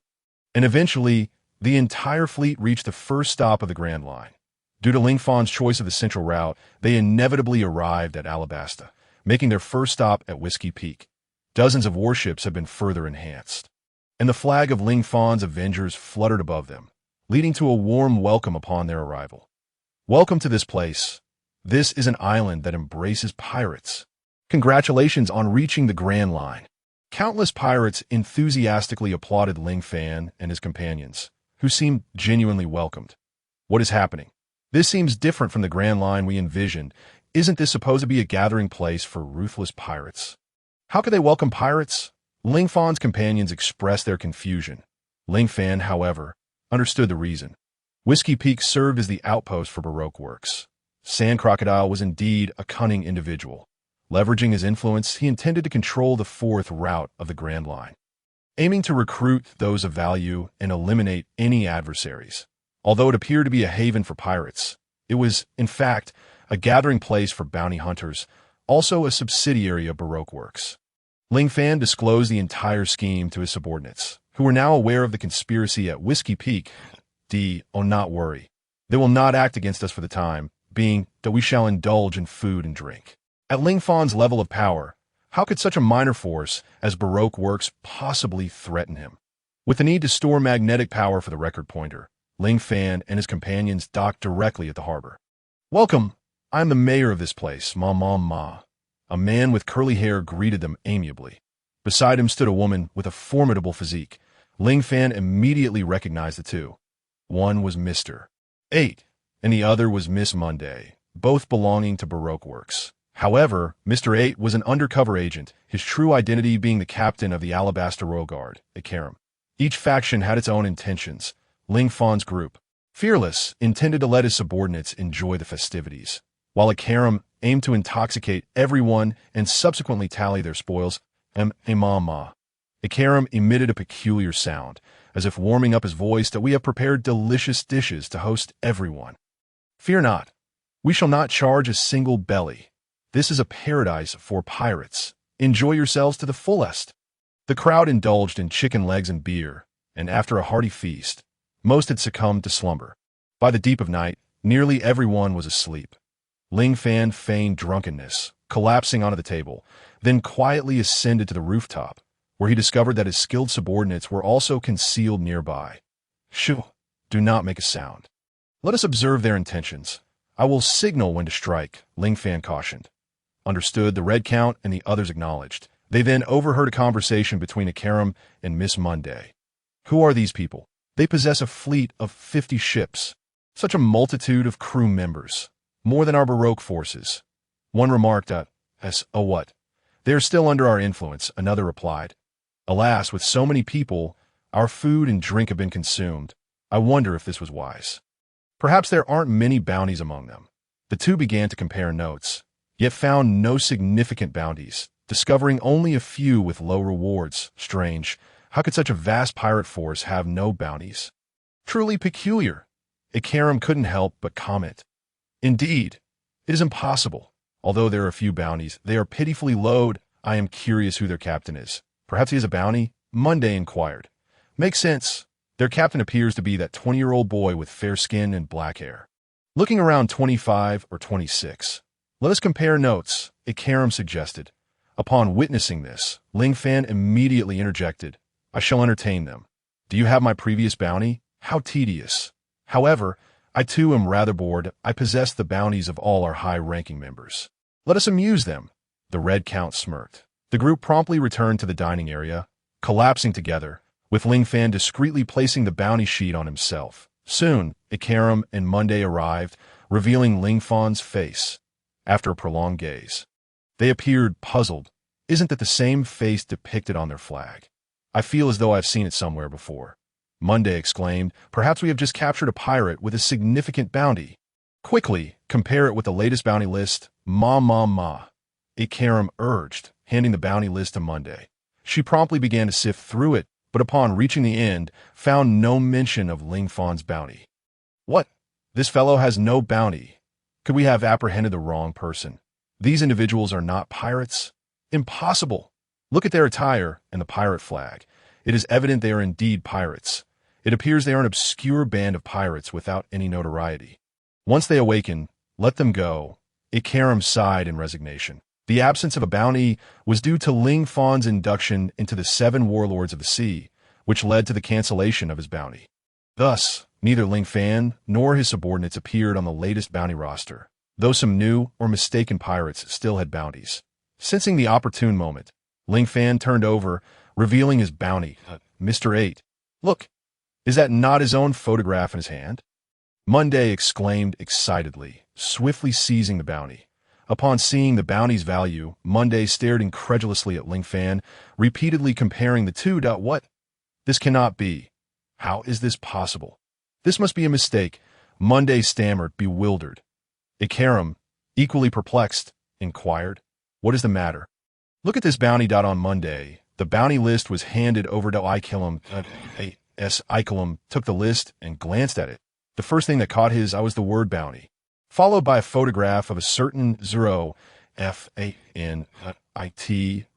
And eventually, the entire fleet reached the first stop of the Grand Line. Due to Ling Fan's choice of the central route, they inevitably arrived at Alabasta, making their first stop at Whiskey Peak. Dozens of warships have been further enhanced, and the flag of Ling Fan's Avengers fluttered above them, leading to a warm welcome upon their arrival. Welcome to this place. This is an island that embraces pirates. Congratulations on reaching the Grand Line. Countless pirates enthusiastically applauded Ling Fan and his companions, who seemed genuinely welcomed. What is happening? This seems different from the Grand Line we envisioned. Isn't this supposed to be a gathering place for ruthless pirates? How could they welcome pirates? Ling Fan's companions expressed their confusion. Ling Fan, however, understood the reason. Whiskey Peak served as the outpost for Baroque works. Sand Crocodile was indeed a cunning individual. Leveraging his influence, he intended to control the fourth route of the Grand Line, aiming to recruit those of value and eliminate any adversaries. Although it appeared to be a haven for pirates, it was, in fact, a gathering place for bounty hunters, also a subsidiary of Baroque works. Ling Fan disclosed the entire scheme to his subordinates, who were now aware of the conspiracy at Whiskey Peak. Not worry. They will not act against us for the time being that we shall indulge in food and drink. At Ling Fan's level of power, how could such a minor force as Baroque works possibly threaten him? With the need to store magnetic power for the record pointer, Ling Fan and his companions docked directly at the harbor. "Welcome. I'm the mayor of this place, Ma. A man with curly hair greeted them amiably. Beside him stood a woman with a formidable physique. Ling Fan immediately recognized the two. One was Mr. 8, and the other was Miss Monday, both belonging to Baroque Works. However, Mr. 8 was an undercover agent, his true identity being the captain of the Alabaster Royal Guard, Ikaram. Each faction had its own intentions. Ling Fan's group, Fearless, intended to let his subordinates enjoy the festivities, while Ikaram aimed to intoxicate everyone and subsequently tally their spoils. Ikaram emitted a peculiar sound, as if warming up his voice, that we have prepared delicious dishes to host everyone. Fear not. We shall not charge a single belly. This is a paradise for pirates. Enjoy yourselves to the fullest." The crowd indulged in chicken legs and beer, and after a hearty feast, most had succumbed to slumber. By the deep of night, nearly everyone was asleep. Ling Fan feigned drunkenness, collapsing onto the table, then quietly ascended to the rooftop, where he discovered that his skilled subordinates were also concealed nearby. "Shoo, do not make a sound. Let us observe their intentions. I will signal when to strike," Ling Fan cautioned. Understood, the Red Count and the others acknowledged. They then overheard a conversation between Ikaram and Miss Monday. "Who are these people? They possess a fleet of 50 ships. Such a multitude of crew members. More than our Baroque forces." One remarked, what? "They are still under our influence," another replied. "Alas, with so many people, our food and drink have been consumed. I wonder if this was wise. Perhaps there aren't many bounties among them." The two began to compare notes, yet found no significant bounties, discovering only a few with low rewards. Strange. How could such a vast pirate force have no bounties? Truly peculiar. Ikaram couldn't help but comment. "Indeed, it is impossible. Although there are a few bounties, they are pitifully low. I am curious who their captain is. Perhaps he has a bounty?" Monday inquired. "Makes sense. Their captain appears to be that 20-year-old boy with fair skin and black hair. Looking around 25 or 26. Let us compare notes," Ikaram suggested. Upon witnessing this, Ling Fan immediately interjected. "I shall entertain them. Do you have my previous bounty? How tedious. However, I too am rather bored. I possess the bounties of all our high-ranking members. Let us amuse them." The Red Count smirked. The group promptly returned to the dining area, collapsing together, with Ling Fan discreetly placing the bounty sheet on himself. Soon, Ikaram and Monday arrived, revealing Ling Fan's face. After a prolonged gaze, they appeared puzzled. "Isn't that the same face depicted on their flag? I feel as though I've seen it somewhere before." Monday exclaimed, "Perhaps we have just captured a pirate with a significant bounty. Quickly, compare it with the latest bounty list." Ikaram urged, handing the bounty list to Monday. She promptly began to sift through it, but upon reaching the end, found no mention of Ling Fan's bounty. "What? This fellow has no bounty. Could we have apprehended the wrong person? These individuals are not pirates? Impossible. Look at their attire and the pirate flag. It is evident they are indeed pirates. It appears they are an obscure band of pirates without any notoriety. Once they awaken, let them go." Ikaram sighed in resignation. The absence of a bounty was due to Ling Fan's induction into the 7 warlords of the sea, which led to the cancellation of his bounty. Thus, neither Ling Fan nor his subordinates appeared on the latest bounty roster, though some new or mistaken pirates still had bounties. Sensing the opportune moment, Ling Fan turned over, revealing his bounty. "Mr. 8, look, is that not his own photograph in his hand?" Monday exclaimed excitedly, swiftly seizing the bounty. Upon seeing the bounty's value, Monday stared incredulously at Ling Fan, repeatedly comparing the two. "What? This cannot be. How is this possible? This must be a mistake." Monday stammered, bewildered. Ikaram, equally perplexed, inquired, "What is the matter?" "Look at this bounty." On Monday, the bounty list was handed over to Ikaram. Ikaram took the list and glanced at it. The first thing that caught his eye was the word bounty, followed by a photograph of a certain Zero. It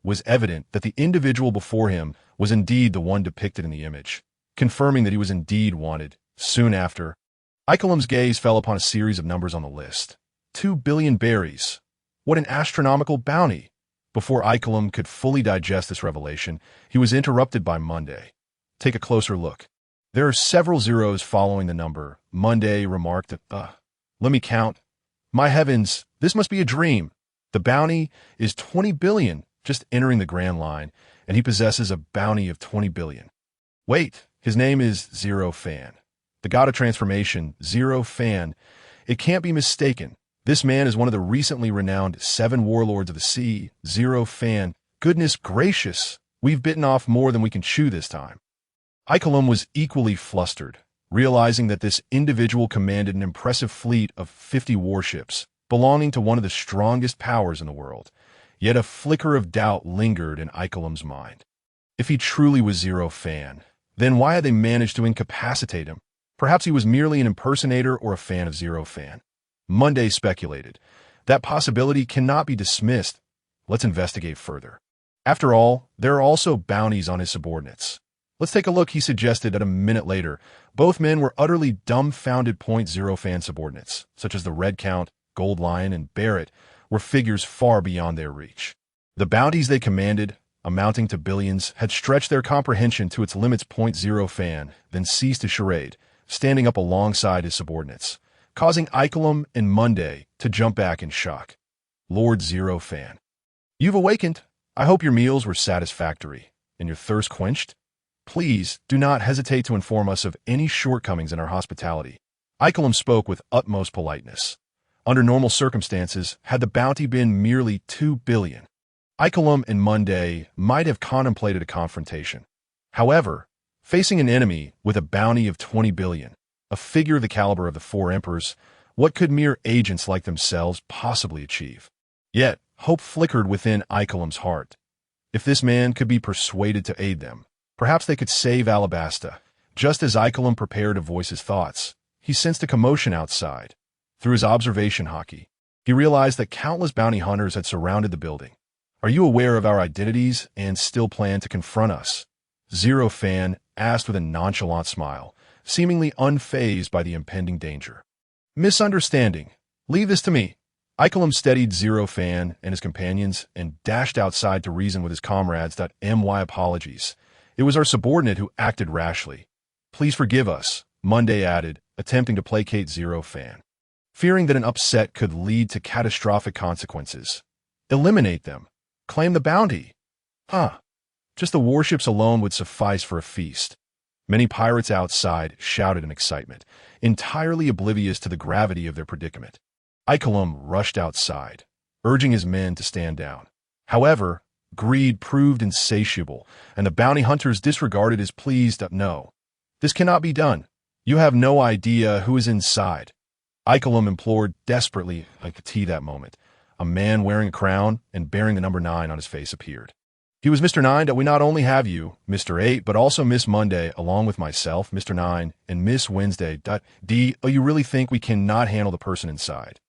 was evident that the individual before him was indeed the one depicted in the image, confirming that he was indeed wanted. Soon after, Ikaram's gaze fell upon a series of numbers on the list. 2 billion berries. What an astronomical bounty! Before Icolum could fully digest this revelation, he was interrupted by Monday. Take a closer look. There are several zeros following the number. Monday remarked, let me count. My heavens, this must be a dream. The bounty is 20 billion, just entering the grand line, and he possesses a bounty of 20 billion. Wait, his name is Zero Fan. The god of transformation, Zero Fan. It can't be mistaken. This man is one of the recently renowned 7 warlords of the sea, Zero Fan. Goodness gracious, we've bitten off more than we can chew this time. Icolum was equally flustered, realizing that this individual commanded an impressive fleet of 50 warships, belonging to one of the strongest powers in the world. Yet a flicker of doubt lingered in Icolum's mind. If he truly was Zero Fan, then why had they managed to incapacitate him? Perhaps he was merely an impersonator or a fan of Zero Fan. Monday speculated. That possibility cannot be dismissed. Let's investigate further. After all, there are also bounties on his subordinates. Let's take a look, he suggested a minute later. Both men were utterly dumbfounded. Zero Fan subordinates, such as the Red Count, Gold Lion, and Barrett, were figures far beyond their reach. The bounties they commanded, amounting to billions, had stretched their comprehension to its limits. Zero Fan then ceased his charade, standing up alongside his subordinates, causing Icolum and Monday to jump back in shock. Lord Zero Fan, you've awakened. I hope your meals were satisfactory and your thirst quenched. Please do not hesitate to inform us of any shortcomings in our hospitality. Icolum spoke with utmost politeness. Under normal circumstances, had the bounty been merely 2 billion, Icolum and Monday might have contemplated a confrontation. However, facing an enemy with a bounty of 20 billion, a figure of the caliber of the 4 emperors, what could mere agents like themselves possibly achieve? Yet, hope flickered within Icolum's heart. If this man could be persuaded to aid them, perhaps they could save Alabasta. Just as Icolum prepared to voice his thoughts, he sensed a commotion outside. Through his observation hockey, he realized that countless bounty hunters had surrounded the building. Are you aware of our identities and still plan to confront us? Zero Fan asked with a nonchalant smile, seemingly unfazed by the impending danger. Misunderstanding. Leave this to me. Icolum steadied Zero Fan and his companions and dashed outside to reason with his comrades. My apologies. It was our subordinate who acted rashly. Please forgive us, Monday added, attempting to placate Zero Fan. Fearing that an upset could lead to catastrophic consequences. Eliminate them. Claim the bounty. Just the warships alone would suffice for a feast. Many pirates outside shouted in excitement, entirely oblivious to the gravity of their predicament. Icolum rushed outside, urging his men to stand down. However, greed proved insatiable, and the bounty hunters disregarded his pleas. No, this cannot be done. You have no idea who is inside. Icolum implored desperately. I could see that moment. A man wearing a crown and bearing the number 9 on his face appeared. He was Mr. 9. We not only have you, Mr. 8, but also Miss Monday, along with myself, Mr. 9, and Miss Wednesday. You really think we cannot handle the person inside?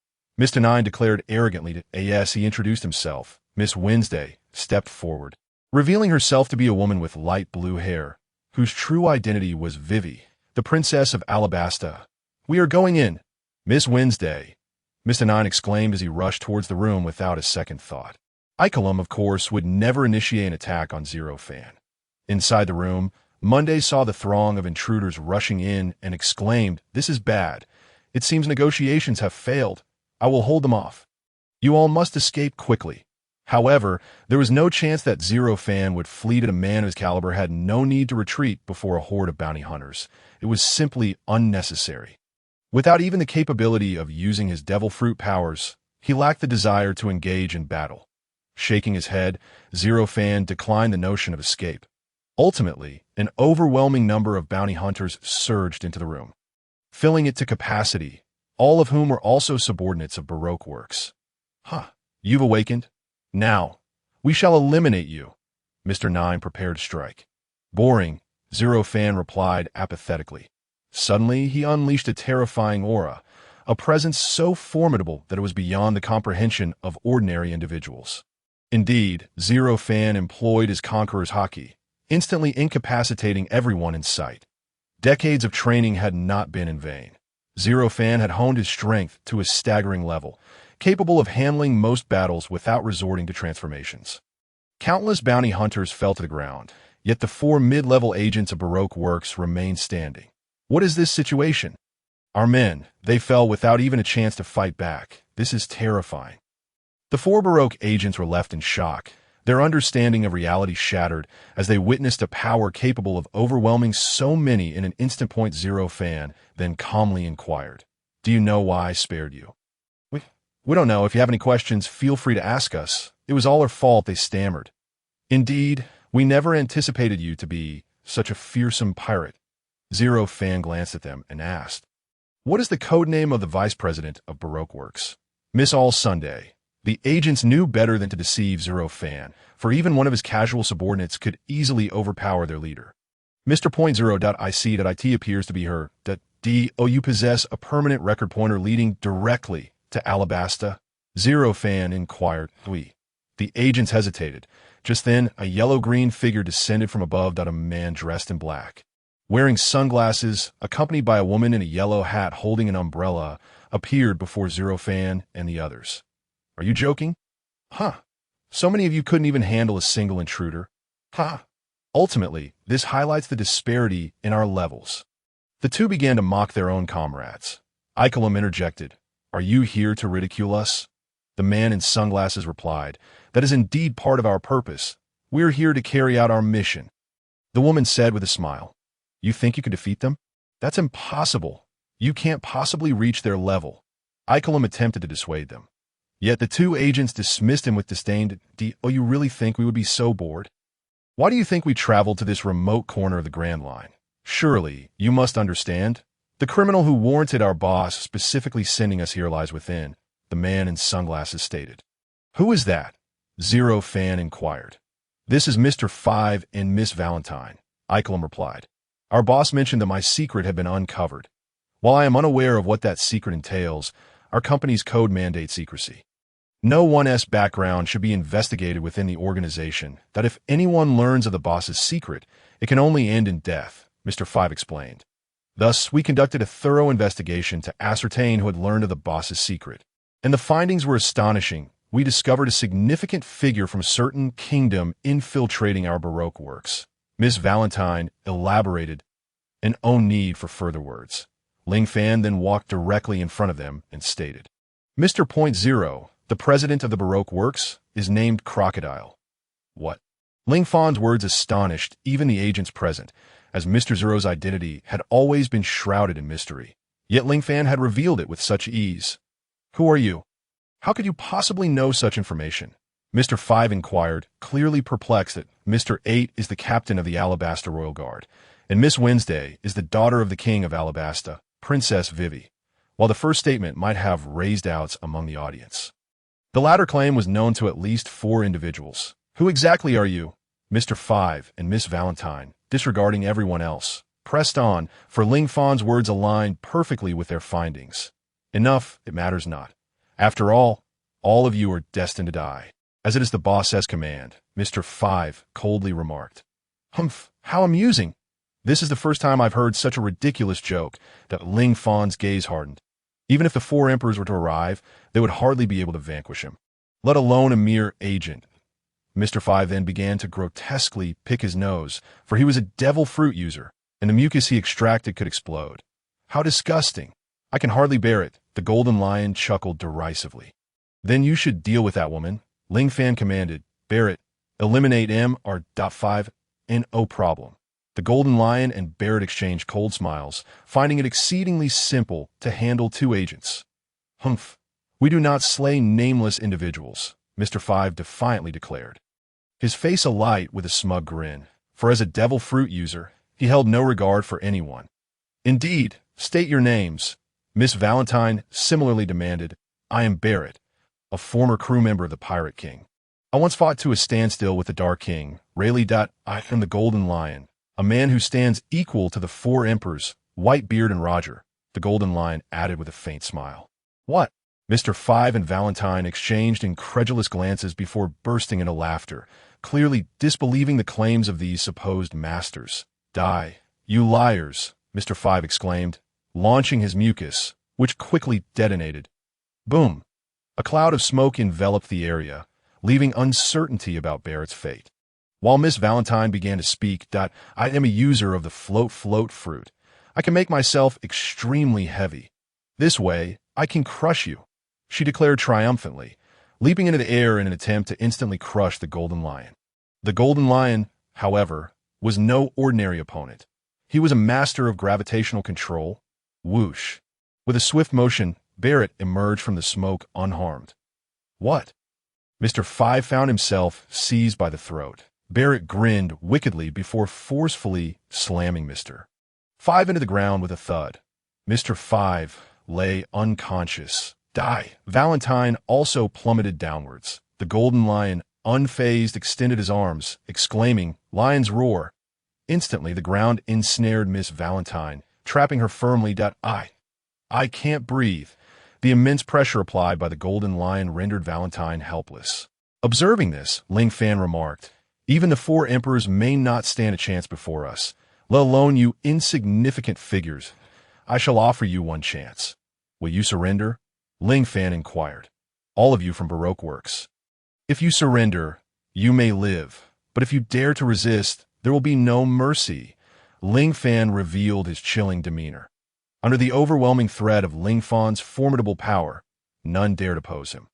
Mr. 9 declared arrogantly. Yes, he introduced himself. Miss Wednesday stepped forward, revealing herself to be a woman with light blue hair, whose true identity was Vivi, the Princess of Alabasta. We are going in. Miss Wednesday, Mr. 9 exclaimed as he rushed towards the room without a second thought. Icolum, of course, would never initiate an attack on Zero Fan. Inside the room, Monday saw the throng of intruders rushing in and exclaimed, "This is bad. It seems negotiations have failed. I will hold them off. You all must escape quickly." However, there was no chance that Zero Fan would flee. A man of his caliber had no need to retreat before a horde of bounty hunters. It was simply unnecessary. Without even the capability of using his devil fruit powers, he lacked the desire to engage in battle. Shaking his head, Zero Fan declined the notion of escape. Ultimately, an overwhelming number of bounty hunters surged into the room, filling it to capacity, all of whom were also subordinates of Baroque works. You've awakened? Now, we shall eliminate you. Mr. 9 prepared to strike. Boring, Zero Fan replied apathetically. Suddenly, he unleashed a terrifying aura, a presence so formidable that it was beyond the comprehension of ordinary individuals. Indeed, Zero Fan employed his conqueror's hockey, instantly incapacitating everyone in sight. Decades of training had not been in vain. Zero Fan had honed his strength to a staggering level, capable of handling most battles without resorting to transformations. Countless bounty hunters fell to the ground, yet the 4 mid-level agents of Baroque Works remained standing. What is this situation? Our men, they fell without even a chance to fight back. This is terrifying. The 4 Baroque agents were left in shock, their understanding of reality shattered as they witnessed a power capable of overwhelming so many in an instant. Zero Fan then calmly inquired, "Do you know why I spared you?" We don't know. If you have any questions, feel free to ask us. It was all our fault," they stammered. "Indeed, we never anticipated you to be such a fearsome pirate." Zero Fan glanced at them and asked, "What is the code name of the vice president of Baroque Works?" "Miss All Sunday." The agents knew better than to deceive Zero Fan, for even one of his casual subordinates could easily overpower their leader. Mr. .0.IC.IT appears to be her. Do you possess a permanent record pointer leading directly to Alabasta? Zero Fan inquired. "Oui." The agents hesitated. Just then, a yellow-green figure descended from above. A man dressed in black, wearing sunglasses, accompanied by a woman in a yellow hat holding an umbrella, appeared before Zero Fan and the others. "Are you joking? Huh. So many of you couldn't even handle a single intruder? Huh." Ultimately, this highlights the disparity in our levels. The two began to mock their own comrades. Icolum interjected, "Are you here to ridicule us?" The man in sunglasses replied, "That is indeed part of our purpose. We're here to carry out our mission." The woman said with a smile, "You think you could defeat them? That's impossible. You can't possibly reach their level." Icolum attempted to dissuade them. Yet the 2 agents dismissed him with disdain. You really think we would be so bored? Why do you think we traveled to this remote corner of the Grand Line? Surely, you must understand. The criminal who warranted our boss specifically sending us here lies within," the man in sunglasses stated. "Who is that?" Zero Fan inquired. "This is Mr. 5 and Miss Valentine," Icolum replied. "Our boss mentioned that my secret had been uncovered. While I am unaware of what that secret entails, our company's code mandates secrecy. No one's background should be investigated within the organization, that if anyone learns of the boss's secret, it can only end in death," Mr. 5 explained. "Thus, we conducted a thorough investigation to ascertain who had learned of the boss's secret. And the findings were astonishing. We discovered a significant figure from a certain kingdom infiltrating our Baroque Works." Miss Valentine elaborated and no need for further words. Ling Fan then walked directly in front of them and stated, "Mr. .0, the president of the Baroque Works, is named Crocodile." "What?" Ling Fan's words astonished even the agents present, as Mr. Zero's identity had always been shrouded in mystery. Yet Ling Fan had revealed it with such ease. "Who are you? How could you possibly know such information?" Mr. 5 inquired, clearly perplexed that Mr. 8 is the captain of the Alabasta Royal Guard, and Miss Wednesday is the daughter of the king of Alabasta, Princess Vivi, while the first statement might have raised doubts among the audience. The latter claim was known to at least 4 individuals. "Who exactly are you?" Mr. 5 and Miss Valentine, disregarding everyone else, pressed on, for Ling Fan's words aligned perfectly with their findings. "Enough, it matters not. After all of you are destined to die, as it is the boss's command," Mr. 5 coldly remarked. "Humph, how amusing. This is the first time I've heard such a ridiculous joke." That Ling Fan's gaze hardened. Even if the 4 emperors were to arrive, they would hardly be able to vanquish him, let alone a mere agent. Mr. 5 then began to grotesquely pick his nose, for he was a devil fruit user, and the mucus he extracted could explode. "How disgusting. I can hardly bear it," the Golden Lion chuckled derisively. "Then you should deal with that woman," Ling Fan commanded. "Bear it. Eliminate M.5 and no problem." The Golden Lion and Barrett exchanged cold smiles, finding it exceedingly simple to handle 2 agents. "Humph. We do not slay nameless individuals," Mr. 5 defiantly declared, his face alight with a smug grin, for as a devil fruit user, he held no regard for anyone. "Indeed, state your names," Miss Valentine similarly demanded. "I am Barrett, a former crew member of the Pirate King. I once fought to a standstill with the Dark King, Rayleigh. I am the Golden Lion, a man who stands equal to the 4 emperors, Whitebeard and Roger," the Golden Lion added with a faint smile. "What?" Mr. 5 and Valentine exchanged incredulous glances before bursting into laughter, clearly disbelieving the claims of these supposed masters. "Die, you liars," Mr. 5 exclaimed. launching his mucus, which quickly detonated. Boom! A cloud of smoke enveloped the area, leaving uncertainty about Barrett's fate. While Miss Valentine began to speak, I am a user of the float fruit. I can make myself extremely heavy. This way, I can crush you, she declared triumphantly, leaping into the air in an attempt to instantly crush the Golden Lion. The Golden Lion, however, was no ordinary opponent. He was a master of gravitational control. Whoosh! With a swift motion, Barrett emerged from the smoke unharmed. What? Mr. Five found himself seized by the throat. Barrett grinned wickedly before forcefully slamming Mr. Five into the ground with a thud. Mr. Five lay unconscious. Die. Valentine also plummeted downwards. The Golden Lion, unfazed, extended his arms, exclaiming, "Lion's roar!" Instantly, the ground ensnared Miss Valentine, trapping her firmly. I can't breathe. The immense pressure applied by the Golden Lion rendered Valentine helpless. Observing this, Ling Fan remarked, "Even the four emperors may not stand a chance before us, let alone you insignificant figures. I shall offer you one chance. Will you surrender?" Ling Fan inquired. "All of you from Baroque Works. If you surrender, you may live, but if you dare to resist, there will be no mercy." Ling Fan revealed his chilling demeanor. Under the overwhelming threat of Ling Fan's formidable power, none dared oppose him.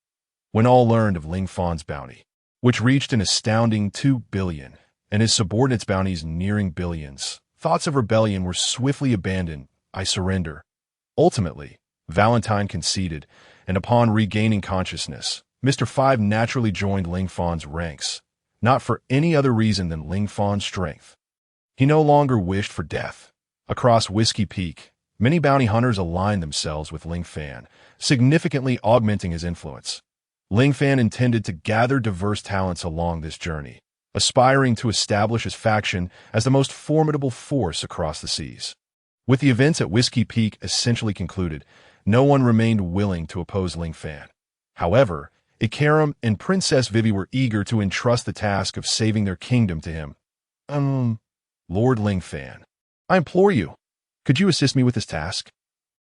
When all learned of Ling Fan's bounty, which reached an astounding 2 billion, and his subordinates' bounties nearing billions, thoughts of rebellion were swiftly abandoned. "I surrender." Ultimately, Valentine conceded, and upon regaining consciousness, Mr. Five naturally joined Ling Fan's ranks, not for any other reason than Ling Fan's strength. He no longer wished for death. Across Whiskey Peak, many bounty hunters aligned themselves with Ling Fan, significantly augmenting his influence. Ling Fan intended to gather diverse talents along this journey, aspiring to establish his faction as the most formidable force across the seas. With the events at Whiskey Peak essentially concluded, no one remained willing to oppose Ling Fan. However, Ikaram and Princess Vivi were eager to entrust the task of saving their kingdom to him. Lord Ling Fan, I implore you, could you assist me with this task?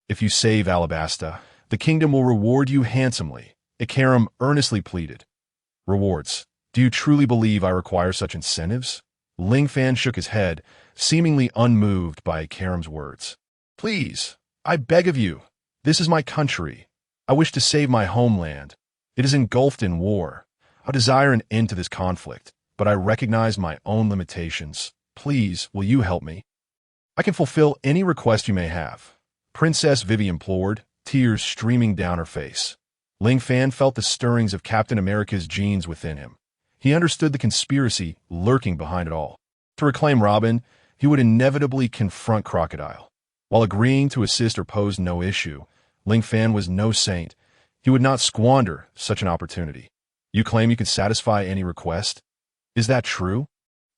If you save Alabasta, the kingdom will reward you handsomely, Ikaram earnestly pleaded. Rewards? Do you truly believe I require such incentives? Ling Fan shook his head, seemingly unmoved by Ikaram's words. Please, I beg of you. This is my country. I wish to save my homeland. It is engulfed in war. I desire an end to this conflict, but I recognize my own limitations. Please, will you help me? I can fulfill any request you may have. Princess Vivi implored, tears streaming down her face. Ling Fan felt the stirrings of Captain America's genes within him. He understood the conspiracy lurking behind it all. To reclaim Robin, he would inevitably confront Crocodile. While agreeing to assist or pose no issue, Ling Fan was no saint. He would not squander such an opportunity. You claim you can satisfy any request? Is that true?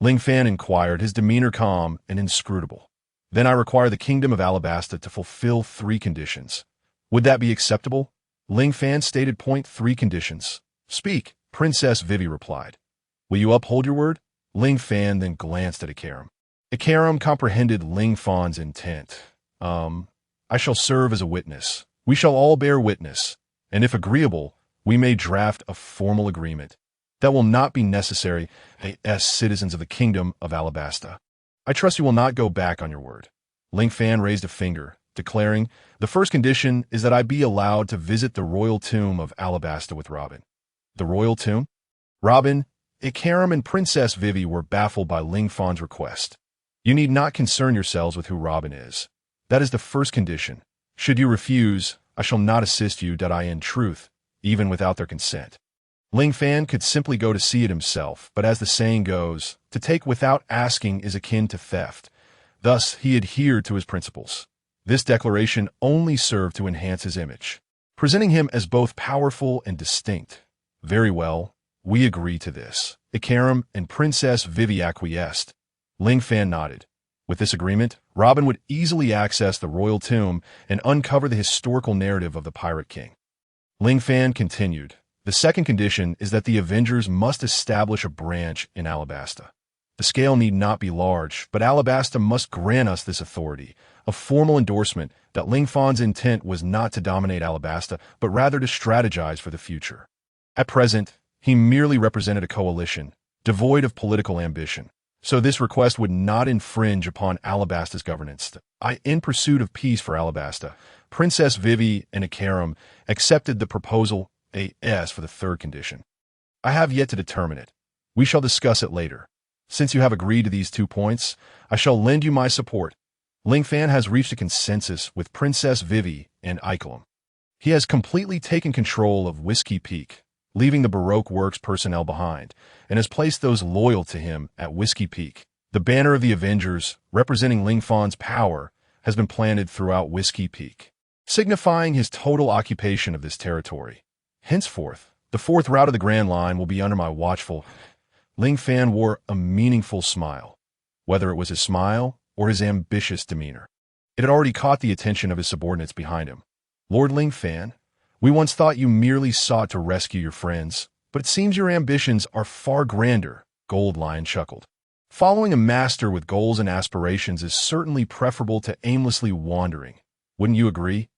Ling Fan inquired, his demeanor calm and inscrutable. Then I require the kingdom of Alabasta to fulfill 3 conditions. Would that be acceptable? Ling Fan stated 3 conditions. Speak, Princess Vivi replied. Will you uphold your word? Ling Fan then glanced at Ikaram. Ikaram comprehended Ling Fan's intent. I shall serve as a witness. We shall all bear witness, and if agreeable, we may draft a formal agreement. That will not be necessary as citizens of the kingdom of Alabasta. I trust you will not go back on your word. Ling Fan raised a finger, declaring, the first condition is that I be allowed to visit the royal tomb of Alabasta with Robin. The royal tomb? Robin, Ikaram, and Princess Vivi were baffled by Ling Fan's request. You need not concern yourselves with who Robin is. That is the first condition. Should you refuse, I shall not assist you, in truth, even without their consent. Ling Fan could simply go to see it himself, but as the saying goes, to take without asking is akin to theft. Thus, he adhered to his principles. This declaration only served to enhance his image, presenting him as both powerful and distinct. Very well, we agree to this. Ikaram and Princess Vivi acquiesced. Ling Fan nodded. With this agreement, Robin would easily access the royal tomb and uncover the historical narrative of the Pirate King. Ling Fan continued. The second condition is that the Avengers must establish a branch in Alabasta. The scale need not be large, but Alabasta must grant us this authority, a formal endorsement that Ling Fan's intent was not to dominate Alabasta, but rather to strategize for the future. At present, he merely represented a coalition, devoid of political ambition, so this request would not infringe upon Alabasta's governance. In pursuit of peace for Alabasta, Princess Vivi and Ikaram accepted the proposal as for the third condition. I have yet to determine it. We shall discuss it later. Since you have agreed to these 2 points, I shall lend you my support. Ling Fan has reached a consensus with Princess Vivi and Ikaram. He has completely taken control of Whiskey Peak, leaving the Baroque Works personnel behind, and has placed those loyal to him at Whiskey Peak. The banner of the Avengers, representing Ling Fan's power, has been planted throughout Whiskey Peak, signifying his total occupation of this territory. Henceforth, the fourth route of the Grand Line will be under my watchful. Ling Fan wore a meaningful smile, whether it was his smile or his ambitious demeanor. It had already caught the attention of his subordinates behind him. Lord Ling Fan, we once thought you merely sought to rescue your friends, but it seems your ambitions are far grander, Gold Lion chuckled. Following a master with goals and aspirations is certainly preferable to aimlessly wandering. Wouldn't you agree?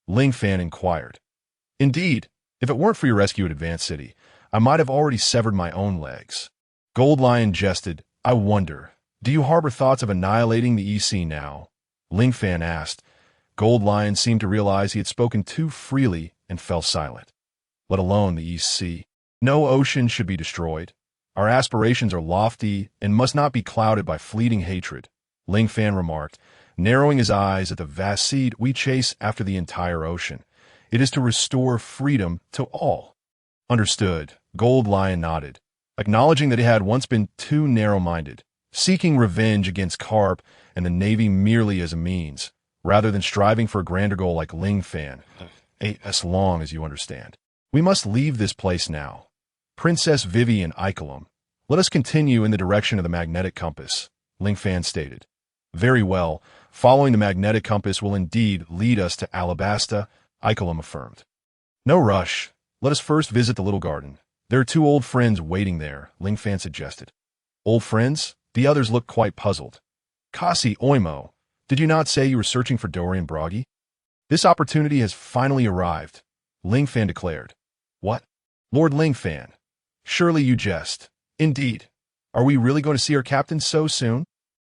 Ling Fan inquired. Indeed, if it weren't for your rescue at Advanced City, I might have already severed my own legs. Gold Lion jested. I wonder, do you harbor thoughts of annihilating the EC now? Ling Fan asked. Gold Lion seemed to realize he had spoken too freely and fell silent. Let alone the EC. No ocean should be destroyed. Our aspirations are lofty and must not be clouded by fleeting hatred, Ling Fan remarked, narrowing his eyes at the vast sea we chase after the entire ocean. It is to restore freedom to all. Understood, Gold Lion nodded, acknowledging that he had once been too narrow-minded, seeking revenge against Carp and the Navy merely as a means, rather than striving for a grander goal like Ling Fan. As long as you understand. We must leave this place now. Princess Vivi and Ikaram, let us continue in the direction of the magnetic compass, Ling Fan stated. Very well, following the magnetic compass will indeed lead us to Alabasta, Ikaram affirmed. No rush. Let us first visit the little garden. There are 2 old friends waiting there, Ling Fan suggested. Old friends? The others looked quite puzzled. Kasi Oimo, did you not say you were searching for Dorian Broggy? This opportunity has finally arrived, Ling Fan declared. What? Lord Ling Fan, surely you jest. Indeed. Are we really going to see our captain so soon?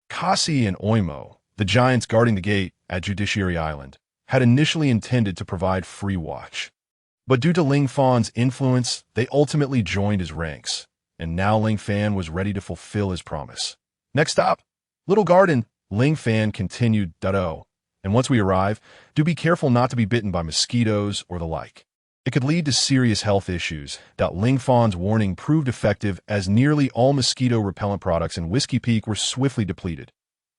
Kasi and Oimo, the giants guarding the gate at Judiciary Island, had initially intended to provide free watch. But due to Ling Fan's influence, they ultimately joined his ranks, and now Ling Fan was ready to fulfill his promise. Next stop, Little Garden, Ling Fan continued, Dado. And once we arrive, do be careful not to be bitten by mosquitoes or the like. It could lead to serious health issues. Ling Fan's warning proved effective as nearly all mosquito-repellent products in Whiskey Peak were swiftly depleted.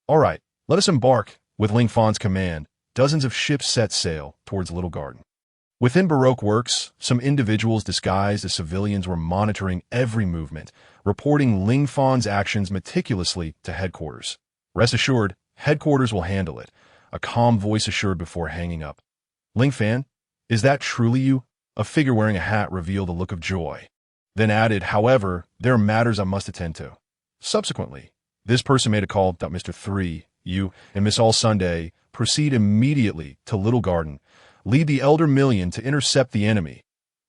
All right, let us embark. With Ling Fan's command, dozens of ships set sail towards Little Garden. Within Baroque Works, some individuals disguised as civilians were monitoring every movement, reporting Ling Fan's actions meticulously to headquarters. Rest assured, headquarters will handle it, a calm voice assured before hanging up. Ling Fan, is that truly you? A figure wearing a hat revealed a look of joy. Then added, however, there are matters I must attend to. Subsequently, this person made a call that Mr. 3, you, and Miss All Sunday proceed immediately to Little Garden, lead the Elder Million to intercept the enemy.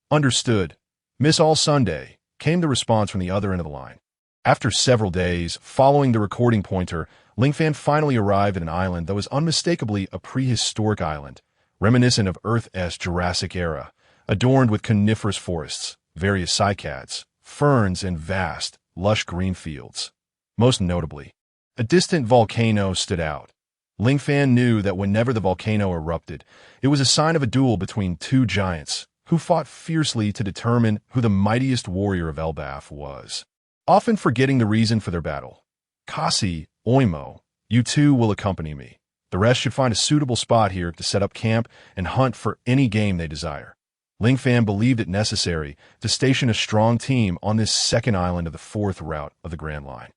Understood. Miss All Sunday, came the response from the other end of the line. After several days, following the recording pointer, Ling Fan finally arrived at an island that was unmistakably a prehistoric island, reminiscent of Earth's Jurassic era, adorned with coniferous forests, various cycads, ferns, and vast, lush green fields. Most notably, a distant volcano stood out. Ling Fan knew that whenever the volcano erupted, it was a sign of a duel between 2 giants, who fought fiercely to determine who the mightiest warrior of Elbaf was. Often forgetting the reason for their battle. Kasi, Oimo, you 2 will accompany me. The rest should find a suitable spot here to set up camp and hunt for any game they desire. Ling Fan believed it necessary to station a strong team on this second island of the 4th route of the Grand Line.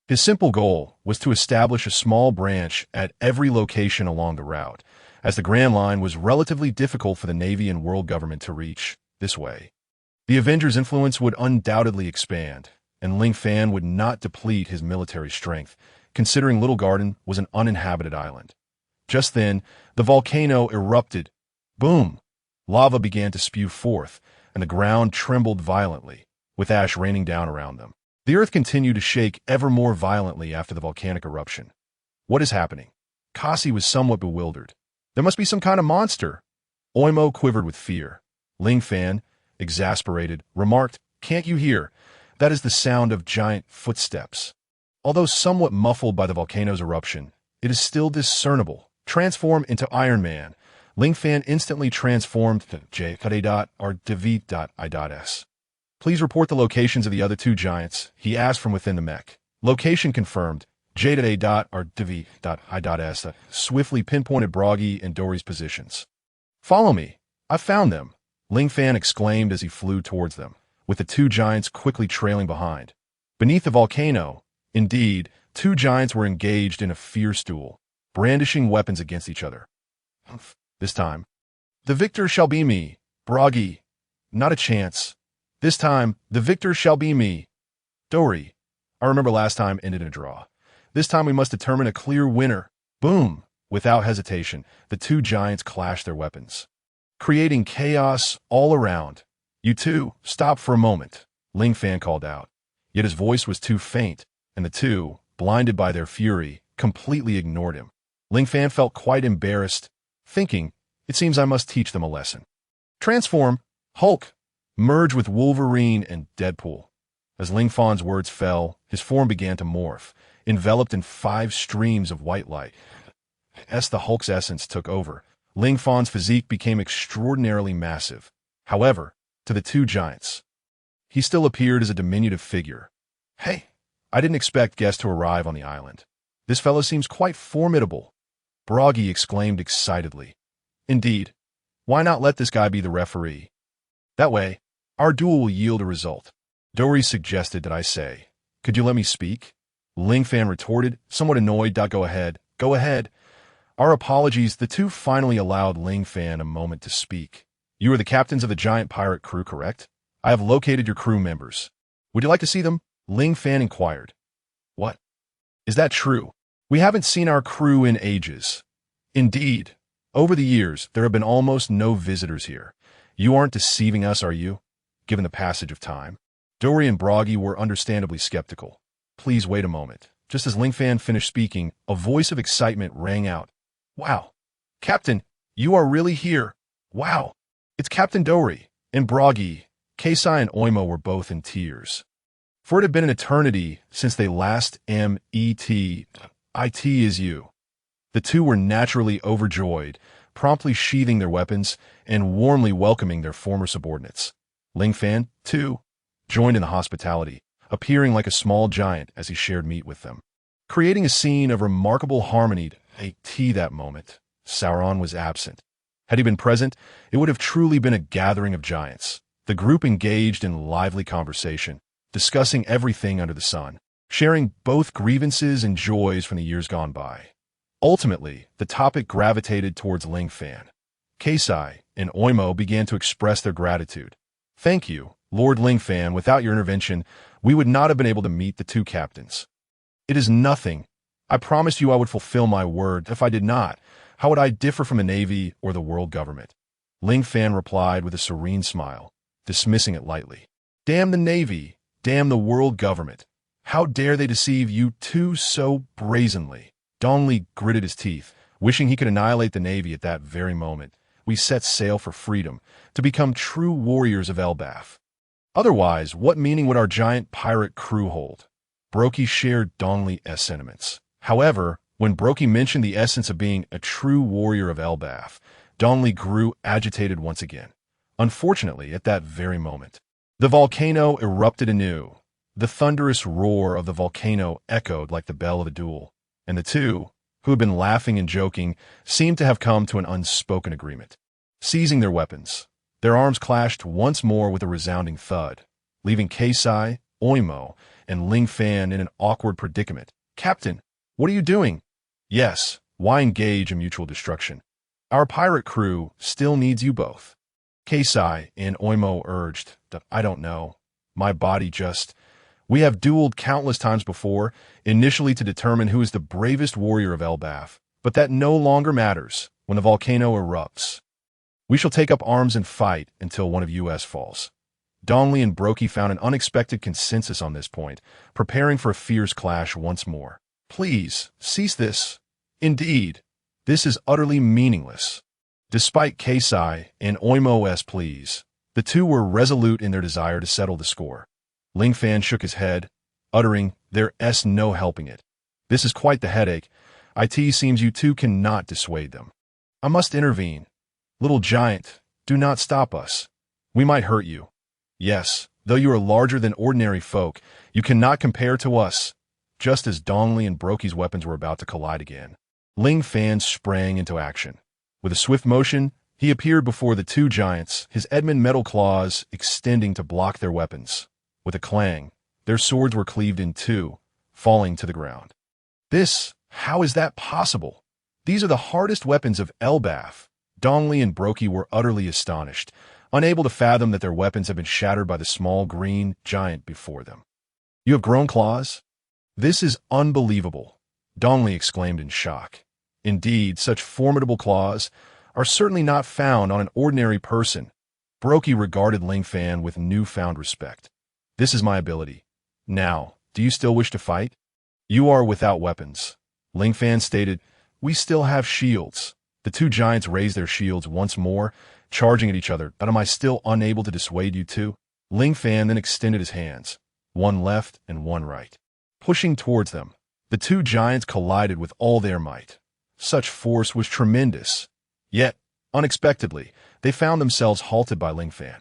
His simple goal was to establish a small branch at every location along the route, as the Grand Line was relatively difficult for the Navy and world government to reach this way. The Avengers' influence would undoubtedly expand, and Ling Fan would not deplete his military strength, considering Little Garden was an uninhabited island. Just then, the volcano erupted. Boom! Lava began to spew forth, and the ground trembled violently, with ash raining down around them. The earth continued to shake ever more violently after the volcanic eruption. What is happening? Kasi was somewhat bewildered. There must be some kind of monster. Oimo quivered with fear. Ling Fan, exasperated, remarked, "Can't you hear? That is the sound of giant footsteps." Although somewhat muffled by the volcano's eruption, it is still discernible. Transform into Iron Man. Ling Fan instantly transformed to J.R.Divi.I.S. Please report the locations of the other two giants, he asked from within the mech. Location confirmed. J.A.R.Divi.I.S. swiftly pinpointed Broggy and Dory's positions. Follow me. I found them, Ling Fan exclaimed as he flew towards them, with the two giants quickly trailing behind. Beneath the volcano, indeed, two giants were engaged in a fierce duel, brandishing weapons against each other. This time, the victor shall be me, Broggy. Not a chance. This time, the victor shall be me. Dory, I remember last time ended in a draw. This time we must determine a clear winner. Boom! Without hesitation, the two giants clashed their weapons, creating chaos all around. You two, stop for a moment, Ling Fan called out. Yet his voice was too faint, and the two, blinded by their fury, completely ignored him. Ling Fan felt quite embarrassed, thinking, it seems I must teach them a lesson. Transform, Hulk, merge with Wolverine and Deadpool. As Ling Fan's words fell, his form began to morph, enveloped in 5 streams of white light. As the Hulk's essence took over, Ling Fan's physique became extraordinarily massive. However, to the two giants, he still appeared as a diminutive figure. Hey, I didn't expect guests to arrive on the island. This fellow seems quite formidable, Broggy exclaimed excitedly. Indeed. Why not let this guy be the referee? That way, our duel will yield a result. Dory suggested that I say, could you let me speak? Ling Fan retorted, somewhat annoyed. Go ahead. Go ahead. Our apologies. The two finally allowed Ling Fan a moment to speak. You are the captains of the giant pirate crew, correct? I have located your crew members. Would you like to see them? Ling Fan inquired. What? Is that true? We haven't seen our crew in ages. Indeed. Over the years, there have been almost no visitors here. You aren't deceiving us, are you? Given the passage of time. Dory and Broggy were understandably skeptical. Please wait a moment. Just as Ling Fan finished speaking, a voice of excitement rang out. Wow. Captain, you are really here. Wow. It's Captain Dory. And Broggy, Keisai and Oimo were both in tears. For it had been an eternity since they last met. It is you. The two were naturally overjoyed, promptly sheathing their weapons and warmly welcoming their former subordinates. Ling Fan, too, joined in the hospitality, appearing like a small giant as he shared meat with them, creating a scene of remarkable harmony. That moment, Sauron was absent. Had he been present, it would have truly been a gathering of giants. The group engaged in lively conversation, discussing everything under the sun, sharing both grievances and joys from the years gone by. Ultimately, the topic gravitated towards Ling Fan. Keisai and Oimo began to express their gratitude. Thank you, Lord Ling Fan. Without your intervention, we would not have been able to meet the two captains. It is nothing. I promised you I would fulfill my word. If I did not, how would I differ from the Navy or the world government? Ling Fan replied with a serene smile, dismissing it lightly. Damn the Navy, damn the world government. How dare they deceive you two so brazenly? Dong Li gritted his teeth, wishing he could annihilate the Navy at that very moment. We set sail for freedom, to become true warriors of Elbaf. Otherwise, what meaning would our giant pirate crew hold? Brokey shared Dong Li's sentiments. However, when Brokey mentioned the essence of being a true warrior of Elbaf, Dong Li grew agitated once again. Unfortunately, at that very moment, the volcano erupted anew. The thunderous roar of the volcano echoed like the bell of a duel, and the two, who had been laughing and joking, seemed to have come to an unspoken agreement. Seizing their weapons, their arms clashed once more with a resounding thud, leaving Keisai, Oimo, and Ling Fan in an awkward predicament. Captain, what are you doing? Yes, why engage in mutual destruction? Our pirate crew still needs you both. Keisai and Oimo urged. I don't know. My body just... We have dueled countless times before, initially to determine who is the bravest warrior of Elbaf, but that no longer matters when the volcano erupts. We shall take up arms and fight until one of us falls. Dongli and Brokey found an unexpected consensus on this point, preparing for a fierce clash once more. Please, cease this. Indeed, this is utterly meaningless. Despite Keisai and Oimo's pleas, the two were resolute in their desire to settle the score. Ling Fan shook his head, uttering, "There's no helping it. This is quite the headache. It seems you two cannot dissuade them. I must intervene. Little giant, do not stop us. We might hurt you. Yes, though you are larger than ordinary folk, you cannot compare to us." Just as Dongli and Brokey's weapons were about to collide again, Ling Fan sprang into action. With a swift motion, he appeared before the two giants, his Edmund metal claws extending to block their weapons. With a clang, their swords were cleaved in two, falling to the ground. How is that possible? These are the hardest weapons of Elbaf. Dongli and Brokey were utterly astonished, unable to fathom that their weapons had been shattered by the small green giant before them. "You have grown claws? This is unbelievable," Dongli exclaimed in shock. Indeed, such formidable claws are certainly not found on an ordinary person. Brokey regarded Ling Fan with newfound respect. "This is my ability. Now, do you still wish to fight?" "You are without weapons," Ling Fan stated. "We still have shields." The two giants raised their shields once more, charging at each other. "But am I still unable to dissuade you two?" Ling Fan then extended his hands, one left and one right. Pushing towards them, the two giants collided with all their might. Such force was tremendous. Yet, unexpectedly, they found themselves halted by Ling Fan.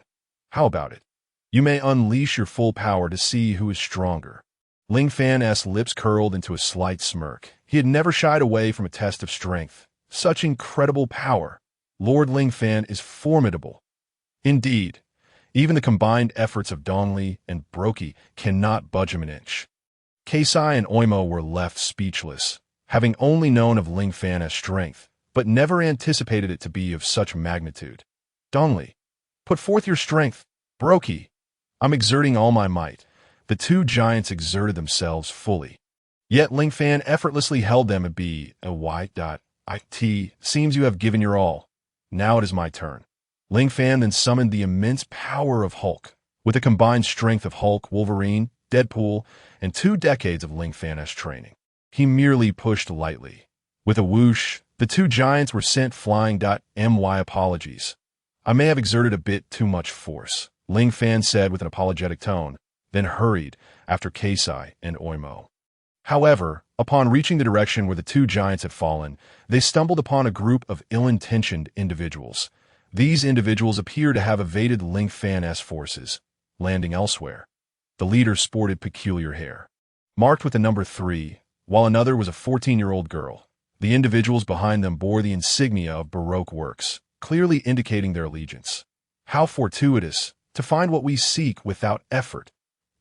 "How about it? You may unleash your full power to see who is stronger." Ling Fan's lips curled into a slight smirk. He had never shied away from a test of strength. Such incredible power. Lord Ling Fan is formidable. Indeed, even the combined efforts of Dongli and Brokey cannot budge him an inch. Keisai and Oimo were left speechless, having only known of Ling Fan's strength, but never anticipated it to be of such magnitude. "Dongli, put forth your strength. Brokey, I'm exerting all my might." The two giants exerted themselves fully. Yet Ling Fan effortlessly held them It seems you have given your all. Now it is my turn. Ling Fan then summoned the immense power of Hulk. With the combined strength of Hulk, Wolverine, Deadpool, and 2 decades of Ling Fan's training, he merely pushed lightly. With a whoosh, the two giants were sent flying. My apologies. I may have exerted a bit too much force, Ling Fan said with an apologetic tone, then hurried after Keisai and Oimo. However, upon reaching the direction where the two giants had fallen, they stumbled upon a group of ill-intentioned individuals. These individuals appear to have evaded Ling Fan's forces, landing elsewhere. The leader sported peculiar hair, marked with the number 3, while another was a 14-year-old girl. The individuals behind them bore the insignia of Baroque works, clearly indicating their allegiance. How fortuitous to find what we seek without effort.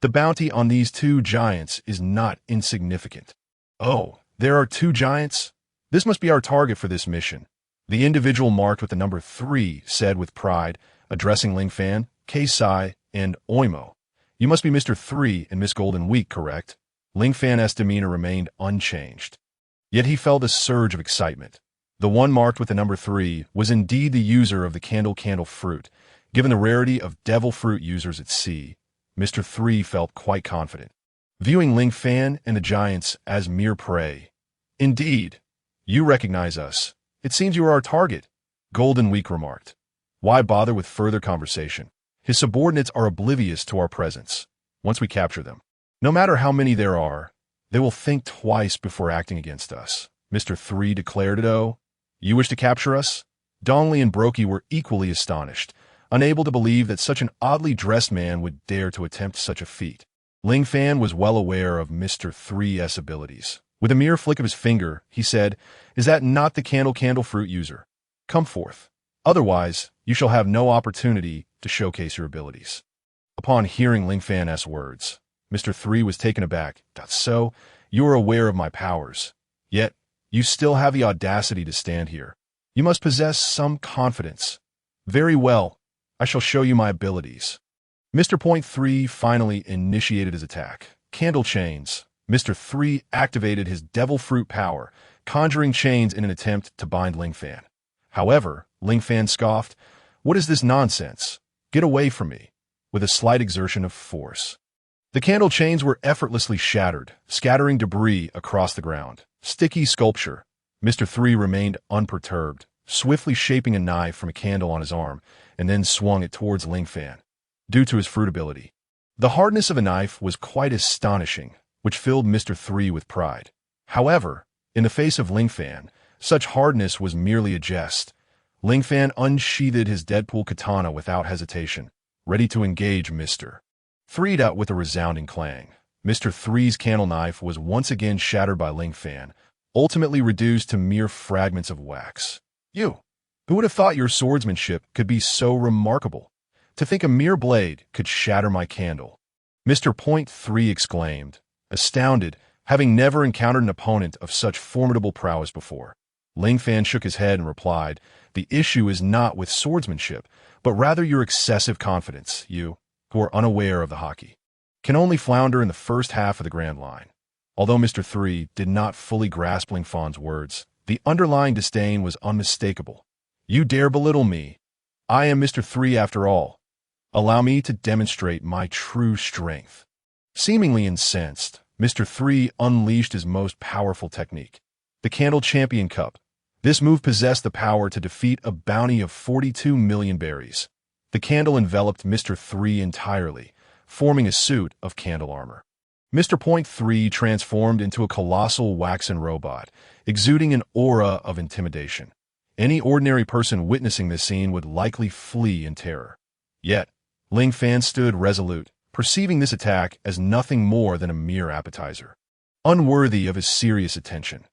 The bounty on these two giants is not insignificant. "Oh, there are 2 giants? This must be our target for this mission," the individual marked with the number 3 said with pride, addressing Ling Fan, Keisai, and Oimo. "You must be Mr. 3 and Miss Golden Week, correct?" Ling Fan's demeanor remained unchanged. Yet he felt a surge of excitement. The one marked with the number 3 was indeed the user of the candle fruit. Given the rarity of devil fruit users at sea, Mr. 3 felt quite confident, viewing Ling Fan and the giants as mere prey. "Indeed, you recognize us. It seems you are our target," Golden Week remarked. "Why bother with further conversation? His subordinates are oblivious to our presence. Once we capture them, no matter how many there are, they will think twice before acting against us," Mr. 3 declared. "Oh, you wish to capture us?" Dongli and Brokey were equally astonished, unable to believe that such an oddly dressed man would dare to attempt such a feat. Ling Fan was well aware of Mr. 3's abilities. With a mere flick of his finger, he said, "Is that not the candle fruit user? Come forth. Otherwise, you shall have no opportunity to showcase your abilities." Upon hearing Ling Fan's words, Mr. 3 was taken aback. "So, you are aware of my powers. Yet, you still have the audacity to stand here. You must possess some confidence." "Very well. I shall show you my abilities." Mr. Point 3 finally initiated his attack. Candle chains. Mr. 3 activated his devil fruit power, conjuring chains in an attempt to bind Ling Fan. However, Ling Fan scoffed, "What is this nonsense? Get away from me," with a slight exertion of force. The candle chains were effortlessly shattered, scattering debris across the ground. Sticky sculpture. Mr. 3 remained unperturbed, swiftly shaping a knife from a candle on his arm, and then swung it towards Ling Fan. Due to his fruit ability, the hardness of a knife was quite astonishing, which filled Mr. 3 with pride. However, in the face of Ling Fan, such hardness was merely a jest. Ling Fan unsheathed his Deadpool katana without hesitation, ready to engage Mr. 3 with a resounding clang. Mr. 3's candle knife was once again shattered by Ling Fan, ultimately reduced to mere fragments of wax. "You! Who would have thought your swordsmanship could be so remarkable? To think a mere blade could shatter my candle," Mr. Point 3 exclaimed, astounded, having never encountered an opponent of such formidable prowess before. Ling Fan shook his head and replied, "The issue is not with swordsmanship, but rather your excessive confidence. You, who are unaware of the hockey, can only flounder in the first half of the Grand Line." Although Mr. 3 did not fully grasp Ling Fan's words, the underlying disdain was unmistakable. "You dare belittle me? I am Mr. 3 after all. Allow me to demonstrate my true strength." Seemingly incensed, Mr. 3 unleashed his most powerful technique, the Candle Champion Cup. This move possessed the power to defeat a bounty of 42 million berries. The candle enveloped Mr. 3 entirely, forming a suit of candle armor. Mr. Point 3 transformed into a colossal waxen robot, exuding an aura of intimidation. Any ordinary person witnessing this scene would likely flee in terror. Yet, Ling Fan stood resolute, perceiving this attack as nothing more than a mere appetizer, unworthy of his serious attention.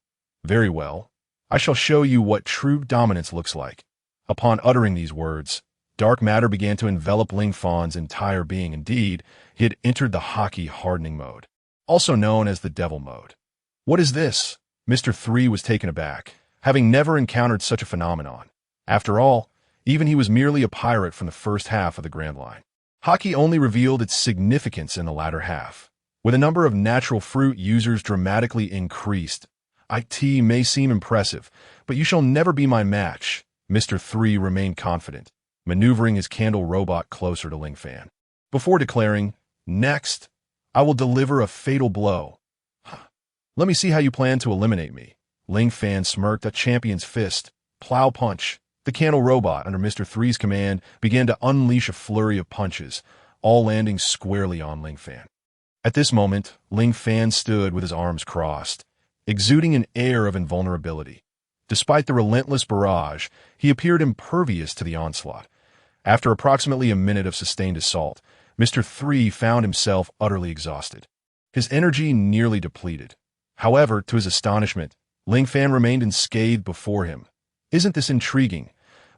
"Very well. I shall show you what true dominance looks like." Upon uttering these words, dark matter began to envelop Ling Fan's entire being. Indeed, he had entered the hockey hardening mode, also known as the devil mode. "What is this?" Mr. 3 was taken aback, having never encountered such a phenomenon. After all, even he was merely a pirate from the first half of the Grand Line. Hockey only revealed its significance in the latter half, where the number of natural fruit users dramatically increased. "It may seem impressive, but you shall never be my match." Mr. 3 remained confident, maneuvering his candle robot closer to Ling Fan, before declaring, "Next, I will deliver a fatal blow. Let me see how you plan to eliminate me." Ling Fan smirked, a champion's fist, plow punch. The candle robot, under Mr. 3's command, began to unleash a flurry of punches, all landing squarely on Ling Fan. At this moment, Ling Fan stood with his arms crossed, exuding an air of invulnerability. Despite the relentless barrage, he appeared impervious to the onslaught. After approximately a minute of sustained assault, Mr. 3 found himself utterly exhausted, his energy nearly depleted. However, to his astonishment, Ling Fan remained unscathed before him. "Isn't this intriguing?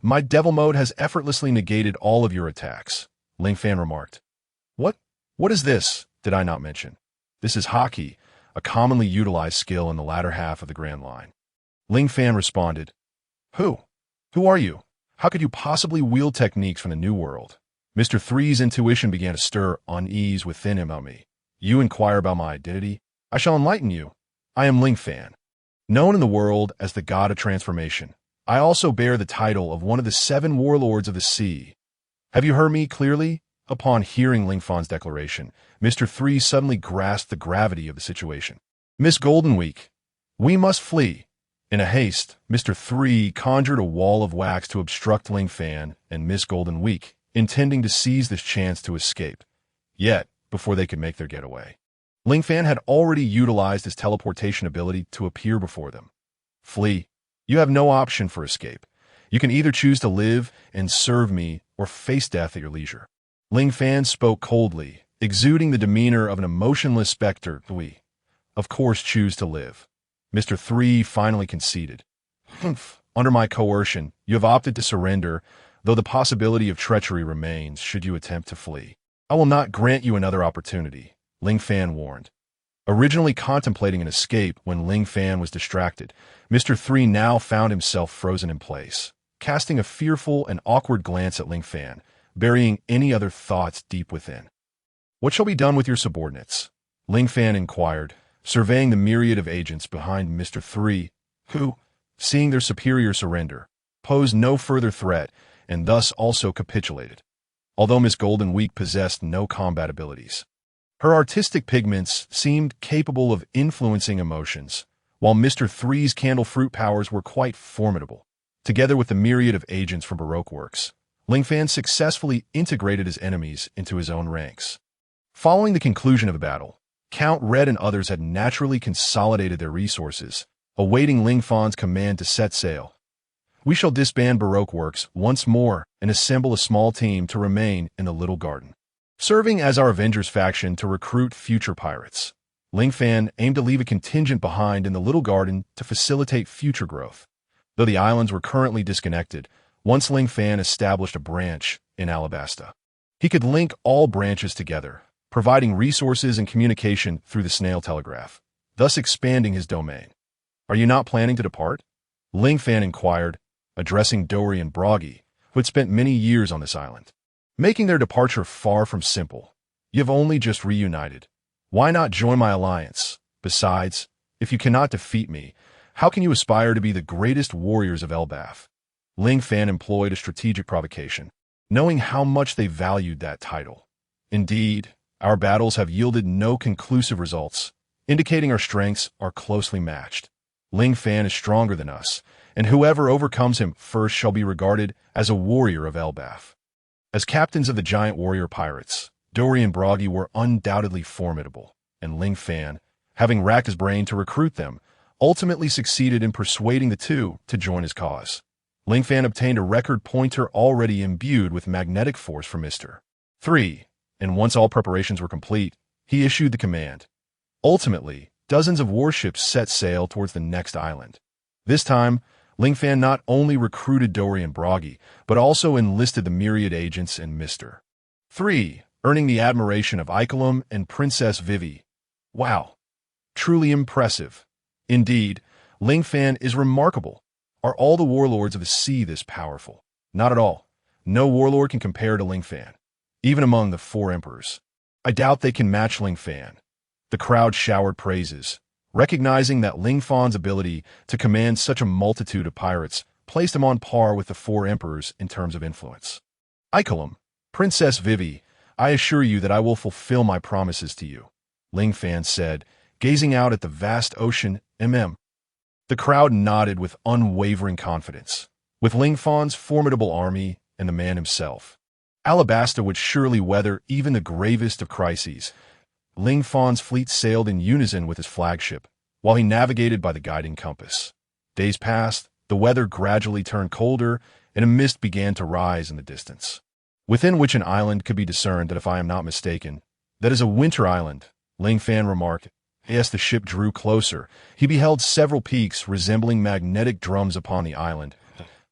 My devil mode has effortlessly negated all of your attacks," Ling Fan remarked. What is this, did I not mention? This is hockey, a commonly utilized skill in the latter half of the Grand Line." Ling Fan responded, Who are you? How could you possibly wield techniques from the New World?" Mr. 3's intuition began to stir unease within him. "Me? You inquire about my identity? I shall enlighten you. I am Ling Fan, known in the world as the God of Transformation. I also bear the title of one of the 7 warlords of the sea. Have you heard me clearly?" Upon hearing Ling Fan's declaration, Mr. 3 suddenly grasped the gravity of the situation. "Miss Golden Week, we must flee." In a haste, Mr. 3 conjured a wall of wax to obstruct Ling Fan and Miss Golden Week, intending to seize this chance to escape. Yet, before they could make their getaway, Ling Fan had already utilized his teleportation ability to appear before them. "Flee. You have no option for escape. You can either choose to live and serve me or face death at your leisure." Ling Fan spoke coldly, exuding the demeanor of an emotionless specter. "We, of course, choose to live." Mr. 3 finally conceded. "Humph. Under my coercion, you have opted to surrender, though the possibility of treachery remains should you attempt to flee. I will not grant you another opportunity," Ling Fan warned. Originally contemplating an escape when Ling Fan was distracted, Mr. 3 now found himself frozen in place, casting a fearful and awkward glance at Ling Fan, burying any other thoughts deep within. "What shall be done with your subordinates?" Ling Fan inquired, surveying the myriad of agents behind Mr. 3, who, seeing their superior surrender, posed no further threat and thus also capitulated. Although Miss Golden Week possessed no combat abilities, her artistic pigments seemed capable of influencing emotions, while Mr. 3's candle fruit powers were quite formidable. Together with the myriad of agents from Baroque works, Ling Fan successfully integrated his enemies into his own ranks. Following the conclusion of the battle, Count Red and others had naturally consolidated their resources, awaiting Ling Fan's command to set sail. We shall disband Baroque works once more and assemble a small team to remain in the Little Garden, serving as our Avengers faction to recruit future pirates. Ling Fan aimed to leave a contingent behind in the Little Garden to facilitate future growth. Though the islands were currently disconnected, once Ling Fan established a branch in Alabasta, he could link all branches together, providing resources and communication through the snail telegraph, thus expanding his domain. "Are you not planning to depart?" Ling Fan inquired, addressing Dory and Broggy, who had spent many years on this island. Making their departure far from simple. "You've only just reunited. Why not join my alliance? Besides, if you cannot defeat me, how can you aspire to be the greatest warriors of Elbaf?" Ling Fan employed a strategic provocation, knowing how much they valued that title. "Indeed, our battles have yielded no conclusive results, indicating our strengths are closely matched. Ling Fan is stronger than us, and whoever overcomes him first shall be regarded as a warrior of Elbaf." As captains of the giant warrior pirates, Dory and Broggy were undoubtedly formidable, and Ling Fan, having racked his brain to recruit them, ultimately succeeded in persuading the two to join his cause. Ling Fan obtained a record pointer already imbued with magnetic force from Mr. 3, and once all preparations were complete, he issued the command. Ultimately, dozens of warships set sail towards the next island. This time, Ling Fan not only recruited Dory and Broggy, but also enlisted the myriad agents and Mr. 3, earning the admiration of Icolum and Princess Vivi. Wow. Truly impressive. Indeed, Ling Fan is remarkable. Are all the warlords of the sea this powerful? Not at all. No warlord can compare to Ling Fan, even among the 4 emperors. I doubt they can match Ling Fan. The crowd showered praises, recognizing that Ling Fan's ability to command such a multitude of pirates placed him on par with the 4 emperors in terms of influence. Icolum, Princess Vivi, I assure you that I will fulfill my promises to you, Ling Fan said, gazing out at the vast ocean. The crowd nodded with unwavering confidence. With Ling Fan's formidable army and the man himself, Alabasta would surely weather even the gravest of crises. Ling Fan's fleet sailed in unison with his flagship, while he navigated by the guiding compass. Days passed, the weather gradually turned colder, and a mist began to rise in the distance, within which an island could be discerned that, if I am not mistaken, that is a winter island, Ling Fan remarked. As the ship drew closer, he beheld several peaks resembling magnetic drums upon the island.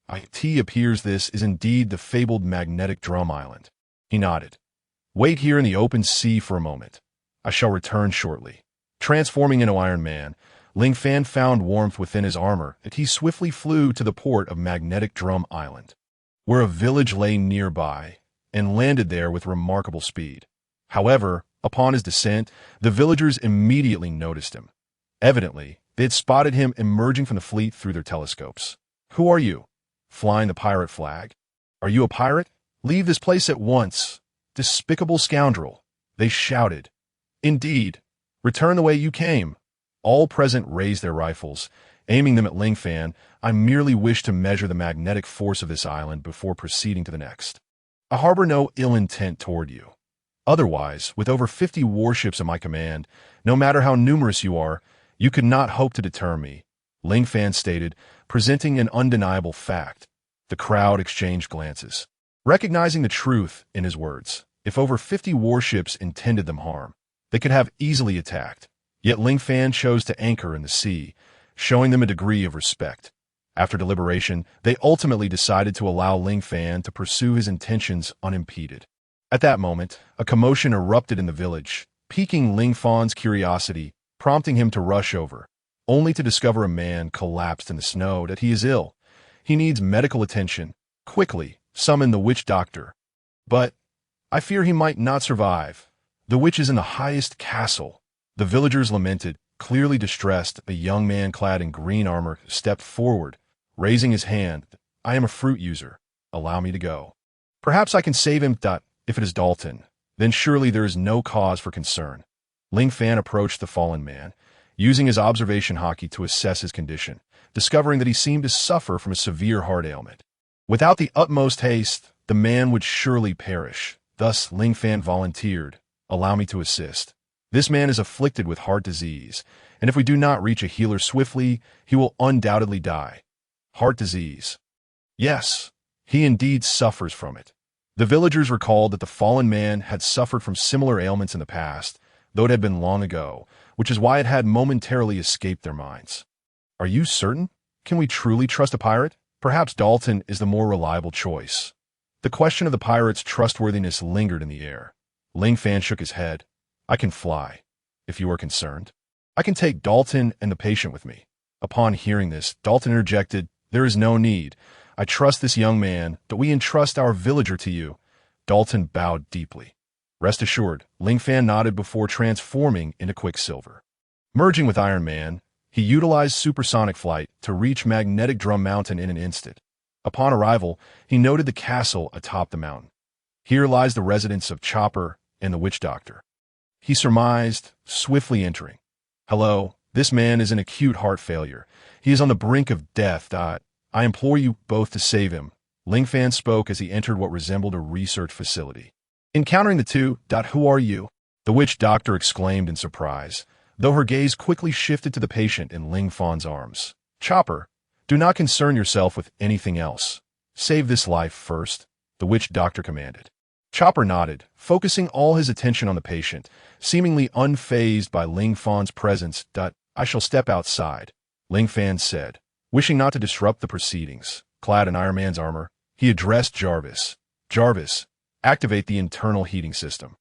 It appears this is indeed the fabled magnetic drum island. He nodded. Wait here in the open sea for a moment. I shall return shortly. Transforming into Iron Man, Ling Fan found warmth within his armor, and he swiftly flew to the port of Magnetic Drum Island, where a village lay nearby, and landed there with remarkable speed. However, upon his descent, the villagers immediately noticed him. Evidently, they had spotted him emerging from the fleet through their telescopes. Who are you? Flying the pirate flag? Are you a pirate? Leave this place at once. Despicable scoundrel, they shouted. Indeed. Return the way you came. All present raised their rifles, aiming them at Ling Fan. I merely wish to measure the magnetic force of this island before proceeding to the next. I harbor no ill intent toward you. Otherwise, with over 50 warships at my command, no matter how numerous you are, you could not hope to deter me, Ling Fan stated, presenting an undeniable fact. The crowd exchanged glances, recognizing the truth in his words. If over 50 warships intended them harm, they could have easily attacked. Yet Ling Fan chose to anchor in the sea, showing them a degree of respect. After deliberation, they ultimately decided to allow Ling Fan to pursue his intentions unimpeded. At that moment, a commotion erupted in the village, piquing Ling Fan's curiosity, prompting him to rush over, only to discover a man collapsed in the snow. That he is ill. He needs medical attention. Quickly, summon the witch doctor. But I fear he might not survive. The witch is in the highest castle. The villagers lamented. Clearly distressed, a young man clad in green armor stepped forward, raising his hand. I am a fruit user. Allow me to go. Perhaps I can save him. If it is Dalton, then surely there is no cause for concern. Ling Fan approached the fallen man, using his observation hockey to assess his condition, discovering that he seemed to suffer from a severe heart ailment. Without the utmost haste, the man would surely perish. Thus, Ling Fan volunteered, allow me to assist. This man is afflicted with heart disease, and if we do not reach a healer swiftly, he will undoubtedly die. Heart disease. Yes, he indeed suffers from it. The villagers recalled that the fallen man had suffered from similar ailments in the past, though it had been long ago, which is why it had momentarily escaped their minds. Are you certain? Can we truly trust a pirate? Perhaps Dalton is the more reliable choice. The question of the pirate's trustworthiness lingered in the air. Ling Fan shook his head. I can fly, if you are concerned. I can take Dalton and the patient with me. Upon hearing this, Dalton interjected, there is no need. I trust this young man, but we entrust our villager to you. Dalton bowed deeply. Rest assured, Ling Fan nodded before transforming into Quicksilver. Merging with Iron Man, he utilized supersonic flight to reach Magnetic Drum Mountain in an instant. Upon arrival, he noted the castle atop the mountain. Here lies the residence of Chopper and the Witch Doctor. He surmised, swiftly entering. Hello, this man is in acute heart failure. He is on the brink of death. I implore you both to save him. Ling Fan spoke as he entered what resembled a research facility. Encountering the two, who are you? The Witch Doctor exclaimed in surprise, though her gaze quickly shifted to the patient in Ling Fan's arms. Chopper, do not concern yourself with anything else. Save this life first, the Witch Doctor commanded. Chopper nodded, focusing all his attention on the patient, seemingly unfazed by Ling Fan's presence. I shall step outside, Ling Fan said, wishing not to disrupt the proceedings. Clad in Iron Man's armor, he addressed Jarvis. Jarvis, activate the internal heating system.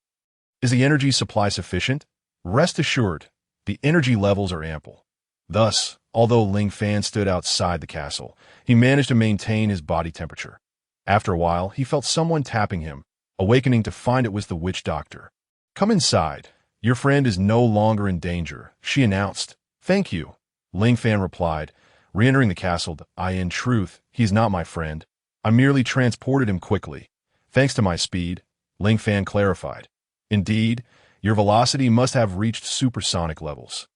Is the energy supply sufficient? Rest assured, the energy levels are ample. Thus, although Ling Fan stood outside the castle, he managed to maintain his body temperature. After a while, he felt someone tapping him, awakening to find it was the Witch Doctor. Come inside. Your friend is no longer in danger, she announced. Thank you, Ling Fan replied, re-entering the castle. In truth, he's not my friend. I merely transported him quickly. Thanks to my speed, Ling Fan clarified. Indeed, your velocity must have reached supersonic levels.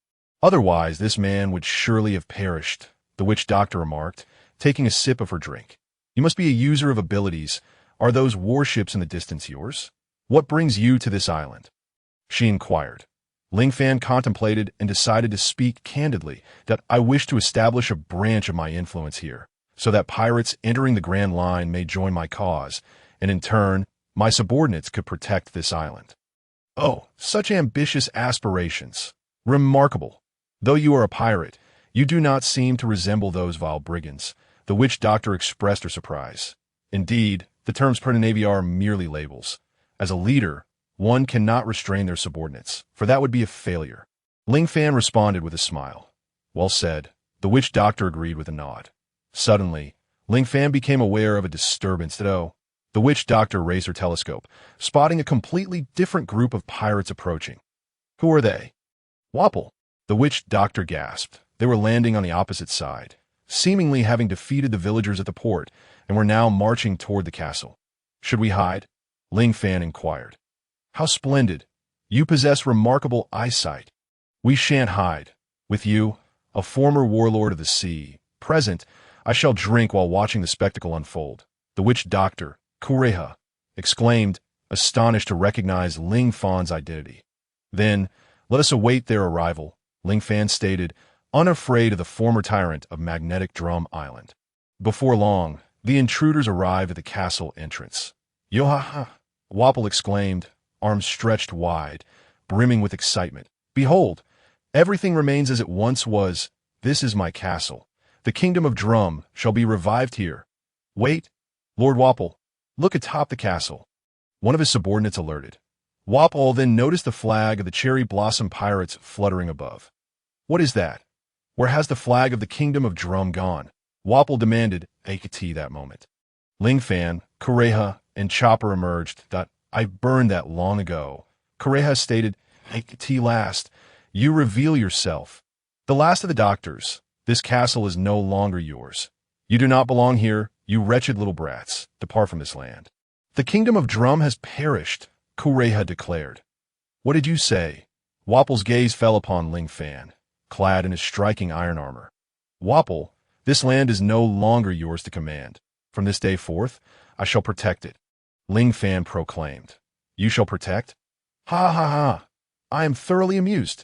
Otherwise, this man would surely have perished, the Witch Doctor remarked, taking a sip of her drink. You must be a user of abilities. Are those warships in the distance yours? What brings you to this island? She inquired. Ling Fan contemplated and decided to speak candidly that I wish to establish a branch of my influence here, so that pirates entering the Grand Line may join my cause, and in turn, my subordinates could protect this island. Oh, such ambitious aspirations. Remarkable. Though you are a pirate, you do not seem to resemble those vile brigands, the Witch Doctor expressed her surprise. Indeed, the terms per navy are merely labels. As a leader, one cannot restrain their subordinates, for that would be a failure. Ling Fan responded with a smile. Well said, the Witch Doctor agreed with a nod. Suddenly, Ling Fan became aware of a disturbance the Witch Doctor raised her telescope, spotting a completely different group of pirates approaching. Who are they? Wapple, the Witch Doctor gasped. They were landing on the opposite side, seemingly having defeated the villagers at the port, and were now marching toward the castle. Should we hide? Ling Fan inquired. How splendid. You possess remarkable eyesight. We shan't hide. With you, a former warlord of the sea, present, I shall drink while watching the spectacle unfold. The Witch Doctor, Kureha, exclaimed, astonished to recognize Ling Fan's identity. Then, let us await their arrival, Ling Fan stated, unafraid of the former tyrant of Magnetic Drum Island. Before long, the intruders arrived at the castle entrance. Yo-ha-ha, Wapple exclaimed, arms stretched wide, brimming with excitement. Behold, everything remains as it once was. This is my castle. The kingdom of Drum shall be revived here. Wait, Lord Wapple, look atop the castle. One of his subordinates alerted. Wapple then noticed the flag of the Cherry Blossom Pirates fluttering above. What is that? Where has the flag of the kingdom of Drum gone? Wapple demanded, AKT that moment. Ling Fan, Kureha, and Chopper emerged. I burned that long ago. Kureha stated, AKT last. You reveal yourself. The last of the doctors, this castle is no longer yours. You do not belong here, you wretched little brats. Depart from this land. The kingdom of Drum has perished, Kureha declared. What did you say? Wapple's gaze fell upon Ling Fan, clad in his striking iron armor. Wapple, this land is no longer yours to command. From this day forth, I shall protect it. Ling Fan proclaimed. You shall protect? Ha ha ha. I am thoroughly amused.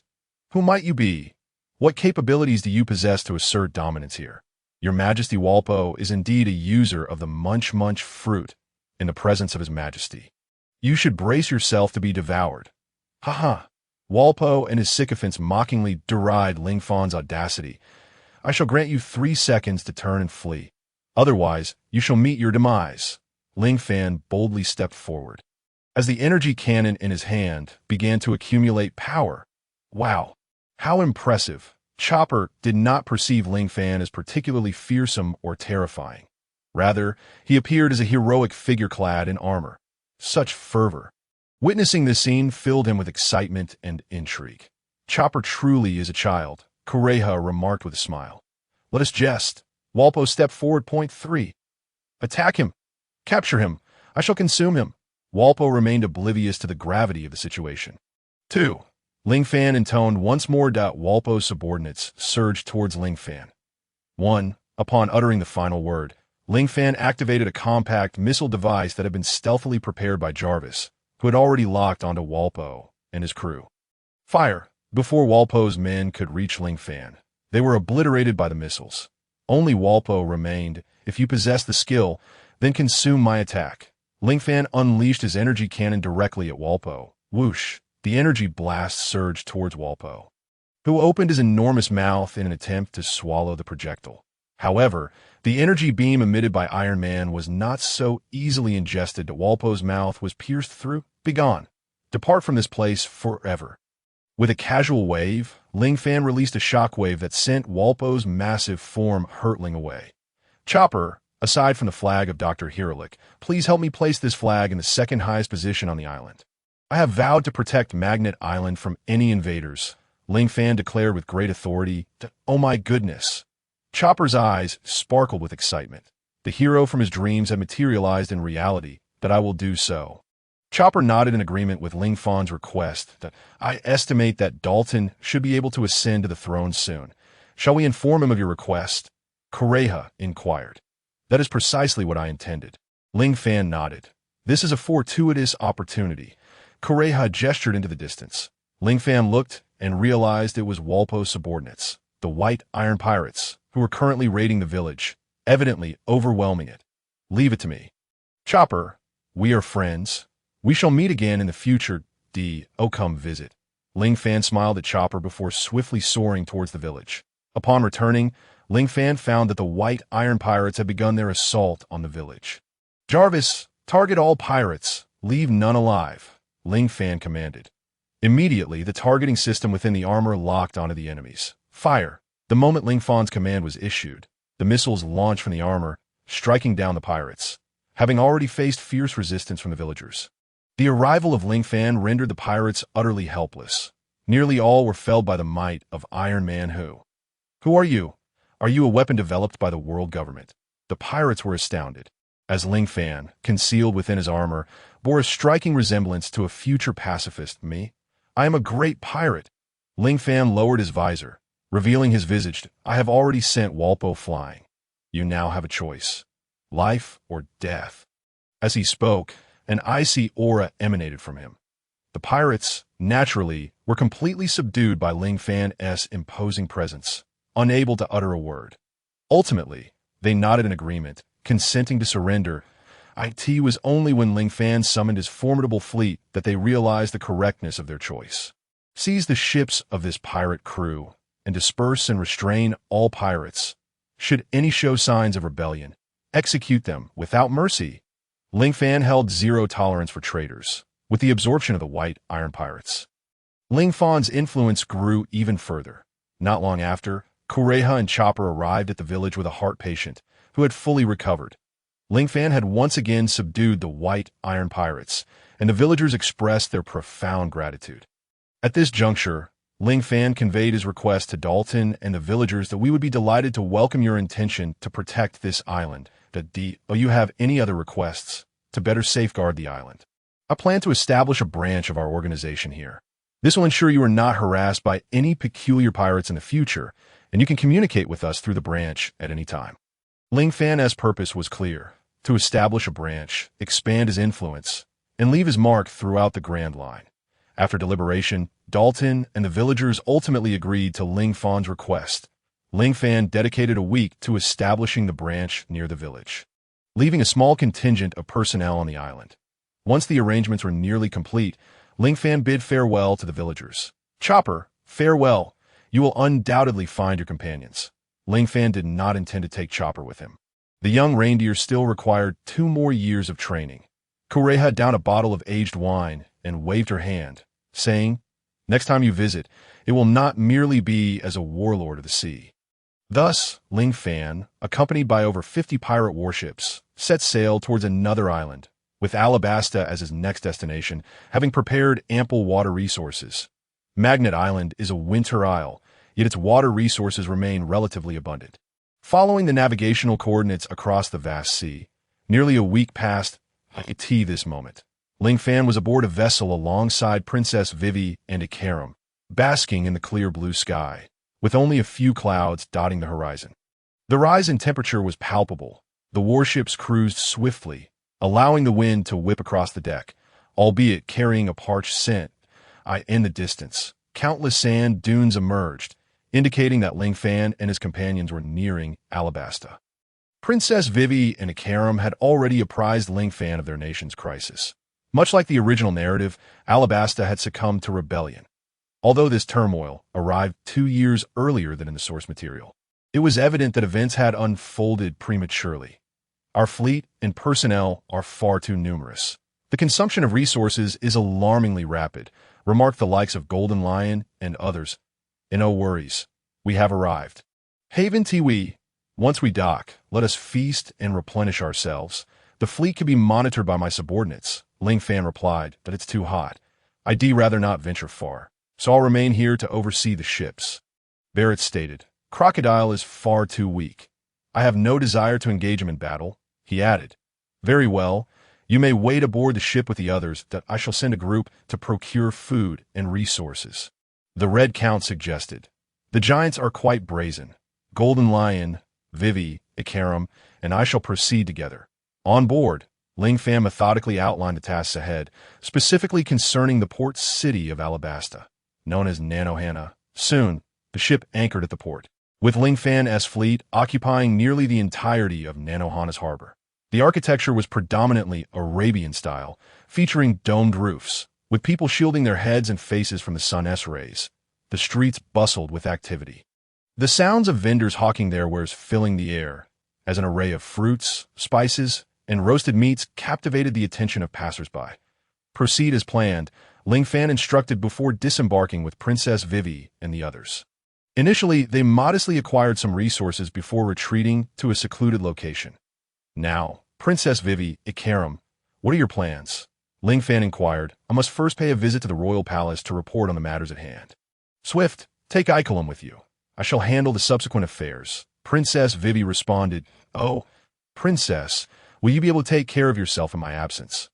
Who might you be? What capabilities do you possess to assert dominance here? Your Majesty Walpo is indeed a user of the munch fruit in the presence of His Majesty. You should brace yourself to be devoured. Ha ha. Walpo and his sycophants mockingly deride Ling Fan's audacity. I shall grant you 3 seconds to turn and flee. Otherwise, you shall meet your demise. Ling Fan boldly stepped forward. As the energy cannon in his hand began to accumulate power. Wow, how impressive. Chopper did not perceive Ling Fan as particularly fearsome or terrifying. Rather, he appeared as a heroic figure clad in armor. Such fervor. Witnessing this scene filled him with excitement and intrigue. Chopper truly is a child, Kureha remarked with a smile. Let us jest. Walpo stepped forward. Point 3. Attack him. Capture him. I shall consume him. Walpo remained oblivious to the gravity of the situation. 2. Ling Fan intoned once more. Walpo's subordinates surged towards Ling Fan. 1. Upon uttering the final word, Ling Fan activated a compact missile device that had been stealthily prepared by Jarvis, who had already locked onto Walpo and his crew. Fire! Before Walpo's men could reach Ling Fan, they were obliterated by the missiles. Only Walpo remained. If you possess the skill, then consume my attack. Ling Fan unleashed his energy cannon directly at Walpo. Whoosh! The energy blast surged towards Walpo, who opened his enormous mouth in an attempt to swallow the projectile. However, the energy beam emitted by Iron Man was not so easily ingested that Walpo's mouth was pierced through. Begone! Depart from this place forever. With a casual wave, Ling Fan released a shockwave that sent Walpo's massive form hurtling away. Chopper, aside from the flag of Dr. Hiralik, please help me place this flag in the second highest position on the island. I have vowed to protect Magnet Island from any invaders, Ling Fan declared with great authority. Oh my goodness! Chopper's eyes sparkled with excitement. The hero from his dreams had materialized in reality. That I will do so. Chopper nodded in agreement with Ling Fan's request. I estimate that Dalton should be able to ascend to the throne soon. Shall we inform him of your request? Kureha inquired. That is precisely what I intended. Ling Fan nodded. This is a fortuitous opportunity. Kureha gestured into the distance. Ling Fan looked and realized it was Walpo's subordinates, the White Iron Pirates, who were currently raiding the village, evidently overwhelming it. Leave it to me. Chopper, we are friends. We shall meet again in the future. Come visit. Ling Fan smiled at Chopper before swiftly soaring towards the village. Upon returning, Ling Fan found that the White Iron Pirates had begun their assault on the village. Jarvis, target all pirates. Leave none alive, Ling Fan commanded. Immediately, the targeting system within the armor locked onto the enemies. Fire! The moment Ling Fan's command was issued, the missiles launched from the armor, striking down the pirates, having already faced fierce resistance from the villagers. The arrival of Ling Fan rendered the pirates utterly helpless. Nearly all were felled by the might of Iron Man. Who are you? Are you a weapon developed by the world government? The pirates were astounded, as Ling Fan, concealed within his armor, bore a striking resemblance to a future pacifist. Me? I am a great pirate. Ling Fan lowered his visor, revealing his visage. I have already sent Walpo flying. You now have a choice. Life or death. As he spoke, an icy aura emanated from him. The pirates, naturally, were completely subdued by Ling Fan's imposing presence, unable to utter a word. Ultimately, they nodded in agreement, consenting to surrender. It was only when Ling Fan summoned his formidable fleet that they realized the correctness of their choice. Seize the ships of this pirate crew, and disperse and restrain all pirates. Should any show signs of rebellion, execute them without mercy. Ling Fan held zero tolerance for traitors, with the absorption of the White Iron Pirates. Ling Fan's influence grew even further. Not long after, Kureha and Chopper arrived at the village with a heart patient, who had fully recovered. Ling Fan had once again subdued the White Iron Pirates, and the villagers expressed their profound gratitude. At this juncture, Ling Fan conveyed his request to Dalton and the villagers that we would be delighted to welcome your intention to protect this island. Do you have any other requests to better safeguard the island? I plan to establish a branch of our organization here. This will ensure you are not harassed by any peculiar pirates in the future, and you can communicate with us through the branch at any time. Ling Fan's purpose was clear: to establish a branch, expand his influence, and leave his mark throughout the Grand Line. After deliberation, Dalton and the villagers ultimately agreed to Ling Fan's request. Ling Fan dedicated a week to establishing the branch near the village, leaving a small contingent of personnel on the island. Once the arrangements were nearly complete, Ling Fan bid farewell to the villagers. "Chopper, farewell. You will undoubtedly find your companions." Ling Fan did not intend to take Chopper with him. The young reindeer still required 2 more years of training. Kureha downed a bottle of aged wine and waved her hand, saying, "Next time you visit, it will not merely be as a warlord of the sea." Thus, Ling Fan, accompanied by over 50 pirate warships, set sail towards another island, with Alabasta as his next destination, having prepared ample water resources. Magnet Island is a winter isle, yet its water resources remain relatively abundant. Following the navigational coordinates across the vast sea, nearly a week passed at this moment. Ling Fan was aboard a vessel alongside Princess Vivi and Ikaram, basking in the clear blue sky, with only a few clouds dotting the horizon. The rise in temperature was palpable. The warships cruised swiftly, allowing the wind to whip across the deck, albeit carrying a parched scent. In the distance, countless sand dunes emerged, indicating that Ling Fan and his companions were nearing Alabasta. Princess Vivi and Ikaram had already apprised Ling Fan of their nation's crisis. Much like the original narrative, Alabasta had succumbed to rebellion. Although this turmoil arrived 2 years earlier than in the source material, it was evident that events had unfolded prematurely. Our fleet and personnel are far too numerous. The consumption of resources is alarmingly rapid, remarked the likes of Golden Lion and others. No worries, we have arrived. Haven Tiwi. Once we dock, let us feast and replenish ourselves. The fleet can be monitored by my subordinates. Ling Fan replied that it's too hot. I'd rather not venture far, so I'll remain here to oversee the ships. Barrett stated, "Crocodile is far too weak. I have no desire to engage him in battle." He added, "Very well, you may wait aboard the ship with the others, that I shall send a group to procure food and resources." The Red Count suggested, "The giants are quite brazen. Golden Lion, Vivi, Ikaram, and I shall proceed together." On board, Ling Fan methodically outlined the tasks ahead, specifically concerning the port city of Alabasta, known as Nanohana. Soon, the ship anchored at the port, with Ling Fan's fleet occupying nearly the entirety of Nanohana's harbor. The architecture was predominantly Arabian style, featuring domed roofs, with people shielding their heads and faces from the sun's rays. The streets bustled with activity. The sounds of vendors hawking their wares filling the air, as an array of fruits, spices, and roasted meats captivated the attention of passers-by. Proceed as planned, Ling Fan instructed before disembarking with Princess Vivi and the others. Initially, they modestly acquired some resources before retreating to a secluded location. "Now, Princess Vivi, Ikaram, what are your plans?" Ling Fan inquired. "I must first pay a visit to the royal palace to report on the matters at hand." "Swift, take Ikaram with you. I shall handle the subsequent affairs." Princess Vivi responded, "Oh, Princess, will you be able to take care of yourself in my absence?"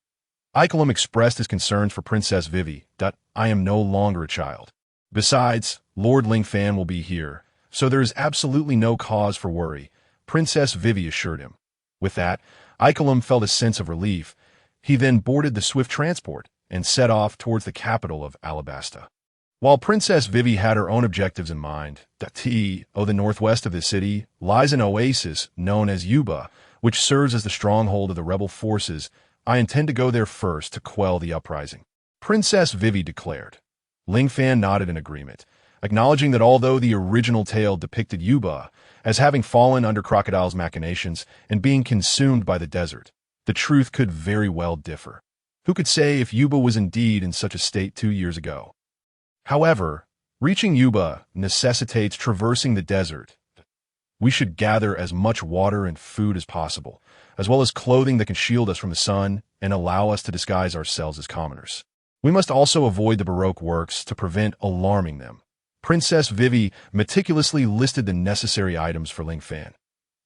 Ikaram expressed his concerns for Princess Vivi, that "I am no longer a child. Besides, Lord Ling Fan will be here, so there is absolutely no cause for worry," Princess Vivi assured him. With that, Ikaram felt a sense of relief. He then boarded the swift transport and set off towards the capital of Alabasta. While Princess Vivi had her own objectives in mind, the northwest of the city lies an oasis known as Yuba, which serves as the stronghold of the rebel forces. "I intend to go there first to quell the uprising," Princess Vivi declared. Ling Fan nodded in agreement, acknowledging that although the original tale depicted Yuba as having fallen under Crocodile's machinations and being consumed by the desert, the truth could very well differ. Who could say if Yuba was indeed in such a state 2 years ago? However, reaching Yuba necessitates traversing the desert. We should gather as much water and food as possible, as well as clothing that can shield us from the sun and allow us to disguise ourselves as commoners. We must also avoid the Baroque works to prevent alarming them. Princess Vivi meticulously listed the necessary items for Ling Fan.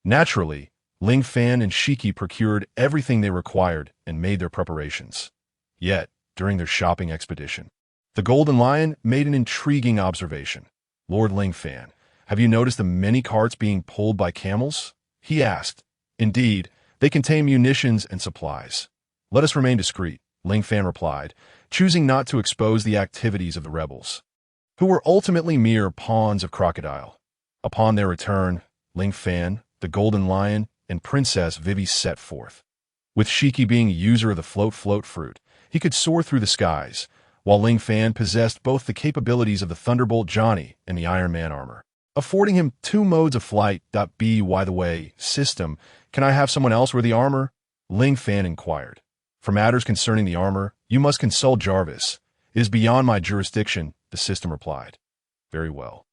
Naturally, Ling Fan and Shiki procured everything they required and made their preparations. Yet, during their shopping expedition, the Golden Lion made an intriguing observation. "Lord Ling Fan, have you noticed the many carts being pulled by camels?" he asked. "Indeed, they contain munitions and supplies." "Let us remain discreet," Ling Fan replied, choosing not to expose the activities of the rebels, who were ultimately mere pawns of Crocodile. Upon their return, Ling Fan, the Golden Lion, and Princess Vivi set forth. With Shiki being a user of the float fruit, he could soar through the skies, while Ling Fan possessed both the capabilities of the Thunderbolt Johnny and the Iron Man armor, affording him two modes of flight. By the way, system, can I have someone else wear the armor? Ling Fan inquired. "For matters concerning the armor, you must consult Jarvis. It is beyond my jurisdiction," the system replied. "Very well."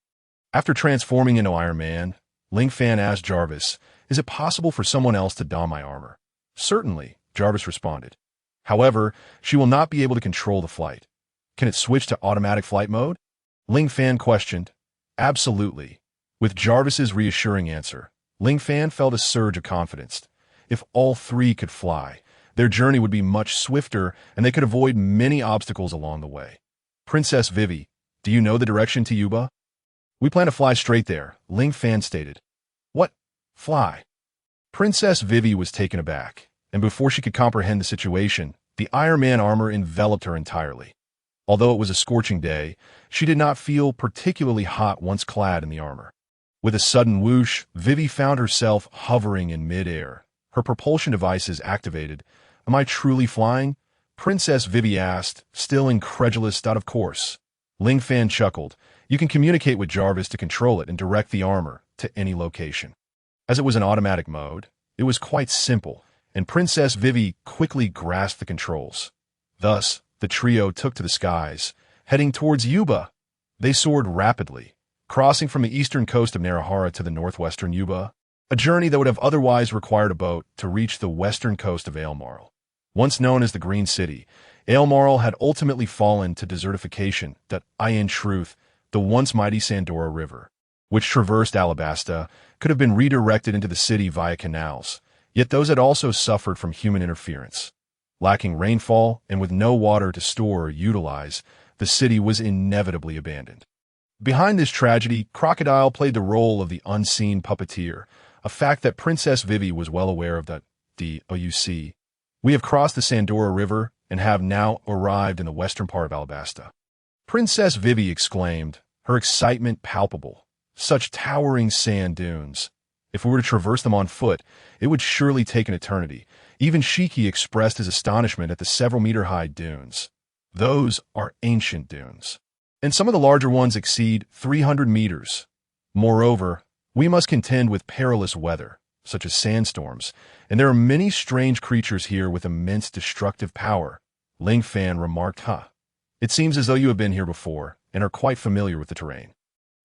After transforming into Iron Man, Ling Fan asked Jarvis, "Is it possible for someone else to don my armor?" "Certainly," Jarvis responded. "However, she will not be able to control the flight." "Can it switch to automatic flight mode?" Ling Fan questioned. "Absolutely." With Jarvis's reassuring answer, Ling Fan felt a surge of confidence. If all three could fly, their journey would be much swifter and they could avoid many obstacles along the way. "Princess Vivi, do you know the direction to Yuba?" "We plan to fly straight there," Ling Fan stated. "What? Fly?" Princess Vivi was taken aback, and before she could comprehend the situation, the Iron Man armor enveloped her entirely. Although it was a scorching day, she did not feel particularly hot once clad in the armor. With a sudden whoosh, Vivi found herself hovering in mid-air. Her propulsion devices activated. "Am I truly flying?" Princess Vivi asked, still incredulous. "Of course." Ling Fan chuckled. "You can communicate with Jarvis to control it and direct the armor to any location." As it was an automatic mode, it was quite simple, and Princess Vivi quickly grasped the controls. Thus, the trio took to the skies, heading towards Yuba. They soared rapidly, crossing from the eastern coast of Narahara to the northwestern Yuba, a journey that would have otherwise required a boat to reach the western coast of Aelmarl. Once known as the Green City, Aelmarl had ultimately fallen to desertification. In truth, the once mighty Sandora River, which traversed Alabasta, could have been redirected into the city via canals, yet those had also suffered from human interference. Lacking rainfall and with no water to store or utilize, the city was inevitably abandoned. Behind this tragedy, Crocodile played the role of the unseen puppeteer, a fact that Princess Vivi was well aware of. "We have crossed the Sandora River and have now arrived in the western part of Alabasta." Princess Vivi exclaimed, her excitement palpable. Such towering sand dunes. If we were to traverse them on foot, it would surely take an eternity. Even Shiki expressed his astonishment at the several-meter-high dunes. Those are ancient dunes, and some of the larger ones exceed 300 meters. Moreover, we must contend with perilous weather, such as sandstorms, and there are many strange creatures here with immense destructive power. Ling Fan remarked, "It seems as though you have been here before and are quite familiar with the terrain."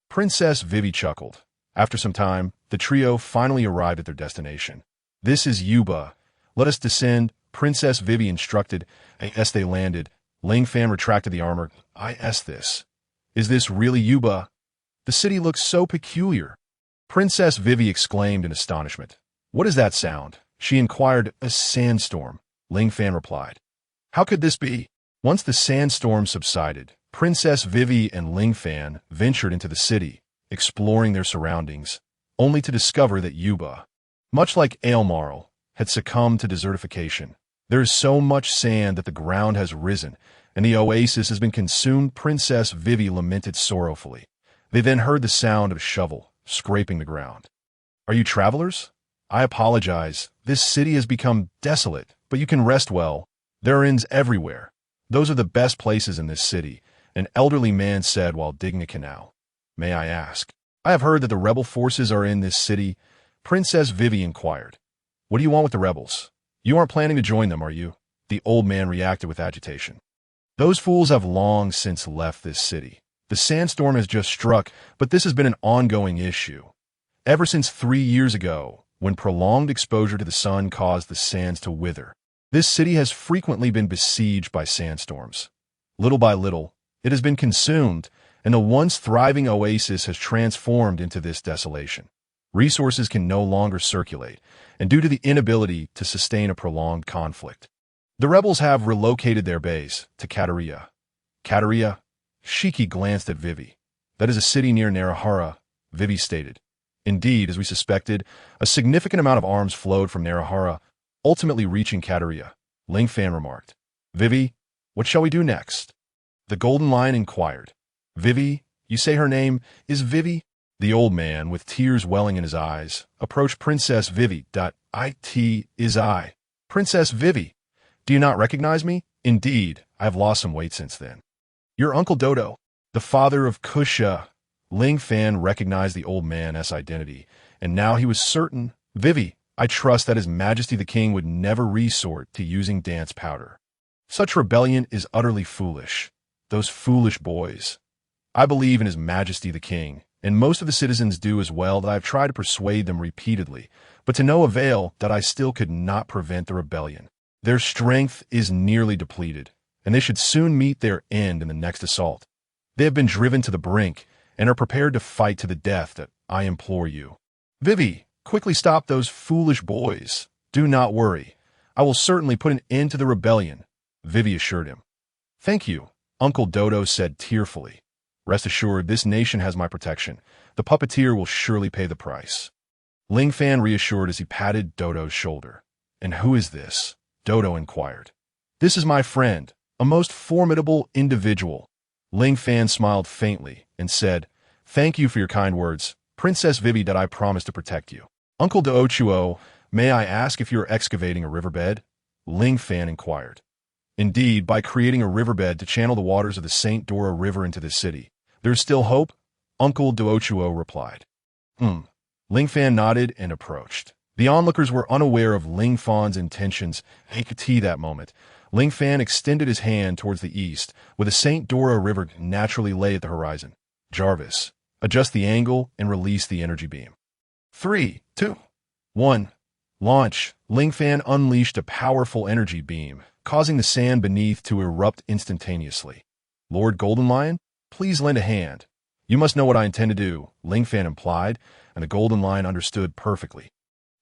Princess Vivi chuckled. After some time, the trio finally arrived at their destination. "This is Yuba. Let us descend," Princess Vivi instructed. As they landed, Ling Fan retracted the armor. This. Is this really Yuba? The city looks so peculiar." Princess Vivi exclaimed in astonishment. "What is that sound?" she inquired. "A sandstorm," Ling Fan replied. "How could this be?" Once the sandstorm subsided, Princess Vivi and Ling Fan ventured into the city, exploring their surroundings, only to discover that Yuba, much like Aelmarl, had succumbed to desertification. There is so much sand that the ground has risen, and the oasis has been consumed. Princess Vivi lamented sorrowfully. They then heard the sound of a shovel scraping the ground. "Are you travelers? I apologize. This city has become desolate, but you can rest well. There are inns everywhere. Those are the best places in this city," an elderly man said while digging a canal. "May I ask? I have heard that the rebel forces are in this city," Princess Vivi inquired. "What do you want with the rebels? You aren't planning to join them, are you?" The old man reacted with agitation. "Those fools have long since left this city. The sandstorm has just struck, but this has been an ongoing issue. Ever since 3 years ago, when prolonged exposure to the sun caused the sands to wither, this city has frequently been besieged by sandstorms. Little by little, it has been consumed, and the once thriving oasis has transformed into this desolation. Resources can no longer circulate, and due to the inability to sustain a prolonged conflict, the rebels have relocated their base to Kateria. Kateria? Shiki glanced at Vivi. That is a city near Narahara, Vivi stated. Indeed, as we suspected, a significant amount of arms flowed from Narahara, ultimately reaching Kateria. Ling Fan remarked. Vivi, what shall we do next? The Golden Lion inquired. Vivi, you say her name is Vivi? The old man, with tears welling in his eyes, approached Princess Vivi. It is I. Princess Vivi. Do you not recognize me? Indeed, I have lost some weight since then. Your Uncle Dodo, the father of Kusha. Ling Fan recognized the old man's identity, and now he was certain. Vivi, I trust that His Majesty the King would never resort to using dance powder. Such rebellion is utterly foolish. Those foolish boys. I believe in His Majesty the King, and most of the citizens do as well. That I have tried to persuade them repeatedly, but to no avail. That I still could not prevent the rebellion. Their strength is nearly depleted, and they should soon meet their end in the next assault. They have been driven to the brink, and are prepared to fight to the death. That I implore you. Vivi, quickly stop those foolish boys. Do not worry. I will certainly put an end to the rebellion, Vivi assured him. Thank you, Uncle Dodo said tearfully. Rest assured, this nation has my protection. The puppeteer will surely pay the price. Ling Fan reassured as he patted Dodo's shoulder. And who is this? Dodo inquired. This is my friend, a most formidable individual. Ling Fan smiled faintly and said, Thank you for your kind words, Princess Vivi. That I promise to protect you. Uncle Doochuo, may I ask if you are excavating a riverbed? Ling Fan inquired. Indeed, by creating a riverbed to channel the waters of the St. Dora River into the city. There is still hope? Uncle Doochuo replied. Ling Fan nodded and approached. The onlookers were unaware of Ling Fan's intentions. That moment, Ling Fan extended his hand towards the east, where the St. Dora River naturally lay at the horizon. Jarvis, adjust the angle and release the energy beam. 3, 2, 1. Launch. Ling Fan unleashed a powerful energy beam, causing the sand beneath to erupt instantaneously. Lord Golden Lion, please lend a hand. You must know what I intend to do, Ling Fan implied, and the Golden Lion understood perfectly.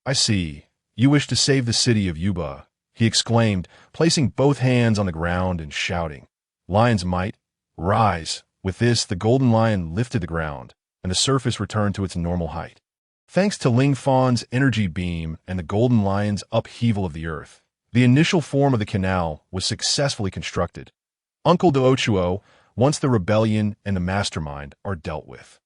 I see. You wish to save the city of Yuba, he exclaimed, placing both hands on the ground and shouting. Lion's might, rise. With this, the Golden Lion lifted the ground, and the surface returned to its normal height. Thanks to Ling Fan's energy beam and the Golden Lion's upheaval of the earth, the initial form of the canal was successfully constructed. Uncle Doochuo, once the rebellion and the mastermind are dealt with,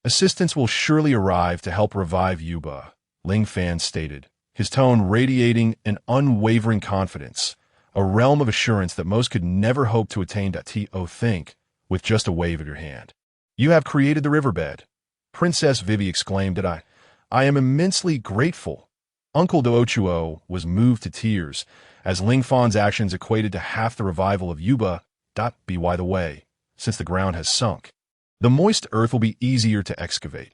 assistance will surely arrive to help revive Yuba, Ling Fan stated, his tone radiating an unwavering confidence, a realm of assurance that most could never hope to attain. Think, with just a wave of your hand. You have created the riverbed. Princess Vivi exclaimed. I am immensely grateful. Uncle Doochuo was moved to tears, as Ling Fan's actions equated to half the revival of Yuba. By the way, since the ground has sunk, the moist earth will be easier to excavate.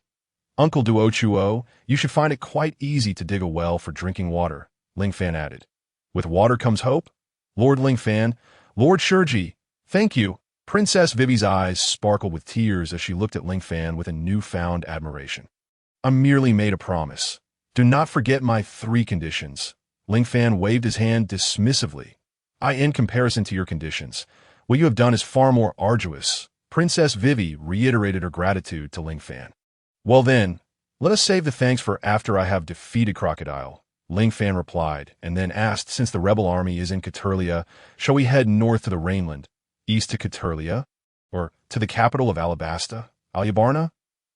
Uncle Doochuo, you should find it quite easy to dig a well for drinking water, Ling Fan added. With water comes hope? Lord Ling Fan, Lord Shurji, thank you. Princess Vivi's eyes sparkled with tears as she looked at Ling Fan with a newfound admiration. I merely made a promise. Do not forget my 3 conditions. Ling Fan waved his hand dismissively. In comparison to your conditions, what you have done is far more arduous. Princess Vivi reiterated her gratitude to Ling Fan. Well then, let us save the thanks for after I have defeated Crocodile, Ling Fan replied, and then asked, since the rebel army is in Caturlia, shall we head north to the Rainland, east to Caturlia, or to the capital of Alabasta, Alyabarna?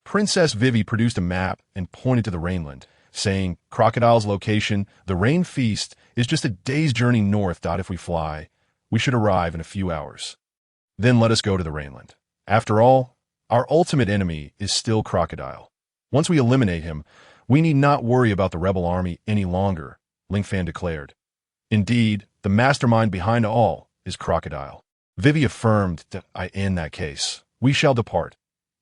Princess Vivi produced a map and pointed to the Rainland, saying, Crocodile's location, the Rain Feast, is just a day's journey north. If we fly, we should arrive in a few hours. Then let us go to the Rainland. After all, our ultimate enemy is still Crocodile. Once we eliminate him, we need not worry about the rebel army any longer, Ling Fan declared. Indeed, the mastermind behind all is Crocodile. Vivi affirmed that in that case, we shall depart.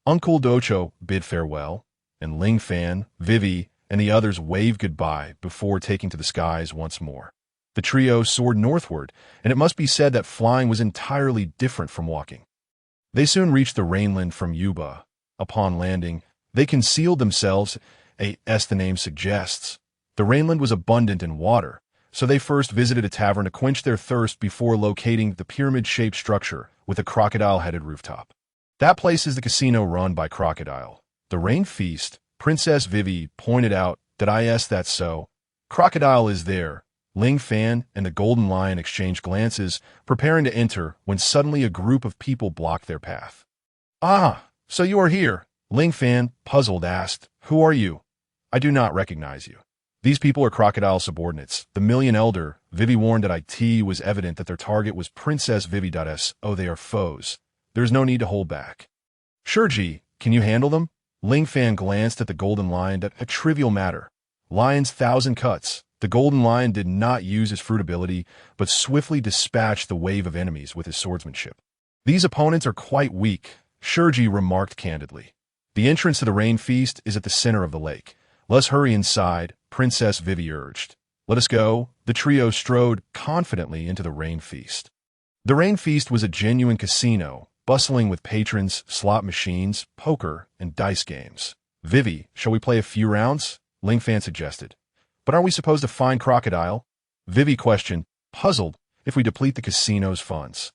Uncle Docho bid farewell, and Ling Fan, Vivi, and the others waved goodbye before taking to the skies once more. The trio soared northward, and it must be said that flying was entirely different from walking. They soon reached the Rainland from Yuba. Upon landing, they concealed themselves, as the name suggests. The Rainland was abundant in water, so they first visited a tavern to quench their thirst before locating the pyramid-shaped structure with a crocodile-headed rooftop. That place is the casino run by Crocodile. The Rain Feast, Princess Vivi pointed out that that's so. Crocodile is there. Ling Fan and the Golden Lion exchanged glances, preparing to enter, when suddenly a group of people blocked their path. "Ah, so you are here," Ling Fan, puzzled, asked. "Who are you? I do not recognize you." "These people are Crocodile subordinates. The Million Elder," Vivi warned. It was evident that their target was Princess Vivi. "Oh, they are foes. There's no need to hold back." "Shurji, can you handle them?" Ling Fan glanced at the Golden Lion. "A trivial matter. Lion's 1,000 cuts." The Golden Lion did not use his fruit ability, but swiftly dispatched the wave of enemies with his swordsmanship. "These opponents are quite weak," Shurji remarked candidly. "The entrance to the Rain Feast is at the center of the lake. Let's hurry inside," Princess Vivi urged. "Let us go." The trio strode confidently into the Rain Feast. The Rain Feast was a genuine casino, bustling with patrons, slot machines, poker, and dice games. "Vivi, shall we play a few rounds?" Ling Fan suggested. "But aren't we supposed to find Crocodile?" Vivi questioned, puzzled. "If we deplete the casino's funds,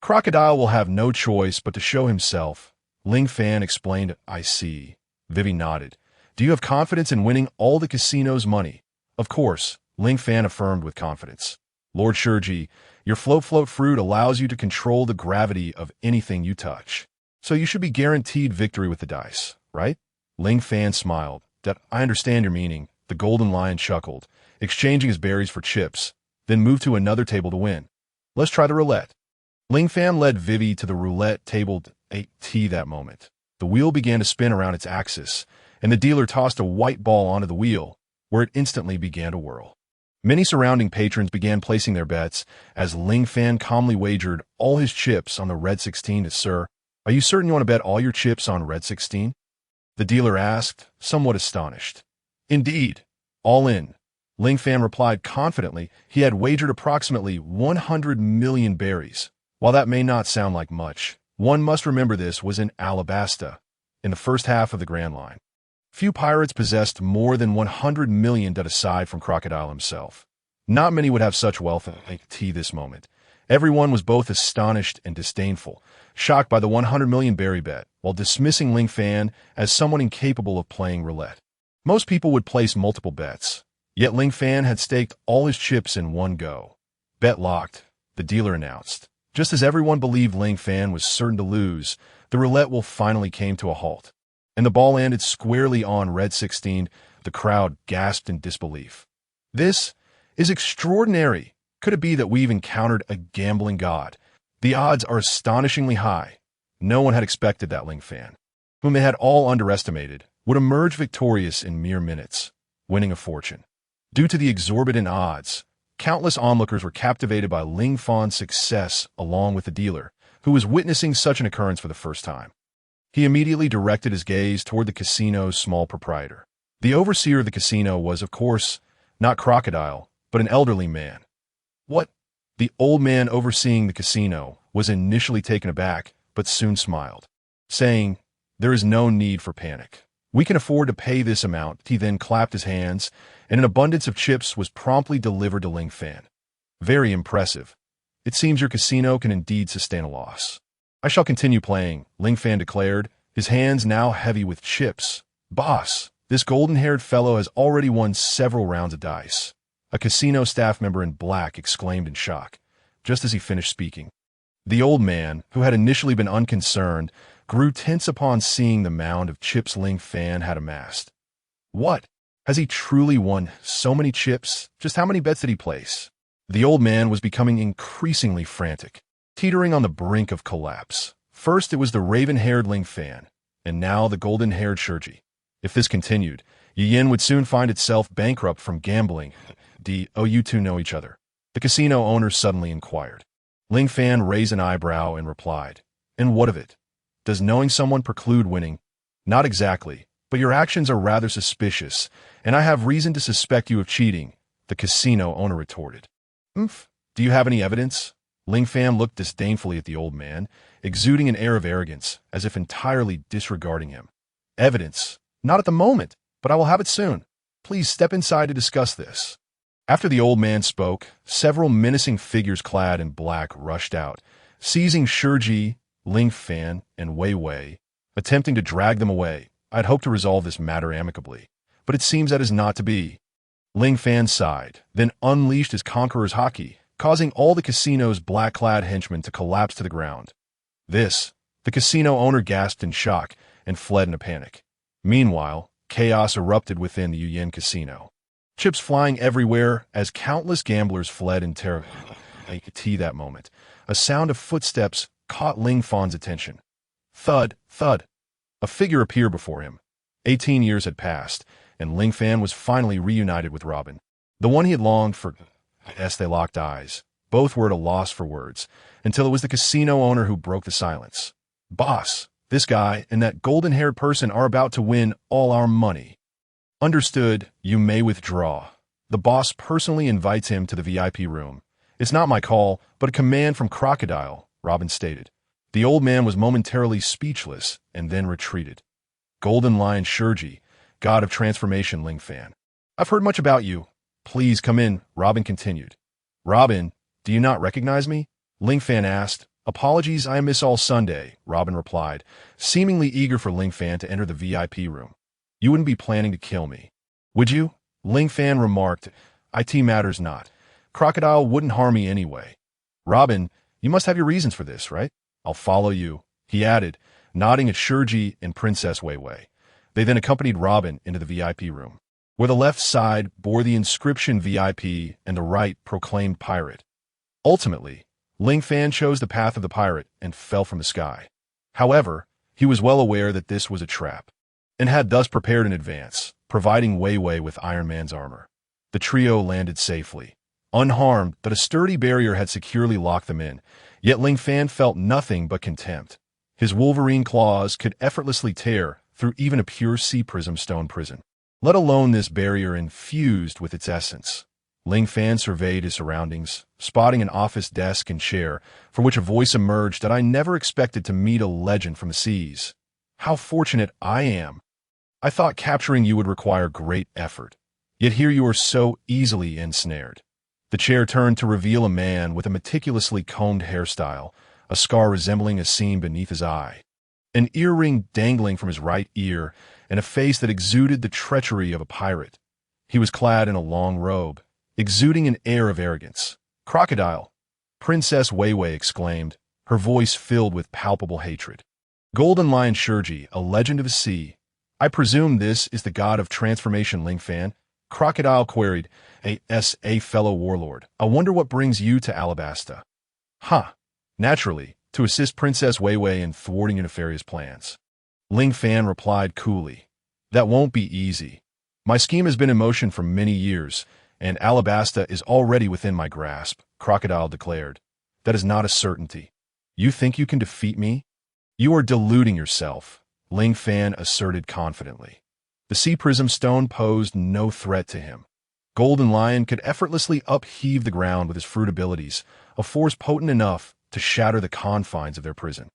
Crocodile will have no choice but to show himself," Ling Fan explained. "I see." Vivi nodded. "Do you have confidence in winning all the casino's money?" "Of course," Ling Fan affirmed with confidence. "Lord Shurji, your float fruit allows you to control the gravity of anything you touch. So you should be guaranteed victory with the dice, right?" Ling Fan smiled. "That I understand your meaning." The Golden Lion chuckled, exchanging his berries for chips, then moved to another table to win. "Let's try the roulette." Ling Fan led Vivi to the roulette table that moment. The wheel began to spin around its axis, and the dealer tossed a white ball onto the wheel, where it instantly began to whirl. Many surrounding patrons began placing their bets, as Ling Fan calmly wagered all his chips on the red 16. "Sir, are you certain you want to bet all your chips on red 16? The dealer asked, somewhat astonished. "Indeed. All in," Ling Fan replied confidently. He had wagered approximately 100 million berries. While that may not sound like much, one must remember this was in Alabasta, in the first half of the Grand Line. Few pirates possessed more than 100 million aside from Crocodile himself. Not many would have such wealth at this moment. Everyone was both astonished and disdainful, shocked by the 100 million berry bet, while dismissing Ling Fan as someone incapable of playing roulette. Most people would place multiple bets, yet Ling Fan had staked all his chips in one go. "Bet locked," the dealer announced. Just as everyone believed Ling Fan was certain to lose, the roulette wheel finally came to a halt, and the ball landed squarely on red 16. The crowd gasped in disbelief. "This is extraordinary. Could it be that we've encountered a gambling god? The odds are astonishingly high." No one had expected that Ling Fan, whom they had all underestimated, would emerge victorious in mere minutes, winning a fortune. Due to the exorbitant odds, countless onlookers were captivated by Ling Fan's success along with the dealer, who was witnessing such an occurrence for the first time. He immediately directed his gaze toward the casino's small proprietor. The overseer of the casino was, of course, not Crocodile, but an elderly man. "What?" The old man overseeing the casino was initially taken aback, but soon smiled, saying, "There is no need for panic. We can afford to pay this amount." He then clapped his hands, and an abundance of chips was promptly delivered to Ling Fan. "Very impressive. It seems your casino can indeed sustain a loss." "I shall continue playing," Ling Fan declared, his hands now heavy with chips. "Boss, this golden-haired fellow has already won several rounds of dice," a casino staff member in black exclaimed in shock, just as he finished speaking. The old man, who had initially been unconcerned, grew tense upon seeing the mound of chips Ling Fan had amassed. "What? Has he truly won so many chips? Just how many bets did he place?" The old man was becoming increasingly frantic, teetering on the brink of collapse. First it was the raven-haired Ling Fan, and now the golden-haired Shurji. If this continued, Yin would soon find itself bankrupt from gambling. "Oh, you two know each other?" the casino owner suddenly inquired. Ling Fan raised an eyebrow and replied, "And what of it? Does knowing someone preclude winning?" "Not exactly, but your actions are rather suspicious, and I have reason to suspect you of cheating," the casino owner retorted. "Oomph. Do you have any evidence?" Ling Fan looked disdainfully at the old man, exuding an air of arrogance, as if entirely disregarding him. Evidence. Not at the moment, but I will have it soon. Please step inside to discuss this. After the old man spoke, several menacing figures clad in black rushed out, seizing Shiji, Ling Fan, and Wei Wei, attempting to drag them away. I had hoped to resolve this matter amicably, but it seems that is not to be. Ling Fan sighed, then unleashed his conqueror's haki, causing all the casino's black-clad henchmen to collapse to the ground. The casino owner gasped in shock and fled in a panic. Meanwhile, chaos erupted within the Yuyan casino. Chips flying everywhere as countless gamblers fled in terror. That moment, a sound of footsteps caught Ling Fan's attention. Thud, thud. A figure appeared before him. 18 years had passed, and Ling Fan was finally reunited with Robin. The one he had longed for. As they locked eyes, both were at a loss for words, until it was the casino owner who broke the silence. Boss, this guy and that golden-haired person are about to win all our money. Understood, you may withdraw. The boss personally invites him to the VIP room. It's not my call, but a command from Crocodile, Robin stated. The old man was momentarily speechless and then retreated. Golden Lion Shiji, god of transformation Ling Fan. I've heard much about you. Please come in, Robin continued. Robin, do you not recognize me? Ling Fan asked. Apologies, I miss all Sunday, Robin replied, seemingly eager for Ling Fan to enter the VIP room. You wouldn't be planning to kill me, would you? Ling Fan remarked. It matters not. Crocodile wouldn't harm me anyway. Robin, you must have your reasons for this, right? I'll follow you, he added, nodding at Shiji and Princess Wei Wei. They then accompanied Robin into the VIP room, where the left side bore the inscription VIP and the right proclaimed pirate. Ultimately, Ling Fan chose the path of the pirate and fell from the sky. However, he was well aware that this was a trap, and had thus prepared in advance, providing Wei Wei with Iron Man's armor. The trio landed safely, unharmed, but a sturdy barrier had securely locked them in, yet Ling Fan felt nothing but contempt. His Wolverine claws could effortlessly tear through even a pure sea prism stone prison, let alone this barrier infused with its essence. Ling Fan surveyed his surroundings, spotting an office desk and chair, for which a voice emerged that I never expected to meet a legend from the seas. How fortunate I am. I thought capturing you would require great effort, yet here you are so easily ensnared. The chair turned to reveal a man with a meticulously combed hairstyle, a scar resembling a seam beneath his eye, an earring dangling from his right ear, and a face that exuded the treachery of a pirate. He was clad in a long robe, exuding an air of arrogance. Crocodile, Princess Wei Wei exclaimed, her voice filled with palpable hatred. Golden Lion Shiji, a legend of the sea. I presume this is the god of transformation Ling Fan? Crocodile queried, a fellow warlord. I wonder what brings you to Alabasta. Naturally, to assist Princess Wei Wei in thwarting your nefarious plans. Ling Fan replied coolly, that won't be easy. My scheme has been in motion for many years, and Alabasta is already within my grasp, Crocodile declared. That is not a certainty. You think you can defeat me? You are deluding yourself, Ling Fan asserted confidently. The sea prism stone posed no threat to him. Golden Lion could effortlessly upheave the ground with his fruit abilities, a force potent enough to shatter the confines of their prison.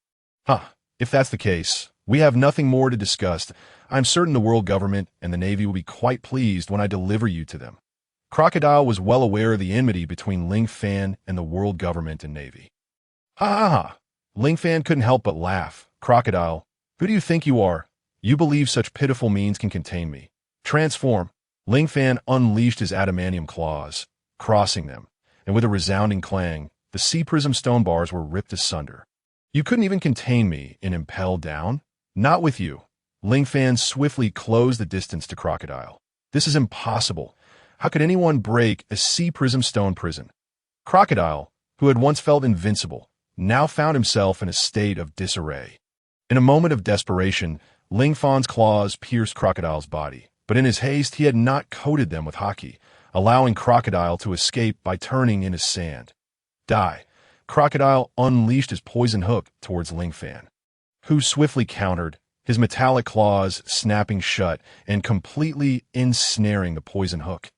If that's the case, we have nothing more to discuss. I'm certain the world government and the Navy will be quite pleased when I deliver you to them. Crocodile was well aware of the enmity between Ling Fan and the world government and Navy. Ling Fan couldn't help but laugh. Crocodile, who do you think you are? You believe such pitiful means can contain me. Transform. Ling Fan unleashed his adamantium claws, crossing them, and with a resounding clang, the sea prism stone bars were ripped asunder. You couldn't even contain me and impel down? Not with you. Ling Fan swiftly closed the distance to Crocodile. This is impossible. How could anyone break a sea prism stone prison? Crocodile, who had once felt invincible, now found himself in a state of disarray. In a moment of desperation, Ling Fan's claws pierced Crocodile's body, but in his haste he had not coated them with haki, allowing Crocodile to escape by turning into sand. Die. Crocodile unleashed his poison hook towards Ling Fan, who swiftly countered, his metallic claws snapping shut and completely ensnaring the poison hook.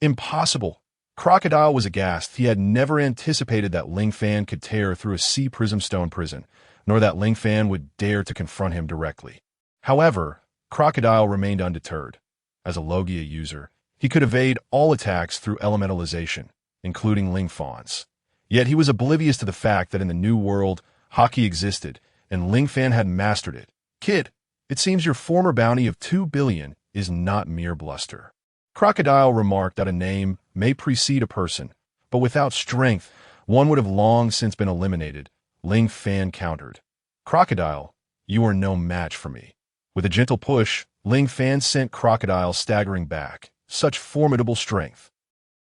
Impossible! Crocodile was aghast. He had never anticipated that Ling Fan could tear through a sea prism stone prison, nor that Ling Fan would dare to confront him directly. However, Crocodile remained undeterred. As a Logia user, he could evade all attacks through elementalization, including Ling Fan's. Yet he was oblivious to the fact that in the new world, Haki existed, and Ling Fan had mastered it. Kid, it seems your former bounty of 2 billion is not mere bluster. Crocodile remarked that a name may precede a person, but without strength, one would have long since been eliminated. Ling Fan countered. Crocodile, you are no match for me. With a gentle push, Ling Fan sent Crocodile staggering back. Such formidable strength.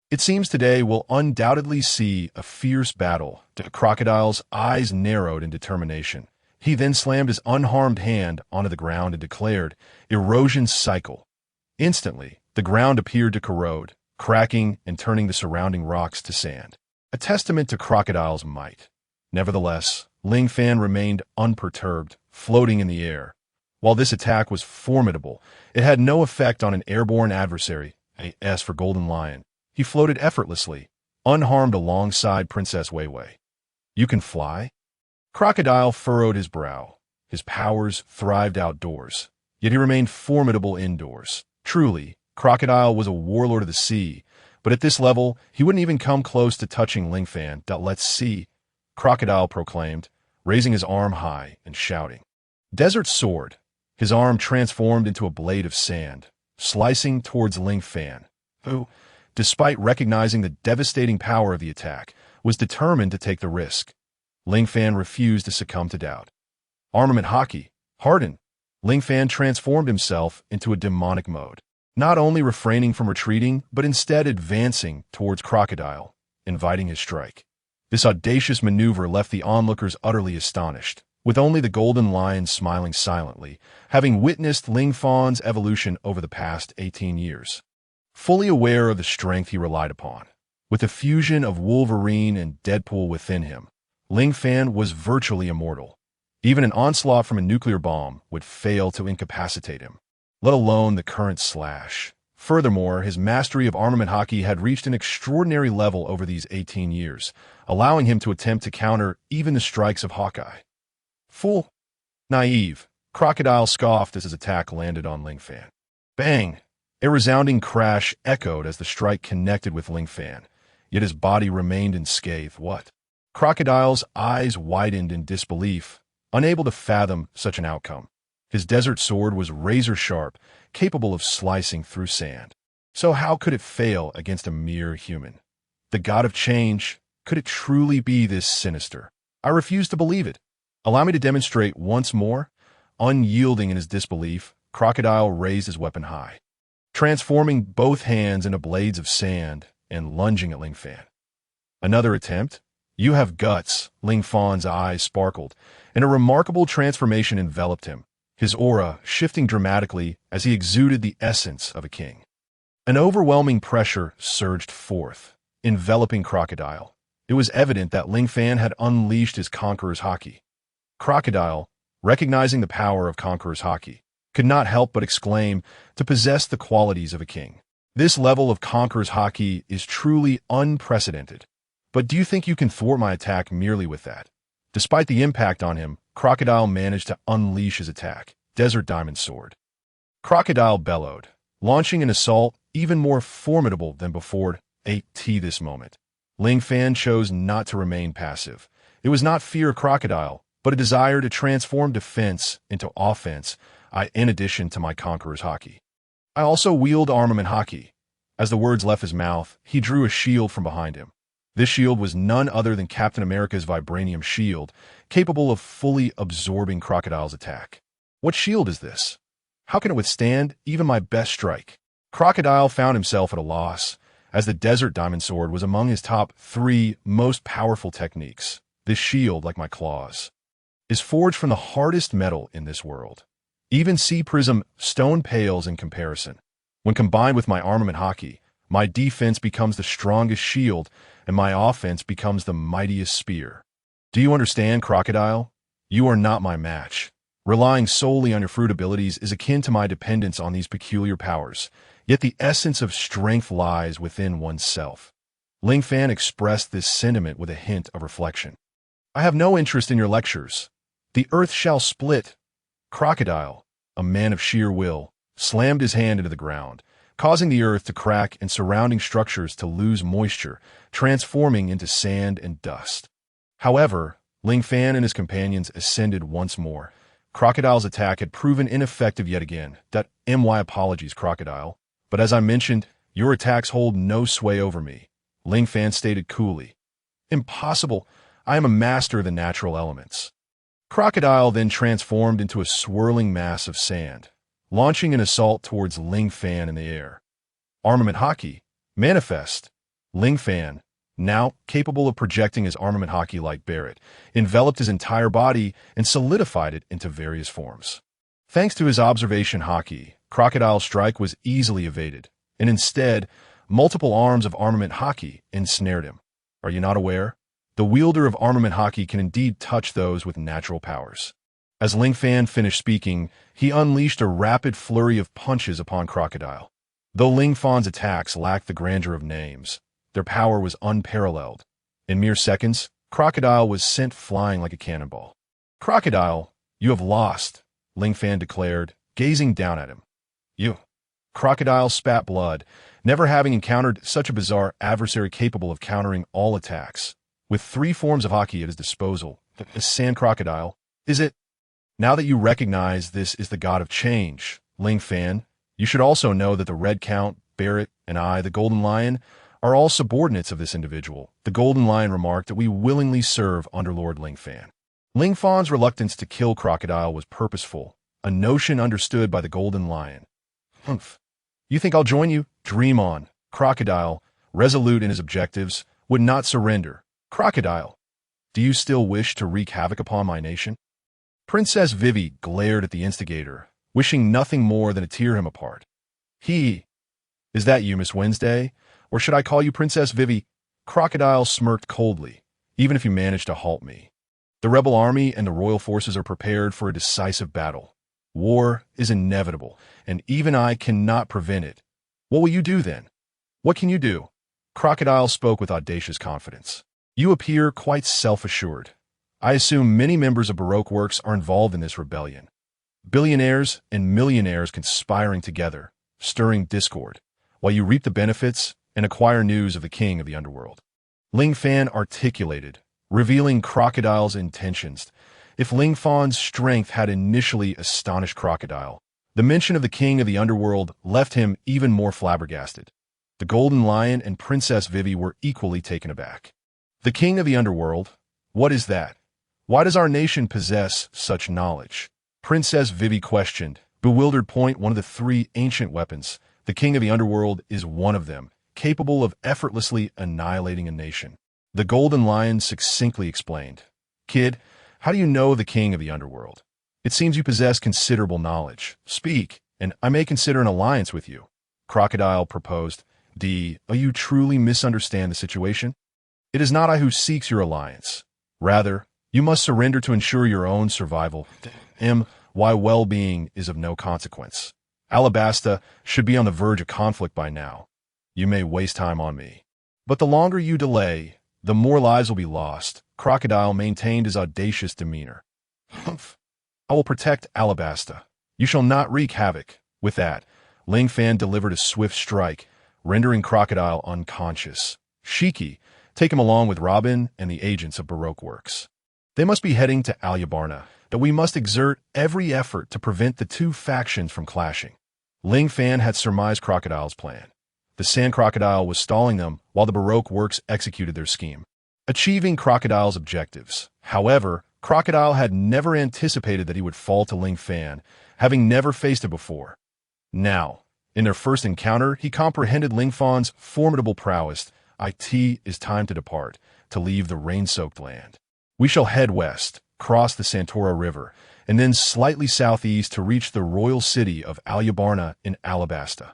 It seems today we'll undoubtedly see a fierce battle. Crocodile's eyes narrowed in determination. He then slammed his unharmed hand onto the ground and declared, "Erosion cycle." Instantly, the ground appeared to corrode, cracking and turning the surrounding rocks to sand, a testament to Crocodile's might. Nevertheless, Ling Fan remained unperturbed, floating in the air. While this attack was formidable, it had no effect on an airborne adversary, a S for Golden Lion. He floated effortlessly, unharmed alongside Princess Weiwei. You can fly? Crocodile furrowed his brow. His powers thrived outdoors, yet he remained formidable indoors. Truly, Crocodile was a warlord of the sea, but at this level, he wouldn't even come close to touching Ling Fan. Let's see, Crocodile proclaimed, raising his arm high and shouting. Desert Sword. His arm transformed into a blade of sand, slicing towards Ling Fan, who, despite recognizing the devastating power of the attack, was determined to take the risk. Ling Fan refused to succumb to doubt. Armament Haki. Harden. Ling Fan transformed himself into a demonic mode, not only refraining from retreating, but instead advancing towards Crocodile, inviting his strike. This audacious maneuver left the onlookers utterly astonished, with only the Golden Lion smiling silently, having witnessed Ling Fan's evolution over the past 18 years. Fully aware of the strength he relied upon, with a fusion of Wolverine and Deadpool within him, Ling Fan was virtually immortal. Even an onslaught from a nuclear bomb would fail to incapacitate him, let alone the current slash. Furthermore, his mastery of armament Haki had reached an extraordinary level over these 18 years, allowing him to attempt to counter even the strikes of Hawkeye. Fool. Naive. Crocodile scoffed as his attack landed on Ling Fan. Bang! A resounding crash echoed as the strike connected with Ling Fan, yet his body remained unscathed. What? Crocodile's eyes widened in disbelief, unable to fathom such an outcome. His desert sword was razor-sharp, capable of slicing through sand. So how could it fail against a mere human? The god of change, could it truly be this sinister? I refuse to believe it. Allow me to demonstrate once more. Unyielding in his disbelief, Crocodile raised his weapon high, transforming both hands into blades of sand and lunging at Ling Fan. Another attempt? You have guts. Ling Fan's eyes sparkled, and a remarkable transformation enveloped him, his aura shifting dramatically as he exuded the essence of a king. An overwhelming pressure surged forth, enveloping Crocodile. It was evident that Ling Fan had unleashed his Conqueror's Haki. Crocodile, recognizing the power of Conqueror's Haki, could not help but exclaim, to possess the qualities of a king. This level of Conqueror's Haki is truly unprecedented. But do you think you can thwart my attack merely with that? Despite the impact on him, Crocodile managed to unleash his attack, Desert Diamond Sword. Crocodile bellowed, launching an assault even more formidable than before. This moment, Ling Fan chose not to remain passive. It was not fear of Crocodile, but a desire to transform defense into offense, in addition to my Conqueror's Haki. I also wield armament Haki. As the words left his mouth, he drew a shield from behind him. This shield was none other than Captain America's vibranium shield, capable of fully absorbing Crocodile's attack. What shield is this? How can it withstand even my best strike? Crocodile found himself at a loss, as the Desert Diamond Sword was among his top 3 most powerful techniques. This shield, like my claws, is forged from the hardest metal in this world. Even sea prism stone pales in comparison. When combined with my armament Haki, my defense becomes the strongest shield, and my offense becomes the mightiest spear. Do you understand, Crocodile? You are not my match. Relying solely on your fruit abilities is akin to my dependence on these peculiar powers, yet the essence of strength lies within oneself. Ling Fan expressed this sentiment with a hint of reflection. I have no interest in your lectures. The earth shall split. Crocodile, a man of sheer will, slammed his hand into the ground, causing the earth to crack and surrounding structures to lose moisture, transforming into sand and dust. However, Ling Fan and his companions ascended once more. Crocodile's attack had proven ineffective yet again. My apologies, Crocodile. But as I mentioned, your attacks hold no sway over me, Ling Fan stated coolly. Impossible. I am a master of the natural elements. Crocodile then transformed into a swirling mass of sand, launching an assault towards Ling Fan in the air. Armament Haki. Manifest. Ling Fan, now capable of projecting his armament Haki like Barrett, enveloped his entire body and solidified it into various forms. Thanks to his observation Haki, Crocodile's strike was easily evaded, and instead, multiple arms of armament Haki ensnared him. Are you not aware? The wielder of armament Haki can indeed touch those with natural powers. As Ling Fan finished speaking, he unleashed a rapid flurry of punches upon Crocodile. Though Ling Fan's attacks lacked the grandeur of names, their power was unparalleled. In mere seconds, Crocodile was sent flying like a cannonball. Crocodile, you have lost, Ling Fan declared, gazing down at him. You. Crocodile spat blood, never having encountered such a bizarre adversary capable of countering all attacks. With 3 forms of Haki at his disposal, the Sand Crocodile, is it? Now that you recognize this is the god of change, Ling Fan, you should also know that the Red Count, Barrett, and I, the Golden Lion, are all subordinates of this individual. The Golden Lion remarked that we willingly serve under Lord Ling Fan. Ling Fan's reluctance to kill Crocodile was purposeful, a notion understood by the Golden Lion. Humph. You think I'll join you? Dream on. Crocodile, resolute in his objectives, would not surrender. Crocodile, do you still wish to wreak havoc upon my nation? Princess Vivi glared at the instigator, wishing nothing more than to tear him apart. Is that you, Miss Wednesday? Or should I call you Princess Vivi? Crocodile smirked coldly, even if you manage to halt me. The rebel army and the royal forces are prepared for a decisive battle. War is inevitable, and even I cannot prevent it. What will you do then? What can you do? Crocodile spoke with audacious confidence. You appear quite self-assured. I assume many members of Baroque Works are involved in this rebellion. Billionaires and millionaires conspiring together, stirring discord, while you reap the benefits and acquire news of the king of the underworld. Ling Fan articulated, revealing Crocodile's intentions. If Ling Fan's strength had initially astonished Crocodile, the mention of the king of the underworld left him even more flabbergasted. The Golden Lion and Princess Vivi were equally taken aback. The king of the underworld? What is that? Why does our nation possess such knowledge? Princess Vivi questioned, bewildered. One of the 3 ancient weapons. The king of the underworld is one of them, capable of effortlessly annihilating a nation. The Golden Lion succinctly explained. Kid, how do you know the king of the underworld? It seems you possess considerable knowledge. Speak, and I may consider an alliance with you. Crocodile proposed. You truly misunderstand the situation? It is not I who seeks your alliance. Rather, you must surrender to ensure your own survival. My well-being is of no consequence. Alabasta should be on the verge of conflict by now. You may waste time on me. But the longer you delay, the more lives will be lost. Crocodile maintained his audacious demeanor. Humph. I will protect Alabasta. You shall not wreak havoc. With that, Ling Fan delivered a swift strike, rendering Crocodile unconscious. Shiki, take him along with Robin and the agents of Baroque Works. They must be heading to Alyabarna, but we must exert every effort to prevent the 2 factions from clashing. Ling Fan had surmised Crocodile's plan. The Sand Crocodile was stalling them while the Baroque Works executed their scheme, achieving Crocodile's objectives. However, Crocodile had never anticipated that he would fall to Ling Fan, having never faced it before. Now, in their first encounter, he comprehended Ling Fan's formidable prowess. It is time to depart, to leave the rain-soaked land. We shall head west, cross the Santora River, and then slightly southeast to reach the royal city of Alyabarna in Alabasta.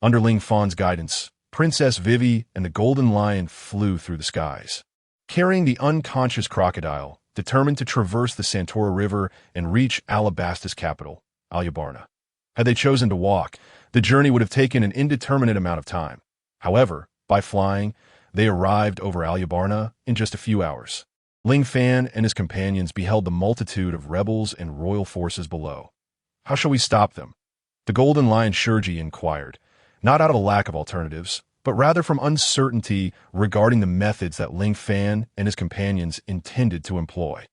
Under Ling Fan's guidance, Princess Vivi and the Golden Lion flew through the skies, carrying the unconscious Crocodile, determined to traverse the Santora River and reach Alabasta's capital, Alyabarna. Had they chosen to walk, the journey would have taken an indeterminate amount of time. However, by flying, They arrived over Alyabarna in just a few hours. Ling Fan and his companions beheld the multitude of rebels and royal forces below. How shall we stop them? The Golden Lion Shurji inquired, not out of a lack of alternatives, but rather from uncertainty regarding the methods that Ling Fan and his companions intended to employ.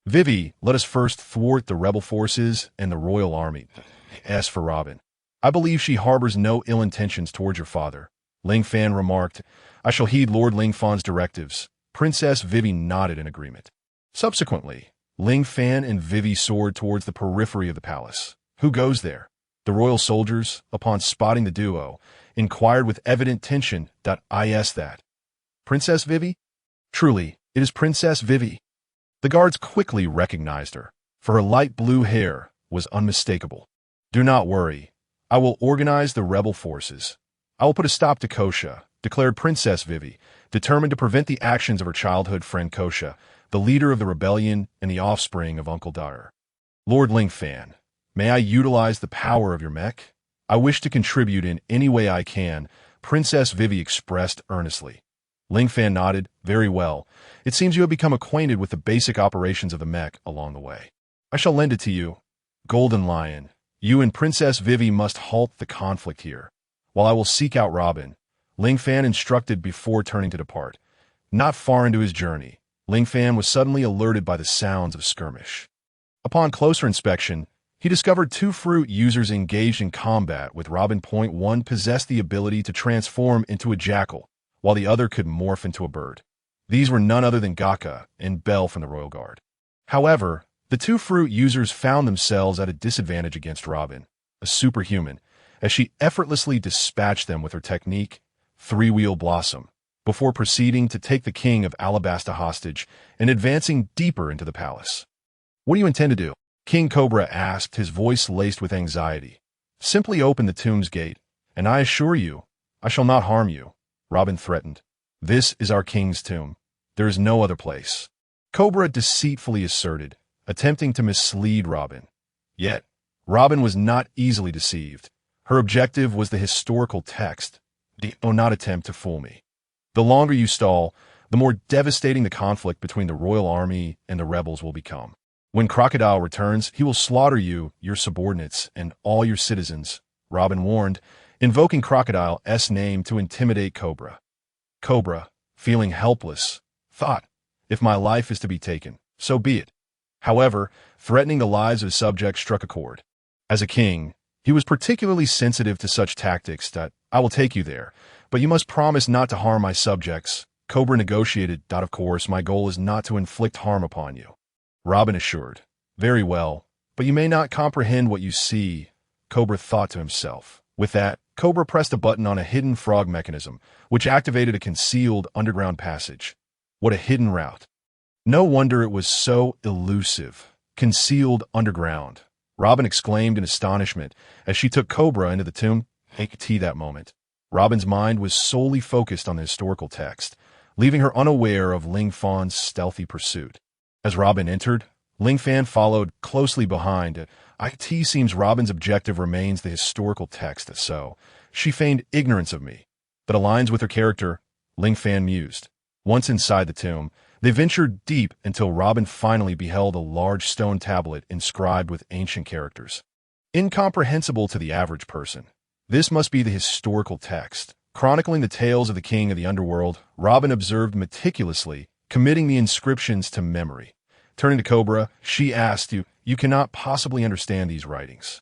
Vivi, let us first thwart the rebel forces and the royal army. As for Robin, I believe she harbors no ill intentions towards your father. Ling Fan remarked, I shall heed Lord Ling Fan's directives. Princess Vivi nodded in agreement. Subsequently, Ling Fan and Vivi soared towards the periphery of the palace. Who goes there? The royal soldiers, upon spotting the duo, inquired with evident tension. Is that Princess Vivi? Truly, it is Princess Vivi. The guards quickly recognized her, for her light blue hair was unmistakable. Do not worry. I will organize the rebel forces. I will put a stop to Kosha, declared Princess Vivi, determined to prevent the actions of her childhood friend Kosha, the leader of the rebellion and the offspring of Uncle Dyer. Lord Ling Fan, may I utilize the power of your mech? I wish to contribute in any way I can, Princess Vivi expressed earnestly. Ling Fan nodded. Very well. It seems you have become acquainted with the basic operations of the mech along the way. I shall lend it to you. Golden Lion, you and Princess Vivi must halt the conflict here, while I will seek out Robin. Ling Fan instructed before turning to depart. Not far into his journey, Ling Fan was suddenly alerted by the sounds of skirmish. Upon closer inspection, he discovered two fruit users engaged in combat with Robin. One possessed the ability to transform into a jackal, while the other could morph into a bird. These were none other than Gaka and Bell from the Royal Guard. However, the two fruit users found themselves at a disadvantage against Robin, a superhuman, as she effortlessly dispatched them with her technique, Three-Wheel Blossom, before proceeding to take the king of Alabasta hostage and advancing deeper into the palace. What do you intend to do? King Cobra asked, his voice laced with anxiety. Simply open the tomb's gate, and I assure you, I shall not harm you, Robin threatened. This is our king's tomb. There is no other place. Cobra deceitfully asserted, attempting to mislead Robin. Yet, Robin was not easily deceived. Her objective was the historical text. Do not attempt to fool me. The longer you stall, the more devastating the conflict between the royal army and the rebels will become. When Crocodile returns, he will slaughter you, your subordinates, and all your citizens, Robin warned, invoking Crocodile's name to intimidate Cobra. Cobra, feeling helpless, thought, if my life is to be taken, so be it. However, threatening the lives of his subjects struck a chord. As a king, he was particularly sensitive to such tactics. I will take you there, but you must promise not to harm my subjects. Cobra negotiated. Of course, my goal is not to inflict harm upon you. Robin assured. Very well, but you may not comprehend what you see, Cobra thought to himself. With that, Cobra pressed a button on a hidden frog mechanism, which activated a concealed underground passage. What a hidden route. No wonder it was so elusive. Concealed underground. Robin exclaimed in astonishment as she took Cobra into the tomb. Take tea that moment. Robin's mind was solely focused on the historical text, leaving her unaware of Ling Fan's stealthy pursuit. As Robin entered, Ling Fan followed closely behind. It seems Robin's objective remains the historical text, so she feigned ignorance of me. That aligns with her character, Ling Fan mused. Once inside the tomb, they ventured deep until Robin finally beheld a large stone tablet inscribed with ancient characters. Incomprehensible to the average person, this must be the historical text. Chronicling the tales of the king of the underworld, Robin observed meticulously, committing the inscriptions to memory. Turning to Cobra, she asked, You cannot possibly understand these writings.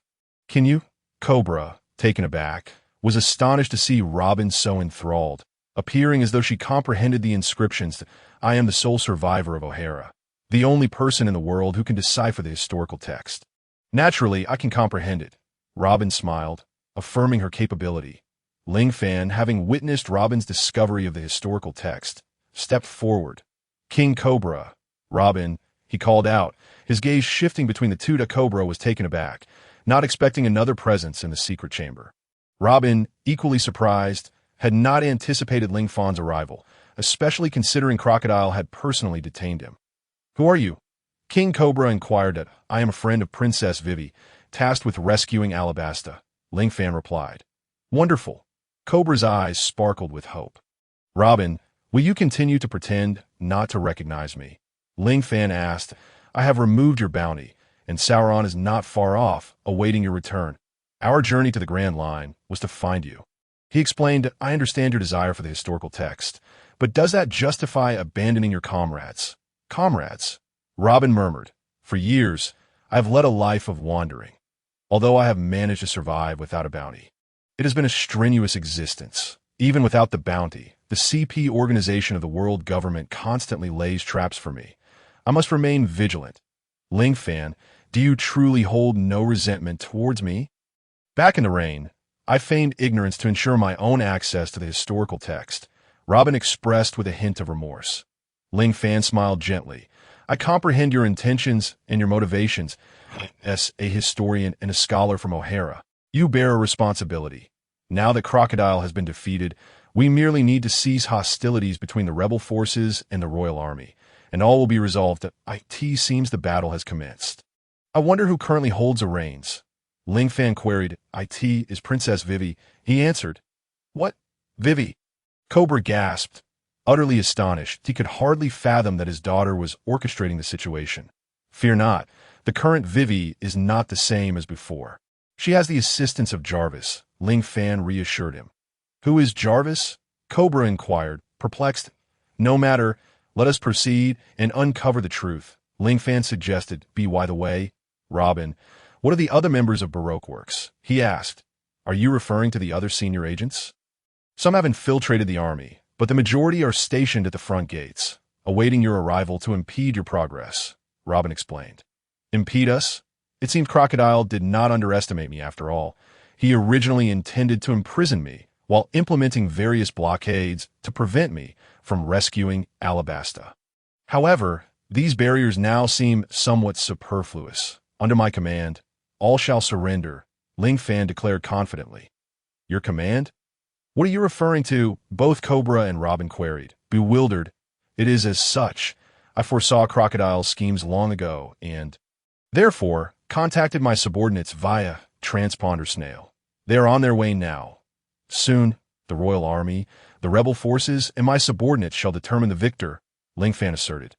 Can you? Cobra, taken aback, was astonished to see Robin so enthralled, appearing as though she comprehended the inscriptions. I am the sole survivor of O'Hara, the only person in the world who can decipher the historical text. Naturally, I can comprehend it. Robin smiled, affirming her capability. Ling Fan, having witnessed Robin's discovery of the historical text, stepped forward. King Cobra, Robin, he called out, his gaze shifting between the two. Cobra was taken aback, not expecting another presence in the secret chamber. Robin, equally surprised, had not anticipated Ling Fan's arrival, especially considering Crocodile had personally detained him. Who are you? King Cobra inquired. I am a friend of Princess Vivi, tasked with rescuing Alabasta, Ling Fan replied. Wonderful. Cobra's eyes sparkled with hope. Robin, Will you continue to pretend not to recognize me? Ling Fan asked. I have removed your bounty, and Sauron is not far off, awaiting your return. Our journey to the Grand Line was to find you. He explained, I understand your desire for the historical text, but does that justify abandoning your comrades? Comrades? Robin murmured. For years, I have led a life of wandering, although I have managed to survive without a bounty. It has been a strenuous existence. Even without the bounty, the CP organization of the world government constantly lays traps for me. I must remain vigilant. Ling Fan, do you truly hold no resentment towards me? Back in the rain, I feigned ignorance to ensure my own access to the historical text. Robin expressed with a hint of remorse. Ling Fan smiled gently. I comprehend your intentions and your motivations. As a historian and a scholar from O'Hara, you bear a responsibility. Now that Crocodile has been defeated, we merely need to cease hostilities between the rebel forces and the Royal Army, and all will be resolved. It seems the battle has commenced. I wonder who currently holds the reins. Ling Fan queried. It is Princess Vivi. He answered. What? Vivi? Cobra gasped, utterly astonished. He could hardly fathom that his daughter was orchestrating the situation. Fear not. The current Vivi is not the same as before. She has the assistance of Jarvis, Ling Fan reassured him. Who is Jarvis? Cobra inquired, perplexed. No matter, let us proceed and uncover the truth, Ling Fan suggested. By the way, Robin, what are the other members of Baroque Works? He asked. Are you referring to the other senior agents? Some have infiltrated the army, but the majority are stationed at the front gates, awaiting your arrival to impede your progress, Robin explained. Impede us? It seemed Crocodile did not underestimate me after all. He originally intended to imprison me while implementing various blockades to prevent me from rescuing Alabasta. However, these barriers now seem somewhat superfluous. Under my command, all shall surrender, Ling Fan declared confidently. Your command? What are you referring to? Both Cobra and Robin queried, bewildered. It is as such. I foresaw Crocodile's schemes long ago and, therefore, contacted my subordinates via transponder snail. They are on their way now. Soon, the Royal Army, the rebel forces, and my subordinates shall determine the victor, Ling Fan asserted.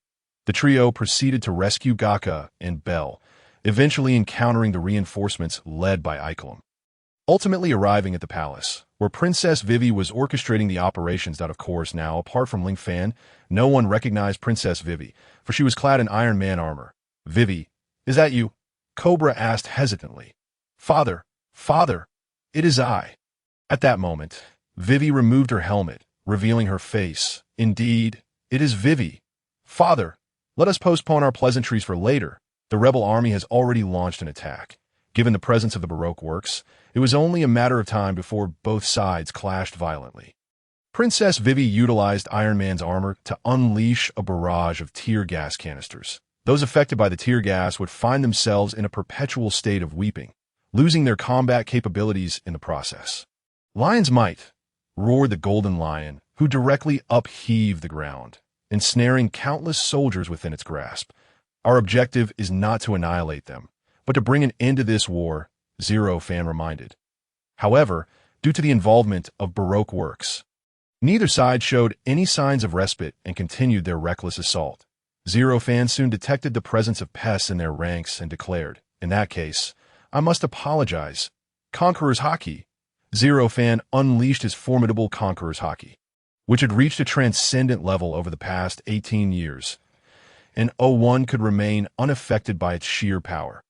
The trio proceeded to rescue Gaka and Bell, eventually encountering the reinforcements led by Ikelim. Ultimately arriving at the palace, where Princess Vivi was orchestrating the operations. Of course now, apart from Ling Fan, no one recognized Princess Vivi, for she was clad in Iron Man armor. Vivi, is that you? Cobra asked hesitantly. Father, it is I. At that moment, Vivi removed her helmet, revealing her face. Indeed, it is Vivi. Father, let us postpone our pleasantries for later. The rebel army has already launched an attack. Given the presence of the Baroque Works, it was only a matter of time before both sides clashed violently. Princess Vivi utilized Iron Man's armor to unleash a barrage of tear gas canisters. Those affected by the tear gas would find themselves in a perpetual state of weeping, losing their combat capabilities in the process. Lion's might, roared the Golden Lion, who directly upheaved the ground, ensnaring countless soldiers within its grasp. Our objective is not to annihilate them, but to bring an end to this war, Zero Fan reminded. However, due to the involvement of Baroque Works, neither side showed any signs of respite and continued their reckless assault. Zero Fan soon detected the presence of pests in their ranks and declared, in that case, I must apologize. Conqueror's Haki. Zero Fan unleashed his formidable Conqueror's Haki, which had reached a transcendent level over the past 18 years, and O1 could remain unaffected by its sheer power.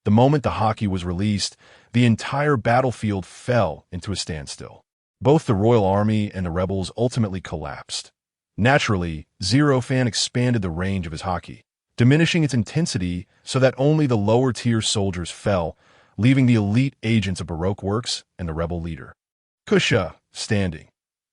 The moment the Haki was released, the entire battlefield fell into a standstill. Both the Royal Army and the rebels ultimately collapsed. Naturally, Zero Fan expanded the range of his Haki, diminishing its intensity so that only the lower-tier soldiers fell, leaving the elite agents of Baroque Works and the rebel leader. Kusha, standing.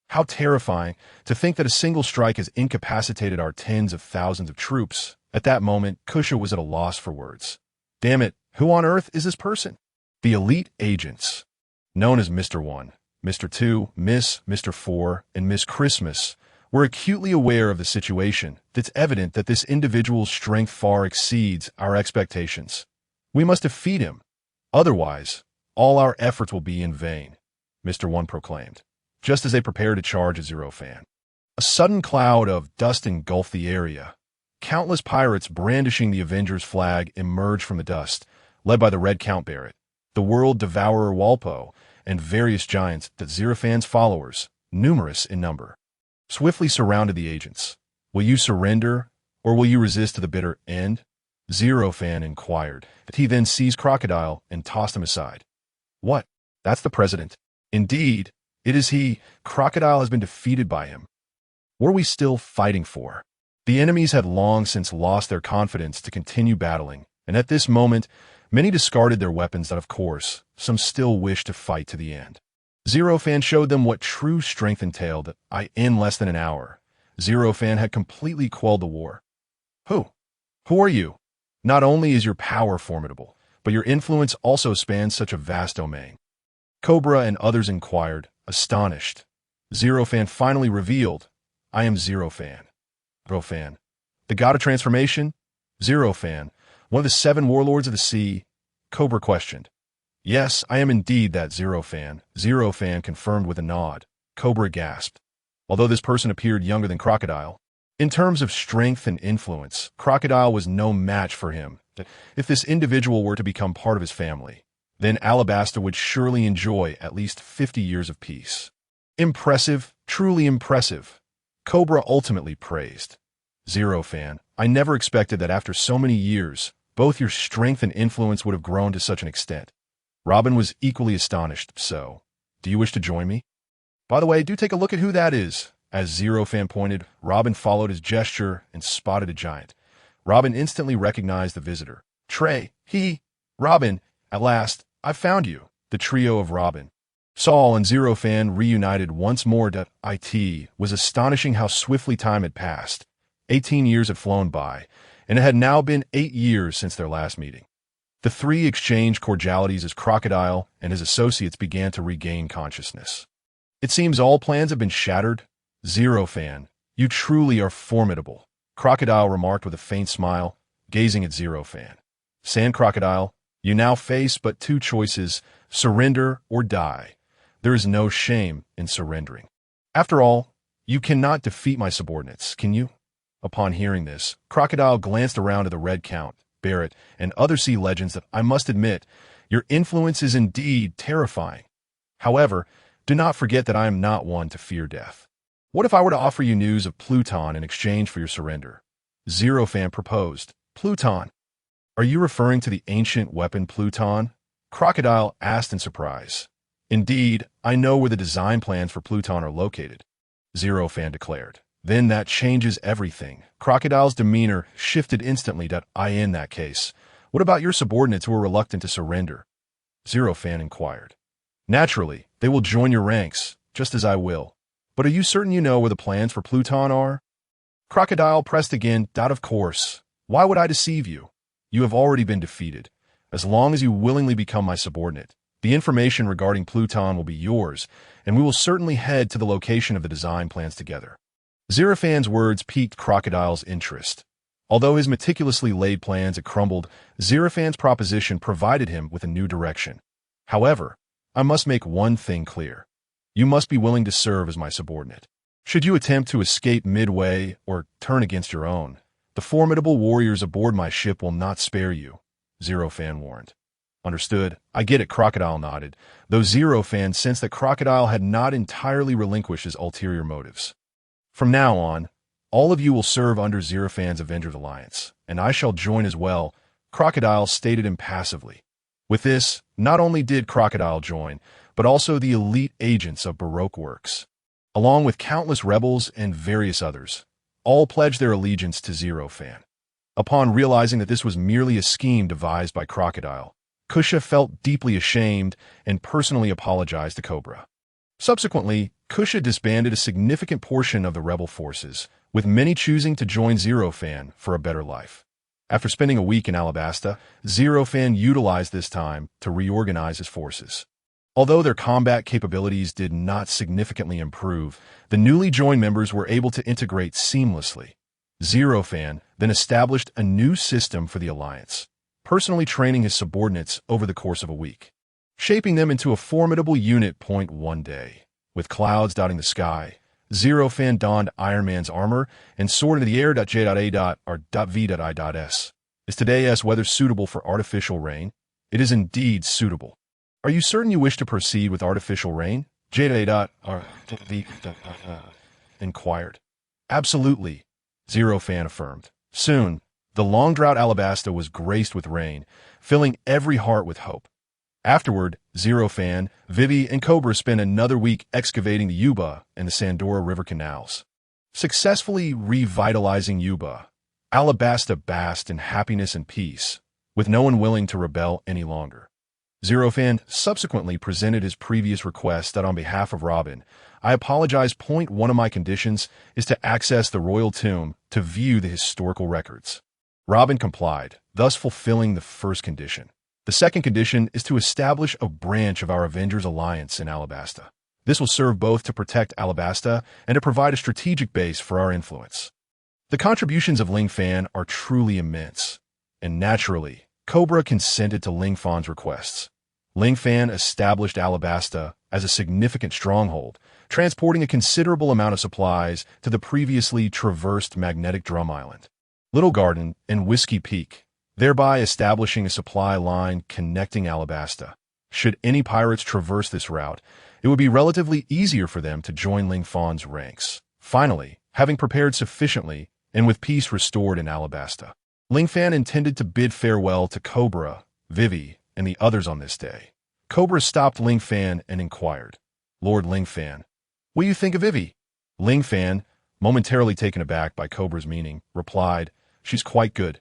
How terrifying to think that a single strike has incapacitated our tens of thousands of troops. At that moment, Kusha was at a loss for words. Damn it, who on earth is this person? The elite agents, known as Mr. 1, Mr. 2, Miss, Mr. 4, and Miss Christmas, were acutely aware of the situation. It's evident that this individual's strength far exceeds our expectations. We must defeat him. Otherwise, all our efforts will be in vain, Mr. 1 proclaimed, just as they prepared to charge at Zero Fan. A sudden cloud of dust engulfed the area. Countless pirates brandishing the Avengers flag emerged from the dust, led by the Red Count Barrett, the World Devourer Walpo, and various giants that Zerafan's followers, numerous in number, swiftly surrounded the agents. Will you surrender, or will you resist to the bitter end? Zerafan inquired. He then seized Crocodile and tossed him aside. What? That's the president. Indeed, it is he. Crocodile has been defeated by him. What are we still fighting for? The enemies had long since lost their confidence to continue battling, and at this moment, many discarded their weapons that, of course, some still wished to fight to the end. Zerafan showed them what true strength entailed. In less than an hour, Zerafan had completely quelled the war. Who are you? Not only is your power formidable, but your influence also spans such a vast domain. Cobra and others inquired, astonished. Zerafan finally revealed, I am Zerafan. Zerafan, the god of transformation? Zerafan, one of the 7 warlords of the sea? Cobra questioned. Yes, I am indeed that Zerafan. Zerafan confirmed with a nod. Cobra gasped. Although this person appeared younger than Crocodile, in terms of strength and influence, Crocodile was no match for him. If this individual were to become part of his family, then Alabasta would surely enjoy at least 50 years of peace. Impressive, truly impressive. Cobra ultimately praised. Zerafan, I never expected that after so many years, both your strength and influence would have grown to such an extent. Robin was equally astonished. So, do you wish to join me? By the way, do take a look at who that is. As Zerafan pointed, Robin followed his gesture and spotted a giant. Robin instantly recognized the visitor. Trey, Robin, at last, I've found you. The trio of Robin, Saul, and Zerafan reunited once more. It was astonishing how swiftly time had passed. 18 years had flown by, and it had now been 8 years since their last meeting. The three exchanged cordialities as Crocodile and his associates began to regain consciousness. It seems all plans have been shattered. Zerafan, you truly are formidable, Crocodile remarked with a faint smile, gazing at Zerafan. Sand Crocodile, you now face but 2 choices, surrender or die. There is no shame in surrendering. After all, you cannot defeat my subordinates, can you? Upon hearing this, Crocodile glanced around at the Red Count, Barrett, and other sea legends. That I must admit, your influence is indeed terrifying. However, do not forget that I am not one to fear death. What if I were to offer you news of Pluton in exchange for your surrender? Zerafan proposed. Pluton? Are you referring to the ancient weapon Pluton? Crocodile asked in surprise. Indeed, I know where the design plans for Pluton are located, Zerafan declared. Then that changes everything. Crocodile's demeanor shifted instantly. In that case, what about your subordinates who are reluctant to surrender? Zerafan inquired. Naturally, they will join your ranks, just as I will. But are you certain you know where the plans for Pluton are? Crocodile pressed again. Of course. Why would I deceive you? You have already been defeated. As long as you willingly become my subordinate, the information regarding Pluton will be yours, and we will certainly head to the location of the design plans together. Zerafan's words piqued Crocodile's interest. Although his meticulously laid plans had crumbled, Zerafan's proposition provided him with a new direction. However, I must make one thing clear. You must be willing to serve as my subordinate. Should you attempt to escape midway or turn against your own, the formidable warriors aboard my ship will not spare you, Zerafan warned. Understood. I get it, Crocodile nodded, though Zerafan sensed that Crocodile had not entirely relinquished his ulterior motives. From now on, all of you will serve under Zerafan's Avengers Alliance, and I shall join as well, Crocodile stated impassively. With this, not only did Crocodile join, but also the elite agents of Baroque Works, along with countless rebels and various others, all pledged their allegiance to Zerafan. Upon realizing that this was merely a scheme devised by Crocodile, Kusha felt deeply ashamed and personally apologized to Cobra. Subsequently, Kusha disbanded a significant portion of the rebel forces, with many choosing to join Zerafan for a better life. After spending a week in Alabasta, Zerafan utilized this time to reorganize his forces. Although their combat capabilities did not significantly improve, the newly joined members were able to integrate seamlessly. Zerafan then established a new system for the Alliance, personally training his subordinates over the course of a week, shaping them into a formidable unit. One day, with clouds dotting the sky, Zero Fan donned Iron Man's armor and soared into the air. J.A.R.V.I.S. Is today's weather suitable for artificial rain? It is indeed suitable. Are you certain you wish to proceed with artificial rain? J.A.R.V. inquired. Absolutely, Zero Fan affirmed. Soon, the long drought Alabasta was graced with rain, filling every heart with hope. Afterward, Zero Fan, Vivi, and Cobra spent another week excavating the Yuba and the Sandora River canals. Successfully revitalizing Yuba, Alabasta basked in happiness and peace, with no one willing to rebel any longer. Zero Fan subsequently presented his previous request that on behalf of Robin, I apologize. One of my conditions is to access the royal tomb to view the historical records. Robin complied, thus fulfilling the first condition. The second condition is to establish a branch of our Avengers Alliance in Alabasta. This will serve both to protect Alabasta and to provide a strategic base for our influence. The contributions of Ling Fan are truly immense, and naturally, Cobra consented to Ling Fan's requests. Ling Fan established Alabasta as a significant stronghold, transporting a considerable amount of supplies to the previously traversed Magnetic Drum Island, Little Garden, and Whiskey Peak, thereby establishing a supply line connecting Alabasta. Should any pirates traverse this route, it would be relatively easier for them to join Ling Fan's ranks. Finally, having prepared sufficiently, and with peace restored in Alabasta, Ling Fan intended to bid farewell to Cobra, Vivi, and the others on this day. Cobra stopped Ling Fan and inquired, Lord Ling Fan, what do you think of Vivi? Ling Fan, momentarily taken aback by Cobra's meaning, replied, she's quite good.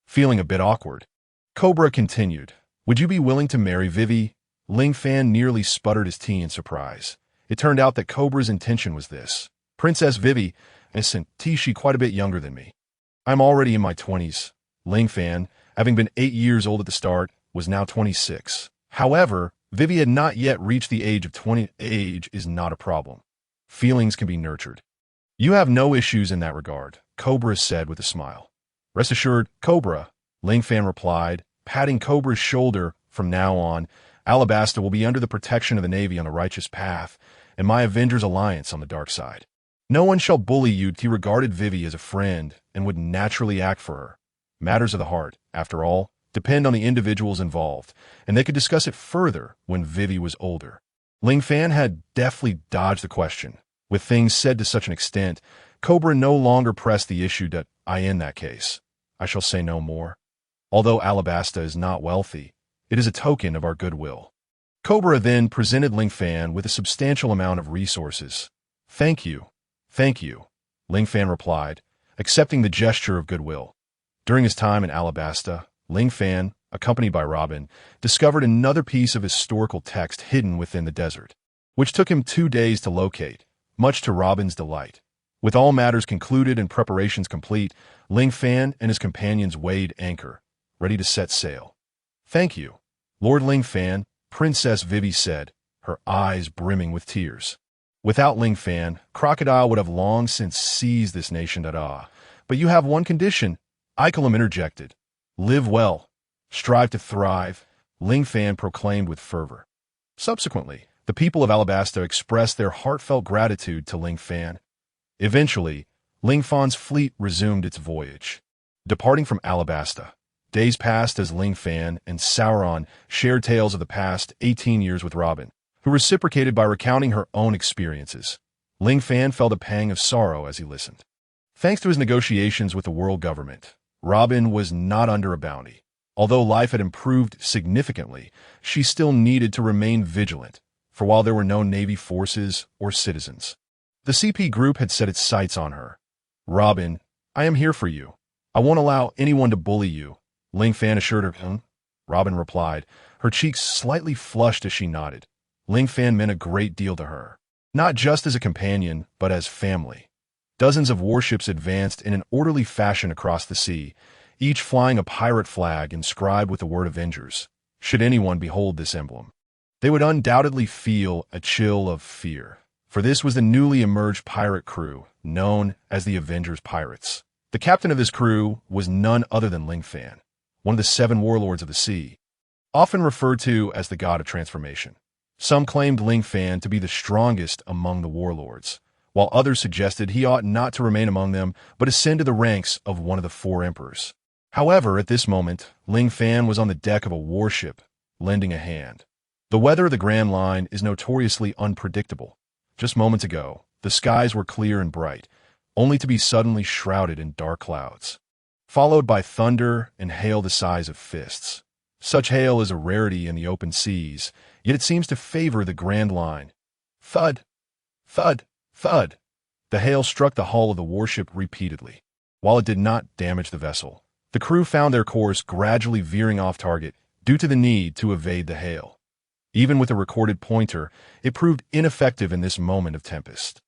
Feeling a bit awkward, Cobra continued, would you be willing to marry Vivi? Ling Fan nearly sputtered his tea in surprise. It turned out that Cobra's intention was this. Princess Vivi, isn't she quite a bit younger than me? I'm already in my 20s. Ling Fan, having been 8 years old at the start, was now 26. However, Vivi had not yet reached the age of 20. Age is not a problem. Feelings can be nurtured. You have no issues in that regard, Cobra said with a smile. Rest assured, Cobra, Ling Fan replied, patting Cobra's shoulder. From now on, Alabasta will be under the protection of the Navy on the righteous path, and my Avengers Alliance on the dark side. No one shall bully you. He regarded Vivi as a friend and would naturally act for her. Matters of the heart, after all, depend on the individuals involved, and they could discuss it further when Vivi was older. Ling Fan had deftly dodged the question. With things said to such an extent, Cobra no longer pressed the issue that in that case, I shall say no more. Although Alabasta is not wealthy, it is a token of our goodwill. Cobra then presented Ling Fan with a substantial amount of resources. Thank you, Ling Fan replied, accepting the gesture of goodwill. During his time in Alabasta, Ling Fan, accompanied by Robin, discovered another piece of historical text hidden within the desert, which took him 2 days to locate, much to Robin's delight. With all matters concluded and preparations complete, Ling Fan and his companions weighed anchor, ready to set sail. Thank you, Lord Ling Fan, Princess Vivi said, her eyes brimming with tears. Without Ling Fan, Crocodile would have long since seized this nation. But you have one condition, Ikelim interjected. Live well, strive to thrive, Ling Fan proclaimed with fervor. Subsequently, the people of Alabasta expressed their heartfelt gratitude to Ling Fan. Eventually, Ling Fan's fleet resumed its voyage. Departing from Alabasta, days passed as Ling Fan and Sauron shared tales of the past 18 years with Robin, who reciprocated by recounting her own experiences. Ling Fan felt a pang of sorrow as he listened. Thanks to his negotiations with the world government, Robin was not under a bounty. Although life had improved significantly, she still needed to remain vigilant, for while there were no Navy forces or citizens, the CP group had set its sights on her. Robin, I am here for you. I won't allow anyone to bully you, Ling Fan assured her. Robin replied, her cheeks slightly flushed as she nodded. Ling Fan meant a great deal to her, not just as a companion, but as family. Dozens of warships advanced in an orderly fashion across the sea, each flying a pirate flag inscribed with the word Avengers. Should anyone behold this emblem, they would undoubtedly feel a chill of fear, for this was the newly emerged pirate crew, known as the Avengers Pirates. The captain of this crew was none other than Ling Fan, one of the 7 warlords of the sea, often referred to as the God of Transformation. Some claimed Ling Fan to be the strongest among the warlords, while others suggested he ought not to remain among them but ascend to the ranks of one of the four emperors. However, at this moment, Ling Fan was on the deck of a warship, lending a hand. The weather of the Grand Line is notoriously unpredictable. Just moments ago, the skies were clear and bright, only to be suddenly shrouded in dark clouds, followed by thunder and hail the size of fists. Such hail is a rarity in the open seas, yet it seems to favor the Grand Line. Thud! Thud! Thud! The hail struck the hull of the warship repeatedly. While it did not damage the vessel, the crew found their course gradually veering off target due to the need to evade the hail. Even with a recorded pointer, it proved ineffective in this moment of tempest.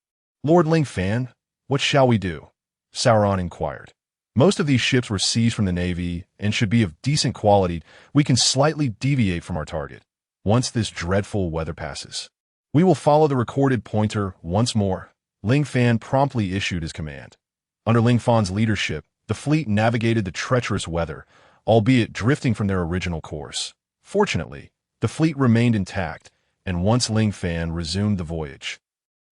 Lord Ling Fan, what shall we do? Sauron inquired. Most of these ships were seized from the Navy and should be of decent quality. We can slightly deviate from our target once this dreadful weather passes. We will follow the recorded pointer once more. Ling Fan promptly issued his command. Under Ling Fan's leadership, the fleet navigated the treacherous weather, albeit drifting from their original course. Fortunately, the fleet remained intact, and once Ling Fan resumed the voyage,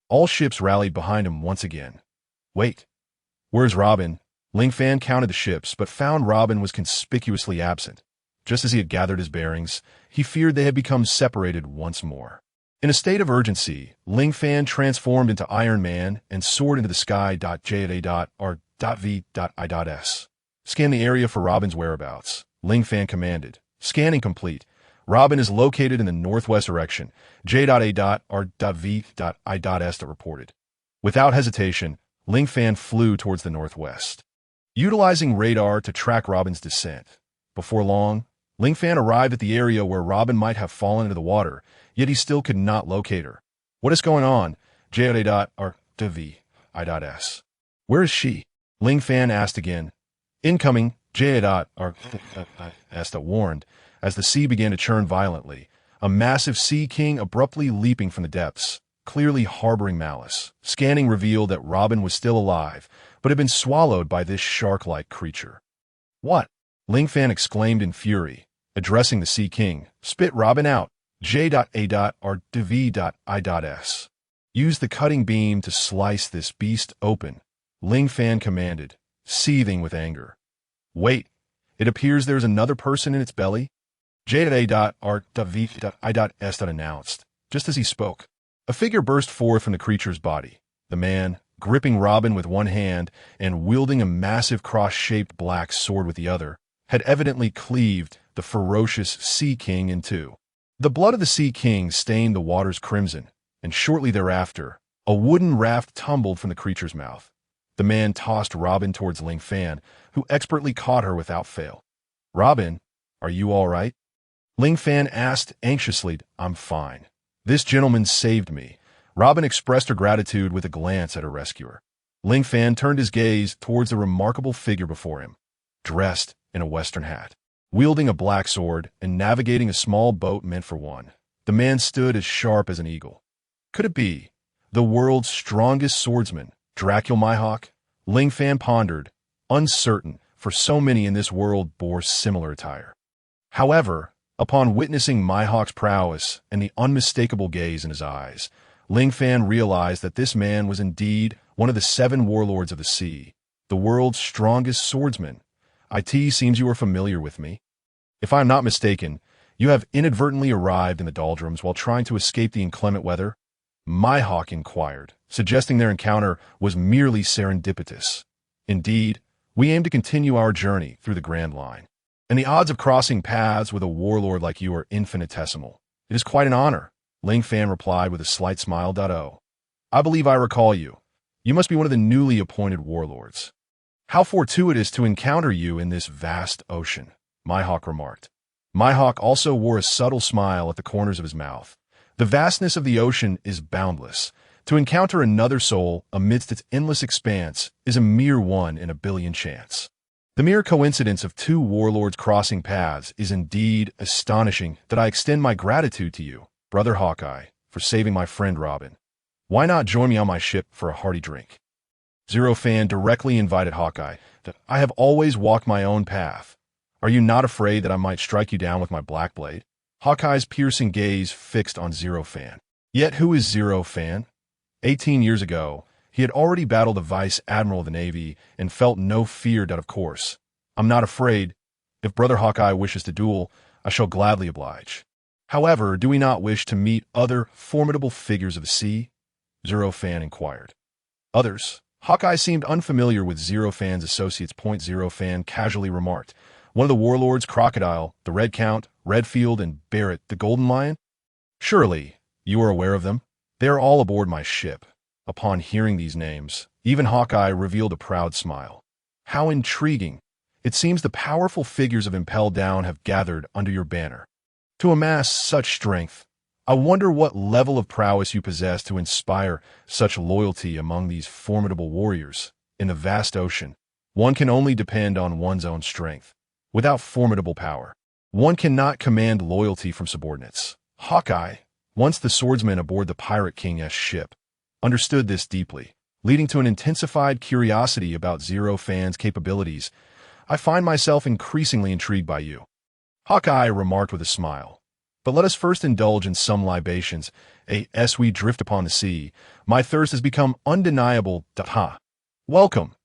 all ships rallied behind him once again. Wait, where's Robin? Ling Fan counted the ships, but found Robin was conspicuously absent. Just as he had gathered his bearings, he feared they had become separated once more. In a state of urgency, Ling Fan transformed into Iron Man and soared into the sky. J.A.R.V.I.S. Scan the area for Robin's whereabouts, Ling Fan commanded. Scanning complete. Robin is located in the northwest direction. J.A.R.V.I.S. reported. Without hesitation, Ling Fan flew towards the northwest, utilizing radar to track Robin's descent. Before long, Ling Fan arrived at the area where Robin might have fallen into the water, yet he still could not locate her. What is going on? J.A.R.V.I.S. Where is she? Ling Fan asked again. Incoming, J.A.R.V.I.S. warned, as the sea began to churn violently, a massive sea king abruptly leaping from the depths, clearly harboring malice. Scanning revealed that Robin was still alive, but had been swallowed by this shark-like creature. What? Ling Fan exclaimed in fury, addressing the Sea King. Spit Robin out. J.A.R.V.I.S. Use the cutting beam to slice this beast open, Ling Fan commanded, seething with anger. Wait, it appears there's another person in its belly? J.A.R.V.I.S. announced. Just as he spoke, a figure burst forth from the creature's body. The man, gripping Robin with one hand and wielding a massive cross-shaped black sword with the other, had evidently cleaved the ferocious Sea King in two. The blood of the Sea King stained the waters crimson, and shortly thereafter, a wooden raft tumbled from the creature's mouth. The man tossed Robin towards Ling Fan, who expertly caught her without fail. Robin, are you all right? Ling Fan asked anxiously. I'm fine. This gentleman saved me. Robin expressed her gratitude with a glance at her rescuer. Ling Fan turned his gaze towards the remarkable figure before him, dressed in a western hat, wielding a black sword and navigating a small boat meant for one. The man stood as sharp as an eagle. Could it be the world's strongest swordsman, Dracul Mihawk? Ling Fan pondered, uncertain, for so many in this world bore similar attire. However, upon witnessing Mihawk's prowess and the unmistakable gaze in his eyes, Ling Fan realized that this man was indeed one of the 7 warlords of the sea, the world's strongest swordsman. It seems you are familiar with me. If I am not mistaken, you have inadvertently arrived in the doldrums while trying to escape the inclement weather? Mihawk inquired, suggesting their encounter was merely serendipitous. Indeed, we aim to continue our journey through the Grand Line, and the odds of crossing paths with a warlord like you are infinitesimal. It is quite an honor, Ling Fan replied with a slight smile. I believe I recall you. You must be one of the newly appointed warlords. How fortuitous to encounter you in this vast ocean, Mihawk remarked. Mihawk also wore a subtle smile at the corners of his mouth. The vastness of the ocean is boundless. To encounter another soul amidst its endless expanse is a mere 1 in a billion chance. The mere coincidence of 2 warlords crossing paths is indeed astonishing. That I extend my gratitude to you, Brother Hawkeye, for saving my friend Robin. Why not join me on my ship for a hearty drink? Zero Fan directly invited Hawkeye. I have always walked my own path. Are you not afraid that I might strike you down with my black blade? Hawkeye's piercing gaze fixed on Zero Fan. Yet who is Zero Fan? 18 years ago, He had already battled the Vice Admiral of the Navy and felt no fear that, of course. I'm not afraid. If Brother Hawkeye wishes to duel, I shall gladly oblige. However, do we not wish to meet other formidable figures of the sea? Zero Fan inquired. Others? Hawkeye seemed unfamiliar with Zero Fan's associates. Zero Fan casually remarked. One of the warlords, Crocodile, the Red Count, Redfield, and Barrett, the Golden Lion? Surely, you are aware of them? They are all aboard my ship. Upon hearing these names, even Hawkeye revealed a proud smile. How intriguing! It seems the powerful figures of Impel Down have gathered under your banner. To amass such strength, I wonder what level of prowess you possess to inspire such loyalty among these formidable warriors. In the vast ocean, one can only depend on one's own strength. Without formidable power, one cannot command loyalty from subordinates. Hawkeye, once the swordsman aboard the Pirate King's ship, understood this deeply, leading to an intensified curiosity about Zero Fan's capabilities. I find myself increasingly intrigued by you, Hawkeye remarked with a smile. But let us first indulge in some libations. As we drift upon the sea, my thirst has become undeniable. Ha! Welcome!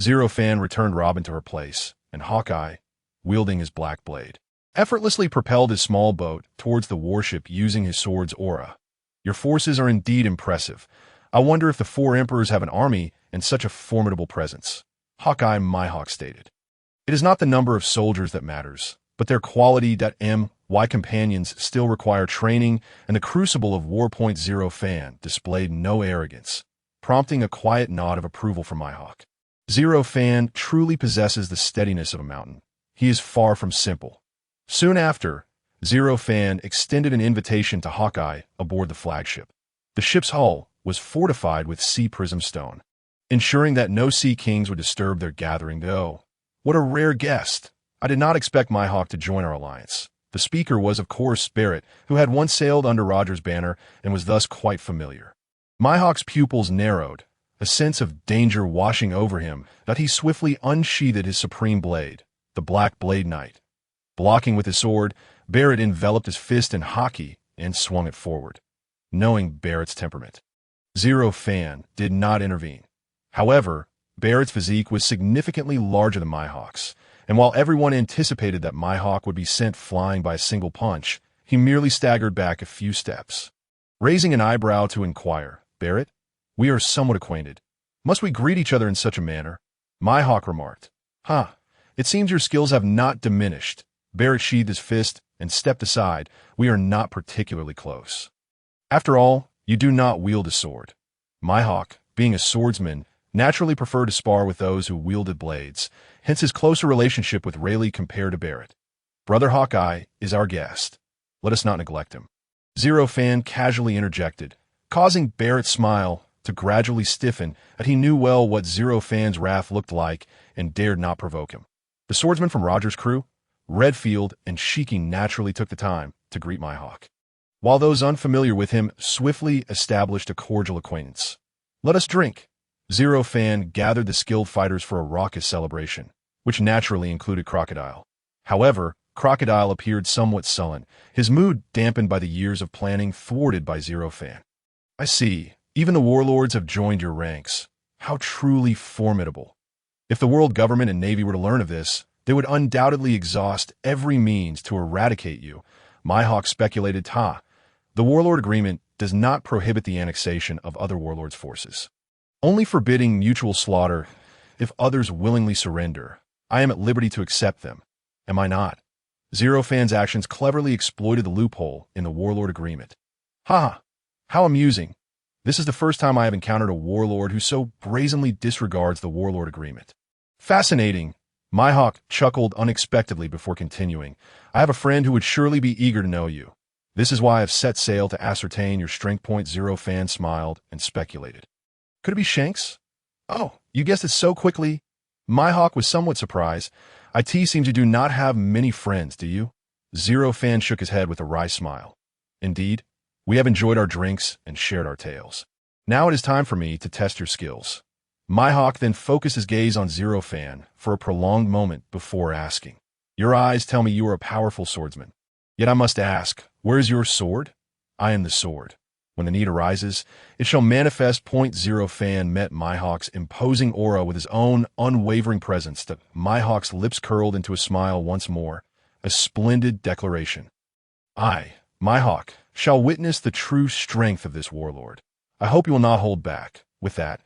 Zero Fan returned Robin to her place, and Hawkeye, wielding his black blade, effortlessly propelled his small boat towards the warship using his sword's aura. Your forces are indeed impressive. I wonder if the four emperors have an army and such a formidable presence. Hawkeye Mihawk stated. It is not the number of soldiers that matters, but their quality. My companions still require training, and the crucible of War. Zero Fan displayed no arrogance, prompting a quiet nod of approval from Mihawk. Zero Fan truly possesses the steadiness of a mountain. He is far from simple. Soon after, Zero Fan extended an invitation to Hawkeye aboard the flagship. The ship's hull was fortified with sea prism stone, ensuring that no sea kings would disturb their gathering. Oh, what a rare guest! I did not expect Mihawk to join our alliance. The speaker was, of course, Barrett, who had once sailed under Roger's banner and was thus quite familiar. Mihawk's pupils narrowed, a sense of danger washing over him, that he swiftly unsheathed his supreme blade, the Black Blade Knight. Blocking with his sword, Barrett enveloped his fist in haki and swung it forward. Knowing Barrett's temperament, Zero Fan did not intervene. However, Barrett's physique was significantly larger than Mihawk's, and while everyone anticipated that Mihawk would be sent flying by a single punch, he merely staggered back a few steps. Raising an eyebrow to inquire, Barrett, we are somewhat acquainted. Must we greet each other in such a manner? Mihawk remarked. It seems your skills have not diminished. Barrett sheathed his fist and stepped aside. We are not particularly close. After all, you do not wield a sword. Mihawk, being a swordsman, naturally preferred to spar with those who wielded blades, hence his closer relationship with Rayleigh compared to Barrett. Brother Hawkeye is our guest. Let us not neglect him. Zero Fan casually interjected, causing Barrett's smile to gradually stiffen, that he knew well what Zero Fan's wrath looked like and dared not provoke him. The swordsman from Roger's crew, Redfield and Shiki, naturally took the time to greet Mihawk, while those unfamiliar with him swiftly established a cordial acquaintance. Let us drink. Zero Fan gathered the skilled fighters for a raucous celebration, which naturally included Crocodile. However, Crocodile appeared somewhat sullen, his mood dampened by the years of planning thwarted by Zero Fan. I see, even the warlords have joined your ranks. How truly formidable. If the world government and navy were to learn of this, they would undoubtedly exhaust every means to eradicate you. Mihawk speculated. The warlord agreement does not prohibit the annexation of other warlords' forces, only forbidding mutual slaughter. If others willingly surrender, I am at liberty to accept them. Am I not? Zero Fan's actions cleverly exploited the loophole in the warlord agreement. How amusing. This is the first time I have encountered a warlord who so brazenly disregards the warlord agreement. Fascinating. Mihawk chuckled unexpectedly before continuing. I have a friend who would surely be eager to know you. This is why I have set sail to ascertain your strength. Zero Fan smiled and speculated. Could it be Shanks? Oh, you guessed it so quickly. Mihawk was somewhat surprised. It seems you do not have many friends, do you? Zero Fan shook his head with a wry smile. Indeed, we have enjoyed our drinks and shared our tales. Now it is time for me to test your skills. Mihawk then focused his gaze on Zero Fan for a prolonged moment before asking. Your eyes tell me you are a powerful swordsman. Yet I must ask, where is your sword? I am the sword. When the need arises, it shall manifest. Zero Fan met Mihawk's imposing aura with his own unwavering presence. Mihawk's lips curled into a smile once more, a splendid declaration. I, Mihawk, shall witness the true strength of this warlord. I hope you will not hold back. With that,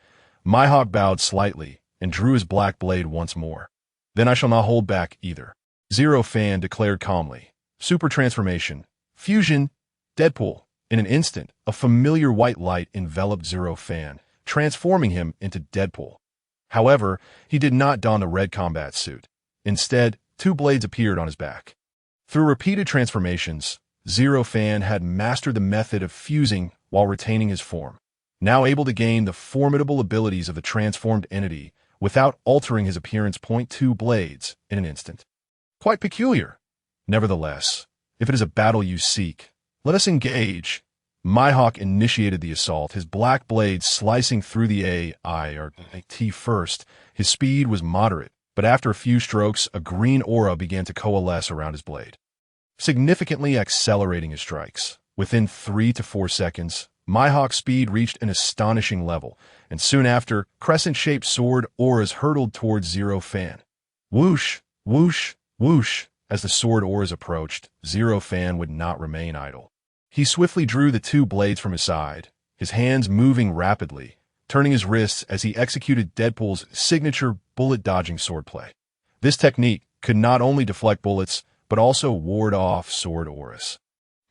Mihawk bowed slightly and drew his black blade once more. Then I shall not hold back either. Zero Fan declared calmly. Super transformation. Fusion. Deadpool. In an instant, a familiar white light enveloped Zero Fan, transforming him into Deadpool. However, he did not don the red combat suit. Instead, two blades appeared on his back. Through repeated transformations, Zero Fan had mastered the method of fusing while retaining his form, now able to gain the formidable abilities of the transformed entity without altering his appearance. Two blades in an instant. Quite peculiar. Nevertheless, if it is a battle you seek, let us engage. Mihawk initiated the assault, his black blade slicing through the A.I. first. His speed was moderate, but after a few strokes, a green aura began to coalesce around his blade, significantly accelerating his strikes. Within 3 to 4 seconds, Mihawk's speed reached an astonishing level, and soon after, crescent-shaped sword auras hurtled towards Zero Fan. Whoosh, whoosh, whoosh. As the sword auras approached, Zero Fan would not remain idle. He swiftly drew the two blades from his side, his hands moving rapidly, turning his wrists as he executed Deadpool's signature bullet-dodging swordplay. This technique could not only deflect bullets, but also ward off sword auras.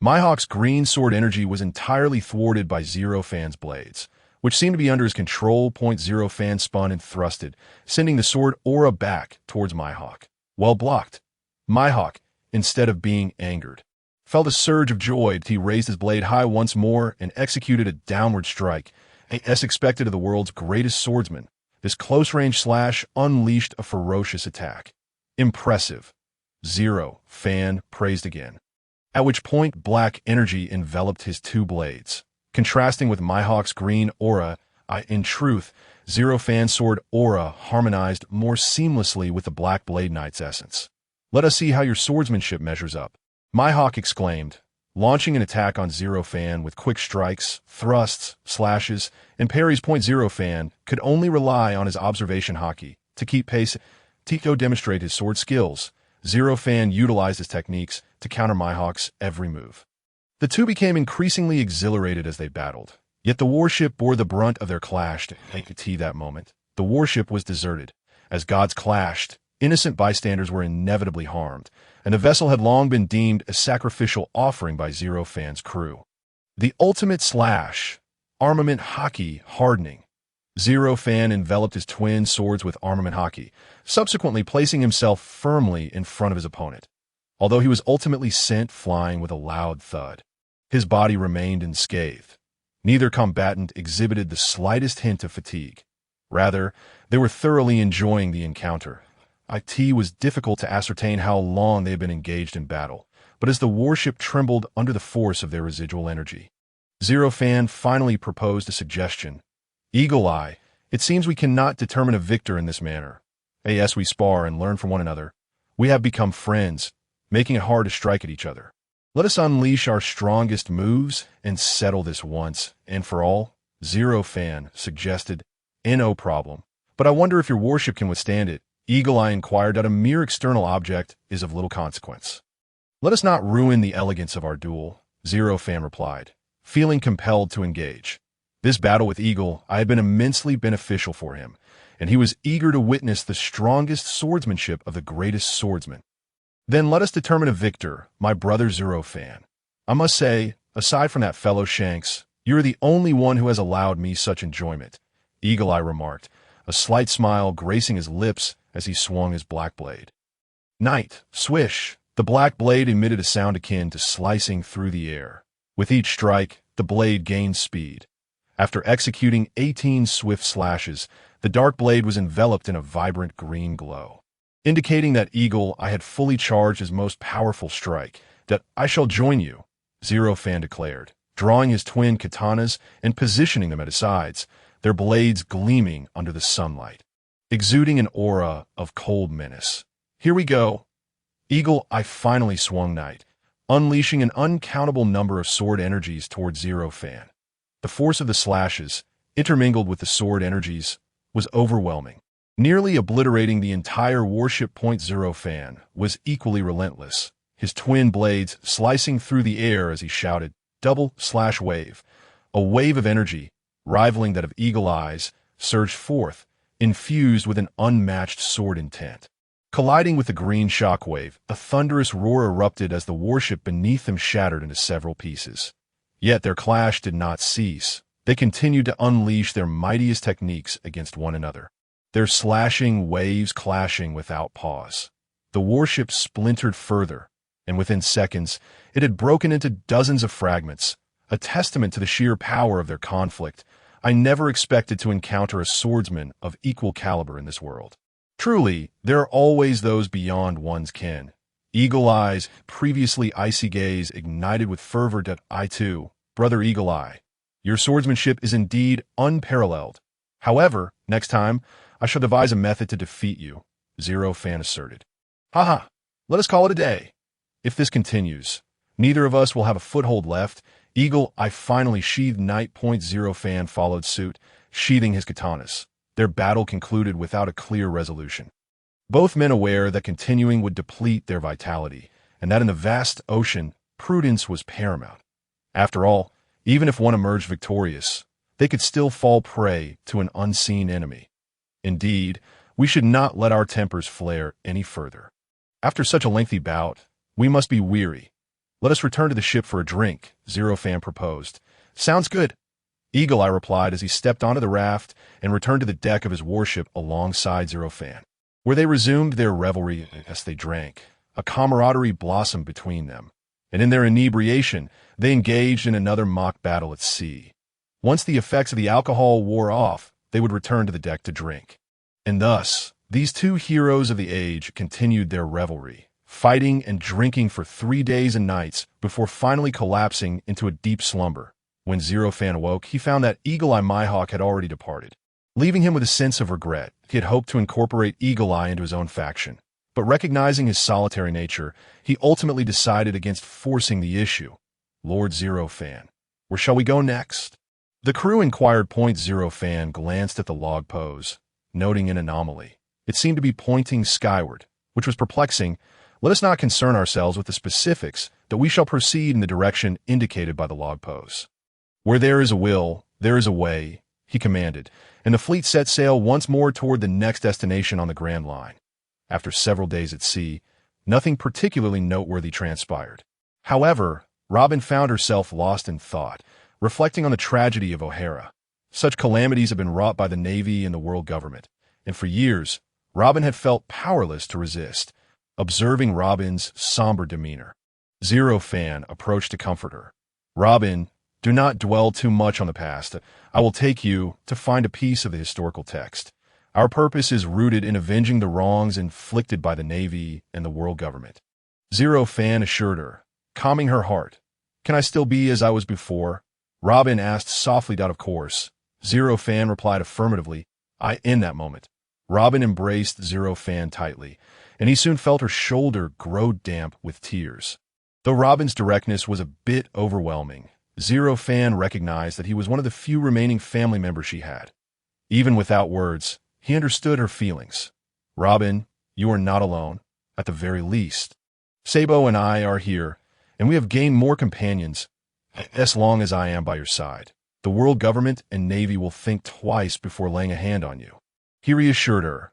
Mihawk's green sword energy was entirely thwarted by Zero Fan's blades, which seemed to be under his control. Zero Fan spun and thrusted, sending the sword aura back towards Mihawk. Well blocked. Mihawk, instead of being angered, felt a surge of joy. He raised his blade high once more and executed a downward strike, as expected of the world's greatest swordsman. This close-range slash unleashed a ferocious attack. Impressive. Zero Fan praised again, at which point black energy enveloped his two blades, contrasting with Mihawk's green aura. In truth, Zero Fan's sword aura harmonized more seamlessly with the Black Blade Knight's essence. Let us see how your swordsmanship measures up, Mihawk exclaimed, launching an attack on Zero Fan with quick strikes, thrusts, slashes, and parries. Zero Fan could only rely on his observation haki to keep pace. Tico demonstrated his sword skills. Zero Fan utilized his techniques to counter Mihawk's every move. The two became increasingly exhilarated as they battled, yet the warship bore the brunt of their clash. That moment, the warship was deserted. As gods clashed, innocent bystanders were inevitably harmed, and the vessel had long been deemed a sacrificial offering by Zero Fan's crew. The ultimate slash, armament haki hardening. Zero Fan enveloped his twin swords with armament haki, subsequently placing himself firmly in front of his opponent. Although he was ultimately sent flying with a loud thud, his body remained unscathed. Neither combatant exhibited the slightest hint of fatigue. Rather, they were thoroughly enjoying the encounter. It was difficult to ascertain how long they had been engaged in battle, but as the warship trembled under the force of their residual energy, Zero Fan finally proposed a suggestion. Eagle Eye, it seems we cannot determine a victor in this manner. As we spar and learn from one another, we have become friends, making it hard to strike at each other. Let us unleash our strongest moves and settle this once and for all. Zero Fan suggested. No problem. But I wonder if your warship can withstand it. Eagle Eye inquired that a mere external object is of little consequence. Let us not ruin the elegance of our duel, Zero Fan replied, feeling compelled to engage. This battle with Eagle Eye had been immensely beneficial for him, and he was eager to witness the strongest swordsmanship of the greatest swordsman. Then let us determine a victor, my brother Zero Fan. I must say, aside from that fellow Shanks, you are the only one who has allowed me such enjoyment, Eagle Eye remarked, a slight smile gracing his lips as he swung his black blade. Night, swish! The black blade emitted a sound akin to slicing through the air. With each strike, the blade gained speed. After executing 18 swift slashes, the dark blade was enveloped in a vibrant green glow, indicating that Eagle Eye had fully charged his most powerful strike. That I shall join you, Zero Fan declared, drawing his twin katanas and positioning them at his sides, their blades gleaming under the sunlight, exuding an aura of cold menace. Here we go. Eagle Eye finally swung Knight, unleashing an uncountable number of sword energies towards Zero Fan. The force of the slashes, intermingled with the sword energies, was overwhelming. Nearly obliterating the entire warship. Zero Fan was equally relentless, his twin blades slicing through the air as he shouted, "Double/wave." A wave of energy, rivaling that of Eagle Eyes, surged forth, infused with an unmatched sword intent. Colliding with the green shockwave, a thunderous roar erupted as the warship beneath them shattered into several pieces. Yet their clash did not cease. They continued to unleash their mightiest techniques against one another, their slashing waves clashing without pause. The warship splintered further, and within seconds, it had broken into dozens of fragments, a testament to the sheer power of their conflict. I never expected to encounter a swordsman of equal caliber in this world. Truly, there are always those beyond one's ken. Eagle Eye's previously icy gaze ignited with fervor. I too, brother Eagle Eye, your swordsmanship is indeed unparalleled. However, next time, I shall devise a method to defeat you, Zero Fan asserted. Haha, let us call it a day. If this continues, neither of us will have a foothold left. Eagle Eye finally sheathed Knight. Zero Fan followed suit, sheathing his katanas. Their battle concluded without a clear resolution. Both men aware that continuing would deplete their vitality, and that in the vast ocean, prudence was paramount. After all, even if one emerged victorious, they could still fall prey to an unseen enemy. Indeed, we should not let our tempers flare any further. After such a lengthy bout, we must be weary. Let us return to the ship for a drink, Zero Fan proposed. Sounds good. Eagle Eye replied as he stepped onto the raft and returned to the deck of his warship alongside Zero Fan, where they resumed their revelry as they drank. A camaraderie blossomed between them, and in their inebriation, they engaged in another mock battle at sea. Once the effects of the alcohol wore off, they would return to the deck to drink. And thus, these two heroes of the age continued their revelry, fighting and drinking for 3 days and nights before finally collapsing into a deep slumber. When Zero Fan awoke, he found that Eagle Eye Mihawk had already departed, leaving him with a sense of regret. He had hoped to incorporate Eagle Eye into his own faction, but recognizing his solitary nature, he ultimately decided against forcing the issue. Lord Zero Fan, where shall we go next? The crew inquired. Zero Fan glanced at the log pose, noting an anomaly. It seemed to be pointing skyward, which was perplexing. Let us not concern ourselves with the specifics, that we shall proceed in the direction indicated by the log pose. Where there is a will, there is a way, he commanded, and the fleet set sail once more toward the next destination on the Grand Line. After several days at sea, nothing particularly noteworthy transpired. However, Robin found herself lost in thought, reflecting on the tragedy of O'Hara. Such calamities have been wrought by the Navy and the world government, and for years, Robin had felt powerless to resist, observing Robin's somber demeanor. Zero Fan approached to comfort her. Robin, do not dwell too much on the past. I will take you to find a piece of the historical text. Our purpose is rooted in avenging the wrongs inflicted by the Navy and the world government. Zero Fan assured her, calming her heart. Can I still be as I was before? Robin asked softly. Of course. Zero Fan replied affirmatively. In that moment, Robin embraced Zero Fan tightly, and he soon felt her shoulder grow damp with tears. Though Robin's directness was a bit overwhelming, Zero Fan recognized that he was one of the few remaining family members she had. Even without words, he understood her feelings. Robin, you are not alone, at the very least. Sabo and I are here, and we have gained more companions, as long as I am by your side. The world government and Navy will think twice before laying a hand on you. He reassured her.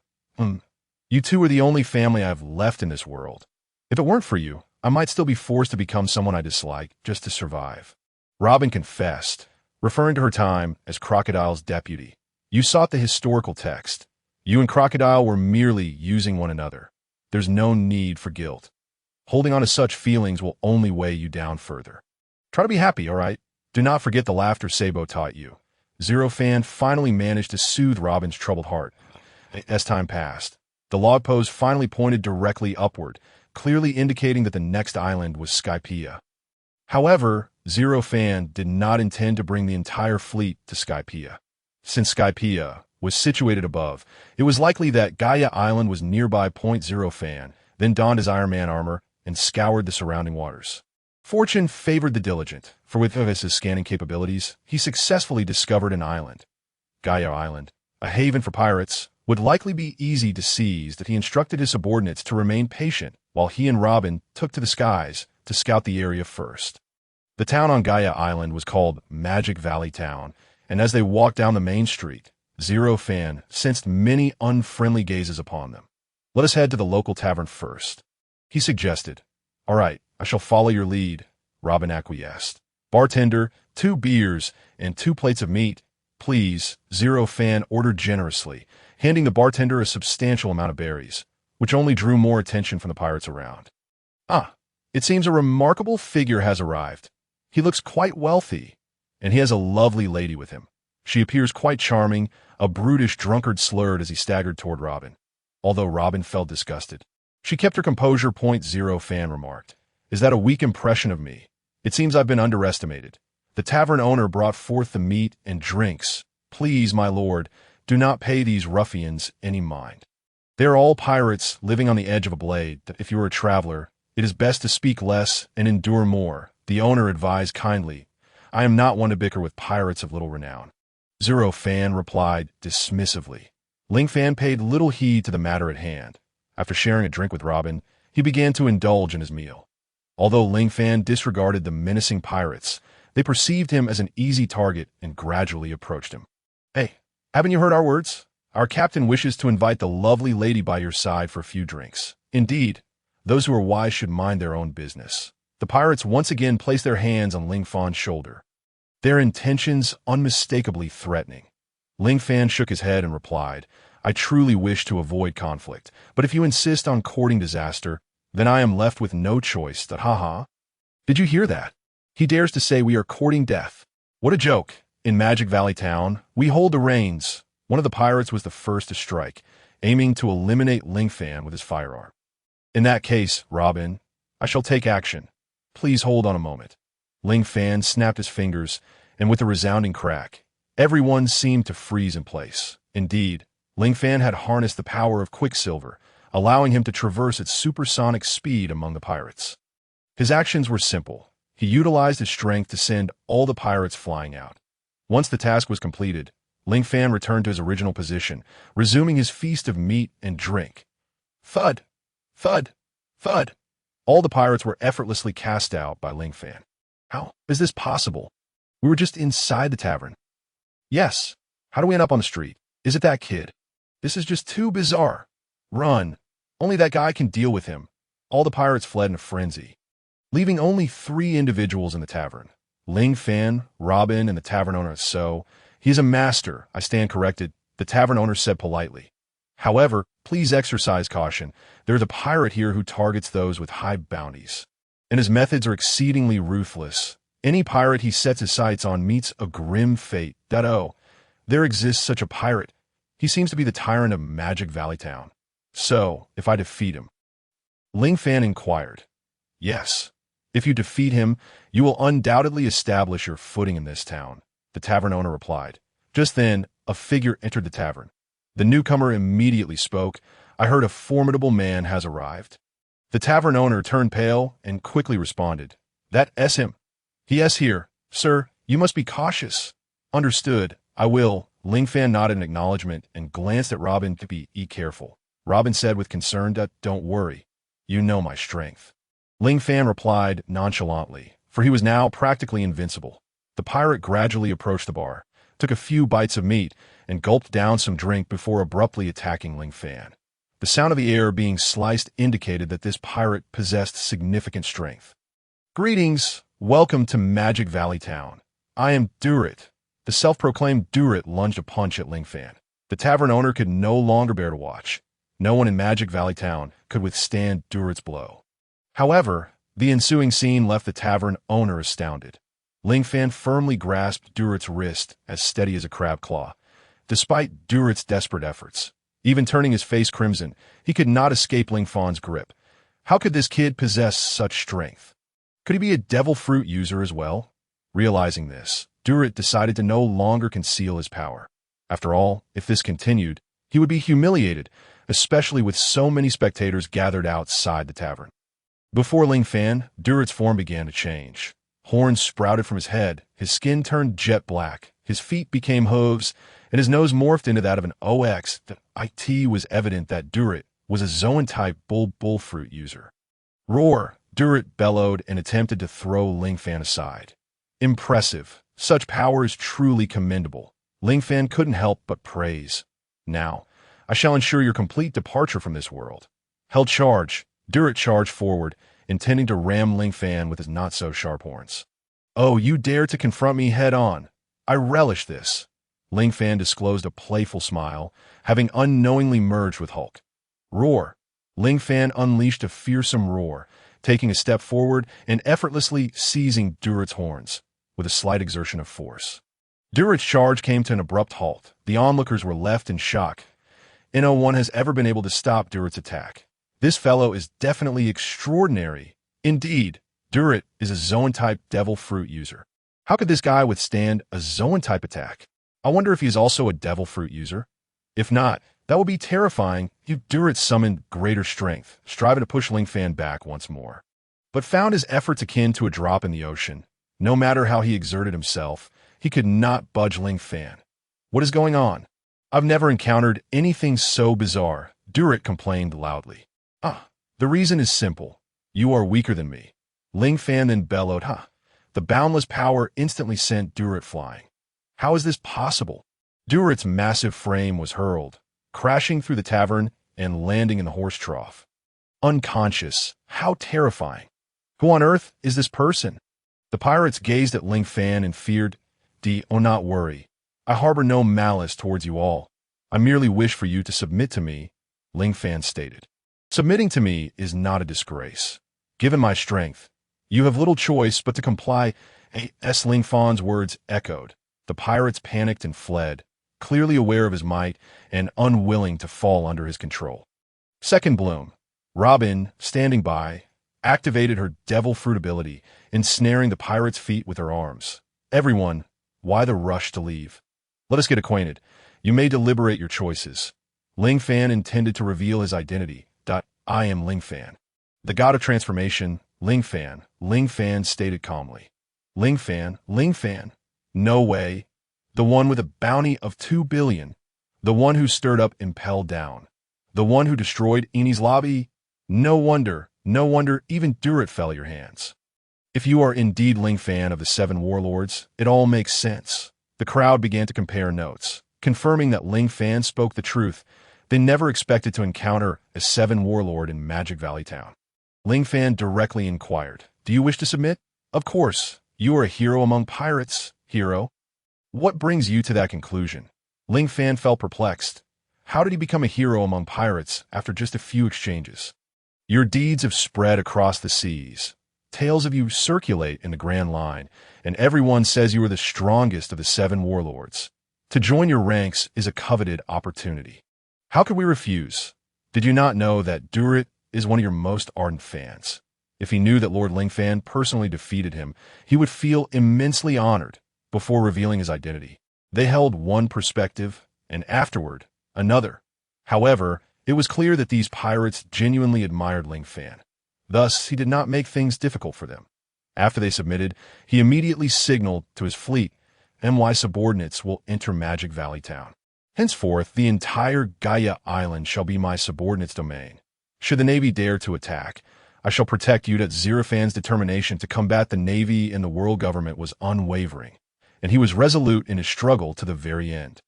You two are the only family I have left in this world. If it weren't for you, I might still be forced to become someone I dislike just to survive. Robin confessed, referring to her time as Crocodile's deputy. You sought the historical text. You and Crocodile were merely using one another. There's no need for guilt. Holding on to such feelings will only weigh you down further. Try to be happy, all right? Do not forget the laughter Sabo taught you. Zero Fan finally managed to soothe Robin's troubled heart. As time passed, the log pose finally pointed directly upward, clearly indicating that the next island was Skypiea. However, Zero Fan did not intend to bring the entire fleet to Skypiea. Since Skypiea was situated above, it was likely that Gaia Island was nearby. Zero Fan then donned his Iron Man armor and scoured the surrounding waters. Fortune favored the diligent, for with his scanning capabilities, he successfully discovered an island. Gaia Island, a haven for pirates, would likely be easy to seize that he instructed his subordinates to remain patient while he and Robin took to the skies to scout the area first. The town on Gaia Island was called Magic Valley Town, and as they walked down the main street, Zero Fan sensed many unfriendly gazes upon them. "Let us head to the local tavern first," he suggested. "All right, I shall follow your lead," Robin acquiesced. "Bartender, 2 beers and 2 plates of meat, please," Zero Fan ordered generously, handing the bartender a substantial amount of berries, which only drew more attention from the pirates around. "Ah, it seems a remarkable figure has arrived. He looks quite wealthy, and he has a lovely lady with him. She appears quite charming," a brutish drunkard slurred as he staggered toward Robin. Although Robin felt disgusted, she kept her composure. Zero Fan remarked, "Is that a weak impression of me? It seems I've been underestimated." The tavern owner brought forth the meat and drinks. "Please, my lord, do not pay these ruffians any mind. They are all pirates living on the edge of a blade. If you are a traveler, it is best to speak less and endure more," the owner advised kindly. "I am not one to bicker with pirates of little renown." Zero Fan replied dismissively. Ling Fan paid little heed to the matter at hand. After sharing a drink with Robin, he began to indulge in his meal. Although Ling Fan disregarded the menacing pirates, they perceived him as an easy target and gradually approached him. "Hey, haven't you heard our words? Our captain wishes to invite the lovely lady by your side for a few drinks. Indeed, those who are wise should mind their own business." The pirates once again placed their hands on Ling Fan's shoulder, their intentions unmistakably threatening. Ling Fan shook his head and replied, "I truly wish to avoid conflict, but if you insist on courting disaster, then I am left with no choice. Haha. Did you hear that? He dares to say we are courting death. What a joke. In Magic Valley Town, we hold the reins." One of the pirates was the first to strike, aiming to eliminate Ling Fan with his firearm. "In that case, Robin, I shall take action. Please hold on a moment." Ling Fan snapped his fingers, and with a resounding crack, everyone seemed to freeze in place. Indeed, Ling Fan had harnessed the power of Quicksilver, allowing him to traverse at supersonic speed among the pirates. His actions were simple. He utilized his strength to send all the pirates flying out. Once the task was completed, Ling Fan returned to his original position, resuming his feast of meat and drink. Thud! Thud! Thud! All the pirates were effortlessly cast out by Ling Fan. "How is this possible? We were just inside the tavern." "Yes. How do we end up on the street? Is it that kid? This is just too bizarre. Run. Only that guy can deal with him." All the pirates fled in a frenzy, leaving only 3 individuals in the tavern. Ling Fan, Robin, and the tavern owner. "So, he's a master," I stand corrected, the tavern owner said politely. "However, please exercise caution. There's a pirate here who targets those with high bounties, and his methods are exceedingly ruthless. Any pirate he sets his sights on meets a grim fate. Oh, there exists such a pirate. He seems to be the tyrant of Magic Valley Town. So, if I defeat him?" Ling Fan inquired. "Yes. If you defeat him, you will undoubtedly establish your footing in this town," the tavern owner replied. Just then, a figure entered the tavern. The newcomer immediately spoke. "I heard a formidable man has arrived." The tavern owner turned pale and quickly responded, "That's him. He is here. Sir, you must be cautious." "Understood. I will." Ling Fan nodded in acknowledgement and glanced at Robin to be careful. Robin said with concern, "Don't worry. You know my strength." Ling Fan replied nonchalantly, for he was now practically invincible. The pirate gradually approached the bar, took a few bites of meat, and gulped down some drink before abruptly attacking Ling Fan. The sound of the air being sliced indicated that this pirate possessed significant strength. "Greetings. Welcome to Magic Valley Town. I am Durit." The self-proclaimed Durit lunged a punch at Ling Fan. The tavern owner could no longer bear to watch. No one in Magic Valley Town could withstand Durit's blow. However, the ensuing scene left the tavern owner astounded. Ling Fan firmly grasped Durit's wrist, as steady as a crab claw. Despite Durit's desperate efforts, even turning his face crimson, he could not escape Ling Fan's grip. How could this kid possess such strength? Could he be a devil fruit user as well? Realizing this, Durit decided to no longer conceal his power. After all, if this continued, he would be humiliated, especially with so many spectators gathered outside the tavern. Before Ling Fan, Durit's form began to change. Horns sprouted from his head, his skin turned jet black, his feet became hooves, and his nose morphed into that of an OX. It was evident that Durit was a Zoan-type bull fruit user. Roar! Durit bellowed and attempted to throw Ling Fan aside. Impressive. Such power is truly commendable. Ling Fan couldn't help but praise. Now, I shall ensure your complete departure from this world. Held charge. Durit charged forward, intending to ram Ling Fan with his not-so-sharp horns. Oh, you dare to confront me head-on. I relish this. Ling Fan disclosed a playful smile, having unknowingly merged with Hulk. Roar! Ling Fan unleashed a fearsome roar, taking a step forward and effortlessly seizing Durit's horns, with a slight exertion of force. Durit's charge came to an abrupt halt. The onlookers were left in shock. No one has ever been able to stop Durit's attack. This fellow is definitely extraordinary. Indeed, Durit is a Zoan-type devil fruit user. How could this guy withstand a Zoan-type attack? I wonder if he is also a devil fruit user. If not, that would be terrifying. Durit summoned greater strength, striving to push Ling Fan back once more, but found his efforts akin to a drop in the ocean. No matter how he exerted himself, he could not budge Ling Fan. What is going on? I've never encountered anything so bizarre, Durit complained loudly. The reason is simple. You are weaker than me. Ling Fan then bellowed, The boundless power instantly sent Durit flying. How is this possible? Durit's massive frame was hurled, crashing through the tavern and landing in the horse trough. Unconscious. How terrifying. Who on earth is this person? The pirates gazed at Ling Fan and feared. Oh, not worry. I harbor no malice towards you all. I merely wish for you to submit to me, Ling Fan stated. Submitting to me is not a disgrace. Given my strength, you have little choice but to comply. As Ling Fan's words echoed, the pirates panicked and fled, clearly aware of his might and unwilling to fall under his control. Second bloom. Robin, standing by, activated her devil fruit ability, ensnaring the pirates' feet with her arms. Everyone, why the rush to leave? Let us get acquainted. You may deliberate your choices. Ling Fan intended to reveal his identity. I am Ling Fan. The god of transformation, Ling Fan stated calmly. Ling Fan. No way. The one with a bounty of 2 billion. The one who stirred up Impel Down. The one who destroyed Eni's lobby. No wonder, even Durit fell at your hands. If you are indeed Ling Fan of the 7 warlords, it all makes sense. The crowd began to compare notes, confirming that Ling Fan spoke the truth. They never expected to encounter a 7 warlord in Magic Valley Town. Ling Fan directly inquired, Do you wish to submit? Of course. You are a hero among pirates, hero. What brings you to that conclusion? Ling Fan felt perplexed. How did he become a hero among pirates after just a few exchanges? Your deeds have spread across the seas. Tales of you circulate in the Grand Line, and everyone says you are the strongest of the 7 warlords. To join your ranks is a coveted opportunity. How could we refuse? Did you not know that Durit is one of your most ardent fans? If he knew that Lord Ling Fan personally defeated him, he would feel immensely honored before revealing his identity. They held one perspective, and afterward, another. However, it was clear that these pirates genuinely admired Ling Fan. Thus, he did not make things difficult for them. After they submitted, he immediately signaled to his fleet, My subordinates will enter Magic Valley Town. Henceforth, the entire Gaia Island shall be my subordinates' domain. Should the Navy dare to attack, I shall protect you. Zerafan's determination to combat the Navy and the world government was unwavering, and he was resolute in his struggle to the very end.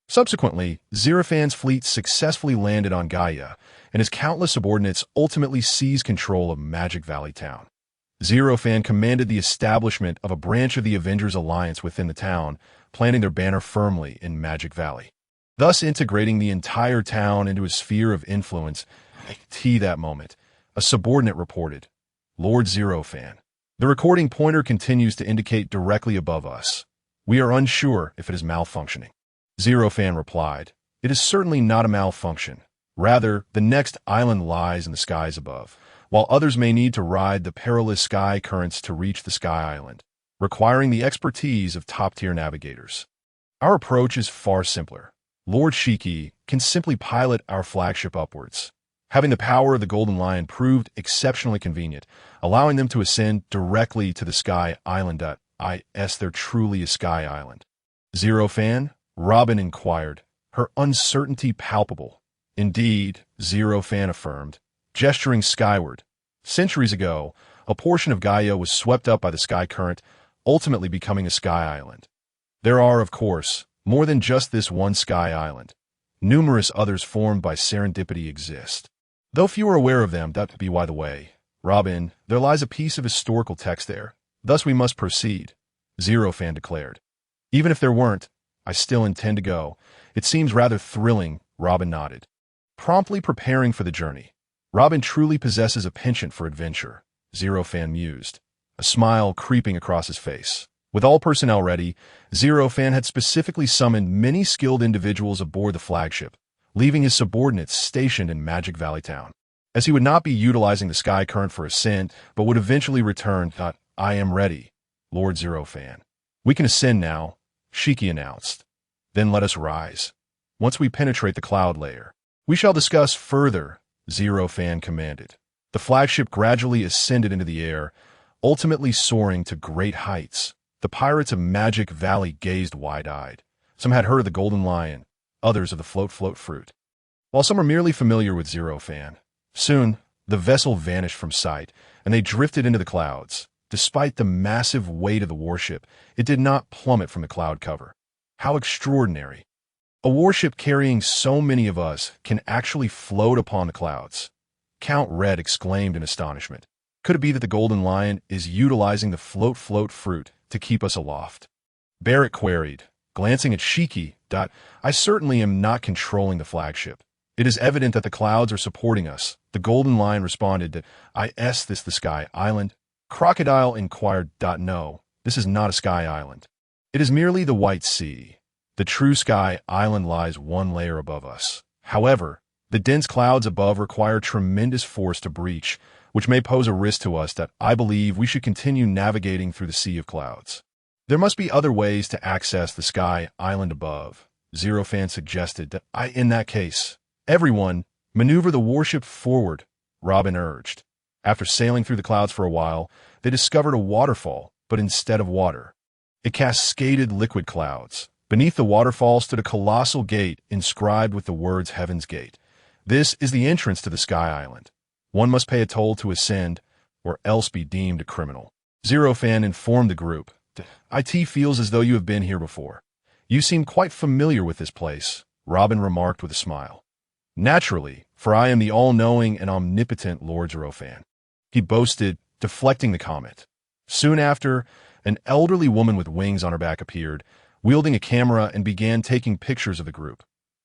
Subsequently, Zerafan's fleet successfully landed on Gaia, and his countless subordinates ultimately seized control of Magic Valley Town. Zerafan commanded the establishment of a branch of the Avengers Alliance within the town, planting their banner firmly in Magic Valley, thus integrating the entire town into his sphere of influence. That moment, a subordinate reported, Lord Zerafan. The recording pointer continues to indicate directly above us. We are unsure if it is malfunctioning. Zerafan replied, It is certainly not a malfunction. Rather, the next island lies in the skies above, while others may need to ride the perilous sky currents to reach the Sky Island, requiring the expertise of top-tier navigators. Our approach is far simpler. Lord Shiki can simply pilot our flagship upwards. Having the power of the Golden Lion proved exceptionally convenient, allowing them to ascend directly to the Sky Island. There truly is Sky Island. Zero Fan? Robin inquired, her uncertainty palpable. Indeed, Zero Fan affirmed, gesturing skyward. Centuries ago, a portion of Gaia was swept up by the sky current, ultimately becoming a sky island. There are, of course, more than just this one sky island. Numerous others formed by serendipity exist. Though few are aware of them, that be by the way. Robin, there lies a piece of historical text there. Thus we must proceed, Zero Fan declared. Even if there weren't, I still intend to go. It seems rather thrilling, Robin nodded. Promptly preparing for the journey. Robin truly possesses a penchant for adventure, Zero Fan mused, a smile creeping across his face. With all personnel ready, Zero Fan had specifically summoned many skilled individuals aboard the flagship, leaving his subordinates stationed in Magic Valley Town. As he would not be utilizing the sky current for ascent, but would eventually return, I am ready, Lord Zero Fan. We can ascend now, Shiki announced. Then let us rise. Once we penetrate the cloud layer, we shall discuss further, Zero Fan commanded. The flagship gradually ascended into the air, ultimately soaring to great heights. The pirates of Magic Valley gazed wide-eyed. Some had heard of the Golden Lion, others of the float fruit. While some were merely familiar with Zero Fan, soon the vessel vanished from sight, and they drifted into the clouds. Despite the massive weight of the warship, it did not plummet from the cloud cover. How extraordinary! A warship carrying so many of us can actually float upon the clouds. Count Red exclaimed in astonishment. Could it be that the Golden Lion is utilizing the float fruit to keep us aloft? Barrett queried, glancing at Shiki. I certainly am not controlling the flagship. It is evident that the clouds are supporting us. The Golden Lion responded that this the Sky Island. Crocodile inquired. No, this is not a sky island. It is merely the White Sea. The true Sky Island lies one layer above us. However, the dense clouds above require tremendous force to breach, which may pose a risk to us that I believe we should continue navigating through the sea of clouds. There must be other ways to access the Sky Island above, Zero Fan suggested. That in that case, everyone, maneuver the warship forward, Robin urged. After sailing through the clouds for a while, they discovered a waterfall, but instead of water, it cascaded liquid clouds. Beneath the waterfall stood a colossal gate inscribed with the words Heaven's Gate. This is the entrance to the Sky Island. One must pay a toll to ascend, or else be deemed a criminal. Zero Fan informed the group. IT feels as though you have been here before. You seem quite familiar with this place, Robin remarked with a smile. Naturally, for I am the all-knowing and omnipotent Lord Zero Fan, he boasted, deflecting the comment. Soon after, an elderly woman with wings on her back appeared, wielding a camera and began taking pictures of the group.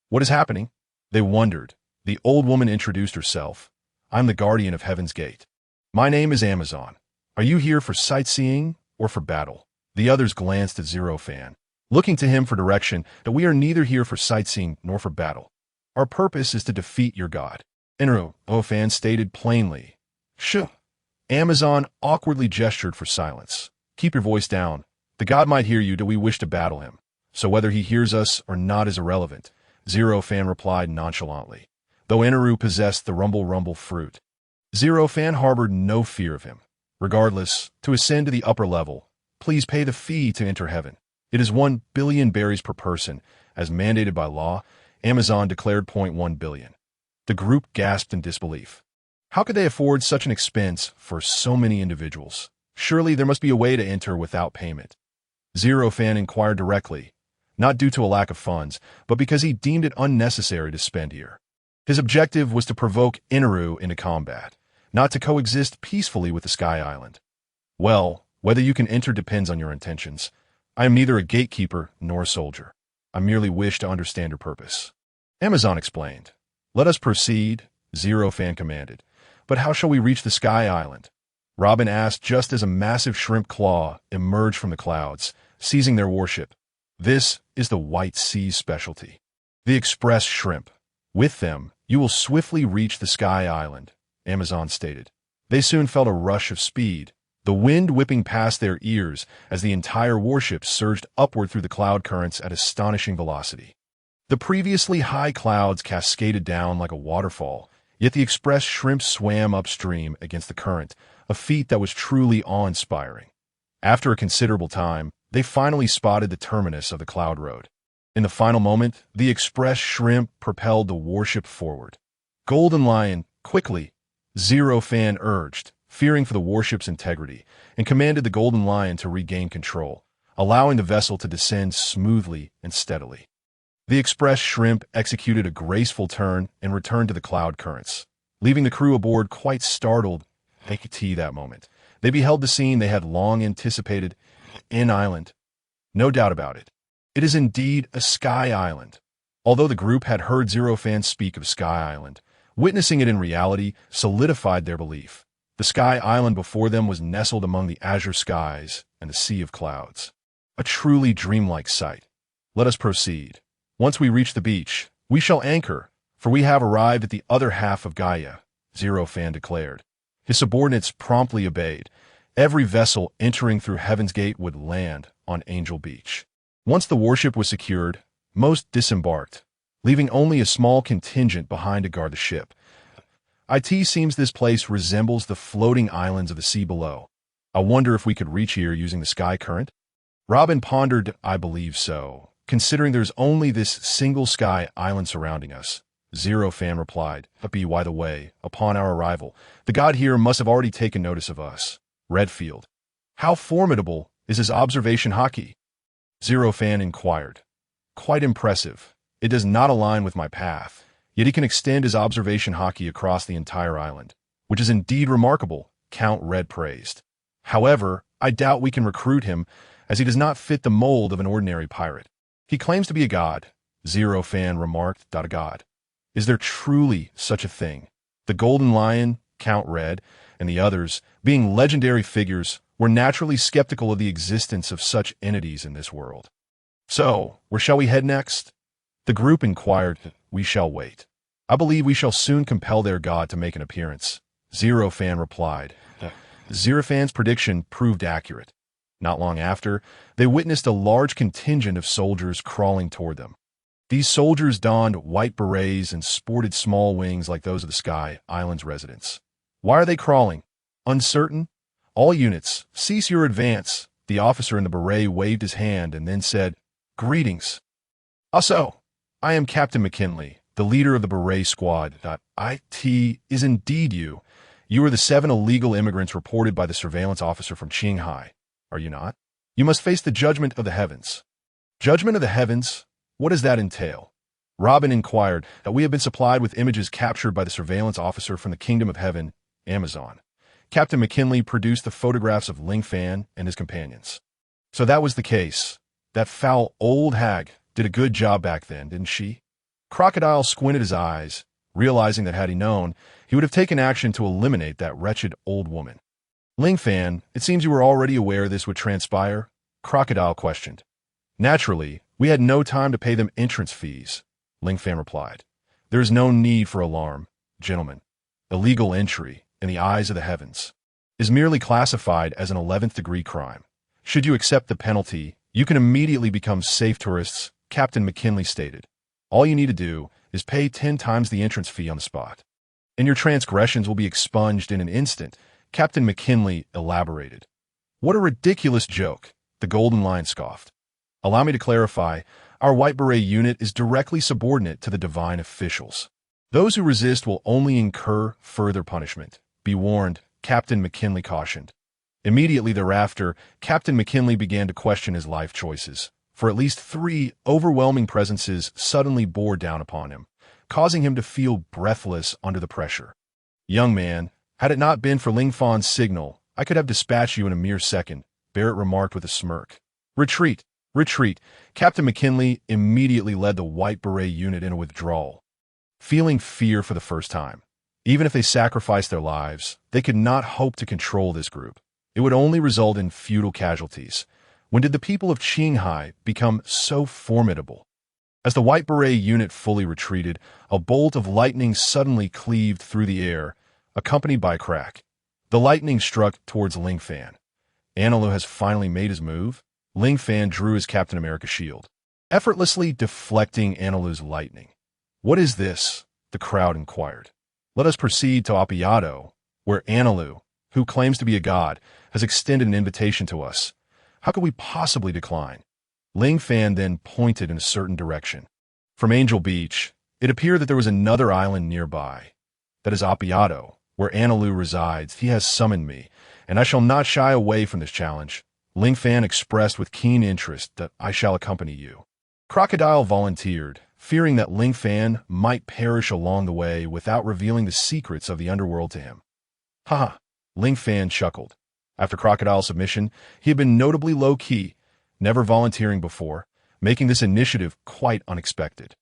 What is happening? They wondered. The old woman introduced herself. I'm the guardian of Heaven's Gate. My name is Amazon. Are you here for sightseeing or for battle? The others glanced at Zero Fan, looking to him for direction. That we are neither here for sightseeing nor for battle. Our purpose is to defeat your god. Enel, Fan stated plainly. Shh. Amazon awkwardly gestured for silence. Keep your voice down. The god might hear you. Do we wish to battle him? So whether he hears us or not is irrelevant, Zero Fan replied nonchalantly. Though Enel possessed the rumble fruit, Zero Fan harbored no fear of him. Regardless, to ascend to the upper level, please pay the fee to enter heaven. It is 1 billion berries per person, as mandated by law. Amazon declared 0.1 billion. The group gasped in disbelief. How could they afford such an expense for so many individuals? Surely there must be a way to enter without payment. Zero Fan inquired directly, not due to a lack of funds, but because he deemed it unnecessary to spend here. His objective was to provoke Enel into combat, not to coexist peacefully with the Sky Island. Well, whether you can enter depends on your intentions. I am neither a gatekeeper nor a soldier. I merely wish to understand your purpose. Amazon explained. Let us proceed, Zero Fan commanded. But how shall we reach the Sky Island? Robin asked just as a massive shrimp claw emerged from the clouds, seizing their warship. This is the White Sea's specialty. The express shrimp. With them, you will swiftly reach the Sky Island, Amazon stated. They soon felt a rush of speed, the wind whipping past their ears as the entire warship surged upward through the cloud currents at astonishing velocity. The previously high clouds cascaded down like a waterfall, Yet the express shrimp swam upstream against the current, a feat that was truly awe-inspiring. After a considerable time, they finally spotted the terminus of the Cloud Road. In the final moment, the express shrimp propelled the warship forward. Golden Lion, quickly, Zero Fan urged, fearing for the warship's integrity, and commanded the Golden Lion to regain control, allowing the vessel to descend smoothly and steadily. The express shrimp executed a graceful turn and returned to the cloud currents, leaving the crew aboard quite startled. They could see that moment. They beheld the scene they had long anticipated. An island. No doubt about it. It is indeed a sky island. Although the group had heard Zero Fan speak of Sky Island, witnessing it in reality solidified their belief. The sky island before them was nestled among the azure skies and the sea of clouds. A truly dreamlike sight. Let us proceed. Once we reach the beach, we shall anchor, for we have arrived at the other half of Gaia, Zero Fan declared. His subordinates promptly obeyed. Every vessel entering through Heaven's Gate would land on Angel Beach. Once the warship was secured, most disembarked, leaving only a small contingent behind to guard the ship. It seems this place resembles the floating islands of the sea below. I wonder if we could reach here using the sky current? Robin pondered. I believe so, considering there's only this single sky island surrounding us. Zero Fan replied, by the way, upon our arrival, the god here must have already taken notice of us. Redfield. How formidable is his observation hockey? Zero Fan inquired. Quite impressive. It does not align with my path, yet he can extend his observation hockey across the entire island, which is indeed remarkable, Count Red praised. However, I doubt we can recruit him, as he does not fit the mold of an ordinary pirate. He claims to be a god, Zero Fan remarked. A god. Is there truly such a thing? The Golden Lion, Count Red, and the others, being legendary figures, were naturally skeptical of the existence of such entities in this world. So, where shall we head next? The group inquired. We shall wait. I believe we shall soon compel their god to make an appearance, Zero Fan replied. Zero Fan's prediction proved accurate. Not long after, they witnessed a large contingent of soldiers crawling toward them. These soldiers donned white berets and sported small wings like those of the Sky Island's residents. Why are they crawling? Uncertain? All units, cease your advance. The officer in the beret waved his hand and then said, Greetings. Also, I am Captain McKinley, the leader of the beret squad. It is indeed you. You are the 7 illegal immigrants reported by the surveillance officer from Qinghai, are you not? You must face the judgment of the heavens. Judgment of the heavens? What does that entail? Robin inquired. We have been supplied with images captured by the surveillance officer from the Kingdom of Heaven, Amazon. Captain McKinley produced the photographs of Ling Fan and his companions. So that was the case. That foul old hag did a good job back then, didn't she? Crocodile squinted his eyes, realizing that had he known, he would have taken action to eliminate that wretched old woman. Ling Fan, it seems you were already aware this would transpire? Crocodile questioned. Naturally, we had no time to pay them entrance fees, Ling Fan replied. There is no need for alarm, gentlemen. Illegal entry, in the eyes of the heavens, is merely classified as an 11th degree crime. Should you accept the penalty, you can immediately become safe tourists, Captain McKinley stated. All you need to do is pay 10 times the entrance fee on the spot. And your transgressions will be expunged in an instant, Captain McKinley elaborated. What a ridiculous joke, the Golden Lion scoffed. Allow me to clarify, our White Beret unit is directly subordinate to the divine officials. Those who resist will only incur further punishment. Be warned, Captain McKinley cautioned. Immediately thereafter, Captain McKinley began to question his life choices, for at least 3 overwhelming presences suddenly bore down upon him, causing him to feel breathless under the pressure. Young man, had it not been for Ling Fan's signal, I could have dispatched you in a mere second, Barrett remarked with a smirk. Retreat, retreat. Captain McKinley immediately led the White Beret unit in a withdrawal. Feeling fear for the first time. Even if they sacrificed their lives, they could not hope to control this group. It would only result in futile casualties. When did the people of Qinghai become so formidable? As the White Beret unit fully retreated, a bolt of lightning suddenly cleaved through the air, accompanied by a crack. The lightning struck towards Ling Fan. Enel has finally made his move. Ling Fan drew his Captain America shield, effortlessly deflecting Enel's lightning. What is this? The crowd inquired. Let us proceed to Apiato, where Enel, who claims to be a god, has extended an invitation to us. How could we possibly decline? Ling Fan then pointed in a certain direction. From Angel Beach, it appeared that there was another island nearby. That is Apiato, where Enel resides. He has summoned me, and I shall not shy away from this challenge. Ling Fan expressed with keen interest that I shall accompany you. Crocodile volunteered, fearing that Ling Fan might perish along the way without revealing the secrets of the underworld to him. Haha, Ling Fan chuckled. After Crocodile's submission, he had been notably low-key, never volunteering before, making this initiative quite unexpected.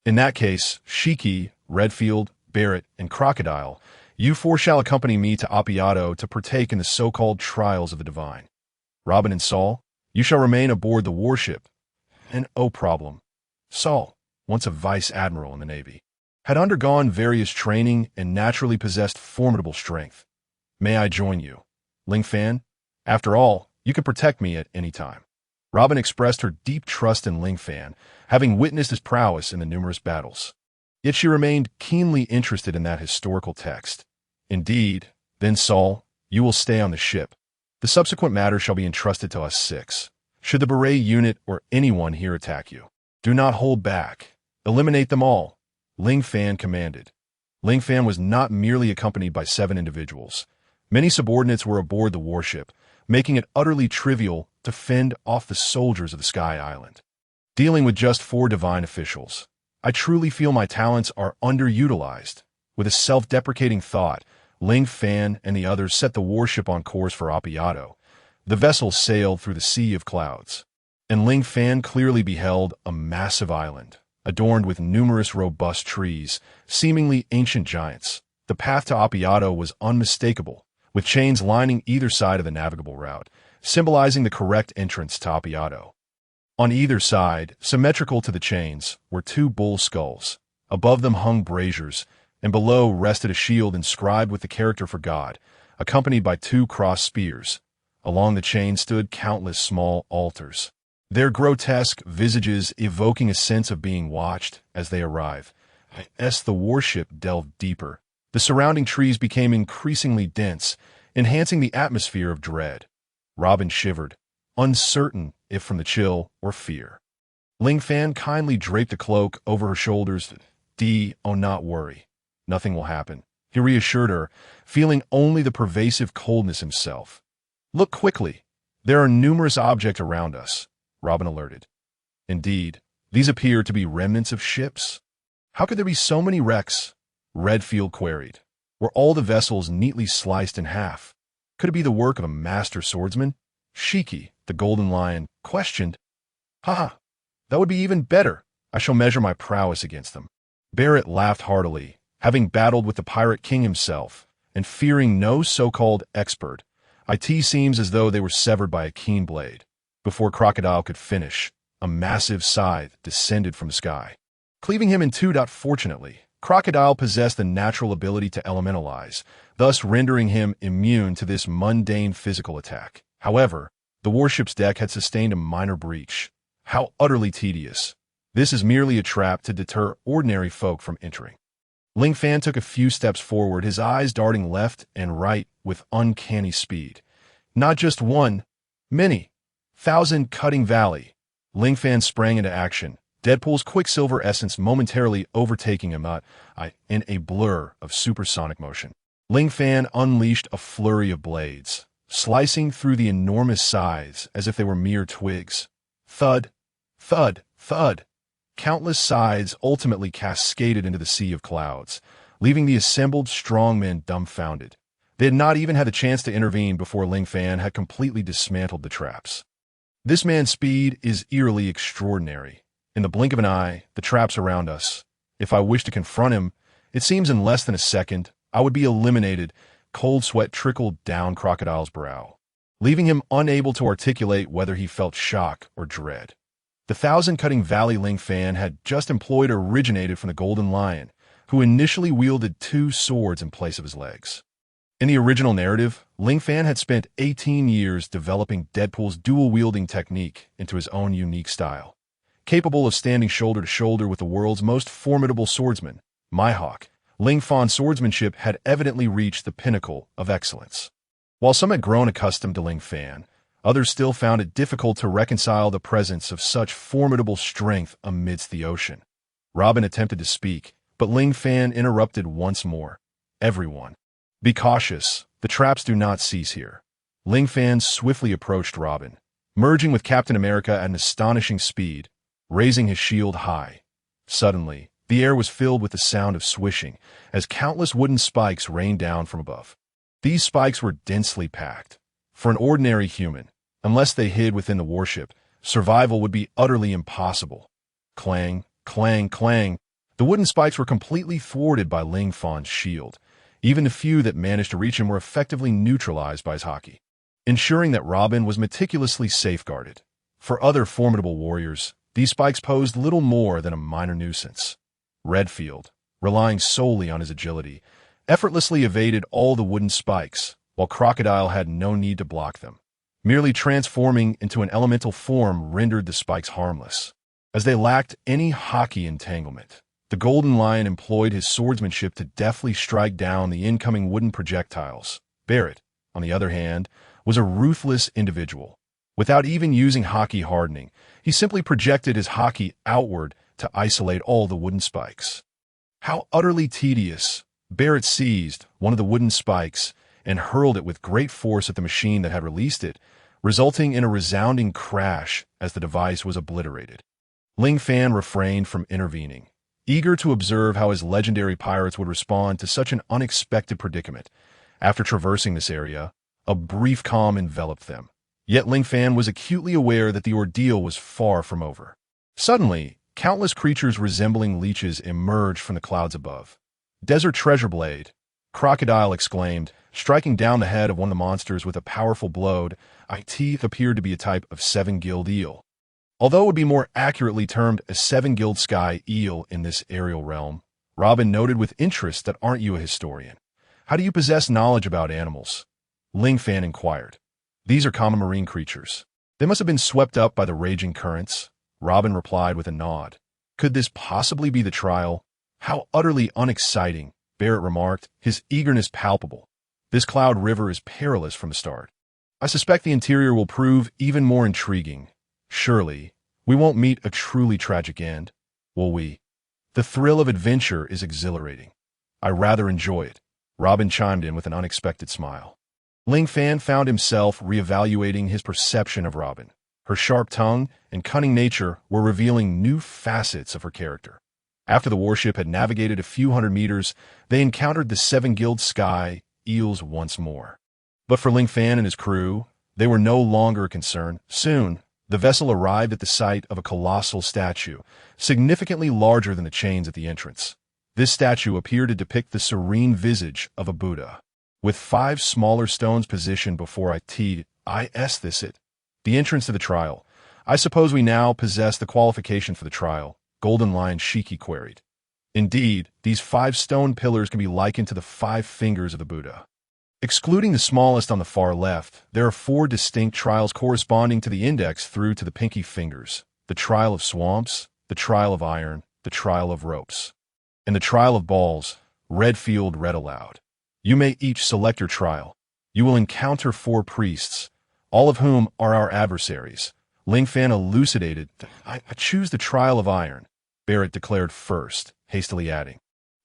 In that case, Shiki, Redfield, Barrett, and Crocodile, you four shall accompany me to Apiato to partake in the so-called trials of the divine. Robin and Saul, you shall remain aboard the warship. And oh problem. Saul, once a vice admiral in the Navy, had undergone various training and naturally possessed formidable strength. May I join you? Ling Fan, after all, you can protect me at any time. Robin expressed her deep trust in Ling Fan, having witnessed his prowess in the numerous battles. Yet she remained keenly interested in that historical text. Indeed, then Saul, you will stay on the ship. The subsequent matter shall be entrusted to us six. Should the Beret unit or anyone here attack you, do not hold back. Eliminate them all, Ling Fan commanded. Ling Fan was not merely accompanied by 7 individuals. Many subordinates were aboard the warship, making it utterly trivial to fend off the soldiers of the Sky Island. Dealing with just 4 divine officials, I truly feel my talents are underutilized. With a self-deprecating thought, Ling Fan and the others set the warship on course for Apiato. The vessel sailed through the sea of clouds, and Ling Fan clearly beheld a massive island, adorned with numerous robust trees, seemingly ancient giants. The path to Apiato was unmistakable, with chains lining either side of the navigable route, symbolizing the correct entrance to Apiato. On either side, symmetrical to the chains, were 2 bull skulls. Above them hung braziers, and below rested a shield inscribed with the character for God, accompanied by 2 crossed spears. Along the chain stood countless small altars, their grotesque visages evoking a sense of being watched as they arrive. As the warship delved deeper, the surrounding trees became increasingly dense, enhancing the atmosphere of dread. Robin shivered, uncertain if from the chill or fear. Ling Fan kindly draped a cloak over her shoulders. Oh, not worry. Nothing will happen, he reassured her, feeling only the pervasive coldness himself. Look quickly. There are numerous objects around us, Robin alerted. Indeed, these appear to be remnants of ships. How could there be so many wrecks? Redfield queried. Were all the vessels neatly sliced in half? Could it be the work of a master swordsman? Shiki, the Golden Lion, questioned. Haha, that would be even better. I shall measure my prowess against them. Barrett laughed heartily, having battled with the Pirate King himself, and fearing no so-called expert. It seems as though they were severed by a keen blade. Before Crocodile could finish, a massive scythe descended from the sky, cleaving him in 2. Fortunately, Crocodile possessed the natural ability to elementalize, thus rendering him immune to this mundane physical attack. However, the warship's deck had sustained a minor breach. How utterly tedious. This is merely a trap to deter ordinary folk from entering. Ling Fan took a few steps forward, his eyes darting left and right with uncanny speed. Not just 1, many. 1,000 cutting valley. Ling Fan sprang into action, Deadpool's quicksilver essence momentarily overtaking him in a blur of supersonic motion. Ling Fan unleashed a flurry of blades, slicing through the enormous scythes as if they were mere twigs. Thud, thud, thud. Countless scythes ultimately cascaded into the sea of clouds, leaving the assembled strongmen dumbfounded. They had not even had the chance to intervene before Ling Fan had completely dismantled the traps. This man's speed is eerily extraordinary. In the blink of an eye, the traps around us. If I wish to confront him, it seems in less than a second, I would be eliminated. Cold sweat trickled down Crocodile's brow, leaving him unable to articulate whether he felt shock or dread. The 1,000-cutting valley Ling Fan had just employed originated from the Golden Lion, who initially wielded 2 swords in place of his legs. In the original narrative, Ling Fan had spent 18 years developing Deadpool's dual-wielding technique into his own unique style, capable of standing shoulder to shoulder with the world's most formidable swordsman, Mihawk. Ling Fan's swordsmanship had evidently reached the pinnacle of excellence. While some had grown accustomed to Ling Fan, others still found it difficult to reconcile the presence of such formidable strength amidst the ocean. Robin attempted to speak, but Ling Fan interrupted once more. Everyone, be cautious. The traps do not cease here. Ling Fan swiftly approached Robin, merging with Captain America at an astonishing speed, raising his shield high. Suddenly, the air was filled with the sound of swishing as countless wooden spikes rained down from above. These spikes were densely packed. For an ordinary human, unless they hid within the warship, survival would be utterly impossible. Clang, clang, clang. The wooden spikes were completely thwarted by Ling Fan's shield. Even the few that managed to reach him were effectively neutralized by his haki, ensuring that Robin was meticulously safeguarded. For other formidable warriors, these spikes posed little more than a minor nuisance. Redfield, relying solely on his agility, effortlessly evaded all the wooden spikes, while Crocodile had no need to block them. Merely transforming into an elemental form rendered the spikes harmless, as they lacked any haki entanglement. The Golden Lion employed his swordsmanship to deftly strike down the incoming wooden projectiles. Barrett, on the other hand, was a ruthless individual. Without even using haki hardening, he simply projected his haki outward to isolate all the wooden spikes. How utterly tedious! Barrett seized one of the wooden spikes and hurled it with great force at the machine that had released it, resulting in a resounding crash as the device was obliterated. Ling Fan refrained from intervening, eager to observe how his legendary pirates would respond to such an unexpected predicament. After traversing this area, a brief calm enveloped them. Yet Ling Fan was acutely aware that the ordeal was far from over. Suddenly, countless creatures resembling leeches emerged from the clouds above. Desert Treasure Blade, Crocodile exclaimed, striking down the head of one of the monsters with a powerful blow. It appeared to be a type of seven-gilled eel. Although it would be more accurately termed a seven-gilled sky eel in this aerial realm, Robin noted with interest that aren't you a historian? How do you possess knowledge about animals? Ling Fan inquired. These are common marine creatures. They must have been swept up by the raging currents. Robin replied with a nod. Could this possibly be the trial? How utterly unexciting, Barrett remarked, his eagerness palpable. This cloud river is perilous from the start. I suspect the interior will prove even more intriguing. Surely, we won't meet a truly tragic end, will we? The thrill of adventure is exhilarating. I rather enjoy it, Robin chimed in with an unexpected smile. Ling Fan found himself reevaluating his perception of Robin. Her sharp tongue and cunning nature were revealing new facets of her character. After the warship had navigated a few hundred meters, they encountered the seven-gilled sky eels once more. But for Ling Fan and his crew, they were no longer a concern. Soon, the vessel arrived at the site of a colossal statue, significantly larger than the chains at the entrance. This statue appeared to depict the serene visage of a Buddha, with 5 smaller stones positioned before the entrance to the trial. I suppose we now possess the qualification for the trial, Golden Lion Shiki queried. Indeed, these 5 stone pillars can be likened to the 5 fingers of the Buddha. Excluding the smallest on the far left, there are 4 distinct trials corresponding to the index through to the pinky fingers: the trial of swamps, the trial of iron, the trial of ropes. In the trial of balls, Redfield read aloud. You may each select your trial. You will encounter 4 priests, all of whom are our adversaries. Ling Fan elucidated. I choose the trial of iron, Barrett declared first, hastily adding.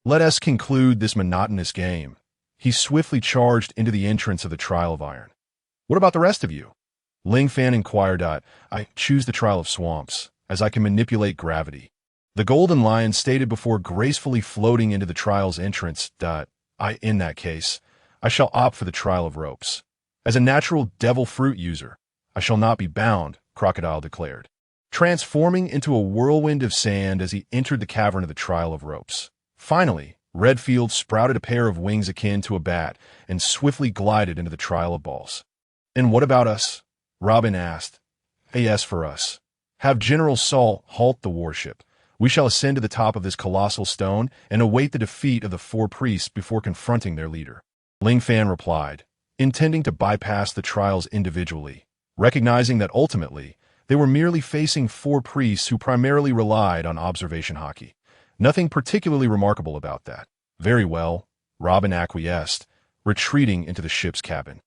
Let us conclude this monotonous game. He swiftly charged into the entrance of the trial of iron. What about the rest of you? Ling Fan inquired. I choose the trial of swamps, as I can manipulate gravity. The Golden Lion stated before gracefully floating into the trial's entrance. In that case, I shall opt for the trial of ropes. As a natural devil fruit user, I shall not be bound, Crocodile declared, transforming into a whirlwind of sand as he entered the cavern of the trial of ropes. Finally, Redfield sprouted a pair of wings akin to a bat and swiftly glided into the trial of balls. And what about us? Robin asked. Yes, for us. Have General Saul halt the warship. We shall ascend to the top of this colossal stone and await the defeat of the 4 priests before confronting their leader. Ling Fan replied, intending to bypass the trials individually, recognizing that ultimately they were merely facing 4 priests who primarily relied on observation haki. Nothing particularly remarkable about that. Very well, Robin acquiesced, retreating into the ship's cabin.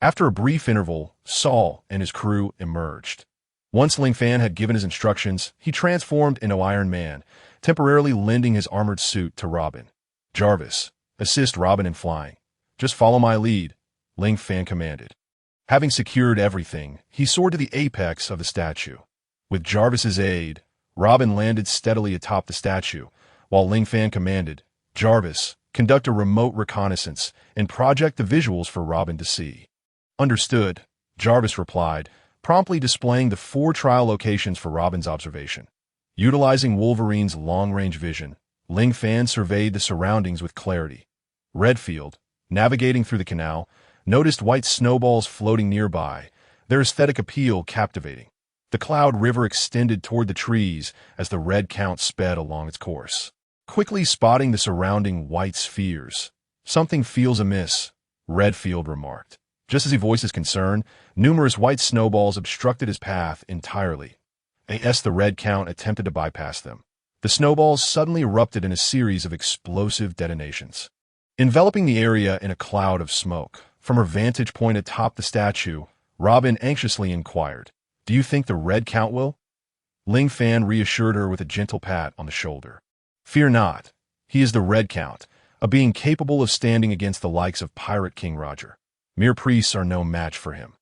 After a brief interval, Saul and his crew emerged. Once Ling Fan had given his instructions, he transformed into Iron Man, temporarily lending his armored suit to Robin. Jarvis, assist Robin in flying. Just follow my lead, Ling Fan commanded. Having secured everything, he soared to the apex of the statue. With Jarvis's aid, Robin landed steadily atop the statue, while Ling Fan commanded, Jarvis, conduct a remote reconnaissance and project the visuals for Robin to see. Understood, Jarvis replied, promptly displaying the 4 trial locations for Robin's observation. Utilizing Wolverine's long-range vision, Ling Fan surveyed the surroundings with clarity. Redfield, navigating through the canal, noticed white snowballs floating nearby, their aesthetic appeal captivating. The Cloud River extended toward the trees as the Red Count sped along its course. Quickly spotting the surrounding white spheres, something feels amiss, Redfield remarked. Just as he voiced his concern, numerous white snowballs obstructed his path entirely. The Red Count attempted to bypass them. The snowballs suddenly erupted in a series of explosive detonations, enveloping the area in a cloud of smoke. From her vantage point atop the statue, Robin anxiously inquired, "Do you think the Red Count will?" Ling Fan reassured her with a gentle pat on the shoulder. "Fear not. He is the Red Count, a being capable of standing against the likes of Pirate King Roger. Mere priests are no match for him."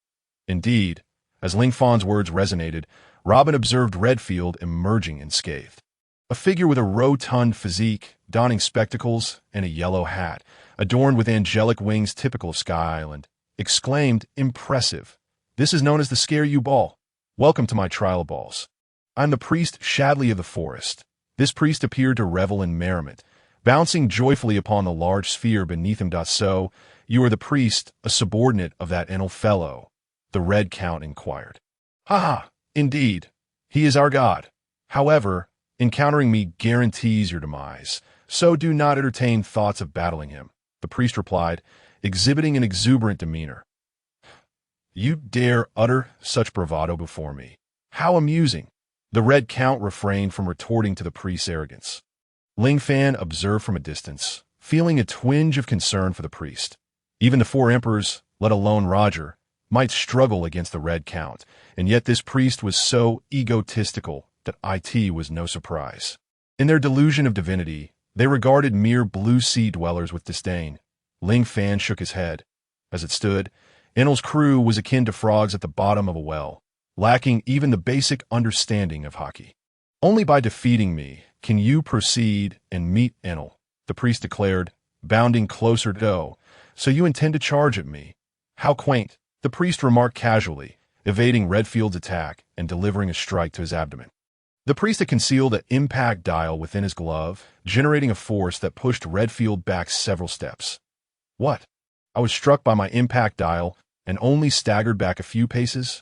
Indeed, as Ling Fan's words resonated, Robin observed Redfield emerging unscathed. A figure with a rotund physique, donning spectacles and a yellow hat, adorned with angelic wings typical of Sky Island, exclaimed, "Impressive. This is known as the Scare You Ball. Welcome to my trial balls. I'm the priest Shadley of the Forest." This priest appeared to revel in merriment, bouncing joyfully upon the large sphere beneath him. "So, you are the priest, a subordinate of that Enel fellow?" the Red Count inquired. "Ha ha, indeed. He is our god. However, encountering me guarantees your demise, so do not entertain thoughts of battling him," the priest replied, exhibiting an exuberant demeanor. "You dare utter such bravado before me? How amusing!" The Red Count refrained from retorting to the priest's arrogance. Ling Fan observed from a distance, feeling a twinge of concern for the priest. Even the 4 emperors, let alone Roger, might struggle against the Red Count, and yet this priest was so egotistical that it was no surprise. In their delusion of divinity, they regarded mere blue sea dwellers with disdain. Ling Fan shook his head. As it stood, Enel's crew was akin to frogs at the bottom of a well, lacking even the basic understanding of hockey. "Only by defeating me can you proceed and meet Enel," the priest declared, bounding closer to go. "So you intend to charge at me? How quaint," the priest remarked casually, evading Redfield's attack and delivering a strike to his abdomen. The priest had concealed an impact dial within his glove, generating a force that pushed Redfield back several steps. "What? I was struck by my impact dial and only staggered back a few paces?"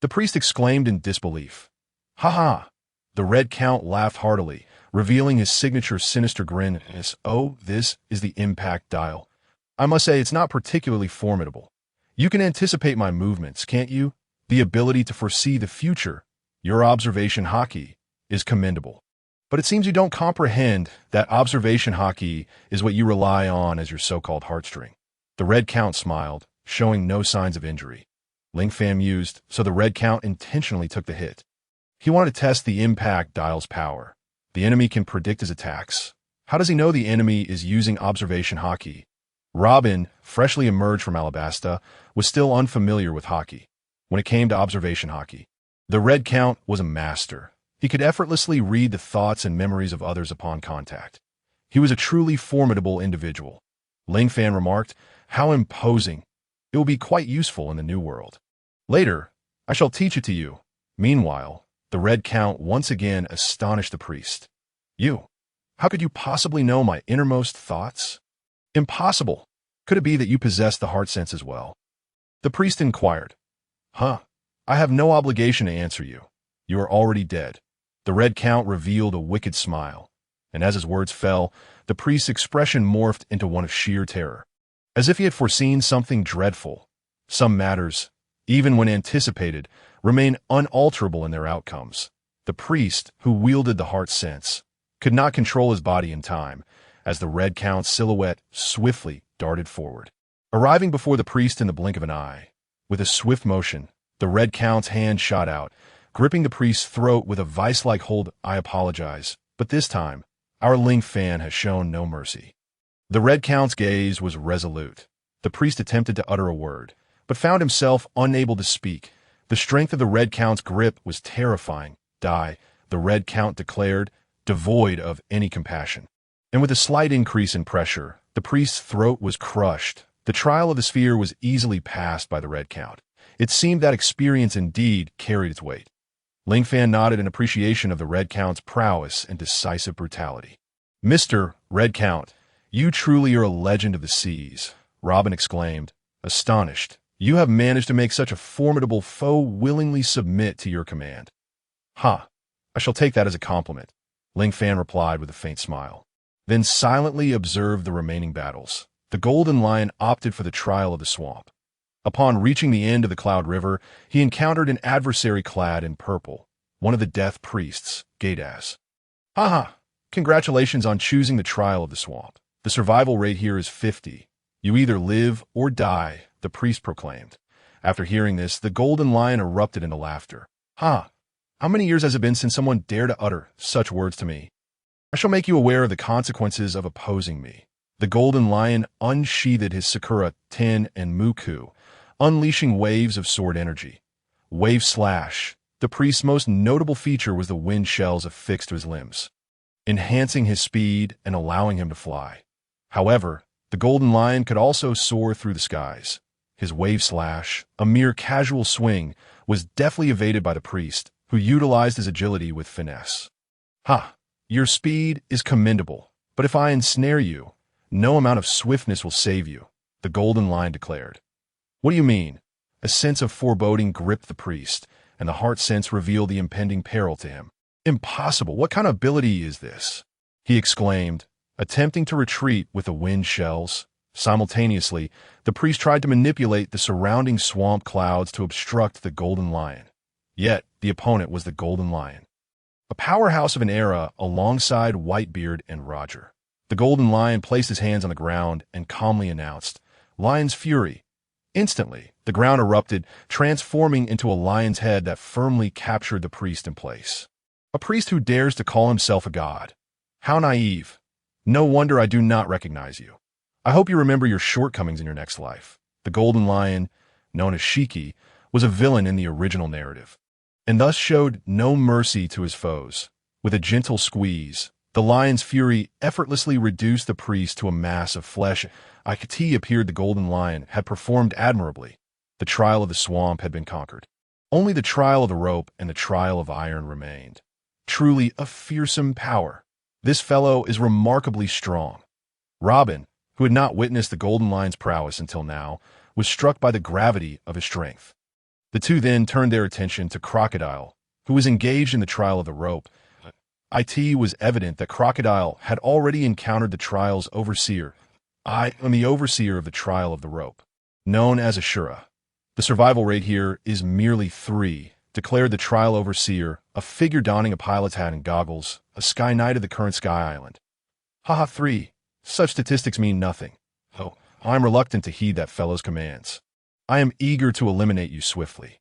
the priest exclaimed in disbelief. "Ha ha!" The Red Count laughed heartily, revealing his signature sinister grin. "Oh, this is the impact dial. I must say it's not particularly formidable. You can anticipate my movements, can't you? The ability to foresee the future. Your observation hockey is commendable. But it seems you don't comprehend that observation hockey is what you rely on as your so-called heartstring." The Red Count smiled, showing no signs of injury. Ling Fan mused, so the Red Count intentionally took the hit. He wanted to test the impact dial's power. The enemy can predict his attacks. How does he know the enemy is using observation hockey? Robin, freshly emerged from Alabasta, was still unfamiliar with hockey. When it came to observation hockey, the Red Count was a master. He could effortlessly read the thoughts and memories of others upon contact. He was a truly formidable individual. Ling Fan remarked, "How imposing. It will be quite useful in the New World. Later, I shall teach it to you." Meanwhile, the Red Count once again astonished the priest. "You? How could you possibly know my innermost thoughts?" "Impossible. Could it be that you possess the heart sense as well?" the priest inquired. "Huh. I have no obligation to answer you. You are already dead." The Red Count revealed a wicked smile, and as his words fell, the priest's expression morphed into one of sheer terror. As if he had foreseen something dreadful. Some matters, even when anticipated, remain unalterable in their outcomes. The priest, who wielded the heart sense, could not control his body in time, as the Red Count's silhouette swiftly darted forward, arriving before the priest in the blink of an eye. With a swift motion, the Red Count's hand shot out, gripping the priest's throat with a vice-like hold. "I apologize, but this time, our Ling fan has shown no mercy." The Red Count's gaze was resolute. The priest attempted to utter a word, but found himself unable to speak. The strength of the Red Count's grip was terrifying. "Die," the Red Count declared, devoid of any compassion. And with a slight increase in pressure, the priest's throat was crushed. The trial of the sphere was easily passed by the Red Count. It seemed that experience indeed carried its weight. Ling Fan nodded in appreciation of the Red Count's prowess and decisive brutality. "Mr. Red Count, you truly are a legend of the seas," Robin exclaimed, astonished. "You have managed to make such a formidable foe willingly submit to your command." "Ha, I shall take that as a compliment," Ling Fan replied with a faint smile. Then silently observed the remaining battles. The Golden Lion opted for the trial of the swamp. Upon reaching the end of the Cloud River, he encountered an adversary clad in purple, one of the death priests, Gadas. "Haha, congratulations on choosing the trial of the swamp. The survival rate here is 50. You either live or die," the priest proclaimed. After hearing this, the Golden Lion erupted into laughter. "Ha, how many years has it been since someone dared to utter such words to me? I shall make you aware of the consequences of opposing me." The Golden Lion unsheathed his Sakura, Ten, and Muku, unleashing waves of sword energy. Wave Slash. The priest's most notable feature was the wind shells affixed to his limbs, enhancing his speed and allowing him to fly. However, the Golden Lion could also soar through the skies. His Wave Slash, a mere casual swing, was deftly evaded by the priest, who utilized his agility with finesse. "Ha! Your speed is commendable, but if I ensnare you, no amount of swiftness will save you," the Golden Lion declared. "What do you mean?" A sense of foreboding gripped the priest, and the heart sense revealed the impending peril to him. "Impossible! What kind of ability is this?" he exclaimed, attempting to retreat with the wind shells. Simultaneously, the priest tried to manipulate the surrounding swamp clouds to obstruct the Golden Lion. Yet, the opponent was the Golden Lion, a powerhouse of an era alongside Whitebeard and Roger. The Golden Lion placed his hands on the ground and calmly announced, "Lion's Fury." Instantly, the ground erupted, transforming into a lion's head that firmly captured the priest in place. A priest who dares to call himself a god. How naive. No wonder I do not recognize you. I hope you remember your shortcomings in your next life. The Golden Lion, known as Shiki, was a villain in the original narrative, and thus showed no mercy to his foes. With a gentle squeeze, the lion's fury effortlessly reduced the priest to a mass of flesh. It appeared the Golden Lion had performed admirably. The trial of the swamp had been conquered. Only the trial of the rope and the trial of iron remained. Truly a fearsome power. This fellow is remarkably strong. Robin, who had not witnessed the Golden Lion's prowess until now, was struck by the gravity of his strength. The two then turned their attention to Crocodile, who was engaged in the trial of the rope. It was evident that Crocodile had already encountered the trial's overseer. "I am the overseer of the trial of the rope, known as Ashura. The survival rate here is merely 3, declared the trial overseer, a figure donning a pilot's hat and goggles, a Sky Knight of the current Sky Island. "Haha, 3. Such statistics mean nothing. Oh, I am reluctant to heed that fellow's commands. I am eager to eliminate you swiftly."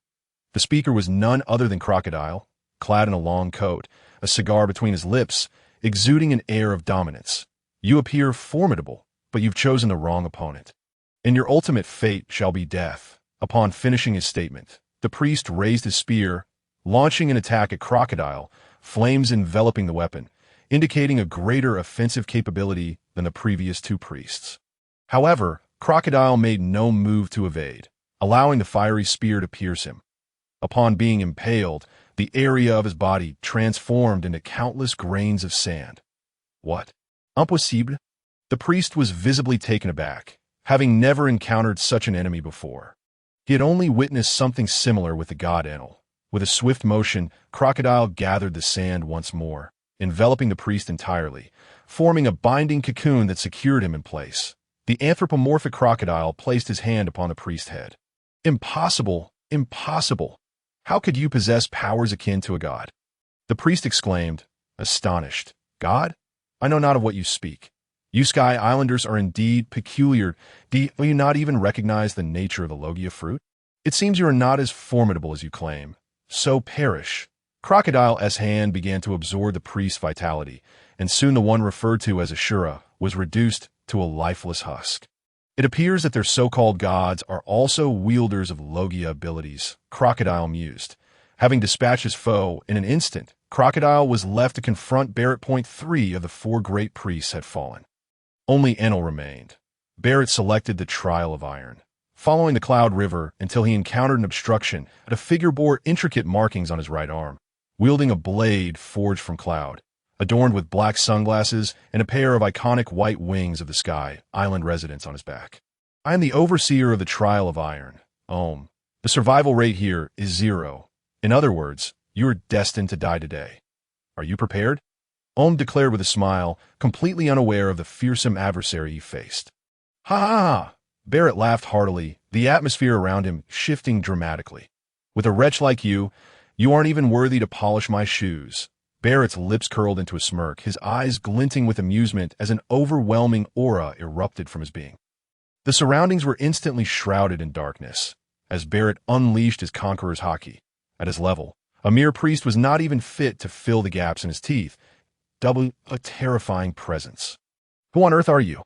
The speaker was none other than Crocodile, clad in a long coat, a cigar between his lips, exuding an air of dominance. "You appear formidable, but you've chosen the wrong opponent, and your ultimate fate shall be death." Upon finishing his statement, the priest raised his spear, launching an attack at Crocodile, flames enveloping the weapon, indicating a greater offensive capability than the previous two priests. However, Crocodile made no move to evade, allowing the fiery spear to pierce him. Upon being impaled, the area of his body transformed into countless grains of sand. "What? Impossible?" The priest was visibly taken aback, having never encountered such an enemy before. He had only witnessed something similar with the god Enel. With a swift motion, Crocodile gathered the sand once more, enveloping the priest entirely, forming a binding cocoon that secured him in place. The anthropomorphic Crocodile placed his hand upon the priest's head. "Impossible! Impossible! How could you possess powers akin to a god?" The priest exclaimed, astonished. "God? I know not of what you speak." You Sky Islanders are indeed peculiar. Do you not even recognize the nature of the Logia fruit? It seems you are not as formidable as you claim. So perish. Crocodile's hand began to absorb the priest's vitality, and soon the one referred to as Ashura was reduced to a lifeless husk. It appears that their so-called gods are also wielders of Logia abilities, Crocodile mused. Having dispatched his foe in an instant, Crocodile was left to confront Barrett. 3 of the 4 great priests had fallen. Only Enel remained. Barrett selected the Trial of Iron, following the Cloud River until he encountered an obstruction. A figure bore intricate markings on his right arm, wielding a blade forged from cloud, adorned with black sunglasses and a pair of iconic white wings of the Sky Island residents on his back. I am the overseer of the Trial of Iron. The survival rate here is 0. In other words, you are destined to die today. Are you prepared? Declared with a smile, completely unaware of the fearsome adversary he faced. Ha ha ha! Barrett laughed heartily, the atmosphere around him shifting dramatically. With a wretch like you aren't even worthy to polish my shoes. Barrett's lips curled into a smirk, his eyes glinting with amusement as an overwhelming aura erupted from his being. The surroundings were instantly shrouded in darkness, as Barrett unleashed his conqueror's haki. At his level, a mere priest was not even fit to fill the gaps in his teeth. Double a terrifying presence. Who on earth are you?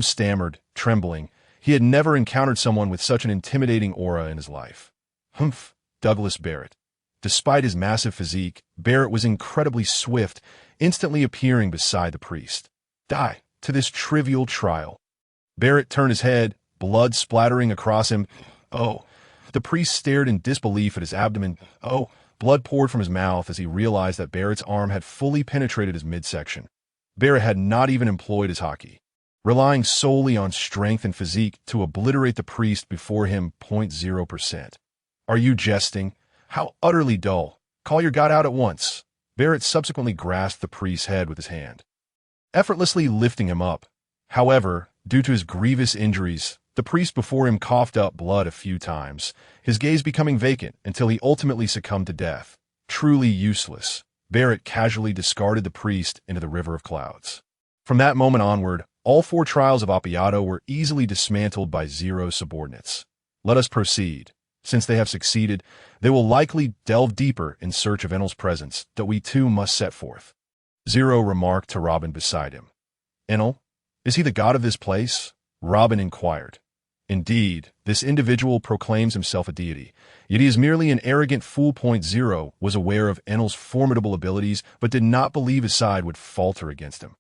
Stammered, trembling. He had never encountered someone with such an intimidating aura in his life. Humph, Douglas Barrett. Despite his massive physique, Barrett was incredibly swift, instantly appearing beside the priest. Die to this trivial trial. Barrett turned his head, blood splattering across him. The priest stared in disbelief at his abdomen. Blood poured from his mouth as he realized that Barrett's arm had fully penetrated his midsection. Barrett had not even employed his haki, relying solely on strength and physique to obliterate the priest before him. 0%. Are you jesting? How utterly dull. Call your god out at once. Barrett subsequently grasped the priest's head with his hand, effortlessly lifting him up. However, due to his grievous injuries, the priest before him coughed up blood a few times, his gaze becoming vacant until he ultimately succumbed to death. Truly useless. Barrett casually discarded the priest into the river of clouds. From that moment onward, all 4 trials of Appiato were easily dismantled by Zero's subordinates. Let us proceed. Since they have succeeded, they will likely delve deeper in search of Enel's presence that we too must set forth. Zero remarked to Robin beside him. Enel? Is he the god of this place? Robin inquired. Indeed, this individual proclaims himself a deity, yet he is merely an arrogant fool. Zero was aware of Enel's formidable abilities, but did not believe his side would falter against him.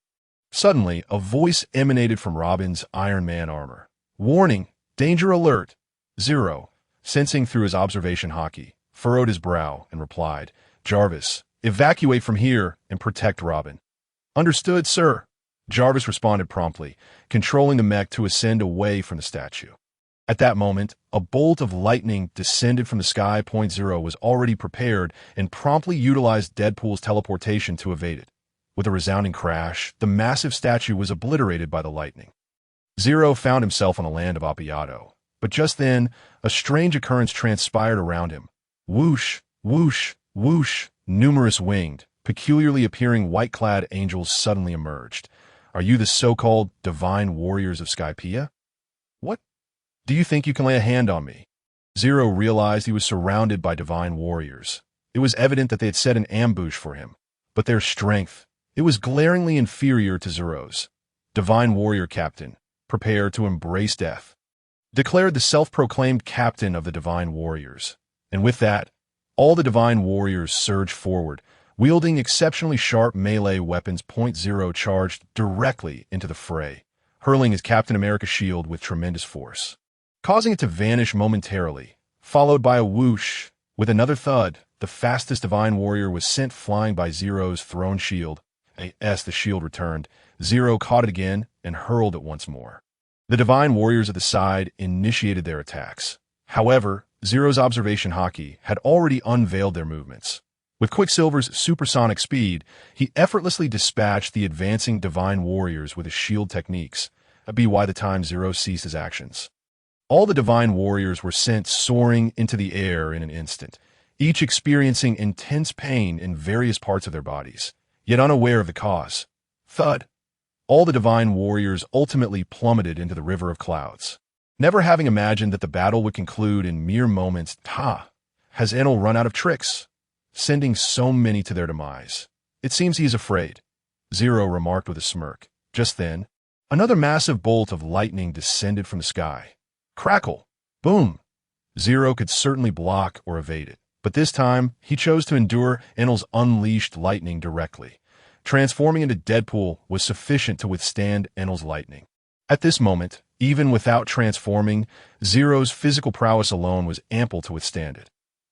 Suddenly, a voice emanated from Robin's Iron Man armor. Warning! Danger alert! Zero, sensing through his observation haki, furrowed his brow and replied, Jarvis, evacuate from here and protect Robin. Understood, sir. Jarvis responded promptly, controlling the mech to ascend away from the statue. At that moment, a bolt of lightning descended from the sky. Zero was already prepared and promptly utilized Deadpool's teleportation to evade it. With a resounding crash, the massive statue was obliterated by the lightning. Zero found himself on the land of Appiato, but just then, a strange occurrence transpired around him. Whoosh, whoosh, whoosh, numerous winged, peculiarly appearing white-clad angels suddenly emerged. Are you the so-called divine warriors of Skypiea? What? Do you think you can lay a hand on me? Zero realized he was surrounded by divine warriors. It was evident that they had set an ambush for him, but their strength, it was glaringly inferior to Zero's. Divine warrior captain, prepare to embrace death, declared the self-proclaimed captain of the divine warriors. And with that, all the divine warriors surged forward, wielding exceptionally sharp melee weapons. Zero charged directly into the fray, hurling his Captain America shield with tremendous force, causing it to vanish momentarily, followed by a whoosh. With another thud, the fastest divine warrior was sent flying by Zero's thrown shield. As the shield returned, Zero caught it again and hurled it once more. The divine warriors at the side initiated their attacks. However, Zero's observation haki had already unveiled their movements. With Quicksilver's supersonic speed, he effortlessly dispatched the advancing divine warriors with his shield techniques, by the time Zero ceased his actions. All the divine warriors were sent soaring into the air in an instant, each experiencing intense pain in various parts of their bodies, yet unaware of the cause. Thud! All the divine warriors ultimately plummeted into the river of clouds. Never having imagined that the battle would conclude in mere moments, has Enel run out of tricks, sending so many to their demise? It seems he is afraid, Zero remarked with a smirk. Just then, another massive bolt of lightning descended from the sky. Crackle! Boom! Zero could certainly block or evade it, but this time he chose to endure Enel's unleashed lightning directly. Transforming into Deadpool was sufficient to withstand Enel's lightning. At this moment, even without transforming, Zero's physical prowess alone was ample to withstand it.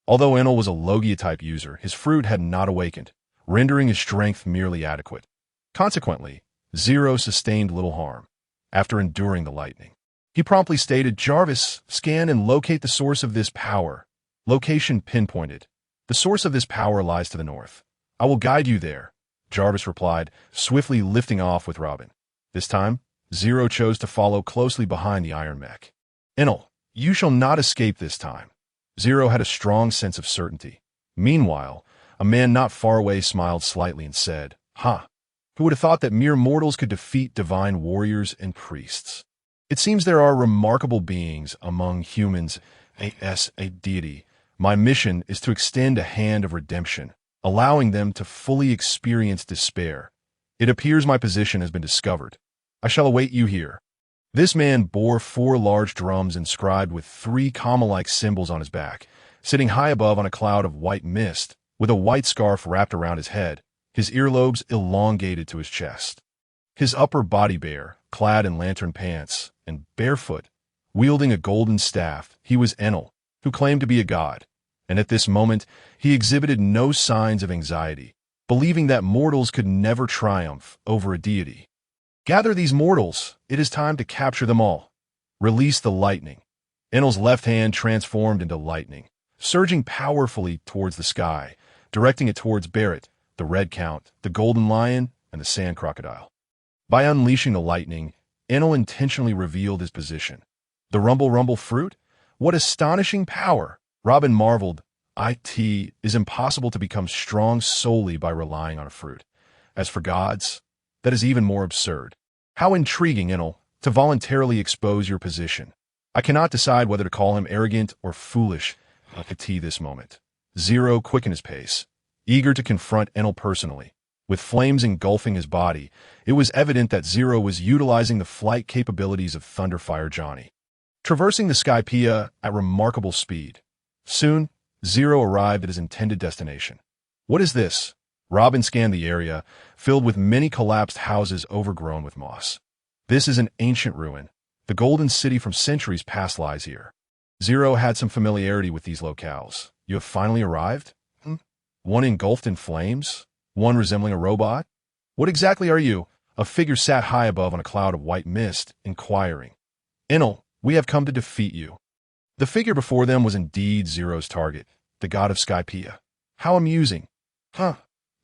Although Enel was a Logia-type user, his fruit had not awakened, rendering his strength merely adequate. Consequently, Zero sustained little harm. After enduring the lightning, he promptly stated, "Jarvis, scan and locate the source of this power." Location pinpointed. "The source of this power lies to the north. I will guide you there," Jarvis replied, swiftly lifting off with Robin. This time, Zero chose to follow closely behind the Iron Mech. "Enel, you shall not escape this time." Zero had a strong sense of certainty. Meanwhile, a man not far away smiled slightly and said, "Who would have thought that mere mortals could defeat divine warriors and priests? It seems there are remarkable beings among humans, a deity. My mission is to extend a hand of redemption, allowing them to fully experience despair. It appears my position has been discovered. I shall await you here." This man bore 4 large drums inscribed with 3 comma-like symbols on his back, sitting high above on a cloud of white mist, with a white scarf wrapped around his head, his earlobes elongated to his chest. His upper body bare, clad in lantern pants, and barefoot, wielding a golden staff, he was Enel, who claimed to be a god. And at this moment, he exhibited no signs of anxiety, believing that mortals could never triumph over a deity. "Gather these mortals. It is time to capture them all. Release the lightning." Enel's left hand transformed into lightning, surging powerfully towards the sky, directing it towards Barrett, the Red Count, the Golden Lion, and the Sand Crocodile. By unleashing the lightning, Enel intentionally revealed his position. The rumble fruit? What astonishing power! Robin marveled. It is impossible to become strong solely by relying on a fruit. As for gods, that is even more absurd. How intriguing, Enel, to voluntarily expose your position. I cannot decide whether to call him arrogant or foolish at this moment. Zero quickened his pace, eager to confront Enel personally. With flames engulfing his body, it was evident that Zero was utilizing the flight capabilities of Thunderfire Johnny, traversing the Skypea at remarkable speed. Soon, Zero arrived at his intended destination. "What is this?" Robin scanned the area, filled with many collapsed houses overgrown with moss. "This is an ancient ruin. The Golden City from centuries past lies here." Zero had some familiarity with these locales. "You have finally arrived? One engulfed in flames? One resembling a robot? What exactly are you?" A figure sat high above on a cloud of white mist, inquiring. "Enel, we have come to defeat you." The figure before them was indeed Zero's target, the god of Skypea. How amusing.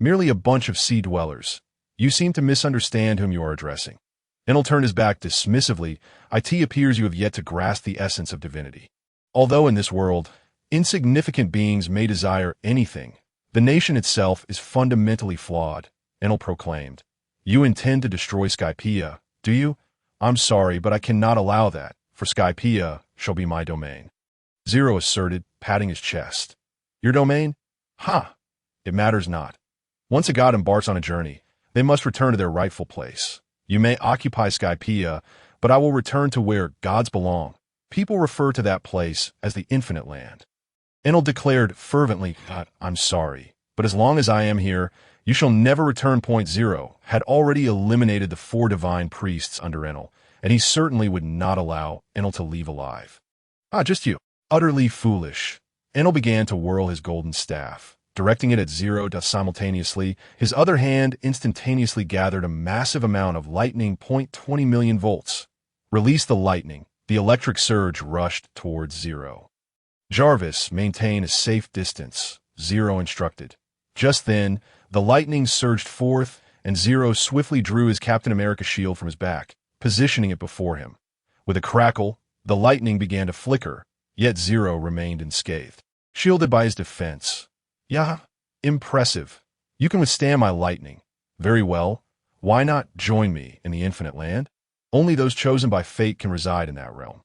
Merely a bunch of sea dwellers. You seem to misunderstand whom you are addressing. Enel turned his back dismissively. "It appears you have yet to grasp the essence of divinity. Although in this world, insignificant beings may desire anything, the nation itself is fundamentally flawed," Enel proclaimed. "You intend to destroy Skypea, do you? I'm sorry, but I cannot allow that, for Skypea shall be my domain." Zero asserted, patting his chest. "Your domain? It matters not. Once a god embarks on a journey, they must return to their rightful place. You may occupy Skypea, but I will return to where gods belong. People refer to that place as the Infinite Land." Enel declared fervently, "I'm sorry, but as long as I am here, you shall never return." Zero had already eliminated the 4 divine priests under Enel, and he certainly would not allow Enel to leave alive. Just you. Utterly foolish. Enel began to whirl his golden staff, directing it at Zero simultaneously. His other hand instantaneously gathered a massive amount of lightning. 20 million volts. Release the lightning. The electric surge rushed towards Zero. "Jarvis, maintain a safe distance," Zero instructed. Just then, the lightning surged forth, and Zero swiftly drew his Captain America shield from his back, positioning it before him. With a crackle, the lightning began to flicker, yet Zero remained unscathed, shielded by his defense. "Impressive. You can withstand my lightning. Very well. Why not join me in the infinite land? Only those chosen by fate can reside in that realm.